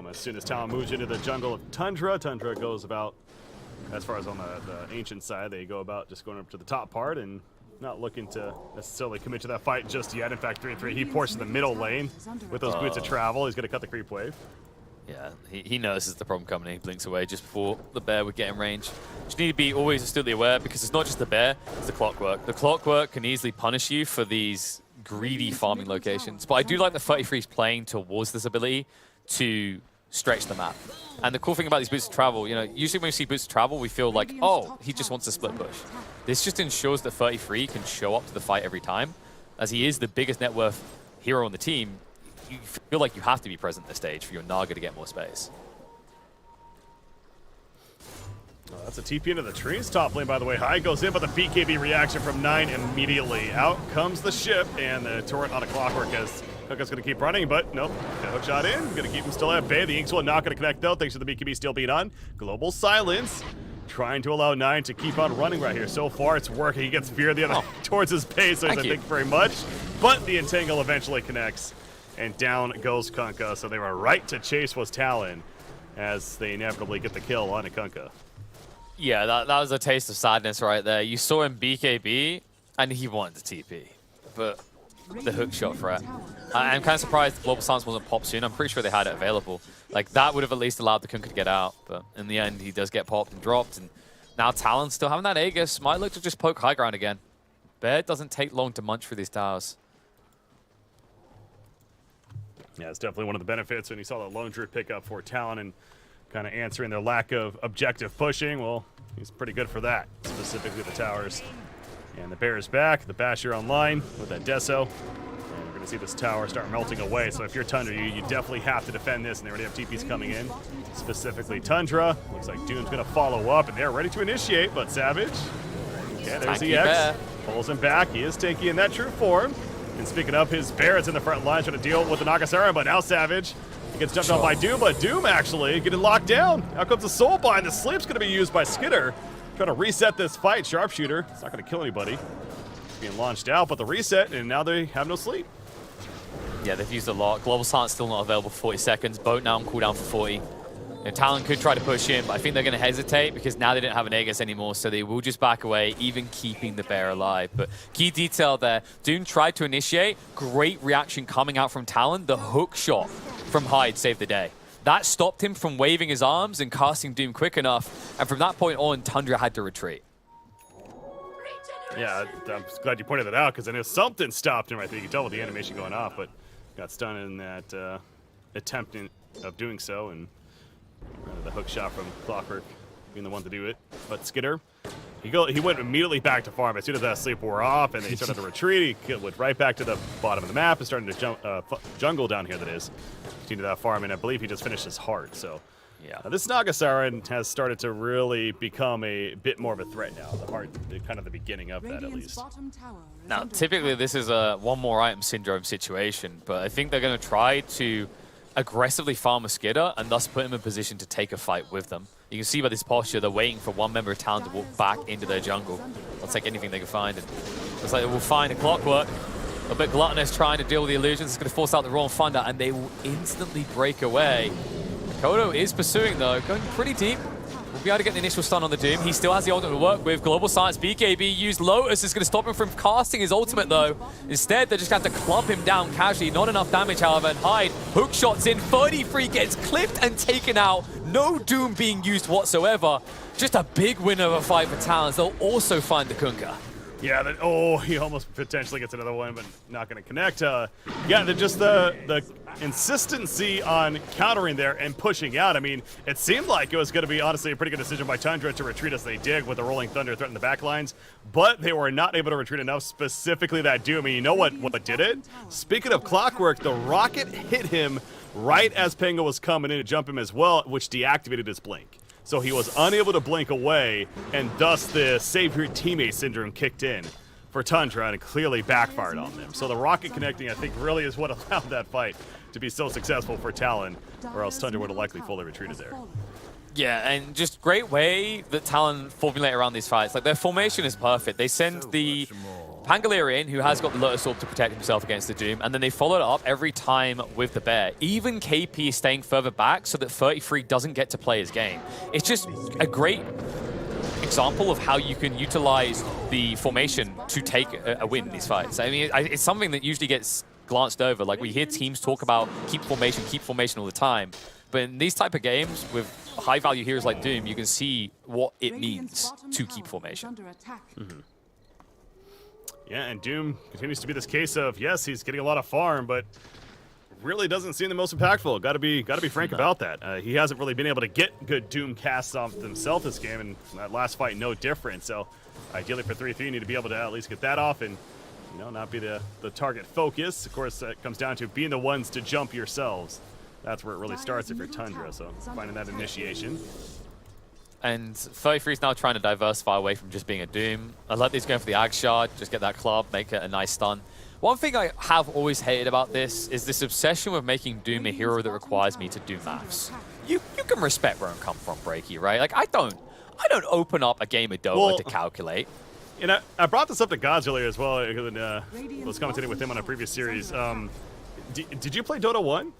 As soon as Talon moves into the jungle of Tundra, Tundra goes about, as far as on the ancient side, they go about just going up to the top part and not looking to necessarily commit to that fight just yet. In fact, 3-3, he ports to the middle lane with those boots of travel. He's going to cut the creep wave. Yeah, he notices the problem coming. He blinks away just before the bear would get in range. Just need to be always astutely aware, because it's not just the bear, it's the clockwork. The clockwork can easily punish you for these greedy farming locations. But I do like the 33's playing towards this ability to stretch the map. And the cool thing about these boots of travel, you know, usually when we see boots of travel, we feel like, oh, he just wants to split push. This just ensures that 33 can show up to the fight every time. As he is the biggest net worth hero on the team, you feel like you have to be present at this stage for your Naga to get more space. Oh, that's a TP into the trees. Top lane, by the way, high goes in, but the BKB reaction from 9 immediately. Out comes the ship, and the turret on a clockwork as Kunkka's going to keep running, but nope. Hook shot in. Going to keep him still at bay. The Inkswell not going to connect, though, thanks to the BKB still being on. Global silence. Trying to allow 9 to keep on running right here. So far, it's working. He gets Fear the other towards his base, so he doesn't think very much. But the Entangle eventually connects. And down goes Kunkka, so they were right to chase was Talon as they inevitably get the kill on a Kunkka. Yeah, that was a taste of sadness right there. You saw him BKB, and he wanted to TP. But the hook shot threat. I'm kind of surprised Global Silence wasn't popped soon. I'm pretty sure they had it available. Like, that would have at least allowed the Kunkka to get out, but in the end, he does get popped and dropped, and now Talon still having that Aegis. Might look to just poke high ground again. Bear doesn't take long to munch through these towers. Yeah, it's definitely one of the benefits when you saw the lone drift pick up for Talon and kind of answering their lack of objective pushing. Well, he's pretty good for that, specifically the towers. And the Bear is back, the Basher online with that Deso. And we're going to see this tower start melting away. So if you're Tundra, you definitely have to defend this, and they already have TPs coming in. Specifically Tundra. Looks like Doom's going to follow up, and they're ready to initiate, but Savage. Yeah, there's the X. Pulls him back. He is tanky in that true form. And speaking of, his Bear is in the front line trying to deal with the Nagasara, but now Savage. He gets jumped on by Doom, but Doom actually getting locked down. Out comes the Soul Bind. The Sleep's going to be used by Skidder. Trying to reset this fight. Sharpshooter. It's not going to kill anybody. Being launched out, but the reset, and now they have no sleep. Yeah, they've used a lot. Global Silence still not available for 40 seconds. Boat now on cooldown for 40. And Talon could try to push in, but I think they're going to hesitate because now they don't have an Aegis anymore, so they will just back away, even keeping the Bear alive. But key detail there, Doom tried to initiate. Great reaction coming out from Talon. The hook shot from Hyde saved the day. That stopped him from waving his arms and casting Doom quick enough, and from that point on, Tundra had to retreat. Yeah, I'm glad you pointed that out because I know something stopped him. I think you could tell with the animation going off, but got stunned in that attempt of doing so, and the hook shot from Clockwork being the one to do it. But Skidder, he went immediately back to farm as soon as that sleep wore off, and they started to retreat. He went right back to the bottom of the map and started to jungle down here. That is, continued that farm, and I believe he just finished his heart. So. Yeah, this Nagasaran has started to really become a bit more of a threat now. The heart, kind of the beginning of that, at least. Now, typically, this is a one more item syndrome situation, but I think they're going to try to aggressively farm a Skidder and thus put him in position to take a fight with them. You can see by this posture, they're waiting for one member of Talon to walk back into their jungle. They'll take anything they can find. And looks like they will find a Clockwork. A bit gluttonous trying to deal with the illusions. It's going to force out the Royal Thunder, and they will instantly break away. Kodo is pursuing, though, going pretty deep. We'll be able to get the initial stun on the Doom. He still has the ultimate to work with. Global Silence, BKB used Lotus is going to stop him from casting his ultimate, though. Instead, they just have to club him down casually. Not enough damage, however, and Hyde hook shots in. 33 gets clipped and taken out. No Doom being used whatsoever. Just a big win of a fight for Talons. They'll also find the Kunkka. Yeah, oh, he almost potentially gets another one, but not going to connect. Yeah, just the insistency on countering there and pushing out. I mean, it seemed like it was going to be, honestly, a pretty good decision by Tundra to retreat as they did with the Rolling Thunder threatening the back lines, but they were not able to retreat enough, specifically that Doom. And you know what did it? Speaking of Clockwork, the rocket hit him right as Penga was coming in to jump him as well, which deactivated his blink. So he was unable to blink away, and thus the save your teammate syndrome kicked in for Tundra and it clearly backfired on them. So the rocket connecting, I think, really is what allowed that fight to be so successful for Talon, or else Tundra would have likely fully retreated there. Yeah, and just great way that Talon formulate around these fights. Like, their formation is perfect. They send the Pangolier in, who has got the Lotus Orb to protect himself against the Doom, and then they follow it up every time with the Bear. Even KP is staying further back so that 33 doesn't get to play his game. It's just a great example of how you can utilize the formation to take a win in these fights. I mean, it's something that usually gets glanced over. Like, we hear teams talk about keep formation all the time. But in these type of games with high-value heroes like Doom, you can see what it means to keep formation. Mm-hmm. Yeah, and Doom continues to be this case of, yes, he's getting a lot of farm, but really doesn't seem the most impactful. Got to be frank about that. He hasn't really been able to get good Doom casts off himself this game, and that last fight, no different. So ideally for 3-3, you need to be able to at least get that off and, you know, not be the target focus. Of course, that comes down to being the ones to jump yourselves. That's where it really starts if you're Tundra, so finding that initiation. And 33 is now trying to diversify away from just being a Doom. I like these going for the Ag Shard, just get that club, make it a nice stun. One thing I have always hated about this is this obsession with making Doom a hero that requires me to do maths. You can respect where I'm coming from, Breaky, right? Like, I don't open up a game of Dota to calculate. And I brought this up to Gods earlier as well, when I was commentating with him on a previous series. Did you play Dota 1?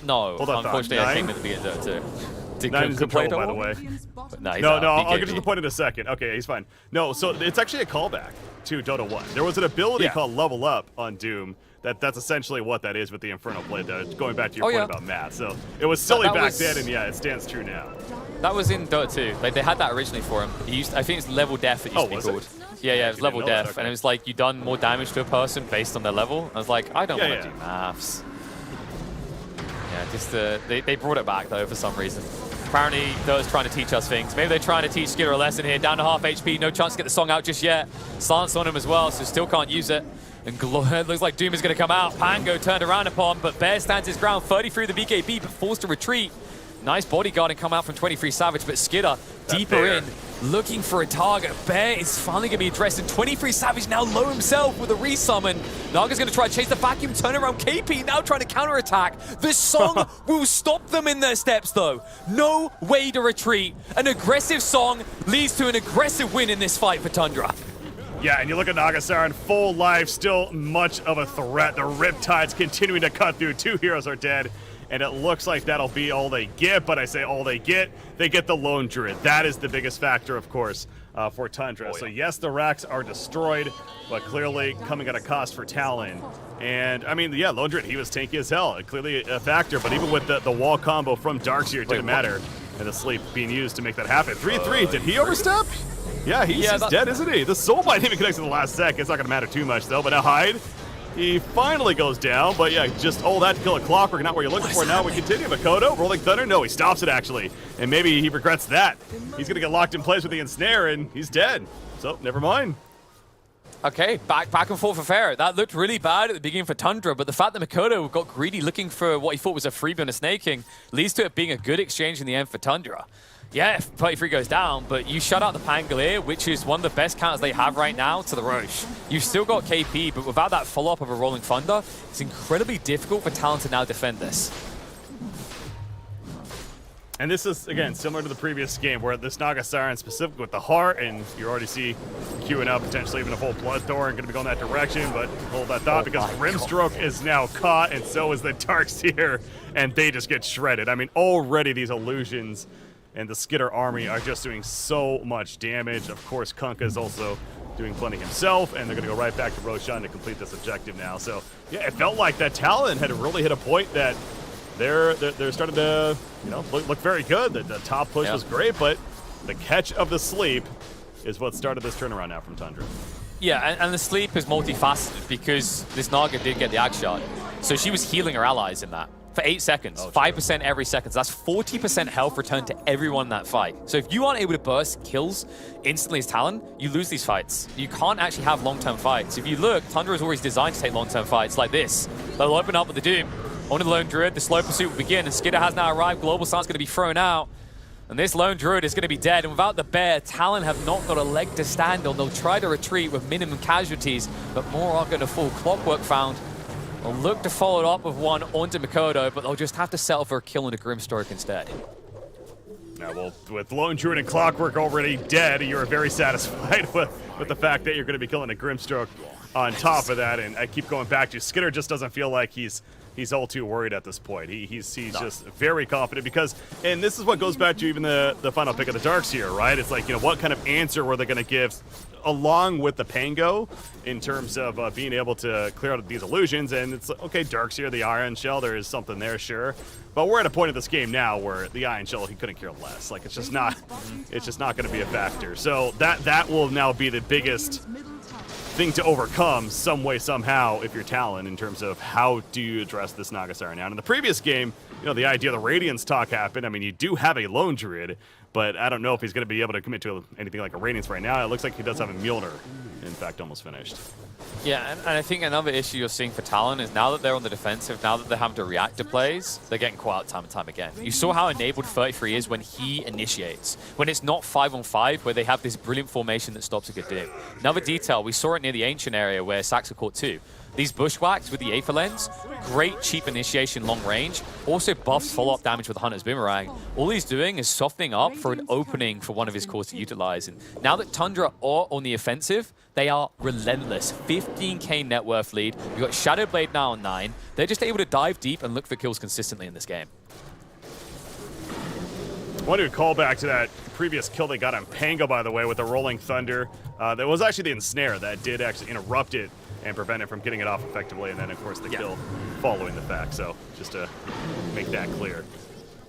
No, unfortunately I came in to be in Dota 2. Not he's in trouble, by the way. No, I'll get to the point in a second. Okay, he's fine. No, so it's actually a callback to Dota 1. There was an ability called Level Up on Doom. That's essentially what that is with the Infernal Blade, though. Going back to your point about math. So it was silly back then, and yeah, it stands true now. That was in Dota 2. Like, they had that originally for him. He used, I think it's level death it used to be called. Yeah, it was level death. Okay. And it was like you done more damage to a person based on their level. I was like, I don't want to do maths. Yeah, just they brought it back, though, for some reason. Apparently, Dota's trying to teach us things. Maybe they're trying to teach Skitter a lesson here. Down to half HP, no chance to get the song out just yet. Silence on him as well, so still can't use it. And it looks like Doom is going to come out. Pango turned around upon, but Bear stands his ground. 33 the BKB, but forced to retreat. Nice bodyguard and come out from 23 Savage, but Skitter deeper in, looking for a target. Bear is finally going to be addressed, and 23 Savage now low himself with a resummon. Naga's going to try to chase the vacuum, turn around. KP now trying to counterattack. This song will stop them in their steps, though. No way to retreat. An aggressive song leads to an aggressive win in this fight for Tundra. Yeah, and you look at Nagasaran, full life, still much of a threat. The Riptide's continuing to cut through. 2 heroes are dead, and it looks like that'll be all they get, but I say all they get the Lone Druid. That is the biggest factor, of course, for Tundra. So yes, the racks are destroyed, but clearly coming at a cost for Talon. And, I mean, yeah, Lone Druid, he was tanky as hell. Clearly a factor, but even with the wall combo from Darkseer, it didn't matter. And the sleep being used to make that happen. 3-3, did he overstep? Yeah, he's dead, isn't he? The soul might even connect to the last sec. It's not going to matter too much, though. But now Hyde, he finally goes down. But yeah, just that to kill a Clockwork, not what you're looking for. Now we continue. Makoto, Rolling Thunder, no, he stops it, actually. And maybe he regrets that. He's going to get locked in place with the Ensnare, and he's dead. So, never mind. Okay, back and forth affair. That looked really bad at the beginning for Tundra, but the fact that Makoto got greedy looking for what he thought was a freebie on a Snake King leads to it being a good exchange in the end for Tundra. Yeah, 33 goes down, but you shut out the Pangolier, which is one of the best counters they have right now to the Roche. You've still got KP, but without that follow-up of a Rolling Thunder, it's incredibly difficult for Talon to now defend this. And this is, again, similar to the previous game, where this Nagasaran specific with the heart, and you already see queuing up potentially even a full Bloodthorn going to be going that direction, but hold that thought because Grimstroke is now caught, and so is the Darkseer, and they just get shredded. I mean, already these illusions and the Skitter army are just doing so much damage. Of course, Kunkka is also doing plenty himself, and they're going to go right back to Roshan to complete this objective now. So, yeah, it felt like that Talon had really hit a point that they're starting to, look very good. The top push was great, but the catch of the sleep is what started this turnaround now from Tundra. Yeah, and the sleep is multifaceted because this Naga did get the Ag Shot. So she was healing her allies in that for 8 seconds, 5% every second. So that's 40% health return to everyone in that fight. So if you aren't able to burst kills instantly as Talon, you lose these fights. You can't actually have long-term fights. If you look, Tundra is always designed to take long-term fights like this. They'll open up with the Doom. Onto the Lone Druid, the slow pursuit will begin, and Skitter has now arrived. Global Sun's going to be thrown out, and this Lone Druid is going to be dead. And without the Bear, Talon have not got a leg to stand on. They'll try to retreat with minimum casualties, but more are going to fall. Clockwork found. They'll look to follow it up with one onto Makoto, but they'll just have to settle for a kill into Grimstroke instead. Now, well, with Lone Druid and Clockwork already dead, you're very satisfied with the fact that you're going to be killing a Grimstroke on top of that. And I keep going back to Skitter just doesn't feel like he's all too worried at this point. He's just very confident because, and this is what goes back to even the final pick of the Darkseer, right? It's like, what kind of answer were they going to give along with the Pango in terms of being able to clear out these illusions? And it's like, okay, Darkseer, the Iron Shell, there is something there, sure. But we're at a point of this game now where the Iron Shell, he couldn't care less. Like, it's just not going to be a factor. So that will now be the biggest thing to overcome some way, somehow, if you're Talon, in terms of how do you address this Nagasaran. Now, in the previous game, the idea of the Radiance talk happened. I mean, you do have a Lone Druid, but I don't know if he's going to be able to commit to anything like a Radiance right now. It looks like he does have a Mjolnir, in fact, almost finished. Yeah, and I think another issue you're seeing for Talon is now that they're on the defensive, now that they're having to react to plays, they're getting caught out time and time again. You saw how enabled 33 is when he initiates. When it's not 5-on-5, where they have this brilliant formation that stops a good Doom. Another detail, we saw it near the Ancient area where Saxa caught 2. These Bushwhacks with the Aether Lens, great cheap initiation long range, also buffs follow-up damage with the Hunter's Boomerang. All he's doing is softening up for an opening for one of his cores to utilize. And now that Tundra are on the offensive, they are relentless. 15k net worth lead. You've got Shadowblade now on 9. They're just able to dive deep and look for kills consistently in this game. Wanted to call back to that previous kill they got on Pango, by the way, with the Rolling Thunder. That was actually the Ensnare that did actually interrupt it and prevent it from getting it off effectively, and then, of course, the kill following the fact. So just to make that clear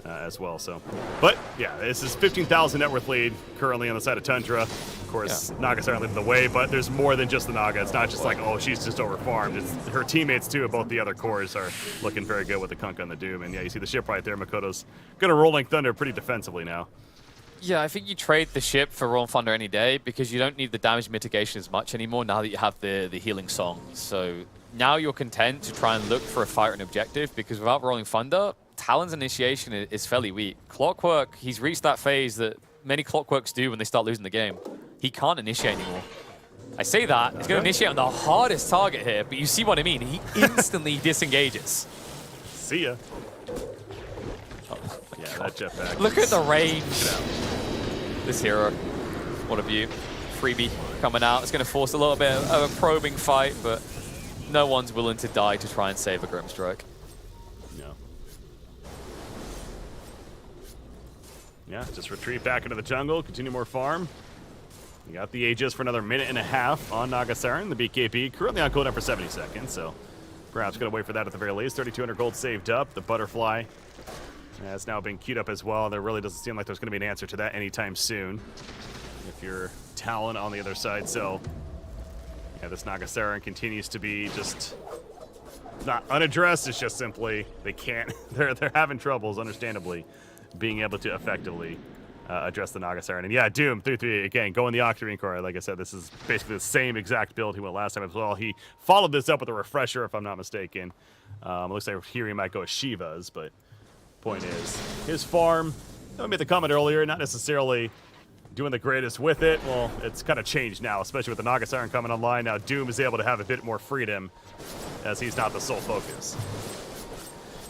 as well. So, but, yeah, this is 15,000 net worth lead currently on the side of Tundra. Of course, Naga's starting leading the way, but there's more than just the Naga. It's not just like, oh, she's just overfarmed. It's her teammates, too, both the other cores are looking very good with the Kunkka and the Doom. And, yeah, you see the ship right there. Makoto's going to Rolling Thunder pretty defensively now. Yeah, I think you trade the ship for Rolling Thunder any day because you don't need the damage mitigation as much anymore now that you have the healing song. So now you're content to try and look for a fight or an objective because without Rolling Thunder, Talon's initiation is fairly weak. Clockwork, he's reached that phase that many Clockworks do when they start losing the game. He can't initiate anymore. I say that, he's going to initiate on the hardest target here, but you see what I mean. He instantly disengages. See ya. Yeah, that jetpack. Look at the range. This hero, what a view. Freebie coming out. It's going to force a little bit of a probing fight, but no one's willing to die to try and save a Grimstroke. No. Yeah, just retreat back into the jungle, continue more farm. We got the Aegis for another minute and a half on Nagasaran. The BKB currently on cooldown for 70 seconds, so perhaps going to wait for that at the very least. 3,200 gold saved up. The Butterfly has now been queued up as well. There really doesn't seem like there's going to be an answer to that anytime soon if you're Talon on the other side. So, yeah, this Nagasaran continues to be just not unaddressed. It's just simply they can't. They're having troubles, understandably, being able to effectively address the Nagasaran. And yeah, Doom 3-3 again, going the Octarine core. Like I said, this is basically the same exact build he went last time as well. He followed this up with a refresher, if I'm not mistaken. Looks like here he might go with Shiva's, but point is, his farm, I made the comment earlier, not necessarily doing the greatest with it. Well, it's kind of changed now, especially with the Nagasaran coming online. Now Doom is able to have a bit more freedom as he's not the sole focus.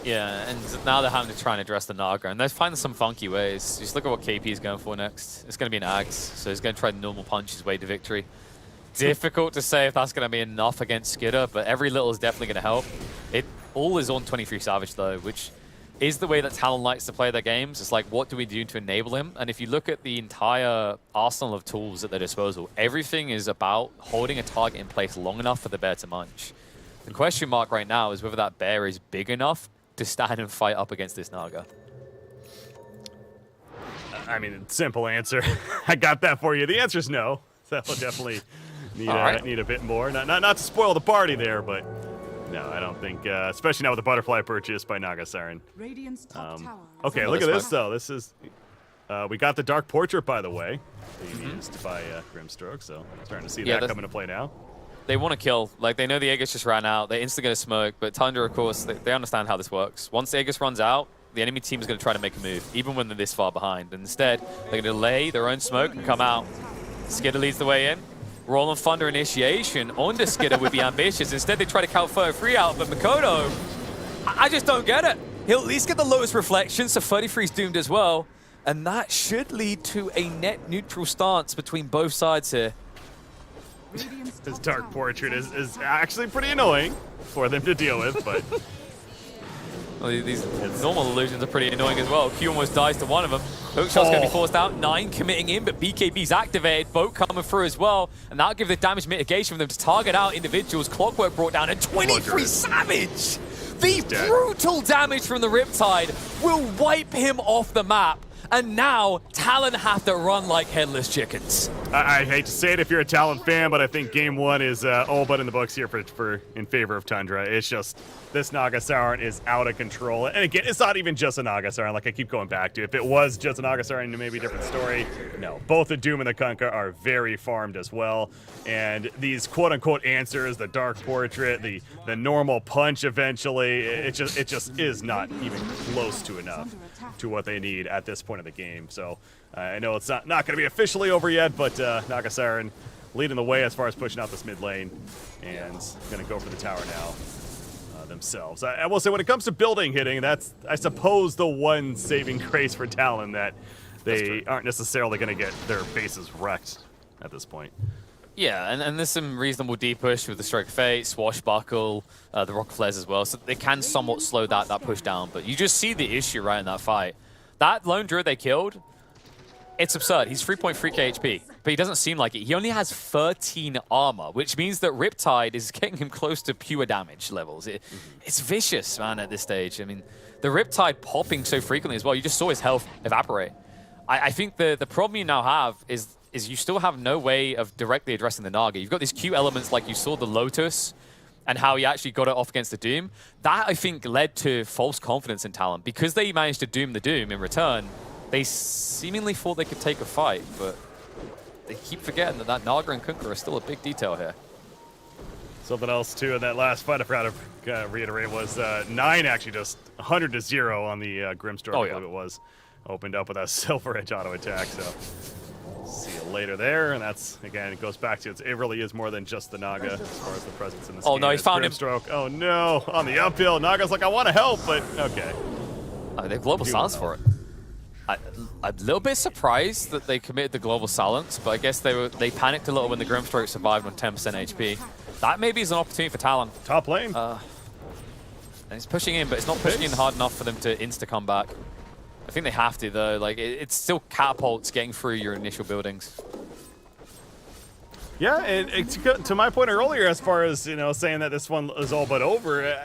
Yeah, and now they're having to try and address the Naga, and they're finding some funky ways. Just look at what KP is going for next. It's going to be an Axe, so he's going to try to normal punch his way to victory. Difficult to say if that's going to be enough against Skidder, but every little is definitely going to help. It all is on 23 Savage, though, which is the way that Talon likes to play their games. It's like, what do we do to enable him? And if you look at the entire arsenal of tools at their disposal, everything is about holding a target in place long enough for the bear to munch. The question mark right now is whether that bear is big enough to stand and fight up against this Naga. I mean, simple answer. I got that for you. The answer is no. That will definitely need a bit more. Not to spoil the party there, but no, I don't think, especially now with the Butterfly purchase by Nagasaran. Okay, look at this, though. This is, we got the Dark Portrait, by the way, being used by Grimstroke, so starting to see that come into play now. They want to kill. Like, they know the Aegis just ran out. They're instantly going to smoke, but Tundra, of course, they understand how this works. Once the Aegis runs out, the enemy team is going to try to make a move, even when they're this far behind. And instead, they're going to delay their own smoke and come out. Skidder leads the way in. Rolling Thunder initiation onto Skidder would be ambitious. Instead, they try to count Photo 3 out, but Makoto, I just don't get it. He'll at least get the lowest reflection, so 33 is doomed as well. And that should lead to a net neutral stance between both sides here. This Dark Portrait is actually pretty annoying for them to deal with, but... Well, these normal illusions are pretty annoying as well. Q almost dies to one of them. Hookshot's going to be forced out. 9 committing in, but BKB's activated. Boat coming through as well. And that'll give the damage mitigation for them to target out individuals. Clockwork brought down, and 23 Savage! The brutal damage from the Riptide will wipe him off the map. And now, Talon have to run like headless chickens. I hate to say it if you're a Talon fan, but I think game one is all but in the books here for in favor of Tundra. It's just, this Nagasaran is out of control. And again, it's not even just a Nagasaran, like I keep going back to. If it was just a Nagasaran, it may be a different story. No, both the Doom and the Kunkka are very farmed as well. And these quote-unquote answers, the Dark Portrait, the normal punch eventually, it just is not even close to enough to what they need at this point of the game. So I know it's not going to be officially over yet, but Nagasaran leading the way as far as pushing out this mid lane and going to go for the tower now themselves. I will say when it comes to building hitting, that's, I suppose, the one saving grace for Talon, that they aren't necessarily going to get their bases wrecked at this point. Yeah, and there's some reasonable deep push with the Stroke of Fate, Swashbuckle, the Rock Flares as well, so they can somewhat slow that push down. But you just see the issue right in that fight. That lone druid they killed, it's absurd. He's 3.3k HP, but he doesn't seem like it. He only has 13 armor, which means that Riptide is getting him close to pure damage levels. It's vicious, man, at this stage. I mean, the Riptide popping so frequently as well, you just saw his health evaporate. I think the problem you now have is you still have no way of directly addressing the Naga. You've got these Q elements like you saw the Lotus and how he actually got it off against the Doom. That, I think, led to false confidence in Talon. Because they managed to Doom the Doom in return, they seemingly thought they could take a fight, but they keep forgetting that Naga and Kunkka are still a big detail here. Something else, too, in that last fight I forgot to reiterate was 9 actually just 100-0 on the Grimstroke, I believe it was. Opened up with a Silver Edge auto attack, so see you later there. And that's, again, it goes back to it really is more than just the Naga as far as the presence in this game. Oh, no, he found him. Grimstroke. Oh, no. On the uphill. Naga's like, I want to help, but okay. They have global silence for it. I'm a little bit surprised that they committed the global silence, but I guess they panicked a little when the Grimstroke survived on 10% HP. That maybe is an opportunity for Talon. Top lane. And he's pushing in, but it's not pushing in hard enough for them to insta-come back. I think they have to, though. Like, it's still catapults getting through your initial buildings. Yeah, and to my point earlier, as far as, you know, saying that this one is all but over,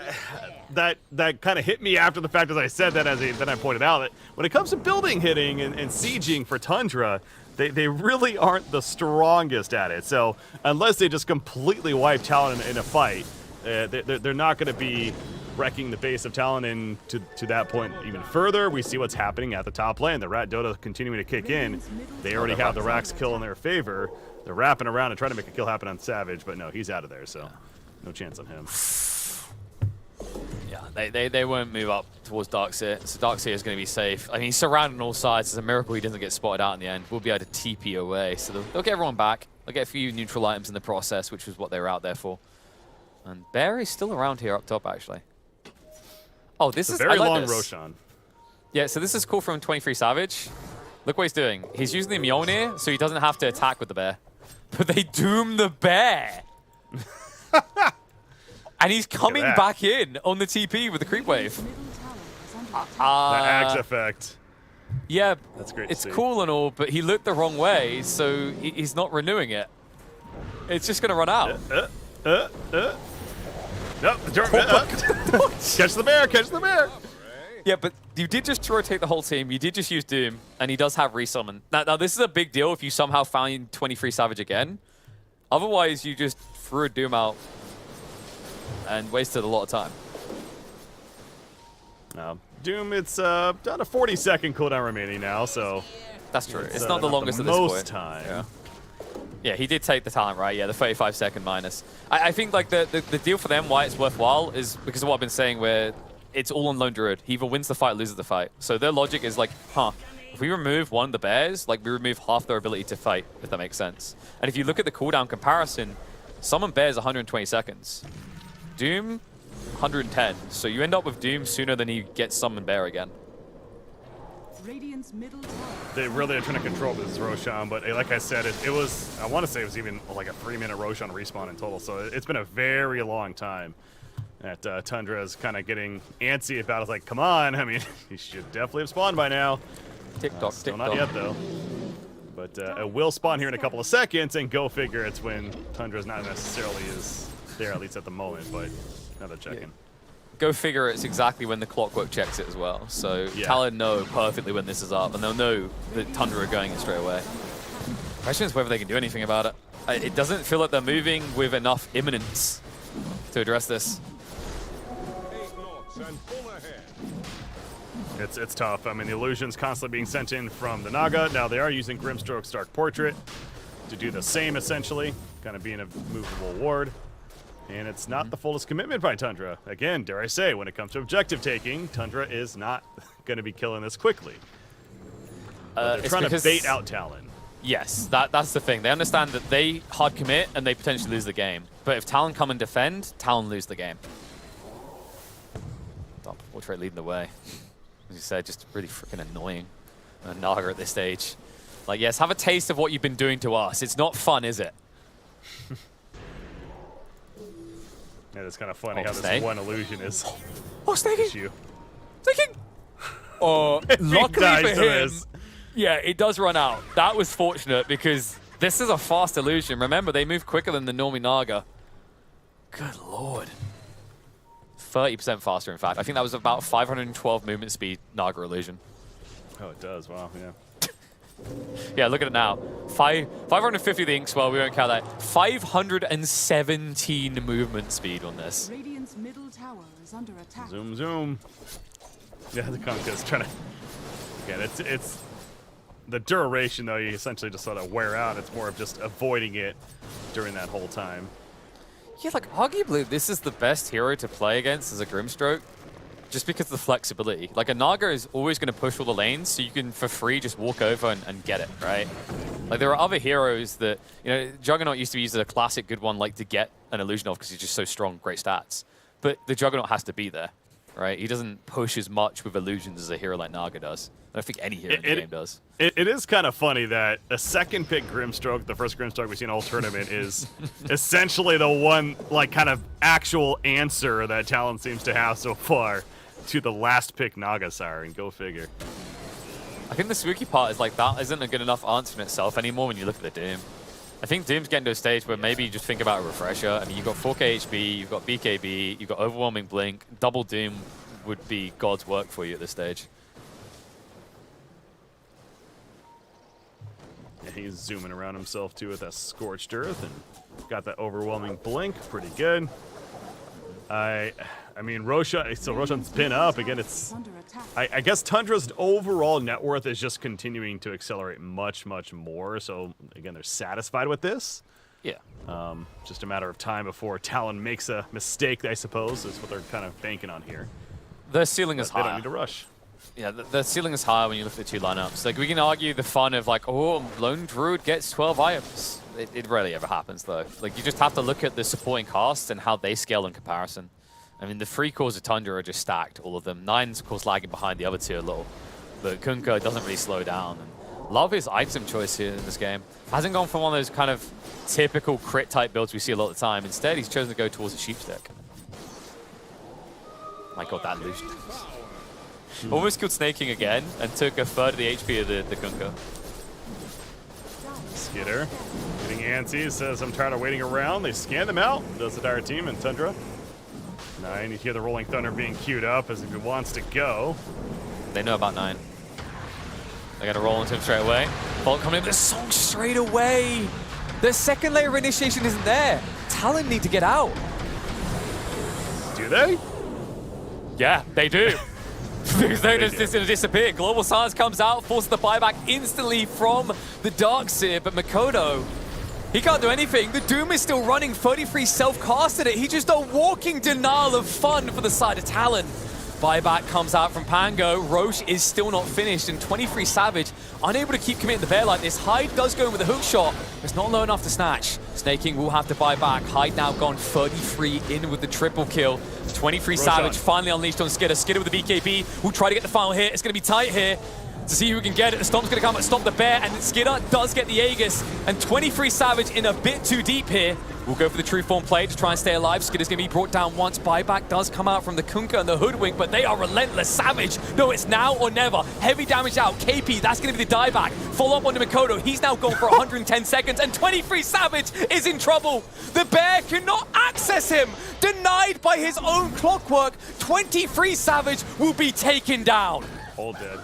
that kind of hit me after the fact, as I said that, then I pointed out that when it comes to building hitting and sieging for Tundra, they really aren't the strongest at it. So unless they just completely wipe Talon in a fight, they're not going to be wrecking the base of Talon in to that point even further. We see what's happening at the top lane. The Rat Dota continuing to kick in. They already have the Rax kill in their favor. They're wrapping around and trying to make a kill happen on Savage, but no, he's out of there, so no chance on him. Yeah, they won't move up towards Darkseer, so Darkseer is going to be safe. I mean, he's surrounded on all sides. It's a miracle he doesn't get spotted out in the end. We'll be able to TP away, so they'll get everyone back. They'll get a few neutral items in the process, which was what they were out there for. And Bear is still around here up top, actually. Oh, this is a very long this. Roshan. Yeah, so this is cool from 23 Savage. Look what he's doing. He's using the Mjolnir, so he doesn't have to attack with the bear. But they doom the bear. And he's coming back in on the TP with the creep wave. The Axe effect. Yeah, that's great. It's cool and all, but he looked the wrong way, so he's not renewing it. It's just going to run out. Nope, catch the bear, catch the bear. Yeah, but you did just rotate the whole team. You did just use Doom, and he does have resummon. Now this is a big deal if you somehow find 23 Savage again. Otherwise, you just threw a Doom out and wasted a lot of time. Doom, it's down to 40-second cooldown remaining now, so... That's true. It's not the longest at this point. Most time. Yeah, he did take the talent, right? Yeah, the 35-second minus. I think like the deal for them, why it's worthwhile, is because of what I've been saying, where it's all on Lone Druid. He either wins the fight or loses the fight. So their logic is like, if we remove one of the bears, like we remove half their ability to fight, if that makes sense. And if you look at the cooldown comparison, Summon Bear's 120 seconds. Doom, 110. So you end up with Doom sooner than he gets Summon Bear again. They really are trying to control this Roshan, but like I said, it was, I want to say it was even like a 3-minute Roshan respawn in total, so it's been a very long time that Tundra is kind of getting antsy about it. It's like, come on, I mean, you should definitely have spawned by now. Tick-tock, still not yet, though. But it will spawn here in a couple of seconds, and go figure it's when Tundra's not necessarily is there, at least at the moment, but another check-in. Go figure it's exactly when the clockwork checks it as well. So Talon know perfectly when this is up, and they'll know that Tundra are going in straight away. The question is whether they can do anything about it. It doesn't feel like they're moving with enough imminence to address this. It's tough. I mean, the illusion's constantly being sent in from the Naga. Now they are using Grimstroke's Dark Portrait to do the same, essentially, kind of being a movable ward. And it's not the fullest commitment by Tundra. Again, dare I say, when it comes to objective taking, Tundra is not going to be killing this quickly. They're trying to bait out Talon. Yes, that's the thing. They understand that they hard commit and they potentially lose the game. But if Talon come and defend, Talon lose the game. Portrait leading the way. As you said, just really freaking annoying. Naga at this stage. Like, yes, have a taste of what you've been doing to us. It's not fun, is it? Yeah, it's kind of funny how this one illusion is. Oh, snaking! Snaking! Luckily dies for to him, this. yeah, it does run out. That was fortunate because this is a fast illusion. Remember, they move quicker than the Normie Naga. Good lord. 30% faster, in fact. I think that was about 512 movement speed Naga illusion. Oh, it does. Wow, yeah. Yeah, look at it now. 550 the ink swell, we won't count that. 517 movement speed on this. Radiant's middle tower is under attack. Zoom, zoom. Yeah, the Kunkka's trying to... Again, it's... The duration, though, you essentially just sort of wear out. It's more of just avoiding it during that whole time. Yeah, like, arguably, this is the best hero to play against as a Grimstroke. Just because of the flexibility. Like, a Naga is always going to push all the lanes, so you can, for free, just walk over and get it, right? Like, there are other heroes that, you know, Juggernaut used to be used as a classic good one, like, to get an illusion off because he's just so strong, great stats. But the Juggernaut has to be there, right? He doesn't push as much with illusions as a hero like Naga does. I don't think any hero in the game does. It is kind of funny that a second pick Grimstroke, the first Grimstroke we've seen all tournament, is essentially the one, like, kind of actual answer that Talon seems to have so far to the last pick Naga Siren. Go figure. I think the spooky part is, like, that isn't a good enough answer in itself anymore when you look at the Doom. I think Doom's getting to a stage where maybe you just think about a refresher. I mean, you've got 4k HP, you've got BKB, you've got overwhelming blink. Double Doom would be God's work for you at this stage. Yeah, he's zooming around himself too with that Scorched Earth and got that overwhelming blink. Pretty good. I mean, Roshan, so Roshan's been up. Again, it's... I guess Tundra's overall net worth is just continuing to accelerate much, much more. So, again, they're satisfied with this. Yeah. Just a matter of time before Talon makes a mistake, I suppose, is what they're kind of banking on here. Their ceiling is high. They don't need to rush. Yeah, the ceiling is higher when you look at the two lineups. Like, we can argue the fun of, like, oh, Lone Druid gets 12 items. It rarely ever happens, though. Like, you just have to look at the supporting casts and how they scale in comparison. I mean, the 3 cores of Tundra are just stacked, all of them. 9's, of course, lagging behind the other 2 a little. But Kunkka doesn't really slow down. And love his item choice here in this game. Hasn't gone for one of those kind of typical crit-type builds we see a lot of the time. Instead, he's chosen to go towards a sheepstick. My god, that illusion. Almost killed Snaking again and took a third of the HP of the Kunkka. Skitter getting antsy, says, I'm tired of waiting around. They scan them out, does the Dire team and Tundra. 9, you hear the Rolling Thunder being queued up as if he wants to go. They know about 9. They gotta roll into him straight away. Bolt coming in, the song straight away! The second layer of initiation isn't there. Talon need to get out. Do they? Yeah, they do. Because they're just gonna disappear. Global Silence comes out, forces the buyback instantly from the Darkseer, but Makoto, he can't do anything. The Doom is still running. 33 self-casted it. He's just a walking denial of fun for the side of Talon. Buyback comes out from Pango. Roche is still not finished, and 23 Savage unable to keep committing the bear like this. Hyde does go in with a hook shot. It's not low enough to snatch. Snaking will have to buy back. Hyde now gone 33 in with the triple kill. 23 Savage finally unleashed on Skitter. Skitter with the BKB will try to get the final hit. It's going to be tight here to see who can get it. The Stomp's going to come and stop the bear, and Skitter does get the Aegis. And 23 Savage in a bit too deep here. We'll go for the true form play to try and stay alive. Skitter's going to be brought down once. Buyback does come out from the Kunkka and the Hoodwink, but they are relentless. Savage, no, it's now or never. Heavy damage out. KP, that's going to be the dieback. Follow up onto Makoto. He's now gone for 110 seconds, and 23 Savage is in trouble. The bear cannot access him. Denied by his own clockwork. 23 Savage will be taken down. All dead.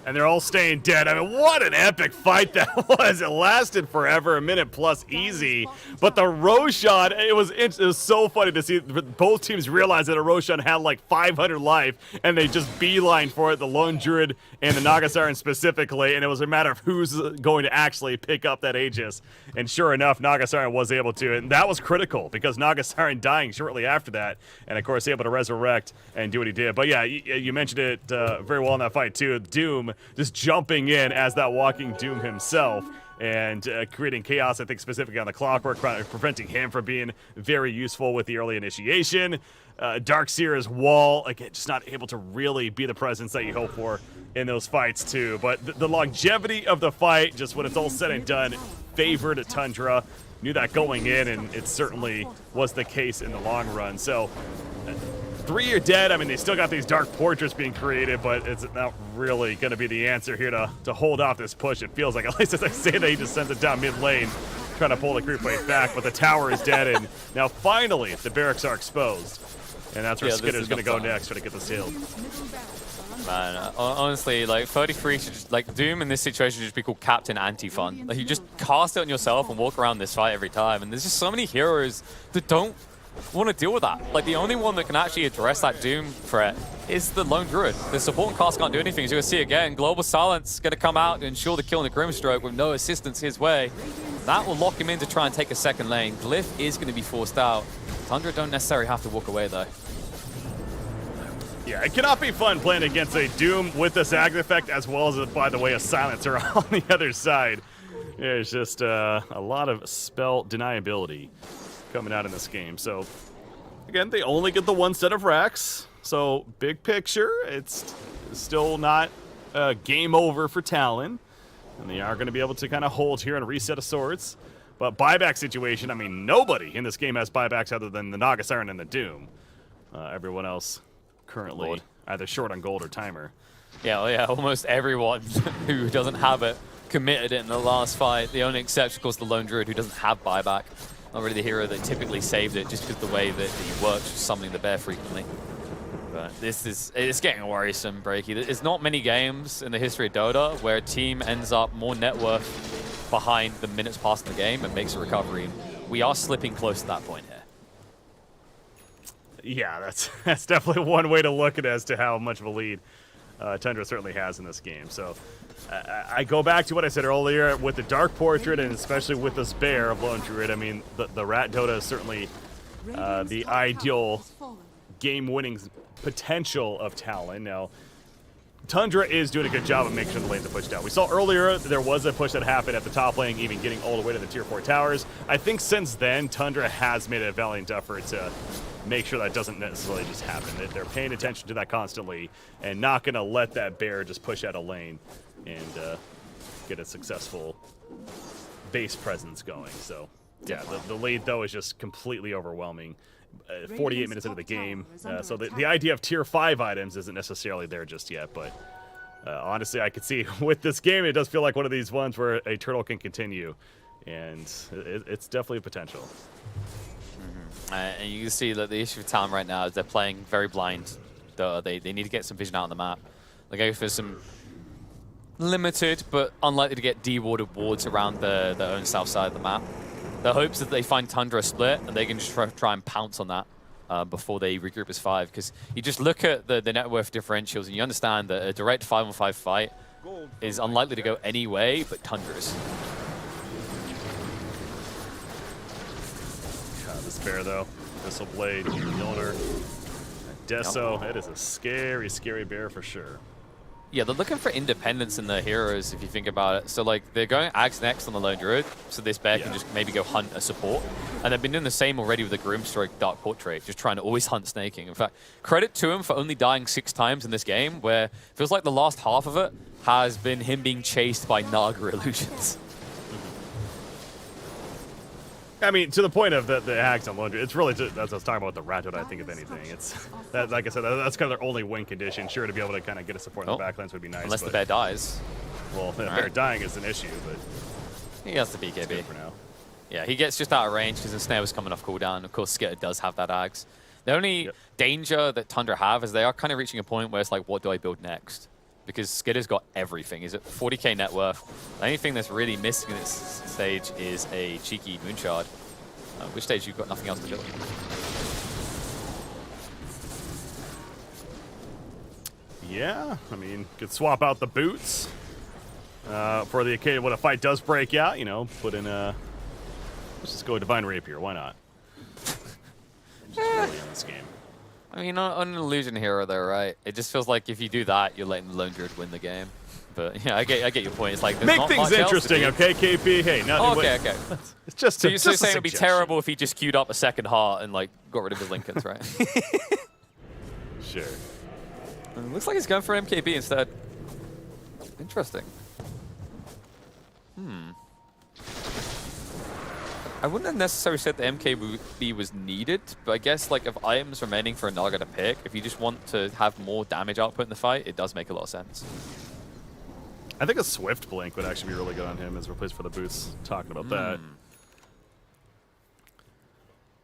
And they're all staying dead. I mean, what an epic fight that was. It lasted forever, a minute plus easy. But the Roshan, it was so funny to see both teams realize that a Roshan had like 500 life, and they just beeline for it, the Lone Druid and the Naga Siren specifically, and it was a matter of who's going to actually pick up that Aegis. And sure enough, Naga Siren was able to, and that was critical because Naga Siren dying shortly after that, and of course able to resurrect and do what he did. But yeah, you mentioned it very well in that fight too. Doom just jumping in as that walking Doom himself and creating chaos, I think specifically on the clockwork, preventing him from being very useful with the early initiation. Darkseer's wall, again, just not able to really be the presence that you hope for in those fights too. But the longevity of the fight, just when it's all said and done, favored Tundra. Knew that going in, and it certainly was the case in the long run. So 3 are dead. I mean, they still got these dark portraits being created, but it's not really going to be the answer here to hold off this push. It feels like, at least as I say that, he just sends it down mid lane, trying to pull the creep wave back, but the tower is dead, and now finally the barracks are exposed. And that's where Skitter's going to go next, trying to get this healed. Man, honestly, like 33 should just, like Doom in this situation should just be called Captain Anti-Fun. Like you just cast it on yourself and walk around this fight every time. And there's just so many heroes that don't want to deal with that. Like the only one that can actually address that Doom threat is the Lone Druid. The support cast can't do anything. As you're going to see again, Global Silence going to come out to ensure the kill in the Grimstroke with no assistance his way. That will lock him in to try and take a second lane. Glyph is going to be forced out. Tundra don't necessarily have to walk away though. Yeah, it cannot be fun playing against a Doom with this Ag effect, as well as, by the way, a Silencer on the other side. There's just a lot of spell deniability coming out in this game. So, again, they only get the one set of racks. So, big picture, it's still not game over for Talon. And they are going to be able to kind of hold here and reset of swords. But buyback situation, I mean, nobody in this game has buybacks other than the Naga Siren and the Doom. Everyone else currently either short on gold or timer. Yeah, well, yeah, almost everyone who doesn't have it committed it in the last fight. The only exception, of course, the Lone Druid, who doesn't have buyback. Not really the hero that typically saved it, just because the way that he works summoning the bear frequently. But it's getting worrisome, Breaky. There's not many games in the history of Dota where a team ends up more net worth behind the minutes past in the game and makes a recovery. We are slipping close to that point here. Yeah, that's definitely one way to look at it as to how much of a lead Tundra certainly has in this game. So I go back to what I said earlier with the Dark Portrait, and especially with this bear of Lone Druid. I mean, the Rat Dota is certainly the ideal game-winning potential of Talon. Now, Tundra is doing a good job of making sure the lanes are pushed out. We saw earlier there was a push that happened at the top lane, even getting all the way to the tier 4 towers. I think since then, Tundra has made a valiant effort to make sure that doesn't necessarily just happen. That they're paying attention to that constantly and not going to let that bear just push out a lane and get a successful base presence going. So, yeah, the lead, though, is just completely overwhelming. 48 minutes into the game, so the idea of tier 5 items isn't necessarily there just yet, but honestly, I could see with this game, it does feel like one of these ones where a turtle can continue, and it's definitely a potential. And you can see that the issue with Talon right now is they're playing very blind. They need to get some vision out on the map. They go for some limited, but unlikely to get dewarded wards around their own south side of the map. The hopes that they find Tundra split and they can just try and pounce on that before they regroup as 5. Because you just look at the net worth differentials and you understand that a direct 5-on-5 fight is unlikely to go any way but Tundra's. This bear, though, Thistle Blade, Mjolnir, Deso, it is a scary, scary bear for sure. Yeah, they're looking for independence in their heroes, if you think about it. So, like, they're going Axe next on the Lone Druid, so this bear can just maybe go hunt a support. And they've been doing the same already with the Grimstroke Dark Portrait, just trying to always hunt snaking. In fact, credit to him for only dying 6 times in this game, where it feels like the last half of it has been him being chased by Naga illusions. I mean, to the point of the Axe on Lone Druid, it's really just, as I was talking about the Rat Dota, I think, if anything. It's, that, like I said, that's kind of their only win condition. Sure, to be able to kind of get a support in the backlands would be nice. Unless the bear dies. Well, the bear dying is an issue, but... He has the BKB. For now. Yeah, he gets just out of range because the snare was coming off cooldown. Of course, Skitter does have that Axe. The only danger that Tundra have is they are kind of reaching a point where it's like, what do I build next? Because Skitter's got everything. He's at 40k net worth. The only thing that's really missing in this stage is a cheeky Moonshard. Which stage you've got nothing else to build. Yeah, I mean, could swap out the boots for the occasion when a fight does break out. You know, put in a. Let's just go Divine Rapier. Why not? Just early in this game. I mean, on an illusion hero, though, right? It just feels like if you do that, you're letting the Lone Druid win the game. But yeah, I get your point. It's like make things interesting, okay, KP? Hey, no. Okay. It's just so you're saying it'd be terrible if he just queued up a second heart and like got rid of his Lincolns, right? Sure. It looks like he's going for MKB instead. Interesting. I wouldn't have necessarily said the MKB was needed, but I guess like if items remaining for a Naga to pick, if you just want to have more damage output in the fight, it does make a lot of sense. I think a Swift Blink would actually be really good on him as a replace for the boots. Talking about that.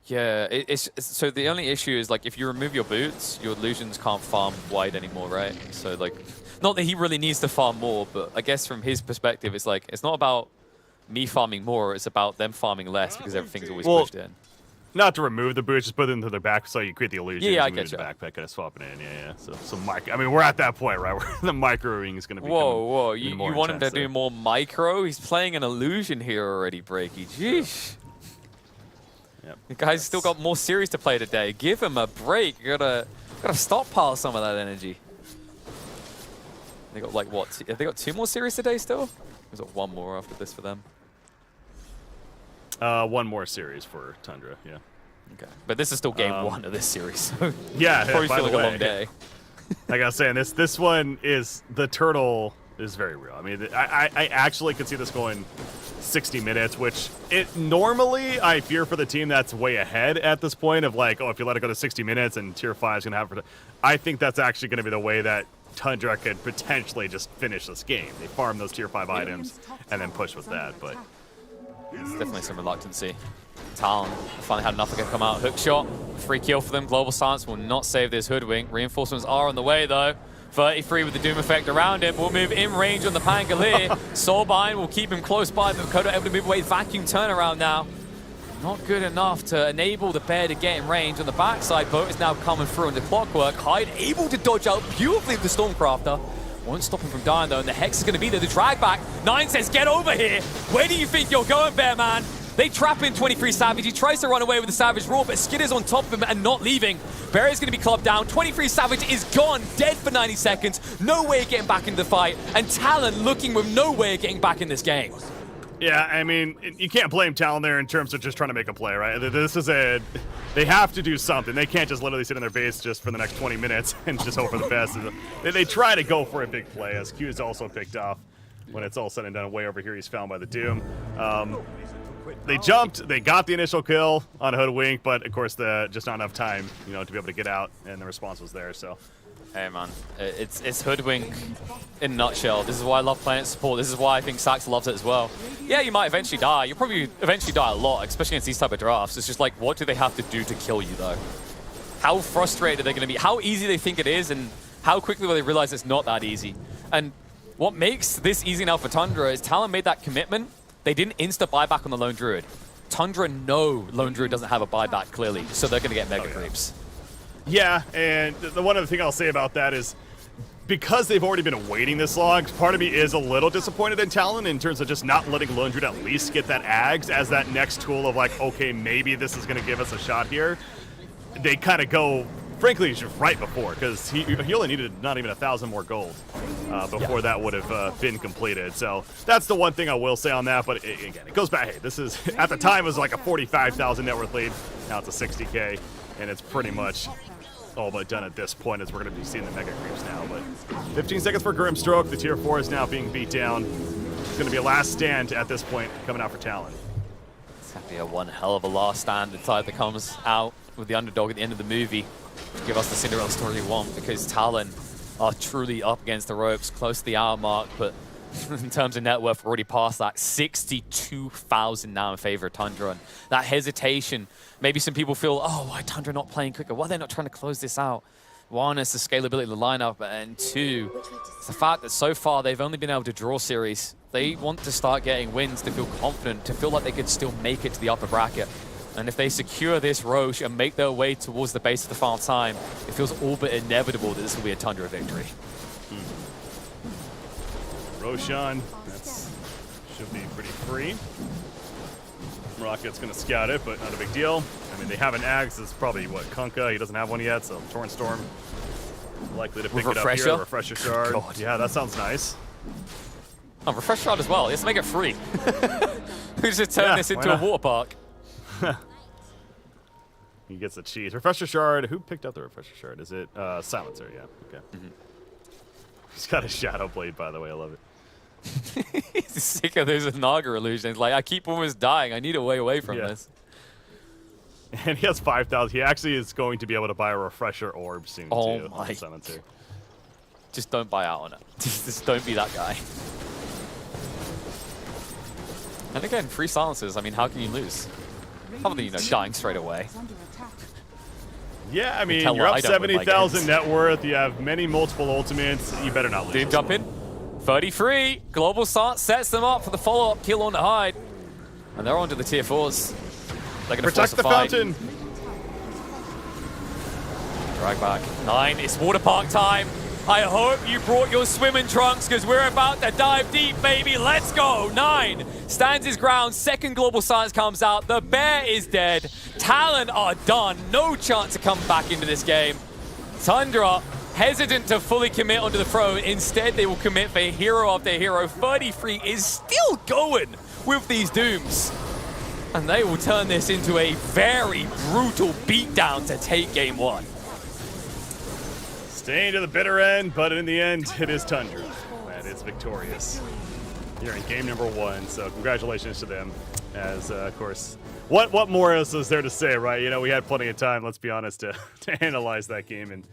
Yeah, so the only issue is like if you remove your boots, your illusions can't farm wide anymore, right? So like, not that he really needs to farm more, but I guess from his perspective, it's like it's not about me farming more, it's about them farming less because everything's always pushed in. Not to remove the boots, just put it into their back so you create the illusion. Yeah, I get get you. The backpack and swap it in. Yeah. So I mean, we're at that point, right? Where the microing is going to be. Whoa! You want him to do more micro? He's playing an illusion here already, Breaky. Jeez. Yep. The guy's still got more series to play today. Give him a break. You gotta stockpile some of that energy. They got like what? Have they got 2 more series today still? There's got 1 more after this for them. 1 more series for Tundra. Yeah. Okay, but this is still game 1 of this series. So yeah. Probably by feel the like way, a long day. Like I was saying, this one is the turtle is very real. I mean, I actually could see this going 60 minutes, which normally I fear for the team that's way ahead at this point of like, oh, if you let it go to 60 minutes and tier 5 is going to have. I think that's actually going to be the way that Tundra could potentially just finish this game. They farm those tier 5 items and then push with that, but. There's definitely some reluctancy. Talon finally had enough to come out. Hook shot, free kill for them. Global Silence will not save this Hoodwink. Reinforcements are on the way though. 33 with the Doom effect around him. Will move in range on the Pangolier. Soulbind will keep him close by. Makoto able to move away. Vacuum turnaround now. Not good enough to enable the bear to get in range. On the backside, Boat is now coming through into Clockwork. Hyde able to dodge out beautifully with the Stormcrafter. Won't stop him from dying though, and the Hex is going to be there. The drag back. 9 says, get over here. Where do you think you're going, Bear Man? They trap in 23 Savage. He tries to run away with the Savage Roar, but Skid is on top of him and not leaving. Barry is going to be clubbed down. 23 Savage is gone, dead for 90 seconds. No way of getting back into the fight. And Talon looking with no way of getting back in this game. Yeah, I mean, you can't blame Talon there in terms of just trying to make a play, right? This is they have to do something. They can't just literally sit in their base just for the next 20 minutes and just hope for the best. They try to go for a big play, as Q is also picked off. When it's all said and done, way over here, he's found by the Doom. They jumped, they got the initial kill on Hoodwink, but of course, just not enough time, to be able to get out, and the response was there, so. Hey man, it's Hoodwink in a nutshell. This is why I love playing support. This is why I think Sax loves it as well. Yeah, you might eventually die. You'll probably eventually die a lot, especially against these type of drafts. It's just like, what do they have to do to kill you though? How frustrated are they going to be? How easy they think it is, and how quickly will they realize it's not that easy? And what makes this easy now for Tundra is Talon made that commitment. They didn't insta buyback on the Lone Druid. Tundra know Lone Druid doesn't have a buyback clearly, so they're going to get mega creeps. Yeah, and the one other thing I'll say about that is because they've already been waiting this long, part of me is a little disappointed in Talon in terms of just not letting Lone Druid at least get that Ags as that next tool of like, okay, maybe this is going to give us a shot here. They kind of go, frankly, just right before, because he only needed not even 1,000 more gold before that would have been completed. So that's the one thing I will say on that, but again, it goes back, hey, this is, at the time it was like a 45,000 net worth lead, now it's a 60K, and it's pretty much all but done at this point as we're going to be seeing the mega creeps now. But 15 seconds for Grimstroke. The tier 4 is now being beat down. It's going to be a last stand at this point coming out for Talon. It's going to be a one hell of a last stand. The side that comes out with the underdog at the end of the movie to give us the Cinderella story we want, because Talon are truly up against the ropes, close to the hour mark, but in terms of net worth, we're already past that. 62,000 now in favor of Tundra. And that hesitation, maybe some people feel, oh, why Tundra not playing quicker? Why are they not trying to close this out? One, is the scalability of the lineup, and two, it's the fact that so far they've only been able to draw series. They want to start getting wins to feel confident, to feel like they could still make it to the upper bracket. And if they secure this Roche and make their way towards the base of the final time, it feels all but inevitable that this will be a Tundra victory. Roshan, that should be pretty free. Rocket's going to scout it, but not a big deal. I mean, they have an Axe. It's probably, what, Kunkka? He doesn't have one yet, so Torrent Storm likely to pick it up here. Refresher Shard. God. Yeah, that sounds nice. Oh, Refresher Shard as well. Let's make it free. We just turn this into a water park. He gets the cheese. Refresher Shard. Who picked up the Refresher Shard? Is it Silencer? Yeah. Okay. He's got a Shadow Blade, by the way. I love it. He's sick of those Naga illusions. Like, I keep almost dying. I need a way away from this. And he has 5,000. He actually is going to be able to buy a refresher orb soon, oh too. My. Silencer. Just don't buy out on it. Just don't be that guy. And again, free silences. I mean, how can you lose? Other than, you know, dying straight away. Yeah, I mean, you're up 70,000 net worth. You have many multiple ultimates. You better not lose. Did jump in. 33. Global Start sets them up for the follow-up kill on the Hyde. And they're on to the tier 4s. They're going to protect the fountain. Drag back. 9. It's water park time. I hope you brought your swimming trunks because we're about to dive deep, baby. Let's go. 9 stands his ground. Second Global Science comes out. The bear is dead. Talon are done. No chance to come back into this game. Tundra hesitant to fully commit onto the throne. Instead, they will commit for hero after hero. 33 is still going with these Dooms. And they will turn this into a very brutal beatdown to take game 1. Staying to the bitter end, but in the end, it is Tundra that is victorious here in game number 1. So congratulations to them. As of course, what more is there to say, right? You know, we had plenty of time. Let's be honest to analyze that game and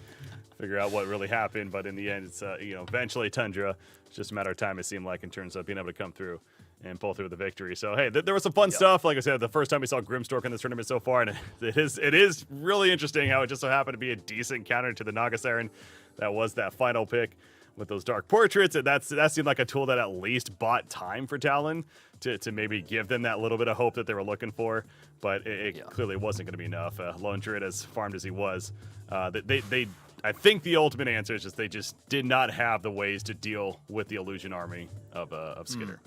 figure out what really happened. But in the end, it's you know, eventually Tundra. It's just a matter of time, it seemed like, in terms of being able to come through and pull through the victory. So hey, there was some fun stuff. Like I said, the first time we saw Grimstork in this tournament so far, and it is really interesting how it just so happened to be a decent counter to the Naga Siren. That was that final pick with those dark portraits, and that seemed like a tool that at least bought time for Talon to maybe give them that little bit of hope that they were looking for. But it clearly wasn't going to be enough. Lone Druid, as farmed as he was, I think the ultimate answer is just they just did not have the ways to deal with the illusion army of Skitter.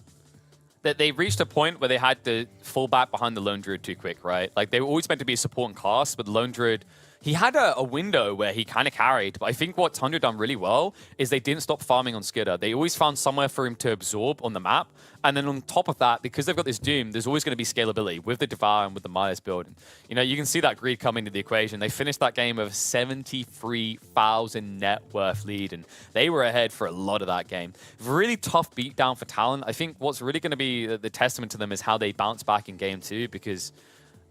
That they reached a point where they had to fall back behind the Lone Druid too quick, right? Like, they were always meant to be a supporting class, but the Lone Druid, he had a window where he kind of carried. But I think what Tundra done really well is they didn't stop farming on Skitter. They always found somewhere for him to absorb on the map. And then on top of that, because they've got this Doom, there's always going to be scalability with the Devour and with the Midas build. You know, you can see that greed come into the equation. They finished that game with a 73,000 net worth lead, and they were ahead for a lot of that game. Really tough beatdown for Talon. I think what's really going to be the testament to them is how they bounce back in game 2, because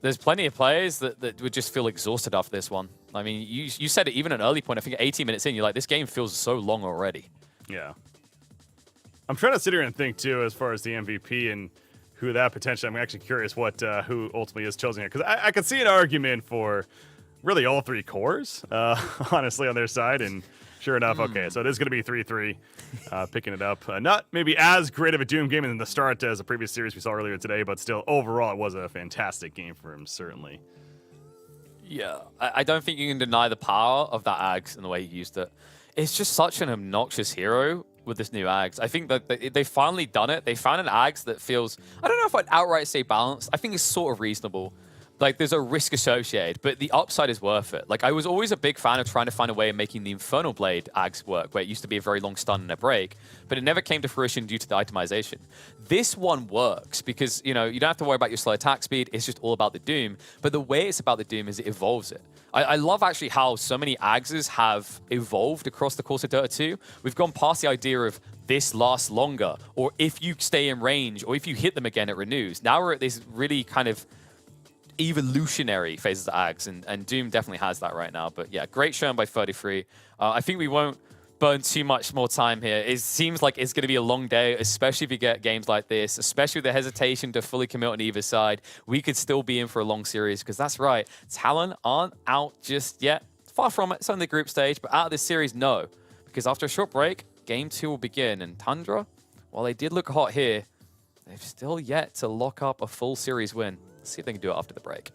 there's plenty of players that would just feel exhausted after this one. I mean, you said it even at an early point. I think 18 minutes in, you're like, this game feels so long already. Yeah. I'm trying to sit here and think, too, as far as the MVP and who that potentially... I'm actually curious who ultimately is chosen here. Because I could see an argument for really all 3 cores, honestly, on their side. And sure enough, okay, so it is going to be 3-3, picking it up. Not maybe as great of a Doom game in the start as the previous series we saw earlier today, but still, overall, it was a fantastic game for him, certainly. Yeah, I don't think you can deny the power of that Ags and the way he used it. It's just such an obnoxious hero with this new Ags. I think that they've finally done it. They found an Ags that feels, I don't know if I'd outright say balanced. I think it's sort of reasonable. Like, there's a risk associated, but the upside is worth it. Like, I was always a big fan of trying to find a way of making the Infernal Blade Ags work, where it used to be a very long stun and a break, but it never came to fruition due to the itemization. This one works because, you know, you don't have to worry about your slow attack speed. It's just all about the Doom. But the way it's about the Doom is it evolves it. I love actually how so many Agses have evolved across the course of Dota 2. We've gone past the idea of this lasts longer, or if you stay in range, or if you hit them again, it renews. Now we're at this really kind of evolutionary phases of Ags, and Doom definitely has that right now. But yeah, great showing by 33. I think we won't burn too much more time here. It seems like it's going to be a long day, especially if you get games like this, especially with the hesitation to fully commit on either side. We could still be in for a long series, because that's right, Talon aren't out just yet. Far from it. It's only the group stage, but out of this series, no. Because after a short break, game 2 will begin, and Tundra, while they did look hot here, they've still yet to lock up a full series win. Let's see if they can do it after the break.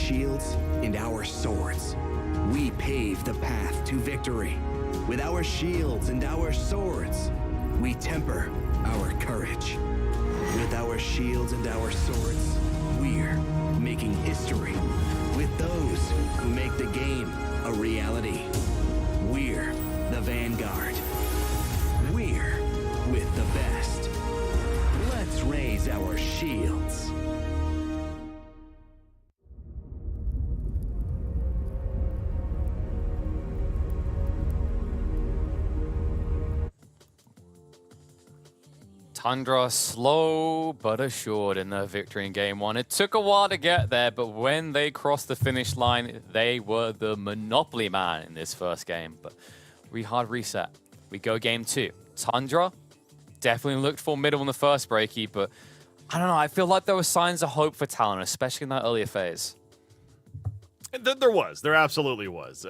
shields and our swords, we pave the path to victory. With our shields and our swords, we temper our courage. With our shields and our swords, we're making history. With those who make the game a reality, we're the vanguard. We're with the best. Let's raise our shields. Tundra slow but assured in their victory in game one. It took a while to get there, but when they crossed the finish line, they were the monopoly man in this first game. But we hard reset. We go game two. Tundra definitely looked formidable in the first breaky, but I don't know. I feel like there were signs of hope for Talon, especially in that earlier phase. There absolutely was.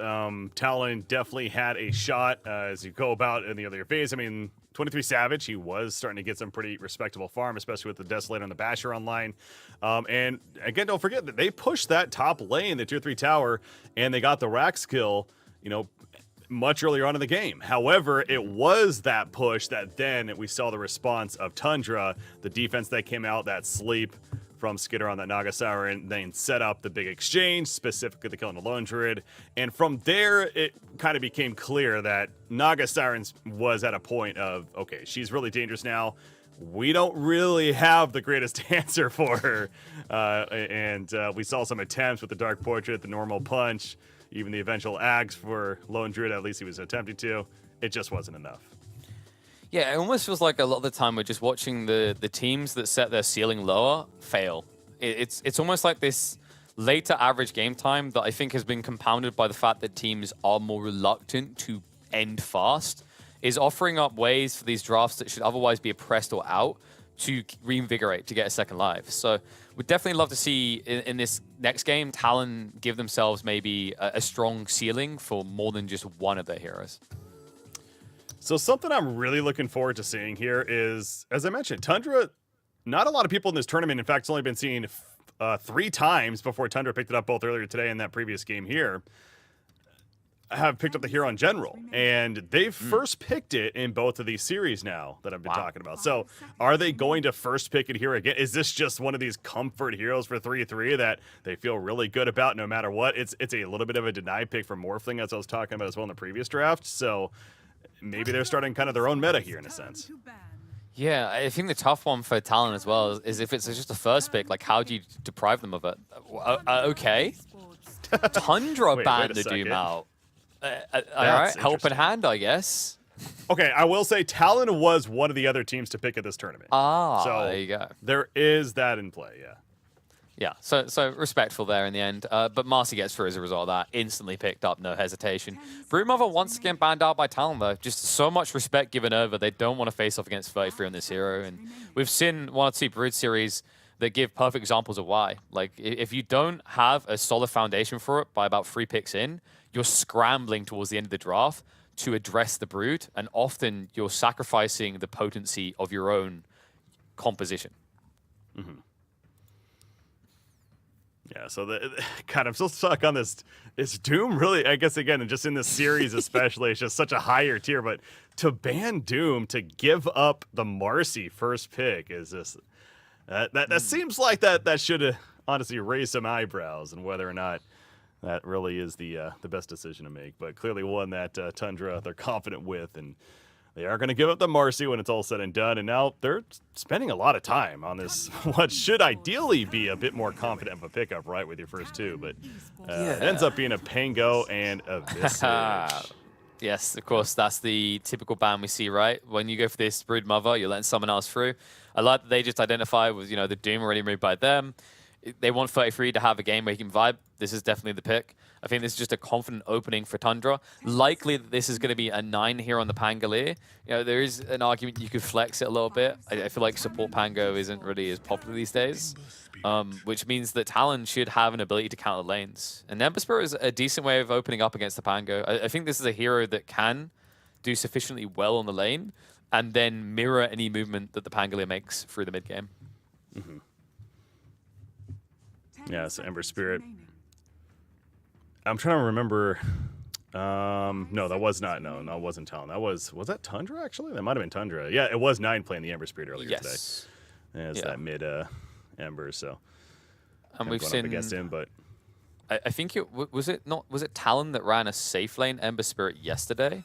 Talon definitely had a shot as you go about in the earlier phase. I mean, 23 Savage, he was starting to get some pretty respectable farm, especially with the Desolator and the Basher online. And again, don't forget that they pushed that top lane, the tier 3 tower, and they got the Rax kill, much earlier on in the game. However, it was that push that then we saw the response of Tundra, the defense that came out, that sleep from Skitter on that Naga Siren, and then set up the big exchange, specifically the kill on the Lone Druid. And from there, it kind of became clear that Naga Sirens was at a point of, okay, she's really dangerous now. We don't really have the greatest answer for her. And we saw some attempts with the Dark Portrait, the normal punch, even the eventual axe for Lone Druid, at least he was attempting to. It just wasn't enough. Yeah, it almost feels like a lot of the time we're just watching the teams that set their ceiling lower fail. It's almost like this later average game time that I think has been compounded by the fact that teams are more reluctant to end fast, is offering up ways for these drafts that should otherwise be oppressed or out to reinvigorate, to get a second life. So we'd definitely love to see in this next game, Talon give themselves maybe a strong ceiling for more than just one of their heroes. So something I'm really looking forward to seeing here is, as I mentioned, Tundra, not a lot of people in this tournament, in fact, it's only been seen 3 times before Tundra picked it up both earlier today and that previous game here, have picked up the hero in general. And they've first picked it in both of these series now that I've been talking about. So are they going to first pick it here again? Is this just one of these comfort heroes for 3-3 that they feel really good about no matter what? It's a little bit of a denied pick for Morphling, as I was talking about as well in the previous draft. So maybe they're starting kind of their own meta here in a sense. Yeah, I think the tough one for Talon as well is if it's just a first pick, like how do you deprive them of it? Okay. Tundra banned the Doom out. All right, help in hand, I guess. Okay, I will say Talon was one of the other teams to pick at this tournament. So there you go. There is that in play, yeah. Yeah, so respectful there in the end. But Marcy gets through as a result of that. Instantly picked up, no hesitation. Broodmother once again banned out by Talon, though. Just so much respect given over. They don't want to face off against 33 on this hero. And we've seen 1 or 2 Brood series that give perfect examples of why. Like, if you don't have a solid foundation for it by about 3 picks in, you're scrambling towards the end of the draft to address the Brood. And often you're sacrificing the potency of your own composition. Mm-hmm. Yeah, so God, I'm still stuck on this. Is Doom really, I guess, again, and just in this series especially, it's just such a higher tier, but to ban Doom, to give up the Marcy first pick is just, that seems like that should honestly raise some eyebrows, and whether or not that really is the best decision to make. But clearly one that Tundra, they're confident with, and they are going to give up the Marcy when it's all said and done, and now they're spending a lot of time on this, what should ideally be a bit more confident of a pickup, right, with your first 2, but it ends up being a Pango and a Visage. Yes, of course, that's the typical ban we see, right? When you go for this Brood Mother, you're letting someone else through. I like that they just identify with, the Doom already moved by them. They want 33 to have a game where he can vibe. This is definitely the pick. I think this is just a confident opening for Tundra. Likely that this is going to be a 9 here on the Pangolier. There is an argument you could flex it a little bit. I feel like support Pango isn't really as popular these days, which means that Talon should have an ability to counter lanes. And Ember is a decent way of opening up against the Pango. I think this is a hero that can do sufficiently well on the lane and then mirror any movement that the Pangolier makes through the mid game. Mm-hmm. Yeah, so Ember Spirit I'm trying to remember. No, that was not. No, it wasn't Talon. Was that Tundra actually? That might have been Tundra. Yeah, it was 9 playing the Ember Spirit earlier today. Yeah, it's that mid Ember. So and we've seen against him, but I think it was it Talon that ran a safe lane Ember Spirit yesterday.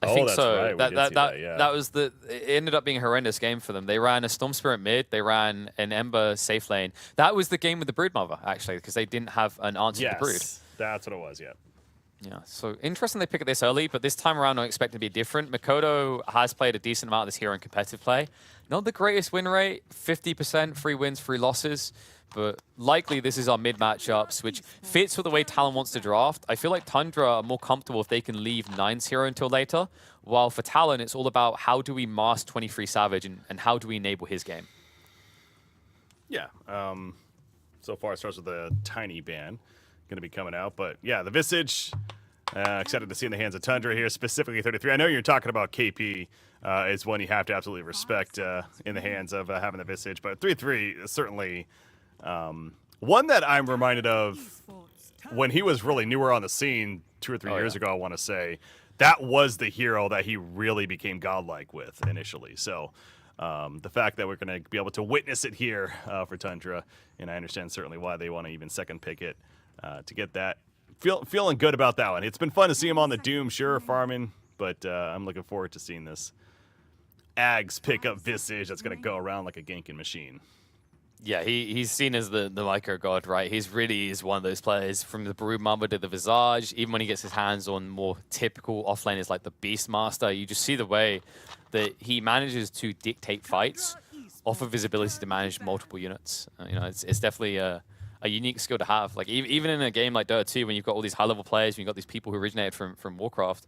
I think that's so. Right. That was it ended up being a horrendous game for them. They ran a Storm Spirit mid, they ran an Ember safe lane. That was the game with the Broodmother, actually, because they didn't have an answer to the Brood. That's what it was, yeah. Yeah, so interesting they pick it this early, but this time around I expect it to be different. Makoto has played a decent amount of this hero in competitive play. Not the greatest win rate, 50%, 3 wins, 3 losses. But likely this is our mid matchups, which fits with the way Talon wants to draft. I feel like Tundra are more comfortable if they can leave 9's hero until later, while for Talon, it's all about how do we mask 23 Savage and how do we enable his game. Yeah. So far it starts with a tiny ban going to be coming out. But yeah, the Visage, excited to see in the hands of Tundra here, specifically 33. I know you're talking about KP is one you have to absolutely respect in the hands of having the Visage, but 3-3 is certainly... one that I'm reminded of when he was really newer on the scene 2 or 3 years ago, I want to say. That was the hero that he really became godlike with initially. So the fact that we're going to be able to witness it here for Tundra, and I understand certainly why they want to even second pick it to get that. Feeling good about that one. It's been fun to see him on the Doom, sure, farming, but I'm looking forward to seeing this Ags pick up Visage that's going to go around like a Genkin machine. Yeah, he's seen as the micro god, right? He's really is one of those players from the Broodmother to the Visage. Even when he gets his hands on more typical offlaners like the Beastmaster, you just see the way that he manages to dictate fights off of his ability to manage multiple units. You know, it's definitely a unique skill to have. Like even in a game like Dota 2, when you've got all these high-level players, when you've got these people who originated from Warcraft,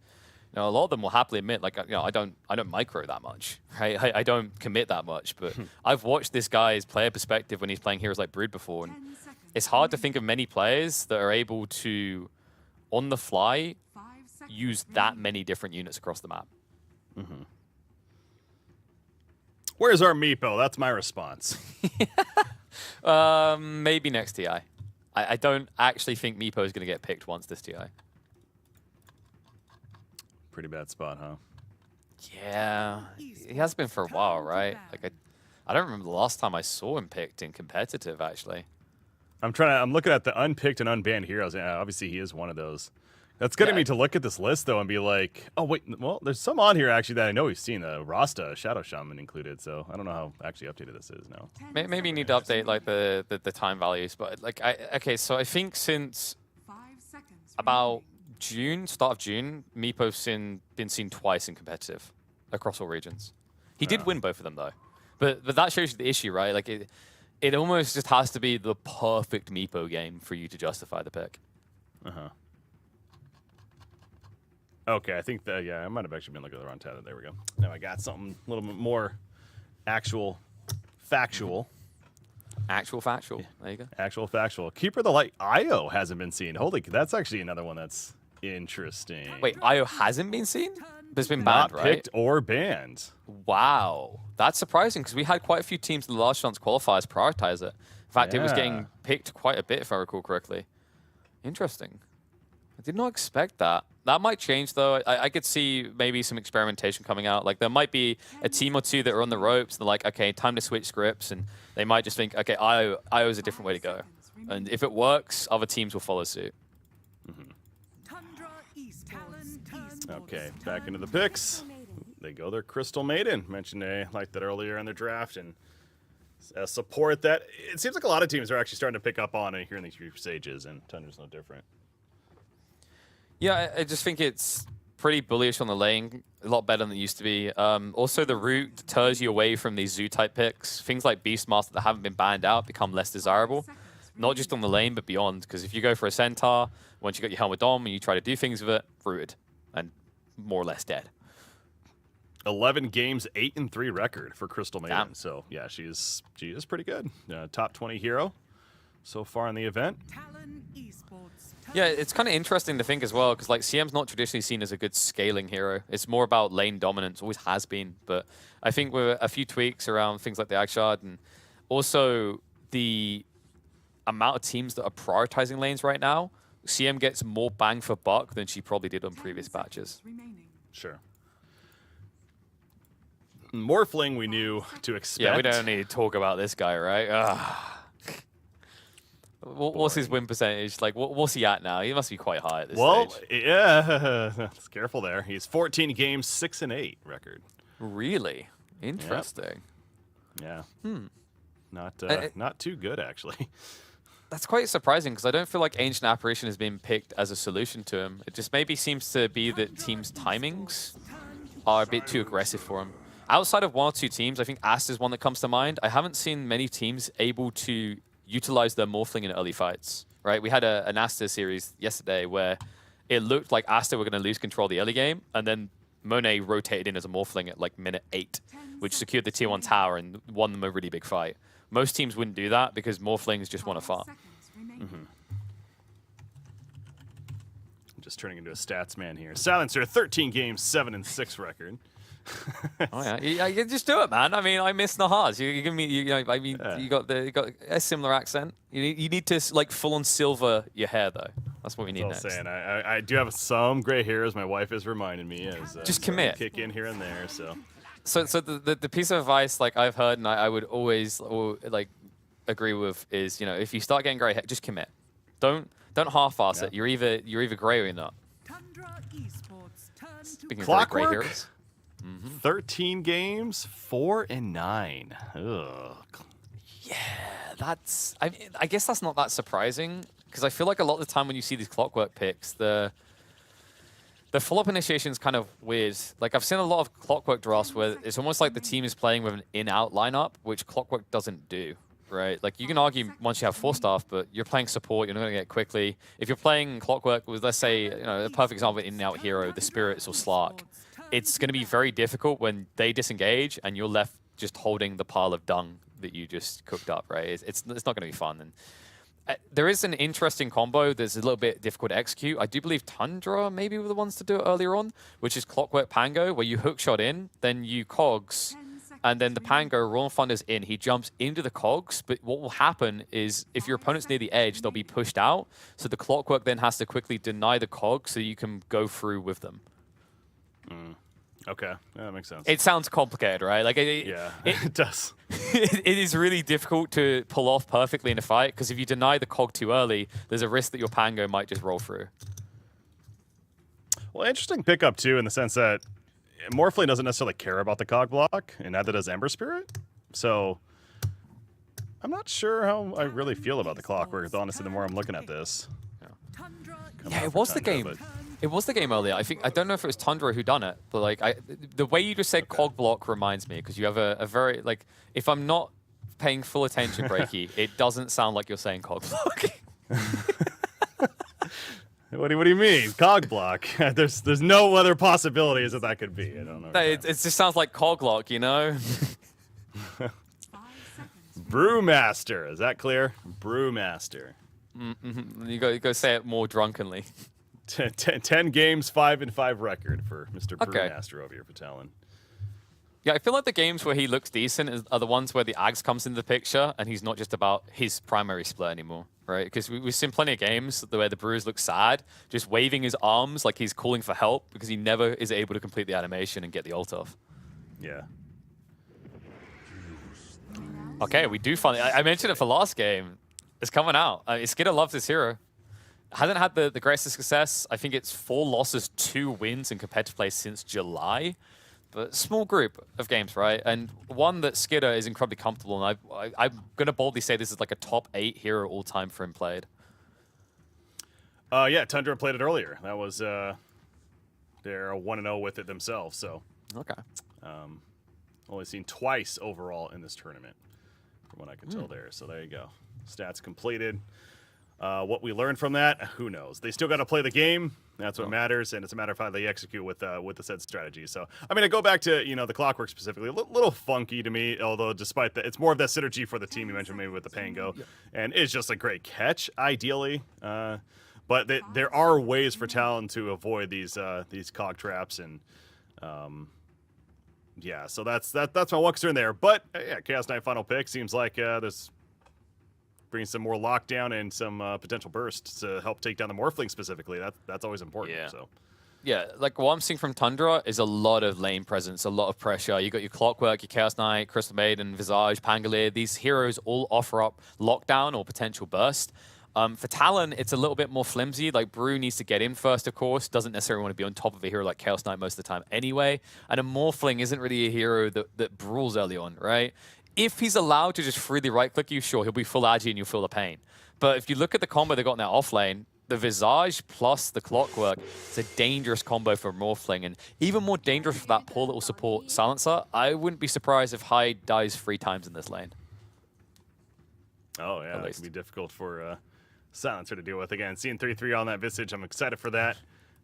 you know, a lot of them will happily admit, like, you know, I don't micro that much, right? I don't commit that much, but I've watched this guy's player perspective when he's playing heroes like Brood before, and it's hard to think of many players that are able to, on the fly, use that many different units across the map. Mm-hmm. Where's our Meepo? That's my response. Maybe next TI. I don't actually think Meepo is going to get picked once this TI. Pretty bad spot, huh? Yeah, he has been for a while, right? Like I don't remember the last time I saw him picked in competitive. Actually, I'm looking at the unpicked and unbanned heroes. Yeah, obviously he is one of those. That's getting me to look at this list though and be like, oh wait, well, there's some on here actually that I know we've seen. Rasta, Shadow Shaman included. So I don't know how actually updated this is now. Maybe you need to update like the time values, but like okay, so I think since about start of June, Meepo's been seen twice in competitive across all regions. He did win both of them though, but that shows you the issue, right? Like it almost just has to be the perfect Meepo game for you to justify the pick. Okay, I think that I might have actually been looking at the wrong tab. There we go. Now I got something a little bit more factual. Actual factual. There you go. Actual factual. Keeper of the Light Io hasn't been seen. Holy, that's actually another one that's interesting. Wait, Io hasn't been seen? But it's been banned, Not picked or banned. Wow. That's surprising because we had quite a few teams in the last chance qualifiers prioritize it. In fact, it was getting picked quite a bit, if I recall correctly. Interesting. I did not expect that. That might change, though. I could see maybe some experimentation coming out. Like, there might be a team or two that are on the ropes. They're like, okay, time to switch scripts. And they might just think, okay, IO is a different way to go. And if it works, other teams will follow suit. Okay, back into the picks. They go their Crystal Maiden. Mentioned they liked that earlier in their draft. And support that. It seems like a lot of teams are actually starting to pick up on it here in these group stages. And Tundra's no different. Yeah, I just think it's pretty bullish on the lane, a lot better than it used to be. Also, the route deters you away from these zoo-type picks. Things like Beastmaster that haven't been banned out become less desirable, not just on the lane, but beyond. Because if you go for a Centaur, once you got your Helmet Dom and you try to do things with it, rooted and more or less dead. 11 games, 8-3 record for Crystal Maiden. Damn. So, yeah, she is pretty good. Top 20 hero so far in the event. Yeah, it's kind of interesting to think as well, because like CM's not traditionally seen as a good scaling hero. It's more about lane dominance, always has been. But I think with a few tweaks around things like the Ag Shard and also the amount of teams that are prioritizing lanes right now, CM gets more bang for buck than she probably did on previous batches. Sure. Morphling we knew to expect. Yeah, we don't need to talk about this guy, right? What's his win percentage? Like, what's he at now? He must be quite high at this stage. Yeah. Careful there. He's 14 games, 6-8 record. Really? Interesting. Yep. Yeah. Not too good, actually. That's quite surprising because I don't feel like Ancient Apparition has been picked as a solution to him. It just maybe seems to be that teams' timings are a bit too aggressive for him. Outside of 1 or 2 teams, I think Ast is one that comes to mind. I haven't seen many teams able to utilize their Morphling in early fights, right? We had an Asta series yesterday where it looked like Asta were going to lose control of the early game, and then Monet rotated in as a Morphling at like minute 8, which secured the tier 1 tower and won them a really big fight. Most teams wouldn't do that because Morphlings just want to farm. I'm just turning into a stats man here. Silencer, 13 games, 7-6 record. Oh yeah, you just do it, man. I mean, I miss Nahaz. You give me, you got a similar accent. You need to like full on silver your hair though. That's what we need next. Saying I do have some gray hairs. My wife has reminded me as just commit, kick in here and there. So the piece of advice like I've heard and I would always like agree with is, you know, if you start getting gray hair, just commit. Don't half-ass it. You're either gray or you're not. Speaking of gray hairs. 13 games, 4-9. Ugh. Yeah, that's. I guess that's not that surprising because I feel like a lot of the time when you see these Clockwork picks, the follow-up initiation is kind of weird. Like I've seen a lot of Clockwork drafts where it's almost like the team is playing with an in-out lineup, which Clockwork doesn't do. Right, like you can argue once you have 4 staff, but you're playing support, you're not going to get quickly. If you're playing Clockwork with, let's say, you know, a perfect example of in-out hero, the Spirits or Slark, it's going to be very difficult when they disengage and you're left just holding the pile of dung that you just cooked up, right? It's not going to be fun. And there is an interesting combo that's a little bit difficult to execute. I do believe Tundra maybe were the ones to do it earlier on, which is Clockwork Pango, where you hook shot in, then you cogs, and then the Pango, Royal Thunder's in. He jumps into the cogs, but what will happen is if your opponent's near the edge, they'll be pushed out. So the Clockwork then has to quickly deny the cogs so you can go through with them. Okay, yeah, that makes sense. It sounds complicated, right? Like it does. It is really difficult to pull off perfectly in a fight because if you deny the cog too early, there's a risk that your Pango might just roll through. Well, interesting pickup too, in the sense that Morphling doesn't necessarily care about the cog block, and neither does Ember Spirit. So I'm not sure how I really feel about the Clockwork. Honestly, the more I'm looking at this. Yeah, it was the game. It was the game earlier. I don't know if it was Tundra who done it, but like the way you just said cog block reminds me because you have a very like if I'm not paying full attention, Breaky, it doesn't sound like you're saying cog block. What do you mean? Cog block? There's no other possibilities that could be. I don't know. It just sounds like cog lock, you know? Brewmaster. Is that clear? Brewmaster. You go say it more drunkenly. 10 games, 5-5 record for Mr. Brewmaster over here for Talon. Yeah, I feel like the games where he looks decent are the ones where the Ags comes into the picture and he's not just about his primary split anymore, right? Because we've seen plenty of games where the Brewers look sad, just waving his arms like he's calling for help because he never is able to complete the animation and get the ult off. Yeah. Okay, we do finally. I mentioned it for last game. It's coming out. Skidder loves this hero. Hasn't had the greatest success. I think it's 4 losses, 2 wins in competitive play since July. But small group of games, right? And one that Skidder is incredibly comfortable in. I'm going to boldly say this is like a top 8 hero all time for him played. Yeah, Tundra played it earlier. That was they're 1-0 with it themselves. So okay. Only seen twice overall in this tournament, from what I can tell there. So there you go. Stats completed. What we learned from that, who knows? They still got to play the game. That's what matters, and it's a matter of how they execute with the said strategy. So, I mean, I go back to the Clockwork specifically, a little funky to me. Although, despite that, it's more of that synergy for the team you mentioned, maybe with the Pango, and it's just a great catch, ideally. But there are ways for Talon to avoid these cog traps, and yeah. So that's my one concern there. But yeah, Chaos Knight final pick seems like there's bring some more lockdown and some potential bursts to help take down the Morphling specifically. That's always important. Yeah. So. Yeah, like what I'm seeing from Tundra is a lot of lane presence, a lot of pressure. You got your Clockwork, your Chaos Knight, Crystal Maiden, Visage, Pangolier. These heroes all offer up lockdown or potential burst. For Talon, it's a little bit more flimsy. Like Brew needs to get in first, of course. Doesn't necessarily want to be on top of a hero like Chaos Knight most of the time anyway. And a Morphling isn't really a hero that brawls early on, right? If he's allowed to just freely right-click you, sure, he'll be full agi and you'll feel the pain. But if you look at the combo they got in their off lane, the Visage plus the Clockwork is a dangerous combo for Morphling, and even more dangerous for that poor little support Silencer. I wouldn't be surprised if Hyde dies 3 times in this lane. Oh, yeah, that can be difficult for Silencer to deal with. Again, seeing 3-3 on that Visage, I'm excited for that.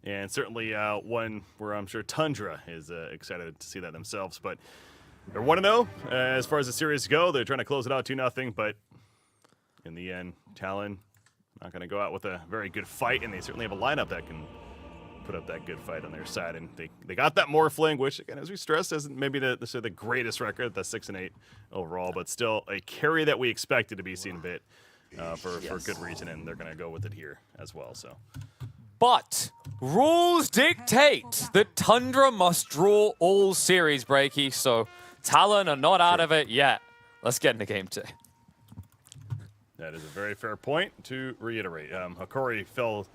And certainly one where I'm sure Tundra is excited to see that themselves. But they're 1-0 as far as the series go. They're trying to close it out 2-0, but in the end, Talon not going to go out with a very good fight, and they certainly have a lineup that can put up that good fight on their side. And they got that Morphling, which, again, as we stressed, isn't maybe the greatest record, the 6-8 overall, but still a carry that we expected to be seen a bit for good reason, and they're going to go with it here as well. So, but rules dictate that Tundra must draw all series, Breaky, so Talon are not out of it yet. Let's get into game 2. That is a very fair point to reiterate. Hakori fell,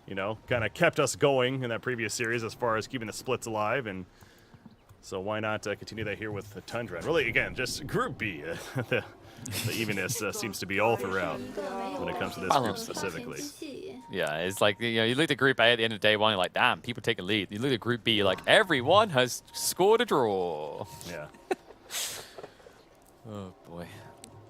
kind of kept us going in that previous series as far as keeping the splits alive, and so why not continue that here with the Tundra? And really, again, just Group B, the evenness seems to be all throughout when it comes to this group specifically. Yeah, it's like, you look at Group A at the end of day 1, you're like, damn, people take a lead. You look at Group B, you're like, everyone has scored a draw. Yeah. Oh, boy.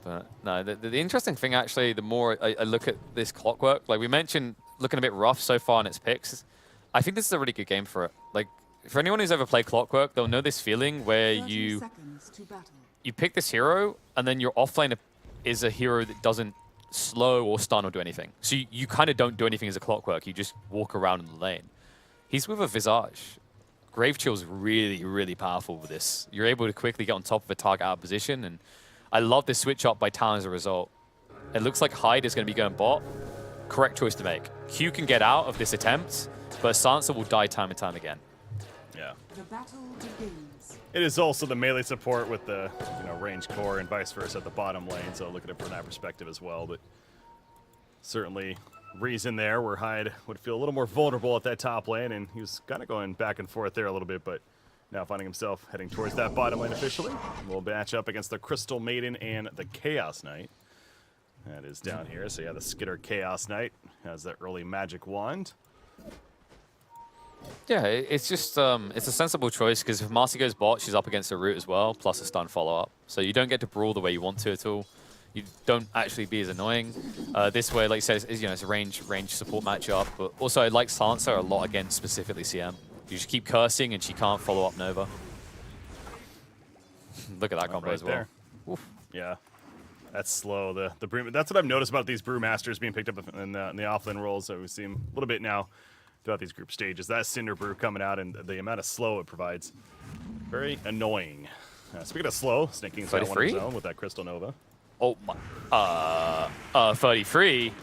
But no, the interesting thing, actually, the more I look at this Clockwork, like we mentioned, looking a bit rough so far in its picks, I think this is a really good game for it. Like, for anyone who's ever played Clockwork, they'll know this feeling where you pick this hero, and then your offlane is a hero that doesn't slow or stun or do anything. So you kind of don't do anything as a Clockwork. You just walk around in the lane. He's with a Visage. Grave Chill's really, really powerful with this. You're able to quickly get on top of a target out of position, and I love this switch up by Talon as a result. It looks like Hyde is going to be going bot. Correct choice to make. Q can get out of this attempt, but Sansa will die time and time again. Yeah. The battle begins. It is also the melee support with the range core and vice versa at the bottom lane, so look at it from that perspective as well. But certainly reason there where Hyde would feel a little more vulnerable at that top lane, and he was kind of going back and forth there a little bit, but now finding himself heading towards that bottom lane officially. We'll match up against the Crystal Maiden and the Chaos Knight. That is down here. So yeah, the Skitter Chaos Knight has that early magic wand. Yeah, it's just it's a sensible choice because if Marcy goes bot, she's up against a root as well, plus a stun follow-up. So you don't get to brawl the way you want to at all. You don't actually be as annoying. This way, like you said, it's a range support matchup. But also, I like Silencer a lot against specifically CM. You just keep cursing and she can't follow up Nova. Look at that combo as well. Yeah, that's slow. The brew, that's what I've noticed about these brewmasters being picked up in the offlane roles. So we've seen a little bit now throughout these group stages. That Cinder Brew coming out and the amount of slow it provides, very annoying. Speaking of slow, sneaking inside one zone with that Crystal Nova. Oh my, 33.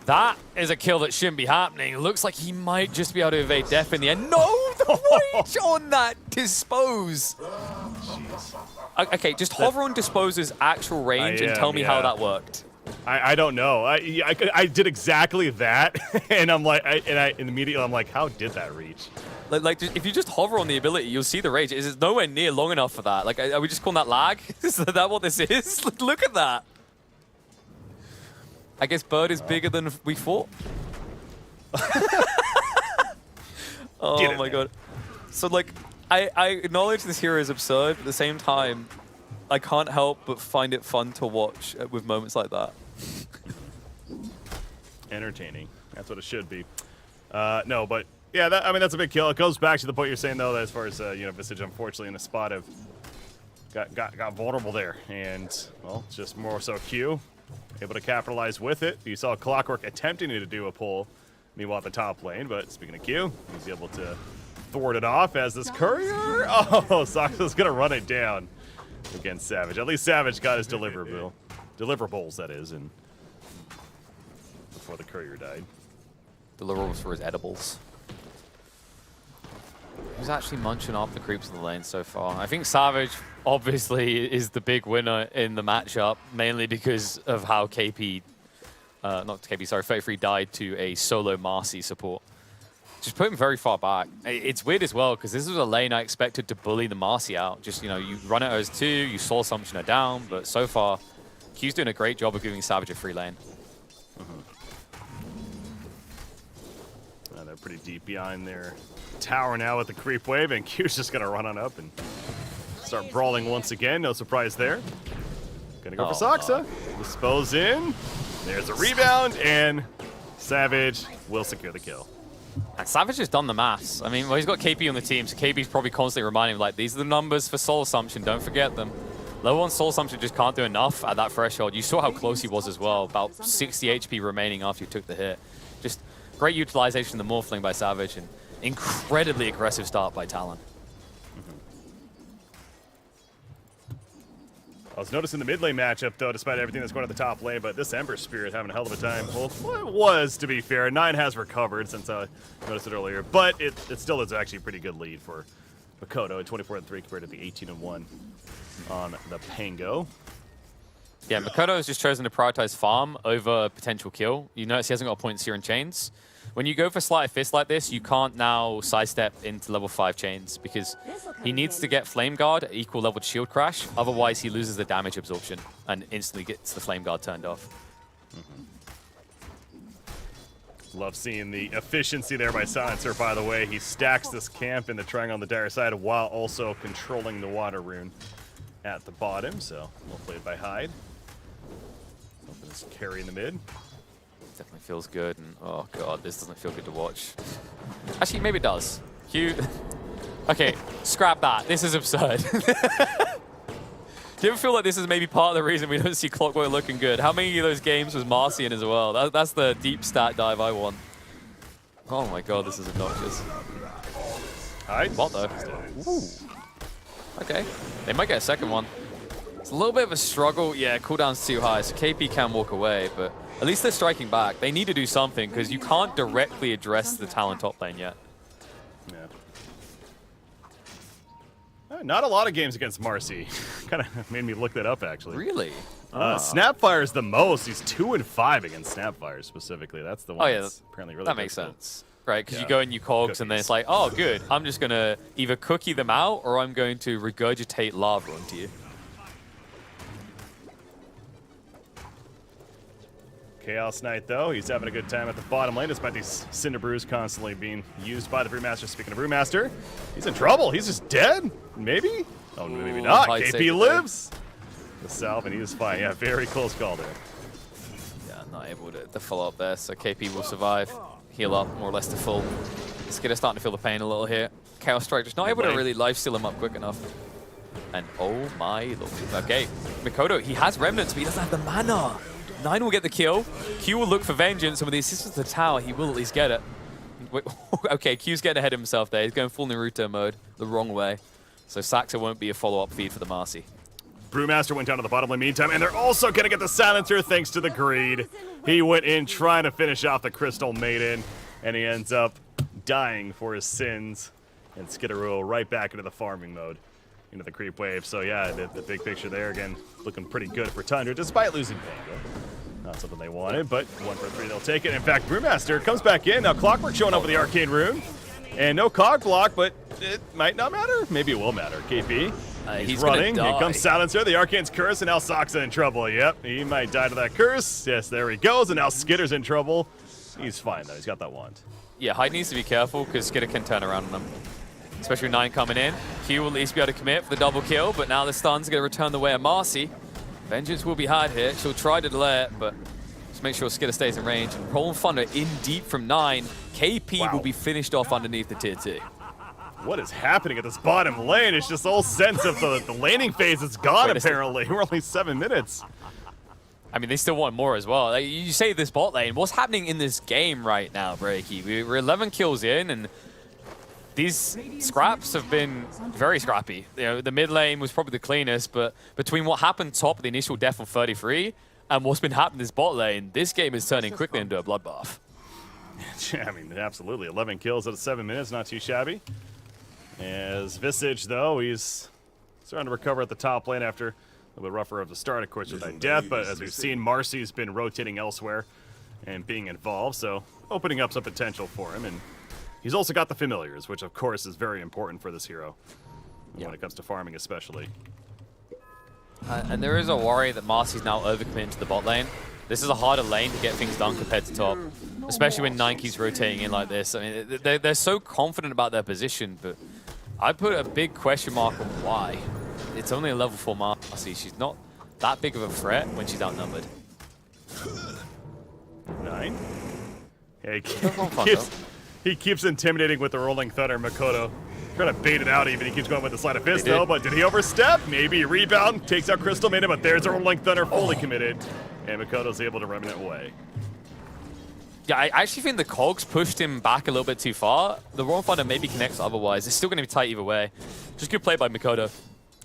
That is a kill that shouldn't be happening. It looks like he might just be able to evade death in the end. No, the range on that Dispose. Okay, just hover on Dispose's actual range and tell me how that worked. I don't know. I did exactly that, and I'm like, immediately I'm like, how did that reach? Like if you just hover on the ability, you'll see the range. It's nowhere near long enough for that. Like, are we just calling that lag? Is that what this is? Look at that. I guess Bird is bigger than we thought. Oh my god. So like, I acknowledge this hero is absurd, but at the same time, I can't help but find it fun to watch with moments like that. Entertaining. That's what it should be. No, but yeah, that's a big kill. It goes back to the point you're saying though, that as far as Visage, unfortunately, in the spot of got vulnerable there, and well, just more so Q able to capitalize with it. You saw Clockwork attempting to do a pull, meanwhile at the top lane, but speaking of Q, he's able to thwart it off as this courier. Oh, Saxa's gonna run it down against Savage. At least Savage got his deliverable deliverables, that is, and before the courier died. Deliverables for his edibles. Who's actually munching off the creeps in the lane so far? I think Savage obviously is the big winner in the matchup, mainly because of how KP, not KP, sorry, 33 died to a solo Marcy support. Just put him very far back. It's weird as well, because this was a lane I expected to bully the Marcy out. Just, you know, you run it as 2, you soul assumption her down, but so far, Q's doing a great job of giving Savage a free lane. They're pretty deep behind their tower now with the creep wave, and Q's just gonna run on up and start brawling once again. No surprise there. Gonna go for Saksa. Dispose in. There's a rebound, and Savage will secure the kill. And Savage has done the maths. I mean, well, he's got KP on the team, so KP's probably constantly reminding him, like, these are the numbers for soul assumption, don't forget them. Level 1 soul assumption just can't do enough at that threshold. You saw how close he was as well, about 60 HP remaining after you took the hit. Just great utilization of the Morphling by Savage, and incredibly aggressive start by Talon. I was noticing the mid lane matchup, though, despite everything that's going on the top lane, but this Ember Spirit having a hell of a time. Well, it was, to be fair. 9 has recovered since I noticed it earlier, but it still is actually a pretty good lead for Mikoto at 24-3 compared to the 18-1 on the Pango. Yeah, Mikoto has just chosen to prioritize farm over potential kill. You notice he hasn't got a point Seer and Chains. When you go for Sleight of Fist like this, you can't now sidestep into level 5 chains because he needs to get Flame Guard at equal level to Shield Crash. Otherwise, he loses the damage absorption and instantly gets the Flame Guard turned off. Love seeing the efficiency there by Silencer, by the way. He stacks this camp in the triangle on the dire side while also controlling the water rune at the bottom. So, well played by Hyde. Hoping to carry in the mid. Definitely feels good, and oh god, this doesn't feel good to watch. Actually, maybe it does. Q. Okay, scrap that. This is absurd. Do you ever feel like this is maybe part of the reason we don't see Clockwork looking good? How many of those games was Marcy in as well? That's the deep stat dive I want. Oh my god, this is obnoxious. Alright. What though? Ooh. Okay, they might get a second one. It's a little bit of a struggle. Yeah, cooldown's too high, so KP can walk away, but at least they're striking back. They need to do something because you can't directly address the Talon top lane yet. Yeah. Not a lot of games against Marcy. Kind of made me look that up, actually. Really? Snapfire is the most. He's 2-5 against Snapfire specifically. That's the one that's apparently really that makes difficult. sense. Right, because you go and you cogs, and then it's like, oh, good. I'm just going to either cookie them out, or I'm going to regurgitate lava onto you. Chaos Knight, though, he's having a good time at the bottom lane, despite these Cinder Brews constantly being used by the Brewmaster. Speaking of Brewmaster, he's in trouble. He's just dead, maybe? Oh, maybe not. KP lives. The salve, and he is fine. Yeah, very close call there. Yeah, not able to follow up there, so KP will survive. Heal up, more or less to full. Skidder starting to feel the pain a little here. Chaos Strike just not able to really lifesteal him up quick enough. And oh my lord. Okay, Mikoto, he has Remnants, but he doesn't have the mana. 9 will get the kill. Q will look for vengeance, and with the assistance of the tower, he will at least get it. Wait, okay, Q's getting ahead of himself there. He's going full Naruto mode the wrong way. So Saksa won't be a follow-up feed for the Marcy. Brewmaster went down to the bottom lane meantime, and they're also going to get the Silencer thanks to the greed. He went in trying to finish off the Crystal Maiden, and he ends up dying for his sins. And Skidderoo right back into the farming mode, into the creep wave. So yeah, the big picture there, again, looking pretty good for Tundra, despite losing Pango. Not something they wanted, but 1 for 3, they'll take it. In fact, Brewmaster comes back in. Now Clockwork showing up with the Arcane Rune. And no cog block, but it might not matter. Maybe it will matter. KP, he's running. Here comes Silencer, the Arcane's Curse, and now Saksa in trouble. Yep, he might die to that curse. Yes, there he goes, and now Skidder's in trouble. He's fine, though. He's got that wand. Yeah, Hyde needs to be careful, because Skidder can turn around on him. Especially with 9 coming in. Q will at least be able to commit for the double kill, but now the stun's going to return the way of Marcy. Vengeance will be hard here. She'll try to delay it, but just make sure Skidder stays in range. And Rolling Thunder in deep from 9. KP will be finished off underneath the tier 2. What is happening at this bottom lane? It's just the whole sense of the laning phase is gone, apparently. We're only 7 minutes. I mean, they still want more as well. Like, you say this bot lane. What's happening in this game right now, Breaky? We're 11 kills in, and these scraps have been very scrappy. You know, the mid lane was probably the cleanest, but between what happened top of the initial death on 33 and what's been happening in this bot lane, this game is turning quickly into a bloodbath. Yeah, I mean, absolutely. 11 kills out of 7 minutes, not too shabby. As Visage, though, he's starting to recover at the top lane after a little bit rougher of the start, of course, with that death. But as we've seen, Marcy's been rotating elsewhere and being involved, so opening up some potential for him. And he's also got the familiars, which, of course, is very important for this hero when it comes to farming, especially. And there is a worry that Marcy's now overcommitting to the bot lane. This is a harder lane to get things done compared to top, especially when 9 keeps rotating in like this. I mean, they're so confident about their position, but I put a big question mark on why. It's only a level 4 Marcy. She's not that big of a threat when she's outnumbered. 9. Yeah, he keeps intimidating with the Rolling Thunder. Makoto trying to bait it out even. He keeps going with the Sleight of Fist, though. But did he overstep? Maybe. Rebound. Takes out Crystal Maiden, but there's a Rolling Thunder fully committed. And Makoto's able to remnant away. Yeah, I actually think the cogs pushed him back a little bit too far. The Rolling Thunder maybe connects otherwise. It's still going to be tight either way. Just good play by Makoto.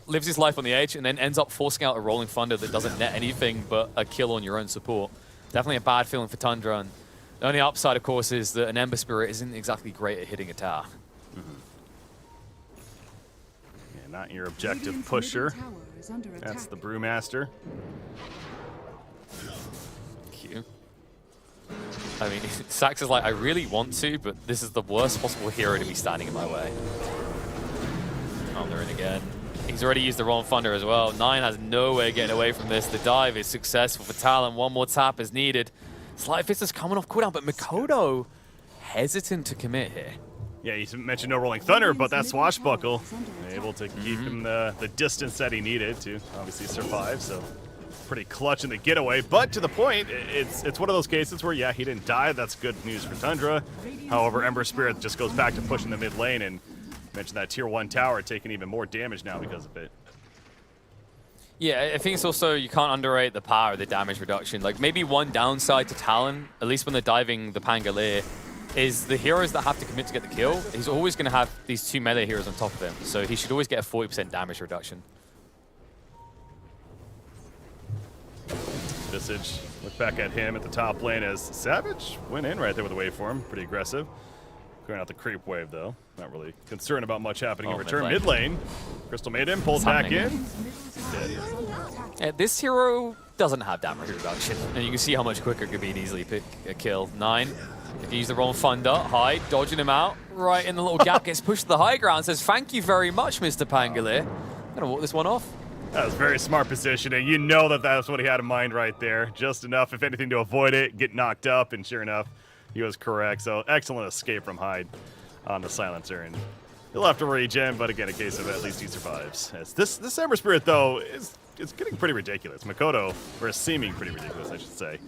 Lives his life on the edge and then ends up forcing out a Rolling Thunder that doesn't net anything but a kill on your own support. Definitely a bad feeling for Tundra. And the only upside, of course, is that an Ember Spirit isn't exactly great at hitting a tower. Yeah, not your objective pusher. That's the Brewmaster. Q. I mean, Sax is like, I really want to, but this is the worst possible hero to be standing in my way. Oh, they're in again. He's already used the Rolling Thunder as well. 9 has no way of getting away from this. The dive is successful for Talon. One more tap is needed. Slight Fist is coming off cooldown, but Makoto hesitant to commit here. Yeah, you mentioned no Rolling Thunder, but that Swashbuckle able to keep him the distance that he needed to obviously survive. So pretty clutch in the getaway, but to the point, it's one of those cases where, yeah, he didn't die. That's good news for Tundra. However, Ember Spirit just goes back to pushing the mid lane, and mentioned that tier 1 tower taking even more damage now because of it. Yeah, I think it's also, you can't underrate the power of the damage reduction. Like, maybe one downside to Talon, at least when they're diving the Pangolier, is the heroes that have to commit to get the kill. He's always going to have these 2 melee heroes on top of him, so he should always get a 40% damage reduction. Visage, look back at him at the top lane as Savage went in right there with a waveform. Pretty aggressive. Going out the creep wave, though. Not really concerned about much happening in return. Mid lane. Crystal Maiden pulls back in. Yeah, this hero doesn't have damage reduction, and you can see how much quicker it could be to easily pick a kill. 9. If you use the Rolling Thunder, high, dodging him out. Right in the little gap, gets pushed to the high ground, says, thank you very much, Mr. Pangolier. I'm going to walk this one off. That was very smart positioning. You know that that's what he had in mind right there. Just enough, if anything, to avoid it, get knocked up, and sure enough, he was correct. So excellent escape from Hyde on the silencer, and he'll have to regen, but again, a case of at least he survives. As this Ember Spirit, though, is getting pretty ridiculous. Makoto, or seeming pretty ridiculous, I should say,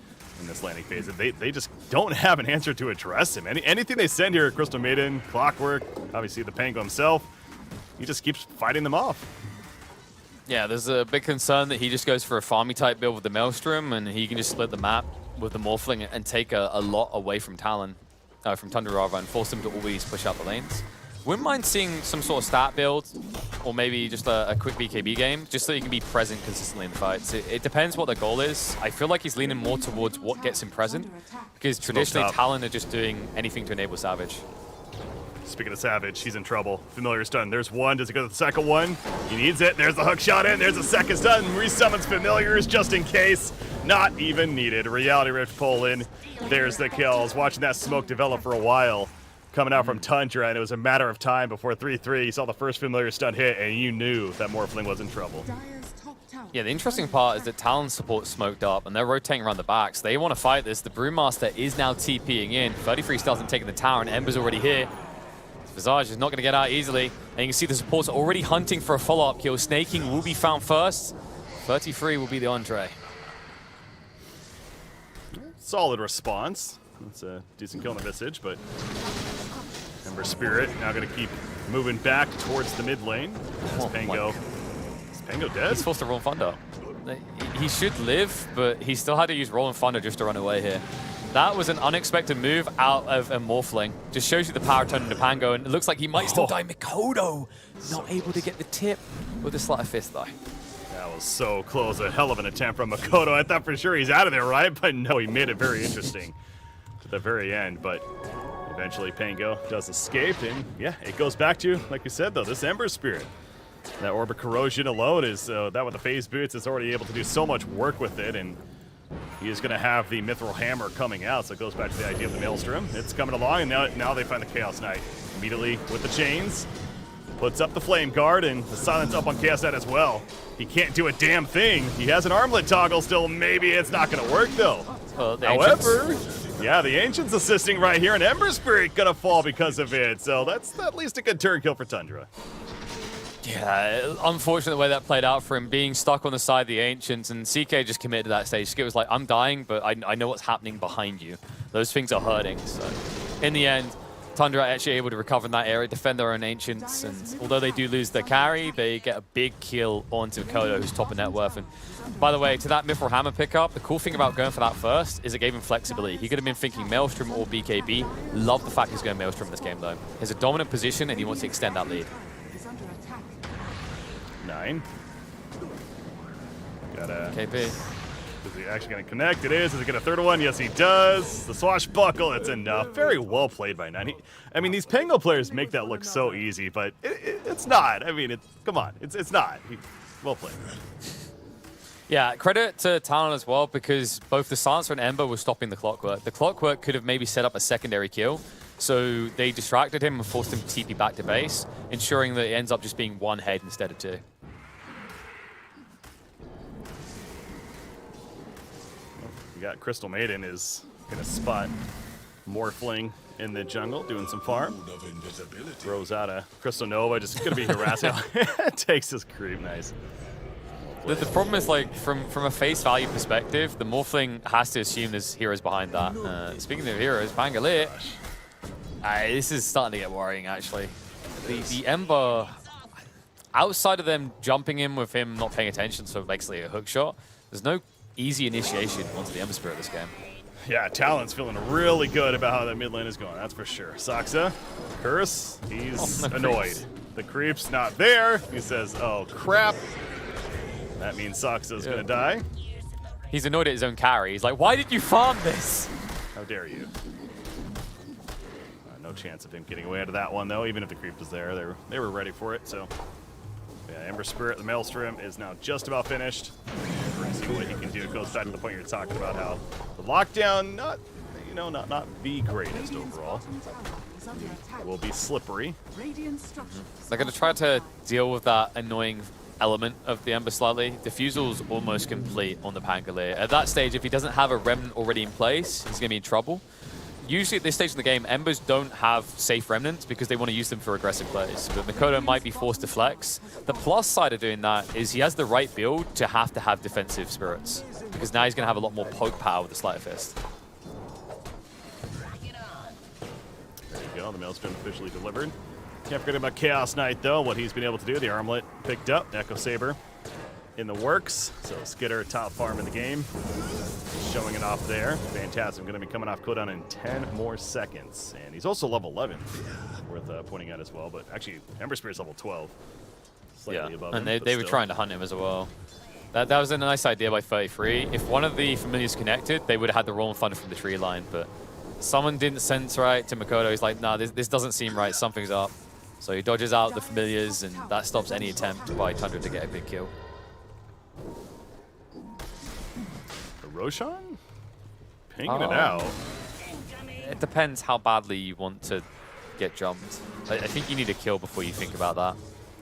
in this landing phase. They just don't have an answer to address him. Anything they send here, Crystal Maiden, Clockwork, obviously the Pango himself, he just keeps fighting them off. Yeah, there's a big concern that he just goes for a farmy type build with the Maelstrom, and he can just split the map with the Morphling and take a lot away from Talon, from Tundra rather, and force him to always push out the lanes. Wouldn't mind seeing some sort of stat build, or maybe just a quick BKB game, just so he can be present consistently in the fights. It depends what the goal is. I feel like he's leaning more towards what gets him present, because traditionally Talon are just doing anything to enable Savage. Speaking of Savage, he's in trouble. Familiar stun. There's one. Does he go to the second one? He needs it. There's the hook shot in. There's a second stun. Resummons Familiars just in case. Not even needed. Reality Rift pull in. There's the kills. Watching that smoke develop for a while. Coming out from Tundra, and it was a matter of time before 3-3. You saw the first Familiar stun hit, and you knew that Morphling was in trouble. Yeah, the interesting part is that Talon support smoked up, and they're rotating around the back, so they want to fight this. The Brewmaster is now TPing in. 33 stars and taking the tower, and Ember's already here. Visage is not going to get out easily, and you can see the supports are already hunting for a follow-up kill. Snaking will be found first. 33 will be the entree. Solid response. That's a decent kill on the Visage, but Ember Spirit now going to keep moving back towards the mid lane. As Pango. Is Pango dead? He's forced to Rolling Thunder. He should live, but he still had to use Rolling Thunder just to run away here. That was an unexpected move out of a Morphling. Just shows you the power turn into Pango, and it looks like he might still die. Makoto not able to get the tip with the Sleight of Fist, though. That was so close. A hell of an attempt from Makoto. I thought for sure he's out of there, right? But no, he made it very interesting to the very end. But eventually Pango does escape, and yeah, it goes back to, like we said, though, this Ember Spirit. That Orb of Corrosion alone is, that with the phase boots, is already able to do so much work with it, and he is going to have the Mithril Hammer coming out, so it goes back to the idea of the Maelstrom. It's coming along, and now they find the Chaos Knight. Immediately with the chains, puts up the Flame Guard, and the silence up on Chaos Knight as well. He can't do a damn thing. He has an armlet toggle still. Maybe it's not going to work, though. However, yeah, the Ancient's assisting right here, and Ember Spirit going to fall because of it, so that's at least a good turn kill for Tundra. Yeah, unfortunate the way that played out for him, being stuck on the side of the Ancients, and CK just committed to that stage. Skit was like, I'm dying, but I know what's happening behind you. Those things are hurting. So in the end, Tundra are actually able to recover in that area, defend their own Ancients, and although they do lose their carry, they get a big kill onto Kodo, who's top of net worth. And by the way, to that Mithril Hammer pickup, the cool thing about going for that first is it gave him flexibility. He could have been thinking Maelstrom or BKB. Love the fact he's going Maelstrom in this game, though. He has a dominant position, and he wants to extend that lead. 9. Got a KP. Is he actually going to connect? It is. Is he going to third one? Yes, he does. The swashbuckle, it's enough. Very well played by 9. I mean, these Pango players make that look so easy, but it's not. I mean, come on. It's not. Well played. Yeah, credit to Talon as well, because both the Silencer and Ember were stopping the Clockwork. The Clockwork could have maybe set up a secondary kill, so they distracted him and forced him to TP back to base, ensuring that it ends up just being one head instead of 2. We got Crystal Maiden is going to spot Morphling in the jungle, doing some farm. Throws out a Crystal Nova, just going to be harassing. Takes his creep, nice. The problem is, like, from a face value perspective, the Morphling has to assume there's heroes behind that. Speaking of heroes, Bangalore. This is starting to get worrying, actually. The Ember, outside of them jumping in with him not paying attention, so basically a hook shot, there's no easy initiation onto the Ember Spirit this game. Yeah, Talon's feeling really good about how that mid lane is going, that's for sure. Saksa, Curse, he's annoyed. The creep's not there. He says, oh, crap. That means Saksa's going to die. He's annoyed at his own carry. He's like, why did you farm this? How dare you? No chance of him getting away out of that one, though, even if the creep was there. They were ready for it, so... Yeah, Ember Spirit, the Maelstrom, is now just about finished. We're see what he can do. It goes back to the point you're talking about, how the lockdown, not the greatest overall. It will be slippery. They're going to try to deal with that annoying element of the Ember slightly. Diffusal's almost complete on the Pangolier. At that stage, if he doesn't have a Remnant already in place, he's going to be in trouble. Usually at this stage in the game, Embers don't have safe Remnants because they want to use them for aggressive plays. But Makoto might be forced to flex. The plus side of doing that is he has the right build to have defensive spirits, because now he's going to have a lot more poke power with the Sleight of Fist. There you go, the Maelstrom officially delivered. Can't forget about Chaos Knight, though, what he's been able to do. The armlet picked up, Echo Saber in the works. So Skitter, top farm in the game, showing it off there. Fantastic. Going to be coming off cooldown in 10 more seconds. And he's also level 11, worth pointing out as well. But actually, Ember Spirit's level 12. Slightly above him, and they were trying to hunt him as well. That was a nice idea by 33. If one of the familiars connected, they would have had the roll and thunder from the tree line. But someone didn't sense right to Makoto. He's like, nah, this doesn't seem right. Something's up. So he dodges out the familiars, and that stops any attempt by Tundra to get a big kill. Roshan? Pinging it out. It depends how badly you want to get jumped. I think you need a kill before you think about that.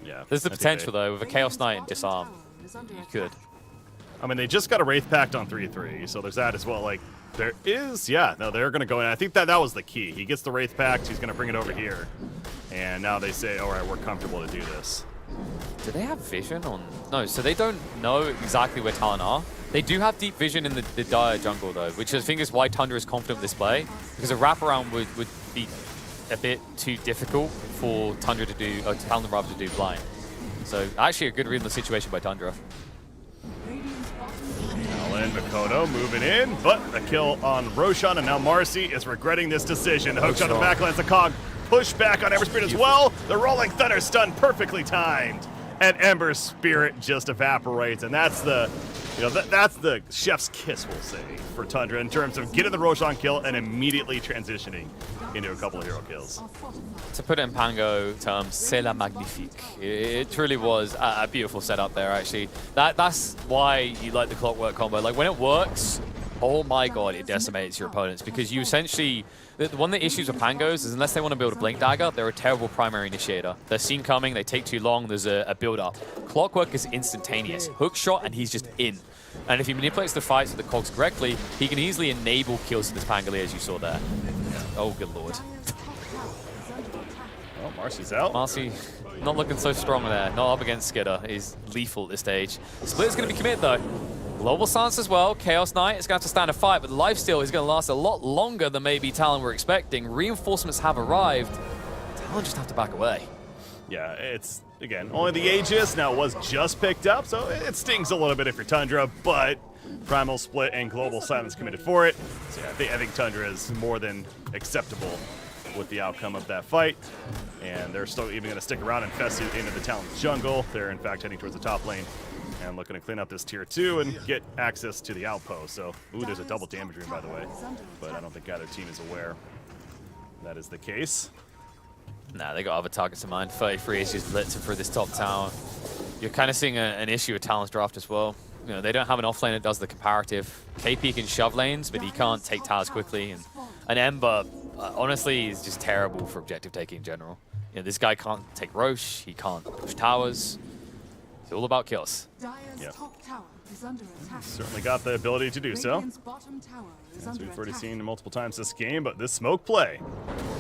Yeah. There's the potential, though, with a Chaos Knight and Disarm. You could. I mean, they just got a Wraith Pact on 3-3, so there's that as well. Like, there is, yeah, no, they're going to go in. I think that was the key. He gets the Wraith Pact, he's going to bring it over here. And now they say, all right, we're comfortable to do this. Do they have vision on? No, so they don't know exactly where Talon are. They do have deep vision in the dire jungle, though, which I think is why Tundra is confident with this play, because a wraparound would be a bit too difficult for Tundra to do, or Talon rather to do blind. So actually a good read on the situation by Tundra. Talon, Makoto moving in, but a kill on Roshan, and now Marcy is regretting this decision. Hooked on the backline, the cog push back on Ember Spirit as well. The Rolling Thunder stun perfectly timed. and Ember's spirit just evaporates, and that's the, that's the chef's kiss, we'll say, for Tundra in terms of getting the Roshan kill and immediately transitioning into a couple of hero kills. To put it in Pango terms, c'est la magnifique. It truly was a beautiful setup there, actually. That's why you like the Clockwork combo. Like, when it works, oh my god, it decimates your opponents, because you essentially... One of the issues with Pangos is unless they want to build a Blink Dagger, they're a terrible primary initiator. They're seen coming, they take too long, there's a build-up. Clockwork is instantaneous. Hook shot, and he's just in. And if he manipulates the fights with the cogs correctly, he can easily enable kills to this Pangolier, as you saw there. Oh, good lord. Oh, Marcy's out. Marcy not looking so strong there. Not up against Skidder. He's lethal at this stage. Split's going to be committed, though. Global Silence as well. Chaos Knight is going to have to stand a fight, but the lifesteal is going to last a lot longer than maybe Talon were expecting. Reinforcements have arrived. Talon just have to back away. Yeah, it's, again, only the Aegis. Now, it was just picked up, so it stings a little bit if you're Tundra, but Primal Split and Global Silence committed for it. So yeah, I think Tundra is more than acceptable with the outcome of that fight. And they're still even going to stick around and fest into the Talon's jungle. They're, in fact, heading towards the top lane and looking to clean up this tier 2 and get access to the outpost. So, ooh, there's a double damage room, by the way. But I don't think either team is aware that is the case. Nah, they got other targets in mind. 33 is just blitzing through this top tower. You're kind of seeing an issue with Talon's draft as well. You know, they don't have an offlane that does the comparative. KP can shove lanes, but he can't take towers quickly. And Ember, honestly, is just terrible for objective taking in general. You know, this guy can't take Roche, he can't push towers. It's all about kills. Yeah. Certainly got the ability to do so. As we've already seen multiple times this game, but this smoke play.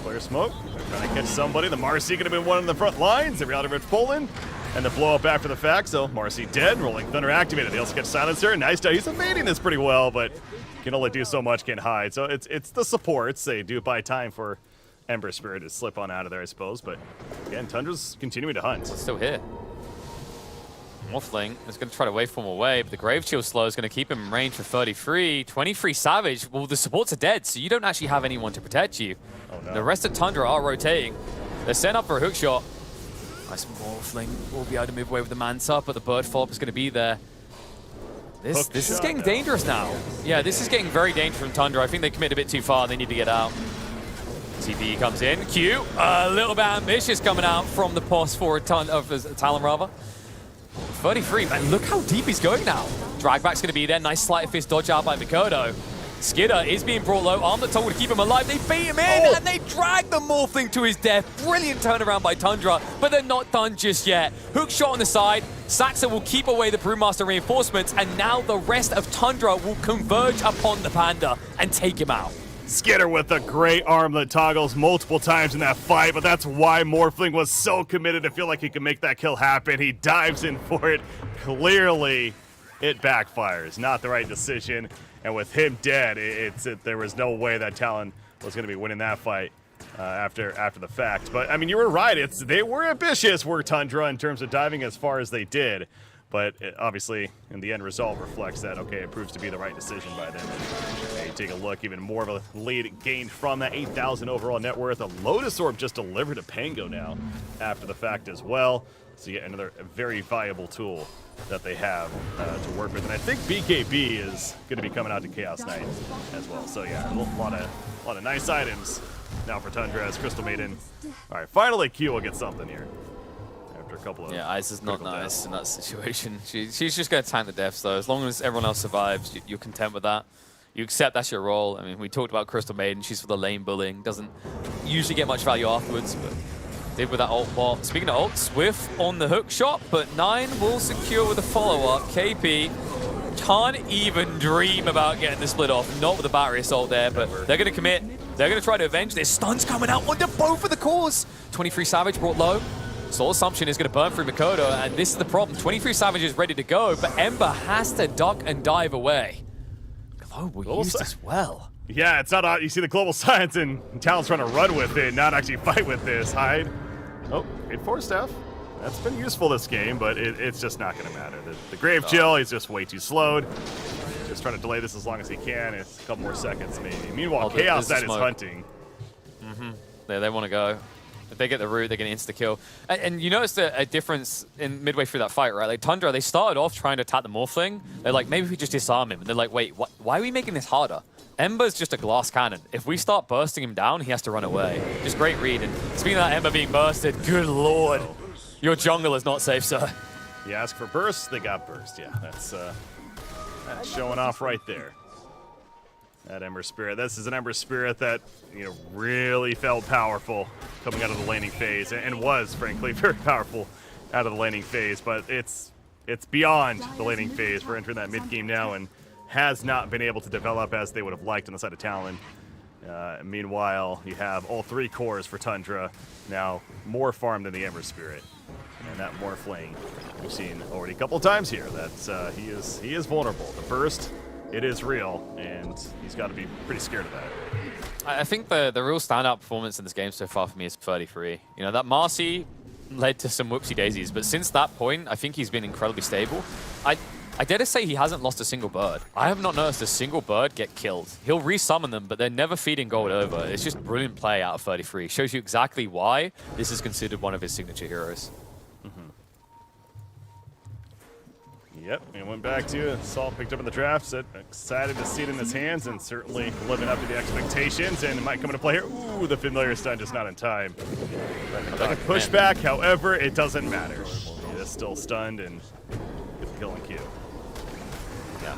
Player smoke, trying to catch somebody. The Marcy could have been one in the front lines. The reality of it's Poland. And the blow up after the fact, so Marcy dead, Rolling Thunder activated. They also get Silencer. Nice job. He's evading this pretty well, but can only do so much, can hide. So it's the supports. They do buy time for Ember Spirit to slip on out of there, I suppose. But again, Tundra's continuing to hunt. Still here. Morphling is going to try to wave form away, but the Grave Chill slow is going to keep him in range for 33. 23 Savage. Well, the supports are dead, so you don't actually have anyone to protect you. Oh, no. The rest of Tundra are rotating. They're set up for a hook shot. Nice Morphling will be able to move away with the Manta, but the Bird Follow is going to be there. This is getting dangerous now. Yeah, this is getting very dangerous from Tundra. I think they committed a bit too far. They need to get out. TP comes in. Q, a little bit ambitious coming out from the post for Talon, rather. 33, man, look how deep he's going now. Dragback's going to be there. Nice sleight of fist dodge out by Mikoto. Skidder is being brought low. Armlet told to keep him alive. They bait him in, and they drag the Morphling to his death. Brilliant turnaround by Tundra, but they're not done just yet. Hook shot on the side. Saxa will keep away the Brewmaster reinforcements, and now the rest of Tundra will converge upon the Panda and take him out. Skidder with a great armlet toggles multiple times in that fight, but that's why Morphling was so committed to feel like he could make that kill happen. He dives in for it. Clearly, it backfires. Not the right decision. And with him dead, there was no way that Talon was going to be winning that fight after the fact. But, I mean, you were right. They were ambitious, were Tundra, in terms of diving as far as they did. But obviously, in the end result reflects that, okay, it proves to be the right decision by them. And you take a look, even more of a lead gained from that 8,000 overall net worth. A Lotus Orb just delivered to Pango now after the fact as well. So you get another very valuable tool that they have to work with. And I think BKB is going to be coming out to Chaos Knight as well. So yeah, a lot of nice items now for Tundra as Crystal Maiden. All right, finally Q will get something here. A couple of Ice is not nice in that situation. She's just going to tank the deaths, though. As long as everyone else survives, you're content with that. You accept that's your role. I mean, we talked about Crystal Maiden. She's for the lane bullying. Doesn't usually get much value afterwards, but did with that ult bot. Speaking of ult, Swift on the hook shot, but 9 will secure with a follow-up. KP can't even dream about getting the split off. Not with the battery assault there, but they're going to commit. They're going to try to avenge this. Stun's coming out onto both of the cores. 23 Savage brought low. Soul Assumption is going to burn through Mikoto, and this is the problem. 23 Savage is ready to go, but Ember has to duck and dive away. Global used as well. Yeah, it's not. You see the Global Science, and Talon's trying to run with it, not actually fight with this. Hide. Oh, great Force Staff. That's been useful this game, but it's just not going to matter. The Grave Chill, he's just way too slowed. Just trying to delay this as long as he can. It's a couple more seconds, maybe. Meanwhile, Chaos Knight is hunting. They want to go. If they get the root, they get an insta-kill. And you notice a difference in midway through that fight, right? Like Tundra, they started off trying to attack the Morphling. They're like, maybe we just disarm him. And they're like, wait, why are we making this harder? Ember's just a glass cannon. If we start bursting him down, he has to run away. Just great read. And speaking of that Ember being bursted, good lord. Your jungle is not safe, sir. You ask for burst, they got burst. Yeah, that's showing off right there. That Ember Spirit. This is an Ember Spirit that, you know, really felt powerful coming out of the laning phase, and was, frankly, very powerful out of the laning phase. But it's beyond the laning phase. We're entering that mid game now, and has not been able to develop as they would have liked on the side of Talon. Meanwhile, you have all 3 cores for Tundra now more farmed than the Ember Spirit, and that Morphling we've seen already a couple times here. That he is vulnerable. The burst. It is real, and he's got to be pretty scared of that. I think the real standout performance in this game so far for me is 33. You know, that Marcy led to some whoopsie daisies, but since that point, I think he's been incredibly stable. I dare to say he hasn't lost a single bird. I have not noticed a single bird get killed. He'll resummon them, but they're never feeding gold over. It's just brilliant play out of 33. Shows you exactly why this is considered one of his signature heroes. Yep, and went back to you. Salt picked up in the draft, said excited to see it in his hands, and certainly living up to the expectations, and it might come into play here. Ooh, the familiar stun just not in time. Like a pushback, however, it doesn't matter. It is still stunned and get the kill and Q. Yeah.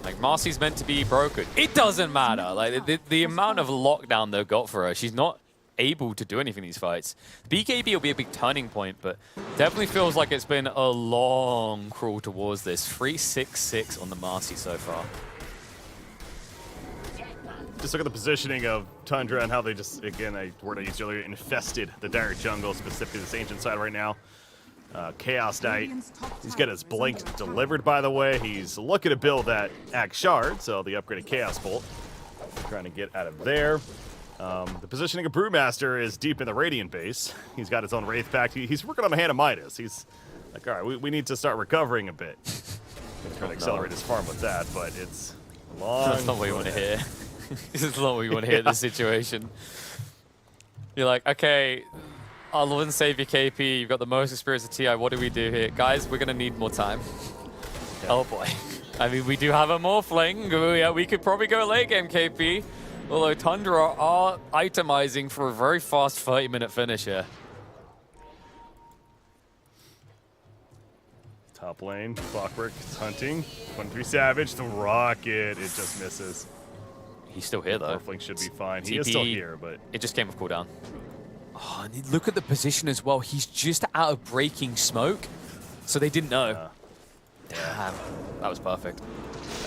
Like, Marcy's meant to be broken. It doesn't matter. Like, the amount of lockdown they've got for her, she's not able to do anything in these fights. BKB will be a big turning point, but definitely feels like it's been a long crawl towards this. 3-6-6 on the Marcy so far. Just look at the positioning of Tundra and how they just, again, a word I used earlier, infested the dire jungle, specifically this ancient side right now. Chaos Knight, he's got his blink delivered, by the way. He's looking to build that Axe Shard, so the upgraded Chaos Bolt. Trying to get out of there. The positioning of Brewmaster is deep in the Radiant base. He's got his own Wraith Pact. He's working on the Hand of Midas. He's like, all right, we need to start recovering a bit. He's trying to accelerate his farm with that, but it's long. That's not what you want to hear. This is not what you want to hear in this situation. You're like, okay, our Lord and Savior KP, you've got the most experience of TI. What do we do here? Guys, we're going to need more time. Yeah. Oh, boy. I mean, we do have a Morphling. Yeah, we could probably go late game, KP. Although Tundra are itemizing for a very fast 30-minute finish here. Top lane, Clockwork is hunting. 23 Savage, the rocket, it just misses. He's still here, though. Morphling should be fine. He is still here, but... It just came with cooldown. Oh, and look at the position as well. He's just out of breaking smoke, so they didn't know. Damn, that was perfect.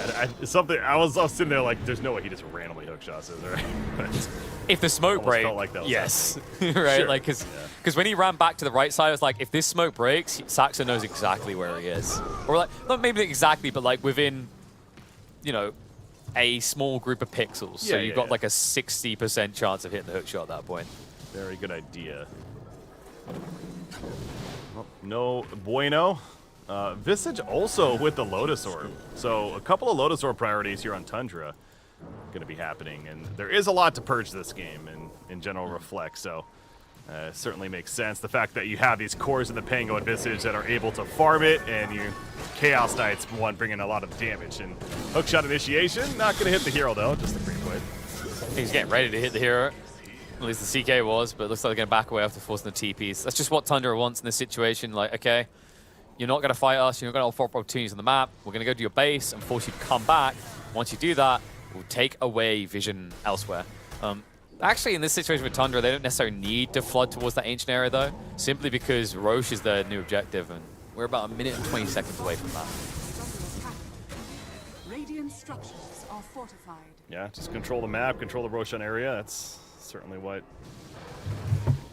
I was sitting there like, there's no way he just randomly hook shots it, right? If the smoke breaks, felt like that was yes, right? Sure. Like, because when he ran back to the right side, I was like, if this smoke breaks, Saxon knows exactly where he is, or like not maybe exactly, but like within, you know, a small group of pixels. So you've got like a 60% chance of hitting the hook shot at that point. Very good idea. Oh, no bueno. Visage also with the Lotus Orb. So a couple of Lotus Orb priorities here on Tundra going to be happening. And there is a lot to purge this game in general Reflect. So certainly makes sense. The fact that you have these cores in the Pango and Visage that are able to farm it, and you Chaos Knights one bringing a lot of damage. And hookshot initiation, not going to hit the hero though, just the free play. He's getting ready to hit the hero. At least the CK was, but it looks like they're going to back away after forcing the TPs. That's just what Tundra wants in this situation. Like, okay, you're not going to fight us. You're not going to offer opportunities on the map. We're going to go to your base and force you to come back. Once you do that, we'll take away vision elsewhere. Actually, in this situation with Tundra, they don't necessarily need to flood towards that ancient area, though, simply because Roche is their new objective, and we're about 1 minute and 20 seconds away from that. Radiant structures are fortified. Yeah, just control the map, control the Roshan area. That's certainly what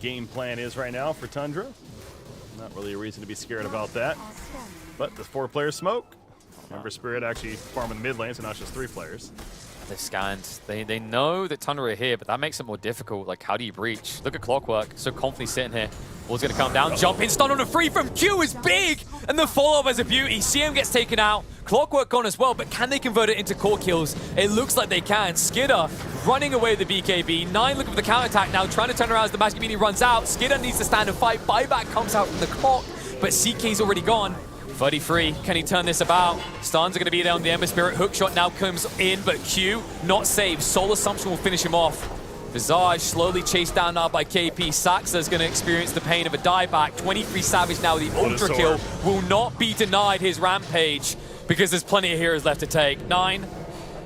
game plan is right now for Tundra. Not really a reason to be scared about that. But the 4-player smoke. Ember Spirit actually farming the mid lane, so now it's just 3 players. They've scanned. They know that Tundra are here, but that makes it more difficult. Like, how do you breach? Look at Clockwork, so confidently sitting here. Wall's going to come down, jump in, stun on a free from Q is big, and the follow-up is a beauty. CM gets taken out, Clockwork gone as well, but can they convert it into core kills? It looks like they can. Skidder running away with the BKB. 9 looking for the counterattack now, trying to turn around as the Magic Mini runs out. Skidder needs to stand and fight. Buyback comes out from the clock, but CK's already gone. 33, can he turn this about? Stuns are going to be there on the Ember Spirit. Hookshot now comes in, but Q not saved. Soul Assumption will finish him off. Visage slowly chased down now by KP. Saxa's going to experience the pain of a dieback. 23 Savage now with the Ultra Kill. Will not be denied his Rampage because there's plenty of heroes left to take. 9,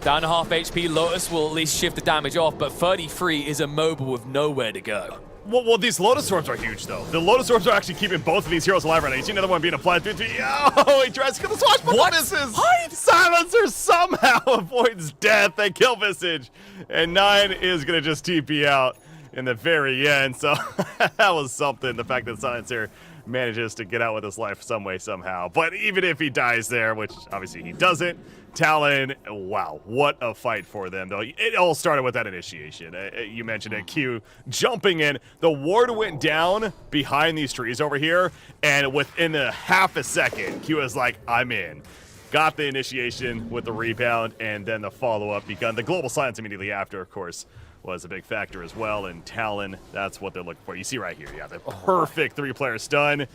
down to half HP. Lotus will at least shift the damage off, but 33 is immobile with nowhere to go. Well, these Lotus Orbs are huge, though. The Lotus Orbs are actually keeping both of these heroes alive right now. You see another one being applied. Oh, he tries to get the swash, but misses. Silencer somehow avoids death. They kill Visage. And 9 is going to just TP out in the very end. So that was something, the fact that Silencer manages to get out with his life some way, somehow. But even if he dies there, which obviously he doesn't, Talon, wow, what a fight for them, though. It all started with that initiation. You mentioned it, Q jumping in. The ward went down behind these trees over here, and within a half a second, Q was like, I'm in. Got the initiation with the rebound, and then the follow-up begun. The global silence immediately after, of course, was a big factor as well, and Talon, that's what they're looking for. You see right here, yeah, the perfect 3-player stun.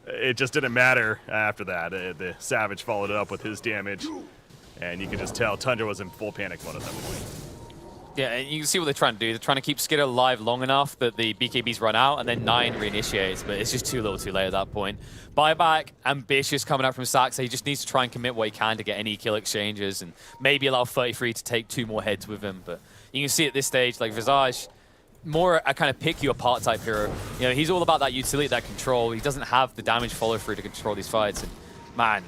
It just didn't matter after that. The Savage followed it up with his damage. And you can just tell Tundra was in full panic mode at that point. Yeah, and you can see what they're trying to do. They're trying to keep Skidder alive long enough that the BKBs run out, and then 9 reinitiates, but it's just too little too late at that point. Buyback, ambitious coming out from Saxa. He just needs to try and commit what he can to get any kill exchanges, and maybe allow 33 to take 2 more heads with him. But you can see at this stage, like Visage, more a kind of pick you apart type hero. You know, he's all about that utility, that control. He doesn't have the damage follow through to control these fights, and man,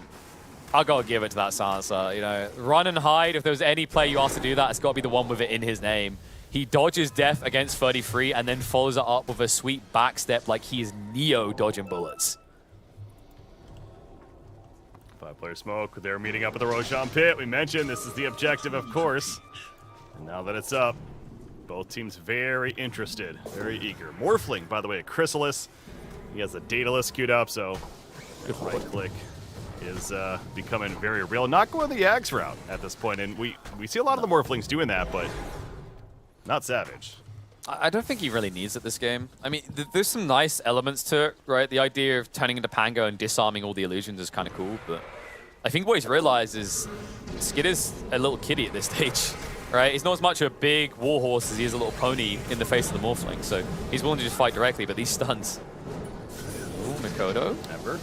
I'll go give it to that Silencer. You know, run and hide. If there was any player you asked to do that, it's got to be the one with it in his name. He dodges death against 33 and then follows it up with a sweet backstep like he is Neo dodging bullets. 5-player smoke. They're meeting up at the Roshan pit. We mentioned this is the objective, of course. And now that it's up, both teams very interested, very eager. Morphling, by the way, Chrysalis. He has the Daedalus queued up, so good right click is becoming very real. Not going the Yags route at this point, and we see a lot of the Morphlings doing that, but not Savage. I don't think he really needs it this game. I mean, there's some nice elements to it, right? The idea of turning into Pango and disarming all the illusions is kind of cool, but I think what he's realized is Skidder's a little kiddie at this stage, right? He's not as much a big warhorse as he is a little pony in the face of the Morphling, so he's willing to just fight directly, but these stuns. Ooh, Mikoto. Ever.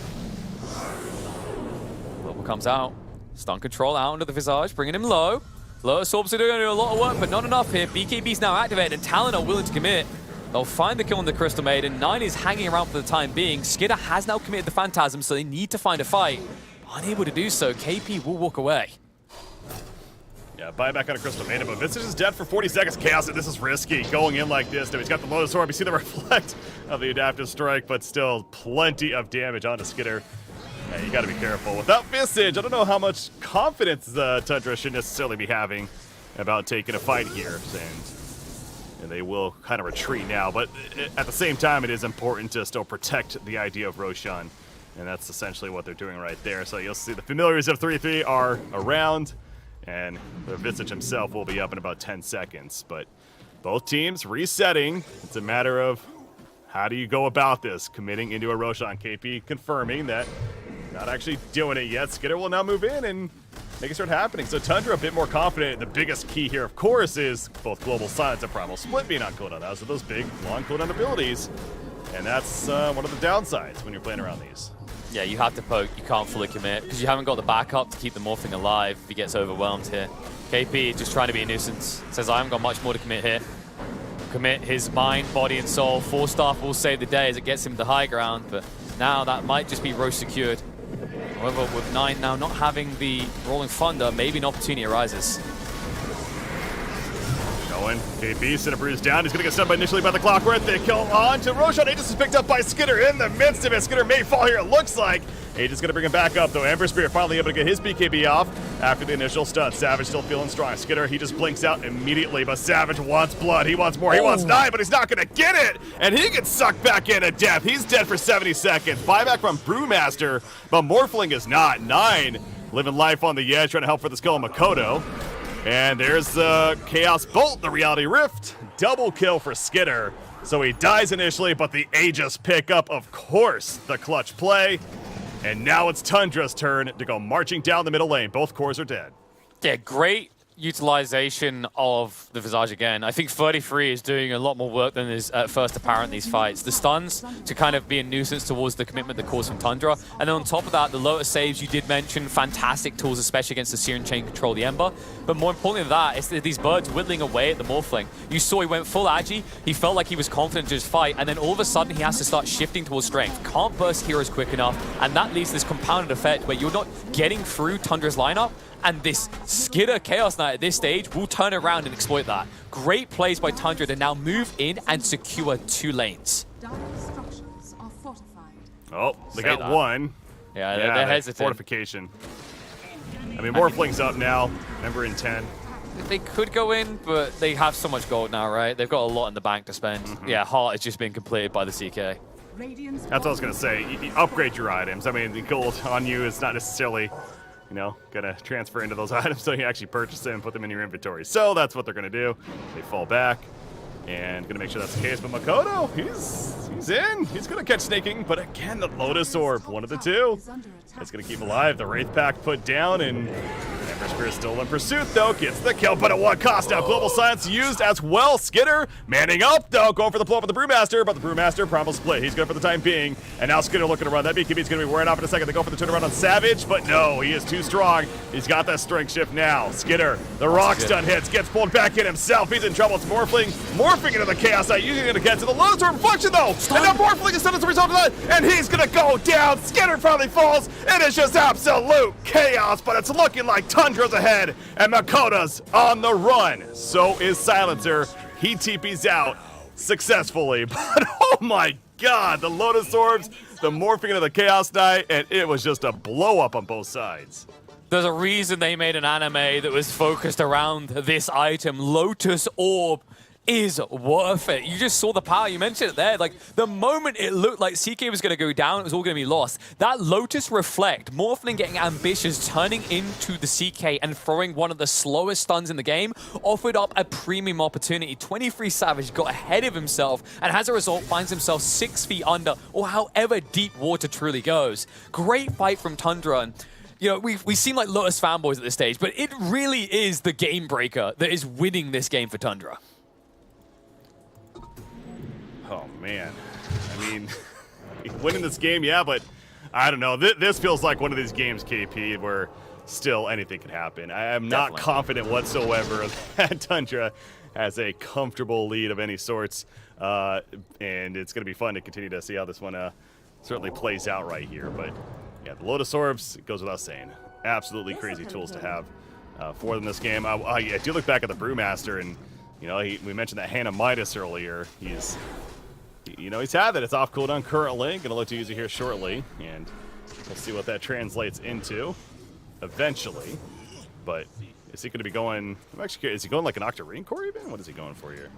Comes out. Stun control out under the Visage, bringing him low. Lotus Orbs are doing a lot of work, but not enough here. BKB's now activated, and Talon are willing to commit. They'll find the kill on the Crystal Maiden. 9 is hanging around for the time being. Skidder has now committed the Phantasm, so they need to find a fight. Unable to do so, KP will walk away. Yeah, buyback on a Crystal Maiden, but Visage is dead for 40 seconds. Chaos, and this is risky, going in like this. Now he's got the Lotus Orb. You see the reflect of the Adaptive Strike, but still plenty of damage onto Skidder. Yeah, you got to be careful. Without Visage, I don't know how much confidence Tundra should necessarily be having about taking a fight here. And they will kind of retreat now. But at the same time, it is important to still protect the idea of Roshan. And that's essentially what they're doing right there. So you'll see the familiars of 3-3 are around. And the Visage himself will be up in about 10 seconds. But both teams resetting. It's a matter of how do you go about this? Committing into a Roshan. KP confirming that not actually doing it yet. Skidder will now move in and make it start happening. So Tundra a bit more confident. The biggest key here, of course, is both Global Silence and Primal Split being on cooldown. Those are those big, long cooldown abilities. And that's one of the downsides when you're playing around these. Yeah, you have to poke. You can't fully commit because you haven't got the backup to keep the Morphling alive if he gets overwhelmed here. KP just trying to be a nuisance. Says, I haven't got much more to commit here. Commit his mind, body, and soul. 4-staff will save the day as it gets him to high ground, but now that might just be Roche secured. However, with 9 now not having the Rolling Thunder, maybe an opportunity arises. Going, KP, Cinnabru's down. He's going to get stunned initially by the Clockwork. They kill on to Roshan. Aegis is picked up by Skidder in the midst of it. Skidder may fall here, it looks like. Aegis is going to bring him back up, though. Ember Spirit finally able to get his BKB off after the initial stun. Savage still feeling strong. Skidder, he just blinks out immediately, but Savage wants blood. He wants more. He wants 9, but he's not going to get it. And he gets sucked back into death. He's dead for 70 seconds. Buyback from Brewmaster, but Morphling is not. 9 living life on the edge, trying to help for this kill on Makoto. And there's the Chaos Bolt, the Reality Rift. Double kill for Skitter. So he dies initially, but the Aegis pick up, of course, the clutch play. And now it's Tundra's turn to go marching down the middle lane. Both cores are dead. Yeah, great utilization of the Visage again. I think 33 is doing a lot more work than is at first apparent in these fights. The stuns to kind of be a nuisance towards the commitment that calls from Tundra. And then on top of that, the Lotus saves you did mention, fantastic tools, especially against the Searing Chain control the Ember. But more importantly than that, it's these birds whittling away at the Morphling. You saw he went full agi, he felt like he was confident to his fight, and then all of a sudden he has to start shifting towards strength. Can't burst heroes quick enough, and that leads to this compounded effect where you're not getting through Tundra's lineup, and this Skitter Chaos Knight at this stage will turn around and exploit that. Great plays by Tundra to now move in and secure 2 lanes. Dire structures are fortified. Oh, they Say got that. one. Yeah, they're hesitant. Fortification. I mean, Morphling's up now. Ember in 10. They could go in, but they have so much gold now, right? They've got a lot in the bank to spend. Yeah, Heart has just been completed by the CK. That's what I was going to say. You upgrade your items. I mean, the gold on you is not necessarily, you know, going to transfer into those items, so you actually purchase them and put them in your inventory. So that's what they're going to do. They fall back and going to make sure that's the case. But Makoto, he's in. He's going to catch Snaking, but again, the Lotus Orb, one of the two. It's going to keep alive. The Wraith Pack put down, and Ember Spirit still in pursuit, though. Gets the kill, but at what cost now? Global Silence used as well. Skitter manning up, though. Going for the blow up with the Brewmaster, but the Brewmaster promised split. He's good for the time being. And now Skitter looking to run. That BKB is going to be wearing off in a second. They go for the turnaround on Savage, but no, he is too strong. He's got that strength shift now. Skitter, the rock stun hits, gets pulled back in himself. He's in trouble. It's morphing into the Chaos Knight, using it against the Lotus Orb reflection, though. And now Morphling is stunned as a result of that, and he's going to go down. Skitter finally falls. It is just absolute chaos, but it's looking like Tundra's ahead, and Makoto's on the run. So is Silencer. He TP's out successfully, but oh my god, the Lotus Orbs, the morphing into the Chaos Knight, and it was just a blow up on both sides. There's a reason they made an anime that was focused around this item. Lotus Orb is worth it. You just saw the power. You mentioned it there. Like, the moment it looked like CK was going to go down, it was all going to be lost. That Lotus Reflect, Morphling getting ambitious, turning into the CK and throwing one of the slowest stuns in the game, offered up a premium opportunity. 23 Savage got ahead of himself, and as a result, finds himself 6 feet under, or however deep water truly goes. Great fight from Tundra. And you know, we seem like Lotus fanboys at this stage, but it really is the game breaker that is winning this game for Tundra. Oh, man. I mean, winning this game, yeah, but I don't know. This feels like one of these games, KP, where still anything can happen. I am not confident whatsoever that Tundra has a comfortable lead of any sorts, and it's going to be fun to continue to see how this one certainly plays out right here. But, yeah, the Lotus Orbs, it goes without saying, absolutely crazy tools to have for them this game. I do look back at the Brewmaster, and, you know, we mentioned that Hannah Midas earlier. He's had that. It's off cooldown currently. Going to look to use it here shortly, and we'll see what that translates into eventually. But is he going to be going? I'm actually curious. Is he going like an Octarine core even? What is he going for here?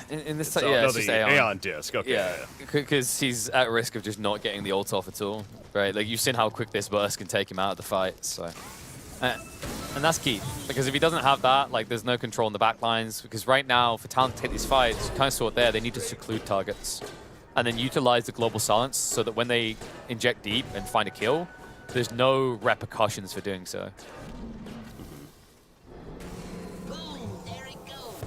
In this, yeah, it's the just Aeon Disc. Okay, yeah, because he's at risk of just not getting the ult off at all, right? Like, you've seen how quick this burst can take him out of the fight, so. And that's key, because if he doesn't have that, like, there's no control in the backlines. Because right now, for Talon to take these fights, you kind of saw it there, they need to seclude targets. And then utilize the global silence so that when they inject deep and find a kill, there's no repercussions for doing so. Boom, there it goes.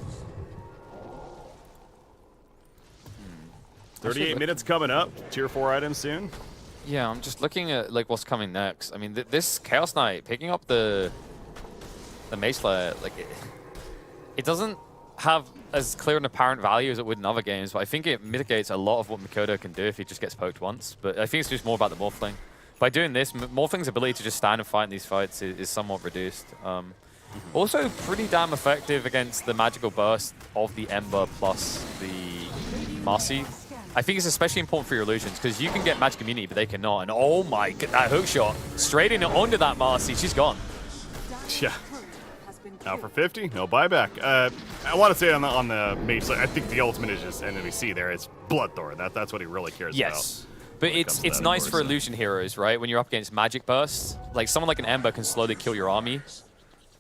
38 minutes coming up. Tier 4 items soon. Yeah, I'm just looking at like what's coming next. I mean, this Chaos Knight picking up the Mace Slayer, like it doesn't have as clear and apparent value as it would in other games, but I think it mitigates a lot of what Makoto can do if he just gets poked once. But I think it's just more about the Morphling. By doing this, Morphling's ability to just stand and fight in these fights is somewhat reduced. Also, pretty damn effective against the magical burst of the Ember plus the Marcy. I think it's especially important for your illusions, because you can get magic immunity, but they cannot. And oh my god, that hook shot straight in onto that Marcy. She's gone. Yeah. Now for 50, no buyback. I want to say on the Mage, I think the ultimate is just NWC there. It's Bloodthorn. That's what he really cares about. Yes. But it's nice for illusion heroes, right? When you're up against magic bursts, like someone like an Ember can slowly kill your army.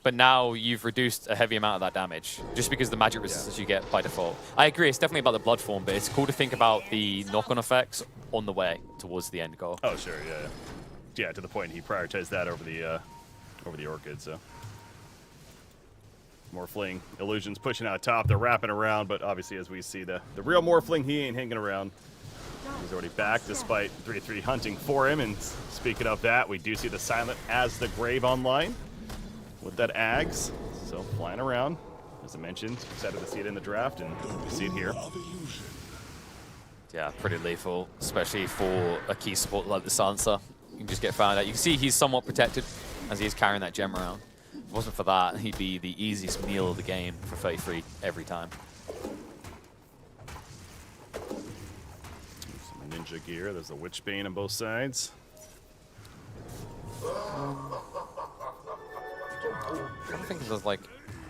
but now you've reduced a heavy amount of that damage just because of the magic resistance you get by default. I agree, it's definitely about the blood form, but it's cool to think about the knock-on effects on the way towards the end goal. Oh, sure, yeah. Yeah, to the point he prioritized that over the Orchid, so. Morphling Illusions pushing out top, they're wrapping around, but obviously as we see the real Morphling, he ain't hanging around. He's already back despite 3-3 hunting for him, and speaking of that, we do see the Silent as the Grave online with that Ags, so flying around. As I mentioned, excited to see it in the draft, and we see it here. Yeah, pretty lethal, especially for a key support like the Sansa. You can just get found out. You can see he's somewhat protected as he's carrying that gem around. If it wasn't for that, he'd be the easiest meal of the game for 33 every time. Some ninja gear. There's a Witchbane on both sides. I don't think there's like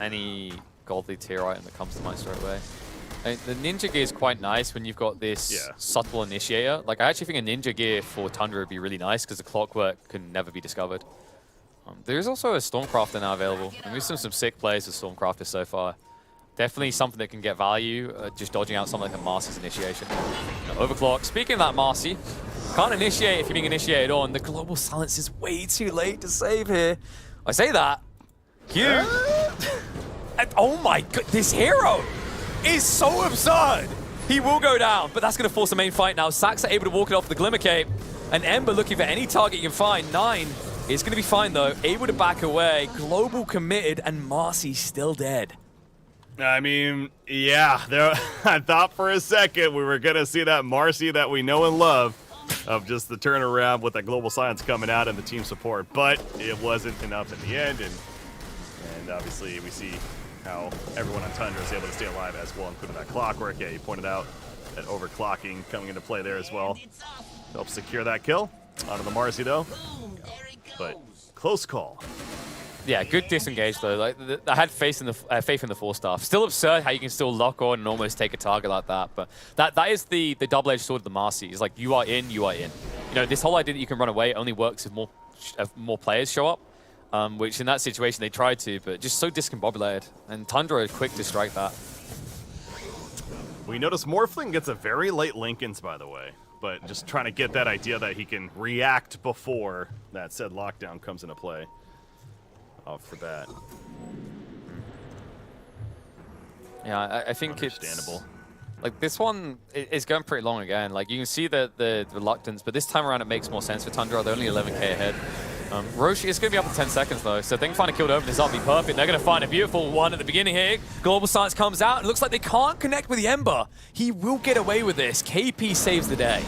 any godly tier item that comes to mind straight away. The ninja gear is quite nice when you've got this subtle initiator. Like, I actually think a ninja gear for Tundra would be really nice because the clockwork can never be discovered. There is also a Stormcrafter now available. And we've seen some sick plays with Stormcrafter so far. Definitely something that can get value, just dodging out something like a Marcy's initiation. Overclock. Speaking of that Marcy, can't initiate if you're being initiated on. The Global Silence is way too late to save here. I say that. Q. And, oh my god, this hero is so absurd. He will go down, but that's going to force the main fight now. Sax are able to walk it off with the Glimmer Cape. And Ember looking for any target you can find. 9 is going to be fine, though. Able to back away. Global committed, and Marcy still dead. I mean, yeah. I thought for a second we were going to see that Marcy that we know and love of just the turnaround with that Global Silence coming out and the team support. But it wasn't enough in the end, and obviously we see how everyone on Tundra is able to stay alive as well, including that clockwork. Yeah, you pointed out that overclocking coming into play there as well. Helps secure that kill. Onto the Marcy, though. But close call. Yeah, good disengage, though. Like, I had faith in the 4-star. Still absurd how you can still lock on and almost take a target like that. But that is the double-edged sword of the Marcy. It's like, you are in, you are in. You know, this whole idea that you can run away only works if more players show up. Which in that situation they tried to, but just so discombobulated. And Tundra is quick to strike that. We notice Morphling gets a very late Linken's, by the way. But just trying to get that idea that he can react before that said lockdown comes into play. Off the bat. Yeah, I think it's understandable. Like, this one is going pretty long again. Like, you can see the reluctance, but this time around it makes more sense for Tundra. They're only 11k ahead. Roshi is going to be up in 10 seconds, though, so if they can find a kill to open this up, be perfect. They're going to find a beautiful one at the beginning here. Global Silence comes out. It looks like they can't connect with the Ember. He will get away with this. KP saves the day.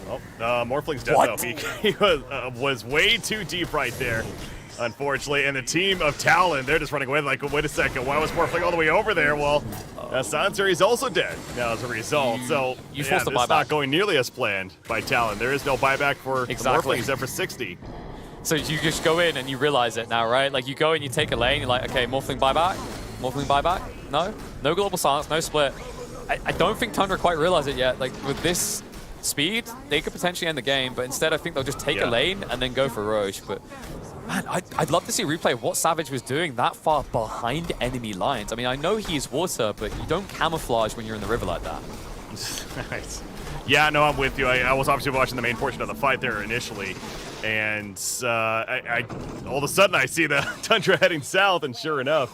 Oh, Morphling's dead, though. He was way too deep right there, unfortunately. And the team of Talon, they're just running away like, wait a second, why was Morphling all the way over there? Well, Sansa is also dead now as a result. So, you forced the it's buyback. not going nearly as planned by Talon. There is no buyback for Morphling except for 60. So you just go in and you realize it now, right? Like, you go and you take a lane, you're like, okay, Morphling buyback? Morphling buyback? No? No Global Silence, no split. I don't think Tundra quite realize it yet. Like, with this speed, they could potentially end the game, but instead I think they'll just take a lane and then go for Roche. But man, I'd love to see a replay of what Savage was doing that far behind enemy lines. I mean, I know he's water, but you don't camouflage when you're in the river like that. Nice. Yeah, no, I'm with you. I was obviously watching the main portion of the fight there initially, and all of a sudden I see the Tundra heading south, and sure enough,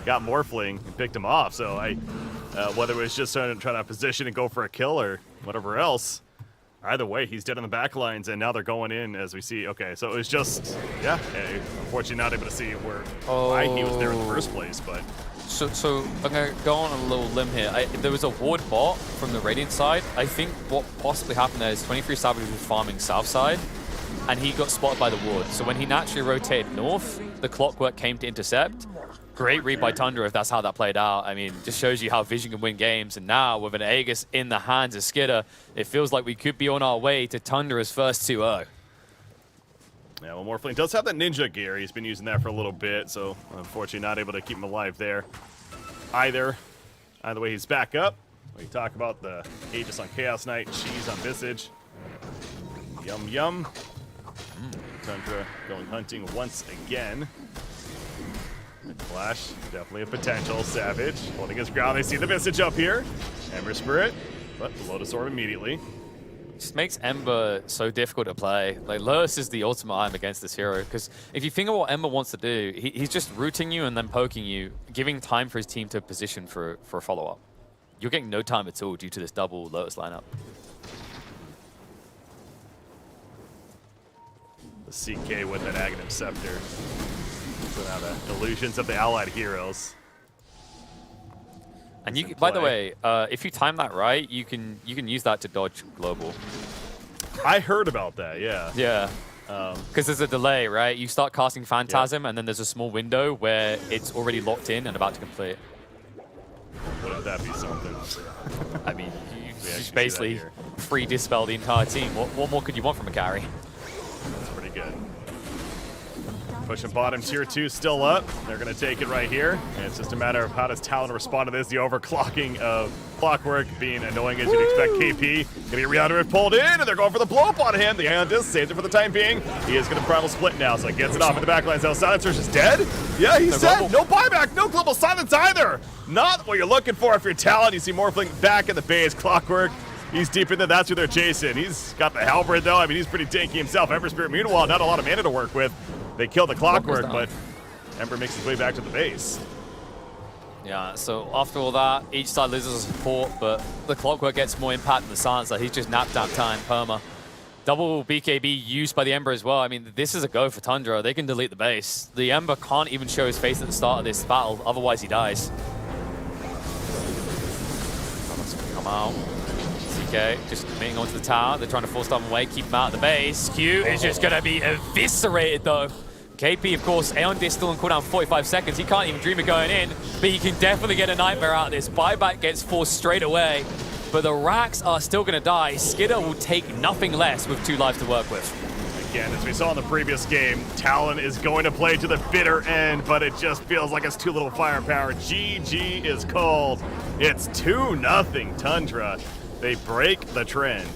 got Morphling and picked him off. So whether it was just trying to position and go for a kill or whatever else, either way, he's dead on the back lines, and now they're going in as we see. Okay, so it was just, unfortunately not able to see why he was there in the first place, but. So I'm going to go on a little limb here. There was a ward bot from the Radiant side. I think what possibly happened there is 23 Savage was farming south side, and he got spotted by the ward. So when he naturally rotated north, the clockwork came to intercept. Great read by Tundra if that's how that played out. I mean, just shows you how Vision can win games. And now with an Aegis in the hands of Skidder, it feels like we could be on our way to Tundra's first 2-0. Yeah, well, Morphling does have that ninja gear. He's been using that for a little bit, so unfortunately not able to keep him alive there either. Either way, he's back up. We talk about the Aegis on Chaos Knight, cheese on Visage. Yum, yum. Tundra going hunting once again. Flash, definitely a potential. Savage holding his ground. They see the message up here. Ember Spirit, but the Lotus Orb immediately. Just makes Ember so difficult to play. Like, Lurrus is the ultimate item against this hero, because if you think of what Ember wants to do, he's just rooting you and then poking you, giving time for his team to position for a follow-up. You're getting no time at all due to this double Lotus lineup. The CK with that Aghanim Scepter. So now the illusions of the allied heroes. And you, by the way, if you time that right, you can use that to dodge global. I heard about that, yeah. Yeah. Because there's a delay, right? You start casting Phantasm, and then there's a small window where it's already locked in and about to complete. Wouldn't that be something? I mean, you just basically free dispel the entire team. What more could you want from a carry? That's pretty good. Pushing bottom, tier 2 still up. They're going to take it right here. And it's just a matter of how does Talon respond to this. The overclocking of Clockwork being annoying as you'd expect. KP going to get Rihanna pulled in, and they're going for the blow up on him. The Ion Disc saves it for the time being. He is going to Primal Split now, so he gets it off in the back lines. Now Silencer's just dead. Yeah, he's dead. No buyback, no Global Silence either. Not what you're looking for if you're Talon. You see Morphling back in the base. Clockwork, he's deep in there. That's who they're chasing. He's got the Halberd, though. I mean, he's pretty tanky himself. Ember Spirit, meanwhile, not a lot of mana to work with. They kill the Clockwork, but Ember makes his way back to the base. Yeah, so after all that, each side loses a support, but the Clockwork gets more impact than the Silencer. He's just napped that time, perma. Double BKB used by the Ember as well. I mean, this is a go for Tundra. They can delete the base. The Ember can't even show his face at the start of this battle, otherwise he dies. Let's come out. CK just committing onto the tower. They're trying to force them away, keep him out of the base. Q is just going to be eviscerated, though. KP, of course, Aeon Disc still on cooldown 45 seconds. He can't even dream of going in, but he can definitely get a Nightmare out of this. Buyback gets forced straight away, but the racks are still going to die. Skidder will take nothing less with 2 lives to work with. Again, as we saw in the previous game, Talon is going to play to the bitter end, but it just feels like it's too little firepower. GG is called. It's 2-0 Tundra. They break the trend.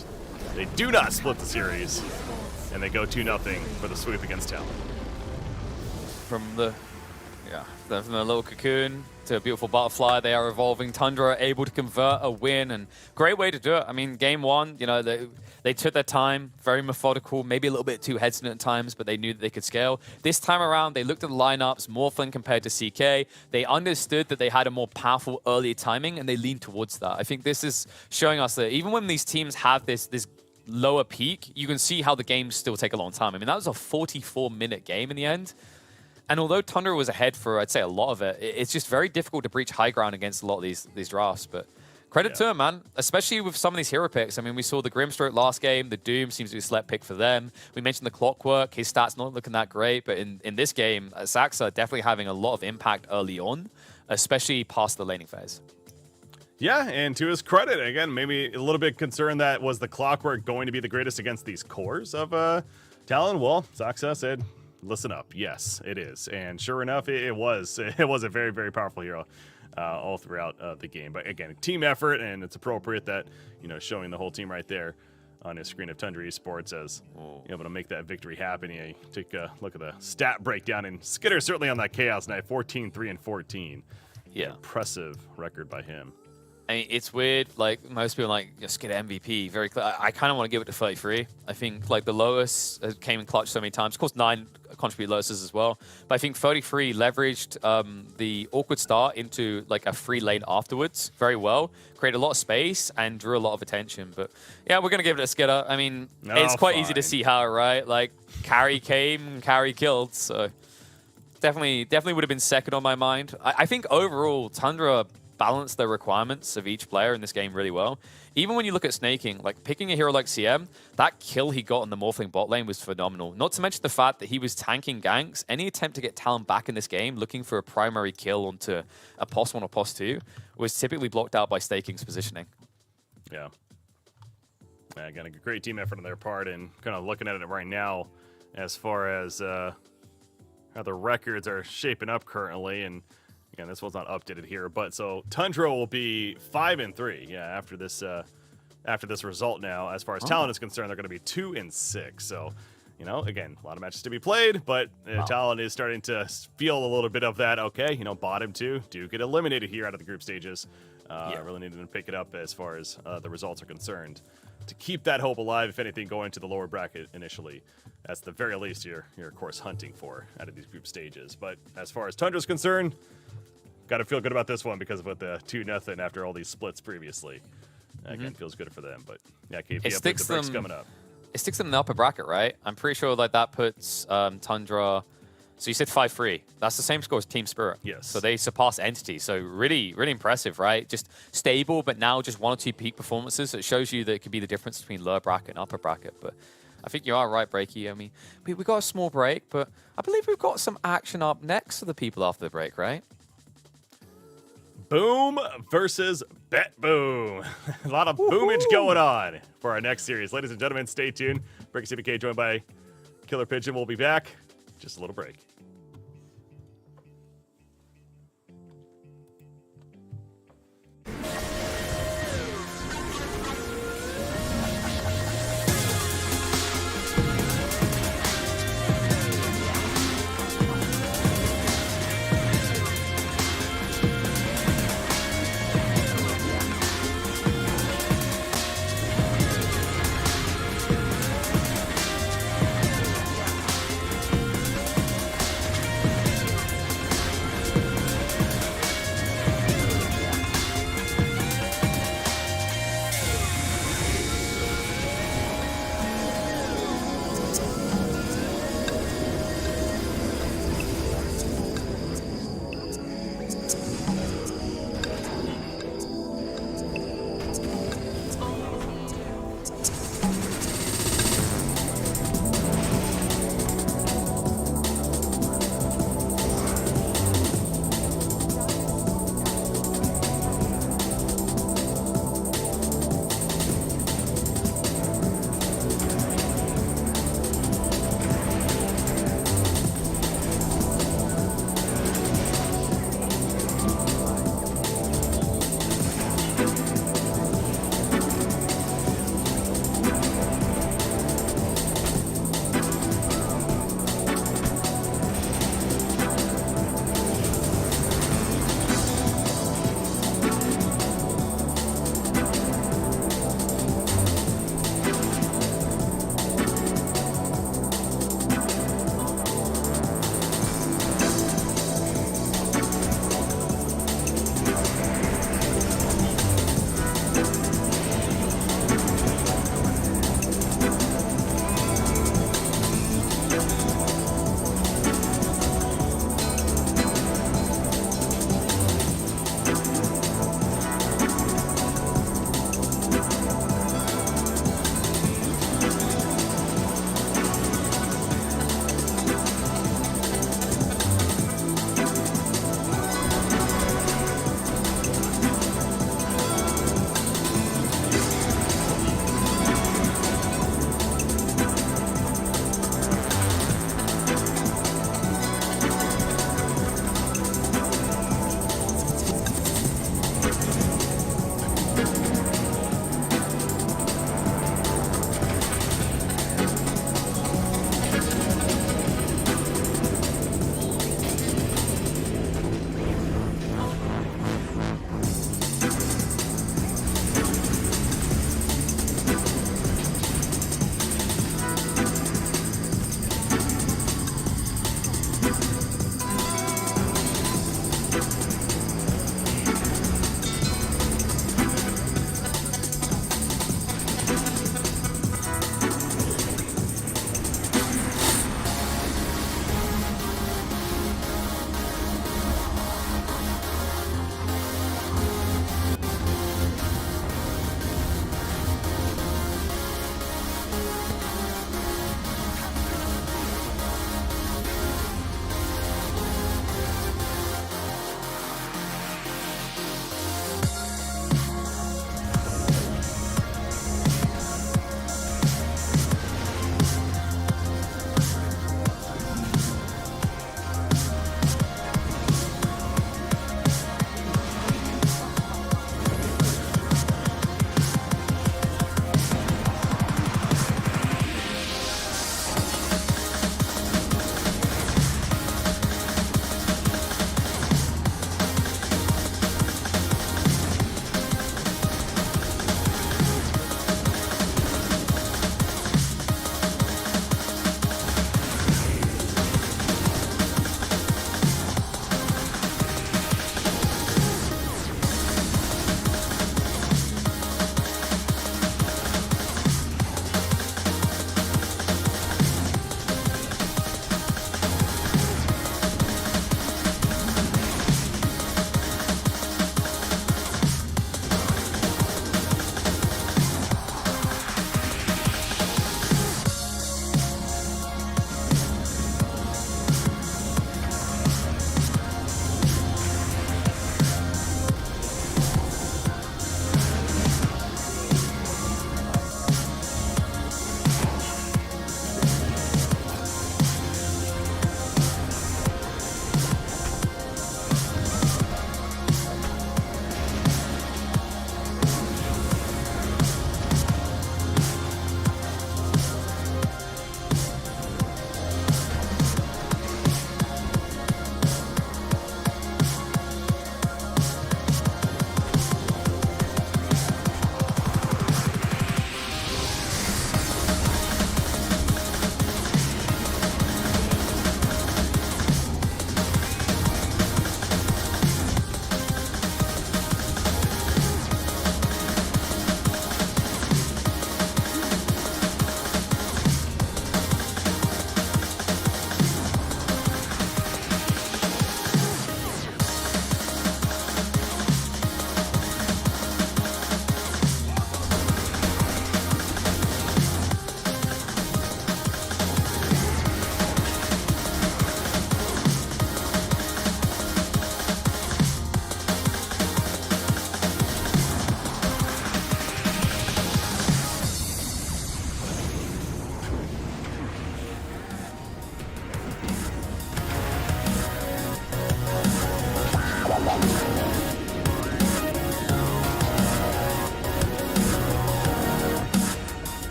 They do not split the series, and they go 2-0 for the sweep against Talon. From the little cocoon to a beautiful butterfly, they are evolving. Tundra are able to convert a win, and great way to do it. I mean, game 1, you know, they took their time, very methodical, maybe a little bit too hesitant at times, but they knew that they could scale. This time around, they looked at the lineups, Morphling compared to CK. They understood that they had a more powerful early timing, and they leaned towards that. I think this is showing us that even when these teams have this lower peak, you can see how the games still take a long time. I mean, that was a 44-minute game in the end. And although Tundra was ahead for, I'd say, a lot of it, it's just very difficult to breach high ground against a lot of these drafts. But credit to him, man, especially with some of these hero picks. I mean, we saw the Grimstroke last game. The Doom seems to be a select pick for them. We mentioned the Clockwork. His stats not looking that great. But in this game, Saxa definitely having a lot of impact early on, especially past the laning phase. Yeah, and to his credit, again, maybe a little bit concerned that was the Clockwork going to be the greatest against these cores of Talon. Well, Saxa said, listen up. Yes, it is. And sure enough, it was. It was a very, very powerful hero all throughout the game. But again, team effort, and it's appropriate that, you know, showing the whole team right there on his screen of Tundra Esports as able to make that victory happen. You take a look at the stat breakdown, and Skidder certainly on that Chaos Night, 14-3-14. Yeah. Impressive record by him. I mean, it's weird. Like, most people are like, just get MVP. Very clear. I kind of want to give it to 33. I think, like, the Lotus came in clutch so many times. Of course, 9 contribute Lotuses as well. But I think 33 leveraged the awkward start into, like, a free lane afterwards very well. Created a lot of space and drew a lot of attention. But, yeah, we're going to give it to Skidder. I mean, it's quite easy to see how, right? Like, carry came, carry killed. So, definitely would have been second on my mind. I think, overall, Tundra balance the requirements of each player in this game really well. Even when you look at snaking, like picking a hero like CM, that kill he got in the Morphling bot lane was phenomenal. Not to mention the fact that he was tanking ganks. Any attempt to get Talon back in this game, looking for a primary kill onto a POS 1 or POS 2, was typically blocked out by Staking's positioning. Yeah. Again, a great team effort on their part, and kind of looking at it right now as far as how the records are shaping up currently, and again, this one's not updated here, but so Tundra will be 5-3. Yeah, after this result now, as far as Talon is concerned, they're going to be 2-6. So, you know, again, a lot of matches to be played, but Talon is starting to feel a little bit of that. Okay, you know, bottom two do get eliminated here out of the group stages. Really needing to pick it up as far as the results are concerned to keep that hope alive. If anything, going to the lower bracket initially, that's the very least you're of course hunting for out of these group stages. But as far as Tundra's concerned, got to feel good about this one because of what the 2-0 after all these splits previously. Again, feels good for them. But yeah, KP up with the breaks coming up. It sticks them in the upper bracket, right? I'm pretty sure like that puts Tundra. So you said 5-3. That's the same score as Team Spirit. Yes. So they surpass Entity. So really, really impressive, right? Just stable, but now just 1 or 2 peak performances. It shows you that it could be the difference between lower bracket and upper bracket. But I think you are right, Breaky. I mean, we got a small break, but I believe we've got some action up next for the people after the break, right? Boom versus Bet Boom. A lot of boomage going on for our next series. Ladies and gentlemen, stay tuned. Breaky CBK joined by Killer Pigeon. We'll be back. Just a little break.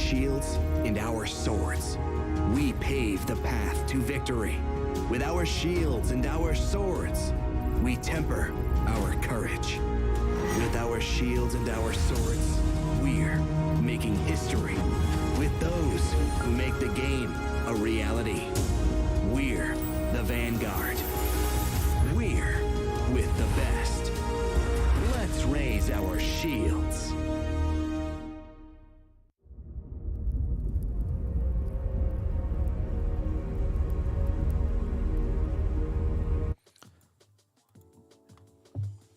shields and our swords, we pave the path to victory. With our shields and our swords, we temper our courage. With our shields and our swords, we're making history. With those who make the game a reality. We're the Vanguard. We're with the best. Let's raise our shields.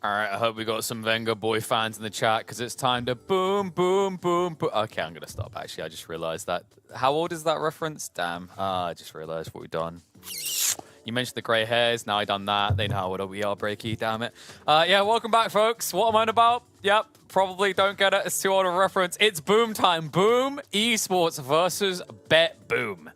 All right, I hope we got some Venga boy fans in the chat because it's time to boom, boom, boom, boom. Okay, I'm going to stop, actually. I just realized that. How old is that reference? Damn. I just realized what we've done. You mentioned the grey hairs. Now I done that. They know how old we are, Breaky. Damn it. Yeah, welcome back, folks. What am I on about? Yep, probably don't get it. It's too old a reference. It's boom time. Boom Esports versus Bet Boom.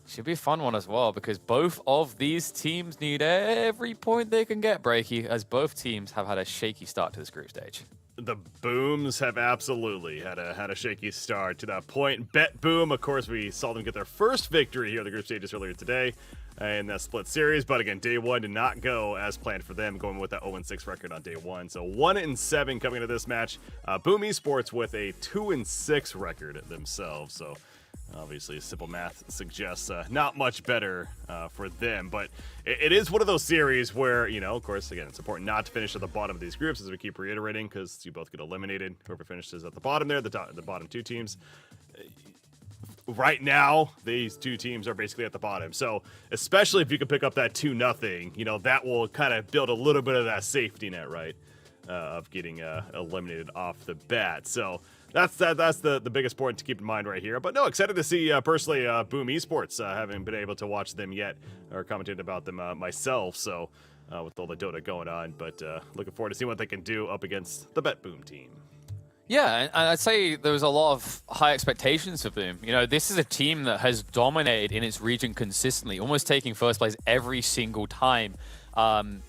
Should be a fun one as well because both of these teams need every point they can get, Breaky, as both teams have had a shaky start to this group stage. The Booms have absolutely had a shaky start to that point. Bet Boom, of course, we saw them get their first victory here in the group stages earlier today in that split series. But again, day one did not go as planned for them, going with that 0-6 record on day one. So 1-7 coming into this match. Boom Esports with a 2-6 record themselves. So obviously, simple math suggests not much better for them, but it is one of those series where, you know, of course, again, it's important not to finish at the bottom of these groups, as we keep reiterating, because you both get eliminated. Whoever finishes at the bottom there, the bottom two teams. Right now, these two teams are basically at the bottom, so especially if you can pick up that 2-0, you know, that will kind of build a little bit of that safety net, right, of getting eliminated off the bat. So that's the biggest point to keep in mind right here. But no, excited to see personally Boom Esports. Haven't been able to watch them yet or commented about them myself. So with all the Dota going on, but looking forward to seeing what they can do up against the Bet Boom team. Yeah, and I'd say there was a lot of high expectations for Boom. You know, this is a team that has dominated in its region consistently, almost taking first place every single time.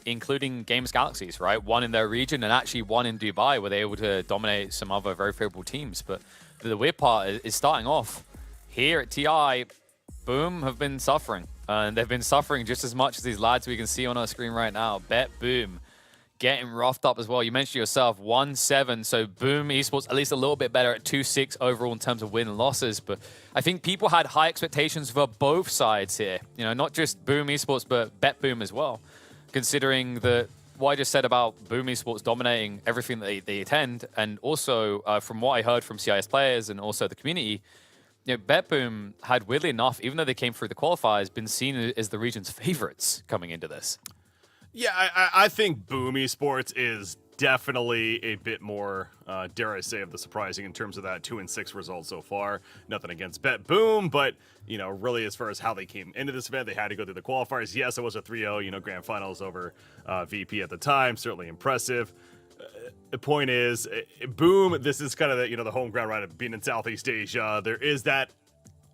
Including Games Galaxies, right? One in their region and actually one in Dubai where they were able to dominate some other very favorable teams. But the weird part is starting off here at TI, Boom have been suffering. And they've been suffering just as much as these lads we can see on our screen right now. Bet Boom getting roughed up as well. You mentioned yourself, 1-7. So Boom Esports at least a little bit better at 2-6 overall in terms of win and losses. But I think people had high expectations for both sides here. You know, not just Boom Esports, but Bet Boom as well. Considering what I just said about Boom Esports dominating everything that they attend, and also from what I heard from CIS players and also the community, you know, Bet Boom had, weirdly enough, even though they came through the qualifiers, been seen as the region's favorites coming into this. Yeah, I think Boom Esports is definitely a bit more, dare I say, of the surprising in terms of that 2-6 result so far. Nothing against Bet Boom, but, you know, really as far as how they came into this event, they had to go through the qualifiers. Yes, it was a 3-0, you know, grand finals over VP at the time. Certainly impressive. The point is, Boom, this is kind of the, you know, the home ground, right, of being in Southeast Asia. There is that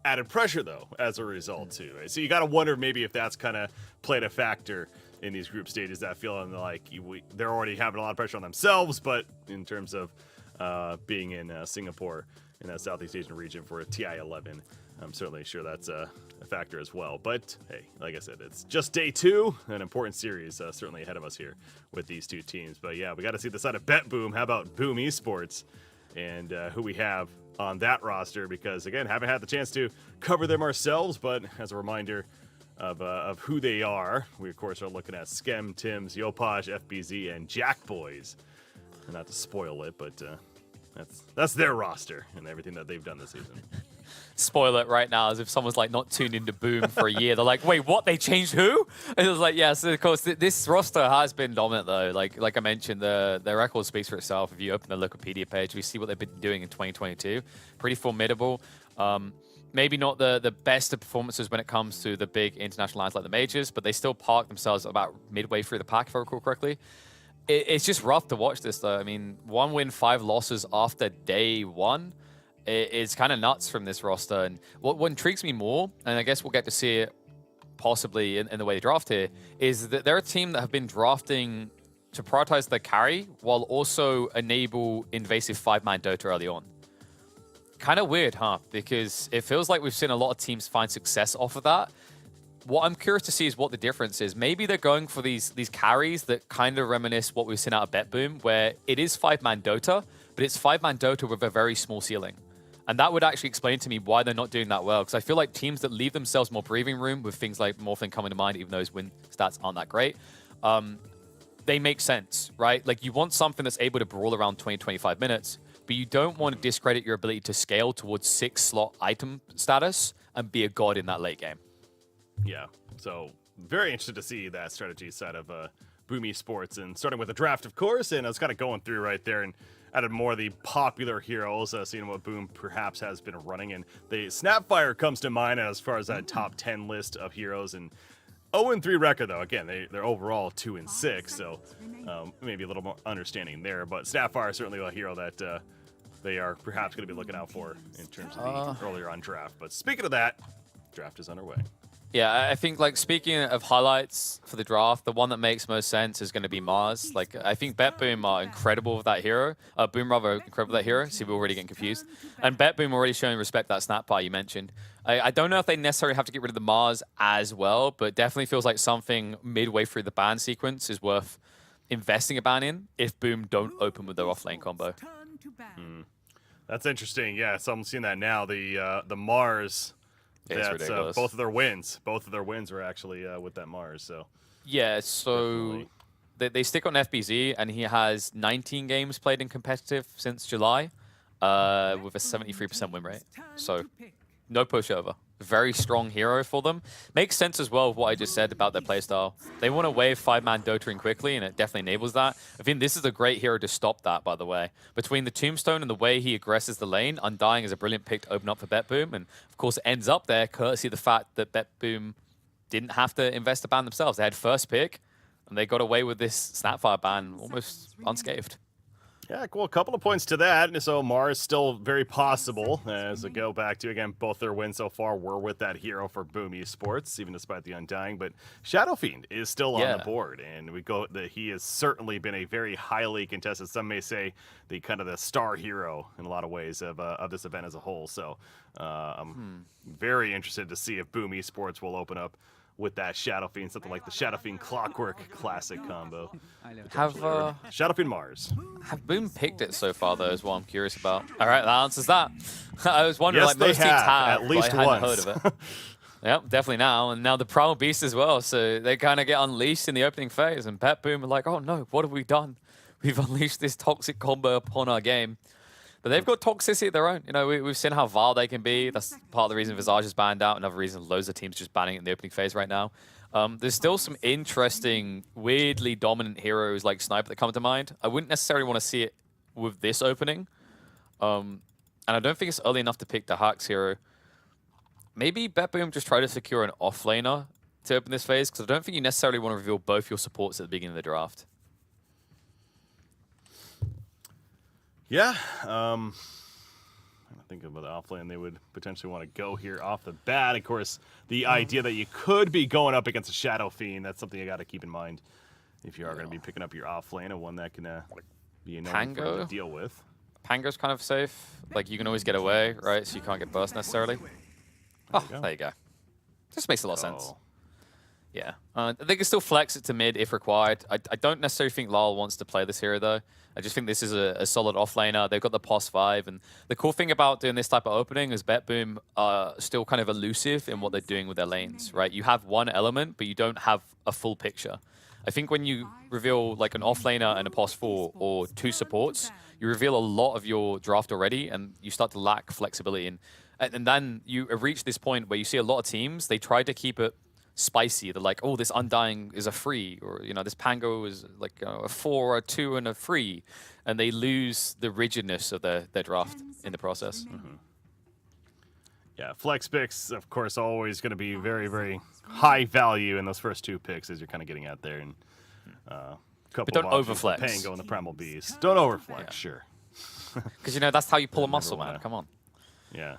added pressure, though, as a result, too. Right? So you got to wonder maybe if that's kind of played a factor in these group stages, that feeling like they're already having a lot of pressure on themselves, but in terms of being in Singapore in that Southeast Asian region for a TI-11, I'm certainly sure that's a factor as well. But hey, like I said, it's just day two, an important series certainly ahead of us here with these two teams. But yeah, we got to see the side of Bet Boom. How about Boom Esports and who we have on that roster? Because again, haven't had the chance to cover them ourselves, but as a reminder of who they are, we of course are looking at Skem, Tims, Yopaj, FBZ, and Jack Boys. And not to spoil it, but that's their roster and everything that they've done this season. Spoil it right now, as if someone's like not tuned into Boom for a year. They're like, wait, what? They changed who? And it was like, yes, of course, this roster has been dominant though. Like I mentioned, the record speaks for itself. If you open the Wikipedia page, we see what they've been doing in 2022. Pretty formidable. Maybe not the best of performances when it comes to the big international lines like the majors, but they still park themselves about midway through the pack, if I recall correctly. It's just rough to watch this, though. I mean, 1 win, 5 losses after day one. It's kind of nuts from this roster. And what intrigues me more, and I guess we'll get to see it possibly in the way they draft here, is that they're a team that have been drafting to prioritize their carry while also enable invasive 5-man Dota early on. Kind of weird, huh? Because it feels like we've seen a lot of teams find success off of that. What I'm curious to see is what the difference is. Maybe they're going for these carries that kind of reminisce what we've seen out of BetBoom, where it is 5-man Dota, but it's 5-man Dota with a very small ceiling. And that would actually explain to me why they're not doing that well. Because I feel like teams that leave themselves more breathing room with things like Morphling coming to mind, even though his win stats aren't that great, they make sense, right? Like you want something that's able to brawl around 20, 25 minutes, but you don't want to discredit your ability to scale towards 6-slot item status and be a god in that late game. Yeah, so very interested to see that strategy side of Boom Esports, and starting with the draft, of course, and I was kind of going through right there and added more of the popular heroes, seeing what Boom perhaps has been running, and the Snapfire comes to mind as far as that top 10 list of heroes, and 0-3 record, though. Again, they're overall 2-6, so maybe a little more understanding there, but Snapfire is certainly a hero that they are perhaps going to be looking out for in terms of the earlier on draft. But speaking of that, draft is underway. Yeah, I think, like, speaking of highlights for the draft, the one that makes most sense is going to be Mars. Like, I think BetBoom are incredible with that hero. Boom, rather, incredible with that hero. See, we're already getting confused. And BetBoom already showing respect that Snapfire you mentioned. I don't know if they necessarily have to get rid of the Mars as well, but definitely feels like something midway through the ban sequence is worth investing a ban in if Boom don't open with their off-lane combo. That's interesting. Yeah, so I'm seeing that now. The Mars... That's both of their wins. Both of their wins were actually with that Mars. So yeah, so they stick on FBZ, and he has 19 games played in competitive since July, with a 73% win rate. So no pushover. Very strong hero for them. Makes sense as well with what I just said about their playstyle. They want to wave 5-man Dota quickly, and it definitely enables that. I think this is a great hero to stop that, by the way. Between the Tombstone and the way he aggresses the lane, Undying is a brilliant pick to open up for BetBoom, and of course it ends up there courtesy of the fact that BetBoom didn't have to invest a ban themselves. They had first pick, and they got away with this Snapfire ban almost unscathed. Yeah, cool. A couple of points to that. So Mars still very possible as I go back to, again, both their wins so far were with that hero for Boom Esports, even despite the Undying. But Shadow Fiend is still on the board, and he has certainly been a very highly contested, some may say the kind of the star hero in a lot of ways of this event as a whole. So I'm very interested to see if Boom Esports will open up with that Shadow Fiend, something like the Shadow Fiend Clockwork classic combo. Shadow Fiend Mars. Have Boom picked it so far, though, is what I'm curious about. All right, that answers that. I was wondering, yes, like, most teams have, at least but I hadn't once. heard of it. Yep, definitely now. And now the Primal Beast as well, so they kind of get unleashed in the opening phase, and BetBoom are like, oh no, what have we done? We've unleashed this toxic combo upon our game. But they've got toxicity of their own. You know, we've seen how vile they can be. That's part of the reason Visage is banned out. Another reason loads of teams just banning it in the opening phase right now. There's still some interesting, weirdly dominant heroes like Sniper that come to mind. I wouldn't necessarily want to see it with this opening. And I don't think it's early enough to pick the Hux hero. Maybe BetBoom just try to secure an offlaner to open this phase, because I don't think you necessarily want to reveal both your supports at the beginning of the draft. Yeah, I think about the offlane they would potentially want to go here off the bat. Of course, the idea that you could be going up against a Shadow Fiend, that's something you got to keep in mind if you are going to be picking up your offlane, and one that can be annoying to deal with. Pango's kind of safe. Like, you can always get away, right? So you can't get burst necessarily. There you go. This makes a lot of sense. Yeah. They can still flex it to mid if required. I don't necessarily think Lyle wants to play this hero, though. I just think this is a solid offlaner. They've got the POS 5. And the cool thing about doing this type of opening is BetBoom are still kind of elusive in what they're doing with their lanes, right? You have one element, but you don't have a full picture. I think when you reveal like an offlaner and a POS 4 or two supports, you reveal a lot of your draft already, and you start to lack flexibility. And then you reach this point where you see a lot of teams, they try to keep it spicy. They're like, oh, this Undying is a free, or, you know, this Pango is like a 4, a 2, and a 3, and they lose the rigidness of their draft in the process. Yeah, flex picks, of course, always going to be very, very high value in those first two picks as you're kind of getting out there. And but don't overflex. Pango and the Primal Beast. Don't overflex, sure. Because, you know, that's how you pull a muscle, man. Come on. Yeah.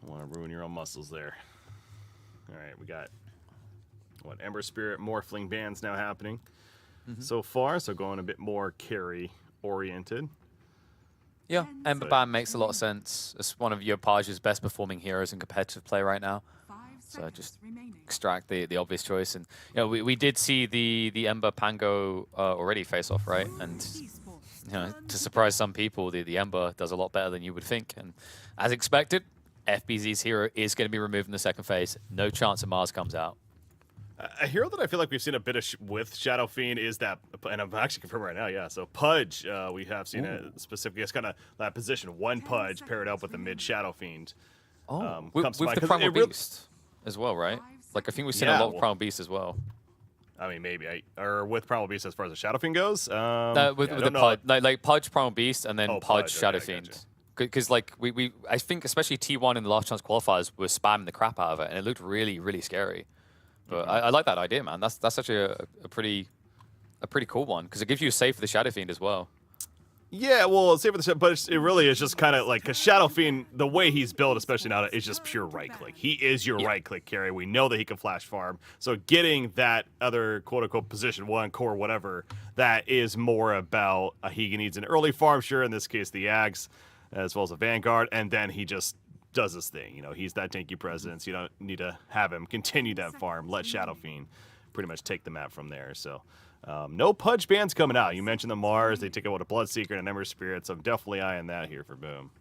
Don't want to ruin your own muscles there. All right, we got, what, Ember Spirit Morphling bans now happening so far, so going a bit more carry-oriented. Yeah, Ember Band makes a lot of sense. It's one of Yopage's best performing heroes in competitive play right now. So just extract the obvious choice. And you know, we did see the Ember Pango already face off, right? And you know, to surprise some people, the Ember does a lot better than you would think. And as expected, FBZ's hero is going to be removed in the second phase. No chance of Mars comes out. A hero that I feel like we've seen a bit of with Shadow Fiend is that, and I'm actually confirming right now, yeah. So Pudge, we have seen it specifically. It's kind of that position, one Pudge paired up with the mid Shadow Fiend. With the Primal Beast as well, right? Like I think we've seen a lot of Primal Beast as well. I mean, maybe or with Primal Beast as far as the Shadow Fiend goes. With the Pudge, like Pudge Primal Beast and then Pudge Shadow Fiend. Because like I think especially T1 in the last chance qualifiers were spamming the crap out of it, and it looked really, really scary. But I like that idea, man. That's actually a pretty cool one because it gives you a save for the Shadow Fiend as well. Yeah, well, save for the but it really is just kind of like a Shadow Fiend. The way he's built, especially now, is just pure right click. He is your right click carry. We know that he can flash farm. So getting that other quote unquote position 1 core whatever that is more about he needs an early farm. Sure, in this case the Ags as well as a Vanguard, and then he just does his thing. You know, he's that tanky presence. You don't need to have him continue that farm. Let Shadow Fiend pretty much take the map from there. So no Pudge bans coming out. You mentioned the Mars. They take out a Bloodseeker and an Ember Spirit. So I'm definitely eyeing that here for Boom.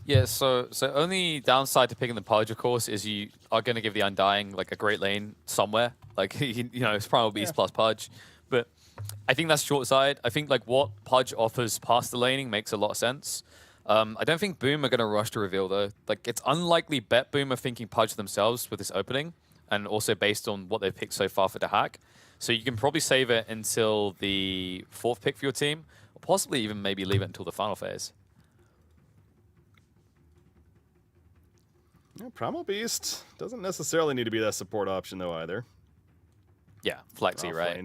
Yeah, so only downside to picking the Pudge, of course, is you are going to give the Undying like a great lane somewhere. Like, you know, it's Primal Beast plus Pudge. But I think that's short side. I think like what Pudge offers past the laning makes a lot of sense. I don't think Boom are going to rush to reveal, though. Like, it's unlikely Bet Boom are thinking Pudge themselves with this opening, and also based on what they've picked so far for the hack. So you can probably save it until the 4th pick for your team, or possibly even maybe leave it until the final phase. Yeah, Primal Beast doesn't necessarily need to be that support option, though, either. Yeah, Flexi, right?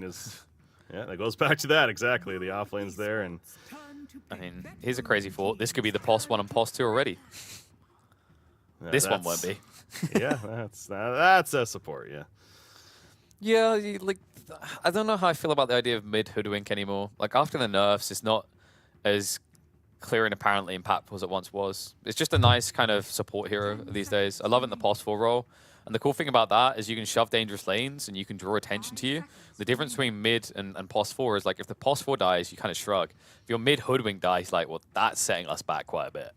Yeah, that goes back to that, exactly. The offlane's there, and... I mean, here's a crazy thought. This could be the POS 1 and POS 2 already. Yeah, this one won't be. Yeah, that's a support, yeah. Yeah, like, I don't know how I feel about the idea of mid hoodwink anymore. Like, after the nerfs, it's not as clear and apparently impactful as it once was. It's just a nice kind of support hero these days. I love it in the POS 4 role. And the cool thing about that is you can shove dangerous lanes and you can draw attention to you. The difference between mid and POS 4 is like if the POS 4 dies, you kind of shrug. If your mid hoodwink dies, like, well, that's setting us back quite a bit.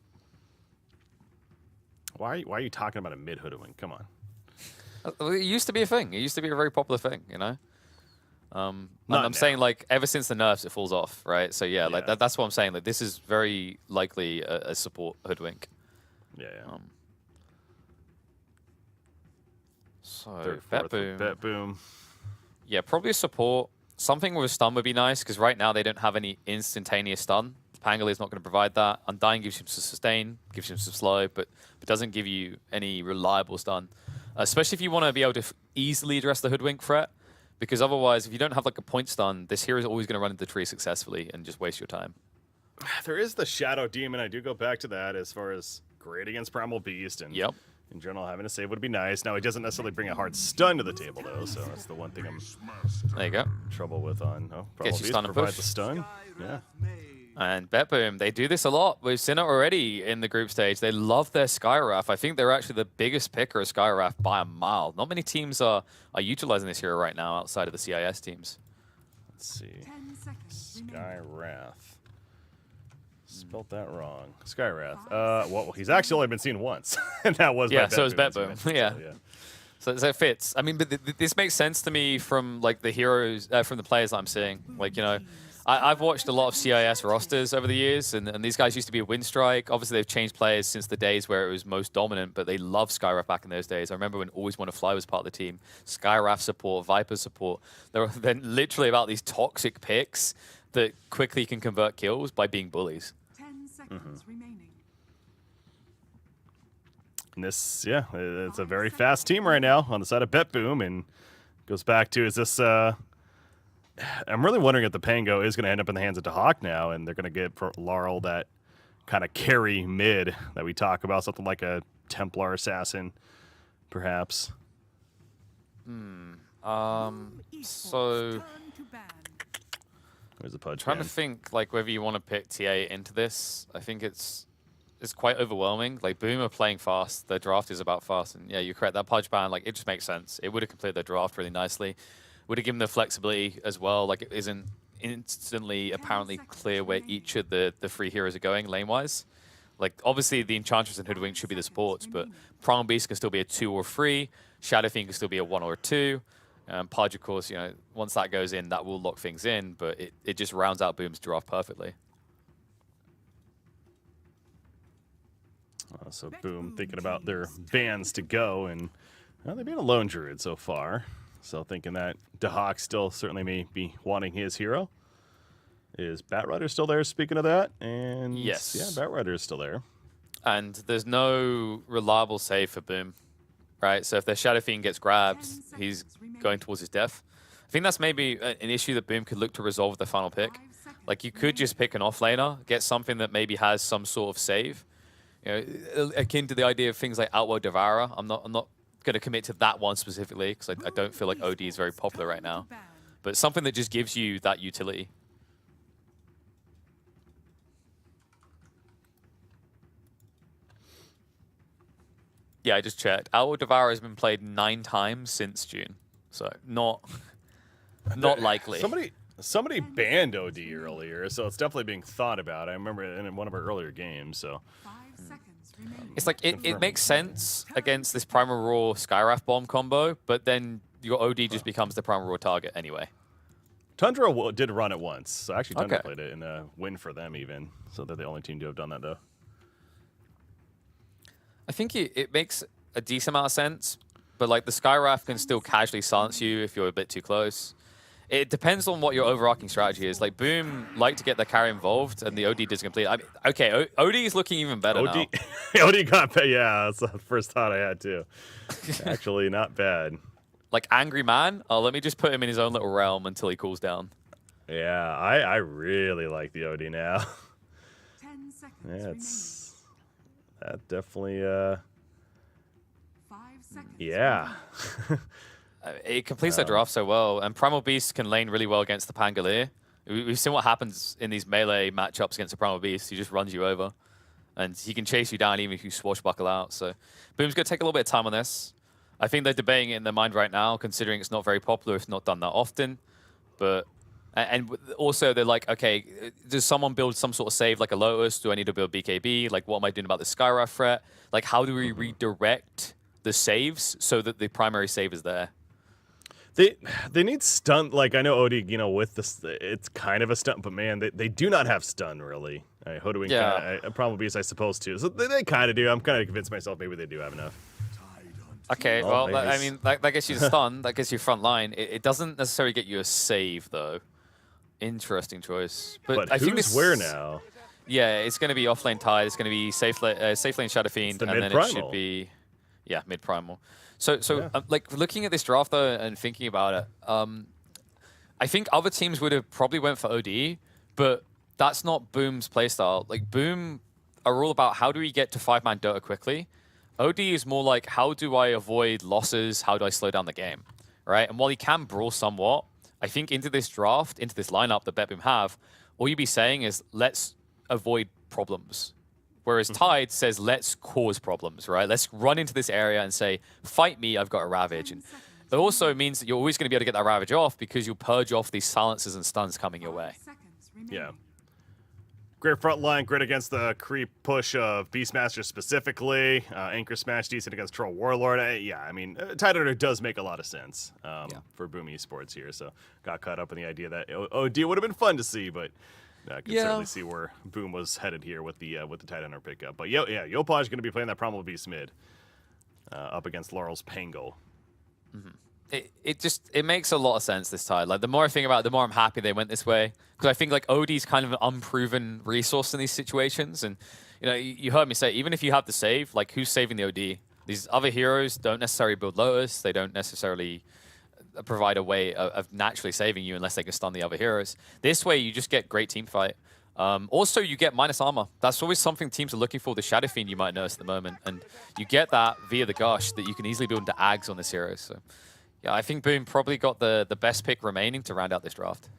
Why are you talking about a mid hoodwink? Come on. It used to be a thing. It used to be a very popular thing, you know? And I'm saying, like, ever since the nerfs, it falls off, right? So, yeah, like that's what I'm saying. Like, this is very likely a support hoodwink. Yeah, yeah. So, Bet Boom. Yeah, probably a support. Something with a stun would be nice, because right now they don't have any instantaneous stun. Pangoli is not going to provide that. Undying gives him some sustain, gives him some slow, but doesn't give you any reliable stun. Especially if you want to be able to easily address the hoodwink threat, because otherwise, if you don't have like a point stun, this hero is always going to run into the tree successfully and just waste your time. There is the Shadow Demon. I do go back to that as far as great against Primal Beast, and in general, having a save would be nice. Now, he doesn't necessarily bring a hard stun to the table, though, so that's the one thing I'm there you go. Trouble with on Gets you stun and provides push. the stun. Yeah. And Bet Boom, they do this a lot. We've seen it already in the group stage. They love their Skywrath. I think they're actually the biggest picker of Skywrath by a mile. Not many teams are utilizing this hero right now outside of the CIS teams. Let's see. Skywrath. Spelt that wrong. Skywrath. Well, he's actually only been seen once, and that was by so it's Bet Boom. Yeah. So So it fits. I mean, but this makes sense to me from like the heroes, from the players I'm seeing. Like, you know, I've watched a lot of CIS rosters over the years, and these guys used to be a win strike. Obviously, they've changed players since the days where it was most dominant, but they loved Skywrath back in those days. I remember when Always Want to Fly was part of the team. Skywrath support, Viper support. They're literally about these toxic picks that quickly can convert kills by being bullies. 10 seconds remaining. And this, yeah, it's a very fast team right now on the side of Bet Boom, and goes back to, is this, I'm really wondering if the Pango is going to end up in the hands of Dahak now, and they're going to get for Laurel that kind of carry mid that we talk about, something like a Templar Assassin, perhaps. So Where's the Pudge? Trying to think like whether you want to pick TA into this. I think it's quite overwhelming. Like Boom are playing fast. Their draft is about fast, and yeah, you're correct. That Pudge ban, like it just makes sense. It would have completed their draft really nicely. Would have given the flexibility as well. Like it isn't instantly apparently clear where each of the 3 heroes are going lane wise. Like obviously the Enchantress and Hoodwink should be the supports, but Primal Beast can still be a 2 or 3. Shadow Fiend can still be a 1 or a 2. Pudge, of course, you know, once that goes in, that will lock things in, but it just rounds out Boom's draft perfectly. So Boom thinking about their bans to go, and well, they've been a lone druid so far. So thinking that Dahak still certainly may be wanting his hero. Is Batrider still there, speaking of that? And yes. Yeah, Batrider is still there. And there's no reliable save for Boom, right? So if their Shadow Fiend gets grabbed, he's going towards his death. I think that's maybe an issue that Boom could look to resolve with the final pick. Like you could just pick an offlaner, get something that maybe has some sort of save. You know, akin to the idea of things like Outworld Devourer. I'm not going to commit to that one specifically because I don't feel like OD is very popular right now. But something that just gives you that utility. Yeah, I just checked. Outworld Devourer has been played 9 times since June, so not likely. Somebody banned OD earlier, so it's definitely being thought about. I remember it in one of our earlier games. So it's like it makes sense against this Primal Raw Skywrath Bomb combo, but then your OD just becomes the Primal Raw target anyway. Tundra did run it once, so actually Tundra played it in a win for them even. So they're the only team to have done that though. I think it makes a decent amount of sense, but like the Skywrath can still casually silence you if you're a bit too close. It depends on what your overarching strategy is. Like Boom like to get the carry involved, and the OD does complete. I mean, okay, OD is looking even better now. OD got bad. Yeah, that's the first thought I had too. Actually, not bad. Like Angry Man. Oh, let me just put him in his own little realm until he cools down. Yeah, I really like the OD now. 10 seconds Yeah, that definitely. 5 seconds. Yeah. It completes their draft so well, and Primal Beast can lane really well against the Pangolier. We've seen what happens in these melee matchups against the Primal Beast. He just runs you over, and he can chase you down even if you swashbuckle out. So Boom's going to take a little bit of time on this. I think they're debating it in their mind right now, considering it's not very popular. It's not done that often. But and also they're like, okay, does someone build some sort of save like a Lotus? Do I need to build BKB? Like, what am I doing about the Skywrath threat? Like, how do we redirect the saves so that the primary save is there? They need stun. Like, I know OD, you know, with this, it's kind of a stunt, but man, they do not have stun really. Hoodwink, Primal Beast, I suppose too. So they kind of do. I'm kind of convinced myself maybe they do have enough. Okay, well, I mean, that gets you the stun, that gets you front line. It doesn't necessarily get you a save though. Interesting choice. But I think this where now? Yeah, it's going to be offlane Tide. It's going to be safe lane Shadow Fiend, and then it should be mid primal. So like looking at this draft though and thinking about it, I think other teams would have probably went for OD, but that's not Boom's playstyle. Like Boom are all about how do we get to 5-man Dota quickly. OD is more like how do I avoid losses? How do I slow down the game, right? And while he can brawl somewhat, I think into this draft, into this lineup that BetBoom have, all you'd be saying is let's avoid problems. Whereas Tide says, let's cause problems, right? Let's run into this area and say, fight me, I've got a Ravage. And it also means that you're always going to be able to get that Ravage off because you'll purge off these silences and stuns coming your way. Yeah. Great front line, great against the creep push of Beastmaster specifically. Anchor Smash decent against Troll Warlord. Yeah, I mean, Tide Order does make a lot of sense for Boom Esports here. So got caught up in the idea that OD would have been fun to see, but I can certainly see where Boom was headed here with the Tide Hunter pickup. But Yopaj is going to be playing that Primal Beast mid up against Laurel's Pango. Mm-hmm. It makes a lot of sense this Tide. Like the more I think about it, the more I'm happy they went this way because I think like OD's kind of an unproven resource in these situations. And you know, you heard me say even if you have the save, like who's saving the OD? These other heroes don't necessarily build Lotus. They don't necessarily provide a way of naturally saving you unless they can stun the other heroes. This way, you just get great team fight. Also, you get minus armor. That's always something teams are looking for. The Shadow Fiend you might notice at the moment. And you get that via the Gush that you can easily build into Ags on this hero. So, yeah, I think Boom probably got the best pick remaining to round out this draft.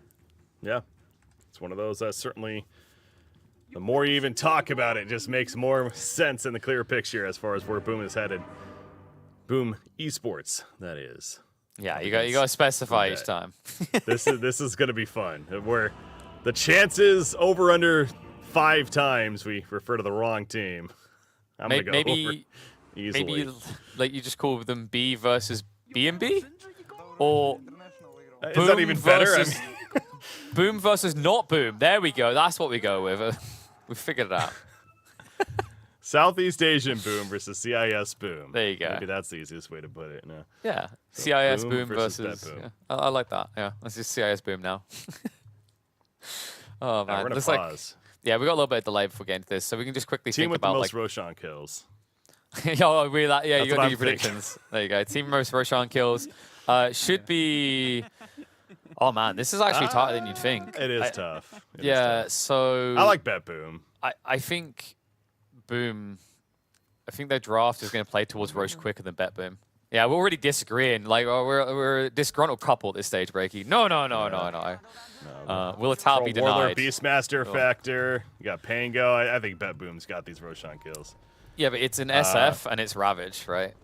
Yeah. It's one of those that certainly, the more you even talk about it, just makes more sense in the clear picture as far as where Boom is headed. Boom Esports, that is. Yeah, you got to specify each time. This is going to be fun. Where the chances over under 5 times we refer to the wrong team. I'm going to go over easily. Maybe like you just call them B versus B&B? Or is that even better? Versus, Boom versus not Boom. There we go. That's what we go with. We figured it out. Southeast Asian Boom versus CIS Boom. There you go. Maybe that's the easiest way to put it. No. Yeah. So CIS Boom versus Bet Boom. yeah. I like that. Yeah. Let's just CIS Boom now. Oh man. We're gonna Looks pause. Yeah, we got a little bit of delay before getting to this, so we can just quickly Team think with about the most like Roshan kills. yeah, you got to do your predictions. There you go. Team most Roshan kills. Should be. Oh man, this is actually tougher than you'd think. It is tough. It is tough. So I like Bet Boom. I think Boom. I think their draft is going to play towards Roche quicker than Bet Boom. Yeah, we're already disagreeing. Like we're a disgruntled couple at this stage, Breaky. No. Will a towel be denied? Warlord Beastmaster factor. You got Pango. I think Bet Boom's got these Roshan kills. Yeah, but it's an SF and it's Ravage, right?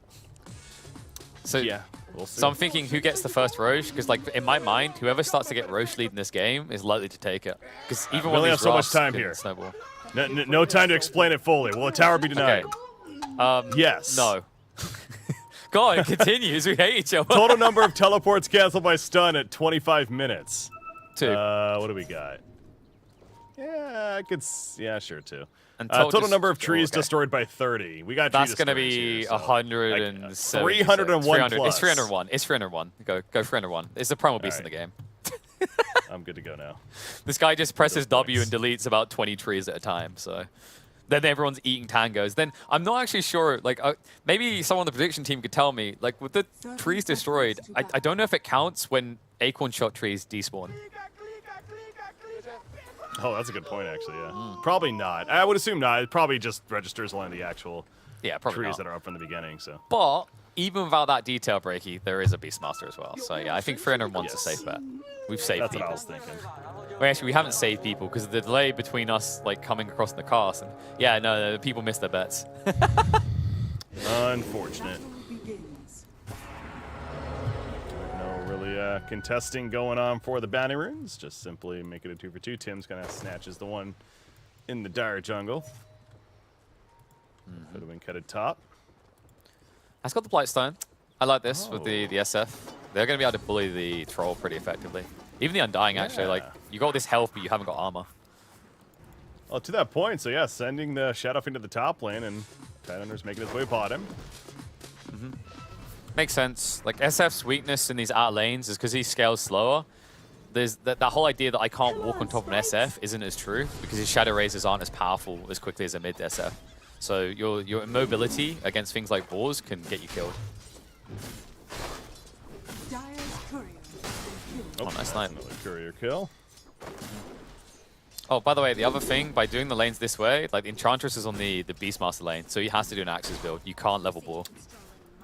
So yeah, we'll see. So I'm thinking who gets the first Roche, because like in my mind, whoever starts to get Roche lead in this game is likely to take it. Because even we only have so much time here. Snowball. No time to explain it fully. Will a tower be denied? Okay. Yes. No. God, it continues. We hate each other. Total number of teleports canceled by stun at 25 minutes. 2. What do we got? Yeah, sure, 2. And total number of trees destroyed by 30. We got that's going to be 107. 301 plus. It's 301. It's 301. Go 301. It's the primal beast in the game. I'm good to go now. This guy just presses W and deletes about 20 trees at a time, so then everyone's eating tangos. Then I'm not actually sure, like, maybe someone on the prediction team could tell me, like, with the trees destroyed, I don't know if it counts when acorn shot trees despawn. Oh, that's a good point, actually, yeah. Probably not. I would assume not. It probably just registers only the actual trees that are up from the beginning, so. But even without that detail, Breaky, there is a Beastmaster as well. So, yeah, I think 301's a safe bet. We've saved That's people. what I was thinking. Well, actually, we haven't saved people because of the delay between us, like, coming across in the cast. And, yeah, no, people missed their bets. Unfortunate. No really contesting going on for the bounty runes. Just simply make it a 2 for 2. Tim's kind of snatches the one in the dire jungle. Could have been headed top. That's got the Blightstone. I like this with the SF. They're going to be able to bully the troll pretty effectively. Even the Undying, actually. Like, you got this health, but you haven't got armor. Well, to that point, so yeah, sending the Shadow into the top lane, and Tidehunter's making his way bottom. Makes sense. Like, SF's weakness in these outer lanes is because he scales slower. There's that whole idea that I can't walk on top of an SF isn't as true, because his Shadow Razors aren't as powerful as quickly as a mid SF. So your immobility against things like boars can get you killed. Oh, nice line. Another courier kill. Oh, by the way, the other thing, by doing the lanes this way, like Enchantress is on the Beastmaster lane, so he has to do an Axis build. You can't level boar.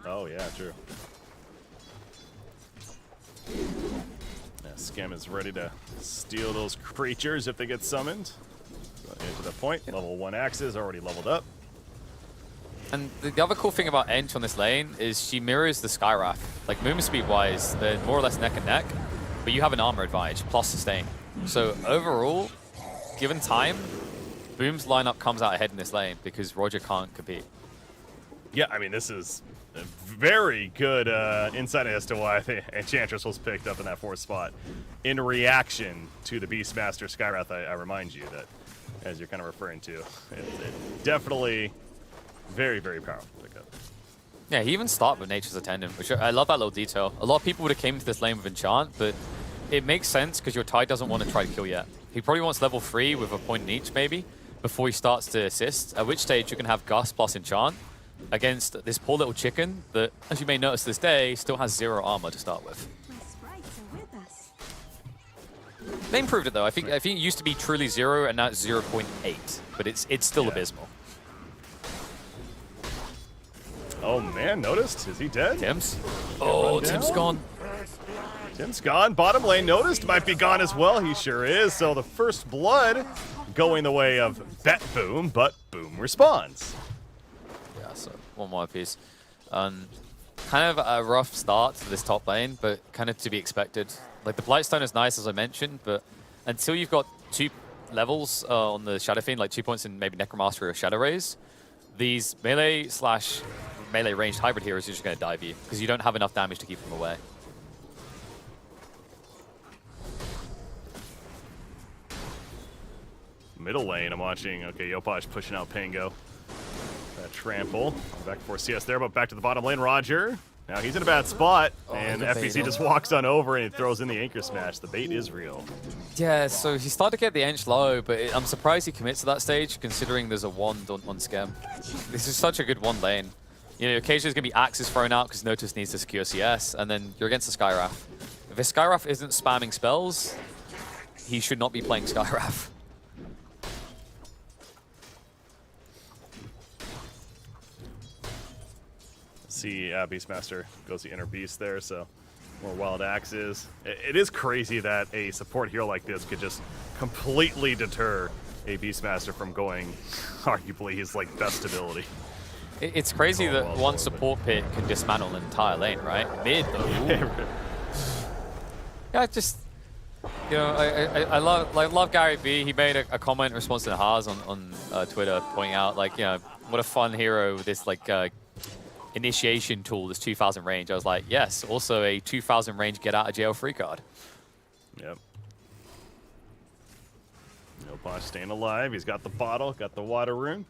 Oh, yeah, true. Yeah, Scam is ready to steal those creatures if they get summoned. So, to the point, level 1 Axis already leveled up. And the other cool thing about Ench on this lane is she mirrors the Skywrath. Like, movement speed-wise, they're more or less neck and neck, but you have an armor advantage, plus sustain. So overall, given time, Boom's lineup comes out ahead in this lane because Roger can't compete. Yeah, I mean, this is a very good insight as to why the Enchantress was picked up in that 4th spot. In reaction to the Beastmaster Skywrath, I remind you that, as you're kind of referring to, it definitely very, very powerful pickup. Yeah, he even started with Nature's Attendant, which I love that little detail. A lot of people would have came to this lane with Enchant, but it makes sense because your Tide doesn't want to try to kill yet. He probably wants level 3 with a point in each, maybe, before he starts to assist, at which stage you can have Gust plus Enchant against this poor little chicken that, as you may notice this day, still has 0 armor to start with. They improved it, though. I think it used to be truly 0, and now it's 0.8, but it's still abysmal. Oh, man, noticed? Is he dead? Tim's? Oh, Tim's gone. Tim's gone. Bottom lane noticed. Might be gone as well. He sure is. So the first blood going the way of Bet Boom, but Boom responds. Yeah, so one more piece. Kind of a rough start to this top lane, but kind of to be expected. Like, the Blightstone is nice, as I mentioned, but until you've got 2 levels on the Shadow Fiend, like 2 points in maybe Necromastery or Shadow Raise, these melee/melee ranged hybrid heroes are just going to dive you, because you don't have enough damage to keep them away. Middle lane, I'm watching. Okay, Yopaj pushing out Pango. That trample. Back for CS there, but back to the bottom lane. Roger. Now he's in a bad spot, and FBC just walks on over and he throws in the anchor smash. The bait is real. Yeah, so he started to get the Ench low, but I'm surprised he commits to that stage, considering there's a wand on Scam. This is such a good one lane. You know, occasionally there's going to be axes thrown out because Notice needs to secure CS, and then you're against the Skywrath. If his Skywrath isn't spamming spells, he should not be playing Skywrath. See, Beastmaster goes the inner beast there, so more wild axes. It is crazy that a support hero like this could just completely deter a Beastmaster from going, arguably, his like best ability. It's crazy that one support pick can dismantle an entire lane, right? Mid, though. Yeah, just, you know, I love Gary B. He made a comment in response to the Haas on Twitter, pointing out, like, you know, what a fun hero with this, like, initiation tool, this 2000 range. I was like, yes, also a 2000 range get out of jail free card. Yep. No Bosch staying alive. He's got the bottle, got the water rune.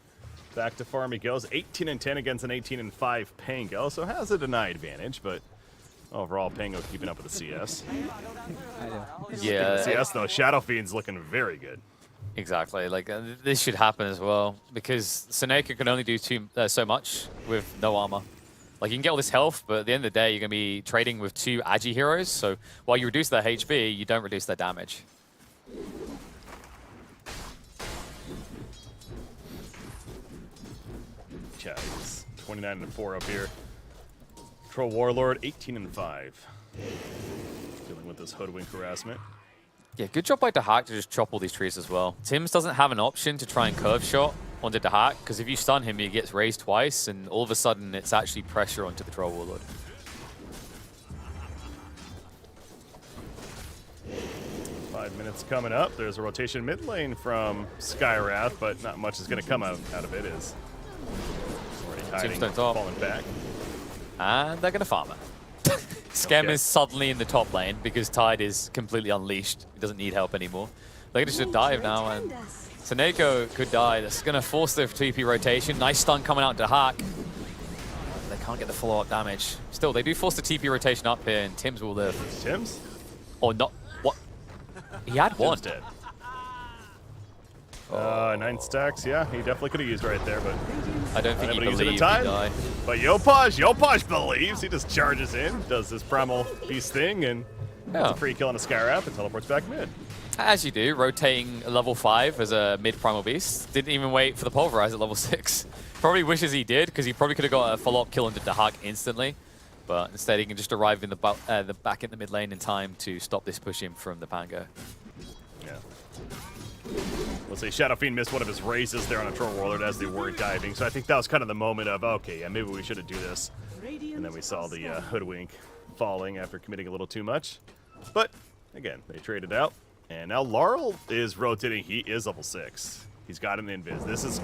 Back to farm he goes. 18-10 against an 18-5 Pango, so has a deny advantage, but overall Pango keeping up with the CS. Yeah. The CS though, Shadow Fiend's looking very good. Exactly. Like, this should happen as well, because Seneca can only do so much with no armor. Like, you can get all this health, but at the end of the day, you're going to be trading with 2 Agi heroes, so while you reduce their HP, you don't reduce their damage. Yeah, he's 29-4 up here. Troll Warlord, 18-5. Dealing with this hoodwink harassment. Yeah, good job by Dahak to just chop all these trees as well. Tims doesn't have an option to try and curve shot onto Dahak, because if you stun him, he gets raised twice, and all of a sudden, it's actually pressure onto the Troll Warlord. Five minutes coming up. There's a rotation mid lane from Skywrath, but not much is going to come out of it. Is already hiding, falling back. And they're going to farm it. Scam is suddenly in the top lane because Tide is completely unleashed. He doesn't need help anymore. They're going to just dive now, and Seneko could die. That's going to force the TP rotation. Nice stun coming out to Hawk. They can't get the follow-up damage. Still, they do force the TP rotation up here, and Tims will live. Tims? Or not. What? He had one. Tims dead. 9 stacks, yeah, he definitely could have used right there, but I don't think he believed he died. But Yopaj believes. He just charges in, does this Primal Beast thing, and gets a free kill on a Skywrath and teleports back mid. As you do, rotating level 5 as a mid Primal Beast. Didn't even wait for the Pulverize at level 6. Probably wishes he did, because he probably could have got a follow-up kill into Dahak instantly. But instead, he can just arrive in the back in the mid lane in time to stop this push in from the Pango. Yeah. Let's say Shadow Fiend missed one of his raises there on a Troll Warlord as they were diving. So I think that was kind of the moment of, okay, yeah, maybe we should do this. And then we saw the hoodwink falling after committing a little too much. But again, they traded out. And now Laurel is rotating. He is level 6. He's got an invis. This is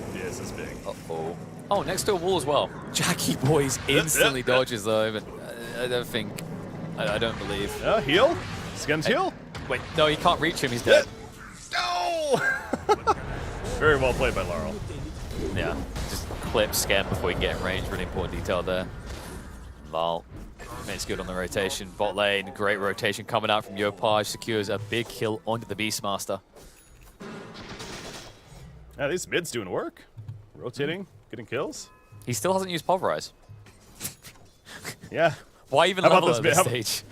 big. Uh-oh. Oh, next to a wall as well. Jackie Boys instantly dodges though, but I don't think, I don't believe. Heal? Scam's heal? Wait, no, he can't reach him. He's dead. No! Very well played by Laurel. Yeah, just clip Scam before he can get in range. Really important detail there. Lol. It's good on the rotation. Bot lane, great rotation coming out from Yopaj. Secures a big kill onto the Beastmaster. Yeah, these mid's doing work. Rotating, getting kills. He still hasn't used Pulverize. Yeah. Why even level at this stage?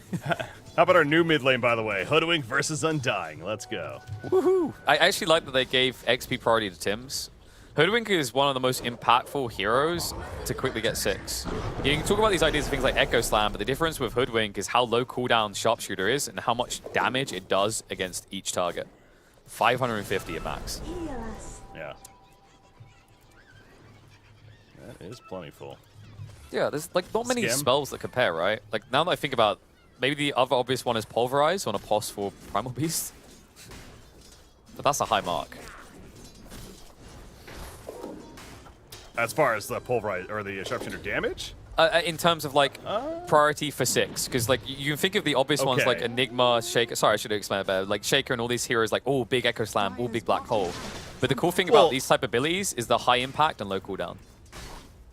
How about our new mid lane, by the way? Hoodwink versus Undying. Let's go. Woohoo! I actually like that they gave XP priority to Tims. Hoodwink is one of the most impactful heroes to quickly get 6. You can talk about these ideas of things like Echo Slam, but the difference with Hoodwink is how low cooldown Sharpshooter is and how much damage it does against each target. 550 at max. Yeah. That is plentiful. Yeah, there's like not many Skim. spells that compare, right? Like now that I think about, maybe the other obvious one is Pulverize on a POS for Primal Beast. But that's a high mark. As far as the pulverize or the sharpshooter damage? In terms of like priority for 6, because like you can think of the obvious ones like Enigma, Shaker. Sorry, I should have explained it better. Like Shaker and all these heroes, like oh, big Echo Slam, oh, big Black Hole. But the cool thing about these type of abilities is the high impact and low cooldown.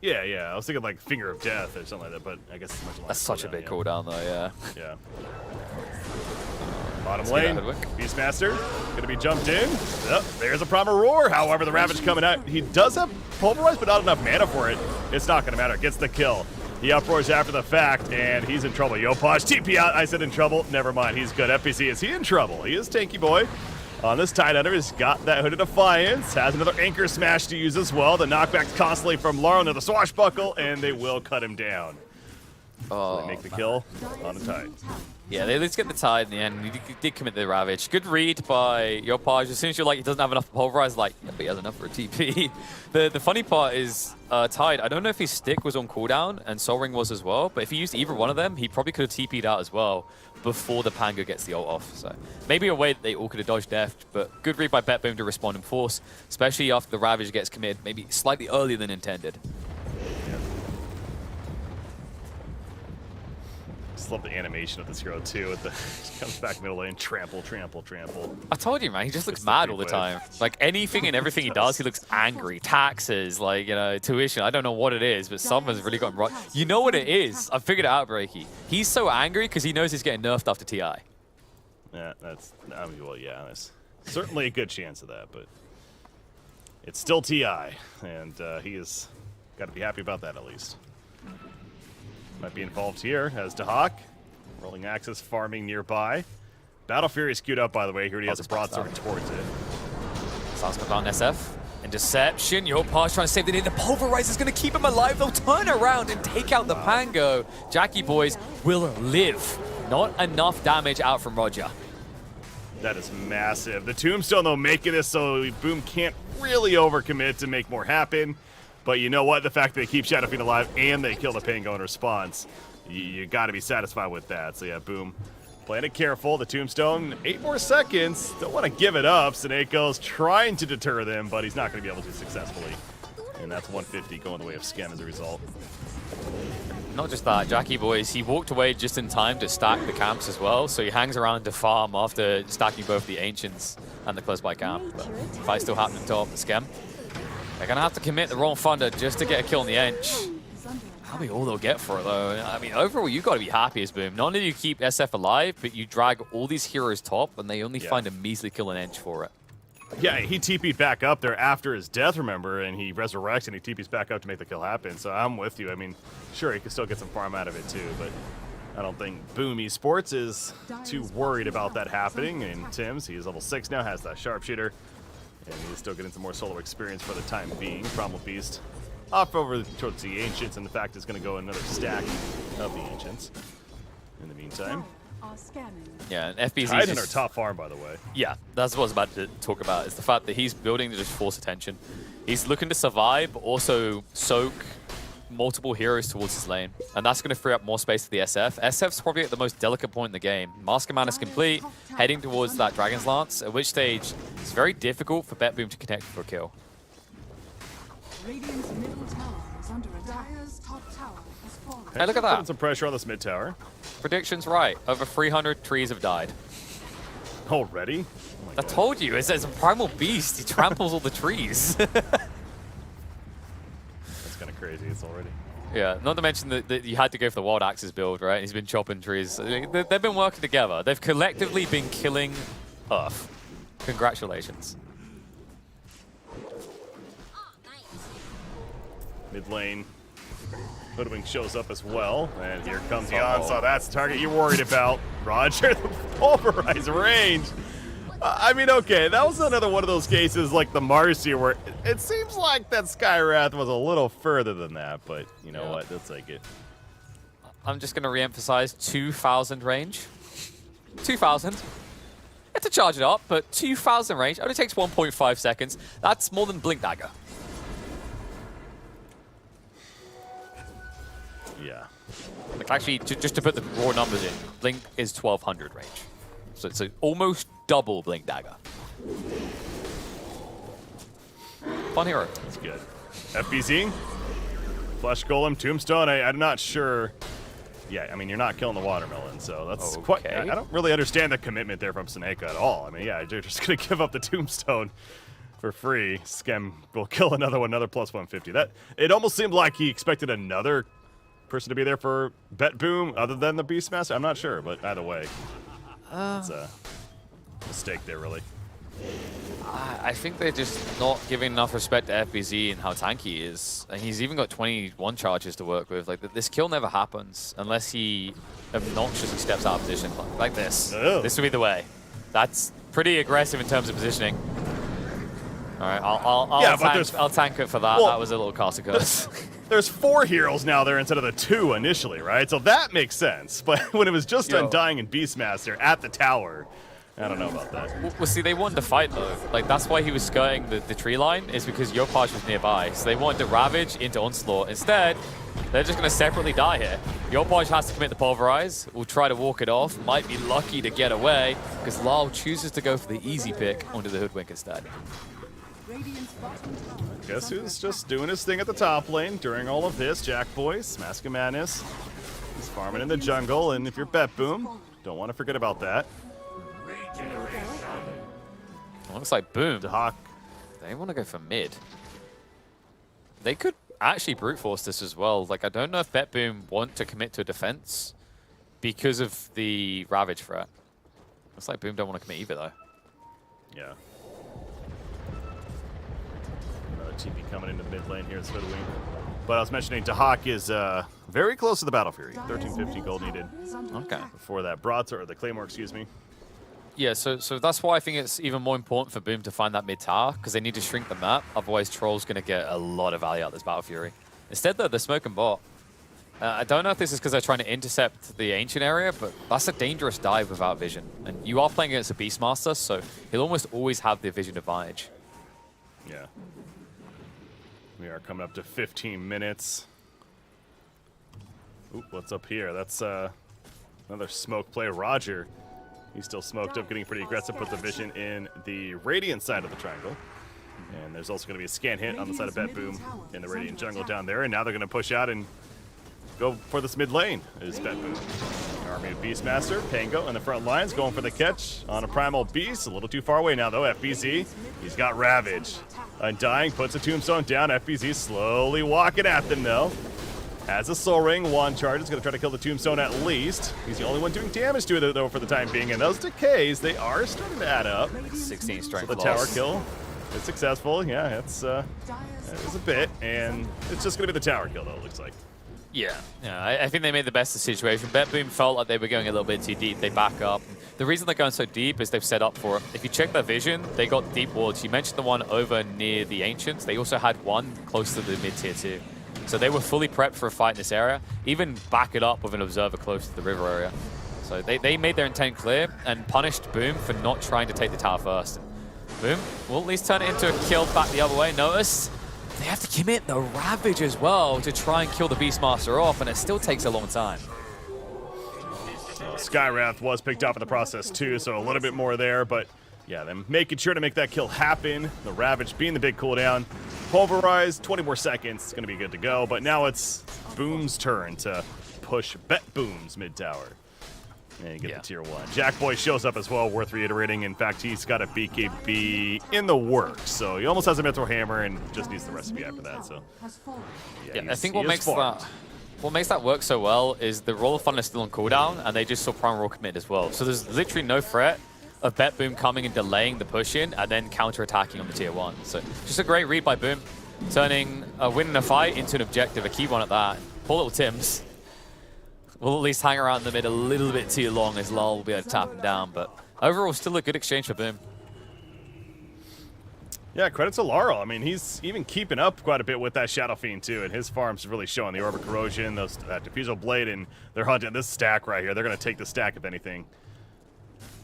Yeah, yeah. I was thinking like Finger of Death or something like that, but I guess it's much longer. That's such a big cooldown, though. Yeah. Yeah. Bottom lane, Beastmaster gonna be jumped in. Oh, there's a Primal Roar. However, the Ravage coming out. He does have Pulverize, but not enough mana for it. It's not gonna matter. Gets the kill. He uproars after the fact, and he's in trouble. Yopaj, TP out. I said in trouble. Never mind. He's good. FPC, is he in trouble? He is Tanky Boy. On this Tidehunter, he's got that Hooded Defiance. Has another Anchor Smash to use as well. The knockbacks constantly from Laurel to the Swashbuckle, and they will cut him down. So they make the kill on the Tide. Yeah, they at least get the Tide in the end. He did commit the Ravage. Good read by Yopaj. As soon as you're like, he doesn't have enough Pulverize, like, yeah, but he has enough for a TP. The funny part is, Tide, I don't know if his stick was on cooldown and Soul Ring was as well, but if he used either one of them, he probably could have TP'd out as well before the Pango gets the ult off. So maybe a way that they all could have dodged death, but good read by BetBoom to respond in force, especially after the Ravage gets committed, maybe slightly earlier than intended. Just love the animation of this hero too. With the comes back middle lane, trample. I told you, man. He just looks mad all the time. Like anything and everything he does, he looks angry. Taxes, like tuition. I don't know what it is, but someone's really got him right. You know what it is? I figured it out, Breaky. He's so angry because he knows he's getting nerfed after TI. Yeah, that's well, yeah. There's certainly a good chance of that, but it's still TI, and he has got to be happy about that at least. Might be involved here as Dahak. Rolling Axis farming nearby. Battle Fury queued up, by the way. He already has a broadsword towards it. Sounds good on SF. And Deception. Yopaj trying to save the day. The Pulverize is going to keep him alive. They'll turn around and take out the Pango. Jackie boys will live. Not enough damage out from Roger. That is massive. The Tombstone, though, making this so Boom can't really overcommit to make more happen. But you know what? The fact that they keep Shadow Fiend alive and they kill the Pango in response, you got to be satisfied with that. So yeah, Boom playing it careful. The Tombstone, 8 more seconds. Don't want to give it up. Sineko's trying to deter them, but he's not going to be able to successfully. And that's 150 going the way of Skem as a result. Not just that, Jackie boys, he walked away just in time to stack the camps as well, so he hangs around to farm after stacking both the Ancients and the close by camp. But fight still happening top, the Skem. They're going to have to commit the wrong Thunder just to get a kill on the Ench. That'll be all they'll get for it, though. I mean, overall, you've got to be happy as Boom. Not only do you keep SF alive, but you drag all these heroes top, and they only find a measly kill on Ench for it. Yeah, he TP'd back up there after his death, remember, and he resurrects and he TP's back up to make the kill happen. So I'm with you. I mean, sure, he can still get some farm out of it, too, but I don't think Boom Esports is too worried about that happening. And Tim's, he's level 6 now, has that Sharpshooter. And he's still getting some more solo experience for the time being. Primal Beast off over towards the Ancients, and the fact is going to go another stack of the Ancients in the meantime. Yeah, and FBZ Tied in our top farm, by the way. Yeah, that's what I was about to talk about, is the fact that he's building to just force attention. He's looking to survive, but also soak multiple heroes towards his lane. And that's going to free up more space for the SF. SF's probably at the most delicate point in the game. Mask Command is complete, heading towards that Dragon's Lance, at which stage it's very difficult for BetBoom to connect for a kill. Radiant's middle tower is under attack. Dire's top tower has fallen. Hey, look at that. Putting some pressure on this mid tower. Prediction's right. Over 300 trees have died. Already? I told you, it's a primal beast. He tramples all the trees. That's kind of crazy. It's already. Yeah, not to mention that you had to go for the Wild Axes build, right? He's been chopping trees. They've been working together. They've collectively been killing Earth. Congratulations. Mid lane. Hoodwink shows up as well, and here comes the onslaught. That's the target you're worried about. Roger, the pulverize range. I mean, okay, that was another one of those cases like the Marcy where it seems like that Skywrath was a little further than that, but you know what? Let's take it. I'm just going to re-emphasize 2,000 range. 2,000. You have to charge it up, but 2,000 range only takes 1.5 seconds. That's more than Blink Dagger. Yeah. Like actually, just to put the raw numbers in, Blink is 1,200 range. So it's almost double Blink Dagger. Fun hero. That's good. FBZ, Flesh Golem, Tombstone. I'm not sure. Yeah, I mean, you're not killing the watermelon, so that's quite... I don't really understand the commitment there from Seneca at all. I mean, yeah, you're just going to give up the Tombstone for free. Skem will kill another one, another plus 150. It almost seemed like he expected another person to be there for Bet Boom other than the Beastmaster. I'm not sure, but either way, it's a mistake there, really. I think they're just not giving enough respect to FBZ and how tanky he is. And he's even got 21 charges to work with. Like, this kill never happens unless he obnoxiously steps out of position like this. Oh. This would be the way. That's pretty aggressive in terms of positioning. All right, I'll tank it for that. Well, that was a little caster curse. There's 4 heroes now there instead of the 2 initially, right? So that makes sense. But when it was just Undying and Beastmaster at the tower, I don't know about that. Well, see, they wanted to fight, though. Like, that's why he was skirting the tree line, is because Yopaj was nearby. So they wanted to Ravage into Onslaught. Instead, they're just going to separately die here. Yopaj has to commit the Pulverize. We'll try to walk it off. Might be lucky to get away, because Lal chooses to go for the easy pick onto the Hoodwink instead. Guess who's just doing his thing at the top lane during all of this? Jack Boys, Mask of Madness. He's farming in the jungle, and if you're Bet Boom, don't want to forget about that. Looks like Boom. Hawk. They want to go for mid. They could actually brute force this as well. Like, I don't know if Bet Boom want to commit to a defense because of the Ravage threat. Looks like Boom don't want to commit either, though. Yeah. Another TP coming into mid lane here, Swiddling. But I was mentioning Dahak is very close to the Battle Fury. 1350 gold needed. Okay. Before that broadsword, or the Claymore, excuse me. Yeah, so that's why I think it's even more important for Boom to find that mid tower, because they need to shrink the map. Otherwise, Troll's going to get a lot of value out of this Battle Fury. Instead, though, they're smoking bot. I don't know if this is because they're trying to intercept the Ancient area, but that's a dangerous dive without vision. And you are playing against a Beastmaster, so he'll almost always have the vision advantage. Yeah. We are coming up to 15 minutes. Ooh, what's up here? That's another smoke play. Roger. He's still smoked up, getting pretty aggressive. Put the vision in the Radiant side of the triangle. And there's also going to be a scan hit on the side of Bet Boom in the Radiant jungle down there. And now they're going to push out and go for this mid lane is Bet Boom. Army of Beastmaster, Pango in the front lines, going for the catch on a Primal Beast. A little too far away now, though. FBZ, he's got Ravage. Undying puts a Tombstone down. FBZ slowly walking at them, though. Has a Soul Ring, one charge. Is going to try to kill the Tombstone at least. He's the only one doing damage to it, though, for the time being. And those decays, they are starting to add up. 16 strength so the tower kill is successful. Yeah, it's that is a bit. And it's just going to be the tower kill, though, it looks like. Yeah, I think they made the best of the situation. Bet Boom felt like they were going a little bit too deep. They back up. The reason they're going so deep is they've set up for it. If you check their vision, they got deep wards. You mentioned the one over near the Ancients. They also had one close to the mid-tier 2. So they were fully prepped for a fight in this area. Even back it up with an observer close to the river area. So they made their intent clear and punished Boom for not trying to take the tower first. Boom will at least turn it into a kill back the other way. Notice they have to commit the Ravage as well to try and kill the Beastmaster off, and it still takes a long time. Skywrath was picked up in the process too, so a little bit more there, but yeah, them making sure to make that kill happen. The Ravage being the big cooldown. Pulverize, 20 more seconds, it's going to be good to go, but now it's Boom's turn to push Bet Boom's mid-tower. And you get the tier 1. Jack Boy shows up as well, worth reiterating. In fact, he's got a BKB in the works, so he almost has a Mithril Hammer and just needs the recipe after that. So, yeah, I think what makes that work so well is the Roll of Thunder is still on cooldown, and they just saw Primal Roar commit as well. So there's literally no threat of Bet Boom coming and delaying the push in and then counter-attacking on the tier 1. So just a great read by Boom, turning a win in a fight into an objective, a key one at that. Poor little Tims will at least hang around the mid a little bit too long as Lal will be able to tap him down, but overall still a good exchange for Boom. Yeah, credit to Laurel. I mean, he's even keeping up quite a bit with that Shadow Fiend, too, and his farm's really showing the Orb of Corrosion, that Diffusal Blade, and they're hunting this stack right here. They're going to take the stack, if anything.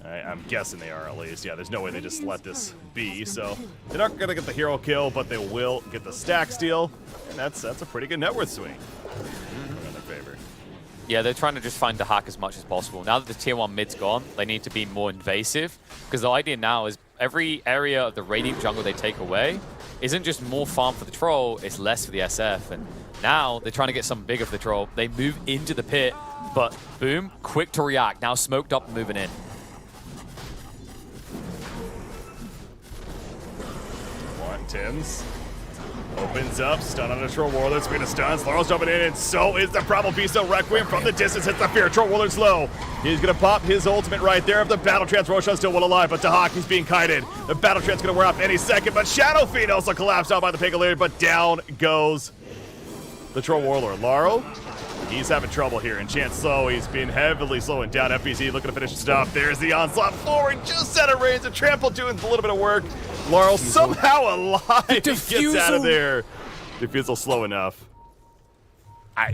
I'm guessing they are, at least. Yeah, there's no way they just let this be, so they're not going to get the hero kill, but they will get the stack steal, and that's a pretty good net worth swing in their favor. Yeah, they're trying to just find the hack as much as possible. Now that the tier 1 mid's gone, they need to be more invasive, because the idea now is every area of the Radiant jungle they take away isn't just more farm for the troll, it's less for the SF. And now they're trying to get something bigger for the troll. They move into the pit, but Boom, quick to react. Now smoked up and moving in. Tims opens up, stun on the Troll Warlord, speed of stuns, Laurel's jumping in, and so is the Primal Beast. Requiem from the distance hits the fear. Troll Warlord's low. He's gonna pop his ultimate right there. If the Battle Trance, Roshan still well alive, but Dahak, he's being kited. The Battle Trance gonna wear off any second, but Shadow Fiend also collapsed out by the Pangolier, but down goes the Troll Warlord. Laurel, he's having trouble here, and Chance slow. He's been heavily slowing down. FBZ looking to finish the stop. There's the onslaught forward, just out of range. The trample doing a little bit of work. Laurel somehow alive. He gets out of there. Diffusal slow enough.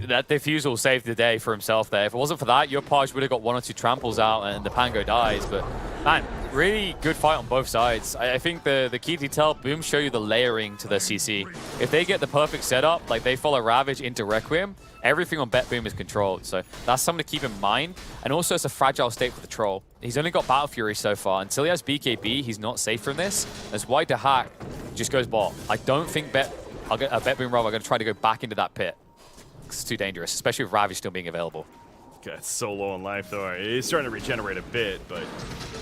That Diffusal saved the day for himself there. If it wasn't for that, your Page would have got 1 or 2 tramples out and the Pango dies. But man, really good fight on both sides. I think the key detail, Boom show you the layering to the CC. If they get the perfect setup, like they follow Ravage into Requiem, everything on Bet Boom is controlled. So that's something to keep in mind. And also it's a fragile state for the Troll. He's only got Battle Fury so far. Until he has BKB, he's not safe from this. That's why Dahak just goes bot. I don't think Bet Boom Rob are going to try to go back into that pit. It's too dangerous, especially with Ravage still being available. God, it's so low in life, though. He's starting to regenerate a bit, but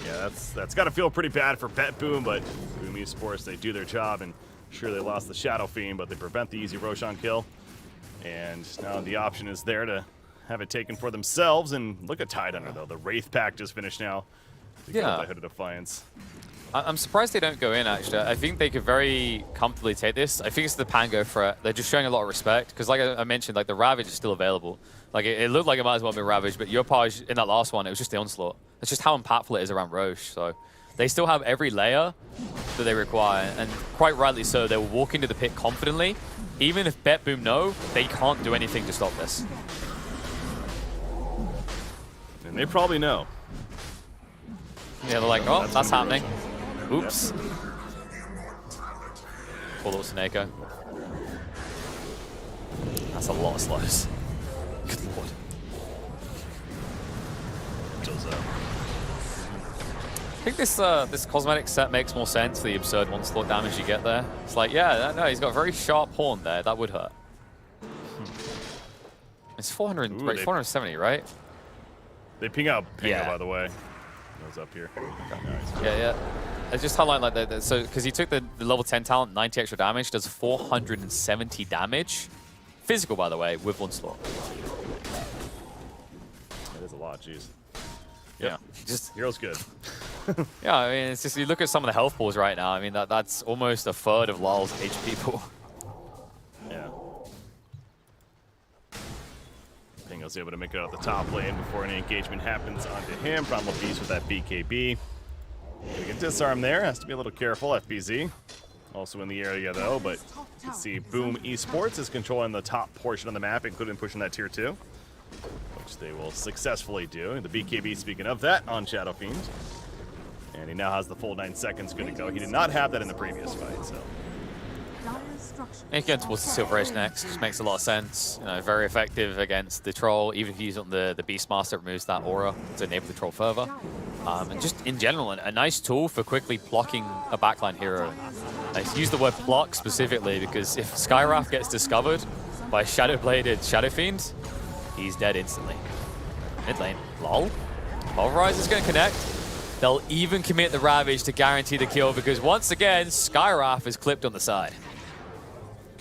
yeah, that's got to feel pretty bad for Bet Boom, but Boom Esports, they do their job, and sure, they lost the Shadow Fiend, but they prevent the easy Roshan kill. And now the option is there to have it taken for themselves, and look at Tidehunter, though. The Wraith Pack just finished now. Yeah. By Hood of Defiance. I'm surprised they don't go in, actually. I think they could very comfortably take this. I think it's the Pango threat. They're just showing a lot of respect, because like I mentioned, like the Ravage is still available. Like it looked like it might as well be Ravage, but your Page in that last one, it was just the Onslaught. That's just how impactful it is around Roche. So they still have every layer that they require, and quite rightly so. They will walk into the pit confidently. Even if Bet Boom know, they can't do anything to stop this. And they probably know. Yeah, they're like, oh, that's happening. Oops. Yep. Poor little Snako. That's a lot of slows. Good lord. I think this cosmetic set makes more sense for the absurd onslaught damage you get there. It's like, yeah, no, he's got a very sharp horn there. That would hurt. It's 470, right? They ping out Pingo, by the way. Goes up here. Nice. Yeah. I just highlight like that. So, because he took the level 10 talent, 90 extra damage, does 470 damage. Physical, by the way, with onslaught. That is a lot, jeez. Yep. Yeah. Just hero's good. Yeah, I mean, it's just, you look at some of the health pools right now. I mean, that's almost a third of Lal's HP pool. Yeah. Pingo's able to make it out the top lane before any engagement happens onto him. Primal Beast with that BKB. We can disarm there. Has to be a little careful. FBZ also in the area though, but you can see Boom Esports is controlling the top portion of the map, including pushing that tier 2, which they will successfully do. The BKB, speaking of that, on Shadow Fiend. And he now has the full 9 seconds good to go. He did not have that in the previous fight, so. And going towards the Silver Edge next, which makes a lot of sense. You know, very effective against the Troll. Even if you use on the Beastmaster, it removes that aura to enable the Troll further. And just in general, a nice tool for quickly blocking a backline hero. I use the word block specifically because if Skywrath gets discovered by Shadow-Bladed Shadow Fiend, he's dead instantly. Mid lane, lol. Pulverize is going to connect. They'll even commit the Ravage to guarantee the kill because once again, Skywrath is clipped on the side.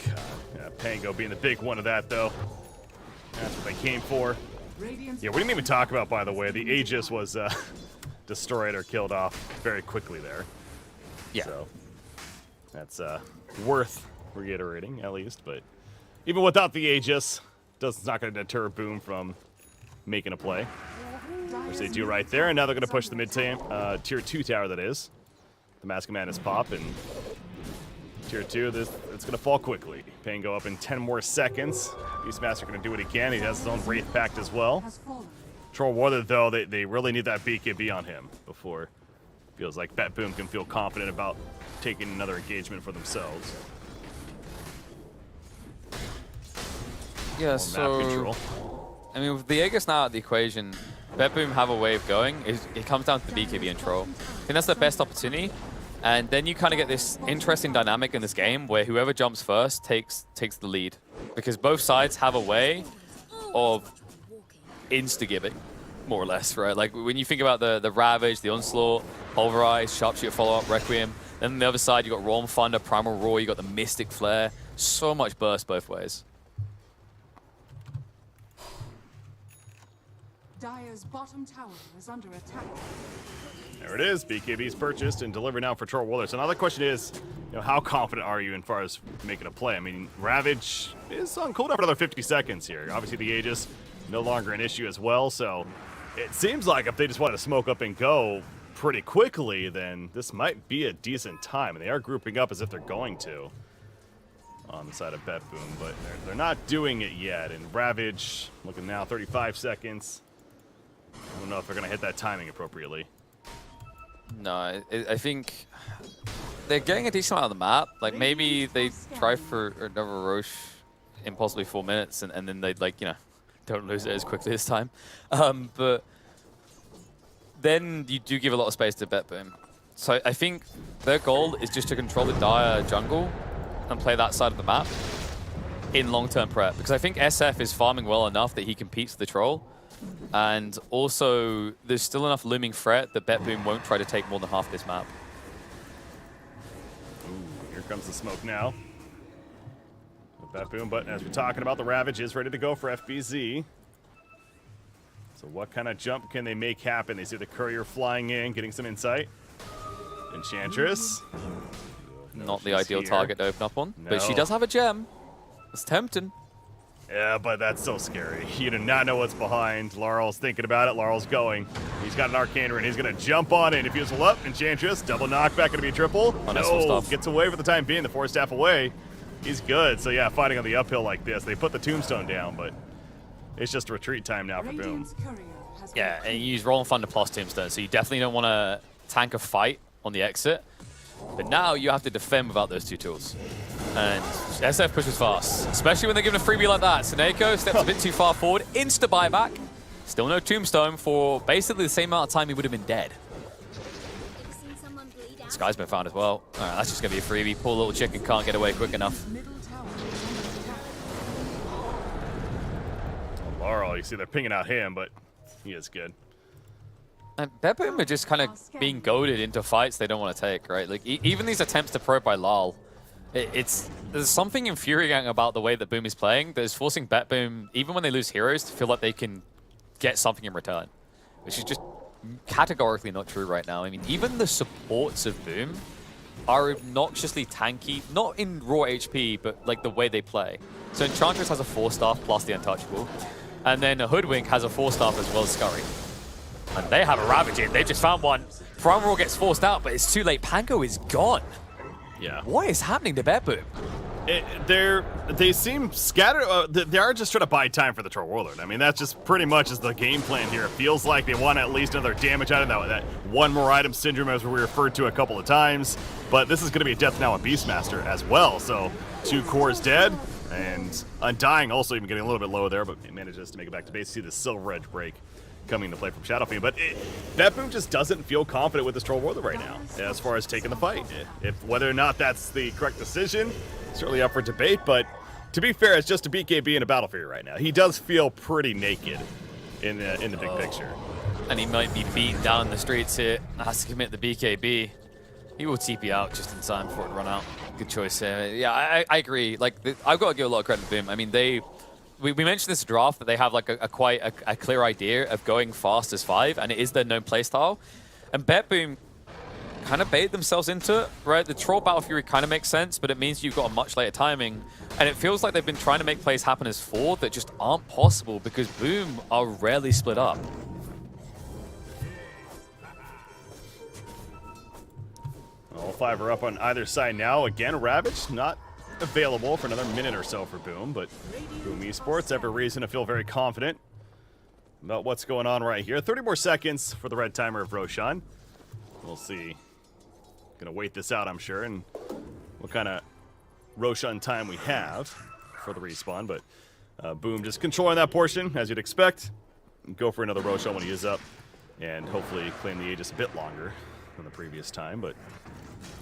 God, yeah, Pango being the big one of that, though. That's what they came for. Yeah, we didn't even talk about, by the way, the Aegis was destroyed or killed off very quickly there. Yeah. So that's worth reiterating, at least. But even without the Aegis, it's not going to deter Boom from making a play. Which they do right there, and now they're going to push the mid-tier 2 tower, that is. The Mask of Madness pop, and Tier 2, it's going to fall quickly. Pain go up in 10 more seconds. Beastmaster going to do it again. He has his own Wraith Pact as well. Troll Warlord, though, they really need that BKB on him before feels like BetBoom can feel confident about taking another engagement for themselves. Yeah, so I mean, with the Aegis now out the equation, BetBoom have a way of going. It comes down to the BKB and Troll. I think that's the best opportunity. And then you kind of get this interesting dynamic in this game where whoever jumps first takes the lead. Because both sides have a way of insta-giving, more or less, right? Like when you think about the Ravage, the Onslaught, Pulverize, Sharpshooter follow-up, Requiem, then on the other side you got Raw Thunder, Primal Roar, you got the Mystic Flare. So much burst both ways. Dire's bottom tower is under attack. There it is. BKB's purchased and delivered now for Troll Warlord. So now the question is, how confident are you in far as making a play? I mean, Ravage is on cooldown for another 50 seconds here. Obviously, the Aegis no longer an issue as well. So it seems like if they just want to smoke up and go pretty quickly, then this might be a decent time. And they are grouping up as if they're going to on the side of BetBoom, but they're not doing it yet. And Ravage, looking now, 35 seconds. I don't know if they're going to hit that timing appropriately. No, I think they're getting a decent amount of the map. Like maybe they try for another Roche in possibly 4 minutes, and then they'd don't lose it as quickly this time. But then you do give a lot of space to BetBoom. So I think their goal is just to control the Dire jungle and play that side of the map in long-term prep. Because I think SF is farming well enough that he competes with the Troll. And also, there's still enough looming threat that BetBoom won't try to take more than half this map. Ooh, here comes the smoke now. BetBoom, but as we're talking about, the Ravage is ready to go for FBZ. So what kind of jump can they make happen? They see the courier flying in, getting some insight. Enchantress. Not the ideal target to open up on, but she does have a gem. It's tempting. Yeah, but that's so scary. You do not know what's behind. Laurel's thinking about it. Laurel's going. He's got an Arcane Ring. He's going to jump on in. If he was up, Enchantress, double knockback, going to be a triple. Oh, no, gets away for the time being. The 4-staff away. He's good. So yeah, fighting on the uphill like this. They put the tombstone down, but it's just a retreat time now for Boom. Yeah, and you use Roll Thunder plus tombstone, so you definitely don't want to tank a fight on the exit. But now you have to defend without those two tools. And SF pushes fast, especially when they're given a freebie like that. Seneko steps a bit too far forward, insta buyback. Still no tombstone for basically the same amount of time he would have been dead. This guy's been found as well. All right, that's just going to be a freebie. Poor little chicken can't get away quick enough. Laurel, you see they're pinging out him, but he is good. And BetBoom are just kind of being goaded into fights they don't want to take, right? Like, even these attempts to probe by Lal, there's something infuriating about the way that Boom is playing that is forcing BetBoom, even when they lose heroes, to feel like they can get something in return, which is just categorically not true right now. I mean, even the supports of Boom are obnoxiously tanky, not in raw HP, but like the way they play. So Enchantress has a 4-staff plus the Untouchable, and then Hoodwink has a 4-staff as well as Scurry. And they have a Ravage in. They've just found one. Primal Roar gets forced out, but it's too late. Pango is gone. Yeah. What is happening to BetBoom? They seem scattered. They are just trying to buy time for the Troll Warlord. I mean, that's just pretty much is the game plan here. It feels like they want at least another damage item. That one more item syndrome, as we referred to a couple of times. But this is going to be a death now on Beastmaster as well. So 2 cores dead. And Undying also even getting a little bit low there, but it manages to make it back to base. See the Silver Edge break coming to play from Shadowfiend, but BetBoom just doesn't feel confident with this Troll Warlord right now as far as taking the fight. If whether or not that's the correct decision, certainly up for debate, but to be fair, it's just a BKB in a battlefield right now. He does feel pretty naked in the big picture. And he might be beaten down in the streets here, has to commit the BKB. He will TP out just in time for it to run out. Good choice here. Yeah, I agree. Like, I've got to give a lot of credit to Boom. I mean, we mentioned this draft that they have like quite a clear idea of going fast as 5, and it is their known playstyle. And BetBoom kind of baited themselves into it, right? The Troll Battle Fury kind of makes sense, but it means you've got a much later timing. And it feels like they've been trying to make plays happen as 4 that just aren't possible because Boom are rarely split up. All 5 are up on either side now. Again, Ravage not available for another minute or so for Boom, but Boom Esports every reason to feel very confident about what's going on right here. 30 more seconds for the red timer of Roshan. We'll see. Gonna wait this out, I'm sure, and what kind of Roshan time we have for the respawn, but Boom just controlling that portion, as you'd expect. Go for another Roshan when he is up, and hopefully claim the Aegis a bit longer than the previous time, but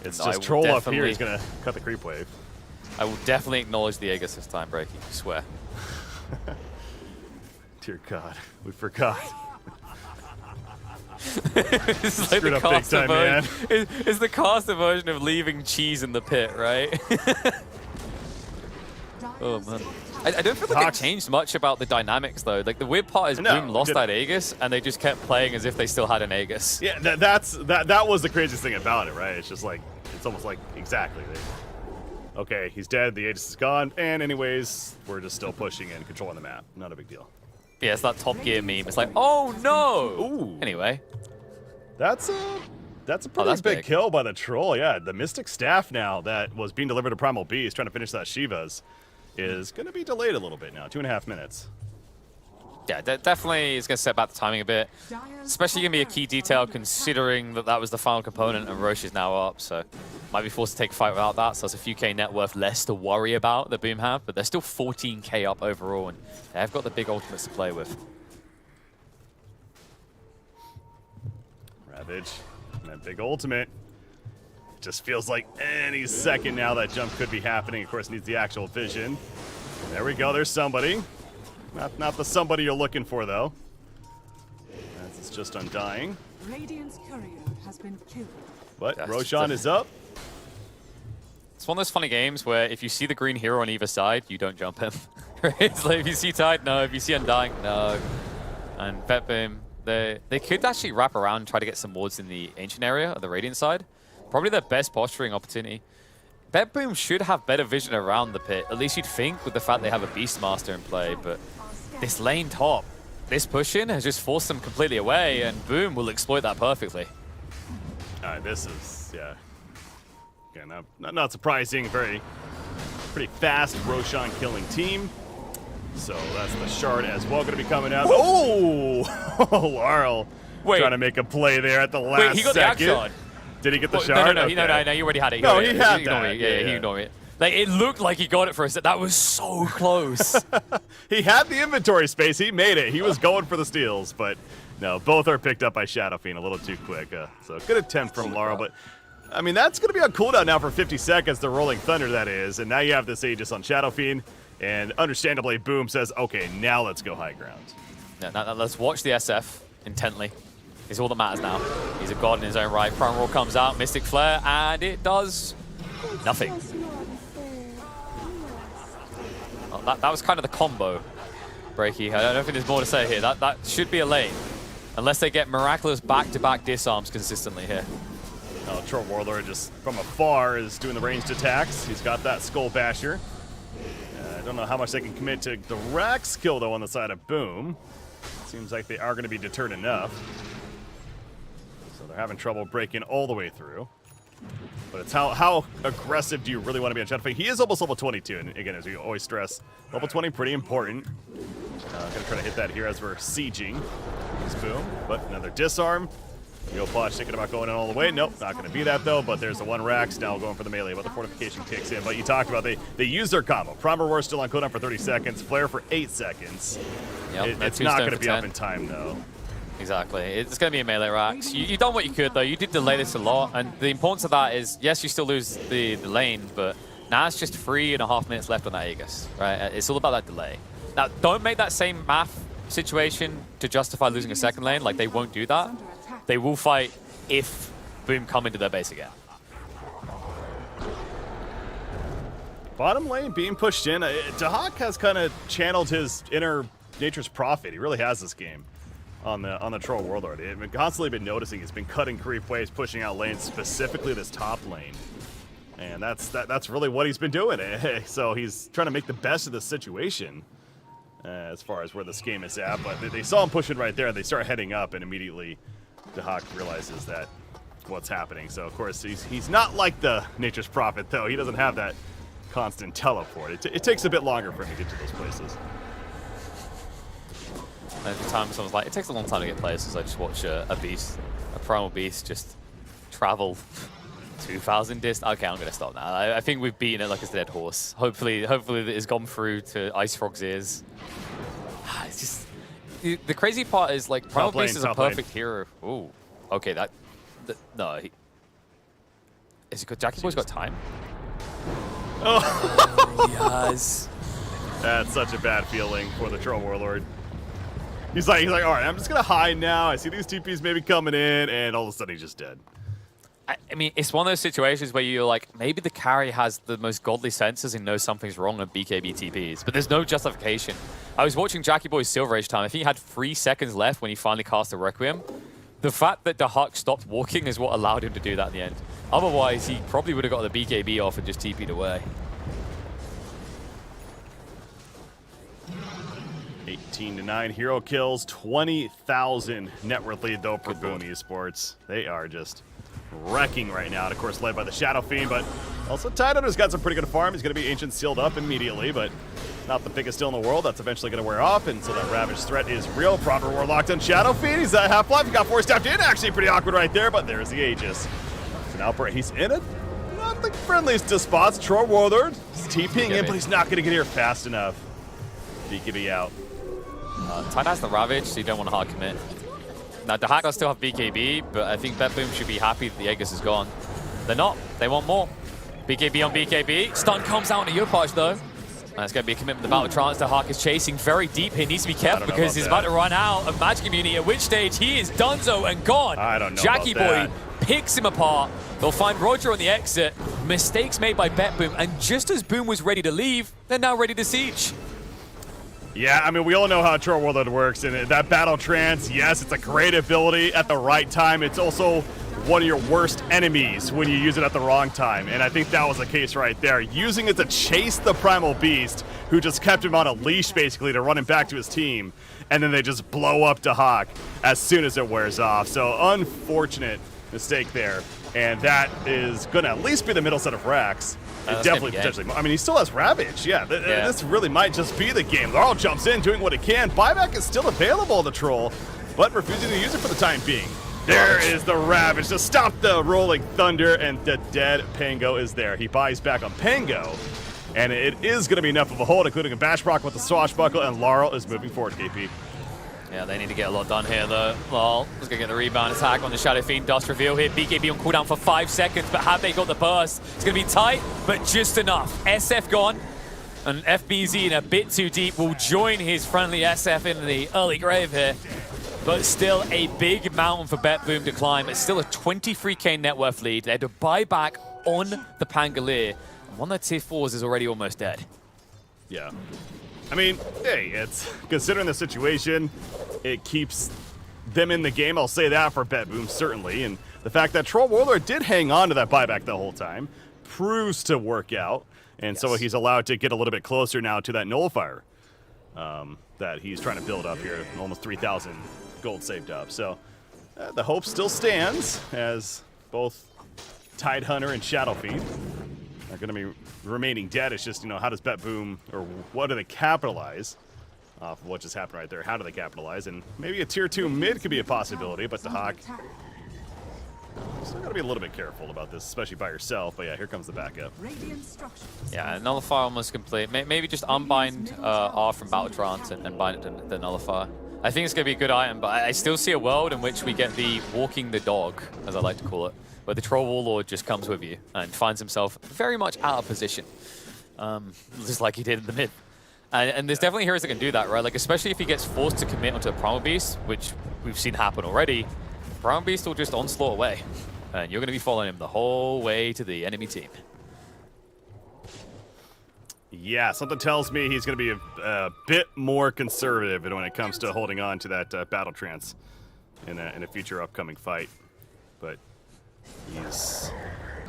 it's just Troll up here. He's gonna cut the creep wave. I will definitely acknowledge the Aegis this time, Breaky. I swear. Dear God, we forgot. It's like the caster version. It's the caster version of leaving cheese in the pit, right? Oh man. I don't feel like it changed much about the dynamics though. Like the weird part is Boom lost that Aegis and they just kept playing as if they still had an Aegis. Yeah, that was the craziest thing about it, right? It's just like, it's almost like exactly. Okay, he's dead, the Aegis is gone, and anyways, we're just still pushing and controlling the map. Not a big deal. Yeah, it's that Top Gear meme. It's like, oh no! Ooh. Anyway. That's a pretty big kill by the Troll. Yeah, the Mystic Staff now that was being delivered to Primal Beast, trying to finish that Shiva's, is going to be delayed a little bit now, 2.5 minutes. Yeah, definitely is going to set back the timing a bit. Especially going to be a key detail considering that was the final component and Roche is now up, so might be forced to take a fight without that, so there's a few K net worth less to worry about that Boom have, but they're still 14K up overall, and they've got the big ultimates to play with. Ravage, and that big ultimate. Just feels like any second now that jump could be happening. Of course, needs the actual vision. There we go, there's somebody. Not the somebody you're looking for, though. As it's just undying. Radiant's courier has been killed. But Roshan is up. It's one of those funny games where if you see the green hero on either side, you don't jump him. It's like if you see Tide, no. If you see Undying, no. And Betboom, they could actually wrap around and try to get some wards in the Ancient area, or the Radiant side. Probably their best posturing opportunity. Betboom should have better vision around the pit. At least you'd think with the fact they have a Beastmaster in play, but this lane top, this push-in has just forced them completely away, and Boom will exploit that perfectly. This is, yeah. Again, not surprising. Pretty fast Roshan killing team. So that's the shard as well going to be coming out. Oh! Larl trying to make a play there at the last second. Wait, he got the axe shard. Did he get the shard? No, he already had it. No, he had that. Yeah, he ignored it. Like, it looked like he got it for a second. That was so close. He had the inventory space. He made it. He was going for the steals, but no, both are picked up by Shadow Fiend a little too quick. So good attempt from Laurel, but I mean, that's going to be on cooldown now for 50 seconds, the Rolling Thunder, that is. And now you have this Aegis on Shadow Fiend, and understandably, Boom says, okay, now let's go high ground. Now let's watch the SF intently. It's all that matters now. He's a god in his own right. Prime Roar comes out, Mystic Flare, and it does nothing. Well, that was kind of the combo, Breaky. I don't think there's more to say here. That should be a lane. Unless they get miraculous back-to-back disarms consistently here. Oh, Troll Warlord just from afar is doing the ranged attacks. He's got that Skull Basher. I don't know how much they can commit to the Rax kill, though, on the side of Boom. Seems like they are going to be deterred enough. So they're having trouble breaking all the way through. But it's how aggressive do you really want to be on Shadow Fiend? He is almost level 22, and again, as we always stress, level 20 pretty important. Gonna try to hit that here as we're sieging. Here's Boom, but another disarm. Yopaj thinking about going in all the way. Nope, not going to be that though, but there's the one Rax now going for the melee, but the fortification kicks in. But you talked about they use their combo. Primal Roar still on cooldown for 30 seconds, Flare for 8 seconds. Yep, it's not going to be up in time though. Exactly. It's going to be a melee Rax. You've done what you could though. You did delay this a lot, and the importance of that is, yes, you still lose the lane, but now it's just 3.5 minutes left on that Aegis, right? It's all about that delay. Now, don't make that same math situation to justify losing a second lane. Like, they won't do that. They will fight if Boom come into their base again. Bottom lane being pushed in. Dahak has kind of channeled his inner Nature's Prophet. He really has this game on the Troll Warlord. I've constantly been noticing he's been cutting creep waves, pushing out lanes, specifically this top lane. And that's really what he's been doing. So he's trying to make the best of the situation as far as where this game is at. But they saw him pushing right there, and they start heading up, and immediately Dahak realizes that what's happening. So of course he's not like the Nature's Prophet though. He doesn't have that constant teleport. It takes a bit longer for him to get to those places. Every time someone's like, it takes a long time to get places, I just watch a primal beast just travel 2,000 distance. Okay, I'm gonna stop now. I think we've beaten it like it's a dead horse. Hopefully it has gone through to Ice Frog's ears. It's just the crazy part is like primal beast is a perfect hero. Ooh, okay, no. Is it good? Jackie Boy's got time. Oh, yes. That's such a bad feeling for the Troll Warlord. He's like, all right, I'm just gonna hide now. I see these TPs maybe coming in, and all of a sudden he's just dead. I mean, it's one of those situations where you're like, maybe the carry has the most godly senses and knows something's wrong with BKB TPs, but there's no justification. I was watching Jackie Boy's Silver Age time. I think he had 3 seconds left when he finally cast the Requiem. The fact that Dahak stopped walking is what allowed him to do that in the end. Otherwise, he probably would have got the BKB off and just TP'd away. 18-9 hero kills, 20,000 net worth lead though for Boom Esports. They are just wrecking right now, and of course led by the Shadow Fiend, but also Tidehunter's got some pretty good farm. He's going to be Ancient sealed up immediately, but not the biggest steal in the world. That's eventually going to wear off, and so that Ravage threat is real. Proper War locked on Shadow Fiend. He's at Half-Life. He got 4 stepped in. Actually pretty awkward right there, but there's the Aegis. So now he's in it. Not the friendliest of spots. Troll Warlord is TPing in, but he's not going to get here fast enough. BKB out. Tide has the Ravage, so you don't want to hard commit. Now, Dahak does still have BKB, but I think BetBoom should be happy that the Aegis is gone. They're not. They want more. BKB on BKB. Stun comes out on the Yopaj, though. That's going to be a commitment to Battle Trance. Dahak is chasing very deep here. Needs to be careful because he's about to run out of Magic Immunity, at which stage he is donezo and gone. I don't know Jackie about Boy that. picks him apart. They'll find Roger on the exit. Mistakes made by BetBoom, and just as Boom was ready to leave, they're now ready to siege. Yeah, I mean, we all know how Troll Warlord works, and that Battle Trance, yes, it's a great ability at the right time. It's also one of your worst enemies when you use it at the wrong time, and I think that was the case right there. Using it to chase the Primal Beast, who just kept him on a leash, basically, to run him back to his team, and then they just blow up Dahak as soon as it wears off. So, unfortunate mistake there, and that is going to at least be the middle set of racks. It definitely potentially. I mean, he still has Ravage. Yeah, this really might just be the game. Laurel jumps in, doing what he can. Buyback is still available to Troll, but refusing to use it for the time being. There is the Ravage to stop the Rolling Thunder, and the dead Pango is there. He buys back on Pango, and it is going to be enough of a hold, including a Bash Proc with the Swashbuckle, and Laurel is moving forward, KP. Yeah, they need to get a lot done here, though. Lol is going to get the rebound attack on the Shadow Fiend. Dust reveal here. BKB on cooldown for 5 seconds, but have they got the burst? It's going to be tight, but just enough. SF gone, and FBZ in a bit too deep will join his friendly SF in the early grave here. But still a big mountain for BetBoom to climb. It's still a 23k net worth lead. They had to buy back on the Pangolier. And one of their tier 4s is already almost dead. Yeah. I mean, hey, it's considering the situation, it keeps them in the game. I'll say that for BetBoom, certainly. And the fact that Troll Warlord did hang on to that buyback the whole time proves to work out. And so he's allowed to get a little bit closer now to that Nullifier that he's trying to build up here. Almost 3,000 gold saved up. So the hope still stands as both Tidehunter and Shadow Fiend are going to be remaining dead. It's just, how does BetBoom, or what do they capitalize off of what just happened right there? How do they capitalize? And maybe a tier 2 mid could be a possibility, but Dahak still got to be a little bit careful about this, especially by yourself. But yeah, here comes the backup. Yeah, Nullifier almost complete. Maybe just unbind R from Battle Trance and bind it to the Nullifier. I think it's going to be a good item, but I still see a world in which we get the walking the dog, as I like to call it, where the Troll Warlord just comes with you and finds himself very much out of position, just like he did in the mid. And there's definitely heroes that can do that, right? Like, especially if he gets forced to commit onto a Primal Beast, which we've seen happen already, Primal Beast will just onslaught away, and you're going to be following him the whole way to the enemy team. Yeah, something tells me he's going to be a bit more conservative when it comes to holding on to that Battle Trance in a future upcoming fight. But he's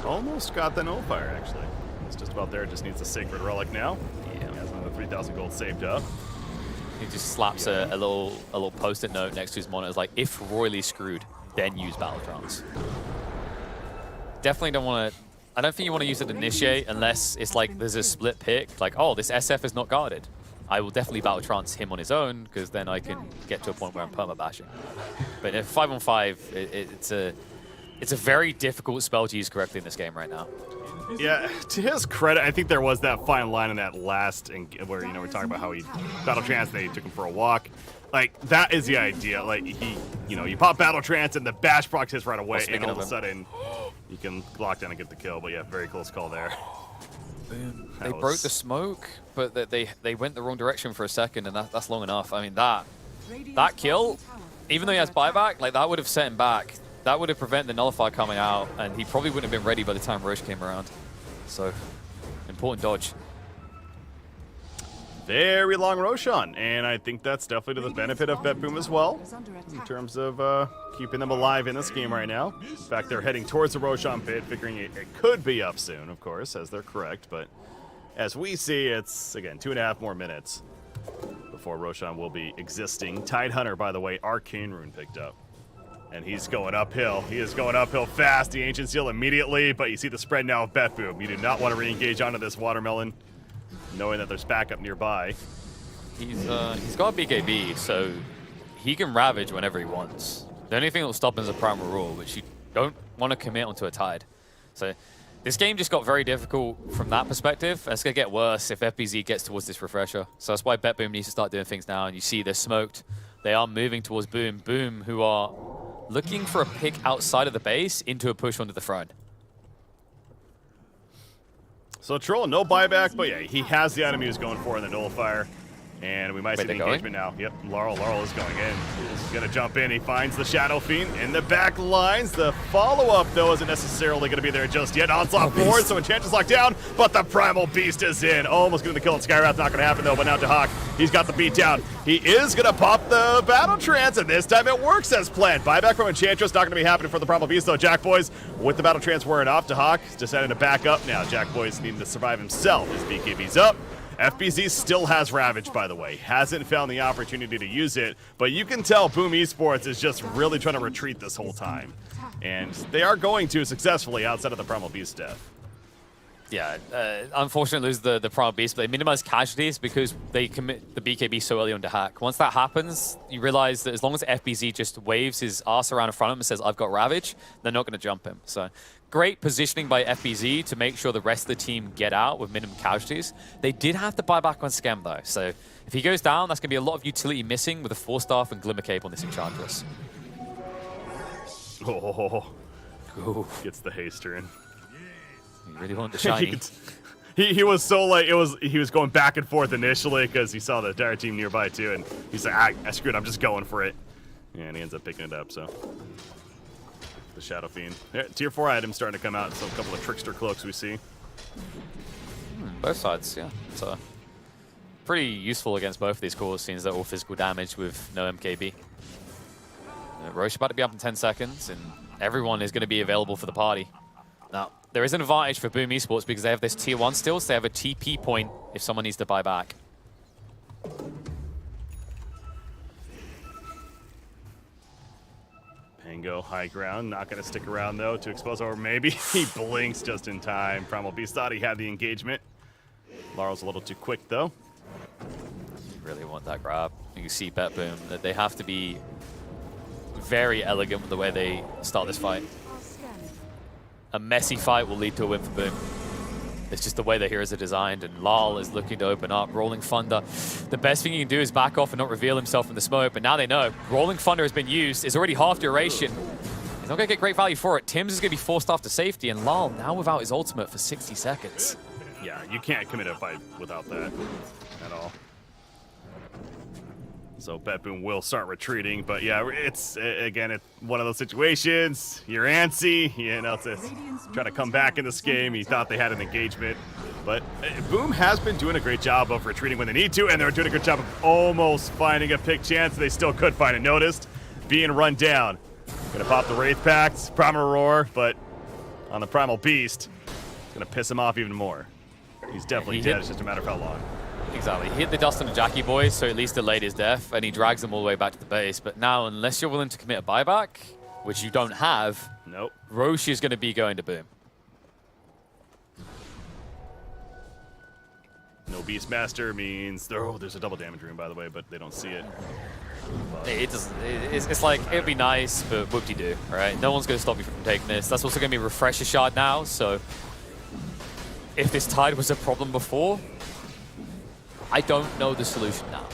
almost got the Nullifier, actually. It's just about there. Just needs a Sacred Relic now. Yeah. He has another 3,000 gold saved up. He just slaps a little post-it note next to his monitor. It's like, if royally screwed, then use Battle Trance. definitely don't want to... I don't think you want to use it to initiate unless it's like there's a split pick. Like, oh, this SF is not guarded. I will definitely battle trance him on his own because then I can get to a point where I'm perma bashing. But if 5-on-5, it's a very difficult spell to use correctly in this game right now. Yeah, to his credit, I think there was that fine line in that last where, you know, we're talking about how he battle trance and they took him for a walk. Like, that is the idea. Like, you know, you pop battle trance and the bash procs hits right away, and all of a sudden you can lock down and get the kill. But yeah, very close call there. They broke the smoke, but they went the wrong direction for a second, and that's long enough. I mean, that kill, even though he has buyback, like that would have set him back. That would have prevented the nullifier coming out, and he probably wouldn't have been ready by the time Roche came around. So, important dodge. Very long Roshan, and I think that's definitely to the benefit of BetBoom as well, in terms of keeping them alive in this game right now. In fact, they're heading towards the Roshan pit, figuring it could be up soon, of course, as they're correct, but as we see, it's, again, 2.5 more minutes before Roshan will be existing. Tidehunter, by the way, Arcane Rune picked up, and he's going uphill. He is going uphill fast, the Ancient Seal immediately, but you see the spread now of BetBoom. You do not want to re-engage onto this watermelon, knowing that there's backup nearby. He's got a BKB, so he can ravage whenever he wants. The only thing that will stop him is a primal rule, which you don't want to commit onto a tide. So this game just got very difficult from that perspective, and it's going to get worse if FBZ gets towards this refresher. So that's why BetBoom needs to start doing things now, and you see they're smoked. They are moving towards Boom. Boom, who are looking for a pick outside of the base into a push onto the front. So Troll, no buyback, but yeah, he has the item he was going for in the nullifier. And we might see the engagement now. Yep, Laurel is going in. He's going to jump in. He finds the Shadow Fiend in the back lines. The follow-up, though, isn't necessarily going to be there just yet. Onslaught forward, so Enchantress locked down, but the Primal Beast is in. Almost getting the kill on Skywrath. Not going to happen, though, but now to Hawk. He's got the beat down. He is going to pop the Battle Trance, and this time it works as planned. Buyback from Enchantress, not going to be happening for the Primal Beast, though. Jack Boys, with the Battle Trance wearing off to Hawk, deciding to back up now. Jack Boys needing to survive himself. His BKB's up. FBZ still has Ravage, by the way. Hasn't found the opportunity to use it, but you can tell Boom Esports is just really trying to retreat this whole time. And they are going to successfully outside of the Primal Beast death. Yeah, unfortunately lose the Primal Beast, but they minimize casualties because they commit the BKB so early on to hack. Once that happens, you realize that as long as FBZ just waves his ass around in front of him and says, I've got Ravage, they're not going to jump him. So great positioning by FBZ to make sure the rest of the team get out with minimum casualties. They did have to buy back on Scam, though. So if he goes down, that's going to be a lot of utility missing with a Force Staff and Glimmer Cape on this Enchantress. Oh, gets the haster in. You really want the shiny. he was so like he was going back and forth initially because he saw the Dire team nearby too, and he's like, I screwed, I'm just going for it, and he ends up picking it up. So the Shadow Fiend, yeah, tier 4 items starting to come out. So a couple of Trickster cloaks we see. Both sides, yeah. So pretty useful against both of these cores, since they're all physical damage with no MKB. Roche about to be up in 10 seconds, and everyone is going to be available for the party. Now, there is an advantage for Boom Esports because they have this tier 1 still, so they have a TP point if someone needs to buy back. Pango high ground, not going to stick around though to expose, or maybe he blinks just in time. Primal Beast thought he had the engagement. Laurel's a little too quick though. You really want that grab. You can see BetBoom that they have to be very elegant with the way they start this fight. A messy fight will lead to a win for Boom. It's just the way the heroes are designed, and Lal is looking to open up. Rolling Thunder. The best thing he can do is back off and not reveal himself in the smoke, but now they know. Rolling Thunder has been used. It's already half duration. He's not going to get great value for it. Tim's is going to be forced off to safety, and Lal now without his ultimate for 60 seconds. Yeah, you can't commit a fight without that at all. So BetBoom will start retreating, but yeah, it's, again, it's one of those situations. You're antsy, you know, it's trying to come back in this game. He thought they had an engagement, but Boom has been doing a great job of retreating when they need to, and they're doing a good job of almost finding a pick chance. They still could find it. Noticed being run down. Gonna pop the Wraith Pact, Primal Roar, but on the Primal Beast, it's gonna piss him off even more. He's definitely dead. It's just a matter of how long. Exactly. He hit the dust on the Jackie boys, so at least delayed his death, and he drags them all the way back to the base. But now, unless you're willing to commit a buyback, which you don't have, Nope. Roche is going to be going to Boom. No Beastmaster means there's a double damage rune, by the way, but they don't see it. It's like, it'd be nice, but whoop-de-doo, right? No one's going to stop you from taking this. That's also going to be Refresher Shard now, so if this Tide was a problem before, I don't know the solution now.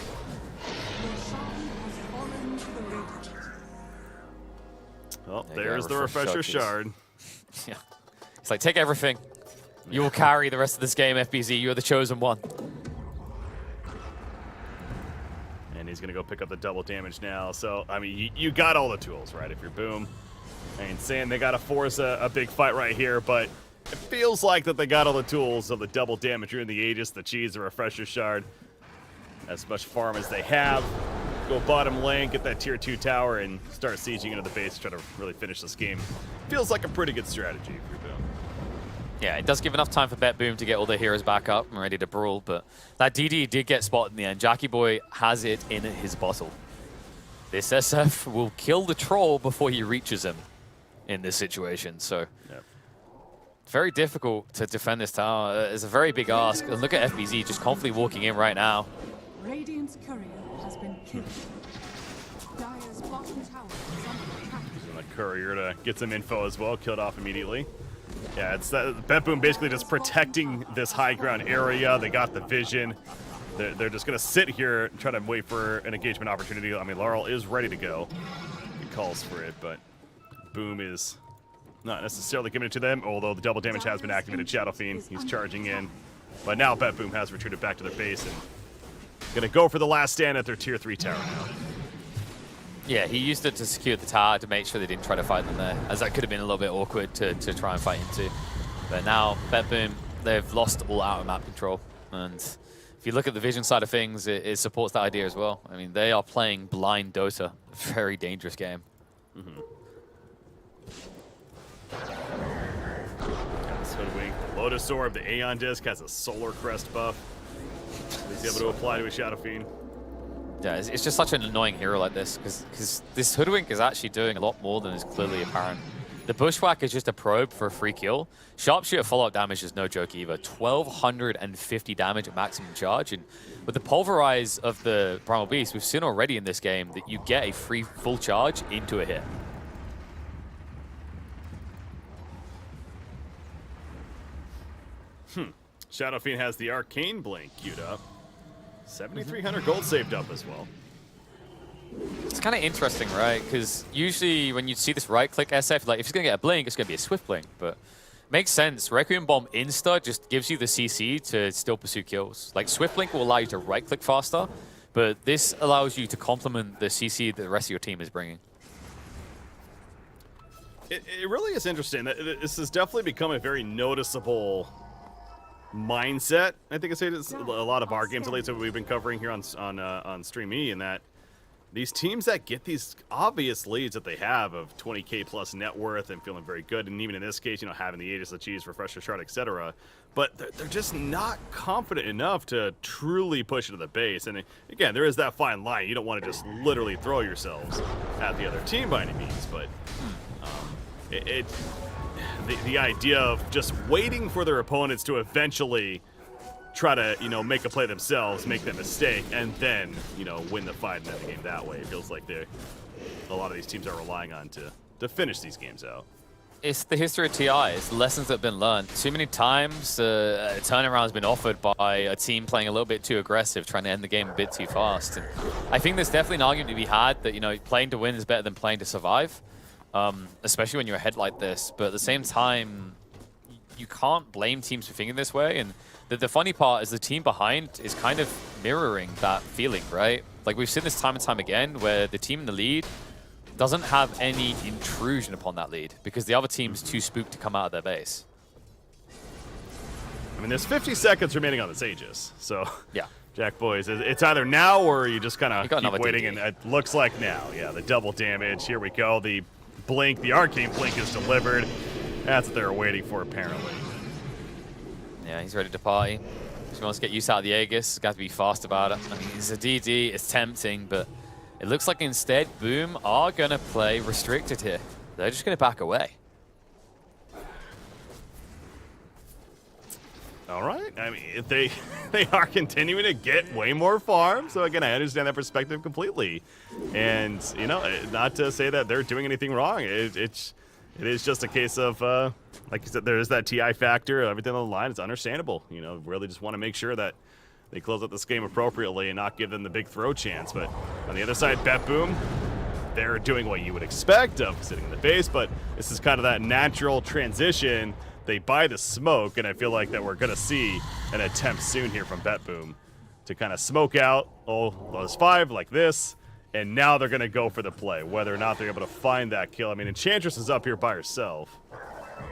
Oh, there's the Refresher Shard. Yeah. It's like, take everything. You will carry the rest of this game, FBZ. You are the chosen one. And he's going to go pick up the double damage now. So, I mean, you got all the tools, right? If you're Boom. I ain't saying they got to force a big fight right here, but it feels like that they got all the tools of the double damage rune, the Aegis, the Cheese, the Refresher Shard. As much farm as they have. Go bottom lane, get that tier 2 tower, and start sieging into the base, try to really finish this game. Feels like a pretty good strategy if you're Boom. Yeah, it does give enough time for Bet Boom to get all their heroes back up and ready to brawl, but that DD did get spotted in the end. Jackie Boy has it in his bottle. This SF will kill the troll before he reaches him in this situation, so very difficult to defend this tower. It's a very big ask. And look at FBZ just confidently walking in right now. Radiant's courier has been killed. Dire's bottom tower is under attack. Using the courier to get some info as well, killed off immediately. Yeah, it's Bet Boom basically just protecting this high ground area. They got the vision. They're just going to sit here and try to wait for an engagement opportunity. I mean, Laurel is ready to go. It calls for it, but Boom is not necessarily giving it to them, although the double damage has been activated. Shadow Fiend, he's charging in. But now Bet Boom has retreated back to their base and going to go for the last stand at their tier 3 tower now. Yeah, he used it to secure the tower to make sure they didn't try to fight them there, as that could have been a little bit awkward to try and fight into. But now, Bet Boom, they've lost all out of map control. And if you look at the vision side of things, it supports that idea as well. I mean, they are playing blind Dota. Very dangerous game. Hoodwink. Lotus Orb, the Aeon Disc has a Solar Crest buff. He's able to apply to his Shadow Fiend. Yeah, it's just such an annoying hero like this, because this Hoodwink is actually doing a lot more than is clearly apparent. The Bushwhack is just a probe for a free kill. Sharpshooter follow-up damage is no joke either. 1,250 damage at maximum charge, and with the Pulverize of the Primal Beast, we've seen already in this game that you get a free full charge into a hit. Shadow Fiend has the Arcane Blink queued up. 7,300 gold saved up as well. It's kind of interesting, right? Because usually when you see this right-click SF, like if it's going to get a blink, it's going to be a swift blink. But makes sense. Requiem Bomb Insta just gives you the CC to still pursue kills. Like swift blink will allow you to right-click faster, but this allows you to complement the CC that the rest of your team is bringing. It really is interesting. This has definitely become a very noticeable mindset. I think I say this a lot of our games at least that we've been covering here on Stream E, and that these teams that get these obvious leads that they have of 20K plus net worth and feeling very good, and even in this case, you know, having the Aegis, the Cheese, Refresher Shard, etc., but they're just not confident enough to truly push into the base. And again, there is that fine line. You don't want to just literally throw yourselves at the other team by any means, but the idea of just waiting for their opponents to eventually try to, you know, make a play themselves, make that mistake, and then, you know, win the fight and end the game that way. It feels like a lot of these teams are relying on to finish these games out. It's the history of TI. It's the lessons that have been learned. Too many times a turnaround has been offered by a team playing a little bit too aggressive, trying to end the game a bit too fast. And I think there's definitely an argument to be had that, you know, playing to win is better than playing to survive. Especially when you're ahead like this. But at the same time, you can't blame teams for thinking this way. And the funny part is the team behind is kind of mirroring that feeling, right? Like we've seen this time and time again where the team in the lead doesn't have any intrusion upon that lead because the other team's too spooked to come out of their base. I mean, there's 50 seconds remaining on this Aegis, so yeah. Jack Boys, it's either now or you just kind of keep waiting, DD. and it looks like now. Yeah, the double damage. Here we go. The blink, the Arcane Blink is delivered. That's what they were waiting for, apparently. Yeah, he's ready to party. Just wants to get use out of the Aegis. Got to be fast about it. I mean, it's a DD. It's tempting, but it looks like instead Boom are going to play restricted here. They're just going to back away. All right. I mean, they are continuing to get way more farm. So again, I understand that perspective completely. And you know, not to say that they're doing anything wrong. It is just a case of, like you said, there is that TI factor. Everything on the line is understandable. You know, really just want to make sure that they close out this game appropriately and not give them the big throw chance. But on the other side, BetBoom, they're doing what you would expect of sitting in the base. But this is kind of that natural transition. They buy the smoke, and I feel like that we're going to see an attempt soon here from BetBoom to kind of smoke out those 5 like this, and now they're going to go for the play, whether or not they're able to find that kill. I mean, Enchantress is up here by herself,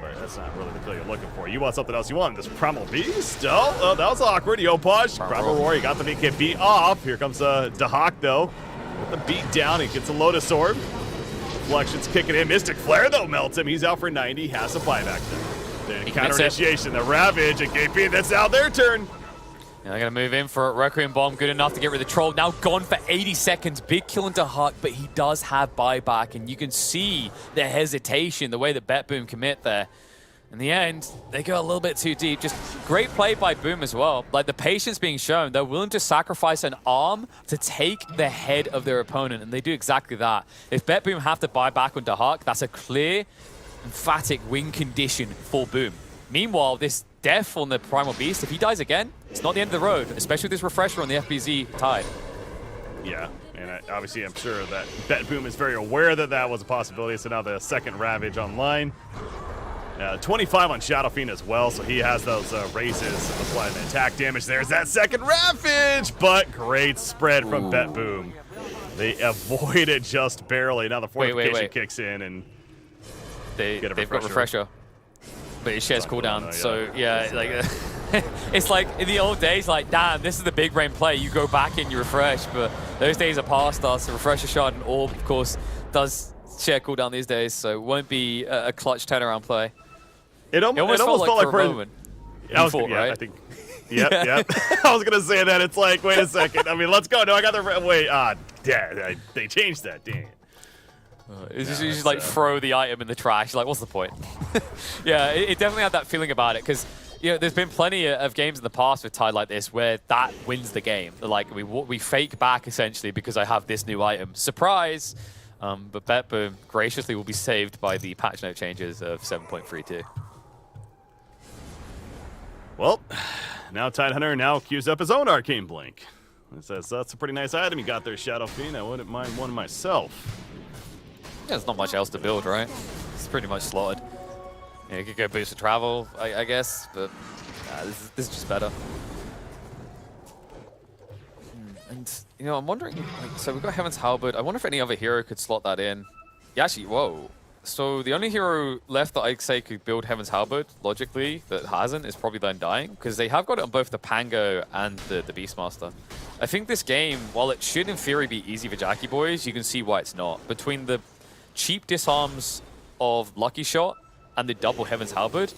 but that's not really the kill you're looking for. You want something else. You want this Primal Beast? Oh, that was awkward. Yopaj, Primal Roar, you got the BKB off. Here comes Dahak, though, with the beat down. He gets a Lotus Orb. Reflection's kicking in. Mystic Flare, though, melts him. He's out for 90. Has a buyback there. The counter initiation, the Ravage, and KP, that's out their turn. Yeah, they're going to move in for a Requiem Bomb, good enough to get rid of the Troll. Now gone for 80 seconds. Big kill into Huck, but he does have buyback, and you can see the hesitation, the way that BetBoom commit there. In the end, they go a little bit too deep. Just great play by Boom as well. Like, the patience being shown. They're willing to sacrifice an arm to take the head of their opponent, and they do exactly that. If BetBoom have to buy back onto Huck, that's a clear, emphatic win condition for Boom. Meanwhile, this death on the Primal Beast, if he dies again, it's not the end of the road, especially with this refresher on the FBZ tide. Yeah, and obviously I'm sure that BetBoom is very aware that that was a possibility, so now the second Ravage online. 25 on Shadow Fiend as well, so he has those raises applying the attack damage. There's that second Ravage, but great spread from BetBoom. They avoid it just barely. Now the fortification kicks in, and they've got refresher, but it shares cooldown. So yeah, like it's like in the old days, like damn, this is the big brain play. You go back and you refresh, but those days are past us. The refresher shard and orb, of course, does share cooldown these days, so it won't be a clutch turnaround play. It almost felt like for a moment. I think. Yep. I was gonna say that. It's like, wait a second. I mean, let's go. No, I got the wait. Yeah, they changed that. Dang it. It's just like throw the item in the trash. Like, what's the point? Yeah, it definitely had that feeling about it, because you know, there's been plenty of games in the past with Tide like this where that wins the game. Like we fake back essentially because I have this new item. Surprise! But BetBoom graciously will be saved by the patch note changes of 7.32. Well, now Tidehunter now queues up his own Arcane Blink. It says that's a pretty nice item. You got there, Shadow Fiend. I wouldn't mind one myself. Yeah, there's not much else to build, right? It's pretty much slotted. Yeah, you could go boost for travel, I guess, but this is just better. And, you know, I'm wondering, like, so we've got Heaven's Halberd. I wonder if any other hero could slot that in. Yeah, actually, whoa. So the only hero left that I'd say could build Heaven's Halberd, logically, that hasn't, is probably the Undying, because they have got it on both the Pango and the Beastmaster. I think this game, while it should in theory be easy for Jackie Boys, you can see why it's not. Between the cheap disarms of Lucky Shot and the double Heaven's Halberd,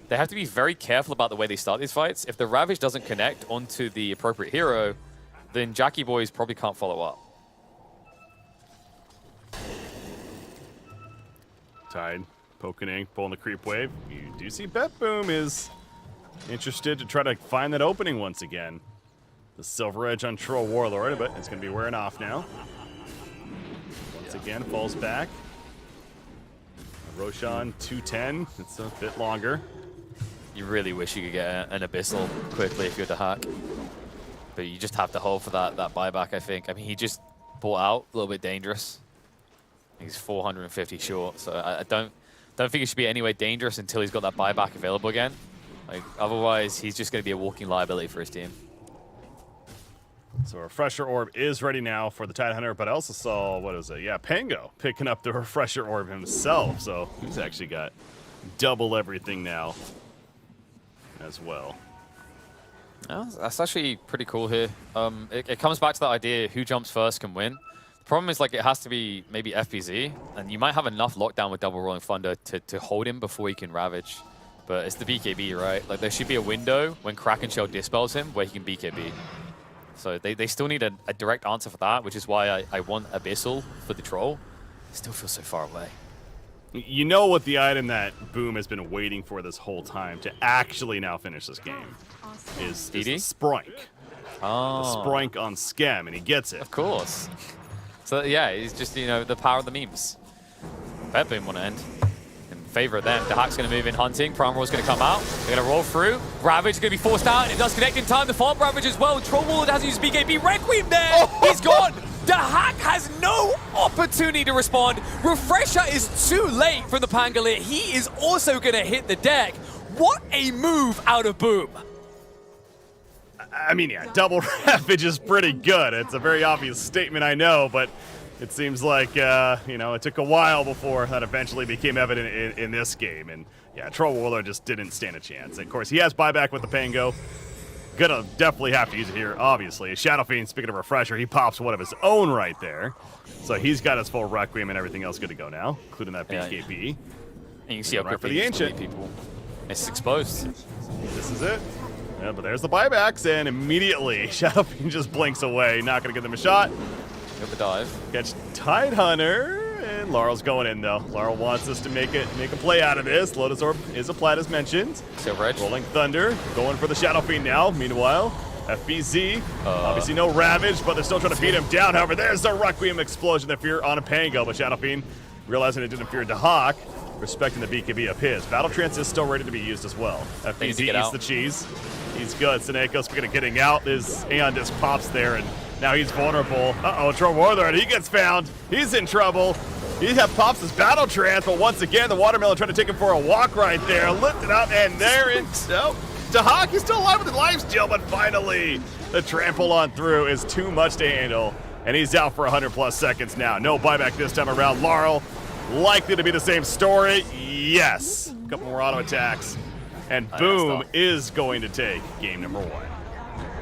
they have to be very careful about the way they start these fights. If the Ravage doesn't connect onto the appropriate hero, then Jackie Boys probably can't follow up. Tide poking in, pulling the creep wave. You do see BetBoom is interested to try to find that opening once again. The Silver Edge on Troll Warlord, but it's going to be wearing off now. Once again, falls back. Roshan 210. It's a bit longer. You really wish you could get an Abyssal quickly if you're the hack. But you just have to hold for that buyback, I think. I mean, he just bought out, a little bit dangerous. He's 450 short, so I don't think it should be anyway dangerous until he's got that buyback available again. Like, otherwise, he's just going to be a walking liability for his team. So Refresher Orb is ready now for the Tidehunter, but I also saw, what is it? Yeah, Pango picking up the Refresher Orb himself, so he's actually got double everything now as well. Oh, that's actually pretty cool here. It comes back to that idea, who jumps first can win. The problem is, like, it has to be maybe FBZ, and you might have enough lockdown with Double Rolling Thunder to hold him before he can Ravage. But it's the BKB, right? Like, there should be a window when Kraken Shell dispels him where he can BKB. So they still need a direct answer for that, which is why I want Abyssal for the Troll. It still feels so far away. You know what the item that Boom has been waiting for this whole time to actually now finish this game is the Sprink. Oh. The Sprink on Skem, and he gets it. Of course. So yeah, he's just, you know, the power of the memes. Bet Boom want to end in favor of them. Dahak's going to move in hunting. Prime Roar's going to come out. They're going to roll through. Ravage is going to be forced out, and it does connect in time. The farm Ravage as well. Troll Warlord has used BKB. Requiem there. Oh. He's gone. Dahak has no opportunity to respond. Refresher is too late from the Pangolier. He is also going to hit the deck. What a move out of Boom. I mean, yeah, double Ravage is pretty good. It's a very obvious statement, I know, but it seems like, you know, it took a while before that eventually became evident in this game. And, yeah, Troll Warlord just didn't stand a chance. And, of course, he has buyback with the Pango. Gonna definitely have to use it here, obviously. Shadow Fiend, speaking of Refresher, he pops one of his own right there. So he's got his full Requiem and everything else good to go now, including that BKB. And you can see how right for quickly the Ancient. people. It's exposed. This is it. Yeah, but there's the buybacks, and immediately Shadow Fiend just blinks away. Not gonna give them a shot. Go the dive. Catch Tidehunter. And Laurel's going in, though. Laurel wants us to make a play out of this. Lotus Orb is a plat, as mentioned. Silver Edge. Rolling Thunder. Going for the Shadow Fiend now. Meanwhile, FBZ. Obviously no Ravage, but they're still trying to beat him down. However, there's the Requiem explosion, the Fear on a Pango. But Shadow Fiend, realizing it didn't fear Dahak, respecting the BKB of his. Battle Trance is still ready to be used as well. FBZ eats the cheese. He's good. Seneko, speaking of getting out, his Aeon Disc pops there, and now he's vulnerable. Uh-oh, Troll Warlord, he gets found. He's in trouble. He pops his Battle Trance, but once again, the Watermelon trying to take him for a walk right there. Lifted up, and there it oh, Dahak is still alive with the lifesteal, but finally, the trample on through is too much to handle, and he's out for 100+ seconds now. No buyback this time around. Laurel, likely to be the same story. Yes. A couple more auto attacks, and Boom is going to take game number 1.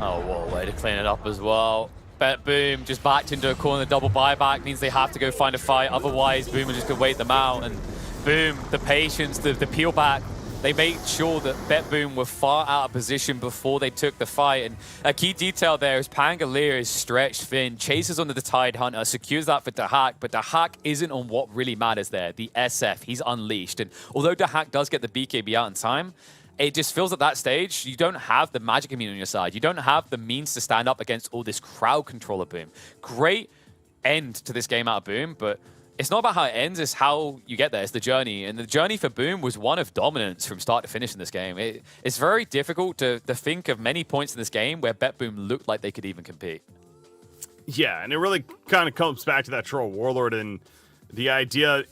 Oh, what a way to clean it up as well. Bet Boom just backed into a corner. Double buyback means they have to go find a fight. Otherwise, Boom is just going to wait them out. And Boom, the patience, the peel back, they made sure that Bet Boom were far out of position before they took the fight. And a key detail there is Pangolier is stretched thin, chases onto the Tidehunter, secures that for Dahak, but Dahak isn't on what really matters there, the SF. He's unleashed. And although Dahak does get the BKB out in time, it just feels at that stage, you don't have the magic immune on your side. You don't have the means to stand up against all this crowd control of Boom. Great end to this game out of Boom, but it's not about how it ends, it's how you get there. It's the journey. And the journey for Boom was one of dominance from start to finish in this game. It's very difficult to think of many points in this game where Bet Boom looked like they could even compete. Yeah, and it really kind of comes back to that Troll Warlord and the idea,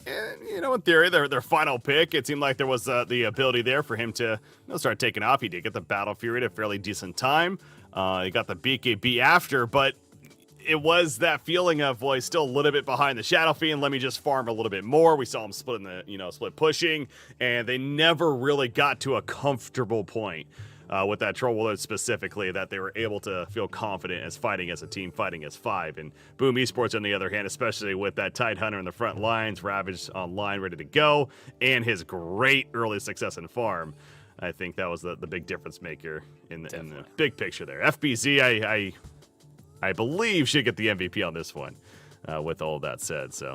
you know, in theory, their final pick, it seemed like there was the ability there for him to start taking off. He did get the Battle Fury at a fairly decent time. He got the BKB after, but it was that feeling of, well, he's still a little bit behind the Shadow Fiend. Let me just farm a little bit more. We saw him split in the, split pushing, and they never really got to a comfortable point. With that Troll Warlord specifically, that they were able to feel confident as fighting as a team, fighting as 5. And Boom Esports, on the other hand, especially with that Tidehunter in the front lines, Ravage online, ready to go, and his great early success in farm, I think that was the big difference maker in the big picture there. FBZ, I believe, should get the MVP on this one, with all that said, so.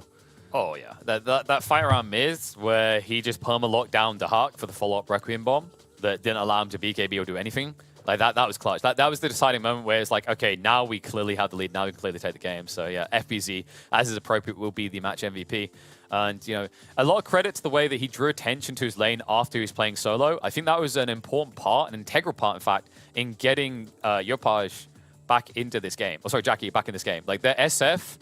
Oh, yeah. That fight around Miz, where he just perma-locked down Dahak for the follow-up Requiem bomb, that didn't allow him to BKB or do anything. Like, that was clutch. That was the deciding moment where it's like, okay, now we clearly have the lead. Now we can clearly take the game. So, yeah, FBZ, as is appropriate, will be the match MVP. And, a lot of credit to the way that he drew attention to his lane after he was playing solo. I think that was an important part, an integral part, in fact, in getting Yopaj back into this game. Oh, sorry, Jackie, back in this game. Like, the SF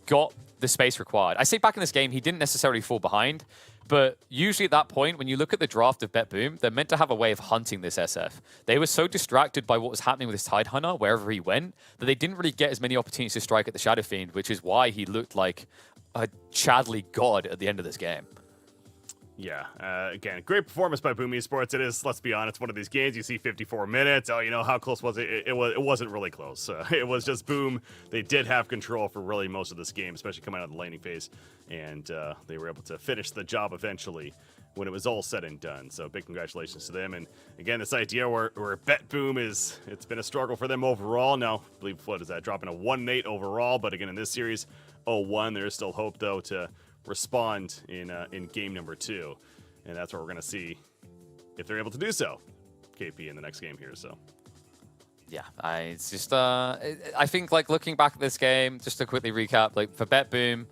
got the space required. I say back in this game, he didn't necessarily fall behind. But usually at that point, when you look at the draft of Bet Boom, they're meant to have a way of hunting this SF. They were so distracted by what was happening with his Tidehunter wherever he went that they didn't really get as many opportunities to strike at the Shadow Fiend, which is why he looked like a Chadley god at the end of this game. Yeah, again, great performance by Boom Esports. It is, let's be honest, one of these games you see 54 minutes. Oh, how close was it? It wasn't really close. It was just Boom. They did have control for really most of this game, especially coming out of the laning phase, and they were able to finish the job eventually when it was all said and done. So big congratulations to them. And again, this idea where Bet Boom it's been a struggle for them overall. Now, I believe, what is that, dropping a 1-8 overall, but again, in this series, 0-1. There is still hope, though, to respond in game number 2. And that's what we're going to see if they're able to do so, KP, in the next game here. So. Yeah, it's just, I think, like, looking back at this game, just to quickly recap, like, for BetBoom,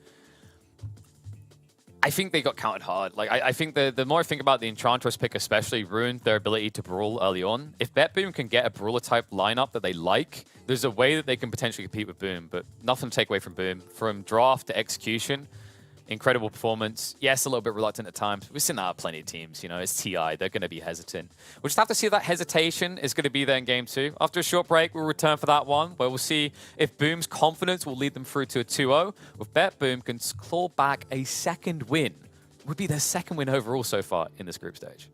I think they got counted hard. Like, I think the more I think about the Enchantress pick especially ruined their ability to brawl early on. If BetBoom can get a brawler-type lineup that they like, there's a way that they can potentially compete with Boom, but nothing to take away from Boom. From draft to execution, incredible performance. Yes, a little bit reluctant at times. We've seen that at plenty of teams. You know, it's TI. They're going to be hesitant. We'll just have to see if that hesitation is going to be there in game 2. After a short break, we'll return for that one, where we'll see if Boom's confidence will lead them through to a 2-0. With Bet, Boom can claw back a second win. Would be their second win overall so far in this group stage.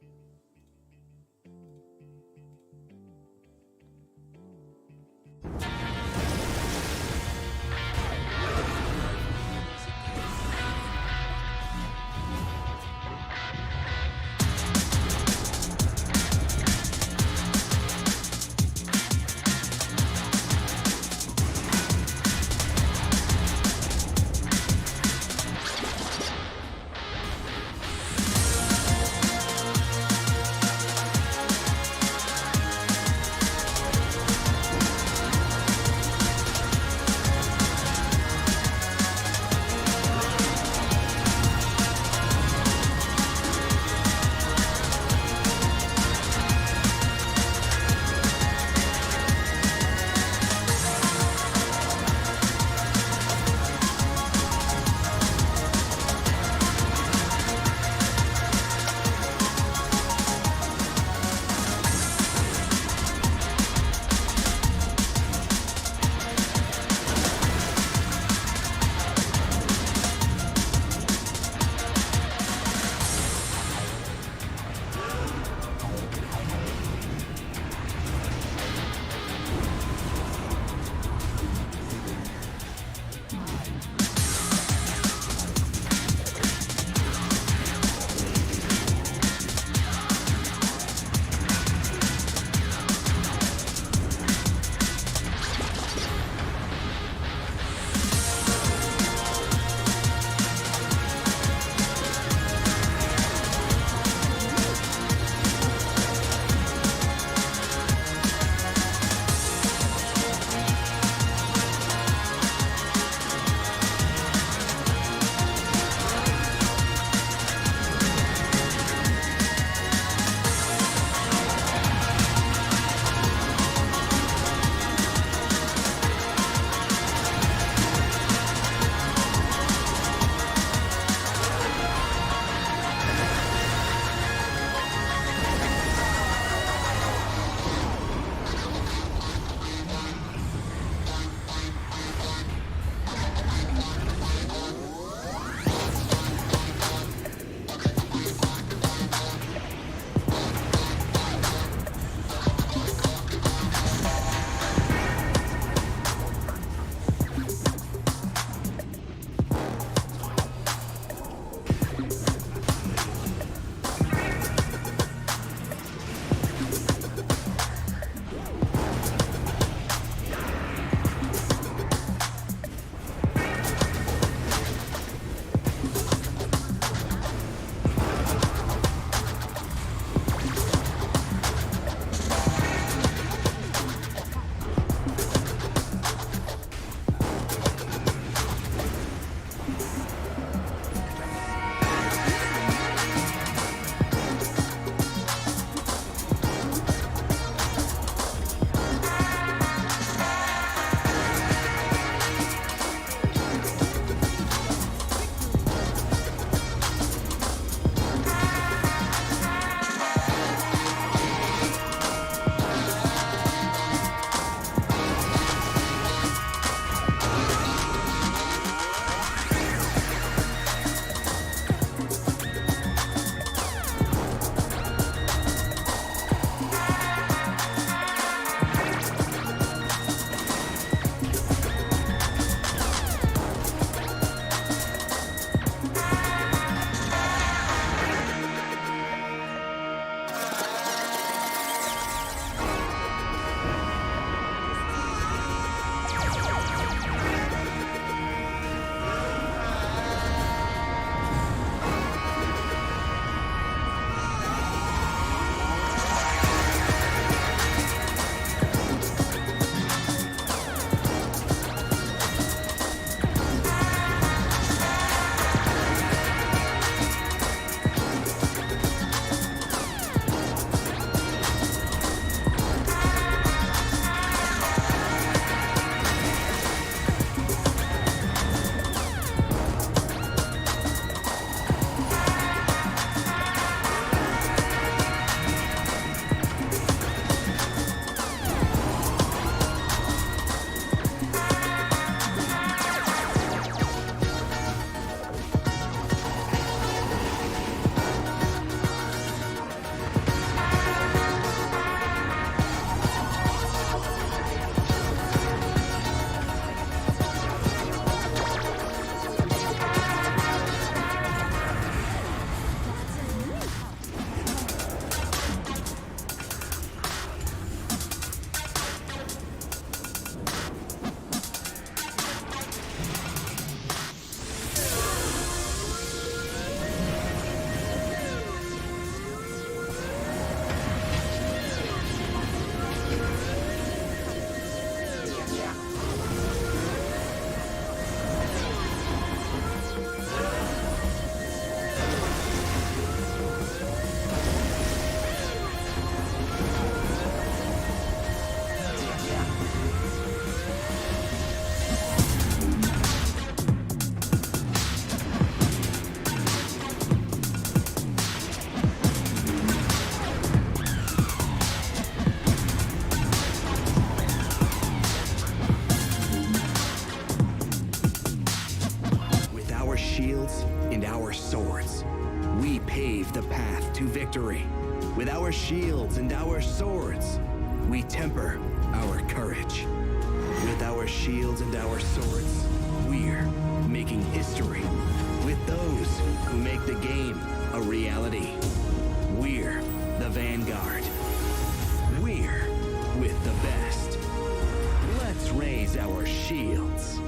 pave the path to victory. With our shields and our swords, we temper our courage. With our shields and our swords, we're making history. With those who make the game a reality, we're the vanguard. We're with the best. Let's raise our shields.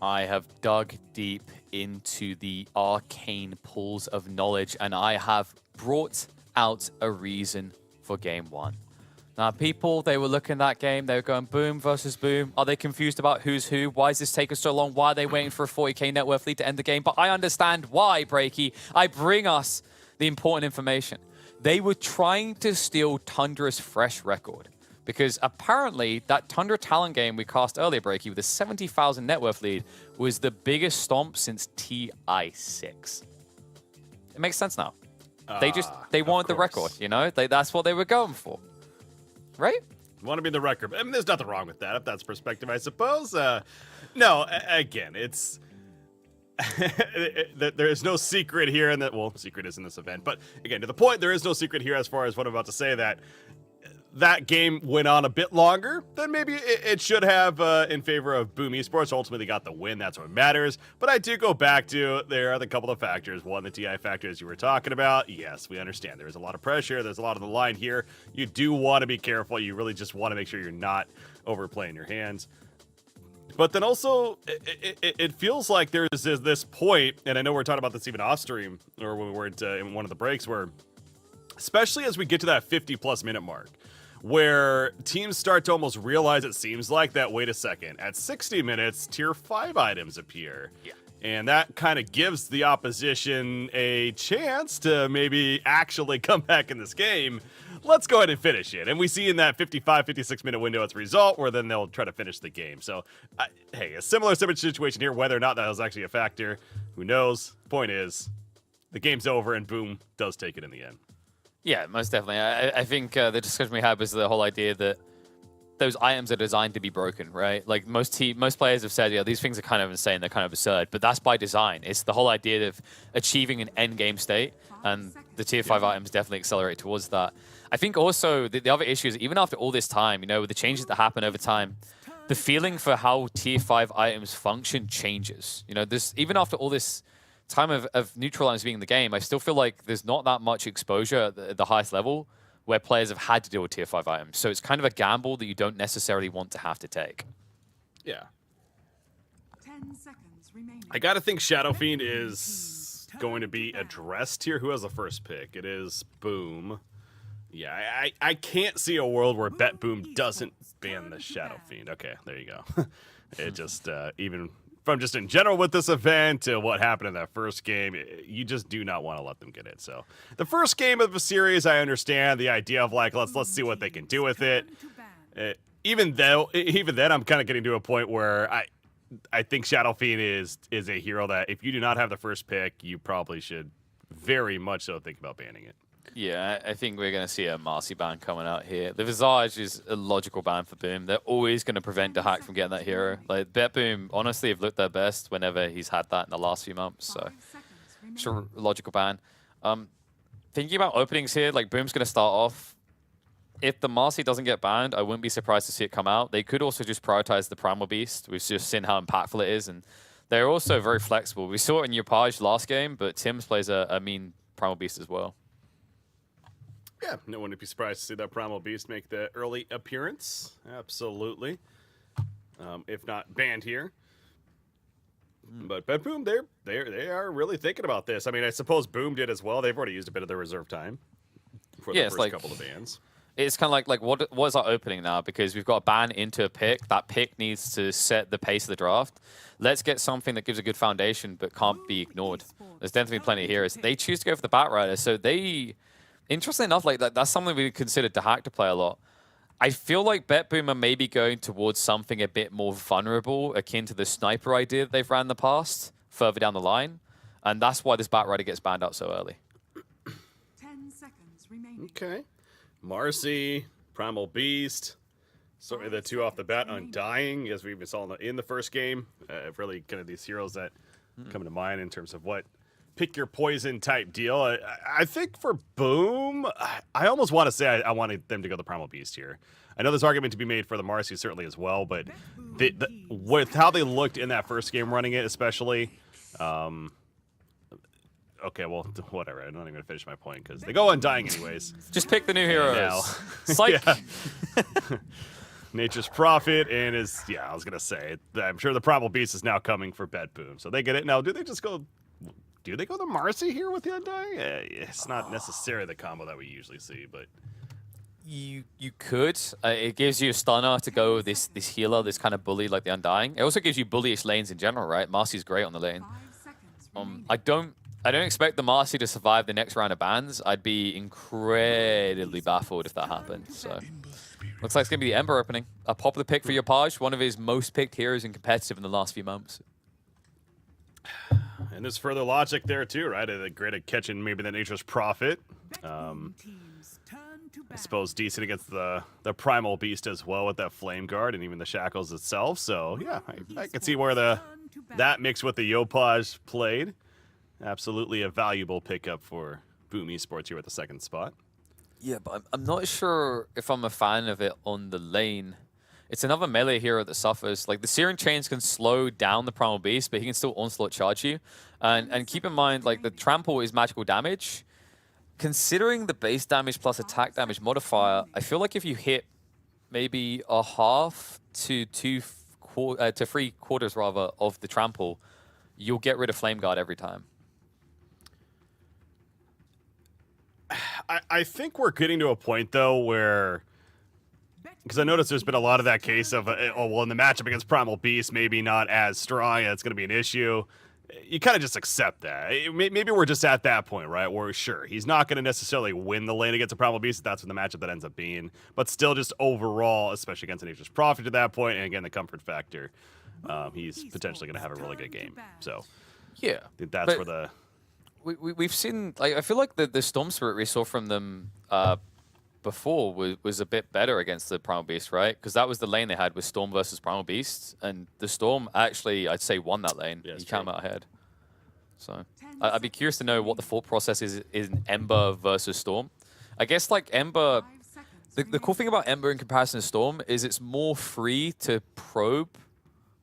I have dug deep into the arcane pools of knowledge, and I have brought out a reason for game one. Now, people, they were looking at that game, they were going boom versus boom. Are they confused about who's who? Why is this taking so long? Why are they waiting for a 40k net worth lead to end the game? But I understand why, Breaky. I bring us the important information. They were trying to steal Tundra's fresh record. Because apparently, that Tundra Talon game we cast earlier, Breaky, with a 70,000 net worth lead, was the biggest stomp since TI6. It makes sense now. They wanted the record, you know? That's what they were going for. Right? Want to be the record. I mean, there's nothing wrong with that, if that's perspective, I suppose. No, again, it's... there is no secret here, and that, well, secret is in this event. But again, to the point, there is no secret here as far as what I'm about to say, that game went on a bit longer than maybe it should have in favor of Boom Esports. Ultimately got the win. That's what matters. But I do go back to, there are the couple of factors. One, the TI factor, as you were talking about. Yes, we understand. There's a lot of pressure. There's a lot on the line here. You do want to be careful. You really just want to make sure you're not overplaying your hands. But then also, it feels like there's this point, and I know we're talking about this even off stream, or when we were in one of the breaks, where, especially as we get to that 50-plus minute mark, where teams start to almost realize, it seems like, that, wait a second, at 60 minutes, tier 5 items appear. Yeah. And that kind of gives the opposition a chance to maybe actually come back in this game. Let's go ahead and finish it. And we see in that 55, 56-minute window as a result, where then they'll try to finish the game. So, hey, a similar situation here, whether or not that was actually a factor, who knows? Point is, the game's over, and Boom does take it in the end. Yeah, most definitely. I think the discussion we had was the whole idea that those items are designed to be broken, right? Like most players have said, yeah, these things are kind of insane, they're kind of absurd, but that's by design. It's the whole idea of achieving an end game state, and the tier 5 items definitely accelerate towards that. I think also the other issue is, even after all this time, you know, with the changes that happen over time, the feeling for how tier 5 items function changes. You know, even after all this time of neutral items being in the game, I still feel like there's not that much exposure at the highest level where players have had to deal with tier 5 items. So it's kind of a gamble that you don't necessarily want to have to take. Yeah. 10 seconds remaining. I gotta think Shadow Fiend is going to be addressed here. Who has the first pick? It is Boom. Yeah, I can't see a world where Bet Boom doesn't ban the Shadow Fiend. Okay, there you go. It just, even from just in general with this event to what happened in that first game, you just do not want to let them get it. So the first game of the series, I understand the idea of like, let's see what they can do with it. Even then, I'm kind of getting to a point where I think Shadow Fiend is a hero that if you do not have the first pick, you probably should very much so think about banning it. Yeah, I think we're going to see a Marcy ban coming out here. The Visage is a logical ban for Boom. They're always going to prevent Dahak from getting that hero. Like, Bet Boom, honestly, have looked their best whenever he's had that in the last few months. So, it's a logical ban. Thinking about openings here, like, Boom's going to start off. If the Marcy doesn't get banned, I wouldn't be surprised to see it come out. They could also just prioritize the Primal Beast. We've just seen how impactful it is, and they're also very flexible. We saw it in Yopaj last game, but Tim's plays a mean Primal Beast as well. Yeah, no one would be surprised to see that Primal Beast make the early appearance. Absolutely. If not banned here. But Bet Boom, they are really thinking about this. I mean, I suppose Boom did as well. They've already used a bit of their reserve time for the first couple of bans. It's kind of like what is our opening now? Because we've got a ban into a pick. That pick needs to set the pace of the draft. Let's get something that gives a good foundation but can't be ignored. There's definitely plenty of heroes. They choose to go for the Batrider, so they... Interestingly enough, like that's something we consider Dahak to play a lot. I feel like Bet Boom are maybe going towards something a bit more vulnerable, akin to the sniper idea that they've ran in the past, further down the line. And that's why this Batrider gets banned out so early. 10 seconds Okay. Marcy, Primal Beast. Certainly the two off the bat, Undying, as we even saw in the first game. Really kind of these heroes that come to mind in terms of what pick your poison type deal. I think for Boom, I almost want to say I wanted them to go the Primal Beast here. I know there's argument to be made for the Marcy certainly as well, but with how they looked in that first game running it, especially. Okay, well, whatever. I'm not even going to finish my point because they go Undying anyways. Just pick the new heroes. Psych. Nature's Prophet and I was going to say, I'm sure the Primal Beast is now coming for Bet Boom. So they get it. Now, do they go the Marcy here with the Undying? It's not necessarily the combo that we usually see, but... You could. It gives you a stunner to go with this healer, this kind of bully like the Undying. It also gives you bullyish lanes in general, right? Marcy's great on the lane. I don't expect the Marcy to survive the next round of bans. I'd be incredibly baffled if that happened. So looks like it's gonna be the Ember opening. A popular pick for Yopaj, one of his most picked heroes in competitive in the last few months. And there's further logic there too, right? Great at catching maybe the Nature's Prophet. I suppose decent against the Primal Beast as well with that Flame Guard and even the Shackles itself. So yeah, I can see where that mix with the Yopaj played. Absolutely a valuable pickup for Boom Esports here with the second spot. Yeah, but I'm not sure if I'm a fan of it on the lane. It's another melee hero that suffers. Like, the Searing Chains can slow down the Primal Beast, but he can still Onslaught charge you. And keep in mind, like, the Trample is magical damage. Considering the base damage plus attack damage modifier, I feel like if you hit maybe a half to 3/4 rather of the Trample, you'll get rid of Flame Guard every time. I think we're getting to a point, though, where... Because I noticed there's been a lot of that case of, in the matchup against Primal Beast, maybe not as strong, it's going to be an issue. You kind of just accept that. Maybe we're just at that point, right, where sure, he's not going to necessarily win the lane against a Primal Beast. That's what the matchup that ends up being. But still just overall, especially against Nature's Prophet at that point, and again, the comfort factor, he's potentially going to have a really good game. So yeah, I think that's where the... We've seen, like, I feel like the Storm Spirit we saw from them before was a bit better against the Primal Beast, right? Because that was the lane they had with Storm versus Primal Beast, and the Storm actually, I'd say, won that lane. He came out ahead. So I'd be curious to know what the thought process is in Ember versus Storm. I guess, like, Ember, the cool thing about Ember in comparison to Storm is it's more free to probe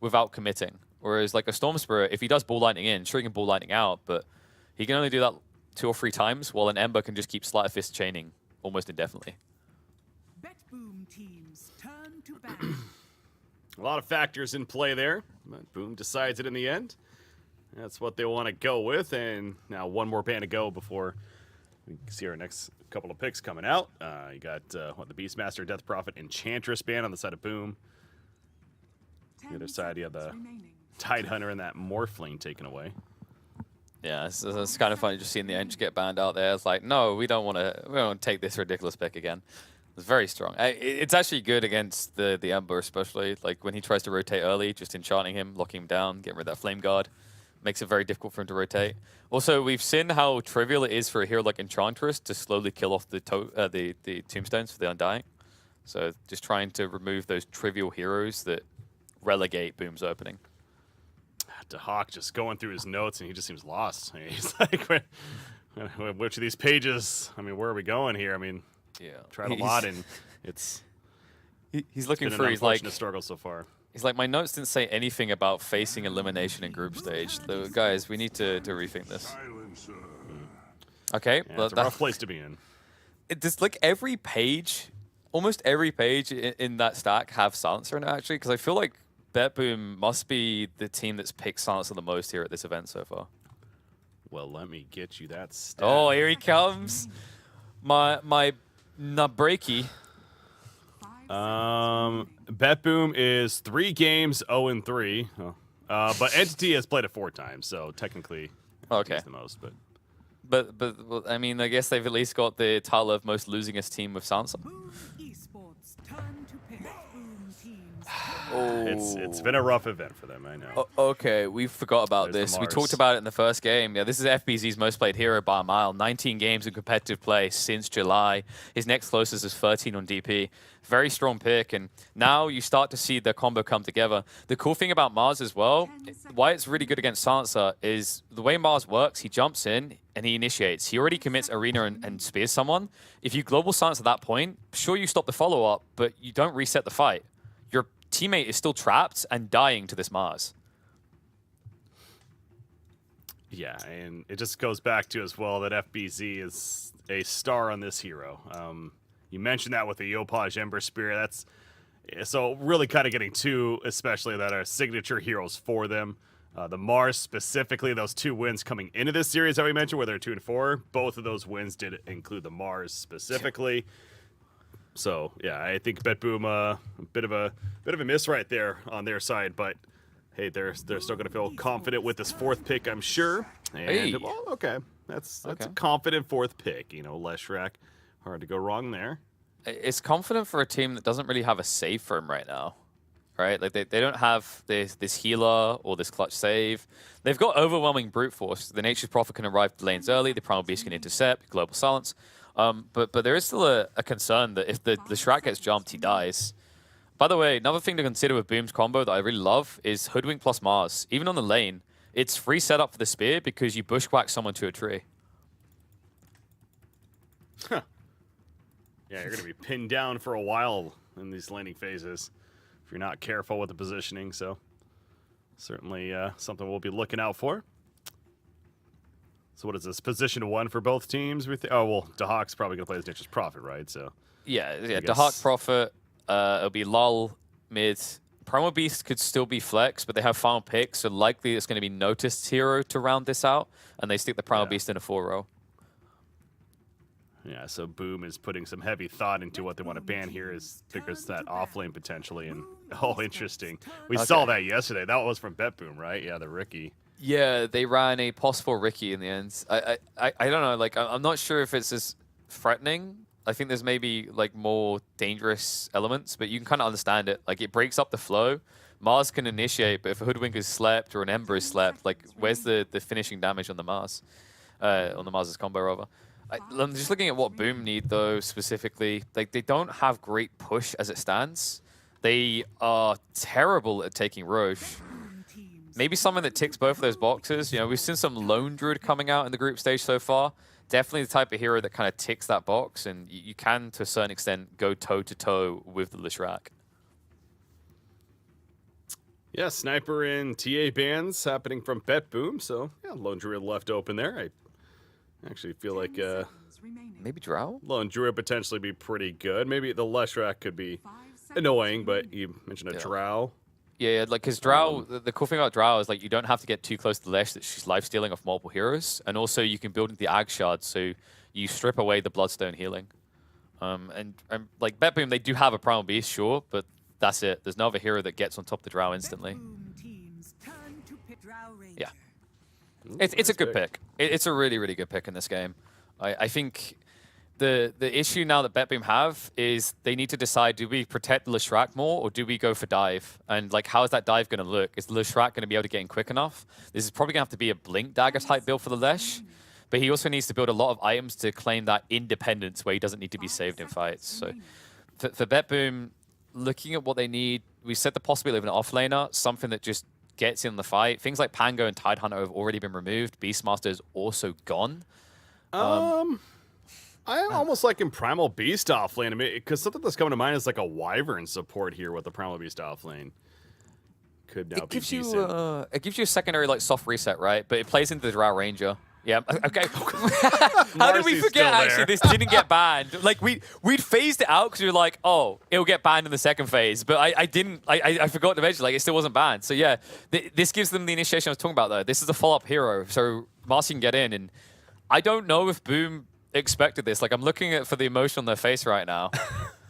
without committing. Whereas, like, a Storm Spirit, if he does Ball Lightning in, sure he can Ball Lightning out, but he can only do that 2 or 3 times, while an Ember can just keep Sleight of Fist chaining almost indefinitely. Bet Boom teams turn to bat. A lot of factors in play there, but Boom decides it in the end. That's what they want to go with, and now one more ban to go before we see our next couple of picks coming out. You got the Beastmaster, Death Prophet, Enchantress ban on the side of Boom. The other side, you have the Tidehunter and that Morphling taken away. Yeah, it's kind of funny just seeing the Ench get banned out there. It's like, no, we don't want to take this ridiculous pick again. It's very strong. It's actually good against the Ember, especially like when he tries to rotate early, just enchanting him, locking him down, getting rid of that Flame Guard. Makes it very difficult for him to rotate. Also, we've seen how trivial it is for a hero like Enchantress to slowly kill off the tombstones for the Undying. So just trying to remove those trivial heroes that relegate Boom's opening. Hawk just going through his notes, and he just seems lost. I mean, he's like, which of these pages? I mean, where are we going here? I mean, tried a lot, and he's looking for. He's like struggle so far. He's like, my notes didn't say anything about facing elimination in group stage. So, guys, we need to rethink this. Okay, yeah, it's a rough place to be in. It's like every page, almost every page in that stack have Silencer in it, actually, because I feel like BetBoom must be the team that's picked Silencer the most here at this event so far. Well, let me get you that stat. Oh, here he comes. My Nabreaky. BetBoom is 3 games, 0-3. But Entity has played it 4 times, so technically okay, the most. But I mean, I guess they've at least got the title of most losingest team with Silencer. It's been a rough event for them, I know. Okay, we forgot about There's this. the We Mars. talked about it in the first game. Yeah, this is FBZ's most played hero by a mile. 19 games in competitive play since July. His next closest is 13 on DP. Very strong pick, and now you start to see the combo come together. The cool thing about Mars as well, why it's really good against Sansa, is the way Mars works, he jumps in and he initiates. He already commits arena and spears someone. If you global Sansa at that point, sure you stop the follow-up, but you don't reset the fight. Your teammate is still trapped and dying to this Mars. Yeah, and it just goes back to as well that FBZ is a star on this hero. You mentioned that with the Yopaj Ember Spear. That's so really kind of getting two, especially that are signature heroes for them. The Mars specifically, those 2 wins coming into this series that we mentioned, where they're 2-4. Both of those wins did include the Mars specifically. So yeah, I think BetBoom a bit of a miss right there on their side, but hey, they're still going to feel confident with this 4th pick, I'm sure. And well, okay, that's a confident 4th pick. You know, Leshrac, hard to go wrong there. It's confident for a team that doesn't really have a save for him right now, right? Like they don't have this healer or this clutch save. They've got overwhelming brute force. The Nature's Prophet can arrive to lanes early. The Primal Beast can intercept. Global Silence. But there is still a concern that if the Shrek gets jumped, he dies. By the way, another thing to consider with Boom's combo that I really love is Hoodwink plus Mars. Even on the lane, it's free setup for the spear because you bushwhack someone to a tree. Huh. Yeah, you're going to be pinned down for a while in these laning phases if you're not careful with the positioning. So certainly something we'll be looking out for. So what is this? Position 1 for both teams? Oh, well, Dahak's probably going to play as Nature's Prophet, right? So Yeah, Dahak Prophet. It'll be Lull mid. Primal Beast could still be flex, but they have final picks, so likely it's going to be Noticed Hero to round this out, and they stick the Primal Beast in a 4-row. Yeah, so Boom is putting some heavy thought into what they want to ban here. Is figures that off lane potentially, and interesting. We saw that yesterday. That was from BetBoom, right? Yeah, the Ricky. Yeah, they ran a possible Ricky in the end. I don't know. Like, I'm not sure if it's as threatening. I think there's maybe like more dangerous elements, but you can kind of understand it. Like, it breaks up the flow. Mars can initiate, but if a Hoodwink is slept or an Ember is slept, like, where's the finishing damage on the Mars? On the Mars's combo, rather. I'm just looking at what Boom need, though, specifically. Like, they don't have great push as it stands. They are terrible at taking Roche. Maybe someone that ticks both of those boxes. You know, we've seen some Lone Druid coming out in the group stage so far. Definitely the type of hero that kind of ticks that box, and you can, to a certain extent, go toe-to-toe with the Leshrac. Yeah, Sniper and TA bans happening from BetBoom, so yeah, Lone Druid left open there. I actually feel like maybe Drow? Lone Druid potentially be pretty good. Maybe the Leshrac could be annoying, but you mentioned a Drow. Yeah, like, because Drow, the cool thing about Drow is, like, you don't have to get too close to Lesh that she's life-stealing off multiple heroes, and also you can build into the Ag Shard, so you strip away the Bloodstone healing. And like, BetBoom, they do have a Primal Beast, sure, but that's it. There's no other hero that gets on top of the Drow instantly. Yeah. It's a good pick. It's a really, really good pick in this game. I think the issue now that BetBoom have is they need to decide, do we protect the Leshrac more or do we go for dive? And like, how is that dive going to look? Is the Leshrac going to be able to get in quick enough? This is probably going to have to be a Blink Dagger type build for the Lesh. But he also needs to build a lot of items to claim that independence where he doesn't need to be saved in fights. So for BetBoom, looking at what they need, we said the possibility of an offlaner, something that just gets in the fight. Things like Pango and Tidehunter have already been removed. Beastmaster is also gone. I almost like in Primal Beast offlane. I mean, because something that's coming to mind is like a Wyvern support here with the Primal Beast offlane. Could now be decent. It gives you a secondary like soft reset, right? But it plays into the Drow Ranger. Yeah. Okay. How did we forget? Actually, this didn't get banned. Like we'd phased it out because we were like, oh, it'll get banned in the second phase. But I didn't. I forgot to mention, like, it still wasn't banned. So yeah, this gives them the initiation I was talking about though. This is a follow-up hero, so Marcy can get in. And I don't know if Boom expected this. Like, I'm looking at for the emotion on their face right now.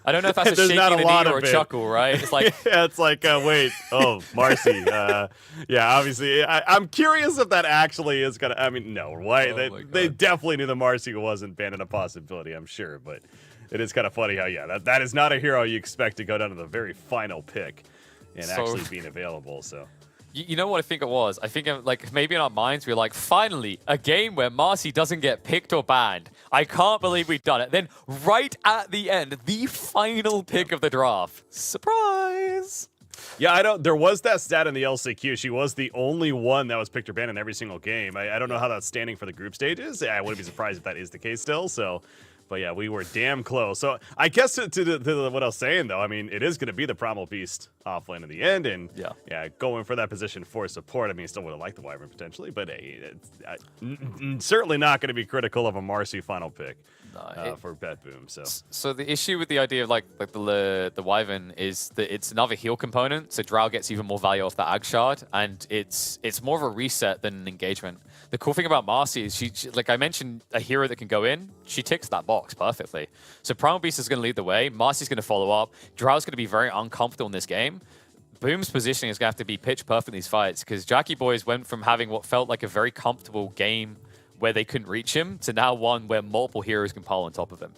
I don't know if that's a shaking in the knee or a chuckle, right? It's like, yeah, it's like, wait, oh, Marcy. Yeah, obviously, I'm curious if that actually is gonna. I mean, no, why? They definitely knew that Marcy wasn't banning a possibility, I'm sure, but it is kind of funny how, yeah, that is not a hero you expect to go down to the very final pick. and So- actually being available. So You know what I think it was? I think like maybe in our minds we were like, finally, a game where Marcy doesn't get picked or banned. I can't believe we've done it. Then right at the end, the final pick of the draft. Surprise! yeah, I don't. There was that stat in the LCQ. She was the only one that was picked or banned in every single game. I don't know how that's standing for the group stages. I wouldn't be surprised if that is the case still. So. But yeah, we were damn close. So I guess to what I was saying, though, I mean, it is going to be the Primal Beast offlane in the end. And yeah, going for that position for support. I mean, still would have liked the Wyvern potentially, but hey, certainly not going to be critical of a Marcy final pick for Bet Boom. So the issue with the idea of like the Wyvern is that it's another heal component. So Drow gets even more value off the Ag Shard, and it's more of a reset than an engagement. The cool thing about Marcy is she, like I mentioned, a hero that can go in. She ticks that box perfectly. So Primal Beast is going to lead the way. Marcy's going to follow up. Drow's going to be very uncomfortable in this game. Boom's positioning is going to have to be pitch perfect in these fights because Jackie Boys went from having what felt like a very comfortable game where they couldn't reach him to now one where multiple heroes can pile on top of him.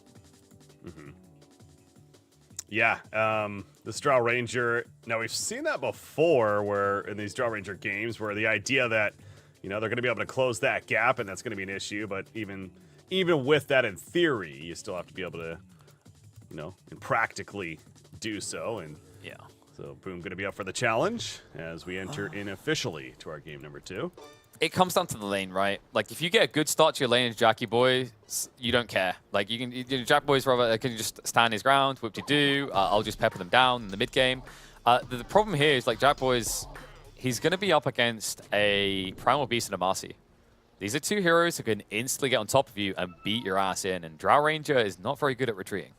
Yeah, this Drow Ranger. Now we've seen that before, where in these Drow Ranger games, where the idea that they're going to be able to close that gap, and that's going to be an issue. But even with that, in theory, you still have to be able to, and practically do so. And yeah, so Boom going to be up for the challenge as we enter in officially to our game number 2. It comes down to the lane, right? Like if you get a good start to your lane as Jackie Boy, you don't care. Like Jackie Boy's rather can just stand his ground, whoop-de-doo. I'll just pepper them down in the mid game. The problem here is like Jack Boy's. He's going to be up against a Primal Beast and a Marcy. These are two heroes who can instantly get on top of you and beat your ass in, and Drow Ranger is not very good at retreating.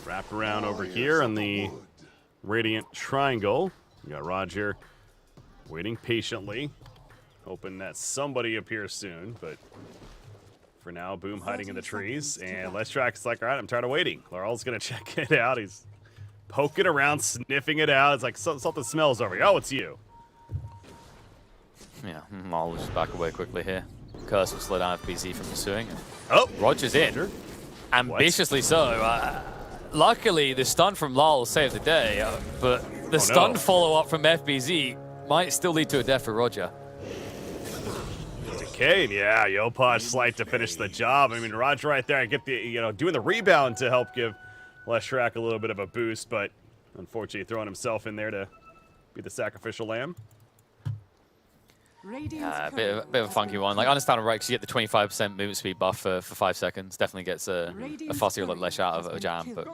Wrap around over here on the Radiant Triangle. We got Roger waiting patiently, hoping that somebody appears soon, but for now, Boom hiding in the trees, and Leshrak's like, all right, I'm tired of waiting. Laurel's going to check it out. He's poking around, sniffing it out. It's like something smells over here. Oh, it's you. Yeah, I'll just back away quickly here. Curse will slow down FBZ from pursuing. Oh, Roger's in. Ambitiously so. Luckily, the stun from Lal saved the day, but the stun follow-up from FBZ might still lead to a death for Roger. Decayed, yeah. Yopaj slight to finish the job. I mean, Roger right there, I get the, doing the rebound to help give Leshrak a little bit of a boost, but unfortunately throwing himself in there to be the sacrificial lamb. A bit of a funky one. Like, I understand, right, because you get the 25% movement speed buff for 5 seconds. Definitely gets a fussier like Lesh out of a jam, but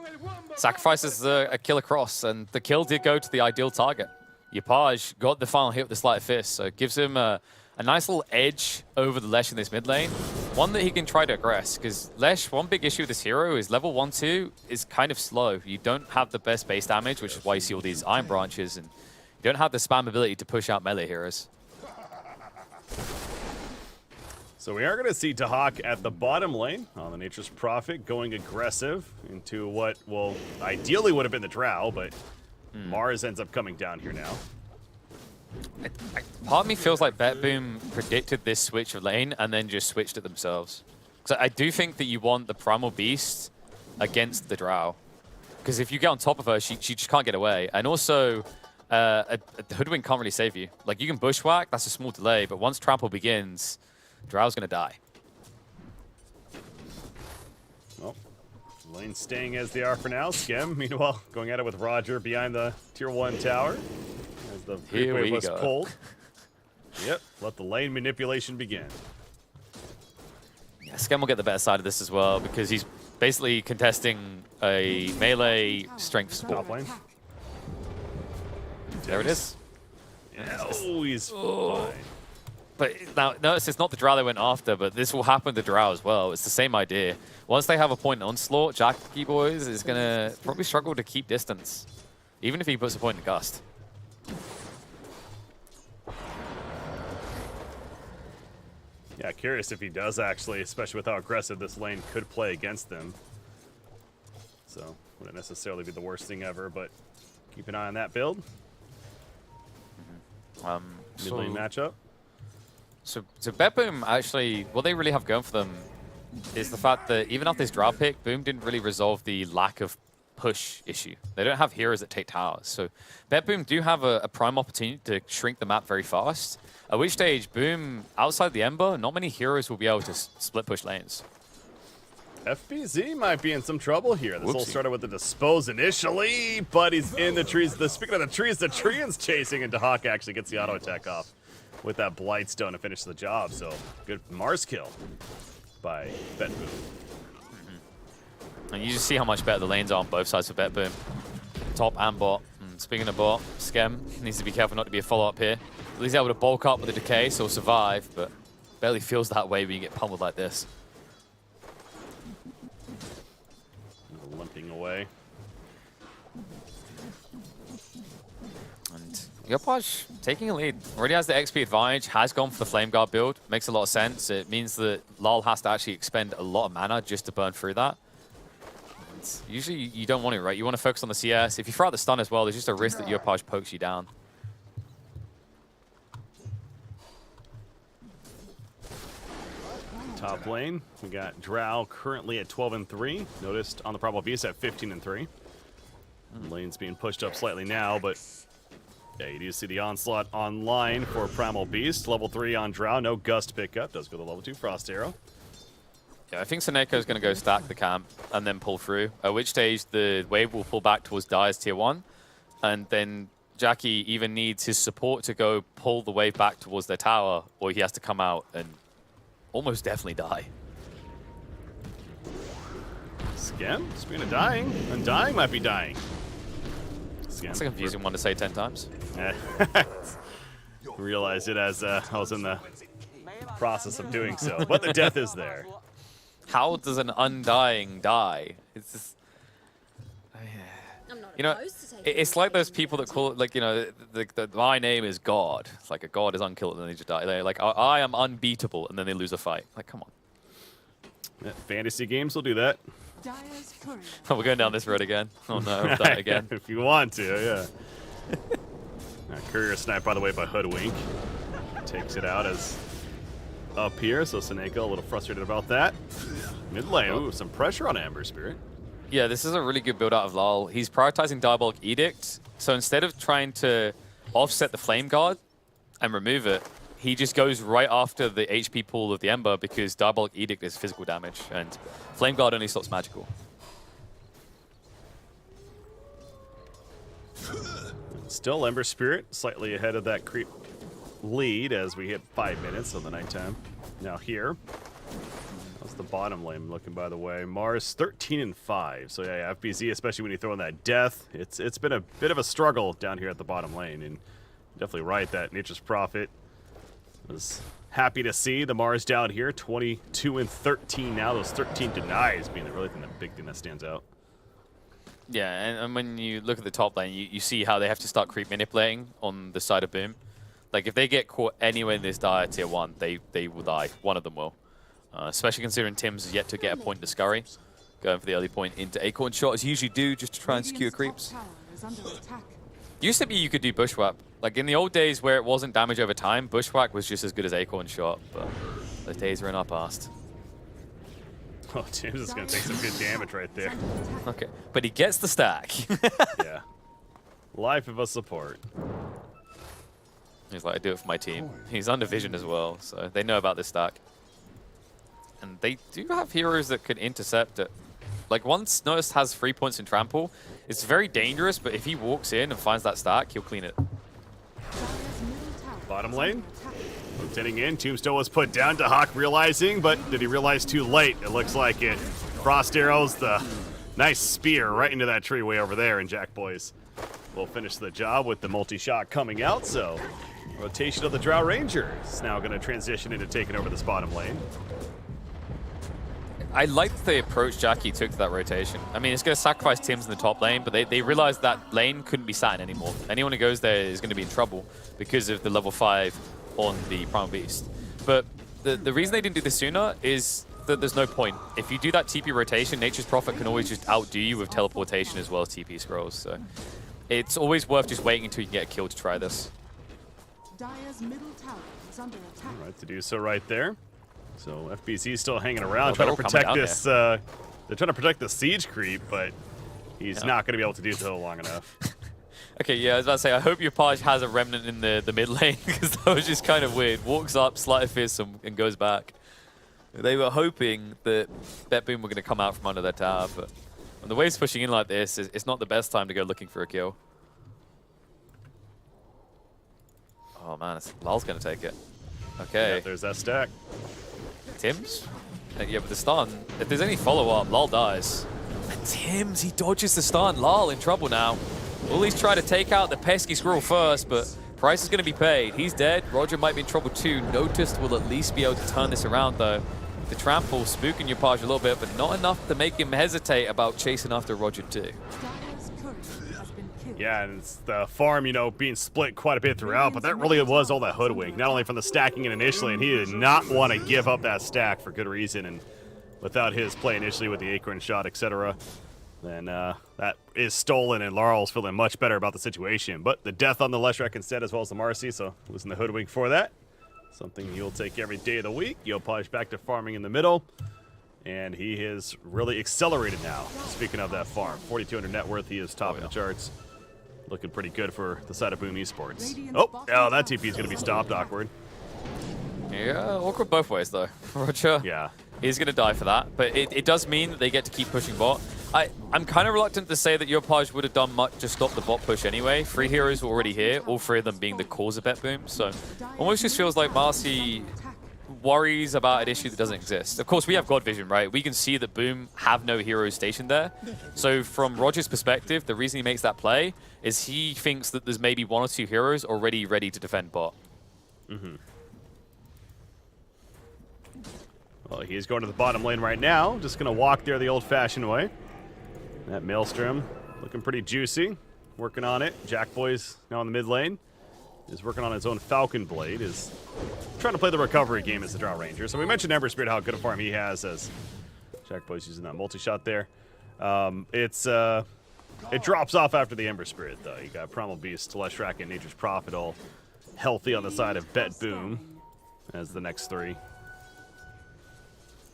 sacrifices a kill across, and the kill did go to the ideal target. Yopaj got the final hit with the sleight of fist, so it gives him a nice little edge over the Lesh in this mid lane. One that he can try to aggress, because Lesh, one big issue with this hero is level 1-2 is kind of slow. You don't have the best base damage, which is why you see all these Iron Branches, and you don't have the spam ability to push out melee heroes. So we are going to see Tahak at the bottom lane on the Nature's Prophet going aggressive into what will ideally would have been the Drow, but Mars ends up coming down here now. Part of me feels like BetBoom predicted this switch of lane and then just switched it themselves. Because I do think that you want the Primal Beast against the Drow. Because if you get on top of her, she just can't get away. And also, a Hoodwink can't really save you. Like, you can Bushwhack, that's a small delay, but once Trample begins, Drow's going to die. Well, lane staying as they are for now. Skem, meanwhile, going at it with Roger behind the Tier 1 tower. As the Here we was go. pulled. Yep, let the lane manipulation begin. Yeah, Skem will get the better side of this as well, because he's basically contesting a melee strength support. Top lane. There it is. Yeah, oh, he's fine. But now, notice it's not the Drow they went after, but this will happen to Drow as well. It's the same idea. Once they have a point in Onslaught, Jackie Boys is going to probably struggle to keep distance, even if he puts a point in Gust. Yeah, curious if he does actually, especially with how aggressive this lane could play against them. So, wouldn't necessarily be the worst thing ever, but keep an eye on that build. Mid lane matchup. So BetBoom actually, what they really have going for them is the fact that even after this draw pick, Boom didn't really resolve the lack of push issue. They don't have heroes that take towers. So BetBoom do have a prime opportunity to shrink the map very fast. At which stage, Boom, outside the Ember, not many heroes will be able to split push lanes. FBZ might be in some trouble here. This all started with the dispose initially, but he's in the trees. Speaking of the trees, the Treant's chasing, and Dahak actually gets the auto attack off with that Blightstone to finish the job. So good Mars kill by BetBoom. And you just see how much better the lanes are on both sides for BetBoom. Top and bot. And speaking of bot, Skem needs to be careful not to be a follow-up here. At least able to bulk up with the decay, so survive, but barely feels that way when you get pummeled like this. Limping away. And Yopaj taking a lead. Already has the XP advantage, has gone for the Flame Guard build. Makes a lot of sense. It means that Lal has to actually expend a lot of mana just to burn through that. And usually you don't want it, right? You want to focus on the CS. If you throw out the stun as well, there's just a risk that Yopaj pokes you down. Top lane, we got Drow currently at 12-3. Noticed on the Primal Beast at 15-3. Lane's being pushed up slightly now, but yeah, you do see the onslaught online for Primal Beast. Level 3 on Drow, no Gust pickup. Does go to level 2 Frost Arrow. Yeah, I think Seneko is going to go stack the camp and then pull through. At which stage the wave will pull back towards Dire's tier 1, and then Jackie even needs his support to go pull the wave back towards their tower, or he has to come out and almost definitely die. Skem, speaking of dying, Undying might be dying. Skem. That's a confusing one to say 10 times. Realized it as I was in the process of doing so, but the death is there. How does an Undying die? It's just, you know, it's like those people that call it, like, you know, my name is God. It's like a God is unkillable and then they just die. They're like, I am unbeatable, and then they lose a fight. Like, come on. Yeah, fantasy games will do that. We're going down this road again. Oh no, that again. If you want to, yeah. Courier snipe, by the way, by Hoodwink. Takes it out as up here, so Seneko a little frustrated about that. Mid lane, ooh, some pressure on Amber Spirit. Yeah, this is a really good build out of Lal. He's prioritizing Diabolic Edict, so instead of trying to offset the Flame Guard and remove it, he just goes right after the HP pool of the Ember because Diabolic Edict is physical damage, and Flame Guard only stops magical. Still Ember Spirit, slightly ahead of that creep lead as we hit 5 minutes of the nighttime. Now here. That's the bottom lane looking, by the way. Mars 13-5. So yeah, FBZ, especially when you throw in that death, it's been a bit of a struggle down here at the bottom lane, and definitely right that Nature's Prophet was happy to see the Mars down here, 22-13 now. Those 13 denies being the really big thing that stands out. Yeah, and when you look at the top lane, you see how they have to start creep manipulating on the side of Boom. Like, if they get caught anywhere in this dire tier 1, they will die. One of them will. Especially considering Tim's is yet to get a point to scurry. Going for the early point into Acorn Shot, as you usually do, just to try and secure creeps. Used to be you could do Bushwhack. Like, in the old days where it wasn't damage over time, Bushwhack was just as good as Acorn Shot, but those days are in our past. Oh, Tim's is going to take some good damage right there. Okay, but he gets the stack. Yeah. Life of a support. He's like, I do it for my team. He's under vision as well, so they know about this stack. And they do have heroes that could intercept it. Like, once Nurse has 3 points in Trample, it's very dangerous, but if he walks in and finds that stack, he'll clean it. Bottom lane. Rotating in, Tombstone was put down to Hawk realizing, but did he realize too late? It looks like it. Frost Arrows, the nice spear right into that tree way over there, and Jack Boys will finish the job with the multi-shot coming out, so rotation of the Drow Rangers now going to transition into taking over this bottom lane. I like the approach Jackie took to that rotation. I mean, it's going to sacrifice Tim's in the top lane, but they realized that lane couldn't be sat in anymore. Anyone who goes there is going to be in trouble because of the level 5 on the Primal Beast. But the reason they didn't do this sooner is that there's no point. If you do that TP rotation, Nature's Prophet can always just outdo you with teleportation as well as TP scrolls. So it's always worth just waiting until you get a kill to try this. Dire's middle tower is under attack. All right, to do so right there. So FBC is still hanging around, Well, trying to protect this. They're trying to protect the siege creep, but he's not going to be able to do so long enough. Okay, yeah, I was about to say, I hope your Page has a remnant in the mid lane, because that was just kind of weird. Walks up, sleight of fist, and goes back. They were hoping that BetBoom were going to come out from under their tower, but when the wave's pushing in like this, it's not the best time to go looking for a kill. Oh man, Lal's going to take it. Okay. Yeah, there's that stack. Tim's? Yeah, but the stun, if there's any follow-up, Lal dies. And Tim's, he dodges the stun. Lal in trouble now. Uli's trying to take out the pesky squirrel first, but price is going to be paid. He's dead. Roger might be in trouble too. Noticed will at least be able to turn this around though. The trample spooking your Page a little bit, but not enough to make him hesitate about chasing after Roger too. Yeah, and it's the farm, you know, being split quite a bit throughout, but that really was all that hoodwink. Not only from the stacking it initially, and he did not want to give up that stack for good reason, and without his play initially with the acorn shot, etc., then that is stolen, and Larl's feeling much better about the situation. But the death on the Leshrac instead, as well as the Marcy, so losing the hoodwink for that. Something he'll take every day of the week. Yopaj back to farming in the middle. And he is really accelerated now. Speaking of that farm, 4,200 net worth. He is top of the charts. Looking pretty good for the side of Boom Esports. Oh, that TP is going to be stopped. Awkward. Yeah, awkward both ways though. Roger. Yeah. He's going to die for that, but it does mean that they get to keep pushing bot. I'm kind of reluctant to say that Yopaj would have done much to stop the bot push anyway. 3 heroes were already here, all 3 of them being the cause of BetBoom, so almost just feels like Marcy worries about an issue that doesn't exist. Of course, we have God Vision, right? We can see that Boom have no heroes stationed there. So from Roger's perspective, the reason he makes that play is he thinks that there's maybe 1 or 2 heroes already ready to defend bot. Mm-hmm. Well, he's going to the bottom lane right now. Just going to walk there the old-fashioned way. That Maelstrom looking pretty juicy. Working on it. Jackboy's now in the mid lane. Is working on his own Falcon Blade. Is trying to play the recovery game as the Drow Ranger. So we mentioned Ember Spirit, how good a farm he has as Jackboy's using that multi-shot there. It drops off after the Ember Spirit, though. You got Primal Beast, Leshrac, and Nature's Prophet all healthy on the side of BetBoom as the next 3.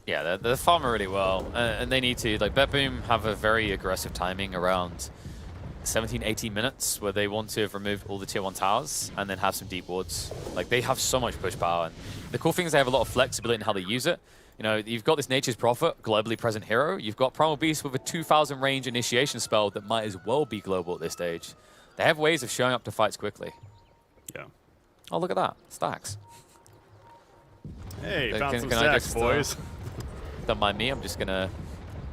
Yeah, they're farming really well, and they need to. Like, BetBoom have a very aggressive timing around 17, 18 minutes where they want to remove all the tier 1 towers and then have some deep wards. Like, they have so much push power, and the cool thing is they have a lot of flexibility in how they use it. You know, you've got this Nature's Prophet, globally present hero. You've got Primal Beast with a 2,000 range initiation spell that might as well be global at this stage. They have ways of showing up to fights quickly. Yeah. Oh, look at that. Stacks. Hey, found some stacks, boys. Don't mind me, I'm just going to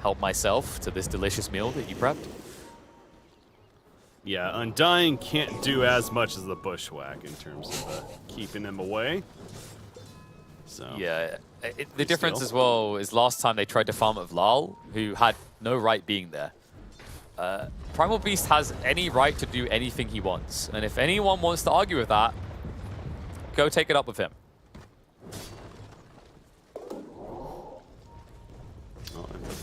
help myself to this delicious meal that you prepped. Yeah, Undying can't do as much as the Bushwhack in terms of keeping them away. So yeah, the difference as well is last time they tried to farm with Lal, who had no right being there. Primal Beast has any right to do anything he wants, and if anyone wants to argue with that, go take it up with him.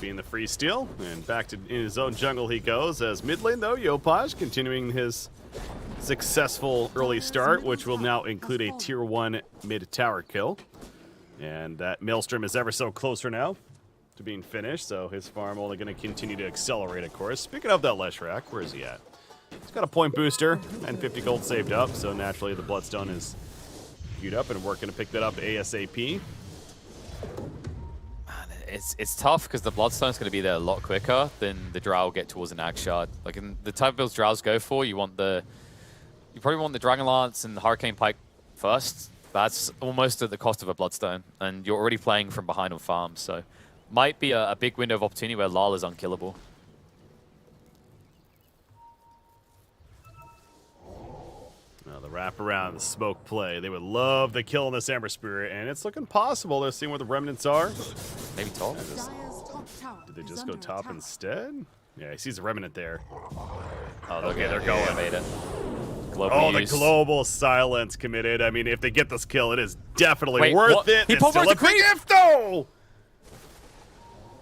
Being the free steal, and back to in his own jungle he goes. As mid lane though, Yopaj continuing his successful early start, which will now include a tier 1 mid tower kill. And that Maelstrom is ever so closer now to being finished, so his farm only going to continue to accelerate, of course. Speaking of that Leshrac, where is he at? He's got a point booster and 50 gold saved up, so naturally the Bloodstone is queued up, and we're going to pick that up ASAP. It's tough because the Bloodstone's going to be there a lot quicker than the Drow get towards an Ag Shard. Like in the type of builds Drows go for, you probably want the Dragon Lance and the Hurricane Pike first. That's almost at the cost of a Bloodstone, and you're already playing from behind on farms, so might be a big window of opportunity where Lal is unkillable. Now the wraparound, the smoke play. They would love the kill on this Ember Spirit, and it's looking possible. They're seeing where the remnants are. Maybe top? Did they just go top instead? Yeah, he sees a remnant there. Oh, okay, they're going. Yeah, made it. Global oh, use. The global silence committed. I mean, if they get this kill, it is definitely worth it. He it's still a big if, though!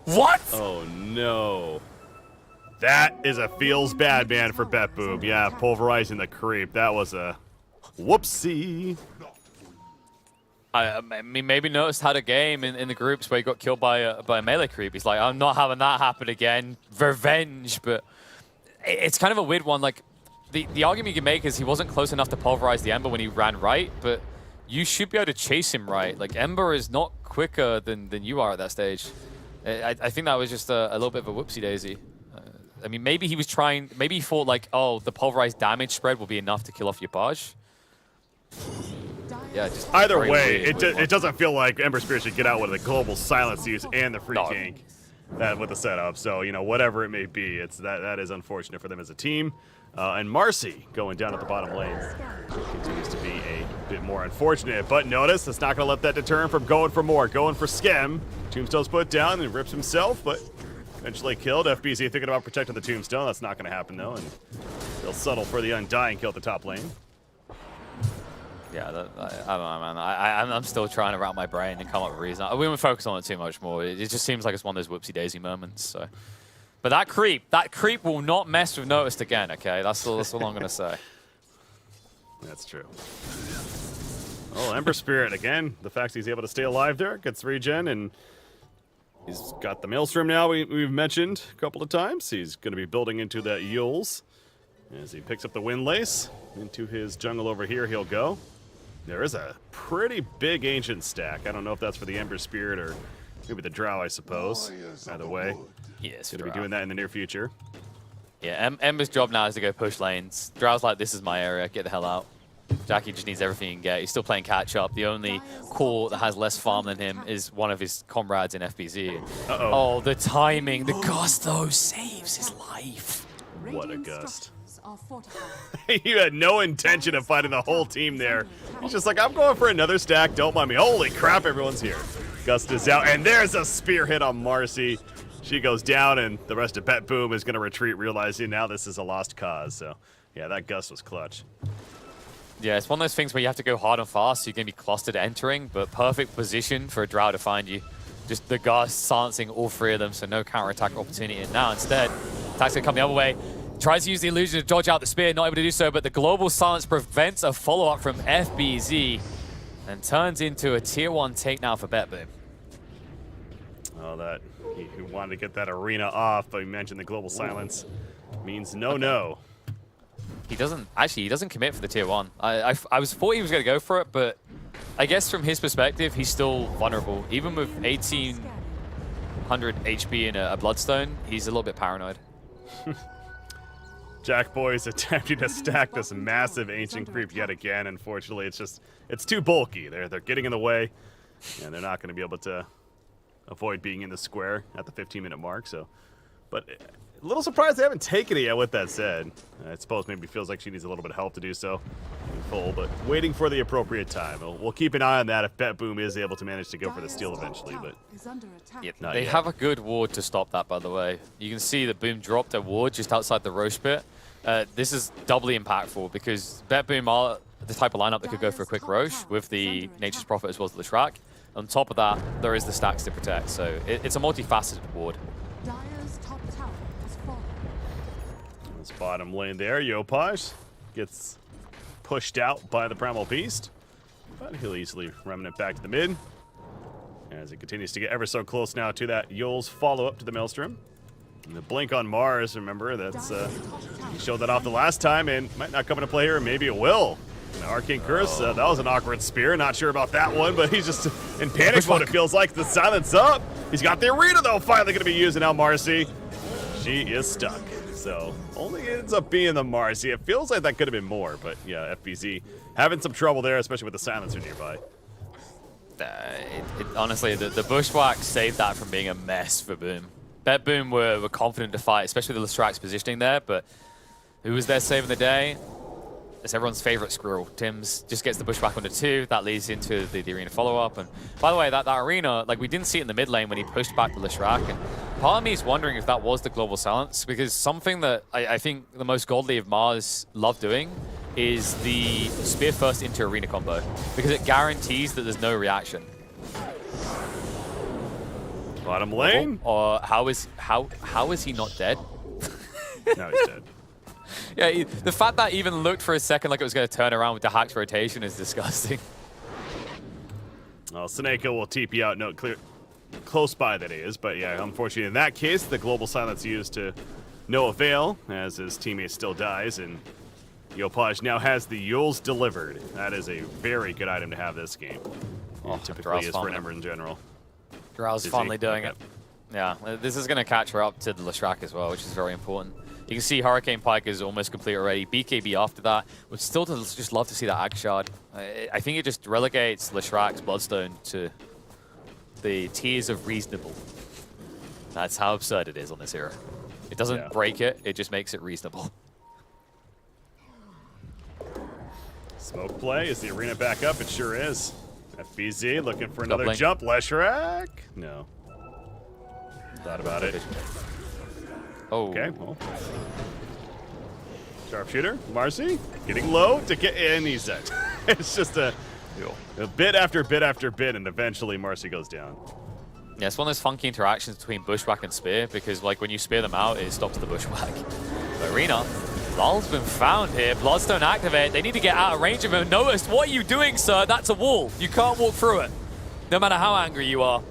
What? Oh, no. That is a feels bad man for BetBoom. Yeah, pulverizing the creep. That was a whoopsie. I mean, maybe noticed had a game in the groups where he got killed by a melee creep. He's like, I'm not having that happen again. Revenge. But it's kind of a weird one. Like, the argument you can make is he wasn't close enough to pulverize the Ember when he ran right, but you should be able to chase him right. Like, Ember is not quicker than you are at that stage. I think that was just a little bit of a whoopsie-daisy. I mean, maybe he was trying, maybe he thought like, oh, the pulverized damage spread will be enough to kill off your barge. Yeah, just either way, it doesn't feel like Ember Spirit should get out with the global silence use and the free tank that with the setup. So, you know, whatever it may be, that is unfortunate for them as a team. And Marcy going down at the bottom lane continues to be a bit more unfortunate. But notice, it's not going to let that deter him from going for more. Going for Skem. Tombstone's put down and rips himself, but eventually killed. FBZ thinking about protecting the Tombstone. That's not going to happen, though. And they'll settle for the Undying kill at the top lane. Yeah, I don't know, man. I'm still trying to wrap my brain and come up with a reason. We won't focus on it too much more. It just seems like it's one of those whoopsie-daisy moments. So, but that creep will not mess with Noticed again, okay? That's all I'm going to say. That's true. Oh, Ember Spirit, again, the fact he's able to stay alive there, gets regen, and he's got the Maelstrom now, we've mentioned a couple of times. He's going to be building into that Yules. As he picks up the Windlace, into his jungle over here he'll go. There is a pretty big Ancient stack. I don't know if that's for the Ember Spirit or maybe the Drow, I suppose. Either way, yes, going to be doing that in the near future. Yeah, Ember's job now is to go push lanes. Drow's like, this is my area, get the hell out. Jackie just needs everything he can get. He's still playing catch-up. The only core that has less farm than him is one of his comrades in FBZ. Oh, the timing. The Gust, though, saves his life. What a Gust. You had no intention of fighting the whole team there. He's just like, I'm going for another stack, don't mind me. Holy crap, everyone's here. Gust is out, and there's a spear hit on Marcy. She goes down, and the rest of Bet Boom is going to retreat, realizing now this is a lost cause. So, yeah, that Gust was clutch. Yeah, it's one of those things where you have to go hard and fast, so you're going to be clustered entering, but perfect position for a Drow to find you. Just the Gust silencing all three of them, so no counterattack opportunity. And now instead, attack's going to come the other way. Tries to use the illusion to dodge out the spear, not able to do so, but the global silence prevents a follow-up from FBZ and turns into a tier 1 take now for Bet Boom. Oh, that he wanted to get that arena off, but he mentioned the global silence means no. He doesn't commit for the tier 1. I thought he was going to go for it, but I guess from his perspective, he's still vulnerable. Even with 1800 HP in a Bloodstone, he's a little bit paranoid. Jack Boy's attempting to stack this massive Ancient creep yet again. Unfortunately, it's too bulky. They're getting in the way, and they're not going to be able to avoid being in the square at the 15-minute mark. So, but a little surprised they haven't taken it yet. With that said, I suppose maybe feels like she needs a little bit of help to do so in full, but waiting for the appropriate time. We'll keep an eye on that if Bet Boom is able to manage to go for the steal eventually. But yep, they have a good ward to stop that, by the way. You can see that Boom dropped a ward just outside the Roche pit. This is doubly impactful because Bet Boom are the type of lineup that could go for a quick Roche with the Nature's Prophet as well as the Leshrac. On top of that, there is the stacks to protect, so it's a multifaceted ward. This bottom lane there, Yopaj gets pushed out by the Primal Beast, but he'll easily remnant back to the mid as he continues to get ever so close now to that Yules follow-up to the Maelstrom. And the blink on Mars, remember, that's he showed that off the last time and might not come into play here, maybe it will. An Arcane Curse, that was an awkward spear, not sure about that one, but he's just in panic mode, it feels like. The silence up. He's got the arena, though, finally going to be using now Marcy. She is stuck, so only ends up being the Marcy. It feels like that could have been more, but yeah, FBZ having some trouble there, especially with the silencer nearby. Honestly, the Bushwhack saved that from being a mess for Boom. Bet Boom were confident to fight, especially the Lestrac's positioning there, but who was there saving the day? It's everyone's favorite squirrel. Tim's just gets the Bushwhack onto 2. That leads into the arena follow-up. And by the way, that arena, like, we didn't see it in the mid lane when he pushed back the Leshrac. And part of me is wondering if that was the global silence, because something that I think the most godly of Mars love doing is the spear first into arena combo, because it guarantees that there's no reaction. Bottom lane? Or how is he not dead? No, he's dead. Yeah, the fact that even looked for a second like it was going to turn around with the Hack's rotation is disgusting. Well, Seneko will TP out, note clear, close by that is, but yeah, unfortunately in that case, the global silence used to no avail, as his teammate still dies, and Yopaj now has the Yules delivered. That is a very good item to have this game. Typically is for an Ember in general. Drow's finally doing it. Yeah, this is going to catch her up to the Leshrac as well, which is very important. You can see Hurricane Pike is almost complete already. BKB after that. Would still just love to see that Ag Shard. I think it just relegates Leshrac's Bloodstone to the tiers of reasonable. That's how absurd it is on this hero. It doesn't break it, it just makes it reasonable. Smoke play. Is the arena back up? It sure is. FBZ looking for another jump. Leshrac? No. Thought about it. Oh. Okay, well. Sharpshooter, Marcy, getting low to get in. He's dead. It's just a bit after bit after bit, and eventually Marcy goes down. Yeah, it's one of those funky interactions between Bushwhack and Spear, because like when you spear them out, it stops the Bushwhack. But Arena, Lul's been found here. Bloodstone activate. They need to get out of range of him. Noticed, what are you doing, sir? That's a wall. You can't walk through it, no matter how angry you are.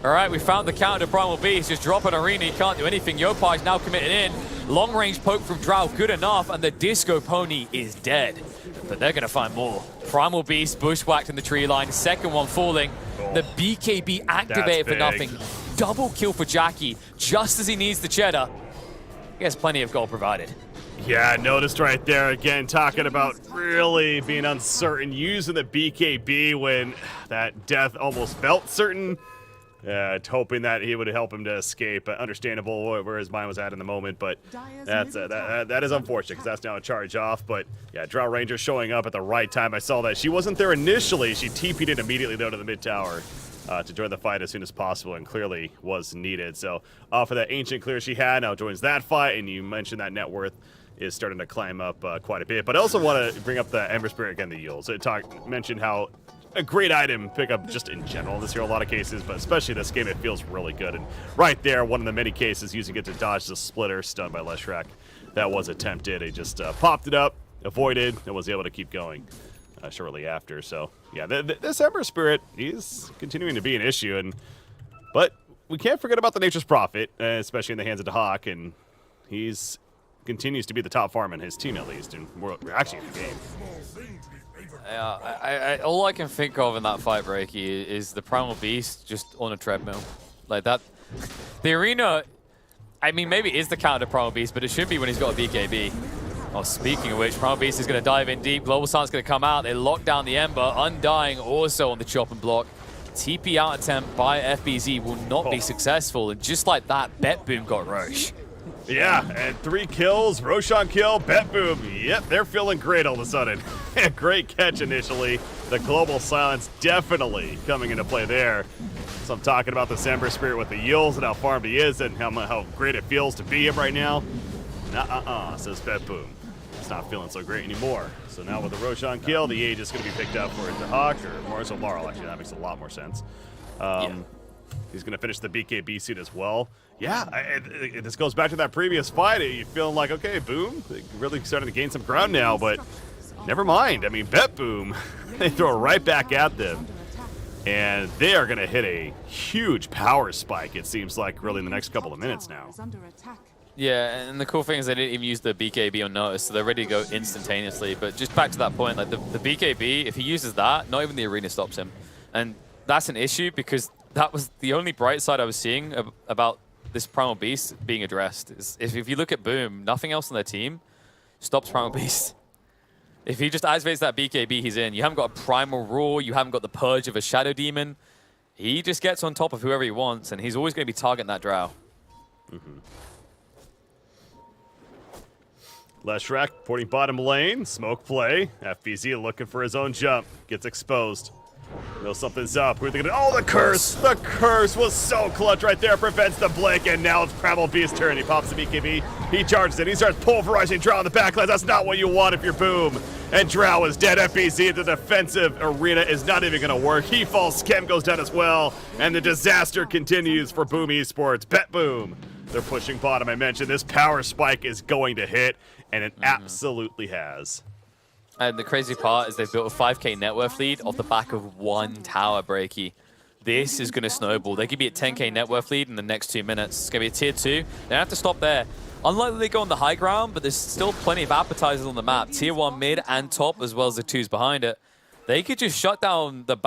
All right, we found the counter to Primal Beast. Just drop an Arena, he can't do anything. Yopaj now committed in. Long range poke from Drow, good enough, and the Disco Pony is dead. But they're gonna find more. Primal Beast bushwhacked in the tree line, second one falling. The BKB activated for nothing. Double kill for Jackie, just as he needs the cheddar. He has plenty of gold provided. Yeah, noticed right there again, talking about really being uncertain, using the BKB when that death almost felt certain. Hoping that he would help him to escape. Understandable where his mind was at in the moment, but that's that is unfortunate because that's now a charge off. But yeah, Drow Ranger showing up at the right time. I saw that she wasn't there initially. She TP'd in immediately though to the mid tower to join the fight as soon as possible, and clearly was needed. So off of that ancient clear she had, now joins that fight. And you mentioned that net worth is starting to climb up quite a bit. But I also want to bring up the Ember Spirit again, the Yules. So mentioned how a great item pickup just in general in this hero, a lot of cases, but especially this game, it feels really good. And right there, one of the many cases using it to dodge the splitter, stunned by Leshrac. That was attempted. He just popped it up, avoided, and was able to keep going shortly after. So yeah, this Ember Spirit is continuing to be an issue, but we can't forget about the Nature's Prophet, especially in the hands of Dahak, and he's continues to be the top farm in his team at least, and we're actually in the game. Yeah, all I can think of in that fight, Breaky, is the Primal Beast just on a treadmill. Like that. The Arena, I mean, maybe it is the counter to Primal Beast, but it should be when he's got a BKB. Oh, speaking of which, Primal Beast is going to dive in deep. Global Sun's going to come out. They lock down the Ember. Undying also on the chop and block. TP out attempt by FBZ will not be successful. And just like that, Bet Boom got Roche. Yeah, and 3 kills, Roshan kill, Bet Boom. Yep, they're feeling great all of a sudden. Great catch initially. The global silence definitely coming into play there. So I'm talking about the Ember Spirit with the Yules and how farmed he is and how great it feels to be him right now. Says Bet Boom. It's not feeling so great anymore. So now with the Roshan kill, the age is going to be picked up for Dahak or Marzo Laurel. Actually, that makes a lot more sense. He's going to finish the BKB suit as well. Yeah, this goes back to that previous fight. You feeling like, okay, Boom, really starting to gain some ground now, but never mind. I mean, Bet Boom, they throw right back at them. And they are going to hit a huge power spike, it seems like, really in the next couple of minutes now. Yeah, and the cool thing is they didn't even use the BKB on notice, so they're ready to go instantaneously. But just back to that point, like the BKB, if he uses that, not even the Arena stops him. And that's an issue because that was the only bright side I was seeing about this Primal Beast being addressed. Is if you look at Boom, nothing else on their team stops Primal Beast. If he just activates that BKB, he's in. You haven't got a Primal Roar, you haven't got the Purge of a Shadow Demon. He just gets on top of whoever he wants, and he's always going to be targeting that Drow. Leshrac porting bottom lane, smoke play. FBZ looking for his own jump, gets exposed. Know something's up. We're thinking, oh, the curse! The curse was so clutch right there. Prevents the blink, and now it's Primal Beast's turn. He pops the BKB. He charges it. He starts pulverizing Drow on the backline. That's not what you want if you're Boom. And Drow is dead. FBZ, the defensive Arena is not even going to work. He falls. Skem goes down as well. And the disaster continues for Boom Esports. Bet Boom. They're pushing bottom. I mentioned this power spike is going to hit, and it absolutely has. And the crazy part is they've built a 5k net worth lead off the back of one tower, Breaky. This is going to snowball. They could be at 10k net worth lead in the next 2 minutes. It's going to be a tier 2. They have to stop there. Unlikely to go on the high ground, but there's still plenty of appetizers on the map. Tier 1 mid and top, as well as the 2s behind it. They could just shut down the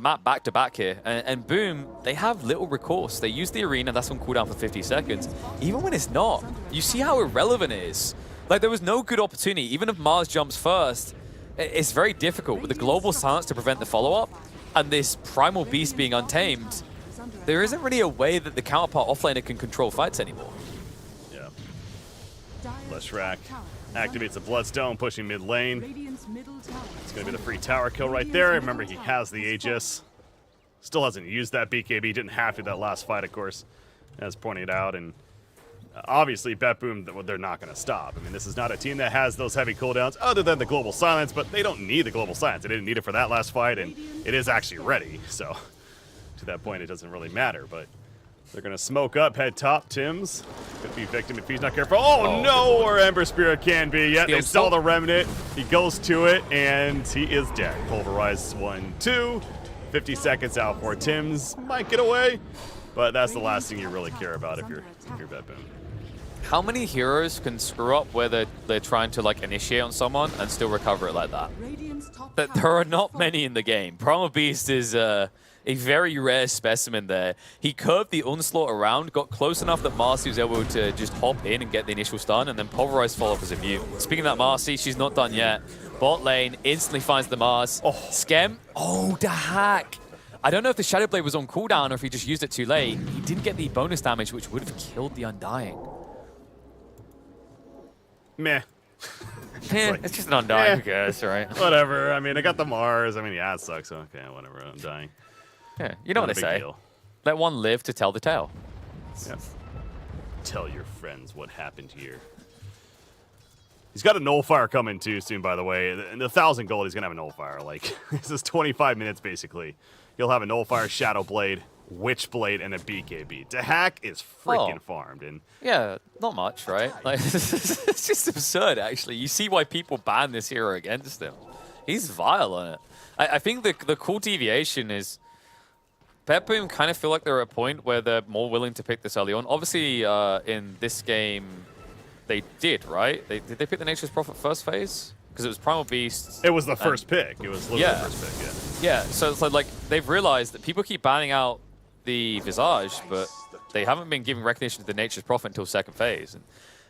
map back-to-back here. And boom, they have little recourse. They use the arena, that's on cooldown for 50 seconds. Even when it's not, you see how irrelevant it is. Like, there was no good opportunity. Even if Mars jumps first, it's very difficult. With the global silence to prevent the follow-up, and this Primal Beast being untamed, there isn't really a way that the counterpart offlaner can control fights anymore. Yeah. Leshrac activates the Bloodstone, pushing mid lane. It's going to be the free tower kill right there. Remember, he has the Aegis. Still hasn't used that BKB. Didn't have to that last fight, of course, as pointed out. And obviously, BetBoom, they're not going to stop. I mean, this is not a team that has those heavy cooldowns other than the Global Silence, but they don't need the Global Silence. They didn't need it for that last fight, and it is actually ready. So to that point, it doesn't really matter. But they're going to smoke up, head top. Tims could be victim if he's not careful. Oh, no, or Ember Spirit can be. Yeah, they saw the Remnant. He goes to it, and he is dead. Pulverized 1, 2. 50 seconds out for Tims. Might get away, but that's the last thing you really care about if you're BetBoom. How many heroes can screw up where they're trying to like initiate on someone and still recover it like that? But there are not many in the game. Primal Beast is a very rare specimen there. He curved the onslaught around, got close enough that Marcy was able to just hop in and get the initial stun, and then Pulverize follow-up as a mute. Speaking of that Marcy, she's not done yet. Bot lane instantly finds the Mars. Oh. Skem. Oh, the hack. I don't know if the Shadow Blade was on cooldown or if he just used it too late. He didn't get the bonus damage, which would have killed the Undying. Meh. It's just an Undying, who cares, right? Whatever. I mean, I got the Mars. I mean, yeah, it sucks. Okay, whatever. I'm dying. Yeah, you know what they say. Deal. Let one live to tell the tale. Yep. Tell your friends what happened here. He's got a Nullfire coming too soon, by the way. In the 1,000 gold, he's going to have a Nullfire. Like, this is 25 minutes, basically. He'll have a Nullfire, Shadow Blade, Witch Blade, and a BKB. To hack is freaking farmed. And yeah, not much, right? Like, it's just absurd, actually. You see why people ban this hero against him. He's vile on it. I think the cool deviation is BetBoom kind of feel like they're at a point where they're more willing to pick this early on. Obviously, in this game, they did, right? Did they pick the Nature's Prophet first phase? Because it was Primal Beast. It was the first pick. It was literally the first pick, yeah. So it's like they've realized that people keep banning out the Visage, but they haven't been giving recognition to the Nature's Prophet until second phase. And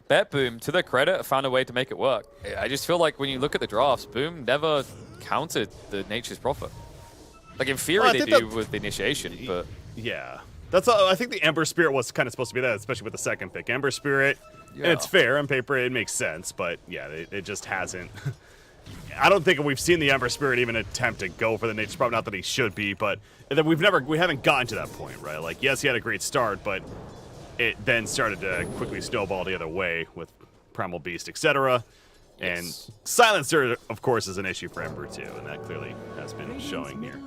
BetBoom, to their credit, found a way to make it work. I just feel like when you look at the drafts, Boom never countered the Nature's Prophet. Like in theory, they do with the initiation, but yeah, that's. I think the Ember Spirit was kind of supposed to be that, especially with the second pick. Ember Spirit, and it's fair on paper, it makes sense, but yeah, it just hasn't. I don't think we've seen the Ember Spirit even attempt to go for the Nature's Prophet. Not that he should be, but we haven't gotten to that point, right? Like, yes, he had a great start, but it then started to quickly snowball the other way with Primal Beast, etc. And Silencer, of course, is an issue for Ember too, and that clearly has been showing here.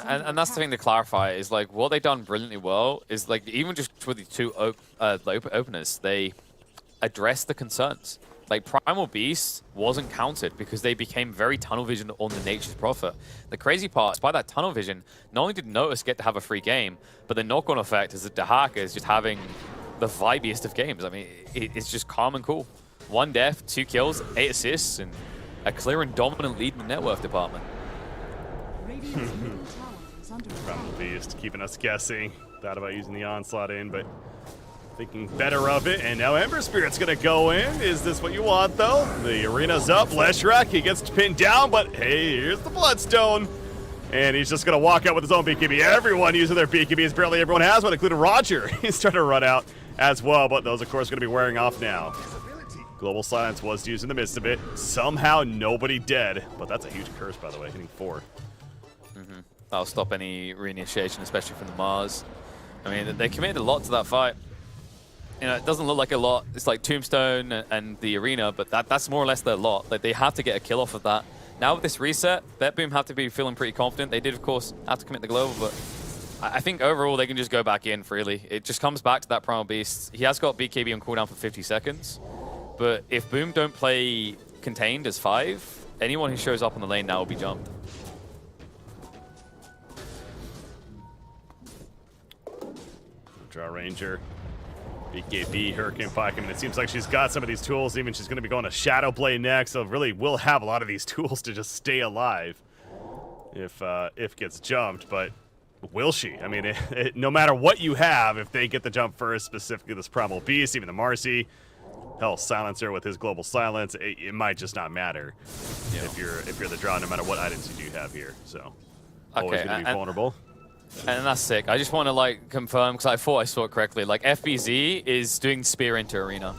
And that's the thing to clarify is like what they've done brilliantly well is like even just with the two openers, they addressed the concerns. Like Primal Beast wasn't countered because they became very tunnel vision on the Nature's Prophet. The crazy part is by that tunnel vision, not only did Notice get to have a free game, but the knock-on effect is that Dahaka is just having the vibiest of games. I mean, it's just calm and cool. 1 death, 2 kills, 8 assists, and a clear and dominant lead in the net worth department. Primal Beast keeping us guessing. Thought about using the Onslaught in, but thinking better of it. And now Ember Spirit's going to go in. Is this what you want, though? The arena's up. Leshrac, he gets pinned down, but hey, here's the Bloodstone. And he's just going to walk out with his own BKB. Everyone using their BKBs. Barely everyone has one, including Roger. He's starting to run out as well, but those, of course, are going to be wearing off now. Global Silence was used in the midst of it. Somehow nobody dead, but that's a huge curse, by the way, hitting 4. That'll stop any reinitiation, especially from the Mars. I mean, they committed a lot to that fight. You know, it doesn't look like a lot. It's like Tombstone and the arena, but that's more or less their lot. Like, they have to get a kill off of that. Now with this reset, BetBoom have to be feeling pretty confident. They did, of course, have to commit the global, but I think overall they can just go back in freely. It just comes back to that Primal Beast. He has got BKB on cooldown for 50 seconds, but if Boom don't play contained as 5, anyone who shows up on the lane now will be jumped. Draw Ranger. BKB, Hurricane Pike. I mean, it seems like she's got some of these tools. Even she's going to be going to Shadow Blade next, so really will have a lot of these tools to just stay alive if gets jumped. But will she? I mean, no matter what you have, if they get the jump first, specifically this Primal Beast, even the Marcy, hell, Silencer with his Global Silence, it might just not matter if you're the draw, no matter what items you do have here. So always going to be vulnerable. And that's sick. I just want to like confirm, because I thought I saw it correctly. Like FBZ is doing Spear into Arena.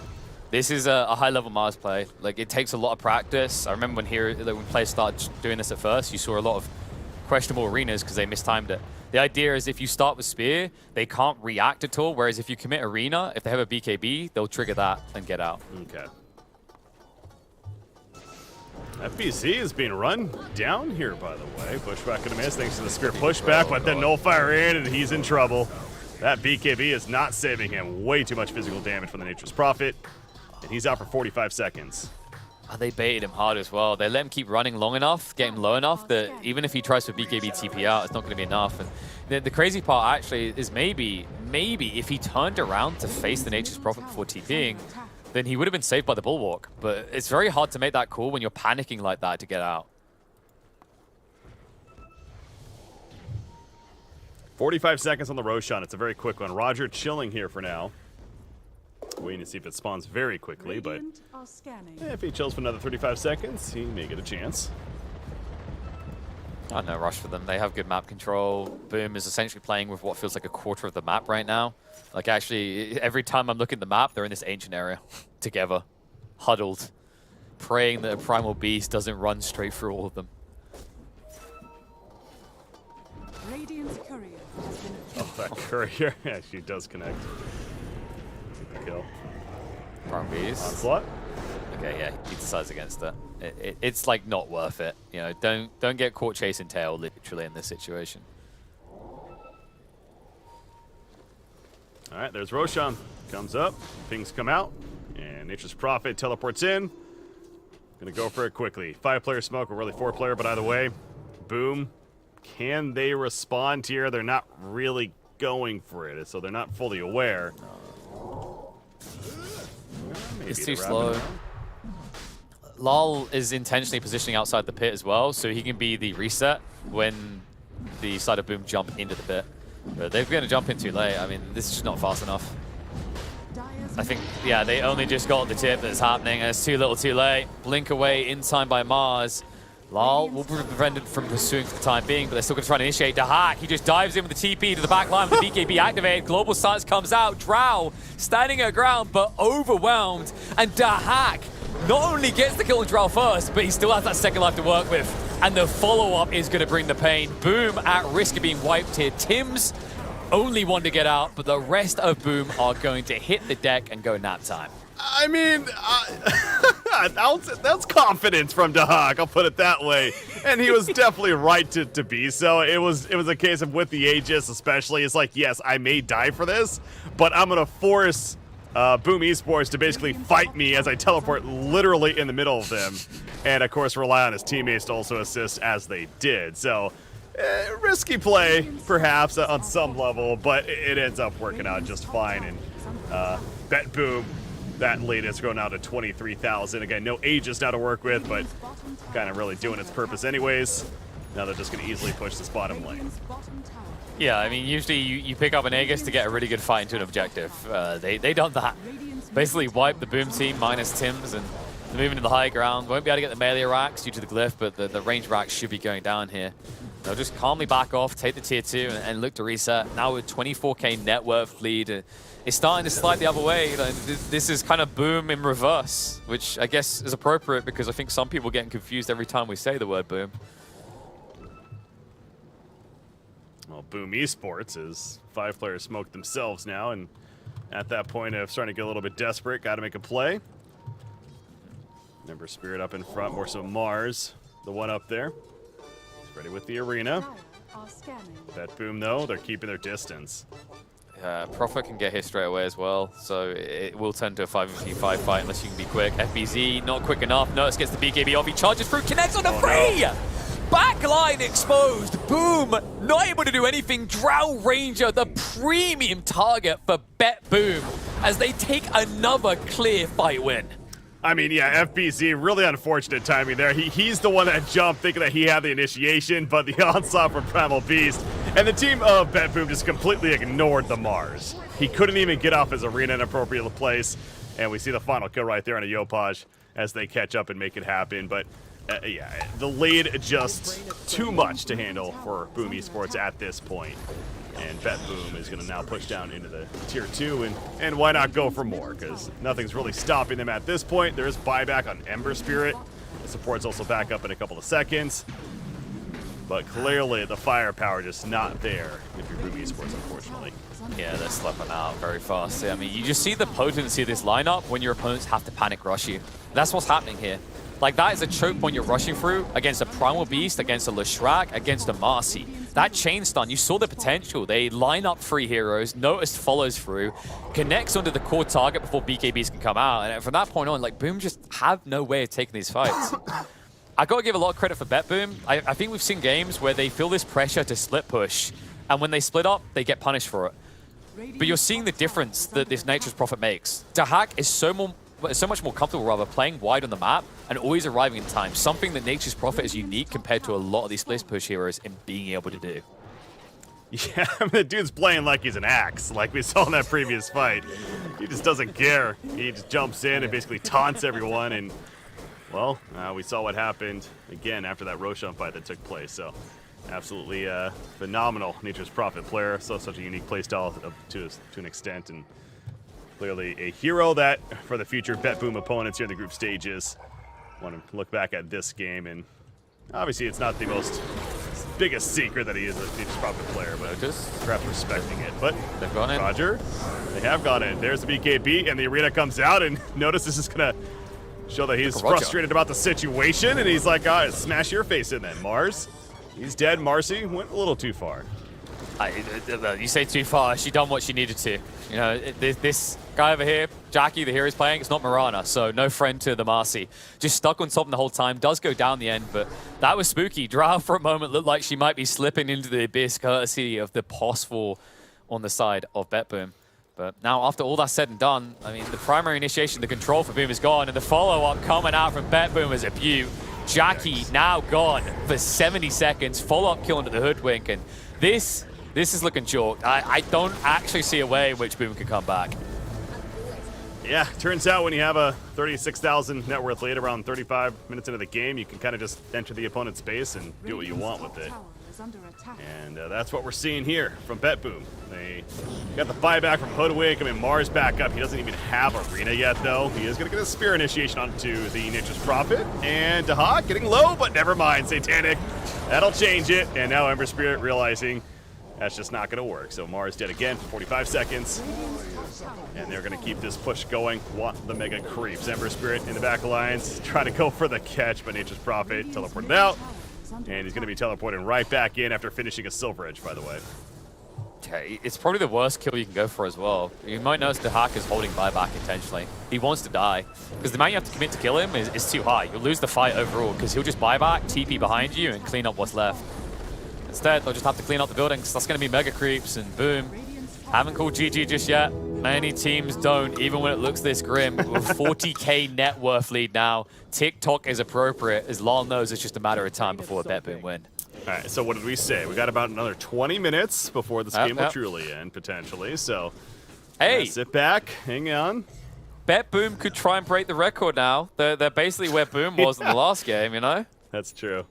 This is a high-level Mars play. Like it takes a lot of practice. I remember when players started doing this at first, you saw a lot of questionable arenas because they mistimed it. The idea is if you start with Spear, they can't react at all. Whereas if you commit Arena, if they have a BKB, they'll trigger that and get out. Okay. FBZ is being run down here, by the way. Pushback gonna miss thanks to the Spear pushback, but then Nullfire in, and he's in trouble. That BKB is not saving him. Way too much physical damage from the Nature's Prophet, and he's out for 45 seconds. They baited him hard as well. They let him keep running long enough, get him low enough that even if he tries to BKB TP out, it's not going to be enough. And the crazy part actually is maybe if he turned around to face the Nature's Prophet before TPing, then he would have been saved by the Bulwark. But it's very hard to make that call when you're panicking like that to get out. 45 seconds on the Roshan. It's a very quick one. Roger chilling here for now. Waiting to see if it spawns very quickly, but if he chills for another 35 seconds, he may get a chance. No rush for them. They have good map control. Boom is essentially playing with what feels like a quarter of the map right now. Like actually, every time I'm looking at the map, they're in this ancient area together, huddled, praying that a Primal Beast doesn't run straight through all of them. Radiant's courier has been killed. Oh, that courier actually does connect. Kill. Primal Beast. Onslaught. Okay, yeah, he decides against it. It's like not worth it. You know, don't get caught chasing tail literally in this situation. All right, there's Roshan. Comes up, things come out, and Nature's Prophet teleports in. Gonna go for it quickly. 5-player smoke, or really 4-player, but either way, boom. Can they respond here? They're not really going for it, so they're not fully aware. It's too slow. Lal is intentionally positioning outside the pit as well, so he can be the reset when the side of Boom jump into the pit. But they're going to jump in too late. I mean, this is just not fast enough. I think, yeah, they only just got the tip that's happening, and it's too little too late. Blink away in time by Mars. Lal will be prevented from pursuing for the time being, but they're still going to try to initiate Dahak. He just dives in with the TP to the back line with the BKB activated. Global Silence comes out. Drow standing her ground, but overwhelmed. And Dahak not only gets the kill on Drow first, but he still has that second life to work with. And the follow-up is going to bring the pain. Boom at risk of being wiped here. Tim's only one to get out, but the rest of Boom are going to hit the deck and go nap time. I mean, that's confidence from Dahak, I'll put it that way. And he was definitely right to be so. It was a case of with the Aegis especially, it's like, yes, I may die for this, but I'm going to force Boom Esports to basically fight me as I teleport literally in the middle of them. And, of course, rely on his teammates to also assist as they did. So, risky play, perhaps, on some level, but it ends up working out just fine. And bet Boom, that lead is going out to 23,000. Again, no Aegis now to work with, but kind of really doing its purpose anyways. Now they're just going to easily push this bottom lane. Yeah, I mean, usually you pick up an Aegis to get a really good fight into an objective. They done that. Basically wipe the Boom team minus Tim's and moving to the high ground. Won't be able to get the melee racks due to the glyph, but the range racks should be going down here. They'll just calmly back off, take the tier 2, and look to reset. Now with 24k net worth lead, it's starting to slide the other way. You know, this is kind of Boom in reverse, which I guess is appropriate because I think some people are getting confused every time we say the word Boom. Well, Boom Esports is 5-player smoke themselves now, and at that point of starting to get a little bit desperate, got to make a play. Remember Spirit up in front, more so Mars, the one up there. He's ready with the arena. Bet Boom, though, they're keeping their distance. Prophet can get hit straight away as well, so it will turn to a 5v5 fight unless you can be quick. FBZ not quick enough. Nurse gets the BKB off. He charges through, connects on a free! No. Backline exposed. Boom. Not able to do anything. Drow Ranger, the premium target for Bet Boom, as they take another clear fight win. I mean, yeah, FBZ, really unfortunate timing there. He's the one that jumped thinking that he had the initiation, but the onslaught from Primal Beast. And the team of Bet Boom just completely ignored the Mars. He couldn't even get off his arena in an appropriate place. And we see the final kill right there on a Yopaj as they catch up and make it happen. But yeah, the lead just too much to handle for Boom Esports at this point. And Bet Boom is going to now push down into the Tier 2, and why not go for more? Because nothing's really stopping them at this point. There is buyback on Ember Spirit. The support's also back up in a couple of seconds. But clearly, the firepower just not there if you're Boom Esports, unfortunately. Yeah, they're slipping out very fast. I mean, you just see the potency of this lineup when your opponents have to panic rush you. That's what's happening here. Like, that is a choke point you're rushing through against a Primal Beast, against a Leshrac, against a Marcy. That chain stun, you saw the potential. They line up 3 heroes, Noticed follows through, connects onto the core target before BKBs can come out. And from that point on, like, Boom just have no way of taking these fights. I gotta give a lot of credit for Bet Boom. I think we've seen games where they feel this pressure to split push, and when they split up, they get punished for it. But you're seeing the difference that this Nature's Prophet makes. Dahak is so much more comfortable, playing wide on the map and always arriving in time. Something that Nature's Prophet is unique compared to a lot of these split push heroes in being able to do. Yeah, I mean, the dude's playing like he's an axe, like we saw in that previous fight. He just doesn't care. He just jumps in and basically taunts everyone, and, well, we saw what happened again after that Roshan fight that took place, so absolutely phenomenal Nature's Prophet player. So such a unique playstyle to an extent, and clearly a hero that, for the future Bet Boom opponents here in the group stages, want to look back at this game, and obviously it's not the biggest secret that he is a Nature's Prophet player, but just perhaps respecting it. But they've gone in. Roger, they have gone in. There's the BKB, and the arena comes out, and notice this is going to show that he's frustrated about the situation, and he's like, smash your face in then, Mars. He's dead. Marcy went a little too far. You say too far. She done what she needed to. You know, this guy over here, Jackie, the hero is playing, it's not Mirana, so no friend to the Marcy. Just stuck on top the whole time. Does go down the end, but that was spooky. Drow for a moment looked like she might be slipping into the abyss courtesy of the possible on the side of Bet Boom. But now, after all that's said and done, I mean, the primary initiation, the control for Boom is gone, and the follow-up coming out from Bet Boom is a beaut. Jackie now gone for 70 seconds. Follow-up kill into the Hoodwink, and this is looking chalked. I don't actually see a way in which Boom can come back. Yeah, turns out when you have a 36,000 net worth lead around 35 minutes into the game, you can kind of just enter the opponent's space and do what you want with it. And that's what we're seeing here from Bet Boom. They got the buyback from Hoodwink. I mean, Mars back up. He doesn't even have Arena yet, though. He is going to get a spear initiation onto the Nature's Prophet. And Dahak getting low, but never mind. Satanic. That'll change it. And now Ember Spirit realizing that's just not going to work. So Mars dead again for 45 seconds. And they're going to keep this push going. Want the mega creeps. Ember Spirit in the back lines. Trying to go for the catch, but Nature's Prophet teleported out. And he's going to be teleporting right back in after finishing a Silver Edge, by the way. Okay, it's probably the worst kill you can go for as well. You might notice Dahak is holding buyback intentionally. He wants to die, because the amount you have to commit to kill him is too high. You'll lose the fight overall, because he'll just buyback, TP behind you, and clean up what's left. Instead, they'll just have to clean up the buildings. That's going to be mega creeps, and boom. Haven't called GG just yet. Many teams don't, even when it looks this grim. With 40k net worth lead now. TikTok is appropriate, as Lal knows it's just a matter of time before a Bet Boom win. All right, so what did we say? We got about another 20 minutes before this game will truly end, potentially. So, hey, sit back, hang on. Bet Boom could try and break the record now. They're basically where Boom was in the last game, you know? That's true.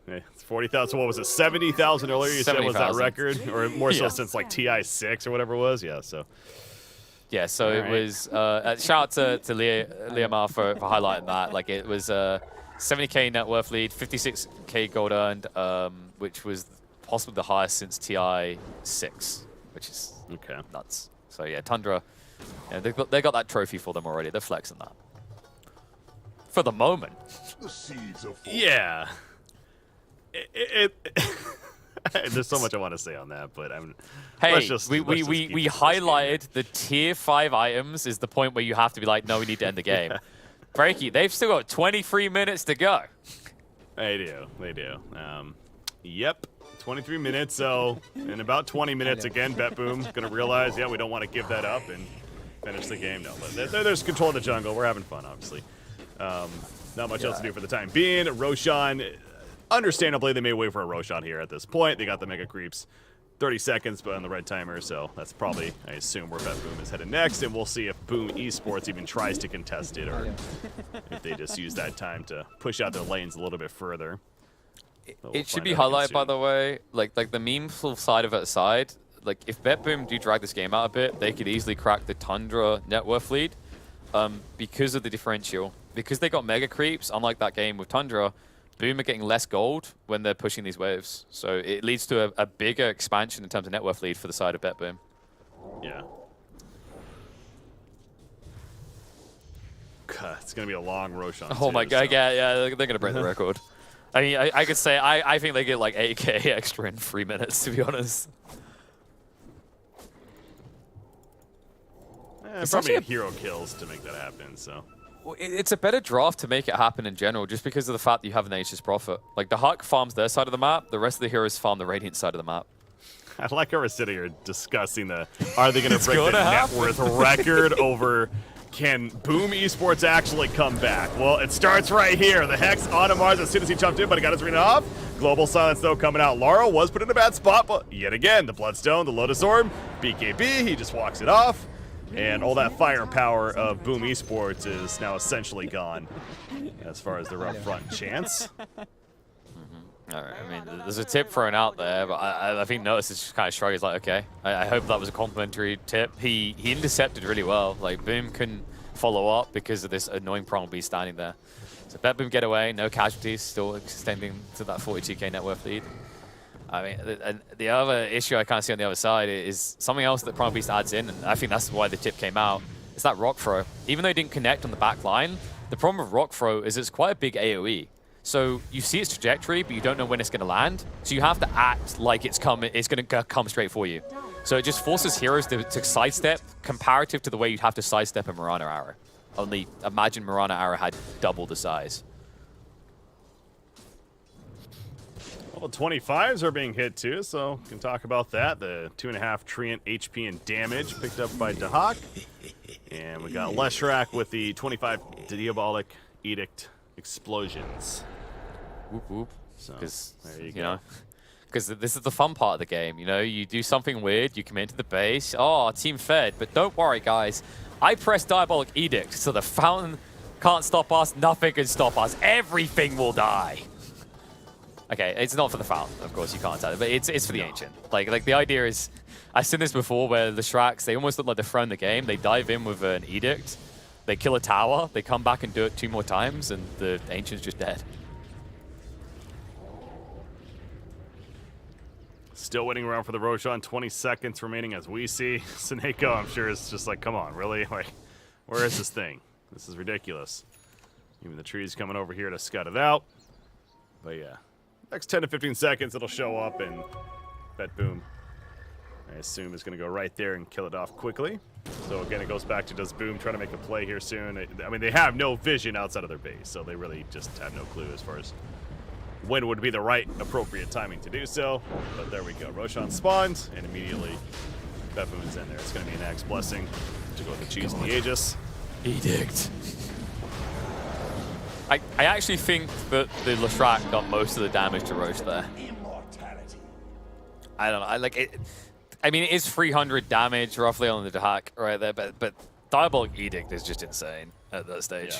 Hey, it's 40,000. What was it? 70,000 earlier. You said was that record, or more so since like TI6 or whatever it was. Yeah. So. Yeah. So it was. Shout out to Liamar for highlighting that. Like it was 70k net worth lead, 56k gold earned, which was possibly the highest since TI6, which is nuts. So yeah, Tundra. Yeah, they got that trophy for them already. They're flexing that. For the moment. Yeah. There's so much I want to say on that, but hey, we highlighted the tier 5 items is the point where you have to be like, no, we need to end the game. Breaky, they've still got 23 minutes to go. They do. They do. Yep. 23 minutes, so in about 20 minutes, again, BetBoom's going to realize, yeah, we don't want to give that up and finish the game. No, but there's control of the jungle. We're having fun, obviously. Not much else to do for the time being. Roshan, understandably, they may wait for a Roshan here at this point. They got the Mega Creeps. 30 seconds, but on the red timer, so that's probably, I assume, where BetBoom is headed next, and we'll see if Boom Esports even tries to contest it, or if they just use that time to push out their lanes a little bit further. It should be highlighted, by the way, like the memeful side of it aside, like if BetBoom do drag this game out a bit, they could easily crack the Tundra net worth lead because of the differential. Because they got Mega Creeps, unlike that game with Tundra, Boom are getting less gold when they're pushing these waves. So it leads to a bigger expansion in terms of net worth lead for the side of BetBoom. Yeah. God, it's going to be a long Roshan. Oh my god, yeah, they're going to break the record. I mean, I could say, I think they get like 8k extra in 3 minutes, to be honest. Probably hero kills to make that happen, so. Well, it's a better draft to make it happen in general, just because of the fact that you have an Nature's Prophet. Like, the Huck farms their side of the map, the rest of the heroes farm the Radiant side of the map. I like how we're sitting here discussing are they going to break the net worth record over can Boom Esports actually come back? Well, it starts right here. The Hex on Mars as soon as he jumped in, but he got his arena off. Global Silence, though, coming out. Laurel was put in a bad spot, but yet again, the Bloodstone, the Lotus Orb, BKB, he just walks it off. And all that firepower of Boom Esports is now essentially gone as far as their upfront chance. All right, I mean, there's a tip thrown out there, but I think Notice is just kind of shrugging. He's like, okay, I hope that was a complimentary tip. He intercepted really well. Like, Boom couldn't follow up because of this annoying Primal Beast standing there. So BetBoom get away, no casualties, still extending to that 42k net worth lead. I mean, and the other issue I kind of see on the other side is something else that Primal Beast adds in, and I think that's why the tip came out. It's that Rock Throw. Even though it didn't connect on the back line, the problem with Rock Throw is it's quite a big AoE. So you see its trajectory, but you don't know when it's going to land. So you have to act like it's going to come straight for you. So it just forces heroes to sidestep comparative to the way you'd have to sidestep a Mirana Arrow. Only imagine Mirana Arrow had double the size. Well, the 25s are being hit too, so we can talk about that. The 2.5 Treant HP and damage picked up by Dahak. And we got Leshrac with the 25 Diabolic Edict explosions. Whoop whoop. So, because there you go. Because this is the fun part of the game. You know, you do something weird, you come into the base. Oh, team fed. But don't worry, guys. I press Diabolic Edict, so the fountain can't stop us. Nothing can stop us. Everything will die. Okay, it's not for the fountain, of course, you can't tell it, but it's for the ancient. Like the idea is, I've seen this before where the Shraks, they almost look like they're throwing the game. They dive in with an edict, they kill a tower, they come back and do it 2 more times, and the ancient's just dead. Still waiting around for the Roshan, 20 seconds remaining as we see. Seneko, I'm sure, is just like, come on, really? Like, where is this thing? This is ridiculous. Even the tree's coming over here to scout it out. But yeah. Next 10 to 15 seconds, it'll show up, and BetBoom, I assume, is going to go right there and kill it off quickly. So again, it goes back to, does Boom try to make a play here soon? I mean, they have no vision outside of their base, so they really just have no clue as far as when would be the right, appropriate timing to do so. But there we go. Roshan spawns, and immediately BetBoom is in there. It's going to be an Axe Blessing to go with the cheese and the Aegis. Edict. I actually think that the Leshrac got most of the damage to Roche there. I don't know. I mean, it is 300 damage roughly on the Dahak right there, but Diabolic Edict is just insane at that stage.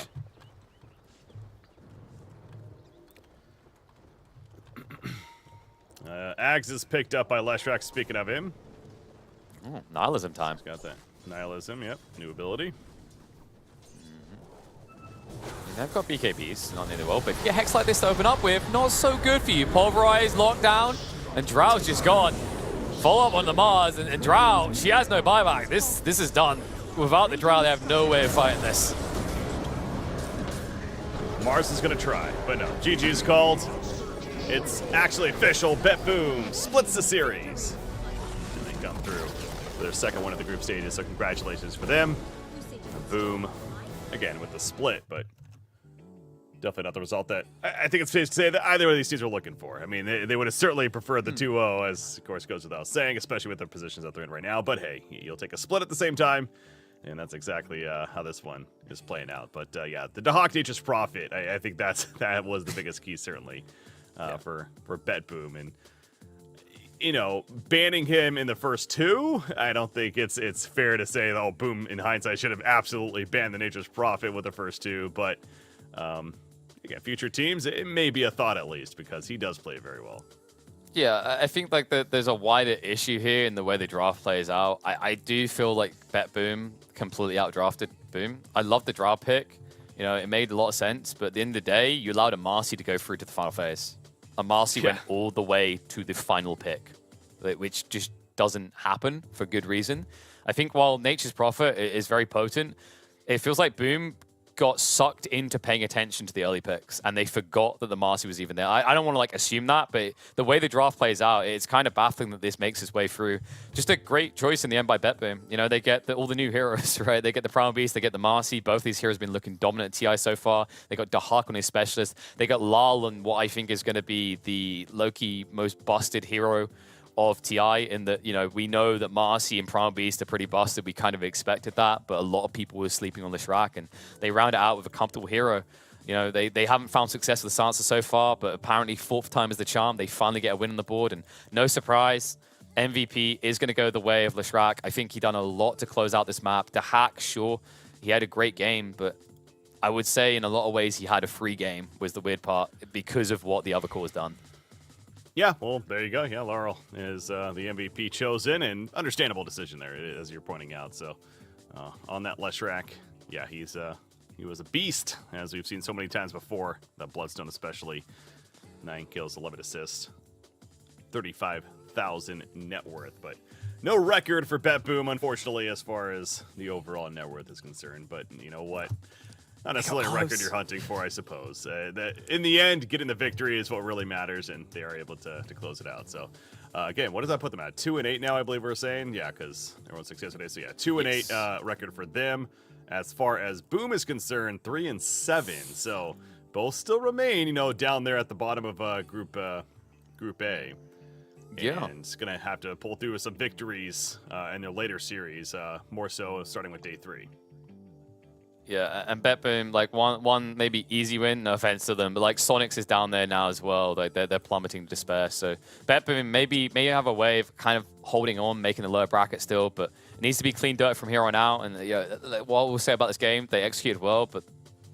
Yeah. Ags is picked up by Leshrac, speaking of him. Ooh, Nihilism time. Got that. Nihilism, yep. New ability. They've got BKBs, not nearly well, but yeah, Hex like this to open up with, not so good for you. Pulverize, lockdown, and Drow's just gone. Follow up on the Mars, and Drow, she has no buyback. This is done. Without the Drow, they have no way of fighting this. Mars is going to try, but no. GG's called. It's actually official. BetBoom splits the series. And they come through for their second one of the group stages, so congratulations for them. Boom, again, with the split, but definitely not the result that I think it's safe to say that either of these teams are looking for. I mean, they would have certainly preferred the 2-0, as of course goes without saying, especially with the positions that they're in right now. But hey, you'll take a split at the same time, and that's exactly how this one is playing out. But yeah, the Dahak Nature's Prophet, I think that was the biggest key, certainly, for BetBoom. And, you know, banning him in the first 2, I don't think it's fair to say, oh, Boom, in hindsight, should have absolutely banned the Nature's Prophet with the first 2. But, again, future teams, it may be a thought at least, because he does play very well. Yeah, I think like there's a wider issue here in the way the draft plays out. I do feel like BetBoom completely outdrafted Boom. I love the draft pick. You know, it made a lot of sense, but at the end of the day, you allowed a Marcy to go through to the final phase. A Marcy went all the way to the final pick, which just doesn't happen for good reason. I think while Nature's Prophet is very potent, it feels like Boom got sucked into paying attention to the early picks, and they forgot that the Marcy was even there. I don't want to like assume that, but the way the draft plays out, it's kind of baffling that this makes its way through. Just a great choice in the end by BetBoom. You know, they get all the new heroes, right? They get the Primal Beast, they get the Marcy. Both these heroes have been looking dominant at TI so far. They got Dahak on his specialist. They got Lal on what I think is going to be the Loki most busted hero of TI, in that, you know, we know that Marcy and Primal Beast are pretty busted. We kind of expected that, but a lot of people were sleeping on this rack, and they round it out with a comfortable hero. You know, they haven't found success with the Silencer so far, but apparently 4th time is the charm. They finally get a win on the board, and no surprise, MVP is going to go the way of Leshrac. I think he done a lot to close out this map. Dahak, sure, he had a great game, but I would say in a lot of ways he had a free game, was the weird part, because of what the other core has done. Yeah, well, there you go. Yeah, Laurel is the MVP chosen, and understandable decision there, as you're pointing out. So, on that Leshrac, yeah, he was a beast, as we've seen so many times before. That Bloodstone especially. 9 kills, 11 assists, 35,000 net worth. But no record for BetBoom, unfortunately, as far as the overall net worth is concerned. But you know what? Not necessarily a record you're hunting for, I suppose. In the end, getting the victory is what really matters, and they are able to close it out. So, again, what does that put them at? 2-8 now, I believe we're saying. Yeah, because everyone's 6 yesterday. So, yeah, 2-8 record for them. As far as Boom is concerned, 3-7. So, both still remain, you know, down there at the bottom of Group A. Yeah. And it's going to have to pull through with some victories in their later series, more so starting with day 3. Yeah, and BetBoom, like one maybe easy win, no offense to them, but like Sonics is down there now as well. Like they're plummeting to despair. So BetBoom maybe have a way of kind of holding on, making the lower bracket still, but it needs to be clean dirt from here on out. And what we'll say about this game, they executed well, but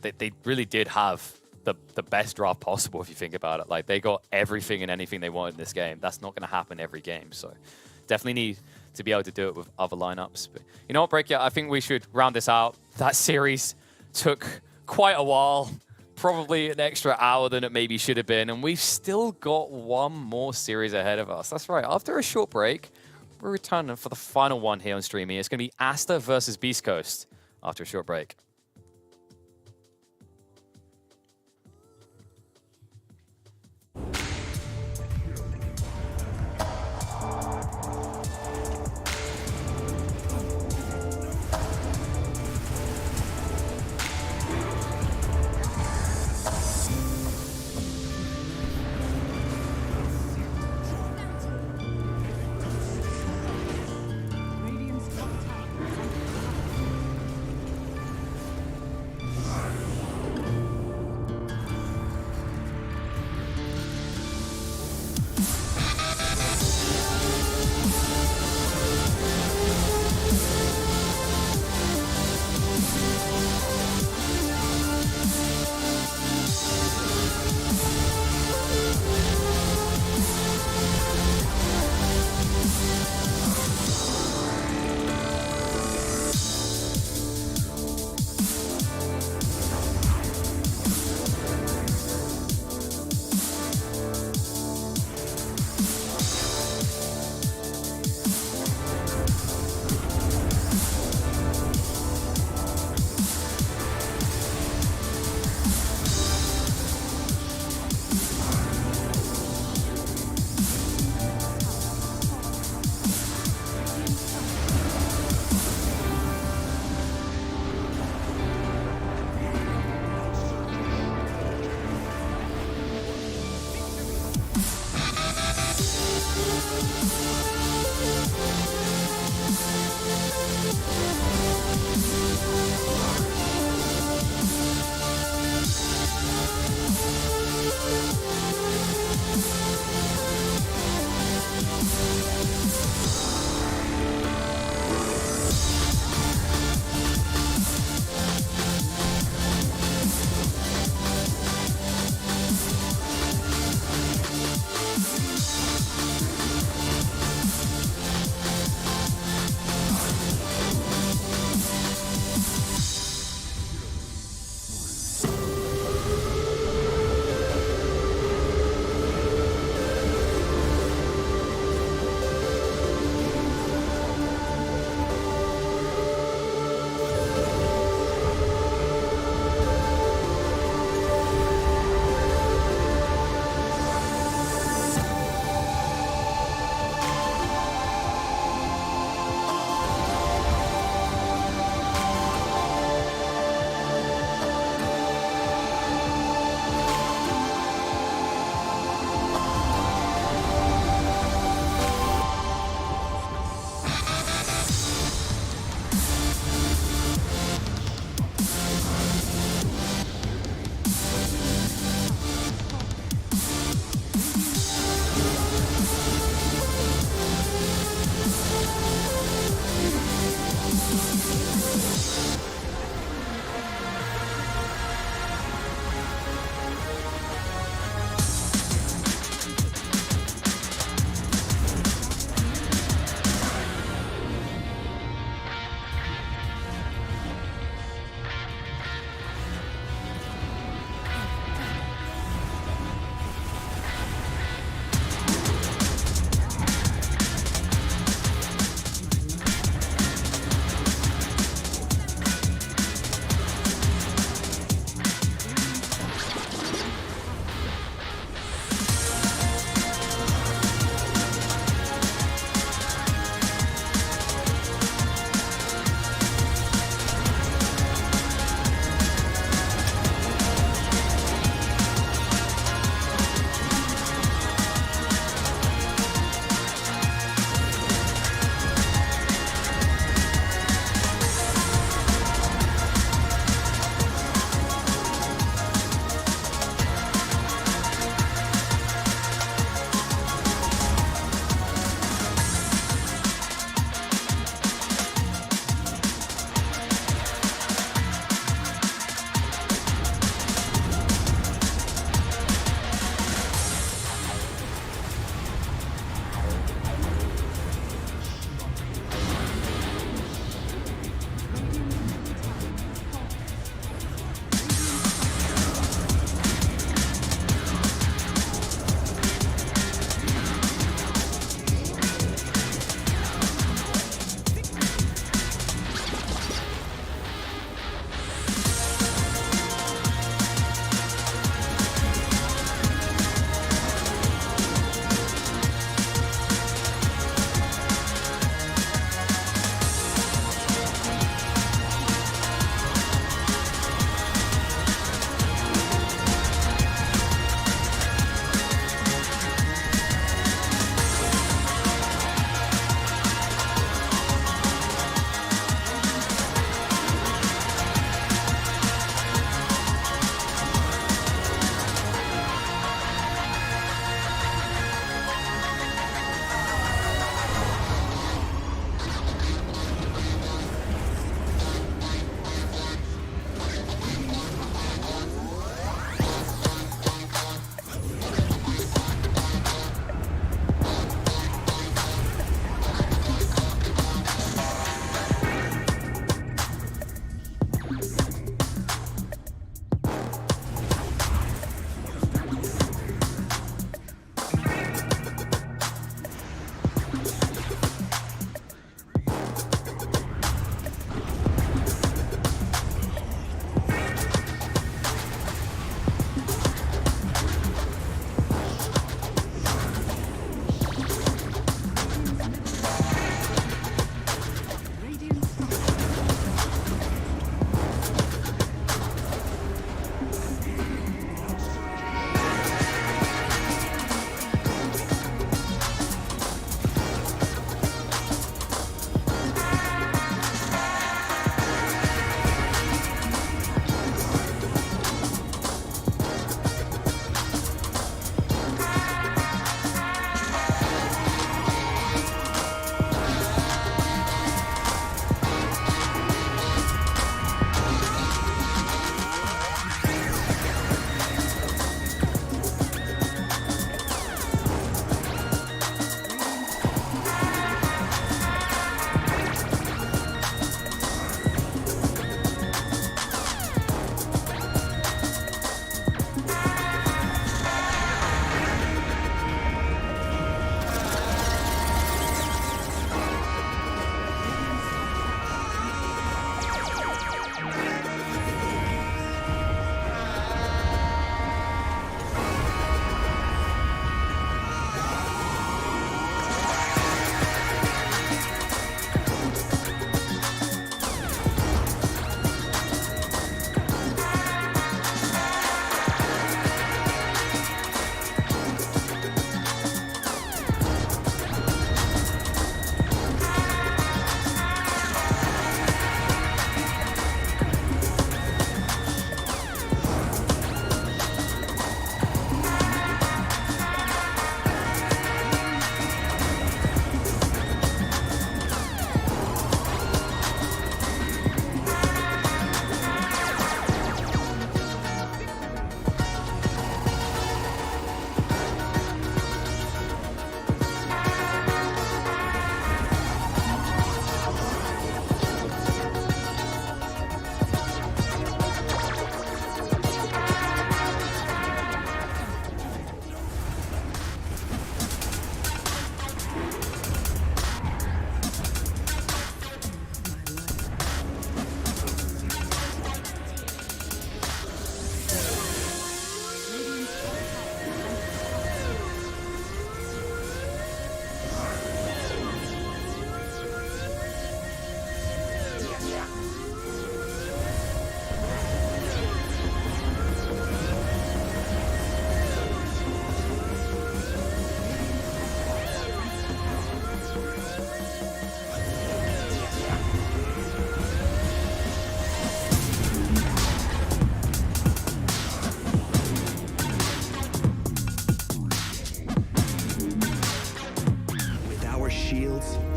they really did have the best draft possible if you think about it. Like they got everything and anything they wanted in this game. That's not going to happen every game. So definitely need to be able to do it with other lineups. But you know what, Break? Yeah, I think we should round this out. That series took quite a while, probably an extra hour than it maybe should have been, and we've still got one more series ahead of us. That's right. After a short break, we're returning for the final one here on Streamy. It's going to be Asta versus Beast Coast after a short break.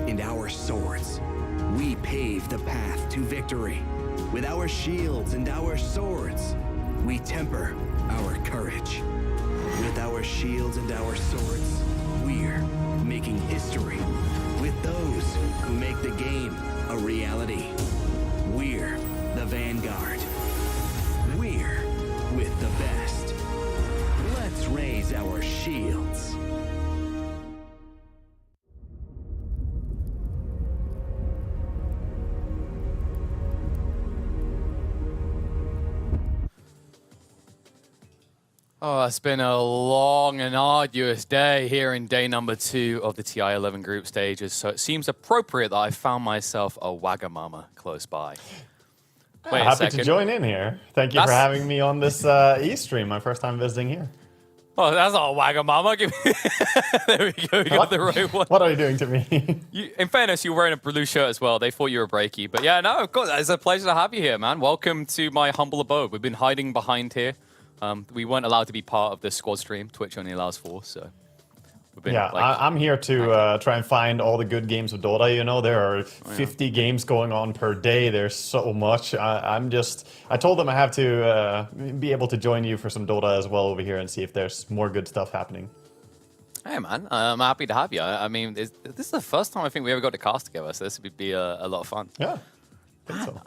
and our swords, we pave the path to victory. With our shields and our swords, we temper our courage. With our shields and our swords, we're making history. With those who make the game a reality. We're the Vanguard. We're with the best. Let's raise our shields. Oh, it's been a long and arduous day here in day number 2 of the TI-11 group stages, so it seems appropriate that I found myself a Wagamama close by. Wait a Happy second. to join in here. Thank you for having me on this E-stream, my first time visiting here. Oh, that's not a Wagamama. There we go, we got the right one. What are you doing to me? In fairness, you were wearing a blue shirt as well. They thought you were breaky. But yeah, no, of course, it's a pleasure to have you here, man. Welcome to my humble abode. We've been hiding behind here. We weren't allowed to be part of the squad stream. Twitch only allows 4, so... Yeah, I'm here to try and find all the good games of Dota. You know, there are 50 games going on per day. There's so much. I told them I have to be able to join you for some Dota as well over here and see if there's more good stuff happening. Hey, man, I'm happy to have you. I mean, this is the first time I think we ever got to cast together, so this would be a lot of fun. Yeah, I think so.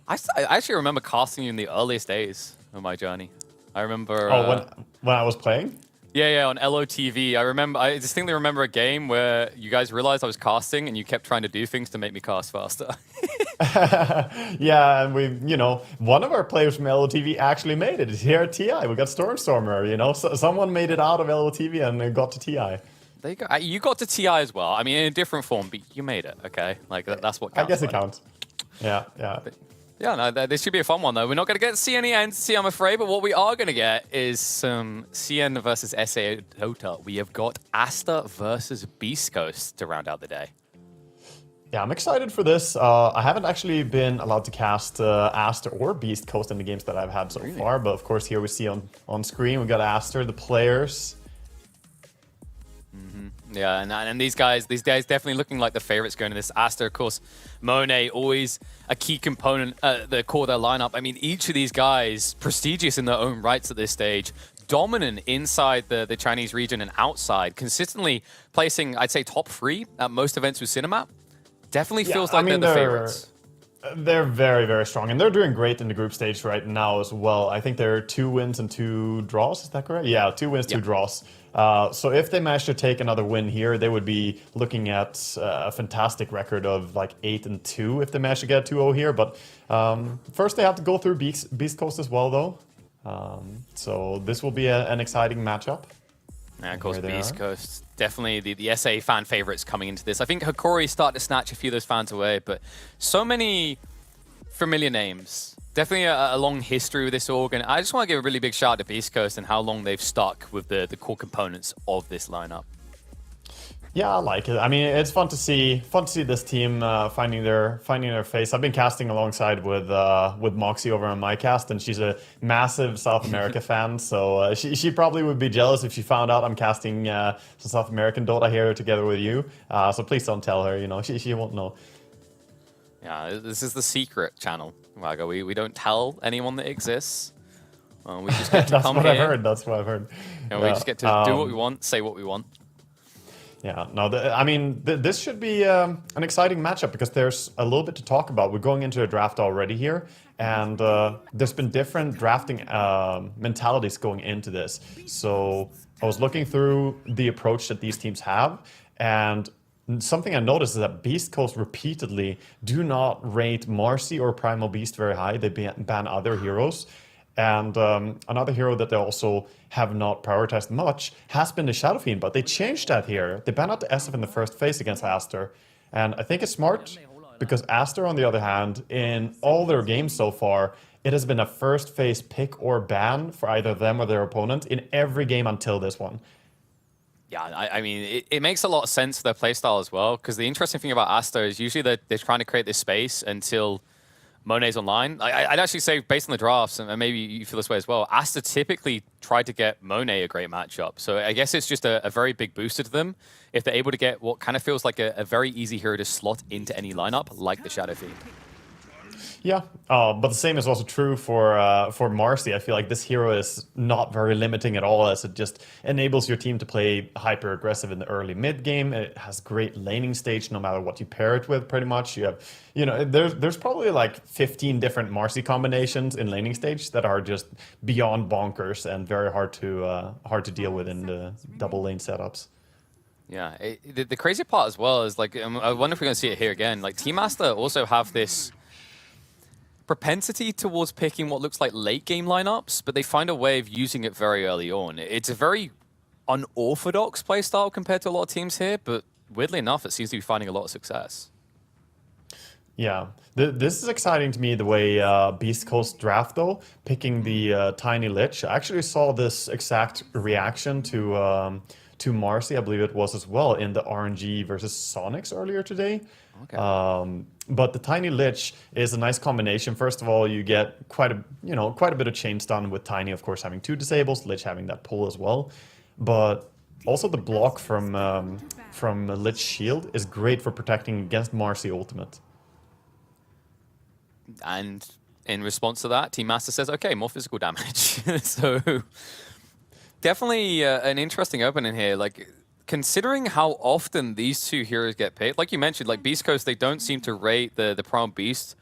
I actually remember casting you in the earliest days of my journey. I remember... when I was playing? Yeah, on LOTV. I distinctly remember a game where you guys realized I was casting and you kept trying to do things to make me cast faster. Yeah, and one of our players from LOTV actually made it. It's here at TI. We got Stormstormer, So someone made it out of LOTV and got to TI. There you go. You got to TI as well. I mean, in a different form, but you made it, okay? Like, that's what counts. I guess it counts. Yeah. Yeah, no, this should be a fun one, though. We're not going to get CN entity, I'm afraid, but what we are going to get is some CN versus SA Dota. We have got Aster versus Beast Coast to round out the day. Yeah, I'm excited for this. I haven't actually been allowed to cast Aster or Beast Coast in the games that I've had so far, but of course here we see on screen, we got Aster, the players. Yeah, and these guys definitely looking like the favorites going to this. Aster, of course, Monet, always a key component at the core of their lineup. I mean, each of these guys, prestigious in their own rights at this stage, dominant inside the Chinese region and outside, consistently placing, I'd say, top 3 at most events with Cinemap. Definitely feels like they're the favorites. They're very, very strong, and they're doing great in the group stage right now as well. I think they're 2 wins and 2 draws, is that correct? Yeah, 2 wins, 2 draws. So if they manage to take another win here, they would be looking at a fantastic record of like 8-2 if they manage to get 2-0 here. But first they have to go through Beast Coast as well, though. So this will be an exciting matchup. Yeah, of course, Beast Coast. Definitely the SA fan favorites coming into this. I think Hikori started to snatch a few of those fans away, but so many familiar names. Definitely a long history with this org, and I just want to give a really big shout out to Beast Coast and how long they've stuck with the core components of this lineup. Yeah, I like it. I mean, it's fun to see this team finding their face. I've been casting alongside with Moxie over on my cast, and she's a massive South America fan. So she probably would be jealous if she found out I'm casting some South American Dota here together with you. So please don't tell her. She won't know. Yeah, this is the secret channel, Wago. We don't tell anyone that it exists. We just get to come here. That's what I've heard. We just get to do what we want, say what we want. Yeah, no, this should be an exciting matchup because there's a little bit to talk about. We're going into a draft already here, and there's been different drafting mentalities going into this. So I was looking through the approach that these teams have, and something I noticed is that Beast Coast repeatedly do not rate Marcy or Primal Beast very high. They ban other heroes. And another hero that they also have not prioritized much has been the Shadow Fiend, but they changed that here. They banned out the SF in the first phase against Aster. And I think it's smart because Aster, on the other hand, in all their games so far, it has been a first phase pick or ban for either them or their opponent in every game until this one. Yeah, I mean, it makes a lot of sense for their playstyle as well, because the interesting thing about Aster is usually they're trying to create this space until Monet's online. I'd actually say, based on the drafts, and maybe you feel this way as well, Asta typically tried to get Monet a great matchup. So I guess it's just a very big booster to them if they're able to get what kind of feels like a very easy hero to slot into any lineup, like the Shadow Fiend. Yeah, but the same is also true for Marcy. I feel like this hero is not very limiting at all, as it just enables your team to play hyper aggressive in the early mid game. It has great laning stage, no matter what you pair it with. Pretty much, you have, there's probably like 15 different Marcy combinations in laning stage that are just beyond bonkers and very hard to deal with in the double lane setups. Yeah, the crazy part as well is like, I wonder if we're gonna see it here again. Like Team Asta also have this propensity towards picking what looks like late game lineups, but they find a way of using it very early on. It's a very unorthodox playstyle compared to a lot of teams here, but weirdly enough, it seems to be finding a lot of success. Yeah, this is exciting to me, the way Beast Coast draft, though, picking the Tiny Lich. I actually saw this exact reaction to Marcy, I believe it was as well, in the RNG versus Sonics earlier today. Okay. But the Tiny Lich is a nice combination. First of all, you get quite a bit of chain stun with Tiny, of course, having 2 disables, Lich having that pull as well. But also the block from Lich Shield is great for protecting against Marcy ultimate. And in response to that, Team Master says, okay, more physical damage. So definitely an interesting opening here. Like, considering how often these two heroes get picked, like you mentioned, like Beast Coast, they don't seem to rate the Primal Beast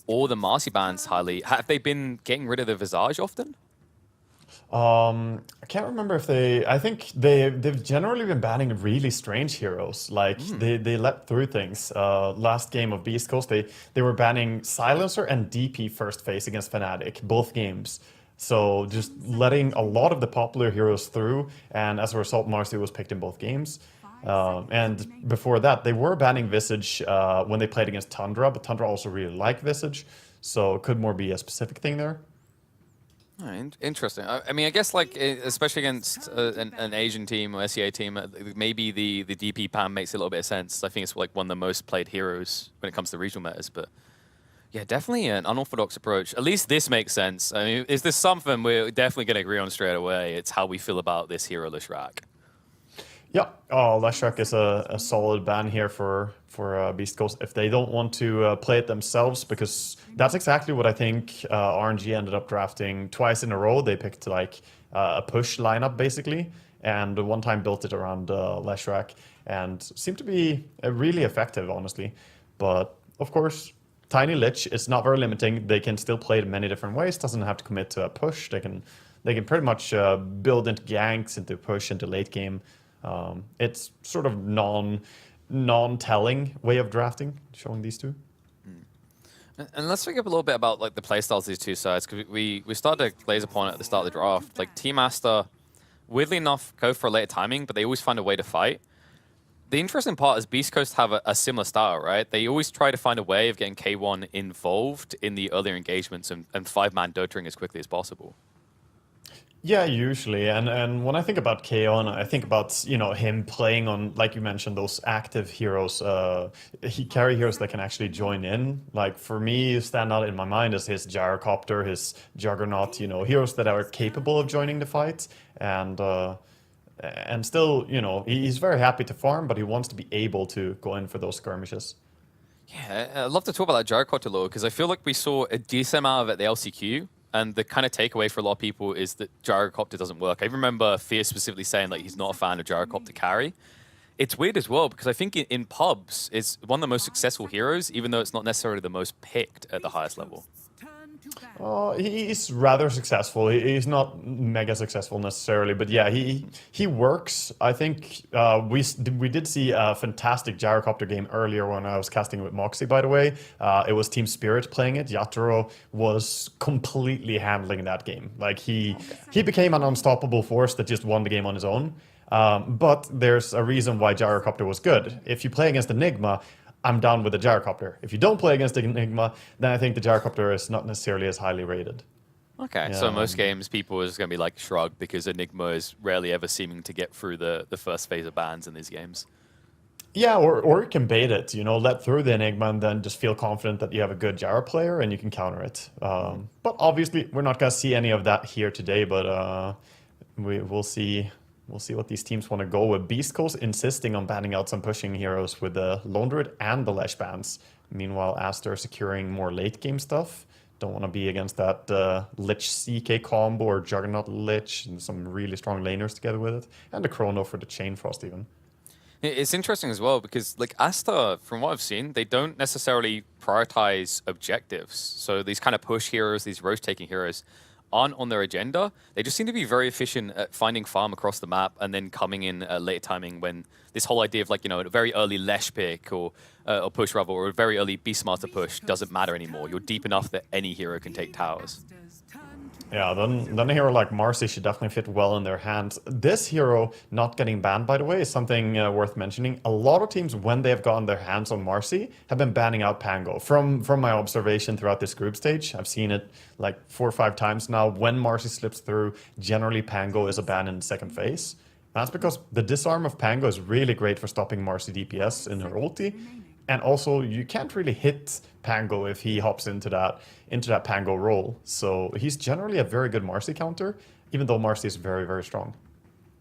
or the Marcy bans highly. Have they been getting rid of the Visage often? I can't remember if I think they've generally been banning really strange heroes. Like they let through things. Last game of Beast Coast, they were banning Silencer and DP first phase against Fnatic, both games. So just letting a lot of the popular heroes through, and as a result, Marcy was picked in both games. And before that, they were banning Visage when they played against Tundra, but Tundra also really liked Visage, so it could more be a specific thing there. Oh, interesting. I mean, I guess like especially against an Asian team or SEA team, maybe the DP pan makes a little bit of sense. I think it's like one of the most played heroes when it comes to regional metas, but. Yeah, definitely an unorthodox approach. At least this makes sense. I mean, is this something we're definitely going to agree on straight away? It's how we feel about this hero, Leshrac. Yeah, Leshrac is a solid ban here for Beast Coast if they don't want to play it themselves, because that's exactly what I think RNG ended up drafting twice in a row. They picked like a push lineup basically, and one time built it around Leshrac, and seemed to be really effective, honestly. But of course, Tiny Lich is not very limiting. They can still play it in many different ways. Doesn't have to commit to a push. They can pretty much build into ganks, into push, into late game. It's sort of non-telling way of drafting, showing these two. And let's think a little bit about like the playstyles of these two sides, because we started to glaze upon it at the start of the draft. Like Team Asta, weirdly enough, go for a later timing, but they always find a way to fight. The interesting part is Beast Coast have a similar style, right? They always try to find a way of getting K1 involved in the earlier engagements and 5-man dotaring as quickly as possible. Yeah, usually. And when I think about K1, I think about, him playing on, like you mentioned, those active heroes, carry heroes that can actually join in. Like for me, stand out in my mind is his Gyrocopter, his Juggernaut, heroes that are capable of joining the fight. And still, he's very happy to farm, but he wants to be able to go in for those skirmishes. Yeah, I'd love to talk about that Gyrocopter a little, because I feel like we saw a decent amount of it at the LCQ, and the kind of takeaway for a lot of people is that Gyrocopter doesn't work. I remember Fierce specifically saying like he's not a fan of Gyrocopter carry. It's weird as well, because I think in pubs, it's one of the most successful heroes, even though it's not necessarily the most picked at the highest level. He's rather successful. He's not mega successful necessarily, but yeah, he works. I think we did see a fantastic Gyrocopter game earlier when I was casting with Moxie, by the way. It was Team Spirit playing it. Yatoro was completely handling that game. Like he became an unstoppable force that just won the game on his own. But there's a reason why Gyrocopter was good. If you play against Enigma, I'm down with the Gyrocopter. If you don't play against Enigma, then I think the Gyrocopter is not necessarily as highly rated. Okay, yeah. So in most games, people are just going to be like shrug because Enigma is rarely ever seeming to get through the first phase of bans in these games. Yeah, or you can bait it, you know, let through the Enigma and then just feel confident that you have a good Jara player and you can counter it. But obviously, we're not going to see any of that here today, but we'll see. We'll see what these teams want to go with. Beast Coast insisting on banning out some pushing heroes with the Lone Druid and the Lesh bans. Meanwhile, Aster securing more late game stuff. Don't want to be against that Lich CK combo or Juggernaut Lich and some really strong laners together with it. And the Chrono for the Chain Frost even. It's interesting as well because, like, Asta, from what I've seen, they don't necessarily prioritize objectives. So these kind of push heroes, these roach-taking heroes, aren't on their agenda. They just seem to be very efficient at finding farm across the map and then coming in at late timing when this whole idea of, like, you know, a very early Lesh pick or push rather, or a very early Beastmaster push doesn't matter anymore. You're deep enough that any hero can take towers. Yeah, then a hero like Marcy should definitely fit well in their hands. This hero not getting banned, by the way, is something worth mentioning. A lot of teams, when they have gotten their hands on Marcy, have been banning out Pango. From my observation throughout this group stage, I've seen it like 4 or 5 times now. When Marcy slips through, generally Pango is a ban in the second phase. That's because the disarm of Pango is really great for stopping Marcy DPS in her ulti. And also, you can't really hit Pango if he hops into that Pango role. So he's generally a very good Marcy counter, even though Marcy is very, very strong.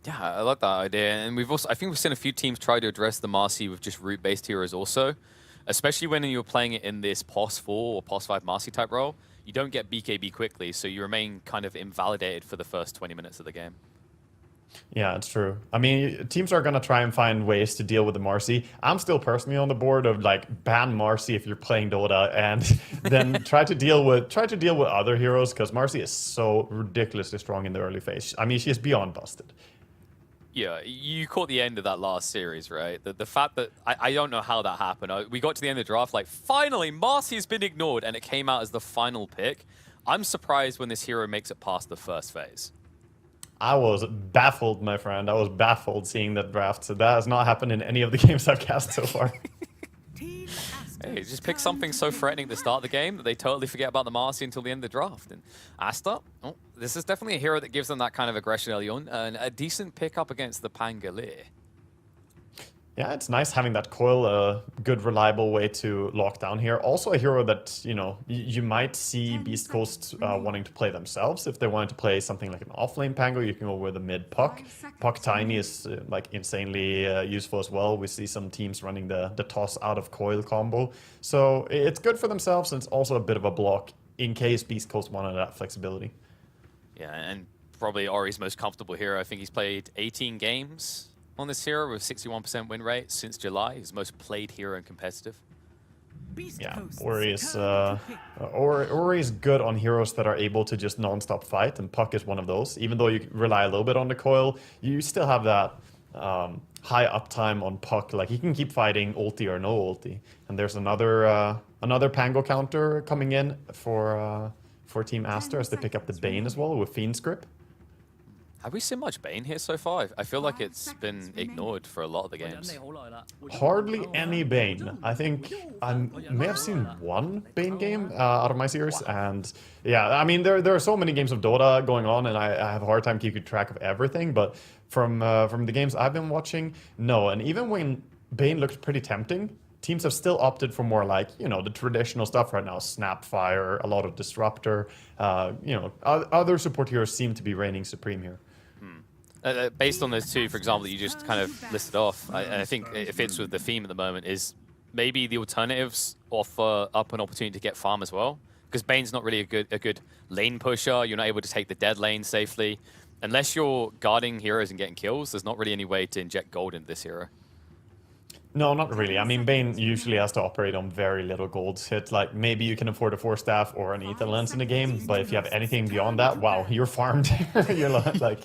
Yeah, I like that idea. And I think we've seen a few teams try to address the Marcy with just root-based heroes also. Especially when you're playing it in this POS 4 or POS 5 Marcy type role. You don't get BKB quickly, so you remain kind of invalidated for the first 20 minutes of the game. Yeah, it's true. I mean, teams are going to try and find ways to deal with the Marcy. I'm still personally on the board of, like, ban Marcy if you're playing Dota and then try to deal with other heroes, because Marcy is so ridiculously strong in the early phase. I mean, she's beyond busted. Yeah, you caught the end of that last series, right? The fact that I don't know how that happened. We got to the end of the draft, like, finally, Marcy's been ignored, and it came out as the final pick. I'm surprised when this hero makes it past the first phase. I was baffled, my friend. I was baffled seeing that draft. So that has not happened in any of the games I've cast so far. Hey, just pick something so threatening at the start of the game that they totally forget about the Marcy until the end of the draft. And Asta, this is definitely a hero that gives them that kind of aggression early on, and a decent pickup against the Pangolier. Yeah, it's nice having that coil, a good, reliable way to lock down here. Also a hero that, you know, you might see Beast Coast wanting to play themselves. If they wanted to play something like an offlane Pango, you can go with a mid Puck. Puck Tiny is like insanely useful as well. We see some teams running the toss out of coil combo. So it's good for themselves, and it's also a bit of a block in case Beast Coast wanted that flexibility. Yeah, and probably Ori's most comfortable hero. I think he's played 18 games on this hero with 61% win rate since July. He's the most played hero in competitive. Yeah, Ori is good on heroes that are able to just non-stop fight, and Puck is one of those. Even though you rely a little bit on the coil, you still have that high uptime on Puck. Like, he can keep fighting ulti or no ulti. And there's another Pango counter coming in for Team Aster as they pick up the Bane as well with Fiend's Grip. Have we seen much Bane here so far? I feel like it's been ignored for a lot of the games. Hardly any Bane. I think I may have seen one Bane game out of my series. And yeah, I mean, there are so many games of Dota going on, and I have a hard time keeping track of everything. But from the games I've been watching, no. And even when Bane looked pretty tempting, teams have still opted for more like, you know, the traditional stuff right now. Snapfire, a lot of Disruptor. You know, other support heroes seem to be reigning supreme here. Based on those two, for example, that you just kind of listed off, I think it fits with the theme at the moment, is maybe the alternatives offer up an opportunity to get farm as well. Because Bane's not really a good lane pusher. You're not able to take the dead lane safely. Unless you're guarding heroes and getting kills, there's not really any way to inject gold into this hero. No, not really. I mean, Bane usually has to operate on very little gold hit. Like, maybe you can afford a 4-staff or an Ether Lens in the game, but if you have anything beyond that, wow, you're farmed. You're like,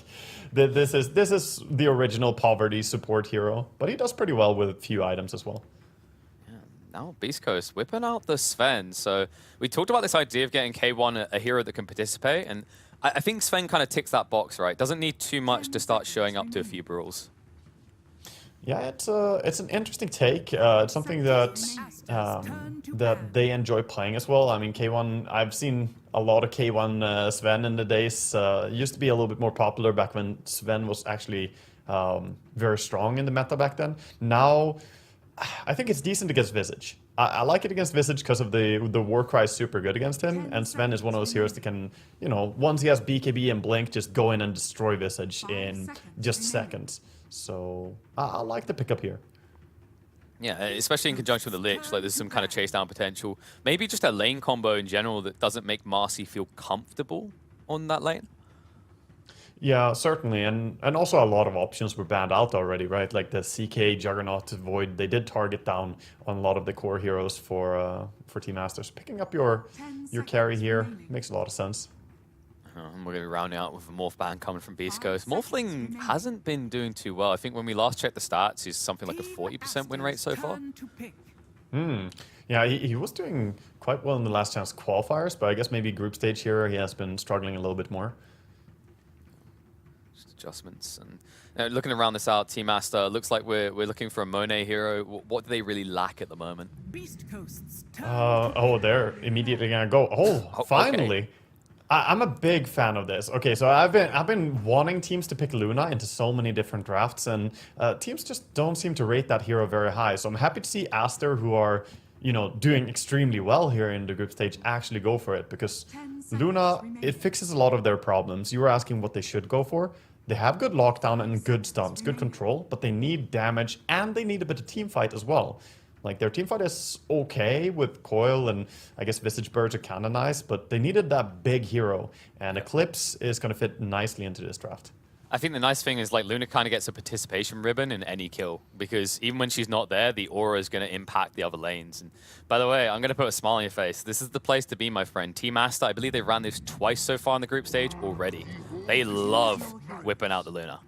this is the original poverty support hero, but he does pretty well with a few items as well. Yeah, now Beast Coast whipping out the Sven. So we talked about this idea of getting K1 a hero that can participate, and I think Sven kind of ticks that box, right? Doesn't need too much to start showing up to a few brawls. Yeah, it's an interesting take. It's something that that they enjoy playing as well. I mean, K1, I've seen a lot of K1 Sven in the days. Used to be a little bit more popular back when Sven was actually very strong in the meta back then. Now, I think it's decent against Visage. I like it against Visage because of the Warcry is super good against him, and Sven is one of those heroes that can, you know, once he has BKB and Blink, just go in and destroy Visage in just seconds. So I like the pickup here. Yeah, especially in conjunction with the Lich, like there's some kind of chase down potential. Maybe just a lane combo in general that doesn't make Marcy feel comfortable on that lane. Yeah, certainly, and also a lot of options were banned out already, right? Like the CK, Juggernaut, Void, they did target down on a lot of the core heroes for Team Masters. Picking up your carry here makes a lot of sense. And we're going to be rounding out with a Morph ban coming from Beast Coast. Morphling hasn't been doing too well. I think when we last checked the stats, he's something like a 40% win rate so far. Yeah, he was doing quite well in the last chance qualifiers, but I guess maybe group stage here he has been struggling a little bit more. Adjustments and looking around this out, Team Master looks like we're looking for a Monet hero. What do they really lack at the moment? Beast Coast's Oh, they're immediately gonna go. Oh, finally! Okay. I'm a big fan of this. Okay, so I've been wanting teams to pick Luna into so many different drafts, and teams just don't seem to rate that hero very high. So I'm happy to see Aster, who are, you know, doing extremely well here in the group stage, actually go for it, because Luna, it fixes a lot of their problems. You were asking what they should go for. They have good lockdown and good stuns, good control, but they need damage and they need a bit of team fight as well. Like their team fight is okay with Coil and I guess Visage Birds are kind of nice, but they needed that big hero, and Eclipse is going to fit nicely into this draft. I think the nice thing is like Luna kind of gets a participation ribbon in any kill, because even when she's not there, the aura is going to impact the other lanes. And by the way, I'm going to put a smile on your face. This is the place to be, my friend. Team Master, I believe they ran this twice so far in the group stage already. They love whipping out the Luna.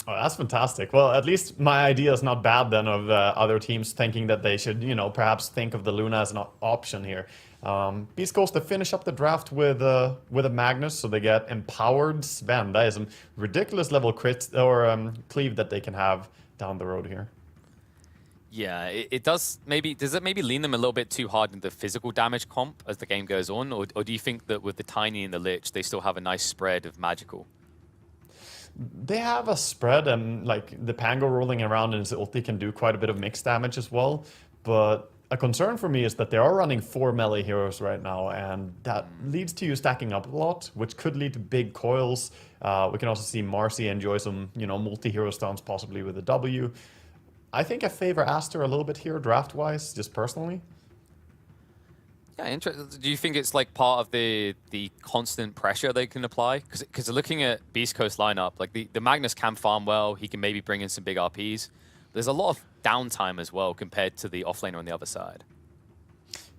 Oh, that's fantastic. Well, at least my idea is not bad then of other teams thinking that they should, you know, perhaps think of the Luna as an option here. Beast Coast to finish up the draft with a Magnus, so they get Empowered Sven. That is a ridiculous level crit or cleave that they can have down the road here. Yeah, it does it maybe lean them a little bit too hard into the physical damage comp as the game goes on, or do you think that with the Tiny and the Lich, they still have a nice spread of magical? They have a spread, and like the Pango rolling around in his ulti can do quite a bit of mixed damage as well, but a concern for me is that they are running 4 melee heroes right now, and that leads to you stacking up a lot, which could lead to big coils. We can also see Marcy enjoy some, you know, multi-hero stuns, possibly with a W. I think I favor Aster a little bit here, draft-wise, just personally. Yeah, interesting. Do you think it's like part of the constant pressure they can apply? Because looking at Beast Coast lineup, like the Magnus can farm well, he can maybe bring in some big RPs. There's a lot of downtime as well compared to the offlaner on the other side.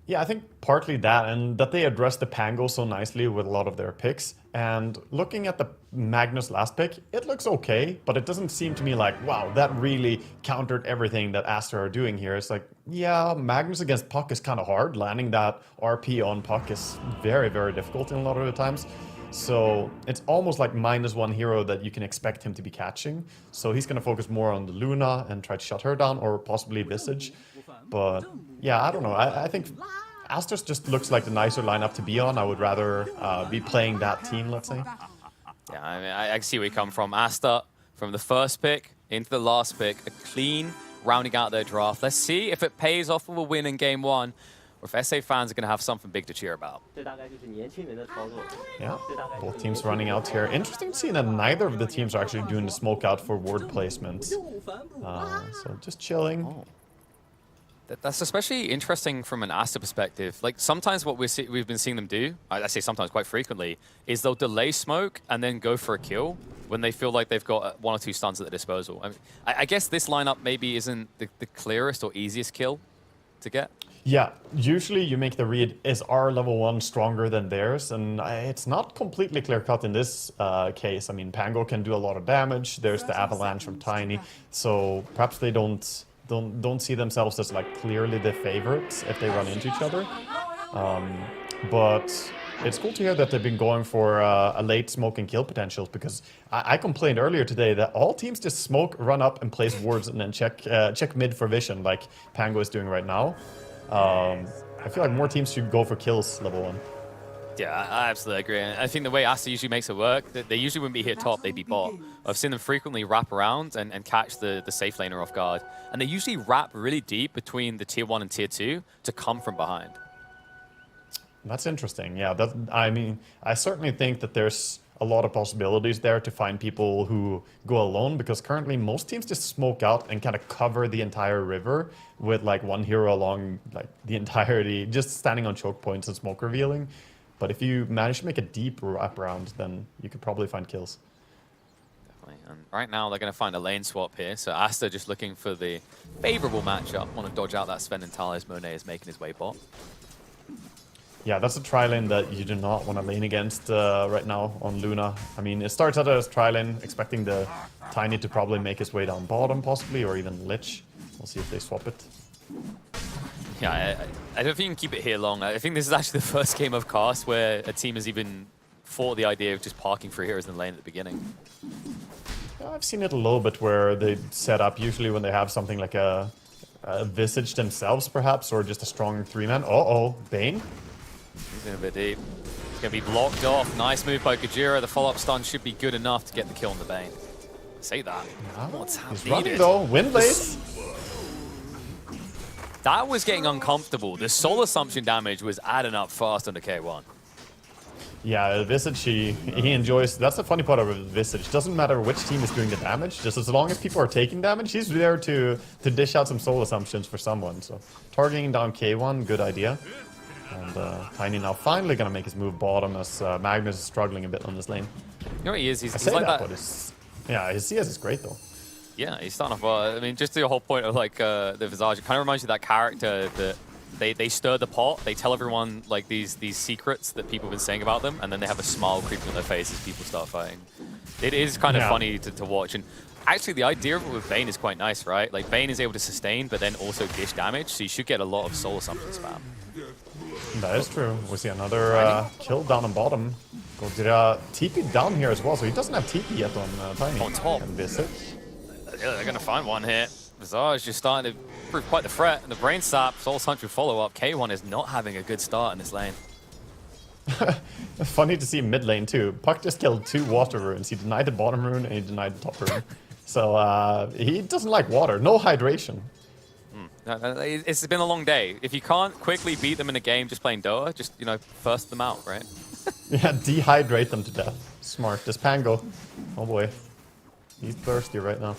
Yeah, I think partly that, and that they addressed the Pango so nicely with a lot of their picks. And looking at the Magnus last pick, it looks okay, but it doesn't seem to me like, wow, that really countered everything that Aster are doing here. It's like, yeah, Magnus against Puck is kind of hard. Landing that RP on Puck is very, very difficult in a lot of the times. So it's almost like -1 hero that you can expect him to be catching. So he's going to focus more on the Luna and try to shut her down, or possibly Visage. But yeah, I don't know. I think Aster's just looks like the nicer lineup to be on. I would rather be playing that team, let's say. Yeah, I mean, I see where you come from. Aster, from the first pick into the last pick, a clean rounding out their draft. Let's see if it pays off with a win in game one, or if SA fans are going to have something big to cheer about. Yeah, both teams running out here. Interesting to see that neither of the teams are actually doing the smoke out for ward placement. So just chilling. Oh. That's especially interesting from an Aster perspective. Like sometimes what we've been seeing them do, I say sometimes quite frequently, is they'll delay smoke and then go for a kill when they feel like they've got 1 or 2 stuns at their disposal. I mean, I guess this lineup maybe isn't the clearest or easiest kill to get. Yeah, usually you make the read, is our level 1 stronger than theirs? And it's not completely clear-cut in this case. I mean, Pango can do a lot of damage. There's the avalanche from Tiny. So perhaps they don't see themselves as like clearly the favorites if they run into each other. But it's cool to hear that they've been going for a late smoke and kill potential, because I complained earlier today that all teams just smoke, run up and place wards and then check mid for vision like Pango is doing right now. I feel like more teams should go for kills level 1. Yeah, I absolutely agree. And I think the way Asta usually makes it work, they usually wouldn't be here top, they'd be bot. I've seen them frequently wrap around and catch the safe laner off guard. And they usually wrap really deep between the tier 1 and tier 2 to come from behind. That's interesting. Yeah, I mean, I certainly think that there's a lot of possibilities there to find people who go alone, because currently most teams just smoke out and kind of cover the entire river with like one hero along like the entirety, just standing on choke points and smoke revealing. But if you manage to make a deep wraparound, then you could probably find kills. Definitely. And right now they're going to find a lane swap here. So Asta just looking for the favorable matchup. Want to dodge out that Sven and Talis. Monet is making his way bot. Yeah, that's a tri-lane that you do not want to lane against right now on Luna. I mean, it starts out as tri-lane, expecting the Tiny to probably make his way down bottom, possibly, or even Lich. We'll see if they swap it. Yeah, I don't think you can keep it here long. I think this is actually the first game of Cast where a team has even thought the idea of just parking 3 heroes in the lane at the beginning. Yeah, I've seen it a little bit where they set up, usually when they have something like a Visage themselves, perhaps, or just a strong 3-man. Uh-oh, Bane? He's in a bit deep. He's going to be blocked off. Nice move by Gajira. The follow-up stun should be good enough to get the kill on the Bane. Say that. What's happening? He's running though. Wind Blade. That was getting uncomfortable. The soul assumption damage was adding up fast under K1. Yeah, Visage, he enjoys... That's the funny part of Visage. Doesn't matter which team is doing the damage. Just as long as people are taking damage, he's there to dish out some soul assumptions for someone. So targeting down K1, good idea. And Tiny now finally going to make his move bottom as Magnus is struggling a bit on this lane. You know what he is? He's like that. But yeah, his CS is great though. Yeah, he's starting off well. I mean, just the whole point of like the Visage, it kind of reminds you of that character that they stir the pot, they tell everyone like these secrets that people have been saying about them, and then they have a smile creeping on their face as people start fighting. It is kind of funny to watch. And actually, the idea of it with Bane is quite nice, right? Like, Bane is able to sustain, but then also dish damage, so you should get a lot of soul assumption spam. That is true. We see another kill down on bottom. Gojira TP down here as well, so he doesn't have TP yet on Tiny. On top. And Visage. Yeah, they're going to find one here. Visage just starting to prove quite the threat. And the Brain Sap, Soul Assumption follow-up. K1 is not having a good start in this lane. Funny to see mid lane too. Puck just killed 2 water runes. He denied the bottom rune and he denied the top rune. So he doesn't like water. No hydration. It's been a long day. If you can't quickly beat them in a game just playing Doa, just, you know, first them out, right? Yeah, dehydrate them to death. Smart. This Pango. Oh boy. He's thirsty right now.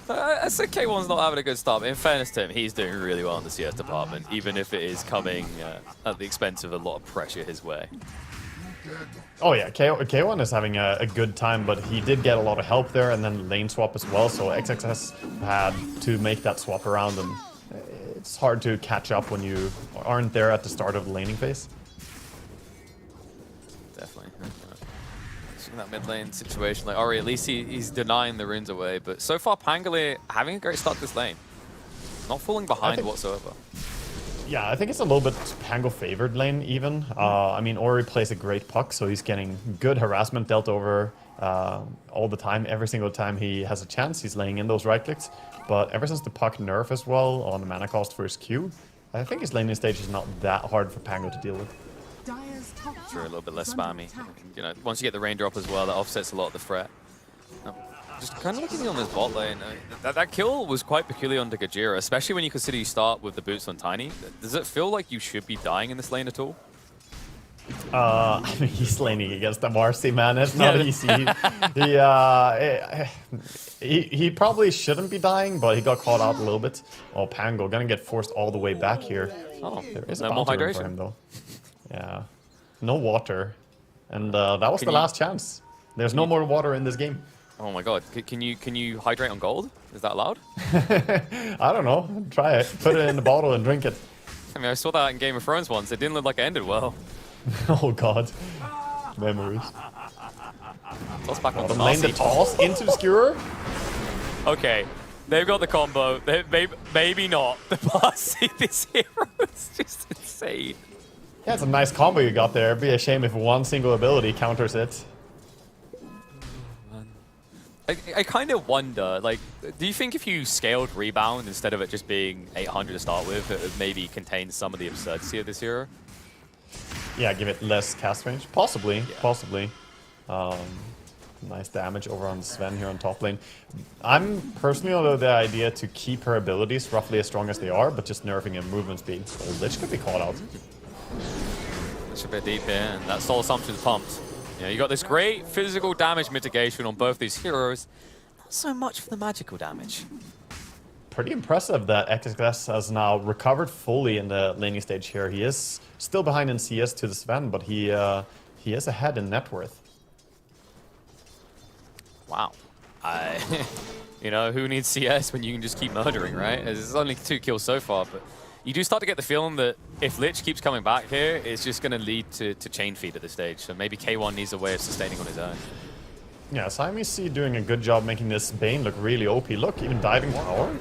I said K1's not having a good start, but in fairness to him, he's doing really well in the CS department, even if it is coming at the expense of a lot of pressure his way. Oh yeah, K1 is having a good time, but he did get a lot of help there, and then lane swap as well, so XXS had to make that swap around, and it's hard to catch up when you aren't there at the start of the laning phase. Definitely. In that mid lane situation, like Ori, at least he's denying the runes away, but so far Pangolier having a great start this lane. Not falling behind whatsoever. Yeah, I think it's a little bit Pango favored lane even. I mean, Ori plays a great puck, so he's getting good harassment dealt over all the time. Every single time he has a chance, he's laying in those right clicks. But ever since the puck nerf as well on the mana cost for his Q, I think his laning stage is not that hard for Pango to deal with. Sure, a little bit less spammy. You know, once you get the rain drop as well, that offsets a lot of the threat. Just kind of looking on this bot lane, that kill was quite peculiar on Gajira, especially when you consider you start with the boots on Tiny. Does it feel like you should be dying in this lane at all? I mean, he's laning against the Marcy, man. It's not easy. He probably shouldn't be dying, but he got caught out a little bit. Oh, Pango gonna get forced all the way back here. Oh, there is no a more bounty rune hydration for him, though. Yeah, no water, and that was the last chance. There's no more water in this game. Oh my god, can you hydrate on gold? Is that allowed? I don't know. Try it. Put it in the bottle and drink it. I mean, I saw that in Game of Thrones once. It didn't look like it ended well. Oh god, memories. Toss back on the lane the toss into the skewer. Okay, they've got the combo. Maybe not. The Marcy, this hero is just insane. Yeah, it's a nice combo you got there. It'd be a shame if one single ability counters it. I kind of wonder, like, do you think if you scaled Rebound instead of it just being 800 to start with, it would maybe contain some of the absurdity of this hero? yeah, give it less cast range. Possibly, possibly. Nice damage over on Sven here on top lane. I'm personally of the idea to keep her abilities roughly as strong as they are, but just nerfing her movement speed. So Lich could be caught out. It's a bit deep here, and that Soul Assumption's pumped. You know, you got this great physical damage mitigation on both these heroes. Not so much for the magical damage. Pretty impressive that XXS has now recovered fully in the laning stage here. He is still behind in CS to the Sven, but he is ahead in net worth. Wow. You know, who needs CS when you can just keep murdering, right? There's only 2 kills so far, but you do start to get the feeling that if Lich keeps coming back here, it's just going to lead to chain feed at this stage. So maybe K1 needs a way of sustaining on his own. Yeah, Siamese doing a good job making this Bane look really OP. Look, even diving tower.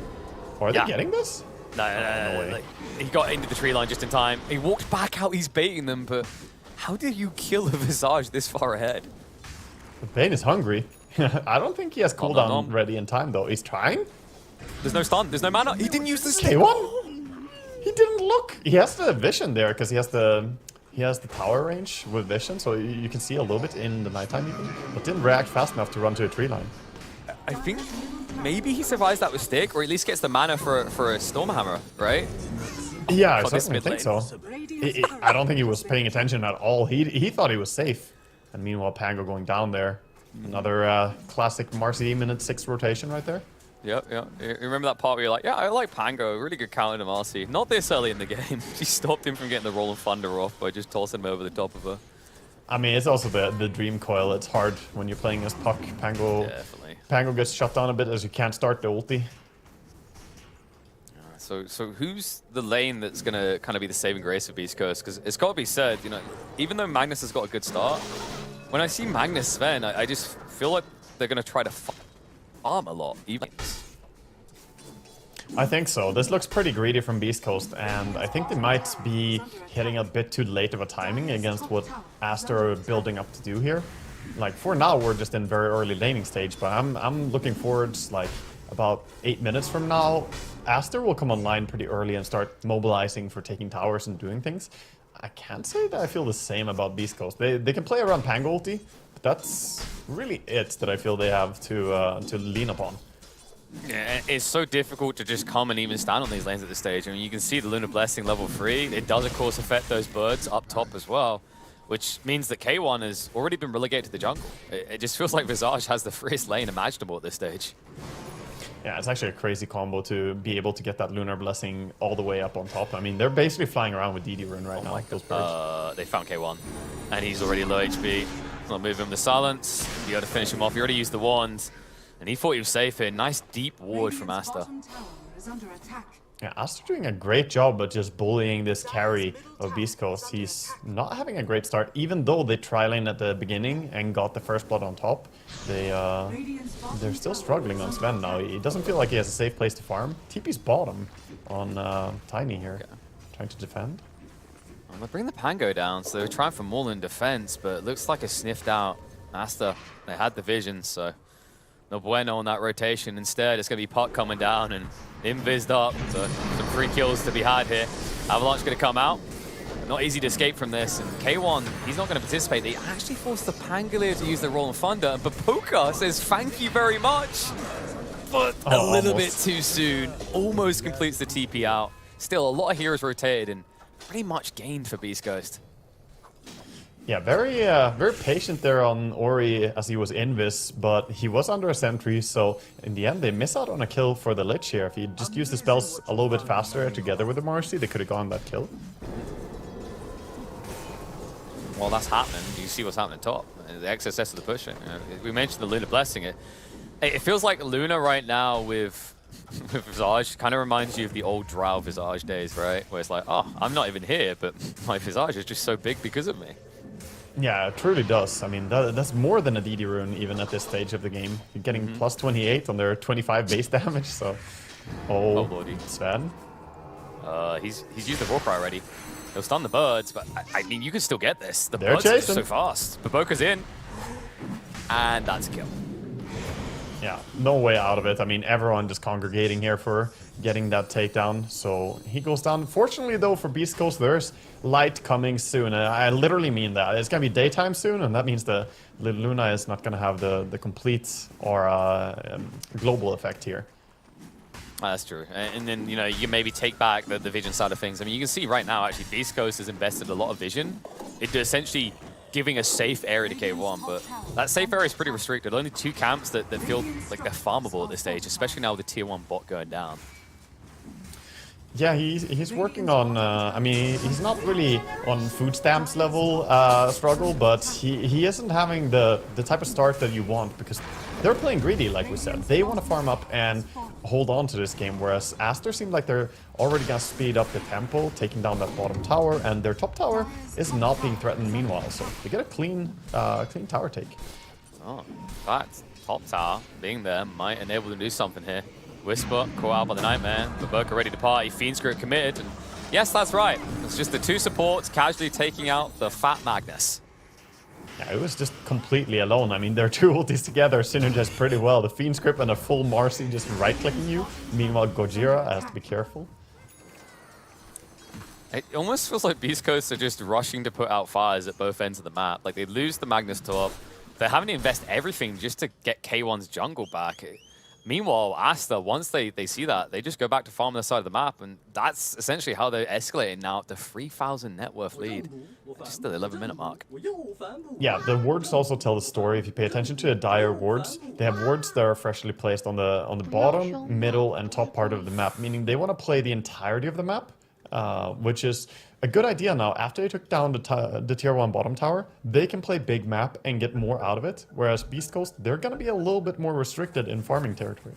Are they getting this? No way. Like, he got into the tree line just in time. He walked back out, he's baiting them, but how do you kill a Visage this far ahead? The Bane is hungry. I don't think he has cooldown ready in time, though. He's trying. There's no stun. There's no mana. He didn't use the K1. He didn't look. He has the vision there because he has the tower range with vision, so you can see a little bit in the nighttime even, but didn't react fast enough to run to a tree line. I think maybe he survives that mistake, or at least gets the mana for a Stormhammer, right? Yeah, I certainly think so. I don't think he was paying attention at all. He thought he was safe, and meanwhile Pango going down there. Another classic Marcy minute 6 rotation right there. Yep. You remember that part where you're like, yeah, I like Pango, really good counter to Marcy. Not this early in the game. She stopped him from getting the Roll of Thunder off by just tossing him over the top of her. I mean, it's also the Dream Coil. It's hard when you're playing as Puck. Pango gets shut down a bit as you can't start the ulti. So who's the lane that's going to kind of be the saving grace of Beast Coast? Because it's got to be said, you know, even though Magnus has got a good start, when I see Magnus Sven, I just feel like they're going to try to farm a lot. I think so. This looks pretty greedy from Beast Coast, and I think they might be hitting a bit too late of a timing against what Aster are building up to do here. Like, for now, we're just in very early laning stage, but I'm looking forward, like, about 8 minutes from now, Aster will come online pretty early and start mobilizing for taking towers and doing things. I can't say that I feel the same about Beast Coast. They can play around Pango ulti, but that's really it that I feel they have to lean upon. Yeah, it's so difficult to just come and even stand on these lanes at this stage. I mean, you can see the Lunar Blessing level 3. It does, of course, affect those birds up top as well, which means that K1 has already been relegated to the jungle. It just feels like Visage has the freest lane imaginable at this stage. Yeah, it's actually a crazy combo to be able to get that Lunar Blessing all the way up on top. I mean, they're basically flying around with DD Rune right now, those birds. They found K1, and he's already low HP. I'll move him to silence. You got to finish him off. He already used the wand, and he thought he was safe here. Nice deep ward from Aster. Yeah, Aster doing a great job of just bullying this carry of Beast Coast. He's not having a great start, even though they tri-lane at the beginning and got the first blood on top. They're still struggling on Sven now. He doesn't feel like he has a safe place to farm. TP's bottom on Tiny here, trying to defend. Well, they bring the Pango down, so they're trying for more than defense, but it looks like a sniffed out Aster. They had the vision, so no bueno on that rotation. Instead, it's going to be Puck coming down and invised up. So some free kills to be had here. Avalanche going to come out. Not easy to escape from this. And K1, he's not going to participate. They actually forced the Pangolier to use the Roll of Thunder. But Poker says thank you very much. But a little bit too soon. Almost completes the TP out. Still, a lot of heroes rotated and pretty much gained for Beast Ghost. Yeah, very patient there on Ori as he was invis, but he was under a sentry, so in the end they miss out on a kill for the Lich here. If he just used the spells a little bit faster together with the Marcy, they could have gotten that kill. Well, that's happening. You see what's happening top. The XSS of the pushing. We mentioned the Luna blessing it. It feels like Luna right now with Visage kind of reminds you of the old Drow Visage days, right? Where it's like, oh, I'm not even here, but my Visage is just so big because of me. Yeah, it truly does. I mean, that's more than a DD rune even at this stage of the game. You're getting plus 28 on their 25 base damage, so... Oh, lordy. Sven? He's used the Warcry already. He'll stun the birds, but I mean, you can still get this. The They're birds are chasing. so fast. Baboka's in. And that's a kill. Yeah, no way out of it. I mean, everyone just congregating here for getting that takedown. So he goes down. Fortunately, though, for Beast Coast, there's light coming soon. And I literally mean that. It's going to be daytime soon, and that means the Little Luna is not going to have the complete or global effect here. That's true. And then, you know, you maybe take back the vision side of things. I mean, you can see right now, actually, Beast Coast has invested a lot of vision into essentially giving a safe area to K1, but that safe area is pretty restricted. Only 2 camps that feel like they're farmable at this stage, especially now with the tier 1 bot going down. Yeah, he's working on, I mean, he's not really on food stamps level struggle, but he isn't having the type of start that you want, because they're playing greedy, like we said. They want to farm up and hold on to this game, whereas Aster seems like they're already going to speed up the tempo, taking down that bottom tower, and their top tower is not being threatened meanwhile, so they get a clean tower take. Oh, in fact, top tower being there might enable them to do something here. Whisper, caught out by the Nightmare, Berserker ready to party, Fiend Script committed, and yes, that's right. It's just the 2 supports casually taking out the Fat Magnus. Yeah, it was just completely alone. I mean, their 2 ultis together synergize pretty well. The Fiend Script and a full Marcy just right-clicking you. Meanwhile, Gojira has to be careful. It almost feels like Beast Coast are just rushing to put out fires at both ends of the map. Like, they lose the Magnus top. They're having to invest everything just to get K1's jungle back. Meanwhile, Asta, once they see that, they just go back to farm their side of the map, and that's essentially how they're escalating now to 3,000 net worth lead. Just the 11-minute mark. Yeah, the wards also tell the story. If you pay attention to the dire wards, they have wards that are freshly placed on the bottom, middle, and top part of the map, meaning they want to play the entirety of the map, which is a good idea now. After they took down the tier 1 bottom tower, they can play big map and get more out of it, whereas Beast Coast, they're going to be a little bit more restricted in farming territory.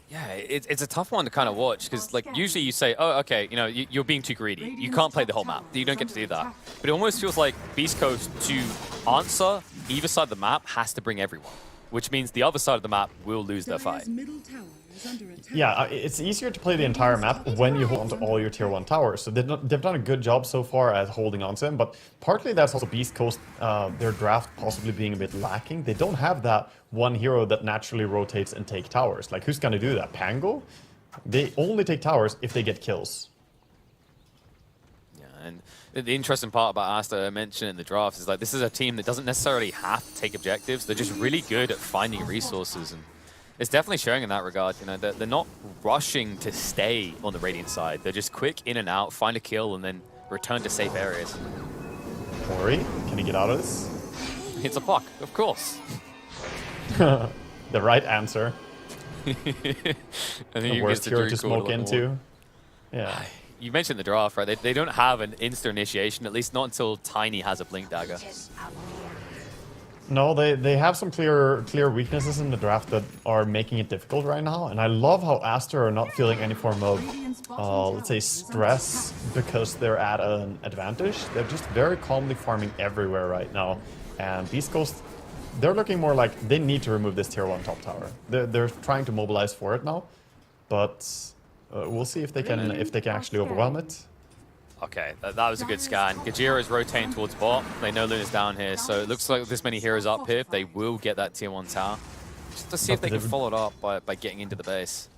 Yeah, it's a tough one to kind of watch, because like usually you say, oh, okay, you know, you're being too greedy. You can't play the whole map. You don't get to do that. But it almost feels like Beast Coast, to answer either side of the map, has to bring everyone, which means the other side of the map will lose their fight. Yeah, it's easier to play the entire map when you hold on to all your tier 1 towers. So they've done a good job so far at holding on to them, but partly that's also Beast Coast, their draft possibly being a bit lacking. They don't have that one hero that naturally rotates and take towers. Like, who's going to do that? Pango? They only take towers if they get kills. Yeah, and the interesting part about Asta, I mentioned in the draft, is like this is a team that doesn't necessarily have to take objectives. They're just really good at finding resources, and it's definitely showing in that regard. You know, they're not rushing to stay on the Radiant side. They're just quick in and out, find a kill, and then return to safe areas. Ori, can he get out of this? It's a puck, of course. The right answer. I think The worst hero to smoke into. Yeah. You mentioned the draft, right? They don't have an instant initiation, at least not until Tiny has a Blink Dagger. No, they have some clear weaknesses in the draft that are making it difficult right now, and I love how Aster are not feeling any form of, let's say, stress because they're at an advantage. They're just very calmly farming everywhere right now, and Beast Coast, they're looking more like they need to remove this tier 1 top tower. They're trying to mobilize for it now, but we'll see if they can actually overwhelm it. Okay, that was a good scan. Gajira is rotating towards bot. They know Luna's down here, so it looks like with this many heroes up here, they will get that tier 1 tower. Just to see if they can follow it up by getting into the base.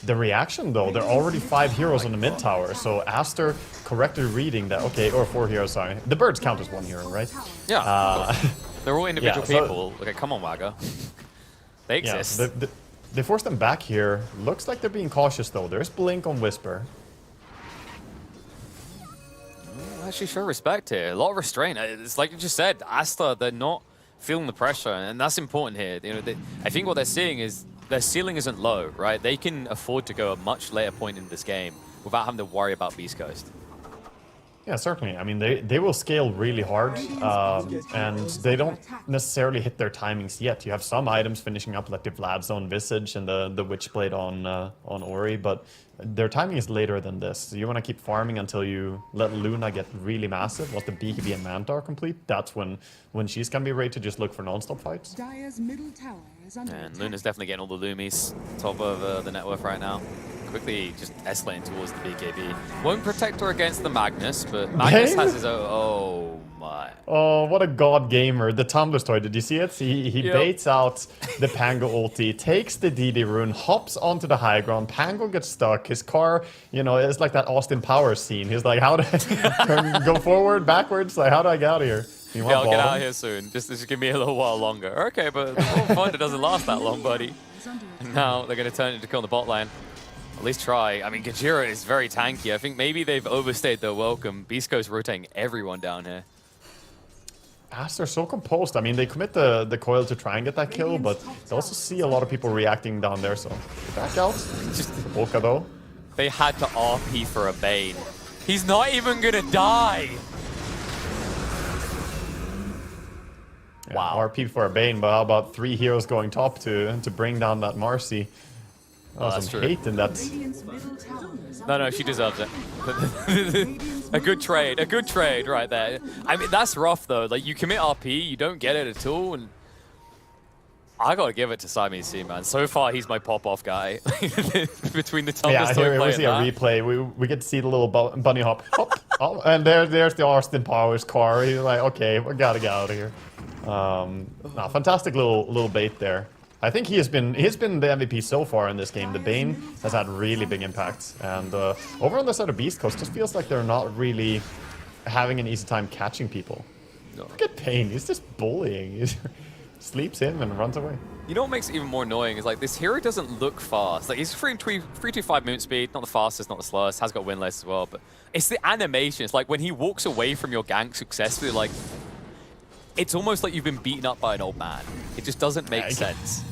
The reaction, though, there are already 5 heroes on the mid tower, so Aster correctly reading that, okay, or 4 heroes, sorry. The birds count as 1 hero, right? Yeah, they're all individual yeah, so, people. Okay, come on, Wagga. They exist. Yeah, they forced them back here. Looks like they're being cautious, though. There's Blink on Whisper. Actually show respect here. A lot of restraint. It's like you just said, Asta, they're not feeling the pressure, and that's important here. You know, I think what they're seeing is their ceiling isn't low, right? They can afford to go a much later point in this game without having to worry about Beast Coast. Yeah, certainly. I mean, they will scale really hard, and they don't necessarily hit their timings yet. You have some items finishing up, like the Vlad's Visage and the Witchblade on Ori, but their timing is later than this. So you want to keep farming until you let Luna get really massive. Once the BKB and Manta are complete, that's when she's going to be ready to just look for non-stop fights. Dire's middle tower is under And Luna's definitely getting all the Loomies top of the net worth right now. Quickly just escalating towards the BKB. Won't protect her against the Magnus, but Magnus has his own... Oh my. Oh, what a god gamer. The Tumblr story, did you see it? He baits out the Pango ulti, takes the DD rune, hops onto the high ground. Pango gets stuck. His car, you know, it's like that Austin Powers scene. He's like, how do I go forward, backwards? Like, how do I get out of here? Yeah, I'll get out of here soon. Just give me a little while longer. Okay, but the World Finder doesn't last that long, buddy. And now they're going to turn it to kill the bot lane. At least try. I mean, Gajira is very tanky. I think maybe they've overstayed their welcome. Beast Coast rotating everyone down here. Aster so composed. I mean, they commit the coil to try and get that kill, but they also see a lot of people reacting down there, so back out. Just Volca though. They had to RP for a Bane. He's not even going to die. Yeah, wow. RP for a Bane, but how about 3 heroes going top to bring down that Marcy? Oh, that's true. Hate in that. No, she deserves it. A good trade right there. I mean, that's rough though. Like, you commit RP, you don't get it at all, and I gotta give it to Simon C, man. So far, he's my pop-off guy. Between the Tumblr yeah, story here we see a replay. We get to see the little bunny hop. Oh, and there's the Austin Powers car. He's like, okay, we gotta get out of here. Fantastic little bait there. I think he's been the MVP so far in this game. The Bane has had really big impacts, and over on the side of Beast Coast, just feels like they're not really having an easy time catching people. No. Look at Bane, he's just bullying. He sleeps in and runs away. You know what makes it even more annoying is like this hero doesn't look fast. Like he's 325 movement speed, not the fastest, not the slowest, has got win less as well, but it's the animation. It's like when he walks away from your gank successfully, like it's almost like you've been beaten up by an old man. It just doesn't make sense.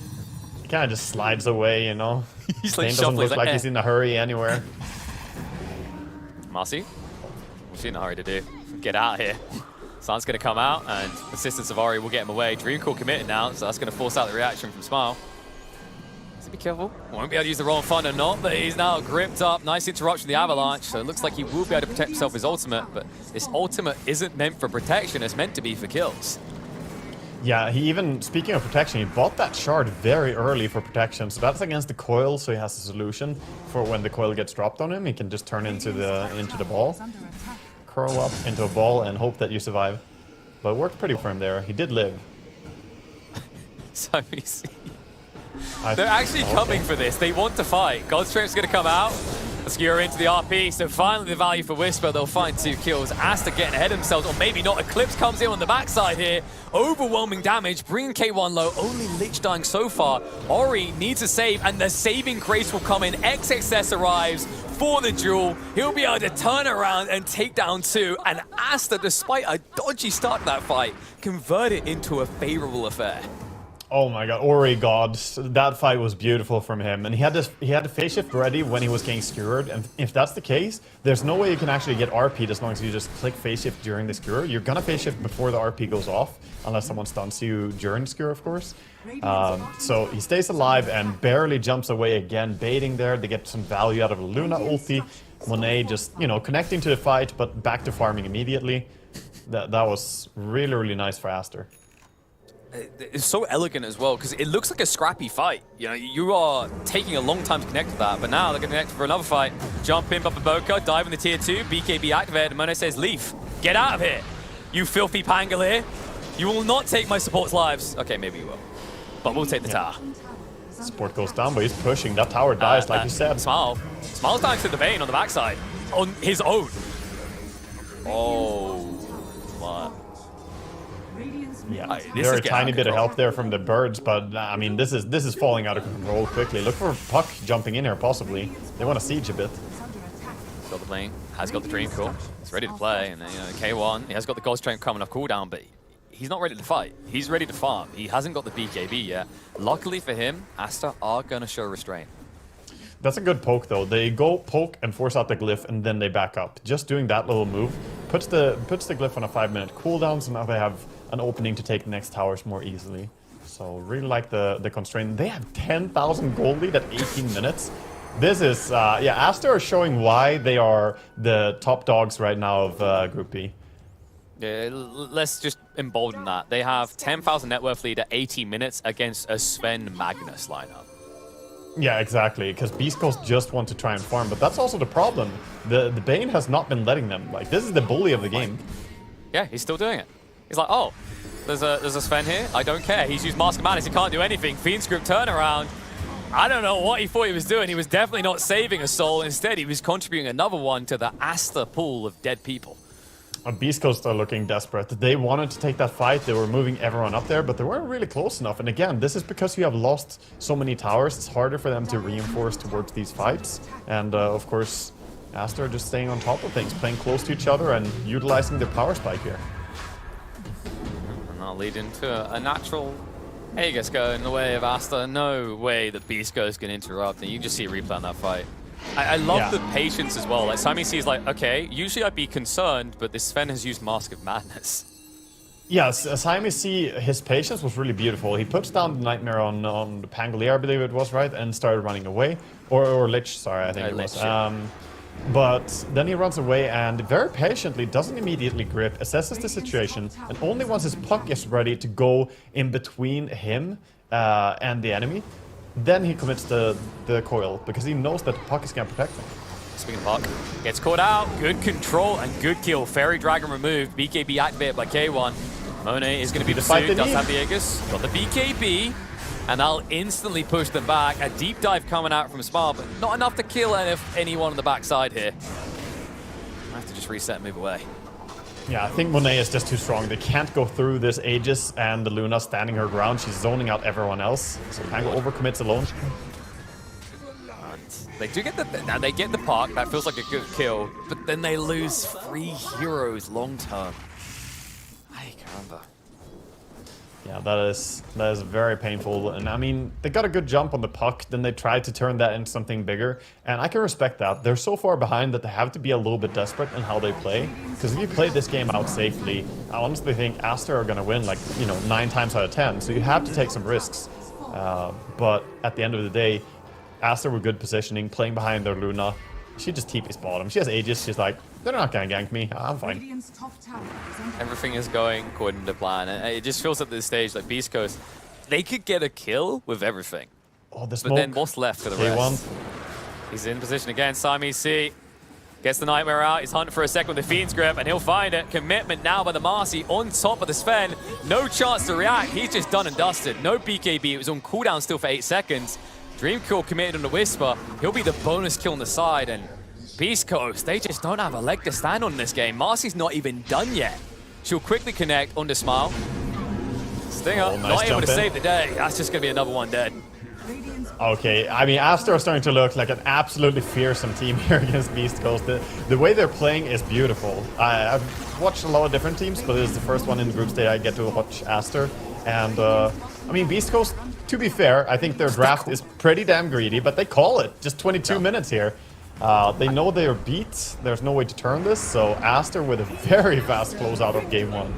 He kind of just slides away, you know? He's like doesn't look like he's in a hurry anywhere. Marcy, what's he in a hurry to do? Get out here. Sun's going to come out, and Assistance of Ori will get him away. Dreamcore committed now, so that's going to force out the reaction from Smile. So be careful. Won't be able to use the Royal Fun or not, but he's now gripped up. Nice interruption of the Avalanche, so it looks like he will be able to protect himself with his ultimate, but this ultimate isn't meant for protection, it's meant to be for kills. Yeah, he even, speaking of protection, he bought that shard very early for protection, so that's against the coil, so he has a solution for when the coil gets dropped on him. He can just turn into the ball, curl up into a ball, and hope that you survive. But it worked pretty for him there. He did live. So you see, they're actually coming for this. They want to fight. God's Strength's going to come out. Skewer into the RP, so finally the value for Whisper. They'll find 2 kills. Asta getting ahead of themselves, or maybe not. Eclipse comes in on the backside here. Overwhelming damage, bringing K1 low. Only Lich dying so far. Ori needs a save, and the saving grace will come in. XXS arrives for the duel. He'll be able to turn around and take down 2. And Asta, despite a dodgy start to that fight, convert it into a favorable affair. Oh my god, Ori God, that fight was beautiful from him, and he had the phase shift ready when he was getting skewered, and if that's the case, there's no way you can actually get RP'd as long as you just click phase shift during the skewer. You're gonna phase shift before the RP goes off, unless someone stuns you during the skewer, of course. So he stays alive and barely jumps away again, baiting there. They get some value out of Luna ulti. Monet just, you know, connecting to the fight, but back to farming immediately. That was really, really nice for Aster. It's so elegant as well, because it looks like a scrappy fight. You know, you are taking a long time to connect to that, but now they're going to connect for another fight. Jump in, Boka, dive in the tier 2, BKB activated, and Mono says, leave. Get out of here, you filthy pangolier. You will not take my support's lives. Okay, maybe you will, but we'll take the tower. Support goes down, but he's pushing. That tower dies, like you said. Smile's dying to the Bane on the backside, on his own. Oh, my. Yeah, there's a tiny bit of help there from the birds, but I mean, this is falling out of control quickly. Look for Puck jumping in here, possibly. They want to siege a bit. Got the plane, has got the Dream Core, he's ready to play, and then, you know, K1, he has got the God's Strength coming off cooldown, but he's not ready to fight. He's ready to farm. He hasn't got the BKB yet. Luckily for him, Asta are going to show restraint. That's a good poke, though. They go poke and force out the glyph, and then they back up. Just doing that little move puts the glyph on a 5-minute cooldown, so now they have an opening to take the next towers more easily. So really like the constraint. They have 10,000 gold lead at 18 minutes. This is, yeah, Aster are showing why they are the top dogs right now of Group B. Yeah, let's just embolden that. They have 10,000 net worth lead at 80 minutes against a Sven Magnus lineup. Yeah, exactly, because Beast Coast just want to try and farm, but that's also the problem. The Bane has not been letting them. Like, this is the bully of the game. Yeah, he's still doing it. He's like, oh, there's a Sven here. I don't care. He's used Mask of Madness. He can't do anything. Fiend's Grip turnaround. I don't know what he thought he was doing. He was definitely not saving a soul. Instead, he was contributing another one to the Asta pool of dead people. Beast Coast are looking desperate. They wanted to take that fight. They were moving everyone up there, but they weren't really close enough. And again, this is because you have lost so many towers. It's harder for them to reinforce towards these fights. And of course, Asta are just staying on top of things, playing close to each other and utilizing their power spike here. And that'll lead into a natural Aegis go in the way of Asta. No way that Beast Ghost can interrupt, and you just see a replay on that fight. I love the patience as well. Like, Simon C is like, okay, usually I'd be concerned, but this Sven has used Mask of Madness. Yes, Simon C, his patience was really beautiful. He puts down the Nightmare on the Pangolier, I believe it was, right? And started running away. Or Lich, sorry, I think it was. But then he runs away and very patiently, doesn't immediately grip, assesses the situation, and only once his puck is ready to go in between him and the enemy, then he commits the coil, because he knows that the puck is going to protect him. Speaking of puck, gets caught out, good control and good kill. Fairy Dragon removed, BKB activated by K1. Monet is going to be pursued, does have the Aegis, got the BKB, and that'll instantly push them back. A deep dive coming out from Smile, but not enough to kill anyone on the backside here. I have to just reset and move away. Yeah, I think Monet is just too strong. They can't go through this Aegis and the Luna standing her ground. She's zoning out everyone else. So Pango overcommits alone. They do get now they get the park. That feels like a good kill, but then they lose 3 heroes long term. Ay, caramba. Yeah, that is very painful. And I mean, they got a good jump on the puck, then they tried to turn that into something bigger. And I can respect that. They're so far behind that they have to be a little bit desperate in how they play. Because if you play this game out safely, I honestly think Aster are going to win like, 9 times out of 10. So you have to take some risks. But at the end of the day, Aster with good positioning, playing behind their Luna. She just TP's bottom. She has Aegis. She's like, they're not going to gank me. I'm fine. Everything is going according to plan. And it just feels at this stage like Beast Coast, they could get a kill with everything. Oh, the smoke. But then what's left for the rest? He's in position again. Siamese C gets the Nightmare out. He's hunting for a second with the Fiend's Grip, and he'll find it. Commitment now by the Marcy on top of the Sven. No chance to react. He's just done and dusted. No BKB. It was on cooldown still for 8 seconds. Dream Kill committed on the Whisper. He'll be the bonus kill on the side, and Beast Coast, they just don't have a leg to stand on in this game. Marcy's not even done yet. She'll quickly connect onto Smile. Stinger, not able to save the day. That's just going to be another one dead. Okay, I mean, Aster are starting to look like an absolutely fearsome team here against Beast Coast. The way they're playing is beautiful. I've watched a lot of different teams, but this is the first one in the group stage I get to watch Aster. And, I mean, Beast Coast, to be fair, I think their draft is pretty damn greedy, but they call it. Just 22 minutes here. They know they are beat. There's no way to turn this, so Aster with a very fast closeout of game 1.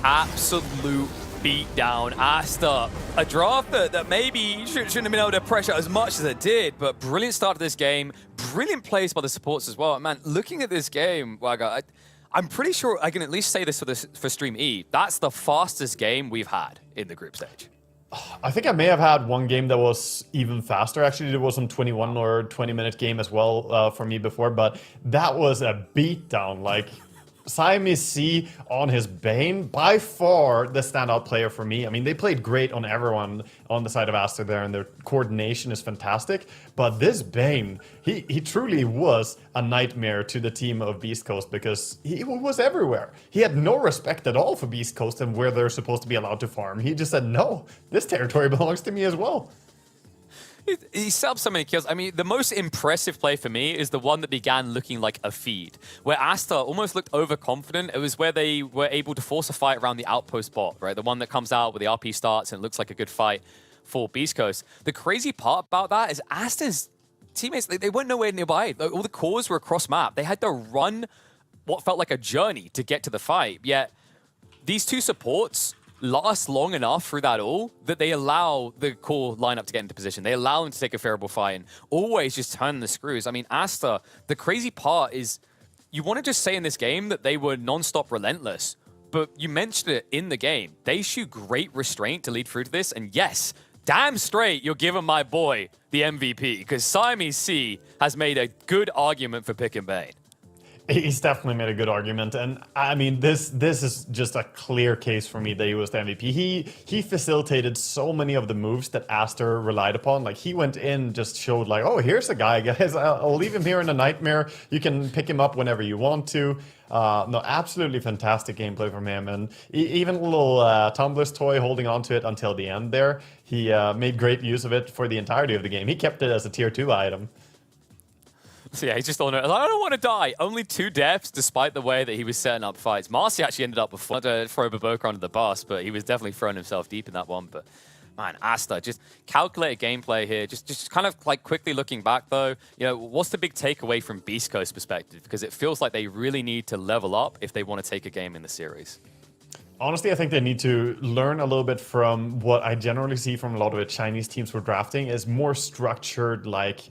Absolute beatdown. Aster, a draft that maybe shouldn't have been able to pressure as much as it did, but brilliant start to this game. Brilliant plays by the supports as well. Man, looking at this game, Wagga, I'm pretty sure I can at least say this for Stream E. That's the fastest game we've had in the group stage. I think I may have had one game that was even faster. Actually, there was some 21 or 20-minute game as well for me before, but that was a beatdown. Like, Siamese C on his Bane, by far the standout player for me. I mean, they played great on everyone on the side of Aster there, and their coordination is fantastic. But this Bane, he truly was a nightmare to the team of Beast Coast because he was everywhere. He had no respect at all for Beast Coast and where they're supposed to be allowed to farm. He just said, no, this territory belongs to me as well. He set up so many kills. I mean, the most impressive play for me is the one that began looking like a feed, where Aster almost looked overconfident. It was where they were able to force a fight around the outpost bot, right? The one that comes out where the RP starts and it looks like a good fight for Beast Coast. The crazy part about that is Aster's teammates, they weren't nowhere nearby. All the cores were across map. They had to run what felt like a journey to get to the fight. Yet these two supports last long enough through that all that they allow the core lineup to get into position. They allow them to take a favorable fight and always just turn the screws. I mean, Aster, the crazy part is you want to just say in this game that they were non-stop relentless, but you mentioned it in the game. They shoot great restraint to lead through to this, and yes, damn straight you're giving my boy the MVP because Siamese C has made a good argument for pick and bait. He's definitely made a good argument, and I mean this is just a clear case for me that he was the MVP. He facilitated so many of the moves that Aster relied upon. Like he went in, just showed like, oh, here's a guy, guys. I'll leave him here in a nightmare. You can pick him up whenever you want to. No, absolutely fantastic gameplay from him, and even a little Tumblr's toy holding on to it until the end there. He made great use of it for the entirety of the game. He kept it as a tier 2 item. So yeah, he's just on it. I don't want to die. Only 2 deaths, despite the way that he was setting up fights. Marcy actually ended up before to throw Baboka under the bus, but he was definitely throwing himself deep in that one. But man, Asta, just calculated gameplay here. Just kind of like quickly looking back though, you know, what's the big takeaway from Beast Coast perspective? Because it feels like they really need to level up if they want to take a game in the series. Honestly, I think they need to learn a little bit from what I generally see from a lot of the Chinese teams we're drafting is more structured, like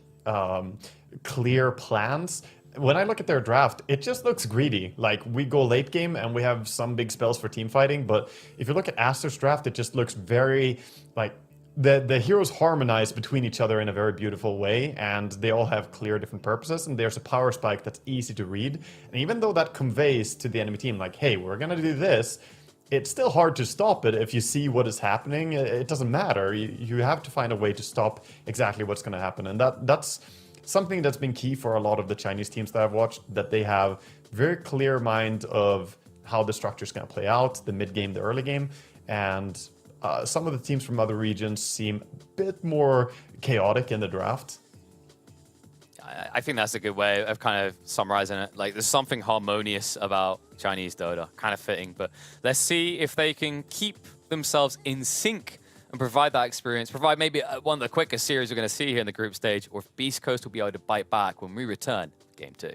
clear plans. When I look at their draft, it just looks greedy. Like we go late game and we have some big spells for team fighting, but if you look at Aster's draft, it just looks very like the heroes harmonize between each other in a very beautiful way, and they all have clear different purposes, and there's a power spike that's easy to read. And even though that conveys to the enemy team like, hey, we're gonna do this, it's still hard to stop it if you see what is happening. It doesn't matter. You have to find a way to stop exactly what's going to happen. And that's something that's been key for a lot of the Chinese teams that I've watched, that they have very clear mind of how the structure is going to play out, the mid game, the early game. And some of the teams from other regions seem a bit more chaotic in the draft. I think that's a good way of kind of summarizing it. Like, there's something harmonious about Chinese Dota, kind of fitting, but let's see if they can keep themselves in sync and provide that experience, provide maybe one of the quickest series we're going to see here in the group stage, or if Beast Coast will be able to bite back when we return Game 2.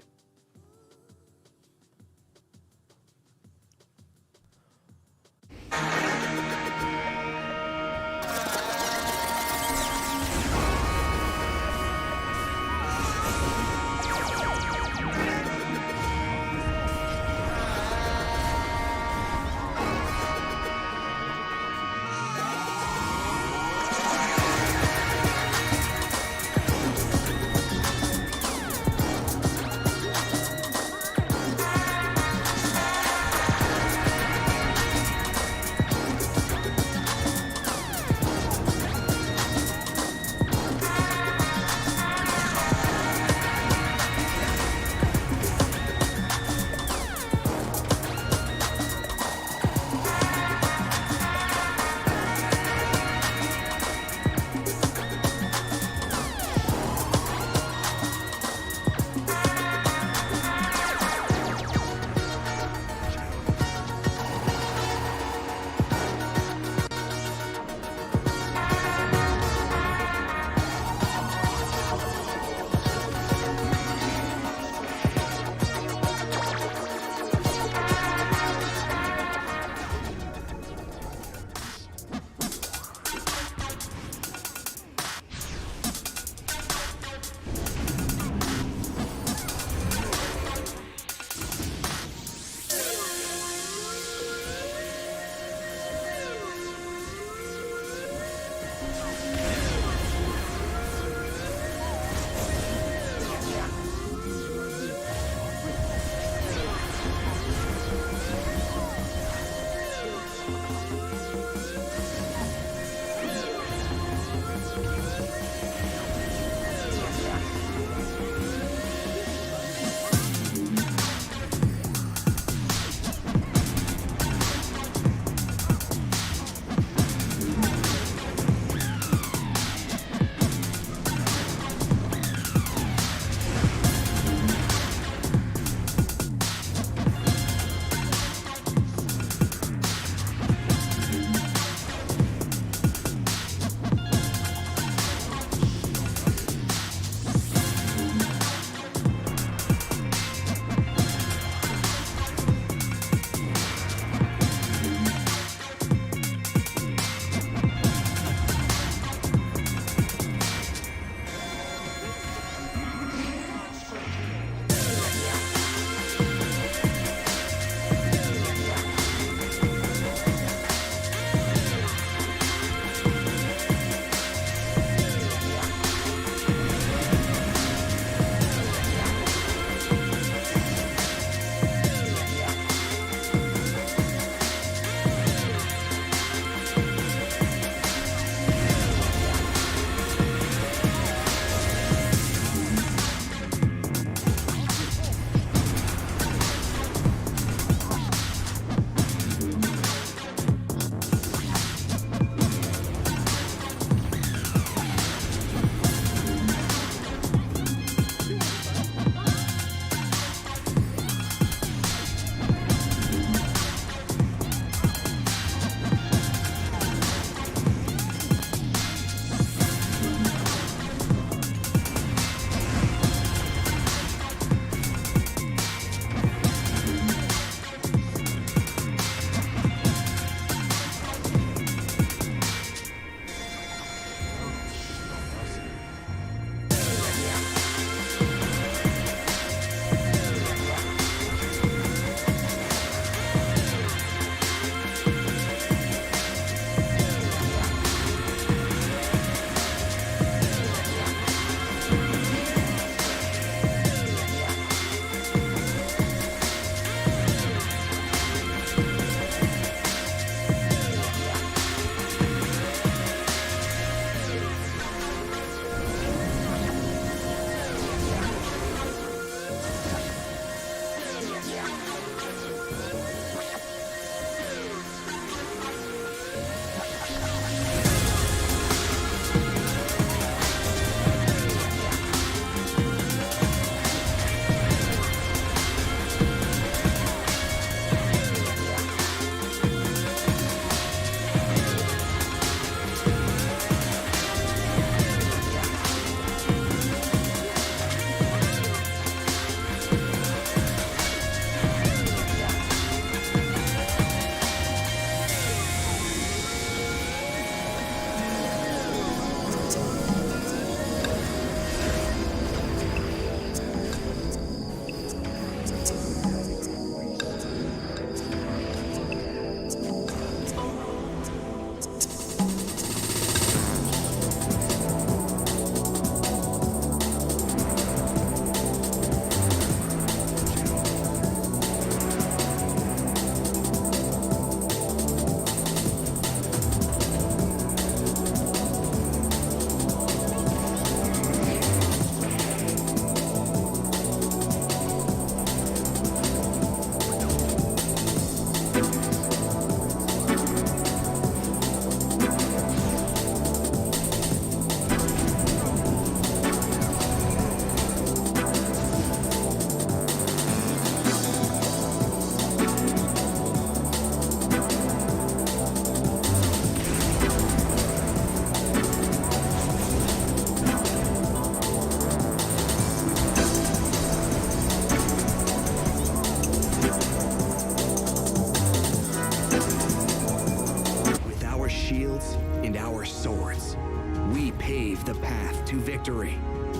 to victory.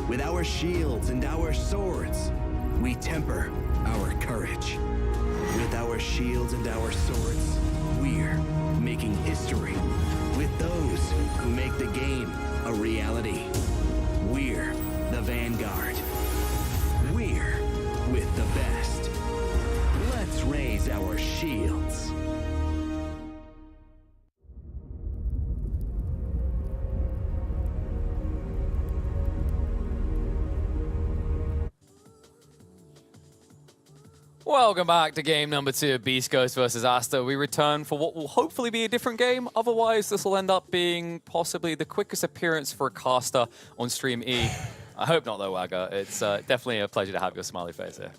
With our shields and our swords, we temper our courage. With our shields and our swords, we're making history. With those who make the game a reality. We're the Vanguard. We're with the best. Let's raise our shields. Welcome back to game number 2 of Beast Coast versus Aster. We return for what will hopefully be a different game. Otherwise, this will end up being possibly the quickest appearance for a caster on Stream E. I hope not, though, Wagga. It's definitely a pleasure to have your smiley face here.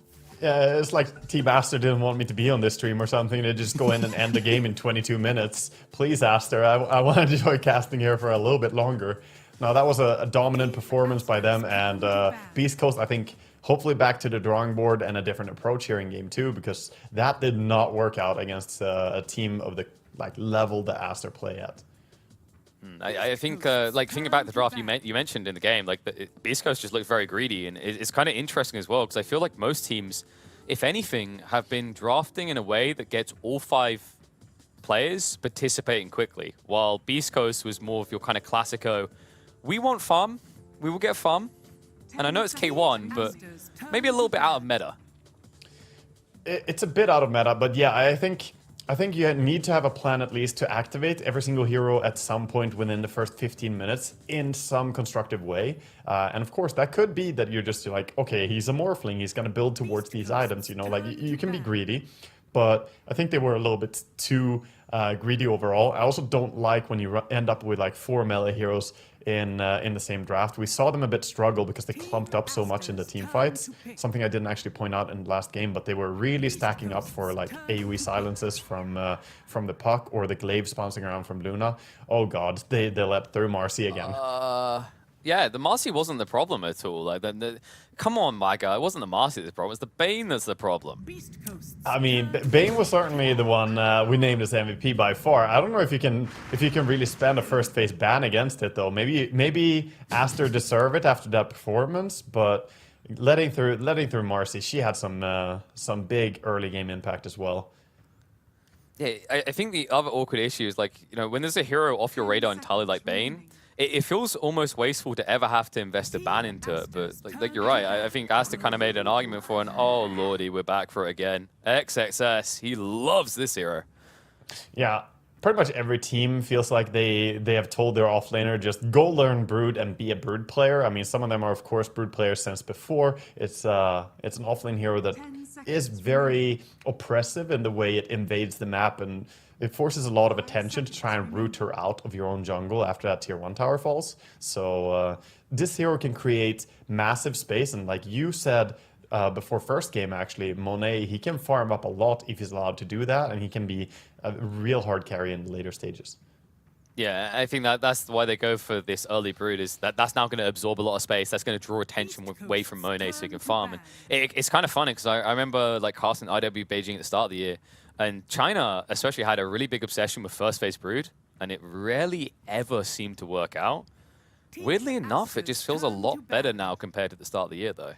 Yeah, it's like Team Aster didn't want me to be on this stream or something. They just go in and end the game in 22 minutes. Please, Aster, I want to enjoy casting here for a little bit longer. No, that was a dominant performance by them, and Beast Coast, I think, hopefully back to the drawing board and a different approach here in game 2, because that did not work out against a team of the level that Aster play at. I think, like, thinking about the draft you mentioned in the game, like, Beast Coast just looked very greedy, and it's kind of interesting as well, because I feel like most teams, if anything, have been drafting in a way that gets all 5 players participating quickly, while Beast Coast was more of your kind of classico, we want farm, we will get farm, and I know it's K1, but maybe a little bit out of meta. It's a bit out of meta, but yeah, I think you need to have a plan at least to activate every single hero at some point within the first 15 minutes in some constructive way. And of course, that could be that you're just like, okay, he's a Morphling, he's going to build towards these items, you know, like you can be greedy. But I think they were a little bit too greedy overall. I also don't like when you end up with like 4 melee heroes in the same draft. We saw them a bit struggle because they clumped up so much in the team fights. Something I didn't actually point out in the last game, but they were really stacking up for like AoE silences from the Puck or the Glaive bouncing around from Luna. Oh god, they let through Marcy again. Yeah, the Marcy wasn't the problem at all. Like, come on, my guy, it wasn't the Marcy that's the problem. It's the Bane that's the problem. I mean, Bane was certainly the one we named as MVP by far. I don't know if you can really spend a first phase ban against it though. Maybe Aster deserve it after that performance, but letting through Marcy, she had some big early game impact as well. Yeah, I think the other awkward issue is, like, you know, when there's a hero off your radar entirely like Bane, it feels almost wasteful to ever have to invest a ban into it. But like you're right, I think Aster kind of made an argument for an, oh lordy, we're back for it again. XXS, he loves this hero. Yeah, pretty much every team feels like they have told their offlaner just go learn Brood and be a Brood player. I mean, some of them are of course Brood players since before. It's an offlane hero that is very oppressive in the way it invades the map, and it forces a lot of attention to try and root her out of your own jungle after that tier 1 tower falls. So this hero can create massive space, and like you said before first game actually, Monet, he can farm up a lot if he's allowed to do that, and he can be a real hard carry in the later stages. Yeah, I think that's why they go for this early Brood, is that's now going to absorb a lot of space. That's going to draw attention away from Monet so he can farm. And it's kind of funny because I remember like casting IW Beijing at the start of the year, and China especially had a really big obsession with first phase Brood, and it rarely ever seemed to work out. Weirdly enough, it just feels a lot better now compared to the start of the year, though.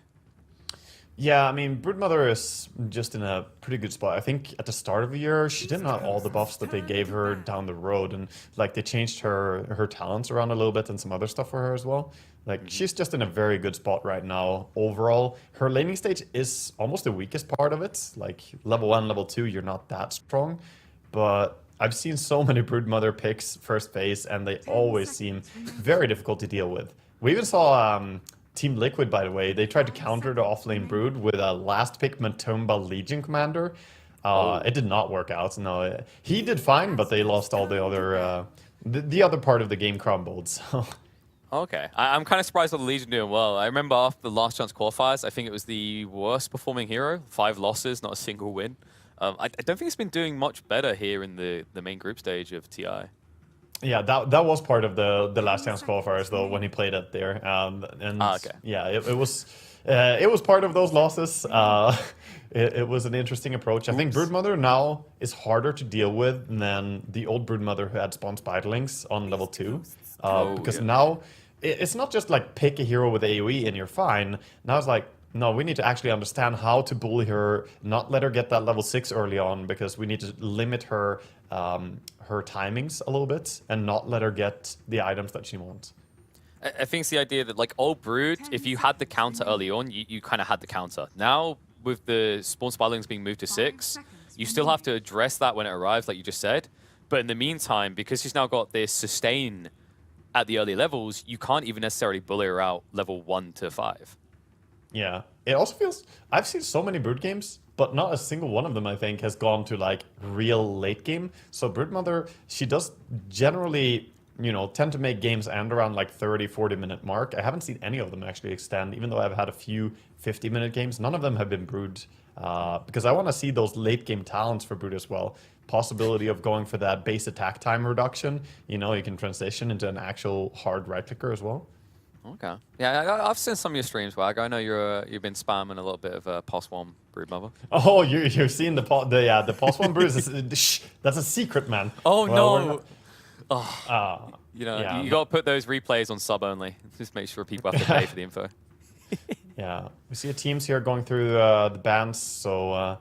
Yeah, I mean, Broodmother is just in a pretty good spot. I think at the start of the year, she didn't have all the buffs that they gave her down the road, and like they changed her talents around a little bit and some other stuff for her as well. Like she's just in a very good spot right now. Overall, her laning stage is almost the weakest part of it. Like level 1, level 2, you're not that strong, but I've seen so many Broodmother picks first phase, and they always seem very difficult to deal with. We even saw Team Liquid, by the way, they tried to counter the offlane Brood with a last pick Matumba Legion Commander. It did not work out. No, he did fine, but they lost all the other the other part of the game crumbled. So. Okay, I'm kind of surprised that the Legion doing well. I remember after the last chance qualifiers, I think it was the worst performing hero, 5 losses, not a single win. I don't think it's been doing much better here in the main group stage of TI. Yeah, that was part of the last chance qualifiers though when he played it there, and okay. Yeah, it was part of those losses. It was an interesting approach. I think Broodmother now is harder to deal with than the old Broodmother who had spawn Spiderlings on level 2, because now it's not just like pick a hero with AoE and you're fine. Now it's like, no, we need to actually understand how to bully her, not let her get that level 6 early on, because we need to limit her her timings a little bit and not let her get the items that she wants. I think it's the idea that, like, old Brood, if you had the counter early on, you kind of had the counter. Now, with the spawn spiralings being moved to 6, you still have to address that when it arrives, like you just said. But in the meantime, because she's now got this sustain at the early levels, you can't even necessarily bully her out level 1 to 5. Yeah, it also feels... I've seen so many Brood games, but not a single one of them, I think, has gone to, like, real late game. So Broodmother, she does generally, you know, tend to make games end around, like, 30, 40-minute mark. I haven't seen any of them actually extend, even though I've had a few 50-minute games. None of them have been Brood, because I want to see those late-game talents for Brood as well. Possibility of going for that base attack time reduction. You know, you can transition into an actual hard right-clicker as well. Okay. Yeah, I've seen some of your streams, Wag. I know you've been spamming a little bit of POS1 Broodmother. Oh, you've seen the POS1 Brood. That's a secret, man. Oh, well, no. Oh. You know, you got to put those replays on sub only. Just make sure people have to pay for the info. Yeah, we see teams here going through the bans. So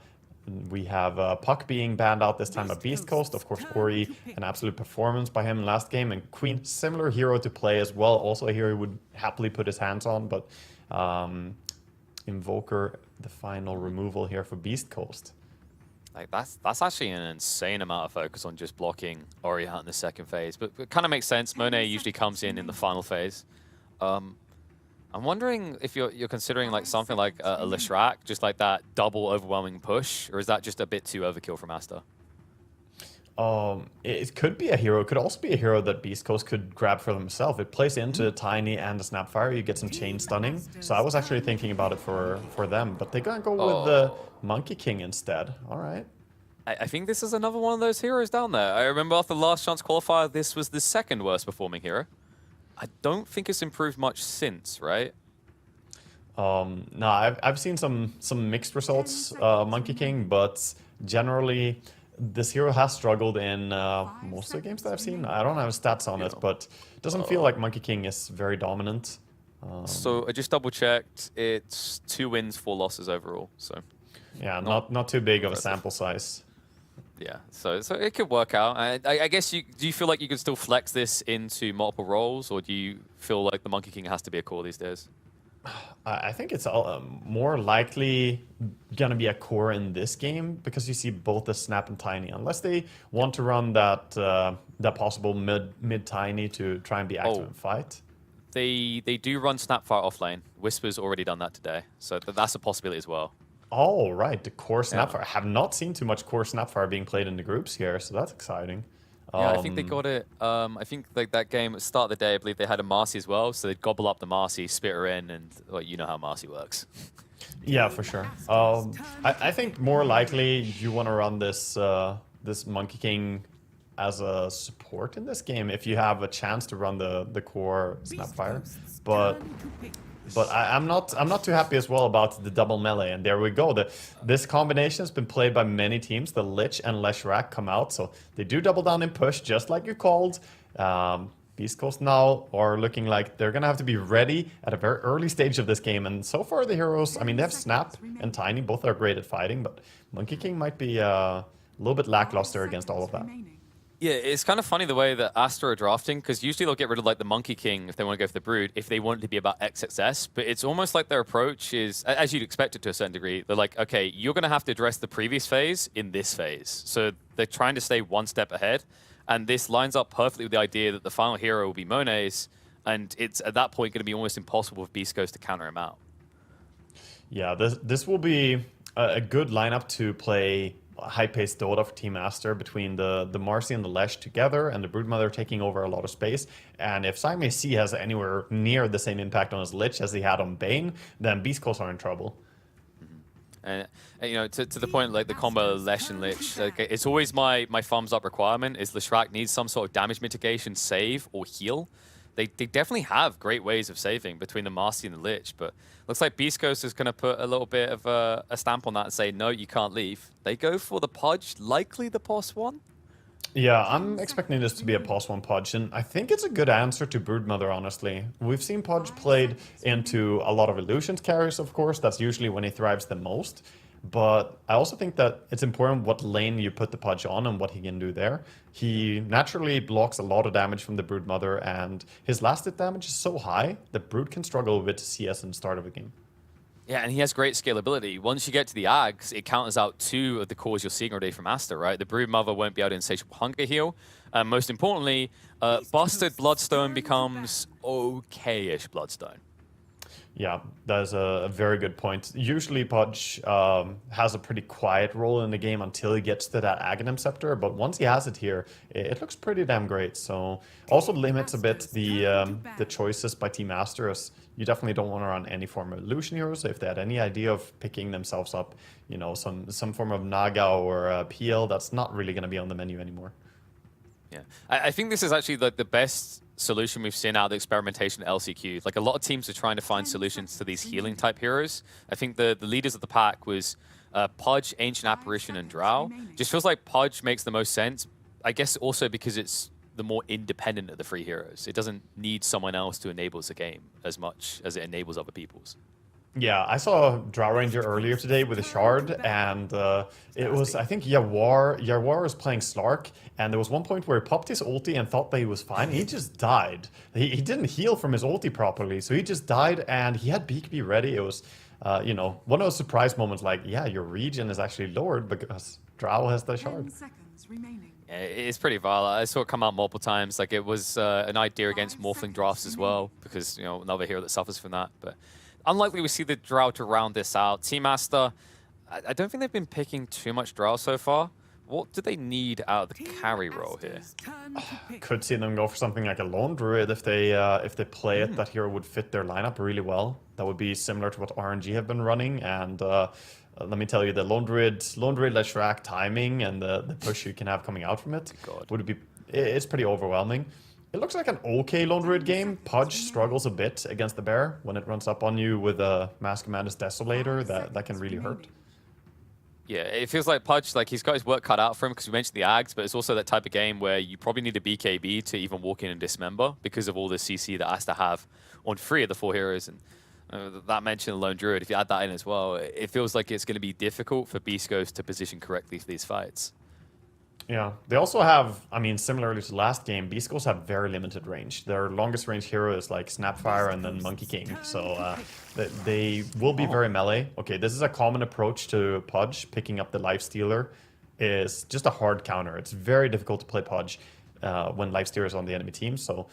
we have Puck being banned out this time at Beast Coast. Of course, Ori, an absolute performance by him last game. And Queen, similar hero to play as well. Also a hero he would happily put his hands on. But Invoker, the final removal here for Beast Coast. Like that's actually an insane amount of focus on just blocking Ori out in the second phase. But it kind of makes sense. Monet usually comes in the final phase. I'm wondering if you're considering like something like a Leshrac, just like that double overwhelming push, or is that just a bit too overkill from Asta? It could be a hero. It could also be a hero that Beast Coast could grab for themselves. It plays into Tiny and the Snapfire. You get some chain stunning. So I was actually thinking about it for them, but they're gonna go with the Monkey King instead. All right. I think this is another one of those heroes down there. I remember after the last chance qualifier, this was the second worst performing hero. I don't think it's improved much since, right? No, I've seen some mixed results, Monkey King, but generally this hero has struggled in most of the games that I've seen. I don't have stats on it, but it doesn't feel like Monkey King is very dominant. So I just double checked. It's 2 wins, 4 losses overall. So yeah, not too big of a sample size. Yeah, so it could work out. I guess do you feel like you could still flex this into multiple roles, or do you feel like the Monkey King has to be a core these days? I think it's more likely going to be a core in this game because you see both the Snap and Tiny. Unless they want to run that possible mid Tiny to try and be active and fight. They do run Snapfire offlane. Whisper's already done that today, so that's a possibility as well. Oh, right, the core Snapfire. Yeah. I have not seen too much core Snapfire being played in the groups here, so that's exciting. Yeah, I think they got it. I think like that game at the start of the day, I believe they had a Marcy as well, so they'd gobble up the Marcy, spit her in, and well, you know how Marcy works. Yeah, for sure. I think more likely you want to run this this Monkey King as a support in this game if you have a chance to run the core Snapfire, but I'm not too happy as well about the double melee, and there we go. This combination has been played by many teams. The Lich and Leshrac come out, so they do double down and push, just like you called. Beast Coast now are looking like they're gonna have to be ready at a very early stage of this game, and so far the heroes, I mean, they have Snap and Tiny, both are great at fighting, but Monkey King might be a little bit lackluster against all of that. Yeah, it's kind of funny the way that Astra are drafting, because usually they'll get rid of like the Monkey King if they want to go for the Brood, if they want it to be about XXS, but it's almost like their approach is, as you'd expect it to a certain degree, they're like, okay, you're going to have to address the previous phase in this phase. So they're trying to stay one step ahead, and this lines up perfectly with the idea that the final hero will be Monet's, and it's at that point going to be almost impossible for Beast Coast to counter him out. Yeah, this will be a good lineup to play high-paced Dota for Team Aster between the Marcy and the Lesh together, and the Broodmother taking over a lot of space. And if Simon C has anywhere near the same impact on his Lich as he had on Bane, then Beast Coast are in trouble. And you know, to the point, like the combo Lesh and Lich, like, it's always my thumbs up requirement is Leshrac needs some sort of damage mitigation, save, or heal. They definitely have great ways of saving between the Marcy and the Lich, but looks like Beast Coast is going to put a little bit of a stamp on that and say, no, you can't leave. They go for the Pudge, likely the POS one. Yeah, I'm expecting this to be a +1 Pudge, and I think it's a good answer to Broodmother, honestly. We've seen Pudge played into a lot of Illusions carries, of course. That's usually when he thrives the most. But I also think that it's important what lane you put the Pudge on and what he can do there. He naturally blocks a lot of damage from the Broodmother, and his last hit damage is so high that Brood can struggle with CS in the start of a game. Yeah, and he has great scalability. Once you get to the Ags, it counters out 2 of the cores you're seeing already from Aster, right? The Broodmother won't be able to insatiable hunger heal. And most importantly, busted Bloodstone becomes okay-ish Bloodstone. Yeah, that's a very good point. Usually Pudge has a pretty quiet role in the game until he gets to that Aghanim Scepter, but once he has it here, it looks pretty damn great. So also limits a bit the choices by Team Aster, as you definitely don't want to run any form of Illusion Heroes. If they had any idea of picking themselves up, you know, some form of Naga or PL, that's not really going to be on the menu anymore. Yeah, I think this is actually like the best solution we've seen out of the experimentation at LCQ. Like, a lot of teams are trying to find solutions to these healing type heroes. I think the leaders of the pack was Pudge, Ancient Apparition, and Drow. Just feels like Pudge makes the most sense. I guess also because it's the more independent of the 3 heroes. It doesn't need someone else to enable the game as much as it enables other people's. Yeah, I saw Drow Ranger earlier today with a Shard, and it was, I think, Yarwar was playing Slark, and there was one point where he popped his ulti and thought that he was fine. He just died. He didn't heal from his ulti properly, so he just died, and he had BKB ready. It was, you know, one of those surprise moments, like, yeah, your regen is actually lowered because Drow has the Shard. Yeah, it's pretty vile. I saw it come out multiple times. Like, it was an idea against Morphling drafts as well, because, you know, another hero that suffers from that, but unlikely we see the Drow to round this out. Team Aster, I don't think they've been picking too much Drow so far. What do they need out of the carry role here? Could see them go for something like a Lone Druid if they play it. That hero would fit their lineup really well. That would be similar to what RNG have been running. And let me tell you, the Lone Druid Leshrac timing and the push you can have coming out from it it's pretty overwhelming. It looks like an okay Lone Druid game. Pudge struggles a bit against the bear when it runs up on you with a Mask Madness Desolator. That can really hurt. Yeah, it feels like Pudge, like, he's got his work cut out for him because we mentioned the Ags, but it's also that type of game where you probably need a BKB to even walk in and dismember because of all the CC that has to have on 3 of the 4 heroes. And that mentioned the Lone Druid, if you add that in as well, it feels like it's going to be difficult for Beast Ghost to position correctly for these fights. Yeah, they also have, I mean, similarly to last game, Beast Ghosts have very limited range. Their longest range hero is like Snapfire and then Monkey King, so they will be very melee. Okay, this is a common approach to Pudge. Picking up the Lifestealer is just a hard counter. It's very difficult to play Pudge when Lifestealer is on the enemy team, so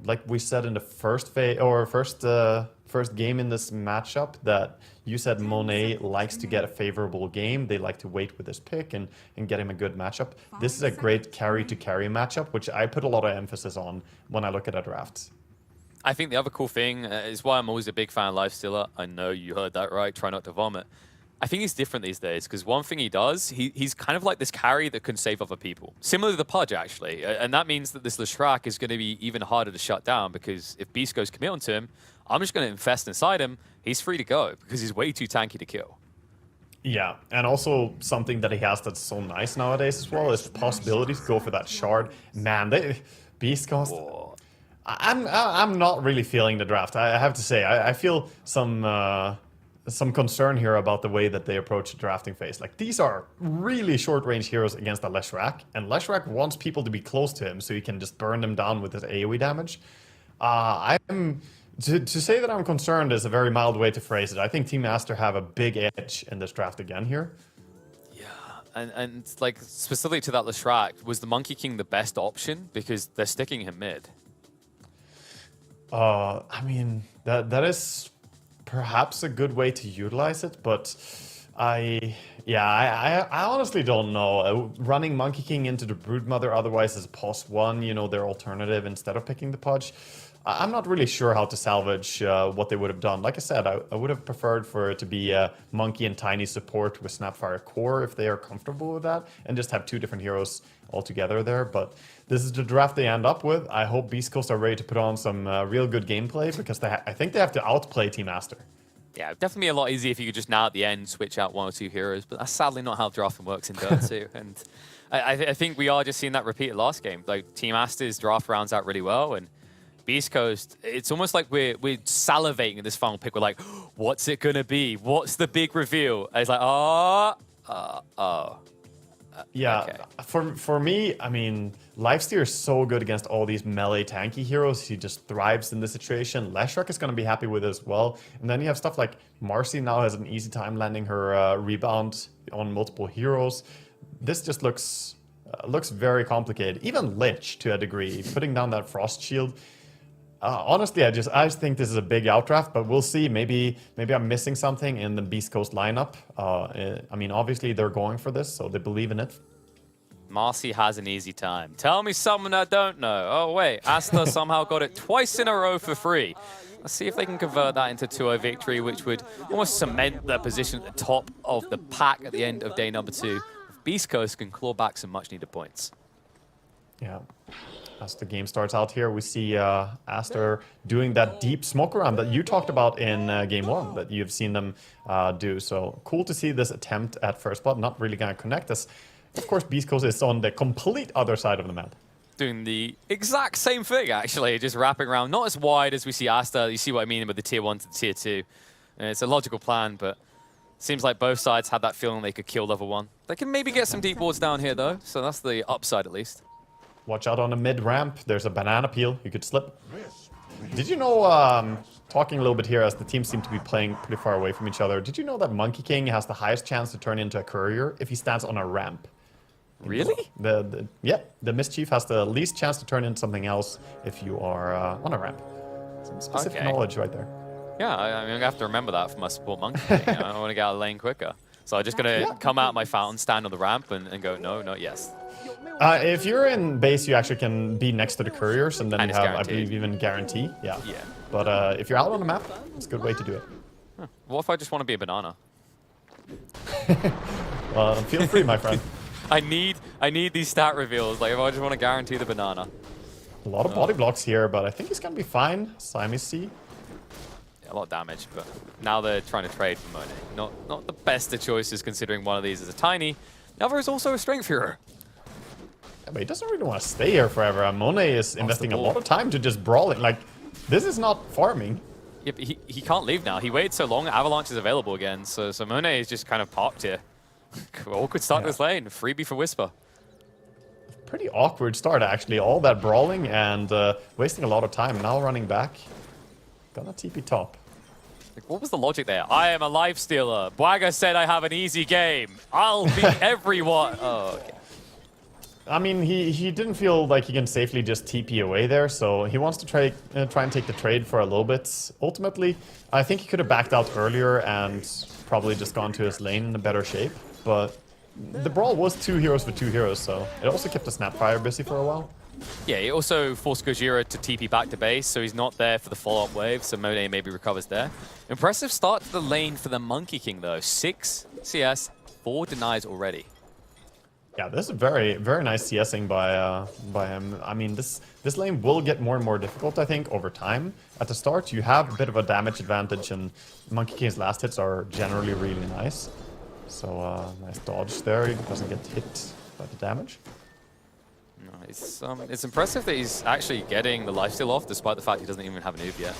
like we said in the first game in this matchup, that you said Monet likes to get a favorable game. They like to wait with his pick and get him a good matchup. This is a great carry-to-carry matchup, which I put a lot of emphasis on when I look at a draft. I think the other cool thing is why I'm always a big fan of Lifestealer. I know you heard that right. Try not to vomit. I think he's different these days because one thing he does, he's kind of like this carry that can save other people. Similar to the Pudge, actually. And that means that this Leshrac is going to be even harder to shut down because if Beast Ghost commit onto him, I'm just going to infest inside him. He's free to go because he's way too tanky to kill. Yeah, and also something that he has that's so nice nowadays as well is the possibility to go for that Shard. Man, Beast Ghost... I'm not really feeling the draft, I have to say. I feel some concern here about the way that they approach the drafting phase. Like, these are really short-range heroes against a Leshrac, and Leshrac wants people to be close to him so he can just burn them down with his AoE damage. To say that I'm concerned is a very mild way to phrase it. I think Team Aster have a big edge in this draft again here. Yeah, and like, specifically to that Leshrac, was the Monkey King the best option? Because they're sticking him mid. I mean, that is perhaps a good way to utilize it, but I honestly don't know. Running Monkey King into the Broodmother otherwise as a +1, you know, their alternative instead of picking the Pudge, I'm not really sure how to salvage what they would have done. Like I said, I would have preferred for it to be a Monkey and Tiny support with Snapfire Core if they are comfortable with that, and just have 2 different heroes altogether there. But this is the draft they end up with. I hope Beast Coast are ready to put on some real good gameplay because I think they have to outplay Team Aster. Yeah, it'd definitely be a lot easier if you could just now at the end switch out 1 or 2 heroes, but that's sadly not how drafting works in Dota 2. And I think we are just seeing that repeated last game. Like, Team Aster's draft rounds out really well, and Beast Coast, it's almost like we're salivating in this final pick. We're like, what's it gonna be? What's the big reveal? And it's like, yeah, okay. for me, I mean, Lifesteal is so good against all these melee tanky heroes. He just thrives in this situation. Leshrac is going to be happy with it as well. And then you have stuff like Marcy now has an easy time landing her rebound on multiple heroes. This just looks very complicated. Even Lich, to a degree, putting down that Frost Shield. Honestly, I just think this is a big outdraft, but we'll see. Maybe I'm missing something in the Beast Coast lineup. I mean, obviously they're going for this, so they believe in it. Marcy has an easy time. Tell me something I don't know. Oh wait, Asta somehow got it twice in a row for free. Let's see if they can convert that into 2-0 victory, which would almost cement their position at the top of the pack at the end of day number 2. Beast Coast can claw back some much-needed points. Yeah. As the game starts out here, we see Aster doing that deep smoke around that you talked about in game 1, that you've seen them do. So cool to see this attempt at first blood, not really going to connect us. Of course, Beast Coast is on the complete other side of the map. Doing the exact same thing, actually, just wrapping around. Not as wide as we see Aster. You see what I mean with the tier 1 to the tier 2. And it's a logical plan, but seems like both sides had that feeling they could kill level 1. They can maybe get some deep wards down here, though, so that's the upside at least. Watch out on the mid-ramp. There's a banana peel. You could slip. Did you know, talking a little bit here as the teams seem to be playing pretty far away from each other, did you know that Monkey King has the highest chance to turn into a courier if he stands on a ramp? Really? Yeah, the Mischief has the least chance to turn into something else if you are on a ramp. Some specific knowledge right there. Yeah, I'm going to have to remember that for my support Monkey King. I want to get out of lane quicker. So I'm just going to come out my fountain, stand on the ramp, and go, no, not yes. If you're in base, you actually can be next to the couriers, and then you have, guaranteed. I believe, even guarantee. Yeah. But if you're out on the map, it's a good way to do it. Huh. What if I just want to be a banana? Well, feel free, my friend. I need these stat reveals. Like, if I just want to guarantee the banana. A lot of body blocks here, but I think he's gonna be fine. Siamese C. Yeah, a lot of damage, but now they're trying to trade for Monet. Not the best of choices, considering one of these is a tiny. The other is also a strength hero. Yeah, but he doesn't really want to stay here forever. Monet is investing a lot of time to just brawling. Like, this is not farming. Yeah, but he can't leave now. He waited so long. Avalanche is available again, so Monet is just kind of parked here. Awkward start to this lane. Freebie for Whisper. Pretty awkward start, actually. All that brawling and wasting a lot of time. Now running back. Gonna TP top. Like, what was the logic there? I am a life stealer. Bwaga said I have an easy game. I'll beat everyone. Oh, okay. I mean, he didn't feel like he can safely just TP away there, so he wants to try and take the trade for a little bit. Ultimately, I think he could have backed out earlier and probably just gone to his lane in a better shape. But the brawl was 2 heroes for 2 heroes, so it also kept the Snapfire busy for a while. Yeah, he also forced Gojira to TP back to base, so he's not there for the follow-up wave, so Monet maybe recovers there. Impressive start to the lane for the Monkey King, though. 6 CS, 4 denies already. Yeah, this is very, very nice CSing by him. I mean, this lane will get more and more difficult, I think, over time. At the start, you have a bit of a damage advantage, and Monkey King's last hits are generally really nice. So, nice dodge there. He doesn't get hit by the damage. No, it's impressive that he's actually getting the lifesteal off, despite the fact he doesn't even have an oob yet.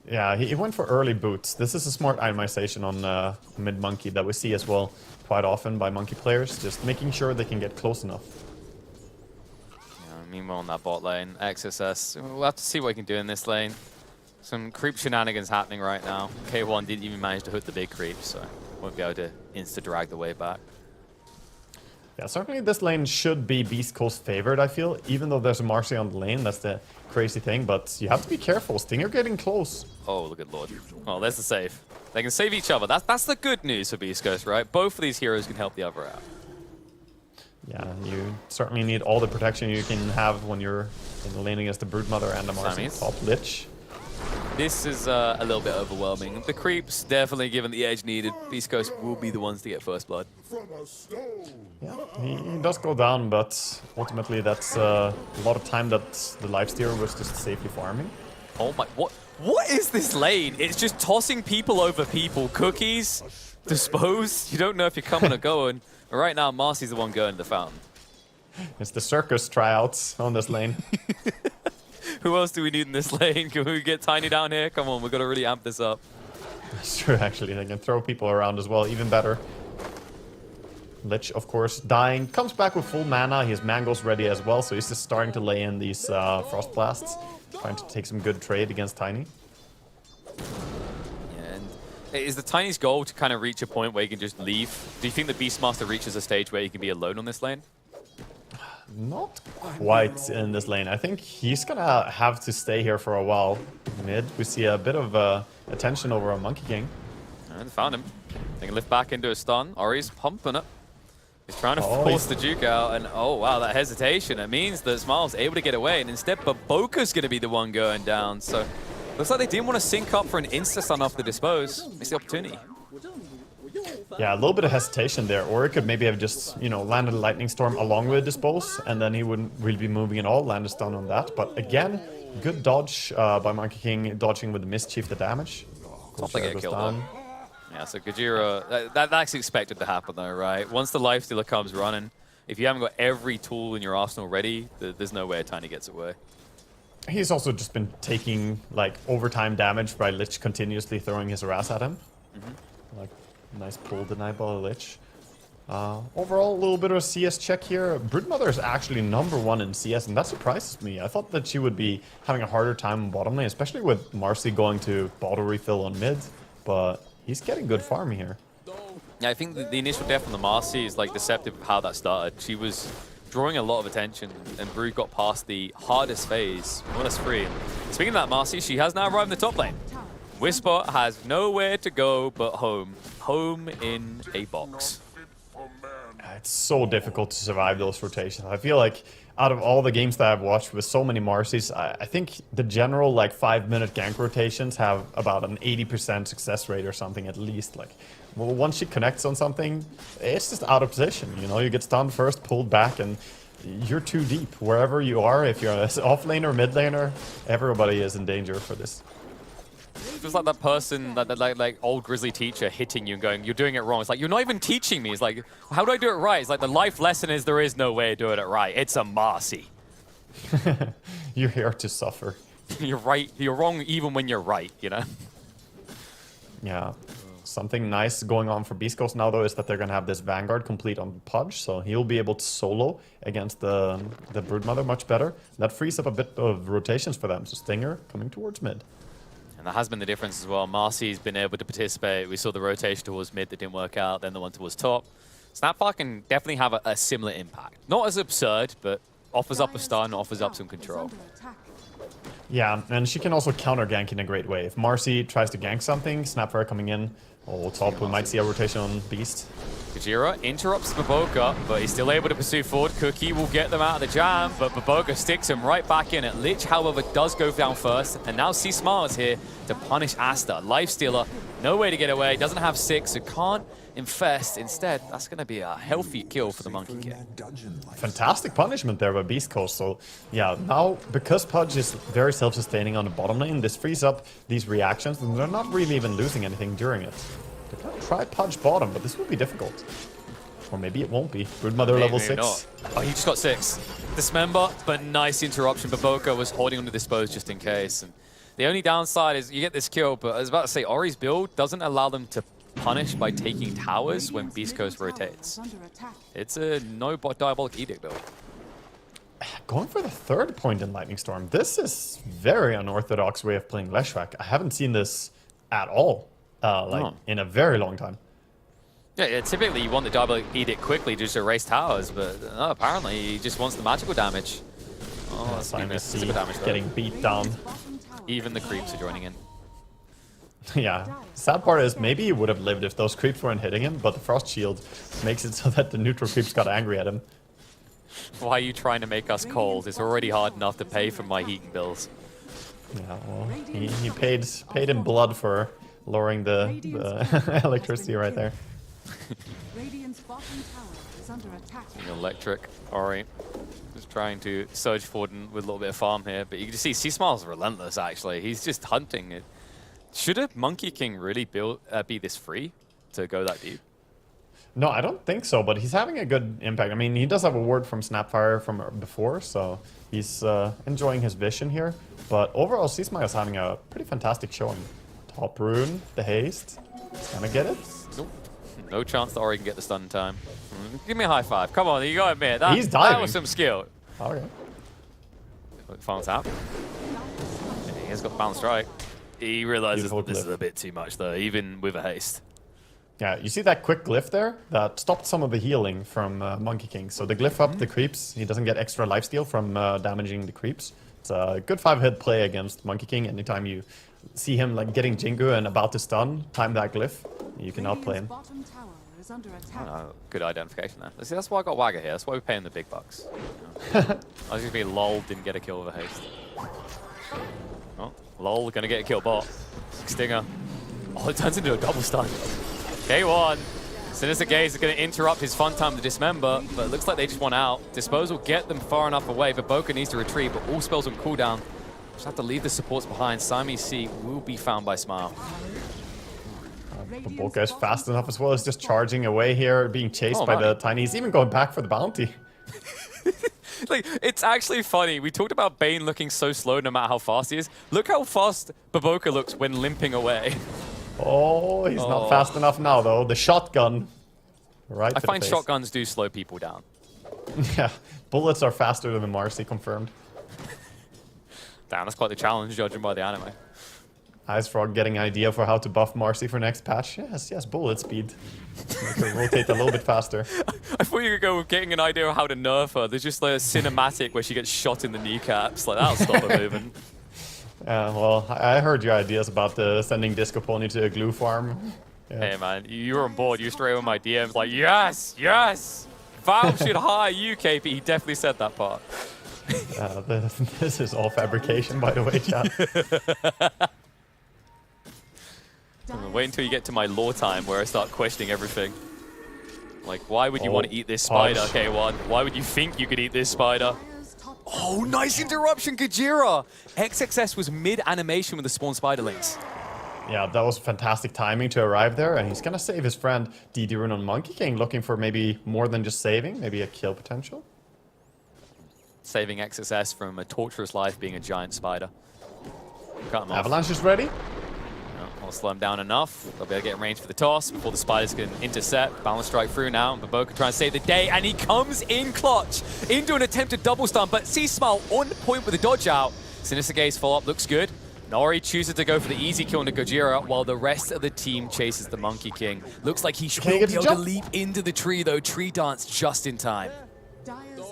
Yeah, he went for early boots. This is a smart itemization on mid-monkey that we see as well quite often by monkey players, just making sure they can get close enough. Yeah, meanwhile on that bot lane, XSS, we'll have to see what he can do in this lane. Some creep shenanigans happening right now. K1 didn't even manage to hit the big creep, so won't be able to insta-drag the way back. Yeah, certainly this lane should be Beast Coast favored, I feel, even though there's a Marcy on the lane. That's the crazy thing, but you have to be careful. Stinger getting close. Oh, look at Lord. Oh, there's the save. They can save each other. That's the good news for Beast Coast, right? Both of these heroes can help the other out. Yeah, you certainly need all the protection you can have when you're in the lane against the Broodmother and the Marcy top Lich. This is a little bit overwhelming. The creeps definitely given the edge needed. Beast Coast will be the ones to get first blood. Yeah, he does go down, but ultimately that's a lot of time that the lifestealer was just safely farming. Oh my, What is this lane? It's just tossing people over people. Cookies, dispose. You don't know if you're coming or going. But right now, Marcy's the one going to the fountain. It's the circus tryouts on this lane. Who else do we need in this lane? Can we get Tiny down here? Come on, we've got to really amp this up. That's true, actually. They can throw people around as well, even better. Lich, of course, dying. Comes back with full mana. His mango's ready as well, so he's just starting to lay in these Frost Blasts. Trying to take some good trade against Tiny. Yeah, and is the Tiny's goal to kind of reach a point where he can just leave? Do you think the Beastmaster reaches a stage where he can be alone on this lane? Not quite in this lane. I think he's gonna have to stay here for a while. Mid, we see a bit of attention over on Monkey King. And found him. They can lift back into a stun. Ori's pumping it. He's trying to force the Duke out, and oh wow, that hesitation. It means that Smile's able to get away, and instead Baboka's going to be the one going down. So looks like they didn't want to sync up for an insta-stun off the dispose. It's the opportunity. Yeah, a little bit of hesitation there, or it could maybe have just, you know, landed a Lightning Storm along with Dispose, and then he wouldn't really be moving at all, land a stun on that. But again, good dodge by Monkey King, dodging with the Mischief the damage. Hope they get killed though. Yeah, so Gajira, that's expected to happen though, right? Once the Lifestealer comes running, if you haven't got every tool in your arsenal ready, there's no way Tiny gets away. He's also just been taking, like, overtime damage by Lich continuously throwing his harass at him. Like, nice pull deny by Lich. Overall, a little bit of a CS check here. Broodmother is actually #1 in CS, and that surprises me. I thought that she would be having a harder time on bottom lane, especially with Marcy going to bottle refill on mid, but he's getting good farm here. Yeah, I think the initial death on the Marcy is like deceptive of how that started. She was drawing a lot of attention, and Brood got past the hardest phase, more or less free. Speaking of that Marcy, she has now arrived in the top lane. Whisper has nowhere to go but home. Home in a box. It's so difficult to survive those rotations. I feel like out of all the games that I've watched with so many Marcies, I think the general like 5-minute gank rotations have about an 80% success rate or something at least. Like, well, once she connects on something, it's just out of position. You know, you get stunned first, pulled back, and you're too deep. Wherever you are, if you're an off laner, mid laner, everybody is in danger for this. It feels like that person, that like old grizzly teacher hitting you and going, "You're doing it wrong." It's like, you're not even teaching me. It's like, how do I do it right? It's like the life lesson is there is no way of doing it right. It's a Marcy. You're here to suffer. You're right. You're wrong even when you're right, you know? Yeah. Something nice going on for Beast Coast now, though, is that they're going to have this Vanguard complete on Pudge, so he'll be able to solo against the Broodmother much better. That frees up a bit of rotations for them, so Stinger coming towards mid. And that has been the difference as well. Marcy's been able to participate. We saw the rotation towards mid that didn't work out, then the one towards top. Snapfire can definitely have a similar impact. Not as absurd, but offers up a stun, offers up some control. Yeah, and she can also counter gank in a great way. If Marcy tries to gank something, Snapfire coming in, top, we might see a rotation on Beast. Gajira interrupts Baboka, but he's still able to pursue forward. Cookie will get them out of the jam, but Baboka sticks him right back in it. Lich, however, does go down first, and now C-Smile is here to punish Asta. Lifestealer, no way to get away, doesn't have 6, so can't infest. Instead, that's going to be a healthy kill for the Monkey King. Fantastic punishment there by Beast Coast. So, yeah, now, because Pudge is very self-sustaining on the bottom lane, this frees up these reactions, and they're not really even losing anything during it. They can try Pudge bottom, but this will be difficult. Or maybe it won't be. Broodmother level 6. Not. Oh, he just got 6. Dismember, but nice interruption. Baboka was holding on to Dispose just in case. And the only downside is you get this kill, but I was about to say, Ori's build doesn't allow them to punish by taking towers when Beast Coast rotates. It's a no Diabolic Edict build. Going for the 3rd point in Lightning Storm. This is very unorthodox way of playing Leshrac. I haven't seen this at all. In a very long time. Yeah, typically you want the Diabolic Edict quickly just to erase towers, but no, apparently he just wants the magical damage. Oh, that's physical damage though. Getting beat down. Even the creeps are joining in. Yeah, sad part is maybe he would have lived if those creeps weren't hitting him, but the Frost Shield makes it so that the neutral creeps got angry at him. Why are you trying to make us cold? It's already hard enough to pay for my heating bills. Yeah, well, he paid in blood for lowering the electricity right there. bottom tower is under attack. Electric, Ori. Just trying to surge forward with a little bit of farm here, but you can just see C-Smile's relentless, actually. He's just hunting it. Should a Monkey King really be this free to go that deep? No, I don't think so, but he's having a good impact. I mean, he does have a ward from Snapfire from before, so he's enjoying his vision here. But overall, C-Smile is having a pretty fantastic showing. Top rune, the haste. He's gonna get it. Nope. No chance that Ori can get the stun in time. Give me a high five. Come on, you gotta admit. He's diving. That was some skill. Okay. Final tap. He has got the bounce strike. He realizes that this is a bit too much, though, even with a haste. Yeah, you see that quick glyph there? That stopped some of the healing from Monkey King. So the glyph up the creeps. He doesn't get extra lifesteal from damaging the creeps. It's a good 5-hit play against Monkey King. Anytime you see him like getting Jingu and about to stun, time that glyph, you can outplay him. Good identification there. See, that's why I got Wagger here. That's why we pay him the big bucks. I was going to be lol, didn't get a kill with a haste. Oh, lol, gonna get a kill bot. Stinger. Oh, it turns into a double stun. K1. Sinister Gaze is going to interrupt his fun time to dismember, but it looks like they just want out. Dispose will get them far enough away, but Boca needs to retreat, but all spells on cooldown. Just have to leave the supports behind. Siamese C will be found by Smile. Boca is fast enough as well. He's just charging away here, being chased by the Tiny. He's even going back for the bounty. Like, it's actually funny. We talked about Bane looking so slow no matter how fast he is. Look how fast Baboka looks when limping away. Oh, he's not fast enough now, though. The shotgun. Right. I find shotguns do slow people down. Yeah, bullets are faster than the Marcy, confirmed. Damn, that's quite the challenge, judging by the anime. Ice Frog getting an idea for how to buff Marcy for next patch. Yes, bullet speed. Make her rotate a little bit faster. I thought you could go with getting an idea of how to nerf her. There's just like a cinematic where she gets shot in the kneecaps. Like, that'll stop her moving. Well, I heard your ideas about sending Disco Pony to a glue farm. Yeah. Hey, man, you were on board. You straight on my DMs like, yes, yes! Valve should hire you, KP. He definitely said that part. This is all fabrication, by the way, chat. Wait until you get to my lore time where I start questioning everything. Like, why would you want to eat this spider, K1? Why would you think you could eat this spider? Oh, nice interruption, Gajira! XXS was mid-animation with the spawn spiderlings. Yeah, that was fantastic timing to arrive there, and he's gonna save his friend DD Rune on Monkey King, looking for maybe more than just saving, maybe a kill potential. Saving XSS from a torturous life being a giant spider. Cut him off. Avalanche is ready. I'll slow him down enough. They'll be able to get in range for the toss before the spiders can intercept. Balance strike through now, and Baboka trying to save the day, and he comes in clutch into an attempted double stun, but C-Smile on point with the dodge out. Sinister Gaze follow-up looks good. Nori chooses to go for the easy kill into Gojira, while the rest of the team chases the Monkey King. Looks like he should be able to leap into the tree, though. Tree dance just in time.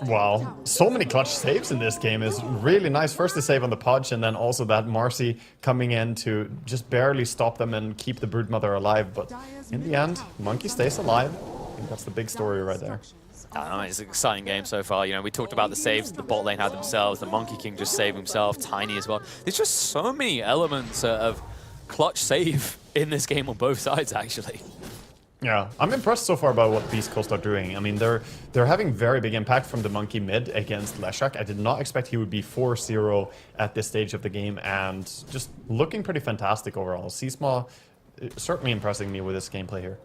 Wow, so many clutch saves in this game is really nice. First the save on the Podge, and then also that Marcy coming in to just barely stop them and keep the Broodmother alive. But in the end, Monkey stays alive. I think that's the big story right there. It's an exciting game so far. You know, we talked about the saves the bot lane had themselves. The Monkey King just saved himself. Tiny as well. There's just so many elements of clutch save in this game on both sides, actually. Yeah, I'm impressed so far by what Beast Coast are doing. I mean, they're having very big impact from the Monkey mid against Leshak. I did not expect he would be 4-0 at this stage of the game, and just looking pretty fantastic overall. C-Small certainly impressing me with this gameplay here.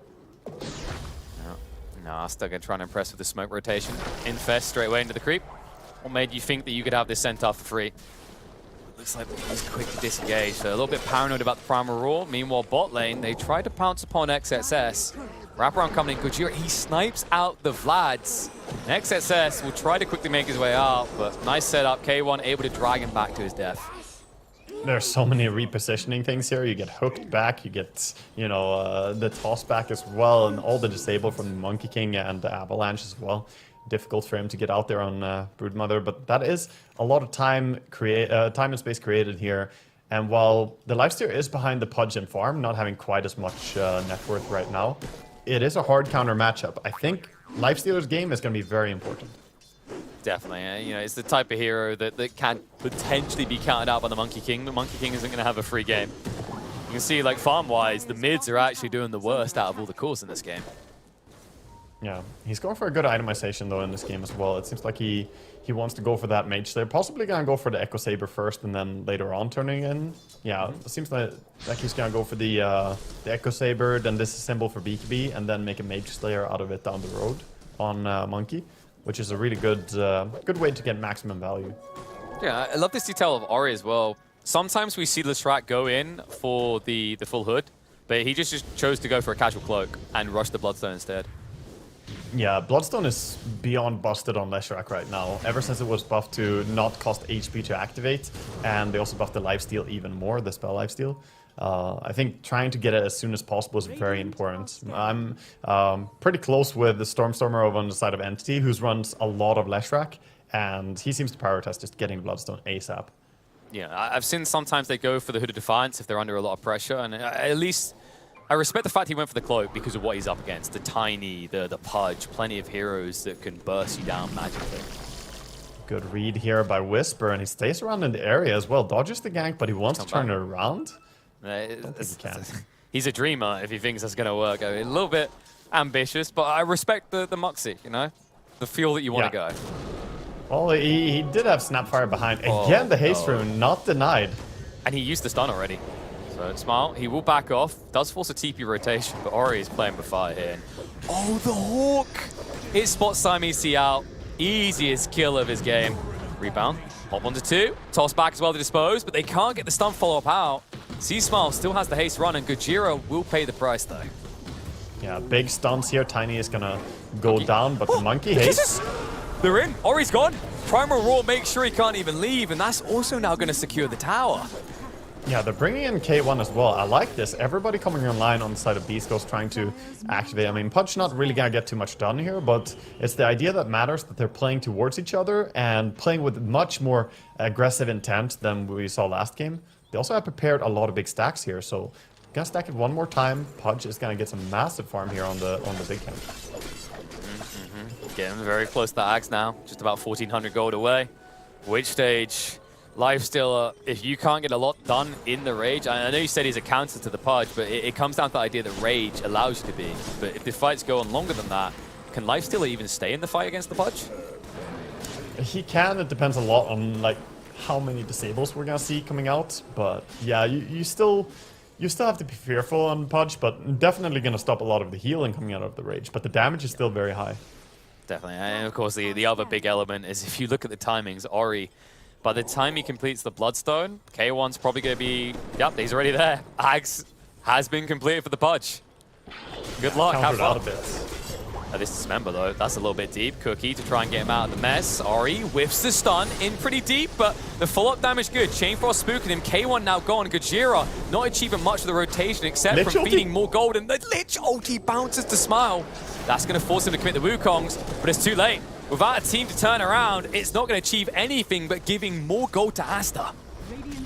No, still gonna try and impress with the smoke rotation. Infest straight away into the creep. What made you think that you could have this Centaur for free? Looks like he's quick to disengage, so a little bit paranoid about the Primal Roar. Meanwhile, bot lane, they tried to pounce upon XSS. Wraparound coming in, Gojira, he snipes out the Vlads. And XSS will try to quickly make his way out, but nice setup. K1 able to drag him back to his death. There's so many repositioning things here. You get hooked back, you get, you know, the toss back as well, and all the disable from the Monkey King and the Avalanche as well. Difficult for him to get out there on Broodmother, but that is a lot of time and space created here. And while the lifesteal is behind the Pudge and farm, not having quite as much net worth right now, it is a hard counter matchup. I think lifestealer's game is going to be very important. Definitely, you know, it's the type of hero that can potentially be counted out by the Monkey King. The Monkey King isn't going to have a free game. You can see, like, farm-wise, the mids are actually doing the worst out of all the cores in this game. Yeah, he's going for a good itemization though in this game as well. It seems like he wants to go for that mage there. Possibly gonna go for the Echo Saber first and then later on turning in. Yeah, it seems like he's gonna go for the Echo Saber, then disassemble for BKB, and then make a Mage Slayer out of it down the road on Monkey, which is a really good good way to get maximum value. Yeah, I love this detail of Ori as well. Sometimes we see Leshrac go in for the full hood, but he just chose to go for a casual cloak and rush the Bloodstone instead. Yeah, Bloodstone is beyond busted on Leshrac right now. Ever since it was buffed to not cost HP to activate, and they also buffed the lifesteal even more, the spell lifesteal. I think trying to get it as soon as possible is very important. I'm pretty close with the Stormstormer over on the side of Entity, who runs a lot of Leshrac, and he seems to prioritize just getting Bloodstone ASAP. Yeah, I've seen sometimes they go for the Hood of Defiance if they're under a lot of pressure, and at least I respect the fact he went for the cloak because of what he's up against. The Tiny, the Pudge, plenty of heroes that can burst you down magically. Good read here by Whisper, and he stays around in the area as well. Dodges the gank, but he wants to turn it around. He's a dreamer if he thinks that's going to work. I mean, a little bit ambitious, but I respect the Muxy, you know? The feel that you want to go. Well, he did have Snapfire behind. Again, the haste rune, not denied. And he used the stun already. So Smile, he will back off. Does force a TP rotation, but Ori is playing with fire here. Oh, the Hawk! It spots Siamese out. Easiest kill of his game. Rebound. Hop onto 2. Toss back as well to dispose, but they can't get the stun follow-up out. C-Smile still has the haste run, and Gojira will pay the price, though. Yeah, big stuns here. Tiny is gonna go down, but the Monkey haste. They're in. Ori's gone. Primal Roar makes sure he can't even leave, and that's also now going to secure the tower. Yeah, they're bringing in K1 as well. I like this. Everybody coming online on the side of Beast Coast trying to activate. I mean, Punch not really gonna get too much done here, but it's the idea that matters, that they're playing towards each other and playing with much more aggressive intent than we saw last game. They also have prepared a lot of big stacks here, so gonna stack it one more time. Pudge is gonna get some massive farm here on the big camp. Getting very close to the Axe now, just about 1,400 gold away. Which stage? Lifestealer, if you can't get a lot done in the Rage, I know you said he's a counter to the Pudge, but it comes down to the idea that Rage allows you to be. But if the fights go on longer than that, can Lifestealer even stay in the fight against the Pudge? He can. It depends a lot on like how many disables we're gonna see coming out. But yeah, you still have to be fearful on Pudge, but definitely gonna stop a lot of the healing coming out of the Rage. But the damage is still very high. Definitely, and of course the other big element is if you look at the timings, Ori, by the time he completes the Bloodstone, K1's probably going to be, yep, he's already there. Axe has been completed for the Pudge. Good luck, have fun. This Dismember though, that's a little bit deep. Cookie to try and get him out of the mess. Ori whiffs the stun in pretty deep, but the follow-up damage good. Chainfrost spooking him, K1 now gone. Gojira not achieving much of the rotation except Lich from ulti. feeding more gold, and the Lich ulti bounces to Smile. That's going to force him to commit the Wukongs, but it's too late. Without a team to turn around, it's not going to achieve anything but giving more gold to Asta.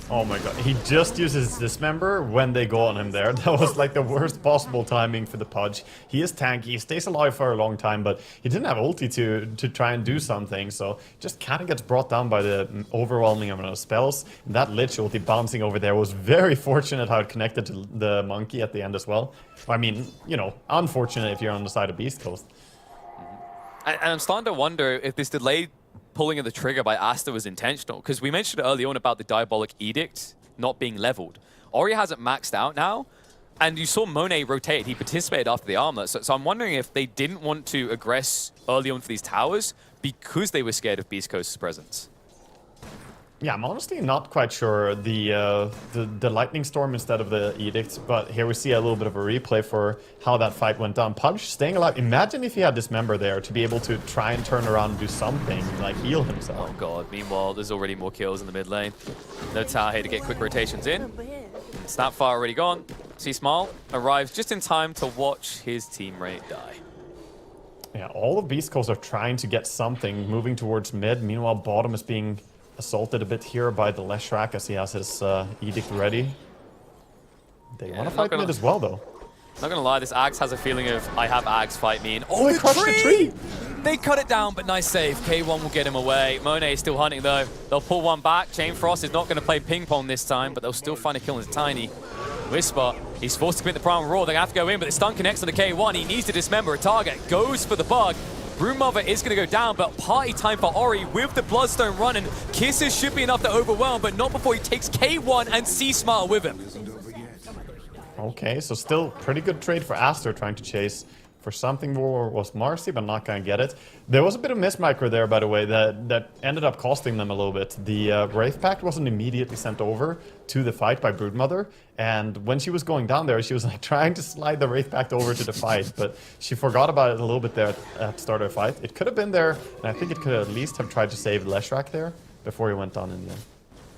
Oh my god, he just uses Dismember when they go on him there. That was like the worst possible timing for the Pudge. He is tanky, he stays alive for a long time, but he didn't have ulti to try and do something, so just kind of gets brought down by the overwhelming amount of spells. And that Lich ulti bouncing over there was very fortunate how it connected to the Monkey at the end as well. I mean, you know, unfortunate if you're on the side of Beast Coast. And I'm starting to wonder if this delayed pulling of the trigger by Asta was intentional, because we mentioned early on about the Diabolic Edict not being leveled. Ori hasn't maxed out now, and you saw Monet rotate. He participated after the armor, so I'm wondering if they didn't want to aggress early on for these towers because they were scared of Beast Coast's presence. Yeah, I'm honestly not quite sure. The Lightning Storm instead of the Edict, but here we see a little bit of a replay for how that fight went down. Pudge staying alive. Imagine if he had Dismember there to be able to try and turn around and do something, like heal himself. Oh god, meanwhile, there's already more kills in the mid lane. No tower here to get quick rotations in. Snapfire already gone. C-Smile arrives just in time to watch his teammate die. Yeah, all of Beast Coast are trying to get something moving towards mid. Meanwhile, bottom is being assaulted a bit here by the Leshrac as he has his Edict ready. They want to fight mid as well, though. Not gonna lie, this Axe has a feeling of, I have Axe, fight me. And oh, they crushed the tree! They cut it down, but nice save. K1 will get him away. Monet is still hunting, though. They'll pull one back. Chainfrost is not going to play ping pong this time, but they'll still find a kill into Tiny. Whisper, he's forced to commit the Primal Roar. They're going to have to go in, but the stun connects on the K1. He needs to dismember a target. Goes for the bug. Broodmother is going to go down, but party time for Ori with the Bloodstone running. Kisses should be enough to overwhelm, but not before he takes K1 and C-Smile with him. Okay, so still pretty good trade for Aster trying to chase for something more was Marcy, but not going to get it. There was a bit of mismicro there, by the way, that ended up costing them a little bit. The Wraith Pact wasn't immediately sent over to the fight by Broodmother, and when she was going down there, she was like trying to slide the Wraith Pact over to the fight, but she forgot about it a little bit there at the start of the fight. It could have been there, and I think it could at least have tried to save Leshrac there before he went down in the end.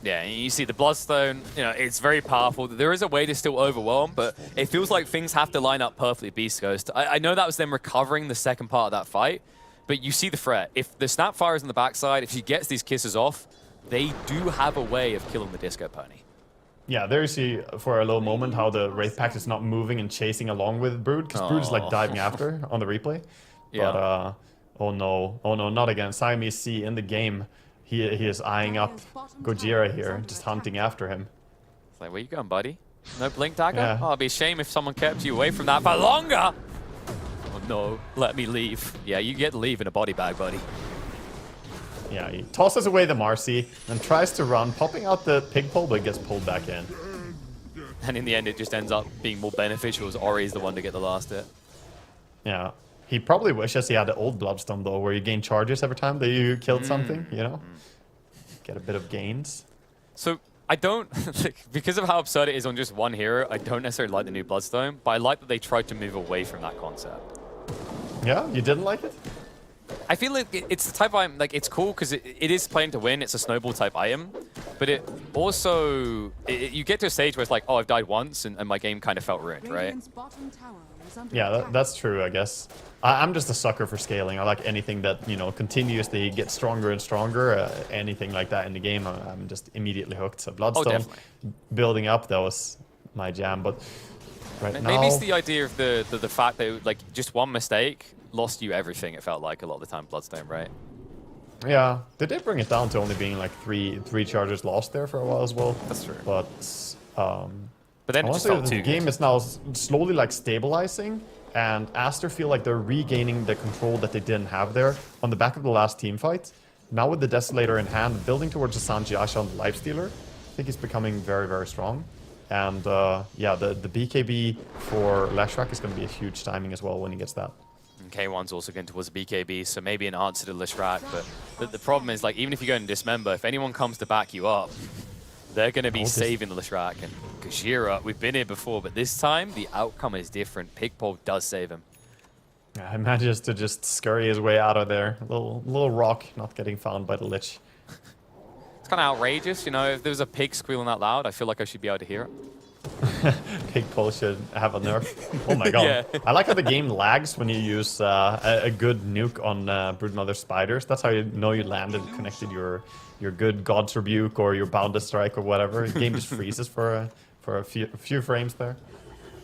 Yeah, and you see the Bloodstone, you know, it's very powerful. There is a way to still overwhelm, but it feels like things have to line up perfectly Beast Ghost. I know that was them recovering the second part of that fight, but you see the threat. If the Snapfire is on the backside, if she gets these kisses off, they do have a way of killing the Disco Pony. Yeah, there you see for a little moment how the Wraith Pact is not moving and chasing along with Brood, because Brood is like diving after on the replay. Yeah. But, oh no, not again. Siamese C in the game. He is eyeing up Gojira here, just hunting after him. It's like, where you going, buddy? No blink dagger? Yeah. Oh, it'd be a shame if someone kept you away from that for longer. Oh no, let me leave. Yeah, you get to leave in a body bag, buddy. Yeah, he tosses away the Marcy and tries to run, popping out the pig pole, but gets pulled back in. And in the end, it just ends up being more beneficial as Ori's the one to get the last hit. Yeah. He probably wishes he had the old Bloodstone, though, where you gain charges every time that you killed something, you know? Get a bit of gains. So, I don't... because of how absurd it is on just one hero, I don't necessarily like the new Bloodstone, but I like that they tried to move away from that concept. Yeah? You didn't like it? I feel like it's the type of item, like, it's cool because it is playing to win, it's a snowball type item, but it also... you get to a stage where it's like, oh, I've died once, and my game kind of felt ruined, right? Yeah, that's true, I guess. I'm just a sucker for scaling. I like anything that, you know, continuously gets stronger and stronger. Anything like that in the game, I'm just immediately hooked. So Bloodstone, building up, that was my jam. But right now... Maybe it's the idea of the fact that, like, just one mistake lost you everything, it felt like, a lot of the time, Bloodstone, right? Yeah, they did bring it down to only being, like, three charges lost there for a while as well. That's true. But then it just felt the too game good. is now slowly, like, stabilizing. And Aster feel like they're regaining the control that they didn't have there on the back of the last team fight. Now with the Desolator in hand, building towards the Sanjiasha on the Lifestealer, I think he's becoming very, very strong. And yeah, the BKB for Leshrac is going to be a huge timing as well when he gets that. And K1's also going towards the BKB, so maybe an answer to Leshrac. But the problem is, like, even if you go and dismember, if anyone comes to back you up, they're going to be saving the Leshrac. And Gojira, we've been here before, but this time the outcome is different. Pigpole does save him. Yeah, he manages to just scurry his way out of there. A little rock not getting found by the Lich. It's kind of outrageous, you know, if there was a pig squealing out loud, I feel like I should be able to hear it. Pigpole should have a nerf. Oh my god. Yeah. I like how the game lags when you use a good nuke on Broodmother Spiders. That's how you know you landed, connected your good God's Rebuke or your Boundless Strike or whatever. The game just freezes for a few frames there.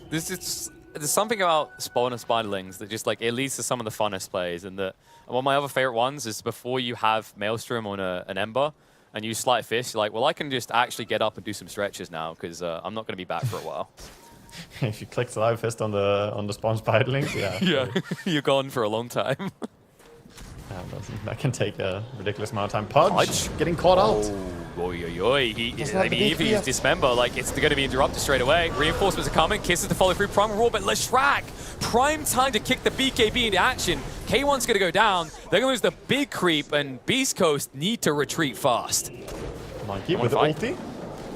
There's something about Spawn and Spiderlings that just, like, it leads to some of the funnest plays. And one of my other favorite ones is before you have Maelstrom on an Ember and you Sleight of Fist, you're like, well, I can just actually get up and do some stretches now because I'm not going to be back for a while. If you click Sleight of Fist on the Spawn Spiderlings, yeah. Yeah, you're gone for a long time. Yeah, that can take a ridiculous amount of time. Pudge getting caught out. Oi. I mean, if he's dismember, like, it's going to be interrupted straight away. Reinforcements are coming. Kisses to follow through. Primal Roar, but Leshrac, prime time to kick the BKB into action. K1's going to go down. They're going to lose the big creep, and Beast Coast need to retreat fast. Monkey with the ulti.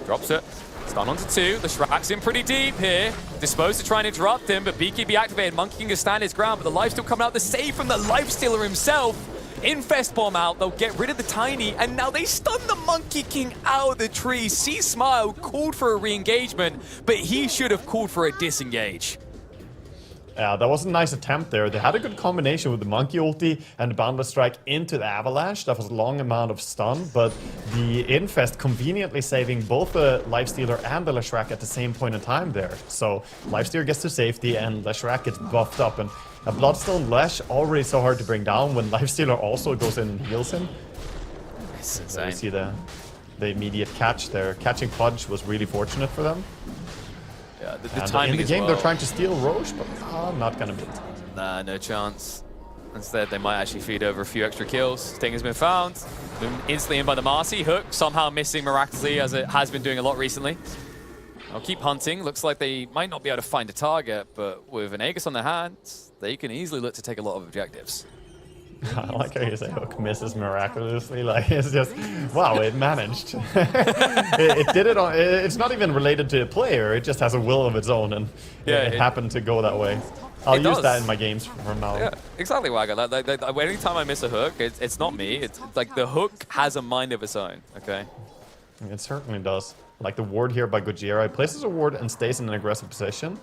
Drops it. Stun onto 2. Leshrac's in pretty deep here. Disposed to try and interrupt him, but BKB activated. Monkey can stand his ground, but the life still coming out. The save from the Lifestealer himself. Infest Bomb out, they'll get rid of the Tiny, and now they stun the Monkey King out of the tree. C-Smile called for a re-engagement, but he should have called for a disengage. Yeah, that was a nice attempt there. They had a good combination with the Monkey ulti and the Boundless Strike into the Avalanche. That was a long amount of stun, but the Infest conveniently saving both the Lifestealer and the Leshrac at the same point in time there. So Lifestealer gets to safety and Leshrac gets buffed up, and a Bloodstone Lesh already so hard to bring down when Lifestealer also goes in and heals him. So you see the immediate catch there. Catching Pudge was really fortunate for them. Yeah, the And timing in the as game, well. they're trying to steal Roche, but not gonna be. Nah, no chance. Instead, they might actually feed over a few extra kills. Sting has been found. Been instantly in by the Marcy. Hook somehow missing miraculously, as it has been doing a lot recently. I'll keep hunting. Looks like they might not be able to find a target, but with an Aegis on their hands, they can easily look to take a lot of objectives. I like how you say Hook misses miraculously. Like, it's just, wow, it managed. it did it on. It's not even related to a player. It just has a will of its own, and it happened to go that way. I'll use that in my games from now on. Yeah, exactly, Wagga. Like, anytime I miss a hook, it's not me. It's like the hook has a mind of its own, okay? It certainly does. Like the ward here by Gojira. He places a ward and stays in an aggressive position.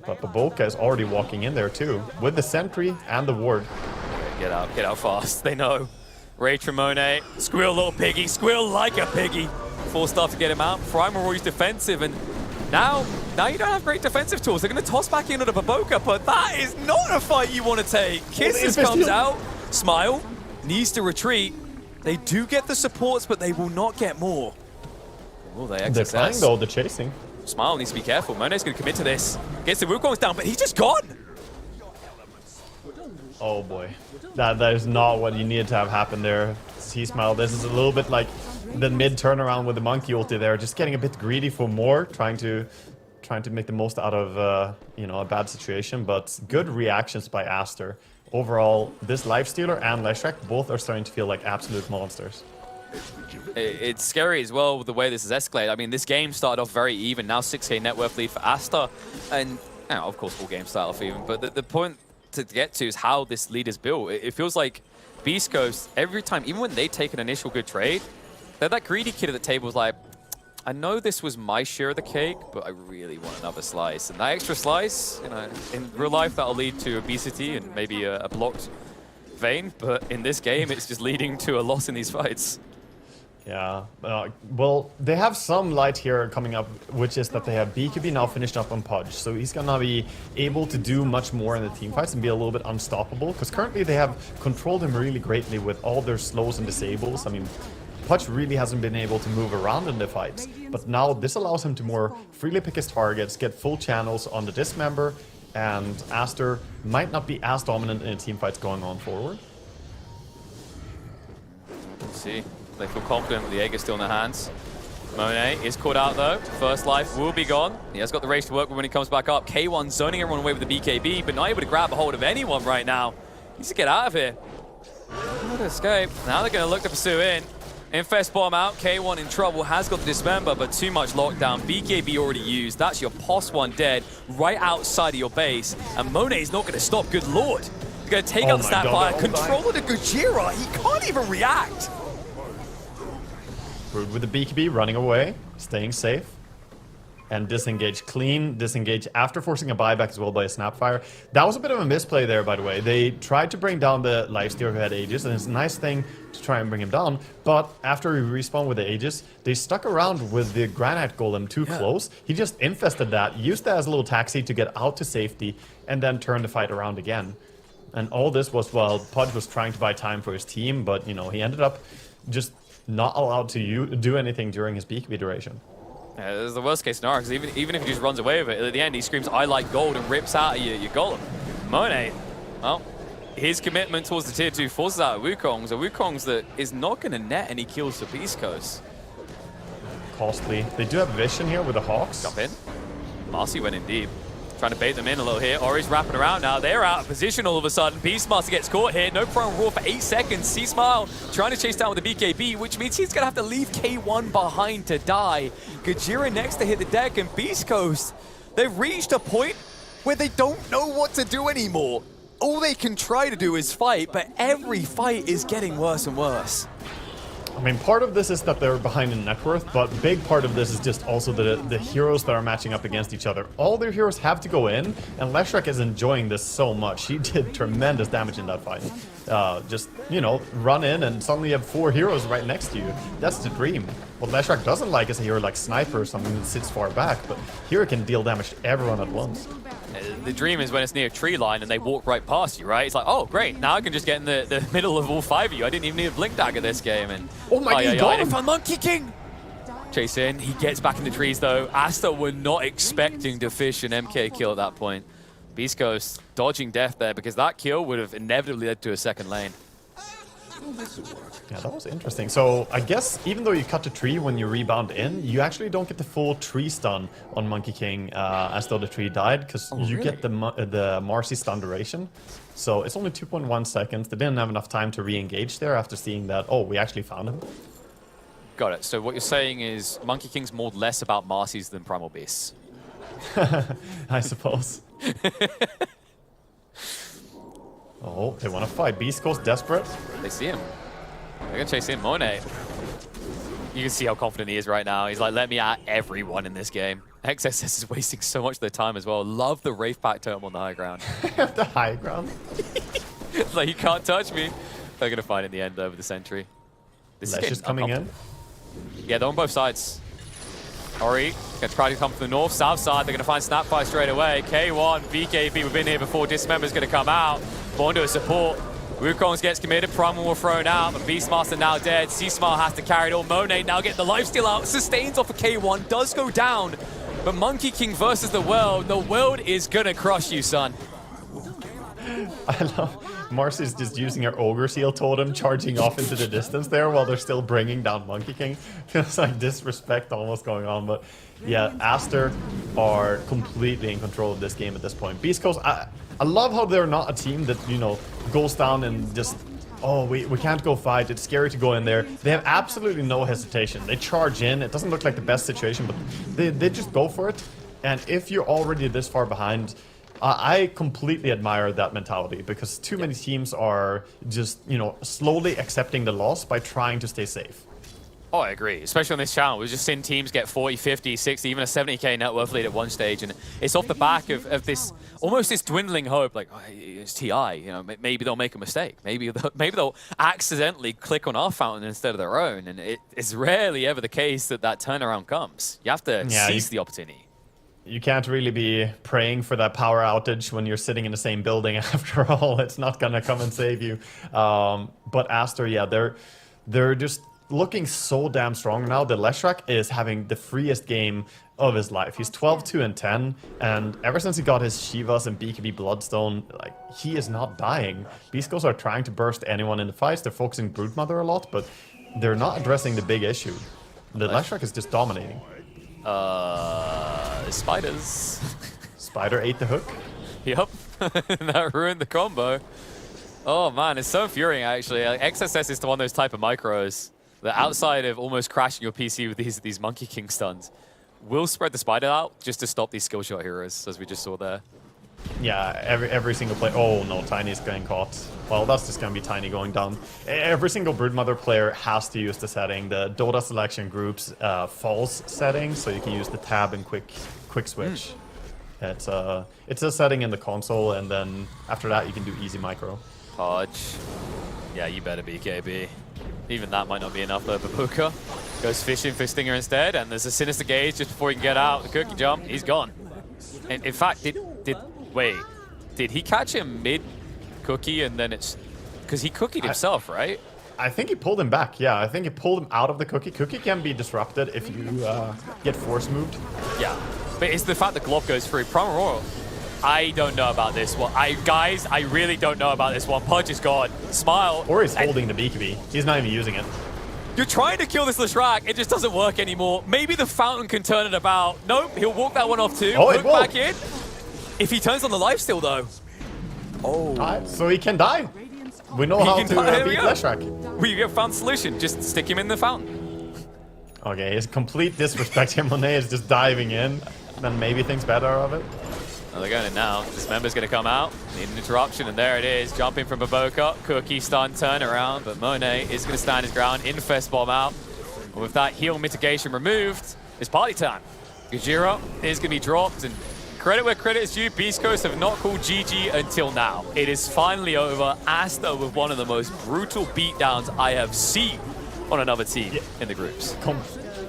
But Baboka is already walking in there too, with the sentry and the ward. Get out fast. They know. Ray Tremone, squeal little piggy, squeal like a piggy. Full stuff to get him out. Primal Roy's defensive, and now you don't have great defensive tools. They're going to toss back into the Baboka, but that is not a fight you want to take. Kisses comes out. Smile needs to retreat. They do get the supports, but they will not get more. Will they They're trying though, the chasing. Smile needs to be careful. Mone's going to commit to this. Gets the Wukong's down, but he's just gone. Oh boy. That is not what you needed to have happen there. Smile. This is a little bit like the mid turnaround with the monkey ulti there. Just getting a bit greedy for more, trying to make the most out of a bad situation. But good reactions by Aster. Overall, this Lifestealer and Leshrac both are starting to feel like absolute monsters. It's scary as well with the way this has escalated. I mean, this game started off very even. Now 6k net worth lead for Aster. And of course, all games start off even. But the point to get to is how this lead is built. It feels like Beast Coast, every time, even when they take an initial good trade, they're that greedy kid at the table is like, I know this was my share of the cake, but I really want another slice. And that extra slice, in real life, that'll lead to obesity and maybe a blocked vein. But in this game, it's just leading to a loss in these fights. Yeah, well, they have some light here coming up, which is that they have BKB now finished up on Pudge, so he's gonna be able to do much more in the team fights and be a little bit unstoppable, because currently they have controlled him really greatly with all their slows and disables. I mean, Pudge really hasn't been able to move around in the fights, but now this allows him to more freely pick his targets, get full channels on the Dismember, and Aster might not be as dominant in the team fights going on forward. Let's see. They feel confident with the Aegis still in their hands. Monet is caught out though. First life will be gone. He has got the race to work with when he comes back up. K1 zoning everyone away with the BKB, but not able to grab a hold of anyone right now. He needs to get out of here. Not to escape. Now they're going to look to pursue in. Infest bomb out. K1 in trouble. Has got the Dismember, but too much lockdown. BKB already used. That's your POS 1 dead right outside of your base. And Monet is not going to stop. Good lord. He's going to take out the Snapfire. Controller to Gojira. He can't even react. Brood with the BKB running away, staying safe, and disengage clean, disengage after forcing a buyback as well by a Snapfire. That was a bit of a misplay there, by the way. They tried to bring down the Lifestealer who had Aegis, and it's a nice thing to try and bring him down, but after he respawned with the Aegis, they stuck around with the Granite Golem too close. He just infested that, used that as a little taxi to get out to safety, and then turned the fight around again. And all this was while Pudge was trying to buy time for his team, but, he ended up just not allowed to do anything during his BKB duration. Yeah, this is the worst case scenario, because even if he just runs away with it, at the end he screams, I like gold, and rips out your golem. Monet, well, his commitment towards the tier 2 forces out Wukong's, a Wukong's that is not going to net any kills for Beast Coast. Costly. They do have vision here with the Hawks. Jump in. Marcy went in deep. Trying to bait them in a little here. Ori's wrapping around now. They're out of position all of a sudden. Beastmaster gets caught here. No prone roar for 8 seconds. C-Smile trying to chase down with the BKB, which means he's going to have to leave K1 behind to die. Gojira next to hit the deck, and Beast Coast, they've reached a point where they don't know what to do anymore. All they can try to do is fight, but every fight is getting worse and worse. I mean, part of this is that they're behind in net worth, but big part of this is just also the heroes that are matching up against each other. All their heroes have to go in, and Leshrac is enjoying this so much. He did tremendous damage in that fight. Just, run in and suddenly you have 4 heroes right next to you. That's the dream. What Leshrac doesn't like is a hero like Sniper or something that sits far back, but here it can deal damage to everyone at once. The dream is when it's near a tree line and they walk right past you, right? It's like, oh, great, now I can just get in the middle of all 5 of you. I didn't even need a Blink Dagger this game. And oh my god, they found Monkey King! Chase in. He gets back in the trees, though. Asta were not expecting to fish an MK kill at that point. Beast Coast dodging death there because that kill would have inevitably led to a second lane. Yeah, that was interesting. So I guess even though you cut the tree when you rebound in, you actually don't get the full tree stun on Monkey King as though the tree died, because you get the Marcy stun duration. So it's only 2.1 seconds. They didn't have enough time to re-engage there after seeing that, oh, we actually found him. Got it. So what you're saying is Monkey King's more less about Marcy's than Primal Beasts. I suppose. Oh, they want to fight. Beast Coast desperate. They see him. They're going to chase in. Monet. You can see how confident he is right now. He's like, let me at everyone in this game. XSS is wasting so much of their time as well. Love the Wraith Pack totem on the high ground. The high ground? Like, you can't touch me. They're going to find it in the end, though, with the sentry. This Lesh is coming in. Yeah, they're on both sides. Ori gonna try to come from the north, south side. They're gonna find Snapfire straight away. K1, BKB, we've been here before. Dismember's gonna come out. Bondo a support. Wukong's gets committed. Primal were thrown out, but Beastmaster now dead. C-Smile has to carry it all. Monet now getting the lifesteal out. Sustains off of K1, does go down. But Monkey King versus the world is gonna crush you, son. I love Marcy's just using her Ogre Seal Totem, charging off into the distance there while they're still bringing down Monkey King. Feels like disrespect almost going on, but yeah, Aster are completely in control of this game at this point. Beast Coast, I love how they're not a team that, you know, goes down and just, oh, we can't go fight, it's scary to go in there. They have absolutely no hesitation. They charge in, it doesn't look like the best situation, but they just go for it. And if you're already this far behind, I completely admire that mentality, because too many teams are just, you know, slowly accepting the loss by trying to stay safe. Oh, I agree. Especially on this channel, we've just seen teams get 40, 50, 60, even a 70k net worth lead at one stage, and it's off the back of this, almost this dwindling hope, like, oh, it's TI, you know, maybe they'll make a mistake. Maybe they'll accidentally click on our fountain instead of their own, and it's rarely ever the case that turnaround comes. You have to seize the opportunity. You can't really be praying for that power outage when you're sitting in the same building. After all, it's not gonna come and save you. But Aster, yeah, they're just looking so damn strong now. The Leshrac is having the freest game of his life. He's 12-2-10, and ever since he got his Shivas and BKB Bloodstone, like, he is not dying. Beast Coast are trying to burst anyone in the fights. They're focusing Broodmother a lot, but they're not addressing the big issue. The Leshrac is just dominating. Spiders. Spider ate the hook. Yep. That ruined the combo. Oh man, it's so infuriating actually. Like, XSS is one of those type of micros that outside of almost crashing your PC with these Monkey King stuns, will spread the spider out just to stop these skill shot heroes, as we just saw there. Yeah, every single play. Oh no, Tiny's getting caught. Well, that's just gonna be Tiny going down. Every single Broodmother player has to use the setting, the Dota selection groups false setting, so you can use the tab and quick switch. It's a setting in the console, and then after that you can do easy micro. Hodge. Yeah, you better be KB. Even that might not be enough though. Babuka goes fishing for Stinger instead, and there's a Sinister Gaze just before he can get out. The cookie jump, he's gone. And in fact, did he catch him mid-cookie and then it's... Because he cookied himself, right? I think he pulled him back, yeah. I think he pulled him out of the cookie. Cookie can be disrupted if you get force moved. Yeah, but it's the fact that Glob goes through. Primal Royal, I don't know about this one. Guys, I really don't know about this one. Pudge is gone. Smile. Or he's holding the BKB. He's not even using it. You're trying to kill this Leshrac. It just doesn't work anymore. Maybe the fountain can turn it about. Nope, he'll walk that one off too. Oh, Hook back in. If he turns on the lifesteal though. Oh. So he can die. We know how to beat Leshrac. We found a solution. Just stick him in the fountain. Okay, his complete disrespect here. Monet is just diving in. Then maybe thinks better of it. Oh, they're going in now. This member's going to come out. Need an interruption, and there it is. Jumping from Baboka. Cookie stun turnaround, but Monet is going to stand his ground. Infest bomb out. And with that heal mitigation removed, it's party time. Gajira is going to be dropped, and credit where credit is due. Beast Coast have not called GG until now. It is finally over. Asta with one of the most brutal beatdowns I have seen on another team in the groups.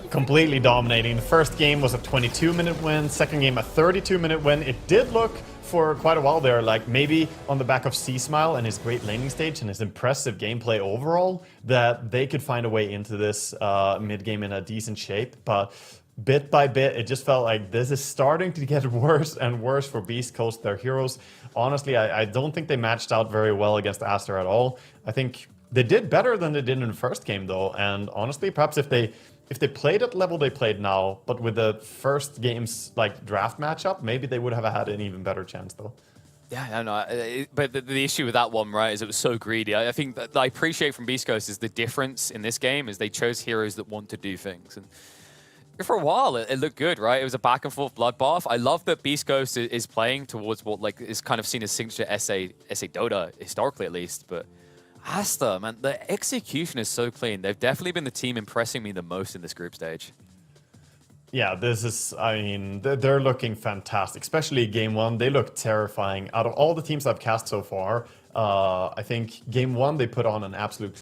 Completely dominating. The first game was a 22-minute win. Second game a 32-minute win. It did look for quite a while there, like maybe on the back of C-Smile and his great laning stage and his impressive gameplay overall, that they could find a way into this mid-game in a decent shape. But bit by bit, it just felt like this is starting to get worse and worse for Beast Coast, their heroes. Honestly, I don't think they matched out very well against Aster at all. I think they did better than they did in the first game, though. And honestly, perhaps if they played at the level they played now, but with the first game's like draft matchup, maybe they would have had an even better chance, though. Yeah, I know. But the issue with that one, right, is it was so greedy. I think that I appreciate from Beast Coast is the difference in this game is they chose heroes that want to do things. And for a while, it looked good, right? It was a back and forth bloodbath. I love that Beast Coast is playing towards what like is kind of seen as signature SA Dota, historically at least. But Aster, man, the execution is so clean. They've definitely been the team impressing me the most in this group stage. Yeah, this is, I mean, they're looking fantastic, especially game one. They look terrifying. Out of all the teams I've cast so far, I think game one, they put on an absolute